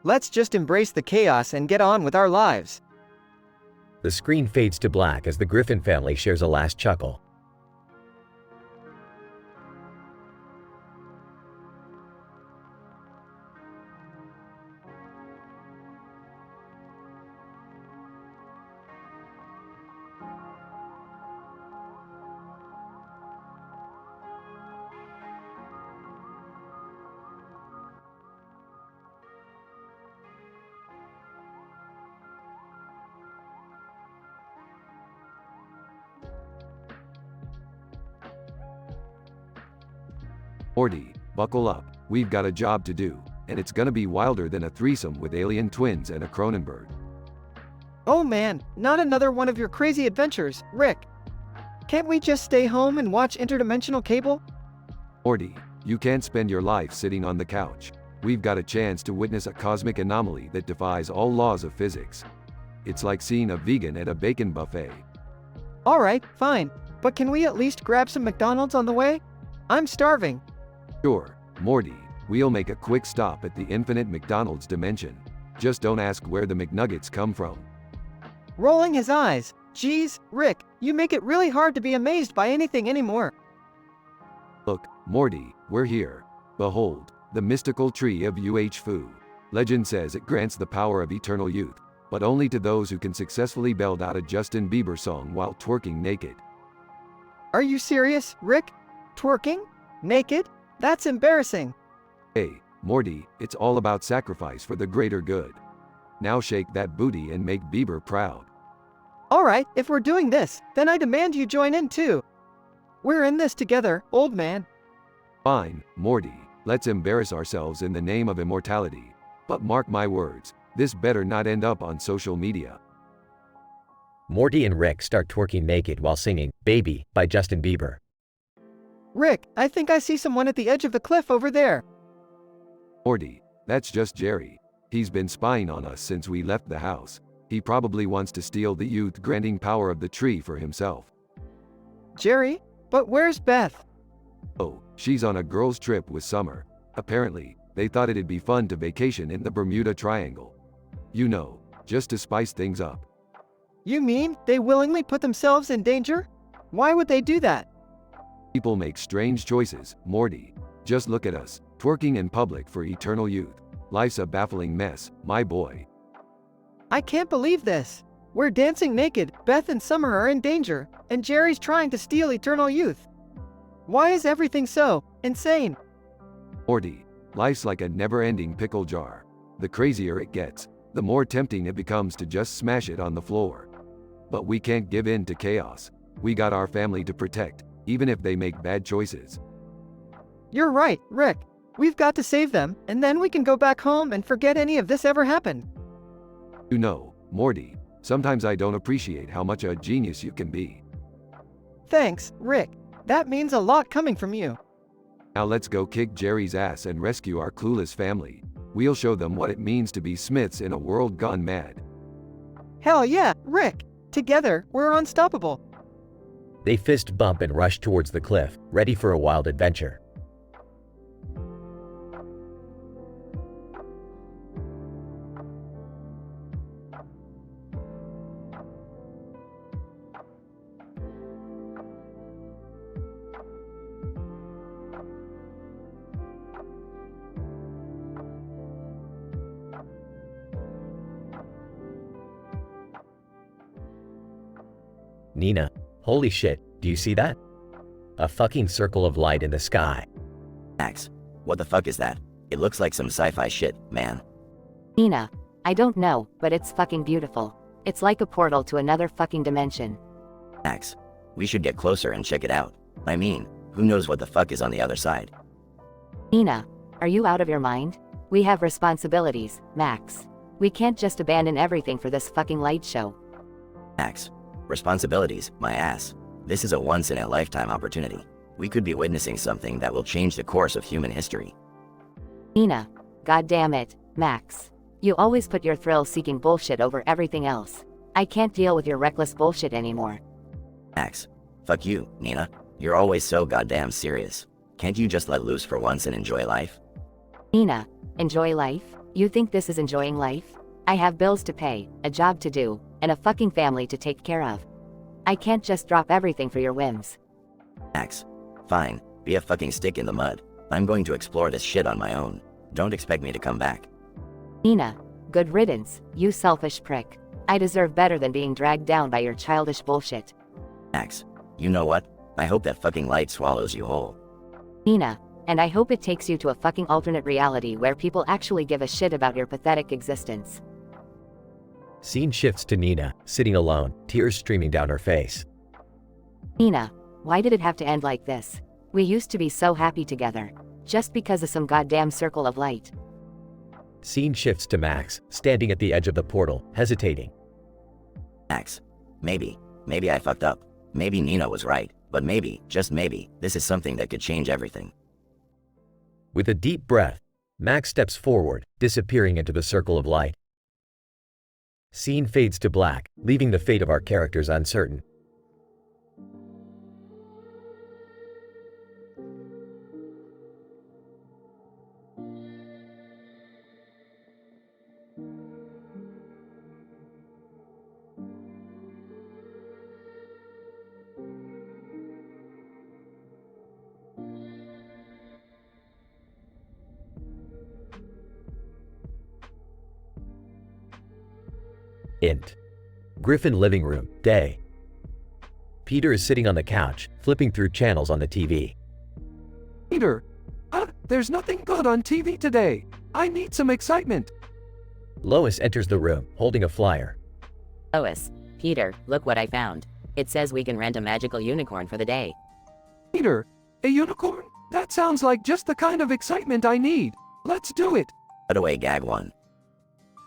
Let's just embrace the chaos and get on with our lives. The screen fades to black as the Griffin family shares a last chuckle. Morty, buckle up. We've got a job to do, and it's gonna be wilder than a threesome with alien twins and a Cronenberg. Oh man, not another one of your crazy adventures, Rick. Can't we just stay home and watch interdimensional cable? Morty, you can't spend your life sitting on the couch. We've got a chance to witness a cosmic anomaly that defies all laws of physics. It's like seeing a vegan at a bacon buffet. Alright, fine. But can we at least grab some McDonald's on the way? I'm starving. Sure, Morty, we'll make a quick stop at the infinite McDonald's dimension. Just don't ask where the McNuggets come from. Rolling his eyes. Geez, Rick, you make it really hard to be amazed by anything anymore. Look, Morty, we're here. Behold, the mystical tree of Fu. Legend says it grants the power of eternal youth, but only to those who can successfully belt out a Justin Bieber song while twerking naked. Are you serious, Rick? Twerking? Naked? That's embarrassing. Hey, Morty, it's all about sacrifice for the greater good. Now shake that booty and make Bieber proud. Alright, if we're doing this, then I demand you join in too. We're in this together, old man. Fine, Morty, let's embarrass ourselves in the name of immortality. But mark my words, this better not end up on social media. Morty and Rick start twerking naked while singing Baby by Justin Bieber. Rick, I think I see someone at the edge of the cliff over there. Morty, that's just Jerry. He's been spying on us since we left the house. He probably wants to steal the youth-granting power of the tree for himself. Jerry? But where's Beth? Oh, she's on a girls' trip with Summer. Apparently, they thought it'd be fun to vacation in the Bermuda Triangle. You know, just to spice things up. You mean they willingly put themselves in danger? Why would they do that? People make strange choices, Morty. Just look at us, twerking in public for eternal youth. Life's a baffling mess, my boy. I can't believe this. We're dancing naked, Beth and Summer are in danger, and Jerry's trying to steal eternal youth. Why is everything so insane? Morty, life's like a never-ending pickle jar. The crazier it gets, the more tempting it becomes to just smash it on the floor. But we can't give in to chaos. We got our family to protect, even if they make bad choices. You're right, Rick. We've got to save them, and then we can go back home and forget any of this ever happened. You know, Morty, sometimes I don't appreciate how much a genius you can be. Thanks, Rick. That means a lot coming from you. Now let's go kick Jerry's ass and rescue our clueless family. We'll show them what it means to be Smiths in a world gone mad. Hell yeah, Rick! Together, we're unstoppable. They fist bump and rush towards the cliff, ready for a wild adventure. Nina, holy shit, do you see that? A fucking circle of light in the sky. Max, what the fuck is that? It looks like some sci-fi shit, man. Nina, I don't know, but it's fucking beautiful. It's like a portal to another fucking dimension. Max, we should get closer and check it out. I mean, who knows what the fuck is on the other side? Nina, are you out of your mind? We have responsibilities, Max. We can't just abandon everything for this fucking light show. Max, responsibilities, my ass. This is a once-in-a-lifetime opportunity. We could be witnessing something that will change the course of human history. Nina, goddamn it, Max. You always put your thrill-seeking bullshit over everything else. I can't deal with your reckless bullshit anymore. Max, fuck you, Nina. You're always so goddamn serious. Can't you just let loose for once and enjoy life? Nina, enjoy life? You think this is enjoying life? I have bills to pay, a job to do, and a fucking family to take care of. I can't just drop everything for your whims. Max, fine, be a fucking stick in the mud. I'm going to explore this shit on my own. Don't expect me to come back. Nina, good riddance, you selfish prick. I deserve better than being dragged down by your childish bullshit. Max, you know what? I hope that fucking light swallows you whole. Nina, and I hope it takes you to a fucking alternate reality where people actually give a shit about your pathetic existence. Scene shifts to Nina, sitting alone, tears streaming down her face. Nina, why did it have to end like this? We used to be so happy together. Just because of some goddamn circle of light. Scene shifts to Max, standing at the edge of the portal, hesitating. Max. Maybe I fucked up. Maybe Nina was right, but maybe, just maybe, this is something that could change everything. With a deep breath, Max steps forward, disappearing into the circle of light. Scene fades to black, leaving the fate of our characters uncertain. Int. Griffin living room, day. Peter is sitting on the couch, flipping through channels on the TV. Peter, there's nothing good on TV today. I need some excitement. Lois enters the room, holding a flyer. Lois, Peter, look what I found. It says we can rent a magical unicorn for the day. Peter, a unicorn? That sounds like just the kind of excitement I need. Let's do it. Cutaway gag 1.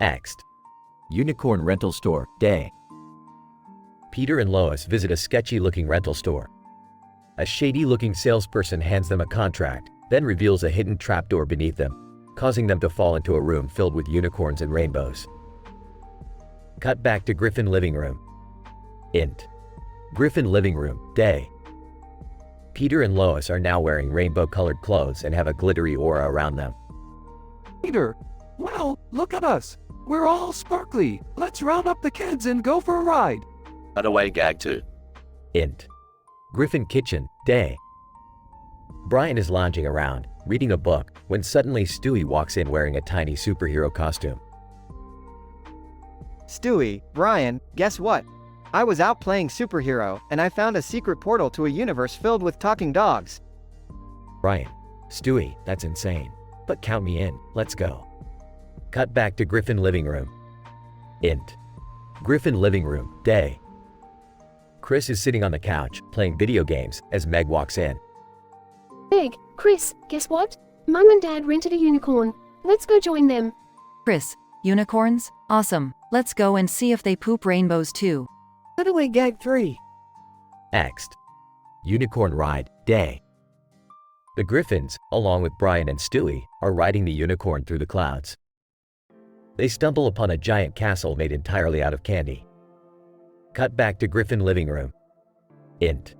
Next. Unicorn rental store, day. Peter and Lois visit a sketchy-looking rental store. A shady-looking salesperson hands them a contract, then reveals a hidden trapdoor beneath them, causing them to fall into a room filled with unicorns and rainbows. Cut back to Griffin living room. Int. Griffin living room, day. Peter and Lois are now wearing rainbow-colored clothes and have a glittery aura around them. Peter, wow, look at us. We're all sparkly. Let's round up the kids and go for a ride. Cutaway gag 2. Int. Griffin kitchen, day. Brian is lounging around, reading a book, when suddenly Stewie walks in wearing a tiny superhero costume. Stewie, Brian, guess what? I was out playing superhero, and I found a secret portal to a universe filled with talking dogs. Brian. Stewie, that's insane. But count me in, let's go. Cut back to Griffin living room. Int. Griffin living room, day. Chris is sitting on the couch, playing video games, as Meg walks in. Meg, Chris, guess what? Mum and Dad rented a unicorn. Let's go join them. Chris, unicorns? Awesome. Let's go and see if they poop rainbows too. Cutaway gag 3. Next. Unicorn ride, day. The Griffins, along with Brian and Stewie, are riding the unicorn through the clouds. They stumble upon a giant castle made entirely out of candy. Cut back to Griffin living room. Int.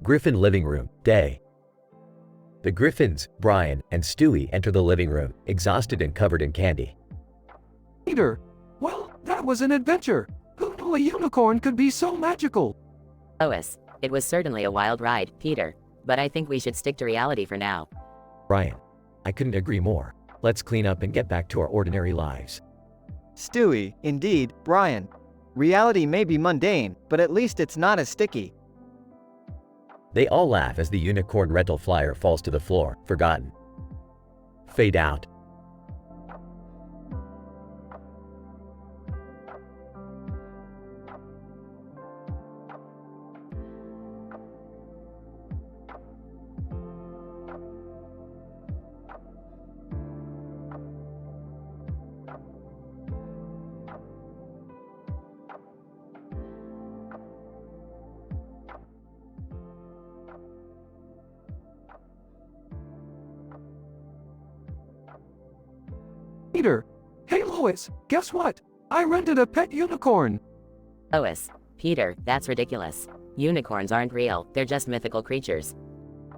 Griffin living room, day. The Griffins, Brian, and Stewie enter the living room, exhausted and covered in candy. Peter, well, that was an adventure. Who knew a unicorn could be so magical? Lois, it was certainly a wild ride, Peter. But I think we should stick to reality for now. Brian. I couldn't agree more. Let's clean up and get back to our ordinary lives. Stewie, indeed, Brian. Reality may be mundane, but at least it's not as sticky. They all laugh as the unicorn rental flyer falls to the floor, forgotten. Fade out. Peter, hey Lois, guess what? I rented a pet unicorn. Lois, Peter, that's ridiculous. Unicorns aren't real, they're just mythical creatures.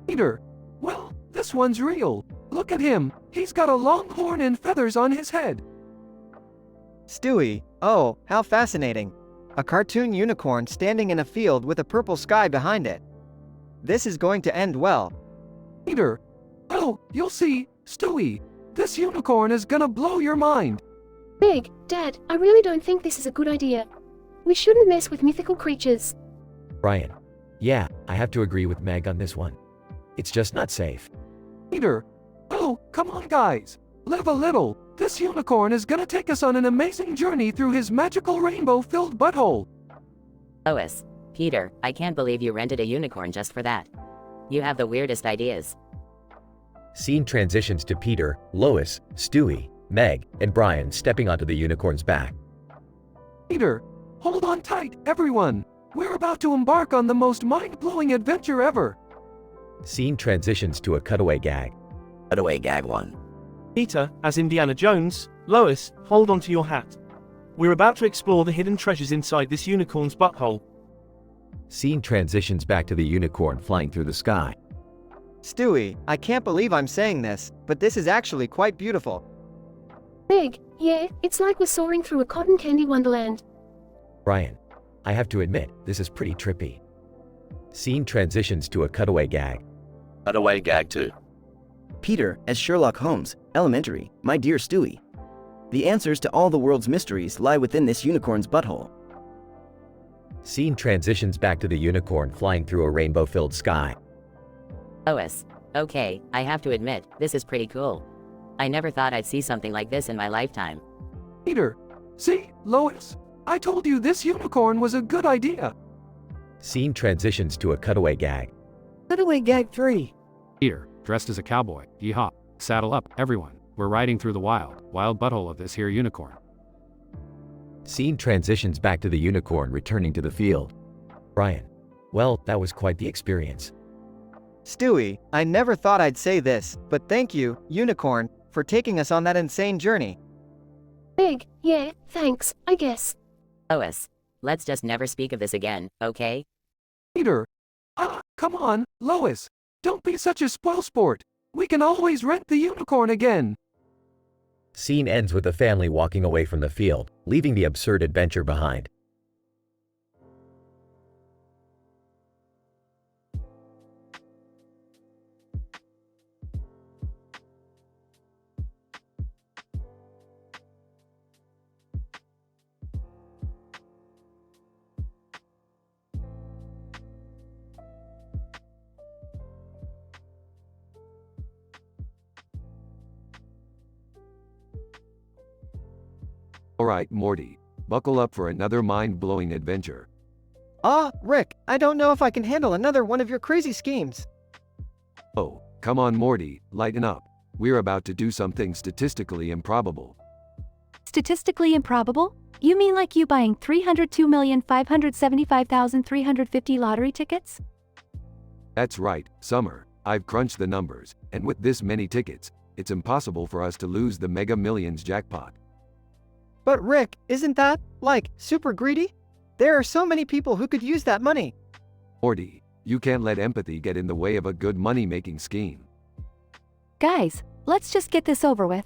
Peter, well, this one's real. Look at him, he's got a long horn and feathers on his head. Stewie, oh, how fascinating. A cartoon unicorn standing in a field with a purple sky behind it. This is going to end well. Peter, oh, you'll see, Stewie. This unicorn is gonna blow your mind. Meg, Dad, I really don't think this is a good idea. We shouldn't mess with mythical creatures. Brian. Yeah, I have to agree with Meg on this one. It's just not safe. Peter, oh, come on guys. Live a little. This unicorn is gonna take us on an amazing journey through his magical rainbow-filled butthole. Lois, Peter, I can't believe you rented a unicorn just for that. You have the weirdest ideas. Scene transitions to Peter, Lois, Stewie, Meg, and Brian stepping onto the unicorn's back. Peter, hold on tight, everyone. We're about to embark on the most mind-blowing adventure ever. Scene transitions to a cutaway gag. Cutaway gag 1. Peter, as Indiana Jones, Lois, hold on to your hat. We're about to explore the hidden treasures inside this unicorn's butthole. Scene transitions back to the unicorn flying through the sky. Stewie, I can't believe I'm saying this, but this is actually quite beautiful. Meg, yeah, it's like we're soaring through a cotton candy wonderland. Brian, I have to admit, this is pretty trippy. Scene transitions to a cutaway gag. Cutaway gag 2. Peter, as Sherlock Holmes, elementary, my dear Stewie. The answers to all the world's mysteries lie within this unicorn's butthole. Scene transitions back to the unicorn flying through a rainbow-filled sky. Lois, okay, I have to admit, this is pretty cool. I never thought I'd see something like this in my lifetime. Peter, see, Lois, I told you this unicorn was a good idea. Scene transitions to a cutaway gag. Cutaway gag 3. Peter, dressed as a cowboy, yeehaw, saddle up, everyone. We're riding through the wild butthole of this here unicorn. Scene transitions back to the unicorn returning to the field. Brian, well, that was quite the experience. Stewie, I never thought I'd say this, but thank you, unicorn, for taking us on that insane journey. Meg, yeah, thanks, I guess. Lois, let's just never speak of this again, okay? Peter, come on, Lois, don't be such a spoilsport. We can always rent the unicorn again. Scene ends with the family walking away from the field, leaving the absurd adventure behind. Alright, Morty, buckle up for another mind-blowing adventure. Rick, I don't know if I can handle another one of your crazy schemes. Oh, come on Morty, lighten up. We're about to do something statistically improbable. Statistically improbable? You mean like you buying 302,575,350 lottery tickets? That's right, Summer. I've crunched the numbers, and with this many tickets, it's impossible for us to lose the Mega Millions jackpot. But Rick, isn't that, like, super greedy? There are so many people who could use that money. Morty, you can't let empathy get in the way of a good money-making scheme. Guys, let's just get this over with.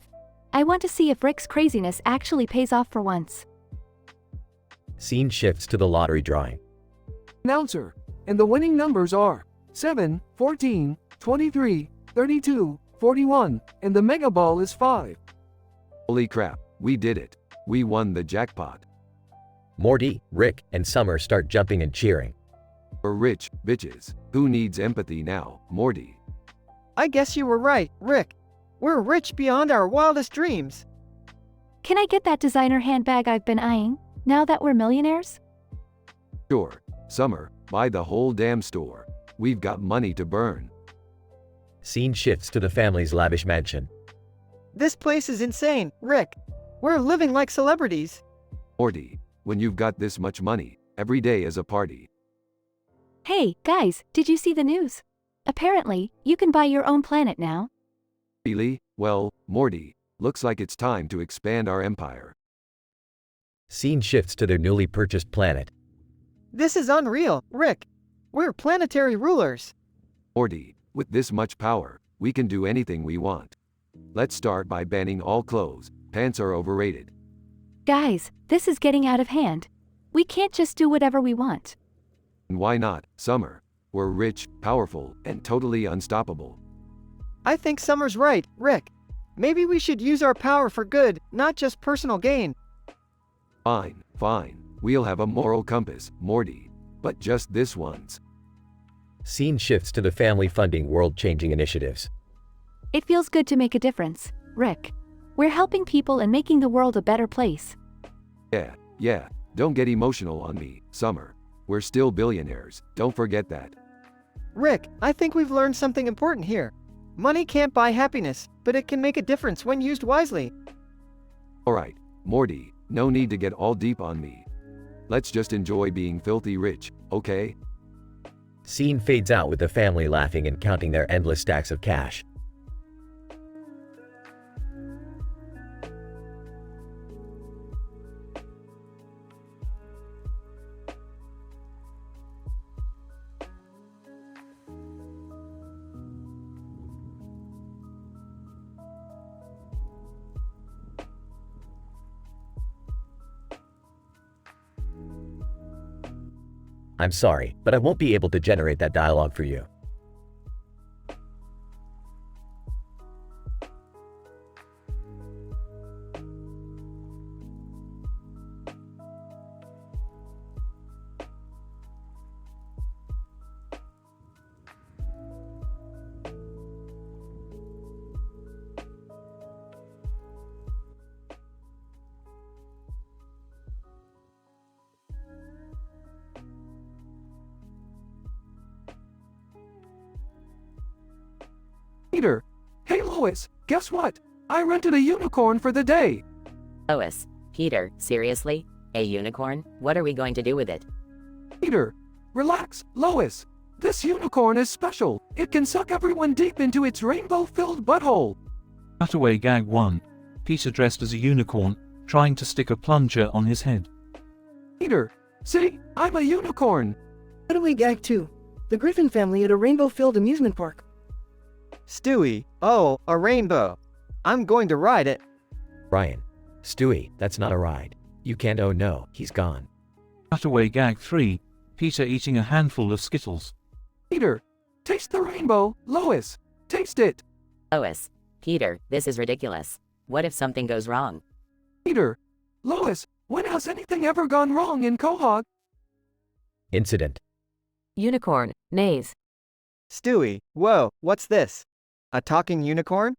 I want to see if Rick's craziness actually pays off for once. Scene shifts to the lottery drawing. Announcer, and the winning numbers are 7, 14, 23, 32, 41, and the Mega Ball is 5. Holy crap, we did it. We won the jackpot. Morty, Rick, and Summer start jumping and cheering. We're rich, bitches. Who needs empathy now, Morty? I guess you were right, Rick. We're rich beyond our wildest dreams. Can I get that designer handbag I've been eyeing, now that we're millionaires? Sure, Summer, buy the whole damn store. We've got money to burn. Scene shifts to the family's lavish mansion. This place is insane, Rick. We're living like celebrities. Morty, when you've got this much money, every day is a party. Hey, guys, did you see the news? Apparently, you can buy your own planet now. Really? Well, Morty, looks like it's time to expand our empire. Scene shifts to their newly purchased planet. This is unreal, Rick. We're planetary rulers. Morty, with this much power, we can do anything we want. Let's start by banning all clothes. Pants are overrated. Guys, this is getting out of hand. We can't just do whatever we want. And why not, Summer? We're rich, powerful, and totally unstoppable. I think Summer's right, Rick. Maybe we should use our power for good, not just personal gain. Fine, fine. We'll have a moral compass, Morty. But just this once. Scene shifts to the family funding world-changing initiatives. It feels good to make a difference, Rick. We're helping people and making the world a better place. Yeah, don't get emotional on me, Summer. We're still billionaires, don't forget that. Rick, I think we've learned something important here. Money can't buy happiness, but it can make a difference when used wisely. Alright, Morty, no need to get all deep on me. Let's just enjoy being filthy rich, okay? Scene fades out with the family laughing and counting their endless stacks of cash. I'm sorry, but I won't be able to generate that dialogue for you. Peter, hey Lois, guess what? I rented a unicorn for the day. Lois, Peter, seriously? A unicorn? What are we going to do with it? Peter, relax, Lois. This unicorn is special. It can suck everyone deep into its rainbow-filled butthole. Cutaway gag 1. Peter dressed as a unicorn, trying to stick a plunger on his head. Peter, see, I'm a unicorn. Cutaway gag 2. The Griffin family at a rainbow-filled amusement park. Stewie, oh, a rainbow. I'm going to ride it. Brian. Stewie, that's not a ride. You can't. Oh no, he's gone. Cutaway gag 3. Peter eating a handful of Skittles. Peter, taste the rainbow. Lois, taste it. Lois, Peter, this is ridiculous. What if something goes wrong? Peter, Lois, when has anything ever gone wrong in Quahog? Incident. Unicorn, nays. Stewie, whoa, what's this? A talking unicorn?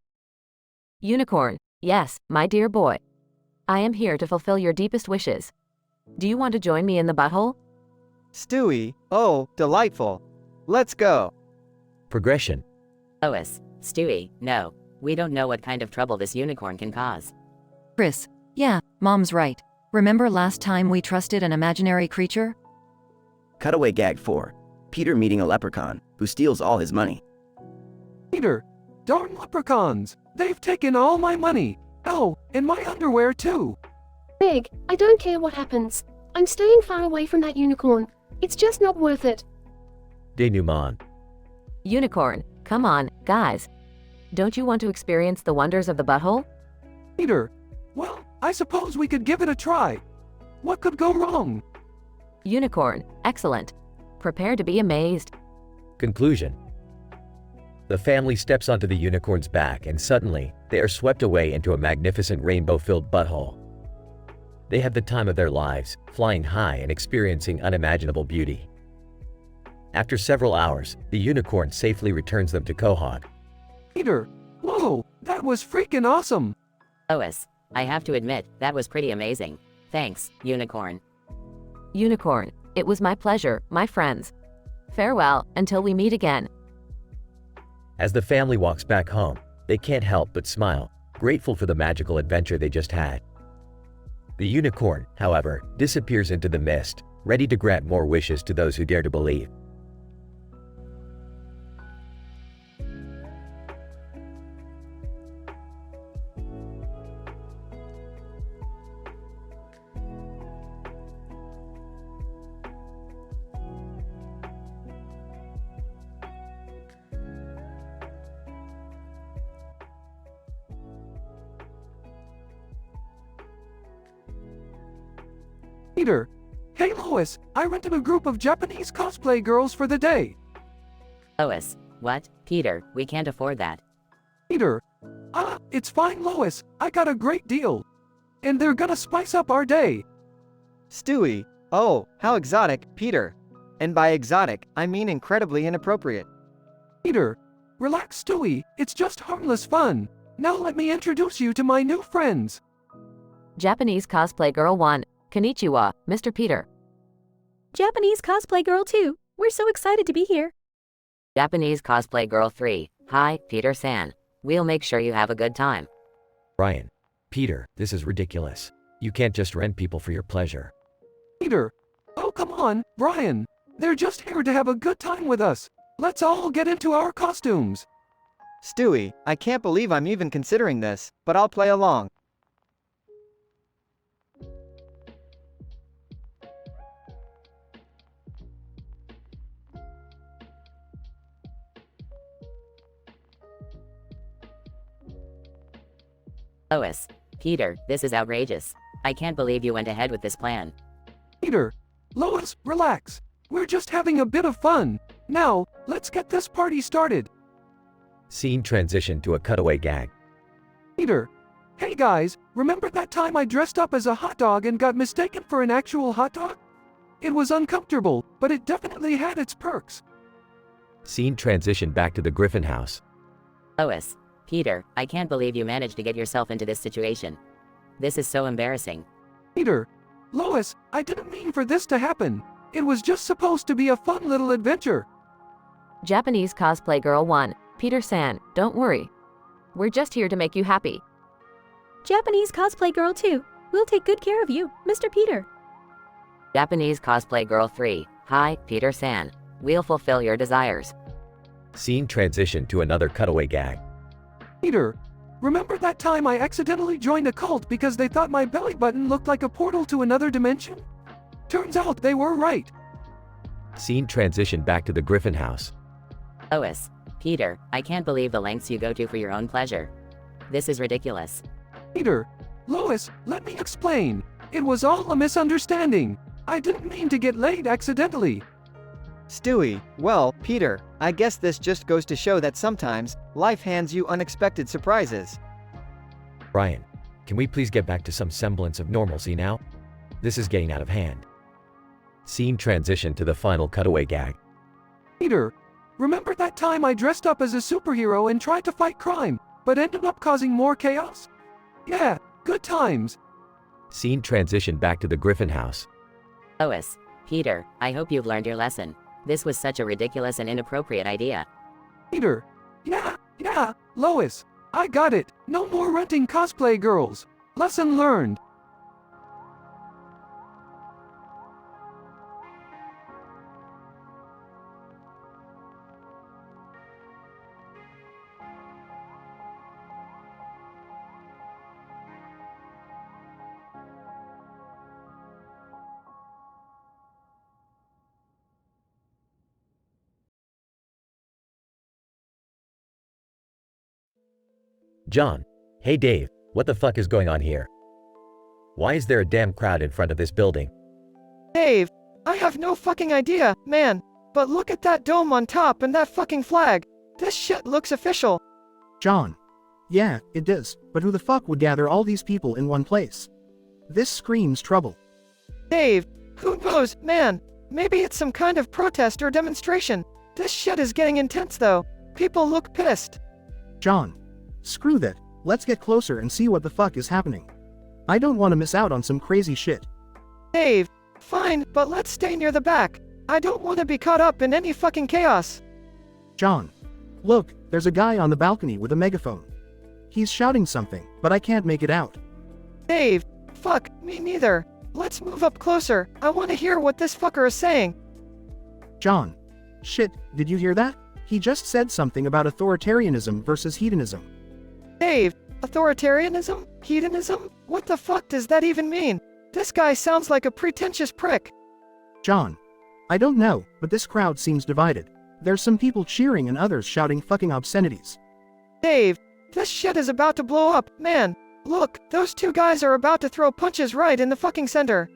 Unicorn, yes, my dear boy. I am here to fulfill your deepest wishes. Do you want to join me in the butthole? Stewie, oh, delightful. Let's go. Progression. Lois, Stewie, no. We don't know what kind of trouble this unicorn can cause. Chris, yeah, Mom's right. Remember last time we trusted an imaginary creature? Cutaway gag 4. Peter meeting a leprechaun, who steals all his money. Peter, darn leprechauns. They've taken all my money. Oh, and my underwear too. Big, I don't care what happens. I'm staying far away from that unicorn. It's just not worth it. Denouement. Unicorn, come on, guys. Don't you want to experience the wonders of the butthole? Peter, well, I suppose we could give it a try. What could go wrong? Unicorn, excellent. Prepare to be amazed. Conclusion. The family steps onto the unicorn's back and suddenly, they are swept away into a magnificent rainbow-filled butthole. They have the time of their lives, flying high and experiencing unimaginable beauty. After several hours, the unicorn safely returns them to Quahog. Peter, whoa, that was freaking awesome. Lois, I have to admit, that was pretty amazing. Thanks, unicorn. Unicorn, it was my pleasure, my friends. Farewell, until we meet again. As the family walks back home, they can't help but smile, grateful for the magical adventure they just had. The unicorn, however, disappears into the mist, ready to grant more wishes to those who dare to believe. Peter, hey Lois, I rented a group of Japanese cosplay girls for the day. Lois, what? Peter, we can't afford that. Peter, it's fine Lois, I got a great deal. And they're gonna spice up our day. Stewie, oh, how exotic, Peter. And by exotic, I mean incredibly inappropriate. Peter, relax Stewie, it's just harmless fun. Now let me introduce you to my new friends. Japanese cosplay girl 1, Konnichiwa, Mr. Peter. Japanese cosplay girl 2, we're so excited to be here. Japanese Cosplay Girl 3. Hi, Peter San. We'll make sure you have a good time. Brian. Peter, this is ridiculous. You can't just rent people for your pleasure. Peter. Oh, come on, Brian. They're just here to have a good time with us. Let's all get into our costumes. Stewie, I can't believe I'm even considering this, but I'll play along. Lois. Peter, this is outrageous. I can't believe you went ahead with this plan. Peter. Lois, relax. We're just having a bit of fun. Now, let's get this party started. Scene transition to a cutaway gag. Peter. Hey guys, remember that time I dressed up as a hot dog and got mistaken for an actual hot dog? It was uncomfortable, but it definitely had its perks. Scene transition back to the Griffin house. Lois. Peter, I can't believe you managed to get yourself into this situation. This is so embarrassing. Peter. Lois, I didn't mean for this to happen. It was just supposed to be a fun little adventure. Japanese Cosplay Girl 1. Peter San, don't worry. We're just here to make you happy. Japanese Cosplay Girl 2. We'll take good care of you, Mr. Peter. Japanese Cosplay Girl 3. Hi, Peter San. We'll fulfill your desires. Scene transition to another cutaway gag. Peter. Remember that time I accidentally joined a cult because they thought my belly button looked like a portal to another dimension? Turns out they were right. Scene transition back to the Griffin house. Lois. Peter, I can't believe the lengths you go to for your own pleasure. This is ridiculous. Peter. Lois, let me explain. It was all a misunderstanding. I didn't mean to get laid accidentally. Stewie, well, Peter, I guess this just goes to show that sometimes, life hands you unexpected surprises. Brian, can we please get back to some semblance of normalcy now? This is getting out of hand. Scene transition to the final cutaway gag. Peter. Remember that time I dressed up as a superhero and tried to fight crime, but ended up causing more chaos? Yeah, good times. Scene transition back to the Griffin house. Lois. Peter, I hope you've learned your lesson. This was such a ridiculous and inappropriate idea. Peter. Yeah, Lois. I got it. No more renting cosplay girls. Lesson learned. John. Hey Dave, what the fuck is going on here? Why is there a damn crowd in front of this building? Dave, I have no fucking idea, man. But look at that dome on top and that fucking flag. This shit looks official. John. Yeah, it does, but who the fuck would gather all these people in one place? This screams trouble. Dave, who knows, man? Maybe it's some kind of protest or demonstration. This shit is getting intense though. People look pissed. John. Screw that, let's get closer and see what the fuck is happening. I don't want to miss out on some crazy shit. Dave, fine, but let's stay near the back. I don't want to be caught up in any fucking chaos. John. Look, there's a guy on the balcony with a megaphone. He's shouting something, but I can't make it out. Dave, fuck, me neither. Let's move up closer. I want to hear what this fucker is saying. John. Shit, did you hear that? He just said something about authoritarianism versus hedonism. Dave, authoritarianism? Hedonism? What the fuck does that even mean? This guy sounds like a pretentious prick. John. I don't know, but this crowd seems divided. There's some people cheering and others shouting fucking obscenities. Dave, this shit is about to blow up, man. Look, those two guys are about to throw punches right in the fucking center.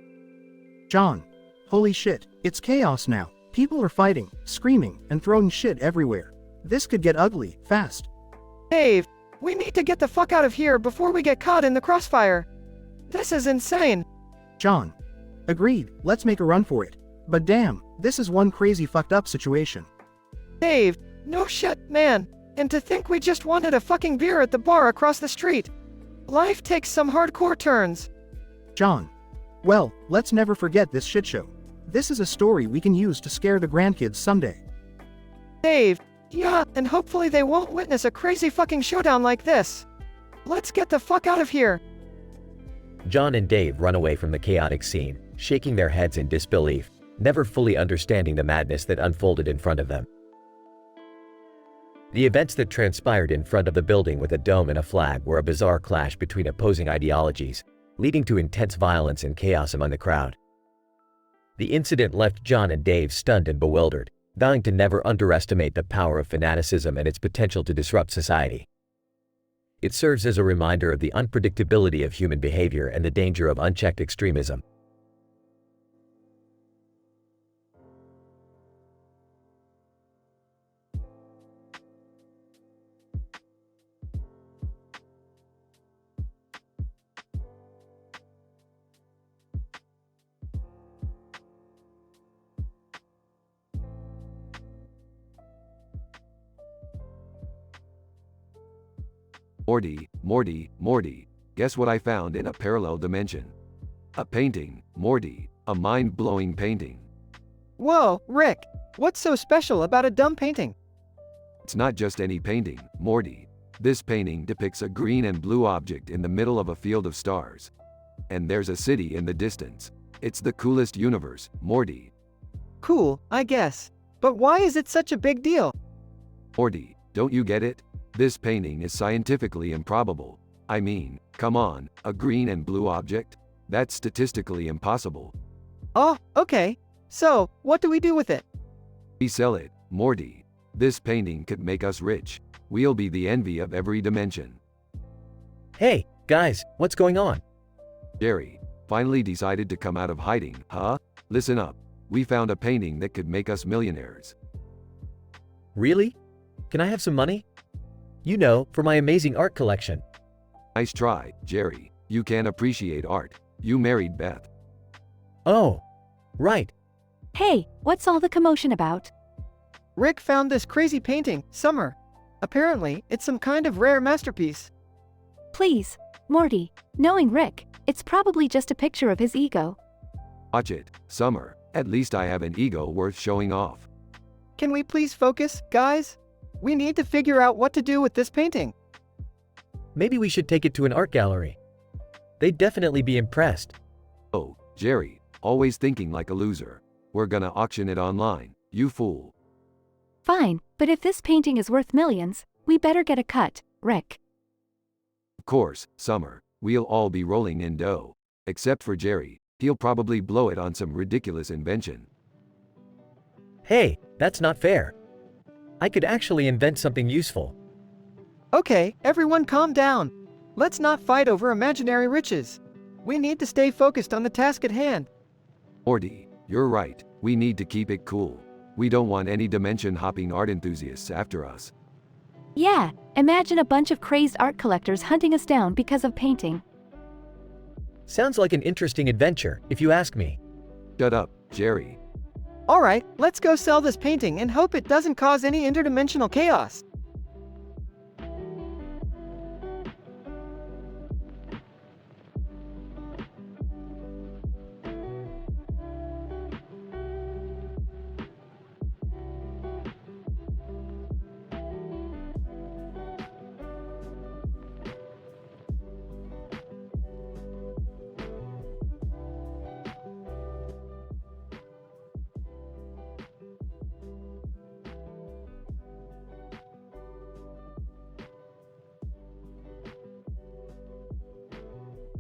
John. Holy shit, it's chaos now. People are fighting, screaming, and throwing shit everywhere. This could get ugly, fast. Dave, we need to get the fuck out of here before we get caught in the crossfire. This is insane. John. Agreed, let's make a run for it. But damn, this is one crazy fucked up situation. Dave, no shit, man. And to think we just wanted a fucking beer at the bar across the street. Life takes some hardcore turns. John. Well, let's never forget this shit show. This is a story we can use to scare the grandkids someday. Dave. Yeah, and hopefully they won't witness a crazy fucking showdown like this. Let's get the fuck out of here. John and Dave run away from the chaotic scene, shaking their heads in disbelief, never fully understanding the madness that unfolded in front of them. The events that transpired in front of the building with a dome and a flag were a bizarre clash between opposing ideologies, leading to intense violence and chaos among the crowd. The incident left John and Dave stunned and bewildered, vowing to never underestimate the power of fanaticism and its potential to disrupt society. It serves as a reminder of the unpredictability of human behavior and the danger of unchecked extremism. Morty, guess what I found in a parallel dimension? A painting, Morty, a mind-blowing painting. Whoa, Rick, what's so special about a dumb painting? It's not just any painting, Morty. This painting depicts a green and blue object in the middle of a field of stars. And there's a city in the distance. It's the coolest universe, Morty. Cool, I guess. But why is it such a big deal? Morty, don't you get it? This painting is scientifically improbable. I mean, come on, a green and blue object? That's statistically impossible. Oh, okay. So, what do we do with it? We sell it, Morty. This painting could make us rich. We'll be the envy of every dimension. Hey, guys, what's going on? Jerry, finally decided to come out of hiding, huh? Listen up. We found a painting that could make us millionaires. Really? Can I have some money? You know, for my amazing art collection. Nice try, Jerry. You can appreciate art. You married Beth. Oh, right. Hey, what's all the commotion about? Rick found this crazy painting, Summer. Apparently, it's some kind of rare masterpiece. Please, Morty, knowing Rick, it's probably just a picture of his ego. Watch it, Summer. At least I have an ego worth showing off. Can we please focus, guys? We need to figure out what to do with this painting. Maybe we should take it to an art gallery. They'd definitely be impressed. Oh, Jerry, always thinking like a loser. We're gonna auction it online, you fool. Fine, but if this painting is worth millions, we better get a cut, Rick. Of course, Summer, we'll all be rolling in dough. Except for Jerry, he'll probably blow it on some ridiculous invention. Hey, that's not fair. I could actually invent something useful. Okay, everyone calm down. Let's not fight over imaginary riches. We need to stay focused on the task at hand. Morty, you're right. We need to keep it cool. We don't want any dimension-hopping art enthusiasts after us. Yeah, imagine a bunch of crazed art collectors hunting us down because of painting. Sounds like an interesting adventure, if you ask me. Shut up, Jerry. Alright, let's go sell this painting and hope it doesn't cause any interdimensional chaos.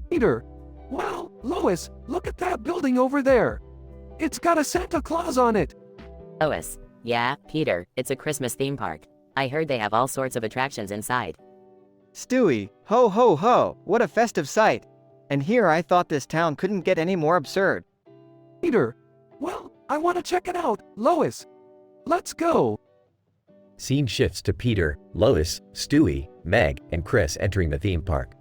Peter, wow, Lois, look at that building over there. It's got a Santa Claus on it. Lois, yeah, Peter, it's a Christmas theme park. I heard they have all sorts of attractions inside. Stewie, ho ho ho, what a festive sight. And here I thought this town couldn't get any more absurd. Peter, well, I want to check it out, Lois. Let's go. Scene shifts to Peter, Lois, Stewie, Meg, and Chris entering the theme park.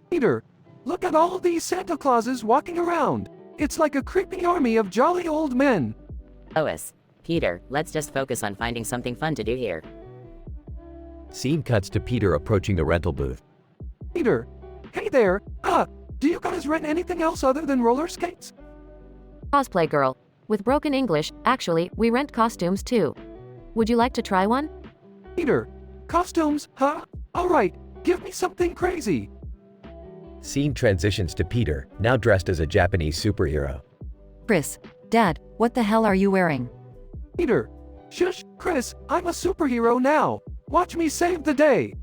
Peter, look at all these Santa Clauses walking around. It's like a creepy army of jolly old men. Lois, Peter, let's just focus on finding something fun to do here. Scene cuts to Peter approaching the rental booth. Peter, hey there, do you guys rent anything else other than roller skates? Cosplay girl. With broken English, actually, we rent costumes too. Would you like to try one? Peter, costumes, huh? Alright, give me something crazy. Scene transitions to Peter, now dressed as a Japanese superhero. Chris, Dad, what the hell are you wearing? Peter, shush, Chris, I'm a superhero now. Watch me save the day.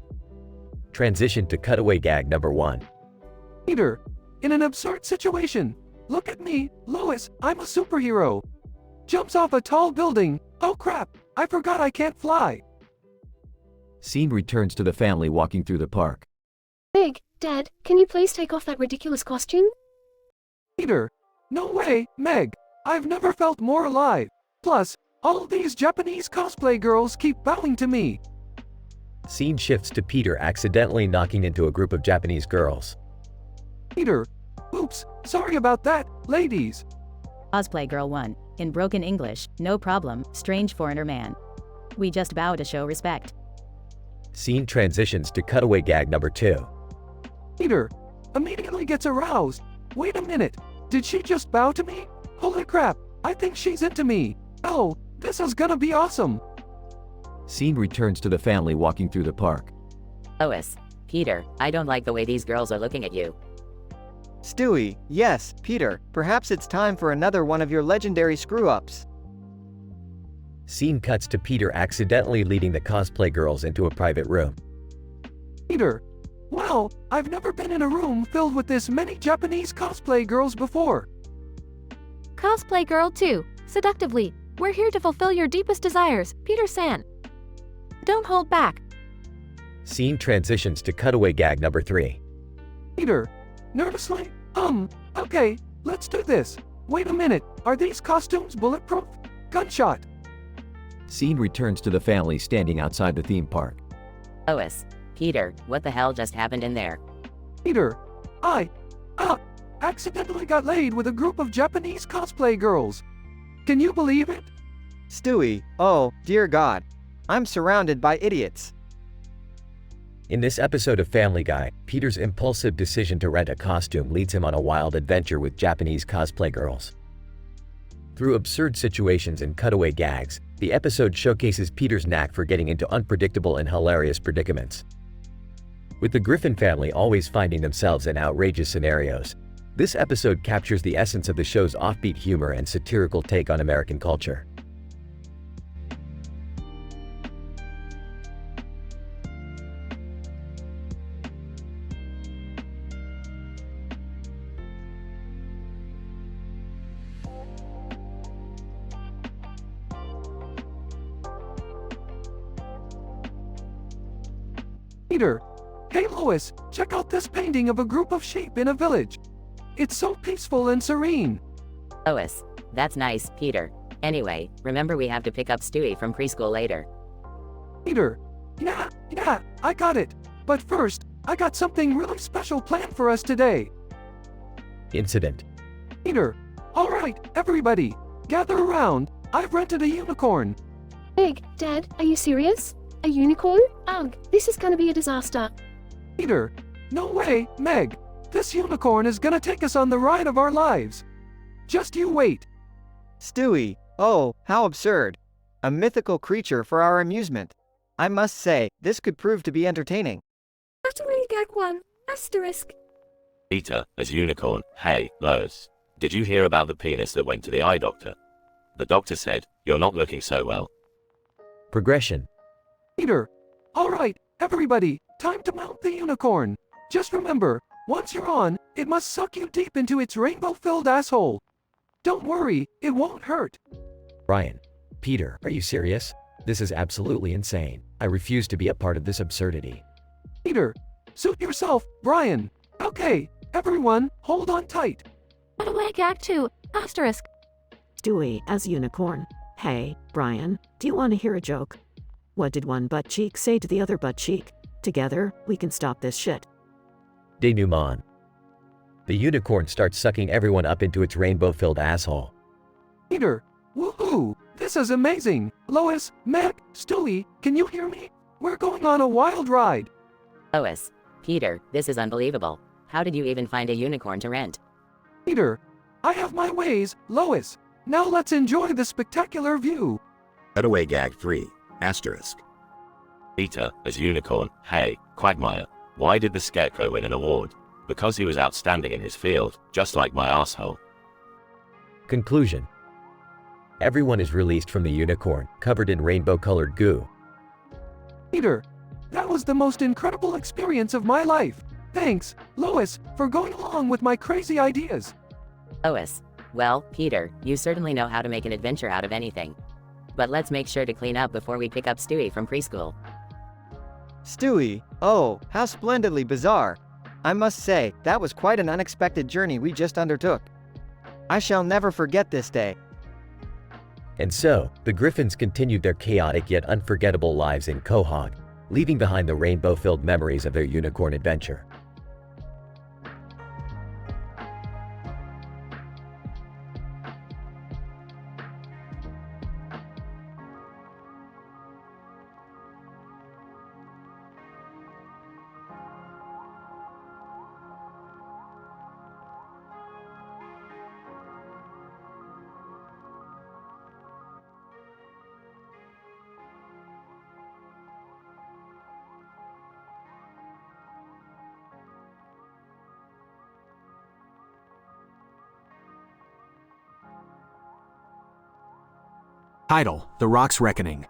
Transition to cutaway gag number 1. Peter, in an absurd situation. Look at me, Lois, I'm a superhero. Jumps off a tall building. Oh crap, I forgot I can't fly. Scene returns to the family walking through the park. Meg, Dad, can you please take off that ridiculous costume? Peter, no way, Meg. I've never felt more alive. Plus, all these Japanese cosplay girls keep bowing to me. Scene shifts to Peter accidentally knocking into a group of Japanese girls. Peter, oops, sorry about that, ladies. Cosplay Girl 1. In broken English, no problem, strange foreigner man. We just bow to show respect. Scene transitions to cutaway gag number 2. Peter, immediately gets aroused. Wait a minute, did she just bow to me? Holy crap, I think she's into me. Oh, this is gonna be awesome. Scene returns to the family walking through the park. Lois, Peter, I don't like the way these girls are looking at you. Stewie, yes, Peter, perhaps it's time for another one of your legendary screw-ups. Scene cuts to Peter accidentally leading the cosplay girls into a private room. Peter, wow, I've never been in a room filled with this many Japanese cosplay girls before. Cosplay Girl 2. Seductively. We're here to fulfill your deepest desires, Peter-san. Don't hold back. Scene transitions to cutaway gag number 3. Peter, nervously, okay, let's do this. Wait a minute, are these costumes bulletproof? Gunshot. Scene returns to the family standing outside the theme park. Lois, Peter, what the hell just happened in there? Peter, I accidentally got laid with a group of Japanese cosplay girls. Can you believe it? Stewie, oh, dear God. I'm surrounded by idiots. In this episode of Family Guy, Peter's impulsive decision to rent a costume leads him on a wild adventure with Japanese cosplay girls. Through absurd situations and cutaway gags, the episode showcases Peter's knack for getting into unpredictable and hilarious predicaments. With the Griffin family always finding themselves in outrageous scenarios, this episode captures the essence of the show's offbeat humor and satirical take on American culture. Peter, hey Lois, check out this painting of a group of sheep in a village. It's so peaceful and serene. Lois, that's nice, Peter. Anyway, remember we have to pick up Stewie from preschool later. Peter, yeah, I got it. But first, I got something really special planned for us today. Incident. Peter, alright, everybody, gather around. I've rented a unicorn. Meg, Dad, are you serious? A unicorn? Ugh, this is gonna be a disaster. Peter, no way, Meg. This unicorn is gonna take us on the ride of our lives. Just you wait. Stewie, oh, how absurd. A mythical creature for our amusement. I must say, this could prove to be entertaining. Cutaway gag 1, asterisk. Peter, as unicorn, hey, Lois. Did you hear about the penis that went to the eye doctor? The doctor said, you're not looking so well. Progression. Peter, alright, everybody, time to mount the unicorn. Just remember, once you're on, it must suck you deep into its rainbow-filled asshole. Don't worry, it won't hurt. Brian. Peter, are you serious? This is absolutely insane. I refuse to be a part of this absurdity. Peter, suit yourself, Brian. Okay, everyone, hold on tight. Cutaway gag 2, asterisk. Stewie as unicorn. Hey, Brian, do you want to hear a joke? What did one butt cheek say to the other butt cheek? Together, we can stop this shit. Denouement. The unicorn starts sucking everyone up into its rainbow-filled asshole. Peter, woohoo! This is amazing! Lois, Meg, Stewie, can you hear me? We're going on a wild ride. Lois, Peter, this is unbelievable. How did you even find a unicorn to rent? Peter, I have my ways, Lois. Now let's enjoy the spectacular view. Cutaway gag 3. Asterisk. Peter, as Unicorn. Hey, Quagmire. Why did the Scarecrow win an award? Because he was outstanding in his field, just like my asshole. Conclusion. Everyone is released from the unicorn, covered in rainbow-colored goo. Peter, that was the most incredible experience of my life. Thanks, Lois, for going along with my crazy ideas. Lois. Well, Peter, you certainly know how to make an adventure out of anything. But let's make sure to clean up before we pick up Stewie from preschool. Stewie? Oh, how splendidly bizarre. I must say, that was quite an unexpected journey we just undertook. I shall never forget this day. And so, the Griffins continued their chaotic yet unforgettable lives in Quahog, leaving behind the rainbow-filled memories of their unicorn adventure. Title: The Rock's Reckoning.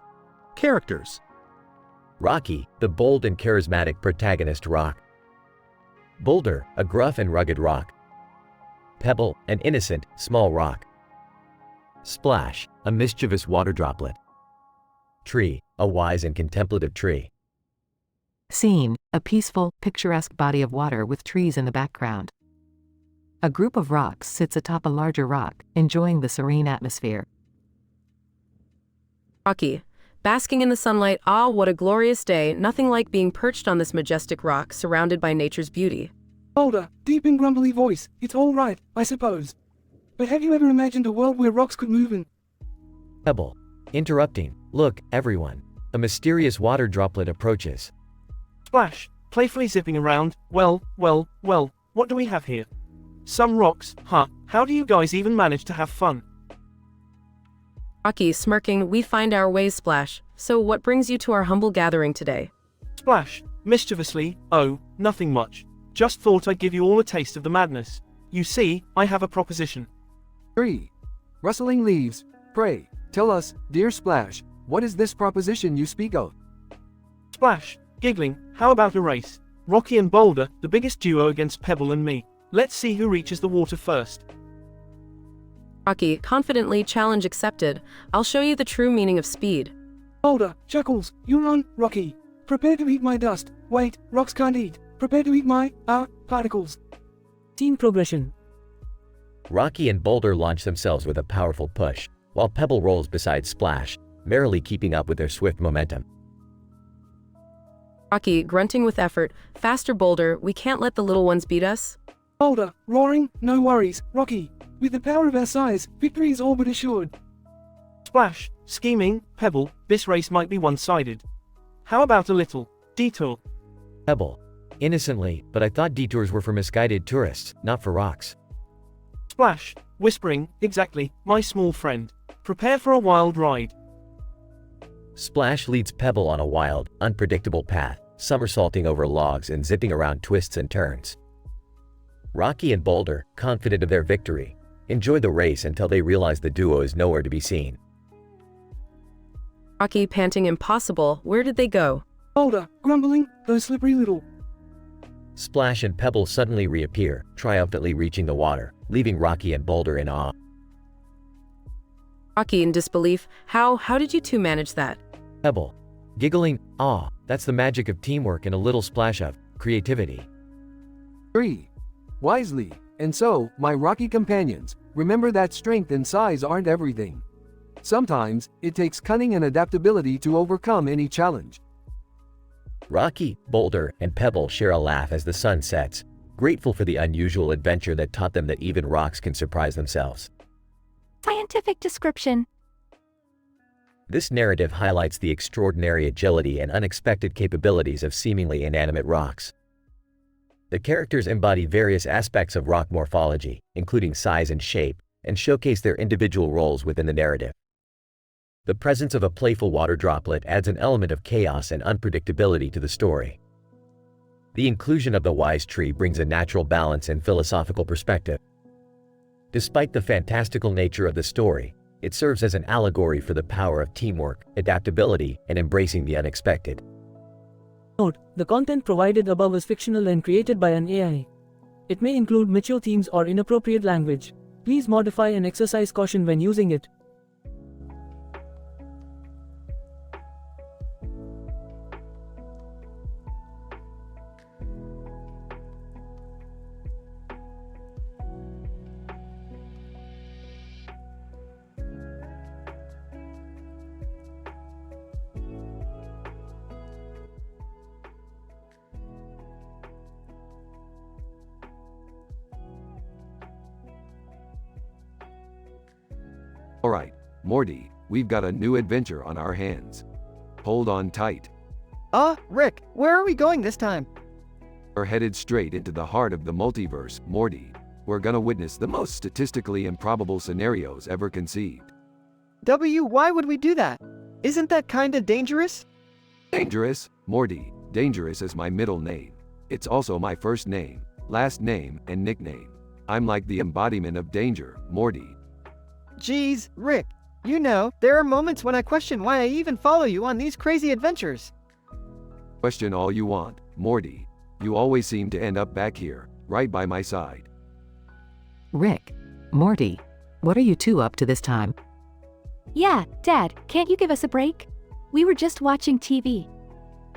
Characters: Rocky, the bold and charismatic protagonist rock. Boulder, a gruff and rugged rock. Pebble, an innocent, small rock. Splash, a mischievous water droplet. Tree, a wise and contemplative tree. Scene: a peaceful, picturesque body of water with trees in the background. A group of rocks sits atop a larger rock, enjoying the serene atmosphere. Rocky. Basking in the sunlight, ah, what a glorious day, nothing like being perched on this majestic rock, surrounded by nature's beauty. Boulder, deep and grumbly voice, it's all right, I suppose. But have you ever imagined a world where rocks could move in? Pebble, interrupting, look, everyone. A mysterious water droplet approaches. Splash, playfully zipping around, well, what do we have here? Some rocks, huh? How do you guys even manage to have fun? Rocky, smirking, we find our ways, Splash. So what brings you to our humble gathering today? Splash, mischievously, oh, nothing much. Just thought I'd give you all a taste of the madness. You see, I have a proposition. 3. Rustling leaves. Pray, tell us, dear Splash, what is this proposition you speak of? Splash, giggling, how about a race? Rocky and Boulder, the biggest duo against Pebble and me. Let's see who reaches the water first. Rocky, confidently, challenge accepted. I'll show you the true meaning of speed. Boulder, Chuckles, you run, Rocky. Prepare to eat my dust. Wait, rocks can't eat. Prepare to eat my, particles. Team progression. Rocky and Boulder launch themselves with a powerful push, while Pebble rolls beside Splash, merrily keeping up with their swift momentum. Rocky, grunting with effort, faster Boulder, we can't let the little ones beat us. Boulder, roaring, no worries, Rocky. With the power of our size, victory is all but assured. Splash, scheming, Pebble, this race might be one-sided. How about a little detour? Pebble, innocently, but I thought detours were for misguided tourists, not for rocks. Splash, whispering, exactly, my small friend. Prepare for a wild ride. Splash leads Pebble on a wild, unpredictable path, somersaulting over logs and zipping around twists and turns. Rocky and Boulder, confident of their victory, enjoy the race until they realize the duo is nowhere to be seen. Rocky, panting, impossible, where did they go? Boulder, grumbling, those slippery little. Splash and Pebble suddenly reappear, triumphantly reaching the water, leaving Rocky and Boulder in awe. Rocky, in disbelief, how did you two manage that? Pebble, giggling, aw, that's the magic of teamwork and a little splash of creativity. 3. Wisely. And so, my Rocky companions, remember that strength and size aren't everything. Sometimes, it takes cunning and adaptability to overcome any challenge. Rocky, Boulder, and Pebble share a laugh as the sun sets, grateful for the unusual adventure that taught them that even rocks can surprise themselves. Scientific description. This narrative highlights the extraordinary agility and unexpected capabilities of seemingly inanimate rocks. The characters embody various aspects of rock morphology, including size and shape, and showcase their individual roles within the narrative. The presence of a playful water droplet adds an element of chaos and unpredictability to the story. The inclusion of the wise tree brings a natural balance and philosophical perspective. Despite the fantastical nature of the story, it serves as an allegory for the power of teamwork, adaptability, and embracing the unexpected. Note: the content provided above is fictional and created by an AI. It may include mature themes or inappropriate language. Please modify and exercise caution when using it. Alright, Morty, we've got a new adventure on our hands. Hold on tight. Rick, where are we going this time? We're headed straight into the heart of the multiverse, Morty. We're gonna witness the most statistically improbable scenarios ever conceived. Why would we do that? Isn't that kinda dangerous? Dangerous? Morty, Dangerous is my middle name. It's also my first name, last name, and nickname. I'm like the embodiment of danger, Morty. Geez, Rick, you know, there are moments when I question why I even follow you on these crazy adventures. Question all you want, Morty. You always seem to end up back here, right by my side. Rick, Morty, what are you two up to this time? Yeah, Dad, can't you give us a break? We were just watching TV.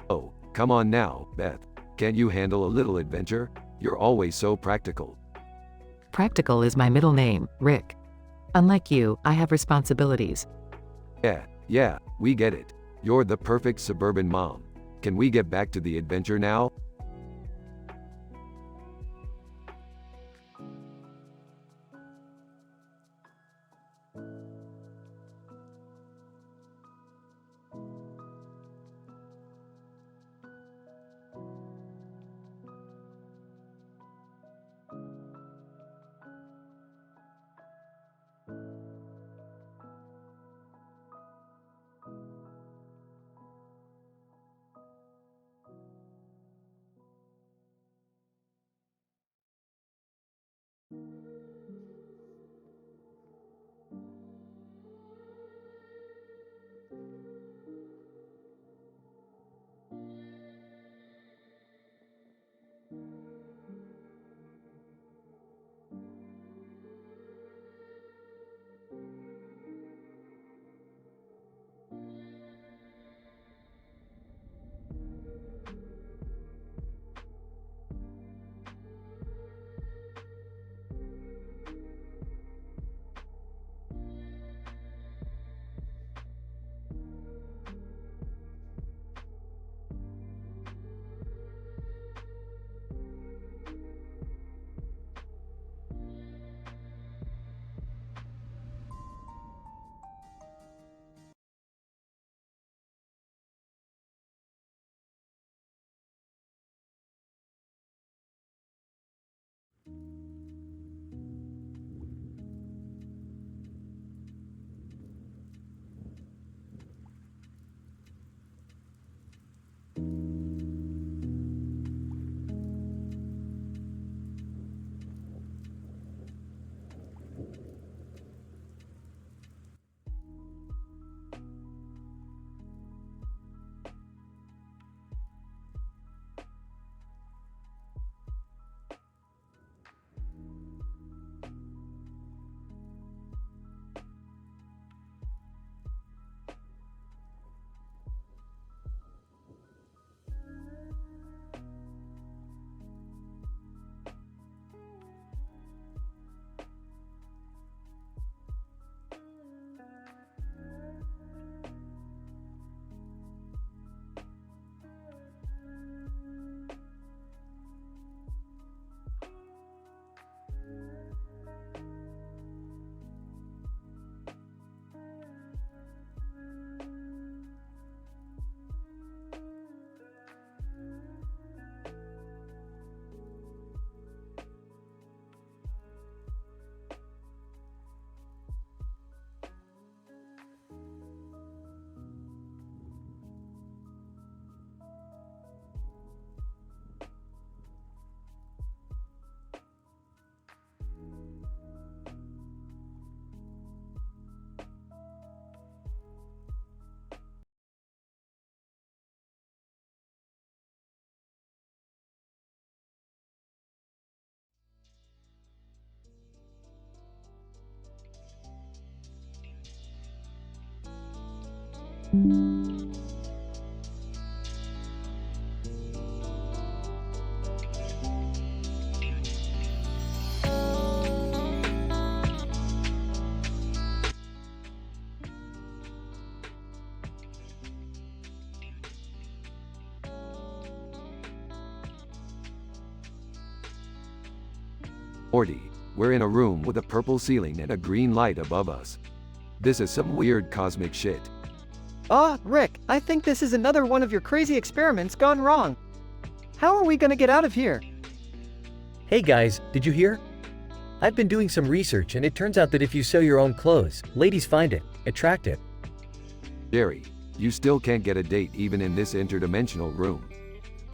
Oh, come on now, Beth. Can't you handle a little adventure? You're always so practical. Practical is my middle name, Rick. Unlike you, I have responsibilities. Yeah, we get it. You're the perfect suburban mom. Can we get back to the adventure now? Morty, we're in a room with a purple ceiling and a green light above us. This is some weird cosmic shit. Rick, I think this is another one of your crazy experiments gone wrong. How are we gonna get out of here? Hey guys, did you hear? I've been doing some research and it turns out that if you sew your own clothes, ladies find it attractive. Jerry, you still can't get a date even in this interdimensional room.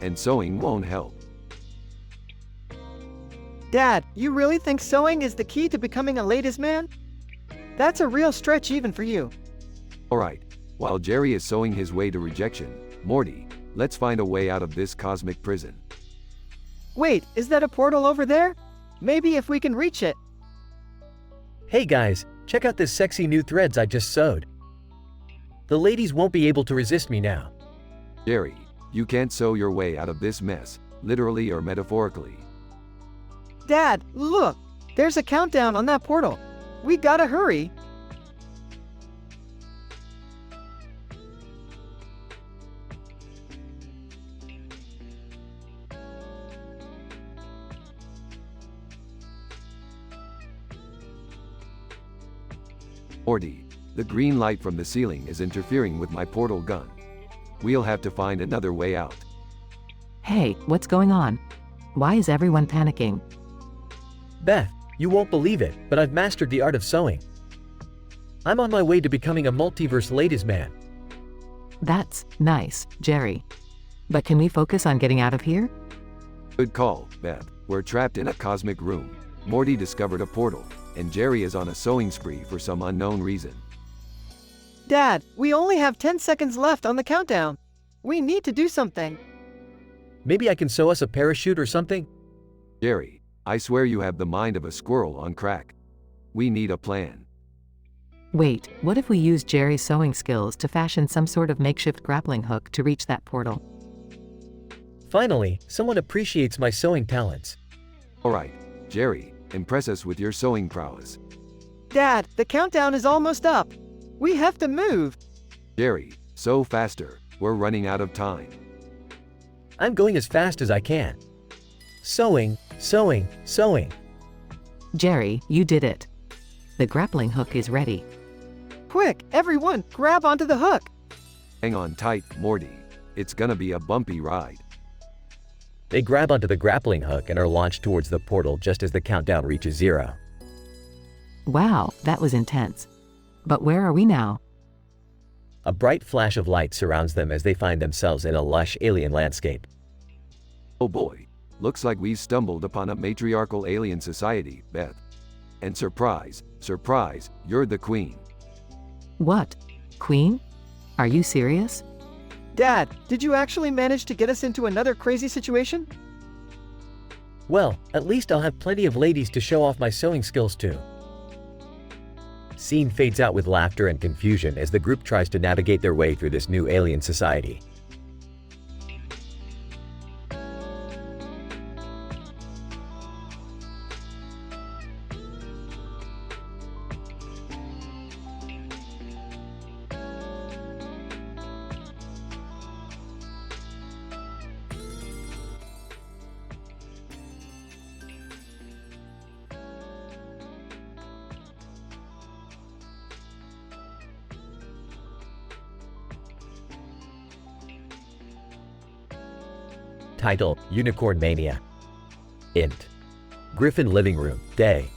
And sewing won't help. Dad, you really think sewing is the key to becoming a ladies' man? That's a real stretch even for you. Alright, while Jerry is sewing his way to rejection, Morty, let's find a way out of this cosmic prison. Wait, is that a portal over there? Maybe if we can reach it. Hey guys, check out this sexy new threads I just sewed. The ladies won't be able to resist me now. Jerry, you can't sew your way out of this mess, literally or metaphorically. Dad, look! There's a countdown on that portal. We gotta hurry. Morty, the green light from the ceiling is interfering with my portal gun. We'll have to find another way out. Hey, what's going on? Why is everyone panicking? Beth, you won't believe it, but I've mastered the art of sewing. I'm on my way to becoming a multiverse ladies' man. That's nice, Jerry. But can we focus on getting out of here? Good call, Beth. We're trapped in a cosmic room. Morty discovered a portal, and Jerry is on a sewing spree for some unknown reason. Dad, we only have 10 seconds left on the countdown. We need to do something. Maybe I can sew us a parachute or something? Jerry, I swear you have the mind of a squirrel on crack. We need a plan. Wait, what if we use Jerry's sewing skills to fashion some sort of makeshift grappling hook to reach that portal? Finally, someone appreciates my sewing talents. Alright, Jerry, impress us with your sewing prowess. Dad, the countdown is almost up. We have to move. Jerry, sew faster. We're running out of time. I'm going as fast as I can. Sewing, sewing, sewing. Jerry, you did it. The grappling hook is ready. Quick, everyone, grab onto the hook. Hang on tight, Morty. It's gonna be a bumpy ride. They grab onto the grappling hook and are launched towards the portal just as the countdown reaches 0. Wow, that was intense. But where are we now? A bright flash of light surrounds them as they find themselves in a lush alien landscape. Oh boy, looks like we've stumbled upon a matriarchal alien society, Beth. And surprise, surprise, you're the queen. What? Queen? Are you serious? Dad, did you actually manage to get us into another crazy situation? Well, at least I'll have plenty of ladies to show off my sewing skills to. Scene fades out with laughter and confusion as the group tries to navigate their way through this new alien society. Title: Unicorn Mania. Int: Griffin Living Room, Day.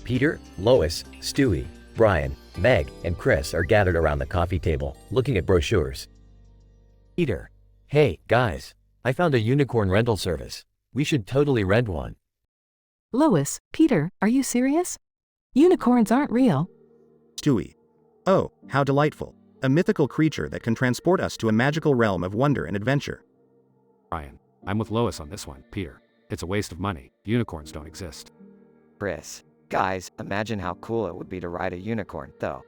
Peter, Lois, Stewie, Brian, Meg, and Chris are gathered around the coffee table, looking at brochures. Peter: Hey, guys. I found a unicorn rental service. We should totally rent one. Lois, Peter, are you serious? Unicorns aren't real. Stewie: Oh, how delightful. A mythical creature that can transport us to a magical realm of wonder and adventure. Brian, I'm with Lois on this one. Peter, it's a waste of money. Unicorns don't exist. Chris, guys, imagine how cool it would be to ride a unicorn, though.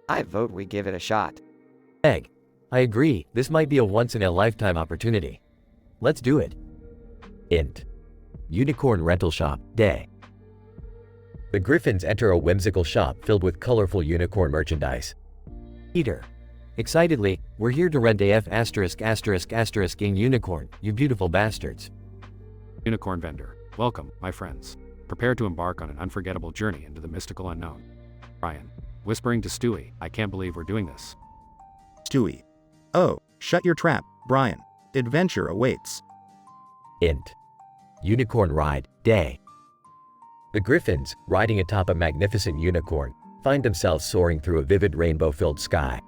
I vote we give it a shot. Egg. I agree, this might be a once-in-a-lifetime opportunity. Let's do it. Int. Unicorn rental shop, day. The Griffins enter a whimsical shop filled with colorful unicorn merchandise. Peter. Excitedly, we're here to rent AF **** unicorn, you beautiful bastards. Unicorn vendor. Welcome, my friends. Prepare to embark on an unforgettable journey into the mystical unknown. Brian. Whispering to Stewie, I can't believe we're doing this. Stewie. Oh, shut your trap, Brian. Adventure awaits. Int. Unicorn ride, day. The Griffins, riding atop a magnificent unicorn, find themselves soaring through a vivid rainbow-filled sky.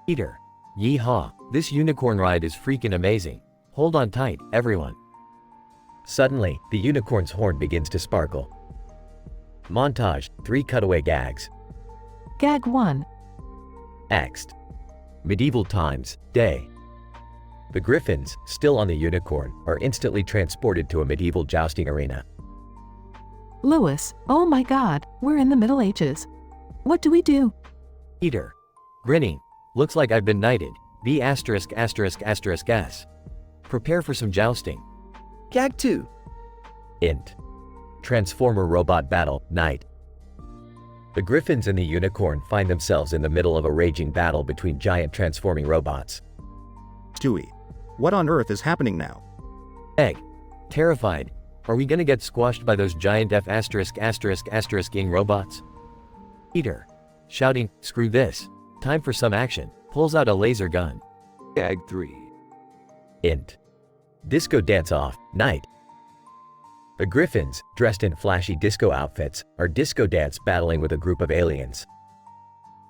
Peter. Yeehaw, this unicorn ride is freaking amazing. Hold on tight, everyone. Suddenly, the unicorn's horn begins to sparkle. Montage, 3 cutaway gags. Gag 1. Next. Medieval times, day. The Griffins, still on the unicorn, are instantly transported to a medieval jousting arena. Lois, oh my god, we're in the Middle Ages. What do we do? Peter. Grinning. Looks like I've been knighted. B *********. Prepare for some jousting. Gag 2. Int. Transformer robot battle, night. The Griffins and the unicorn find themselves in the middle of a raging battle between giant transforming robots. Stewie. What on earth is happening now? Egg. Terrified. Are we gonna get squashed by those giant F *******ing robots? Peter. Shouting, screw this. Time for some action. Pulls out a laser gun. Gag 3. Int. Disco dance off, night. The Griffins, dressed in flashy disco outfits, are disco dance battling with a group of aliens.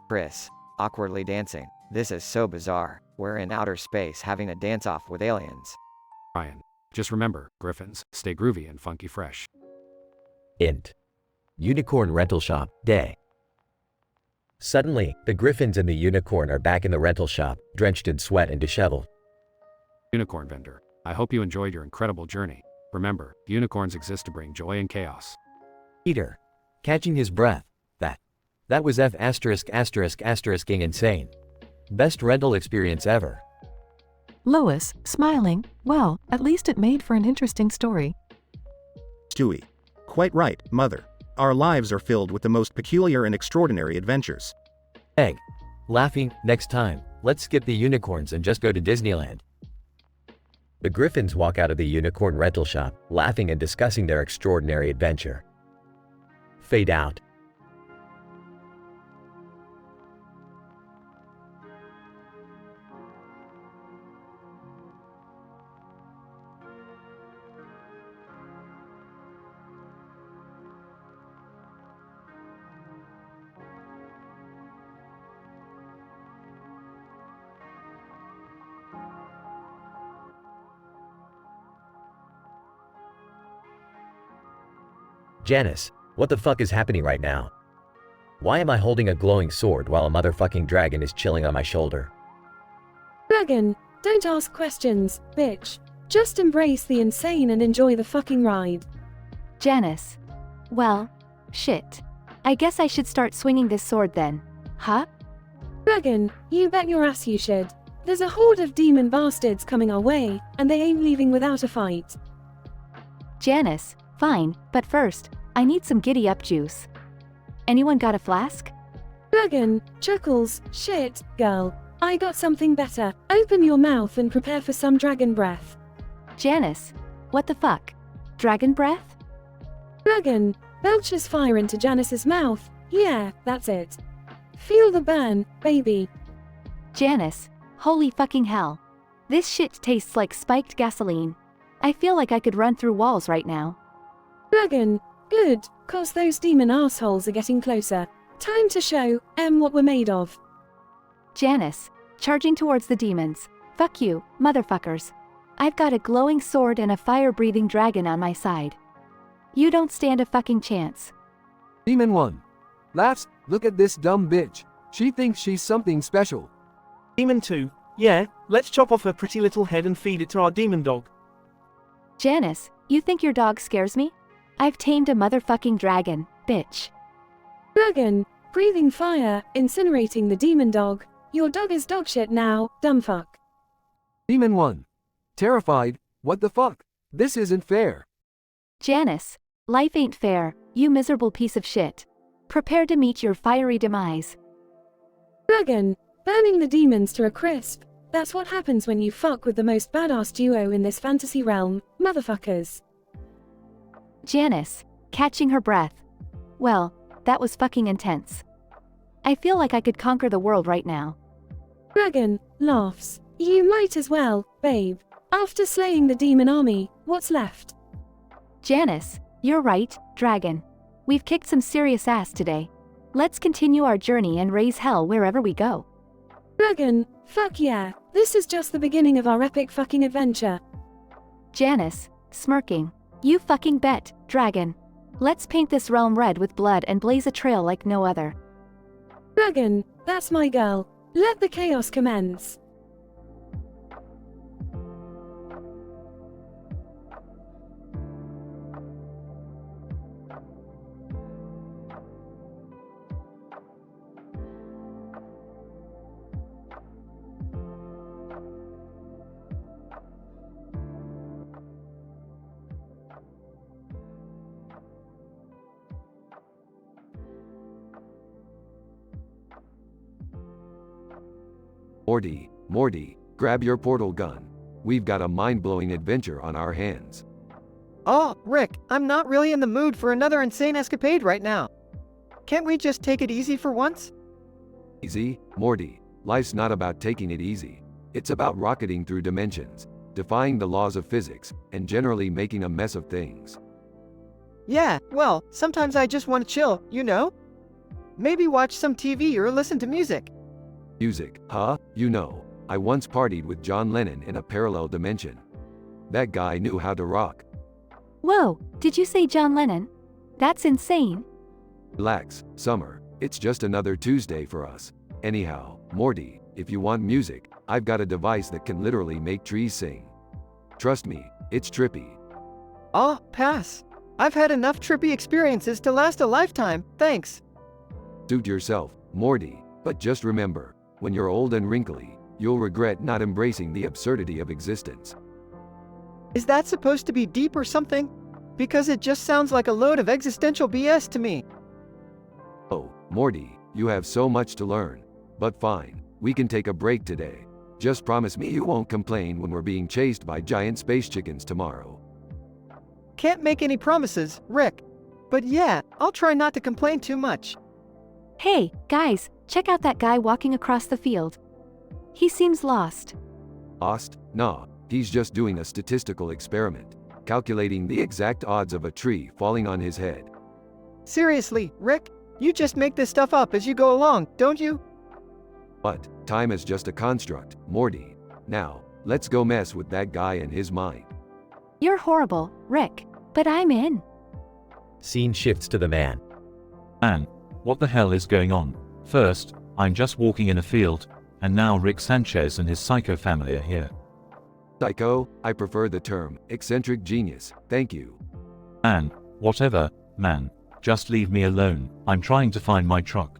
Chris. Awkwardly dancing. This is so bizarre. We're in outer space having a dance-off with aliens. Brian. Just remember, Griffins, stay groovy and funky fresh. Int. Unicorn rental shop, day. Suddenly, the Griffins and the unicorn are back in the rental shop, drenched in sweat and disheveled. Unicorn vendor. I hope you enjoyed your incredible journey. Remember, unicorns exist to bring joy and chaos. Peter. Catching his breath. That was F ****** insane. Best rental experience ever. Lois, smiling, well, at least it made for an interesting story. Stewie. Quite right, mother. Our lives are filled with the most peculiar and extraordinary adventures. Egg. Laughing, next time, let's skip the unicorns and just go to Disneyland. The Griffins walk out of the unicorn rental shop, laughing and discussing their extraordinary adventure. Fade out. Janice, what the fuck is happening right now? Why am I holding a glowing sword while a motherfucking dragon is chilling on my shoulder? Dragon, don't ask questions, bitch. Just embrace the insane and enjoy the fucking ride. Janice. Well, shit. I guess I should start swinging this sword then. Huh? Dragon, you bet your ass you should. There's a horde of demon bastards coming our way, and they ain't leaving without a fight. Janice, fine, but first, I need some giddy-up juice. Anyone got a flask? Dragon, chuckles, shit, girl. I got something better. Open your mouth and prepare for some dragon breath. Janice, what the fuck? Dragon breath? Dragon, belches fire into Janice's mouth. Yeah, that's it. Feel the burn, baby. Janice, holy fucking hell. This shit tastes like spiked gasoline. I feel like I could run through walls right now. Dragon, good, cause those demon assholes are getting closer. Time to show what we're made of. Janice, charging towards the demons. Fuck you, motherfuckers. I've got a glowing sword and a fire-breathing dragon on my side. You don't stand a fucking chance. Demon 1. Laughs, look at this dumb bitch. She thinks she's something special. Demon 2. Yeah, let's chop off her pretty little head and feed it to our demon dog. Janice, you think your dog scares me? I've tamed a motherfucking dragon, bitch. Dragon, breathing fire, incinerating the demon dog. Your dog is dog shit now, dumb fuck. Demon 1. Terrified, what the fuck? This isn't fair. Janice, life ain't fair, you miserable piece of shit. Prepare to meet your fiery demise. Dragon, burning the demons to a crisp. That's what happens when you fuck with the most badass duo in this fantasy realm, motherfuckers. Janice, catching her breath. Well, that was fucking intense. I feel like I could conquer the world right now. Dragon, laughs. You might as well, babe. After slaying the demon army, what's left? Janice, you're right, Dragon. We've kicked some serious ass today. Let's continue our journey and raise hell wherever we go. Dragon, fuck yeah. This is just the beginning of our epic fucking adventure. Janice, smirking. You fucking bet, Dragon. Let's paint this realm red with blood and blaze a trail like no other. Dragon, that's my girl. Let the chaos commence. Morty, grab your portal gun. We've got a mind-blowing adventure on our hands. Oh, Rick, I'm not really in the mood for another insane escapade right now. Can't we just take it easy for once? Easy, Morty. Life's not about taking it easy. It's about rocketing through dimensions, defying the laws of physics, and generally making a mess of things. Yeah, well, sometimes I just want to chill, you know? Maybe watch some TV or listen to music. Music, huh? You know, I once partied with John Lennon in a parallel dimension. That guy knew how to rock. Whoa, did you say John Lennon? That's insane. Relax, Summer. It's just another Tuesday for us. Anyhow, Morty, if you want music, I've got a device that can literally make trees sing. Trust me, it's trippy. Oh, pass. I've had enough trippy experiences to last a lifetime, thanks. Suit yourself, Morty, but just remember, when you're old and wrinkly, you'll regret not embracing the absurdity of existence. Is that supposed to be deep or something? Because it just sounds like a load of existential BS to me. Oh, Morty, you have so much to learn. But fine, we can take a break today. Just promise me you won't complain when we're being chased by giant space chickens tomorrow. Can't make any promises, Rick. But yeah, I'll try not to complain too much. Hey, guys, check out that guy walking across the field. He seems lost. Lost? Nah, he's just doing a statistical experiment, calculating the exact odds of a tree falling on his head. Seriously, Rick? You just make this stuff up as you go along, don't you? But, time is just a construct, Morty. Now, let's go mess with that guy and his mind. You're horrible, Rick, but I'm in. Scene shifts to the man. Man, what the hell is going on? First, I'm just walking in a field, and now Rick Sanchez and his psycho family are here. Psycho? I prefer the term eccentric genius, thank you. Man, whatever, man, just leave me alone. I'm trying to find my truck.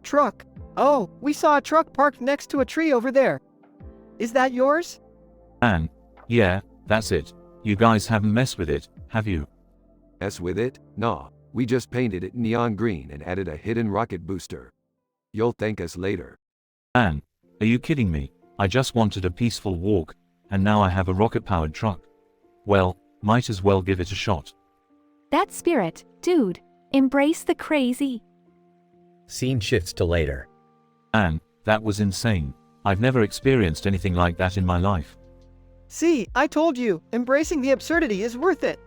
Truck? Oh, we saw a truck parked next to a tree over there. Is that yours? Man, yeah, that's it. You guys haven't messed with it, have you? Mess with it? Nah, we just painted it neon green and added a hidden rocket booster. You'll thank us later. Man, are you kidding me? I just wanted a peaceful walk, and now I have a rocket-powered truck. Well, might as well give it a shot. That spirit, dude. Embrace the crazy. Scene shifts to later. Man, that was insane. I've never experienced anything like that in my life. See, I told you, embracing the absurdity is worth it.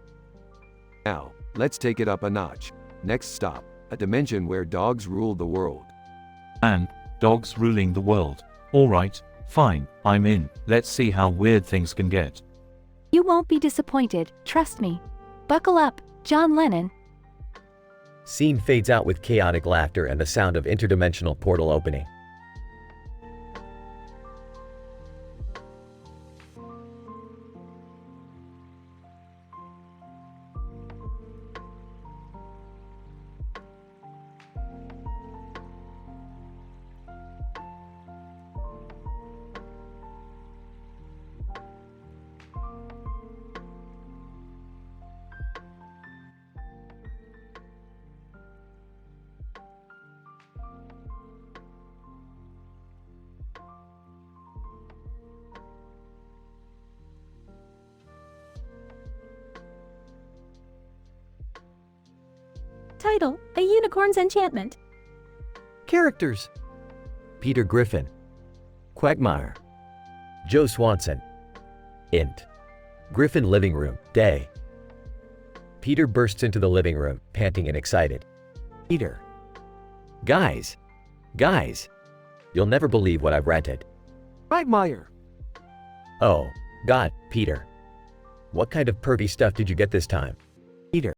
Now, let's take it up a notch. Next stop, a dimension where dogs rule the world. And, dogs ruling the world. Alright, fine, I'm in. Let's see how weird things can get. You won't be disappointed, trust me. Buckle up, John Lennon. Scene fades out with chaotic laughter and the sound of interdimensional portal opening. Title: A Unicorn's Enchantment. Characters: Peter Griffin, Quagmire, Joe Swanson, Int, Griffin living room, day. Peter bursts into the living room, panting and excited. Peter. Guys, you'll never believe what I've rented. Quagmire. Oh, God, Peter. What kind of pervy stuff did you get this time?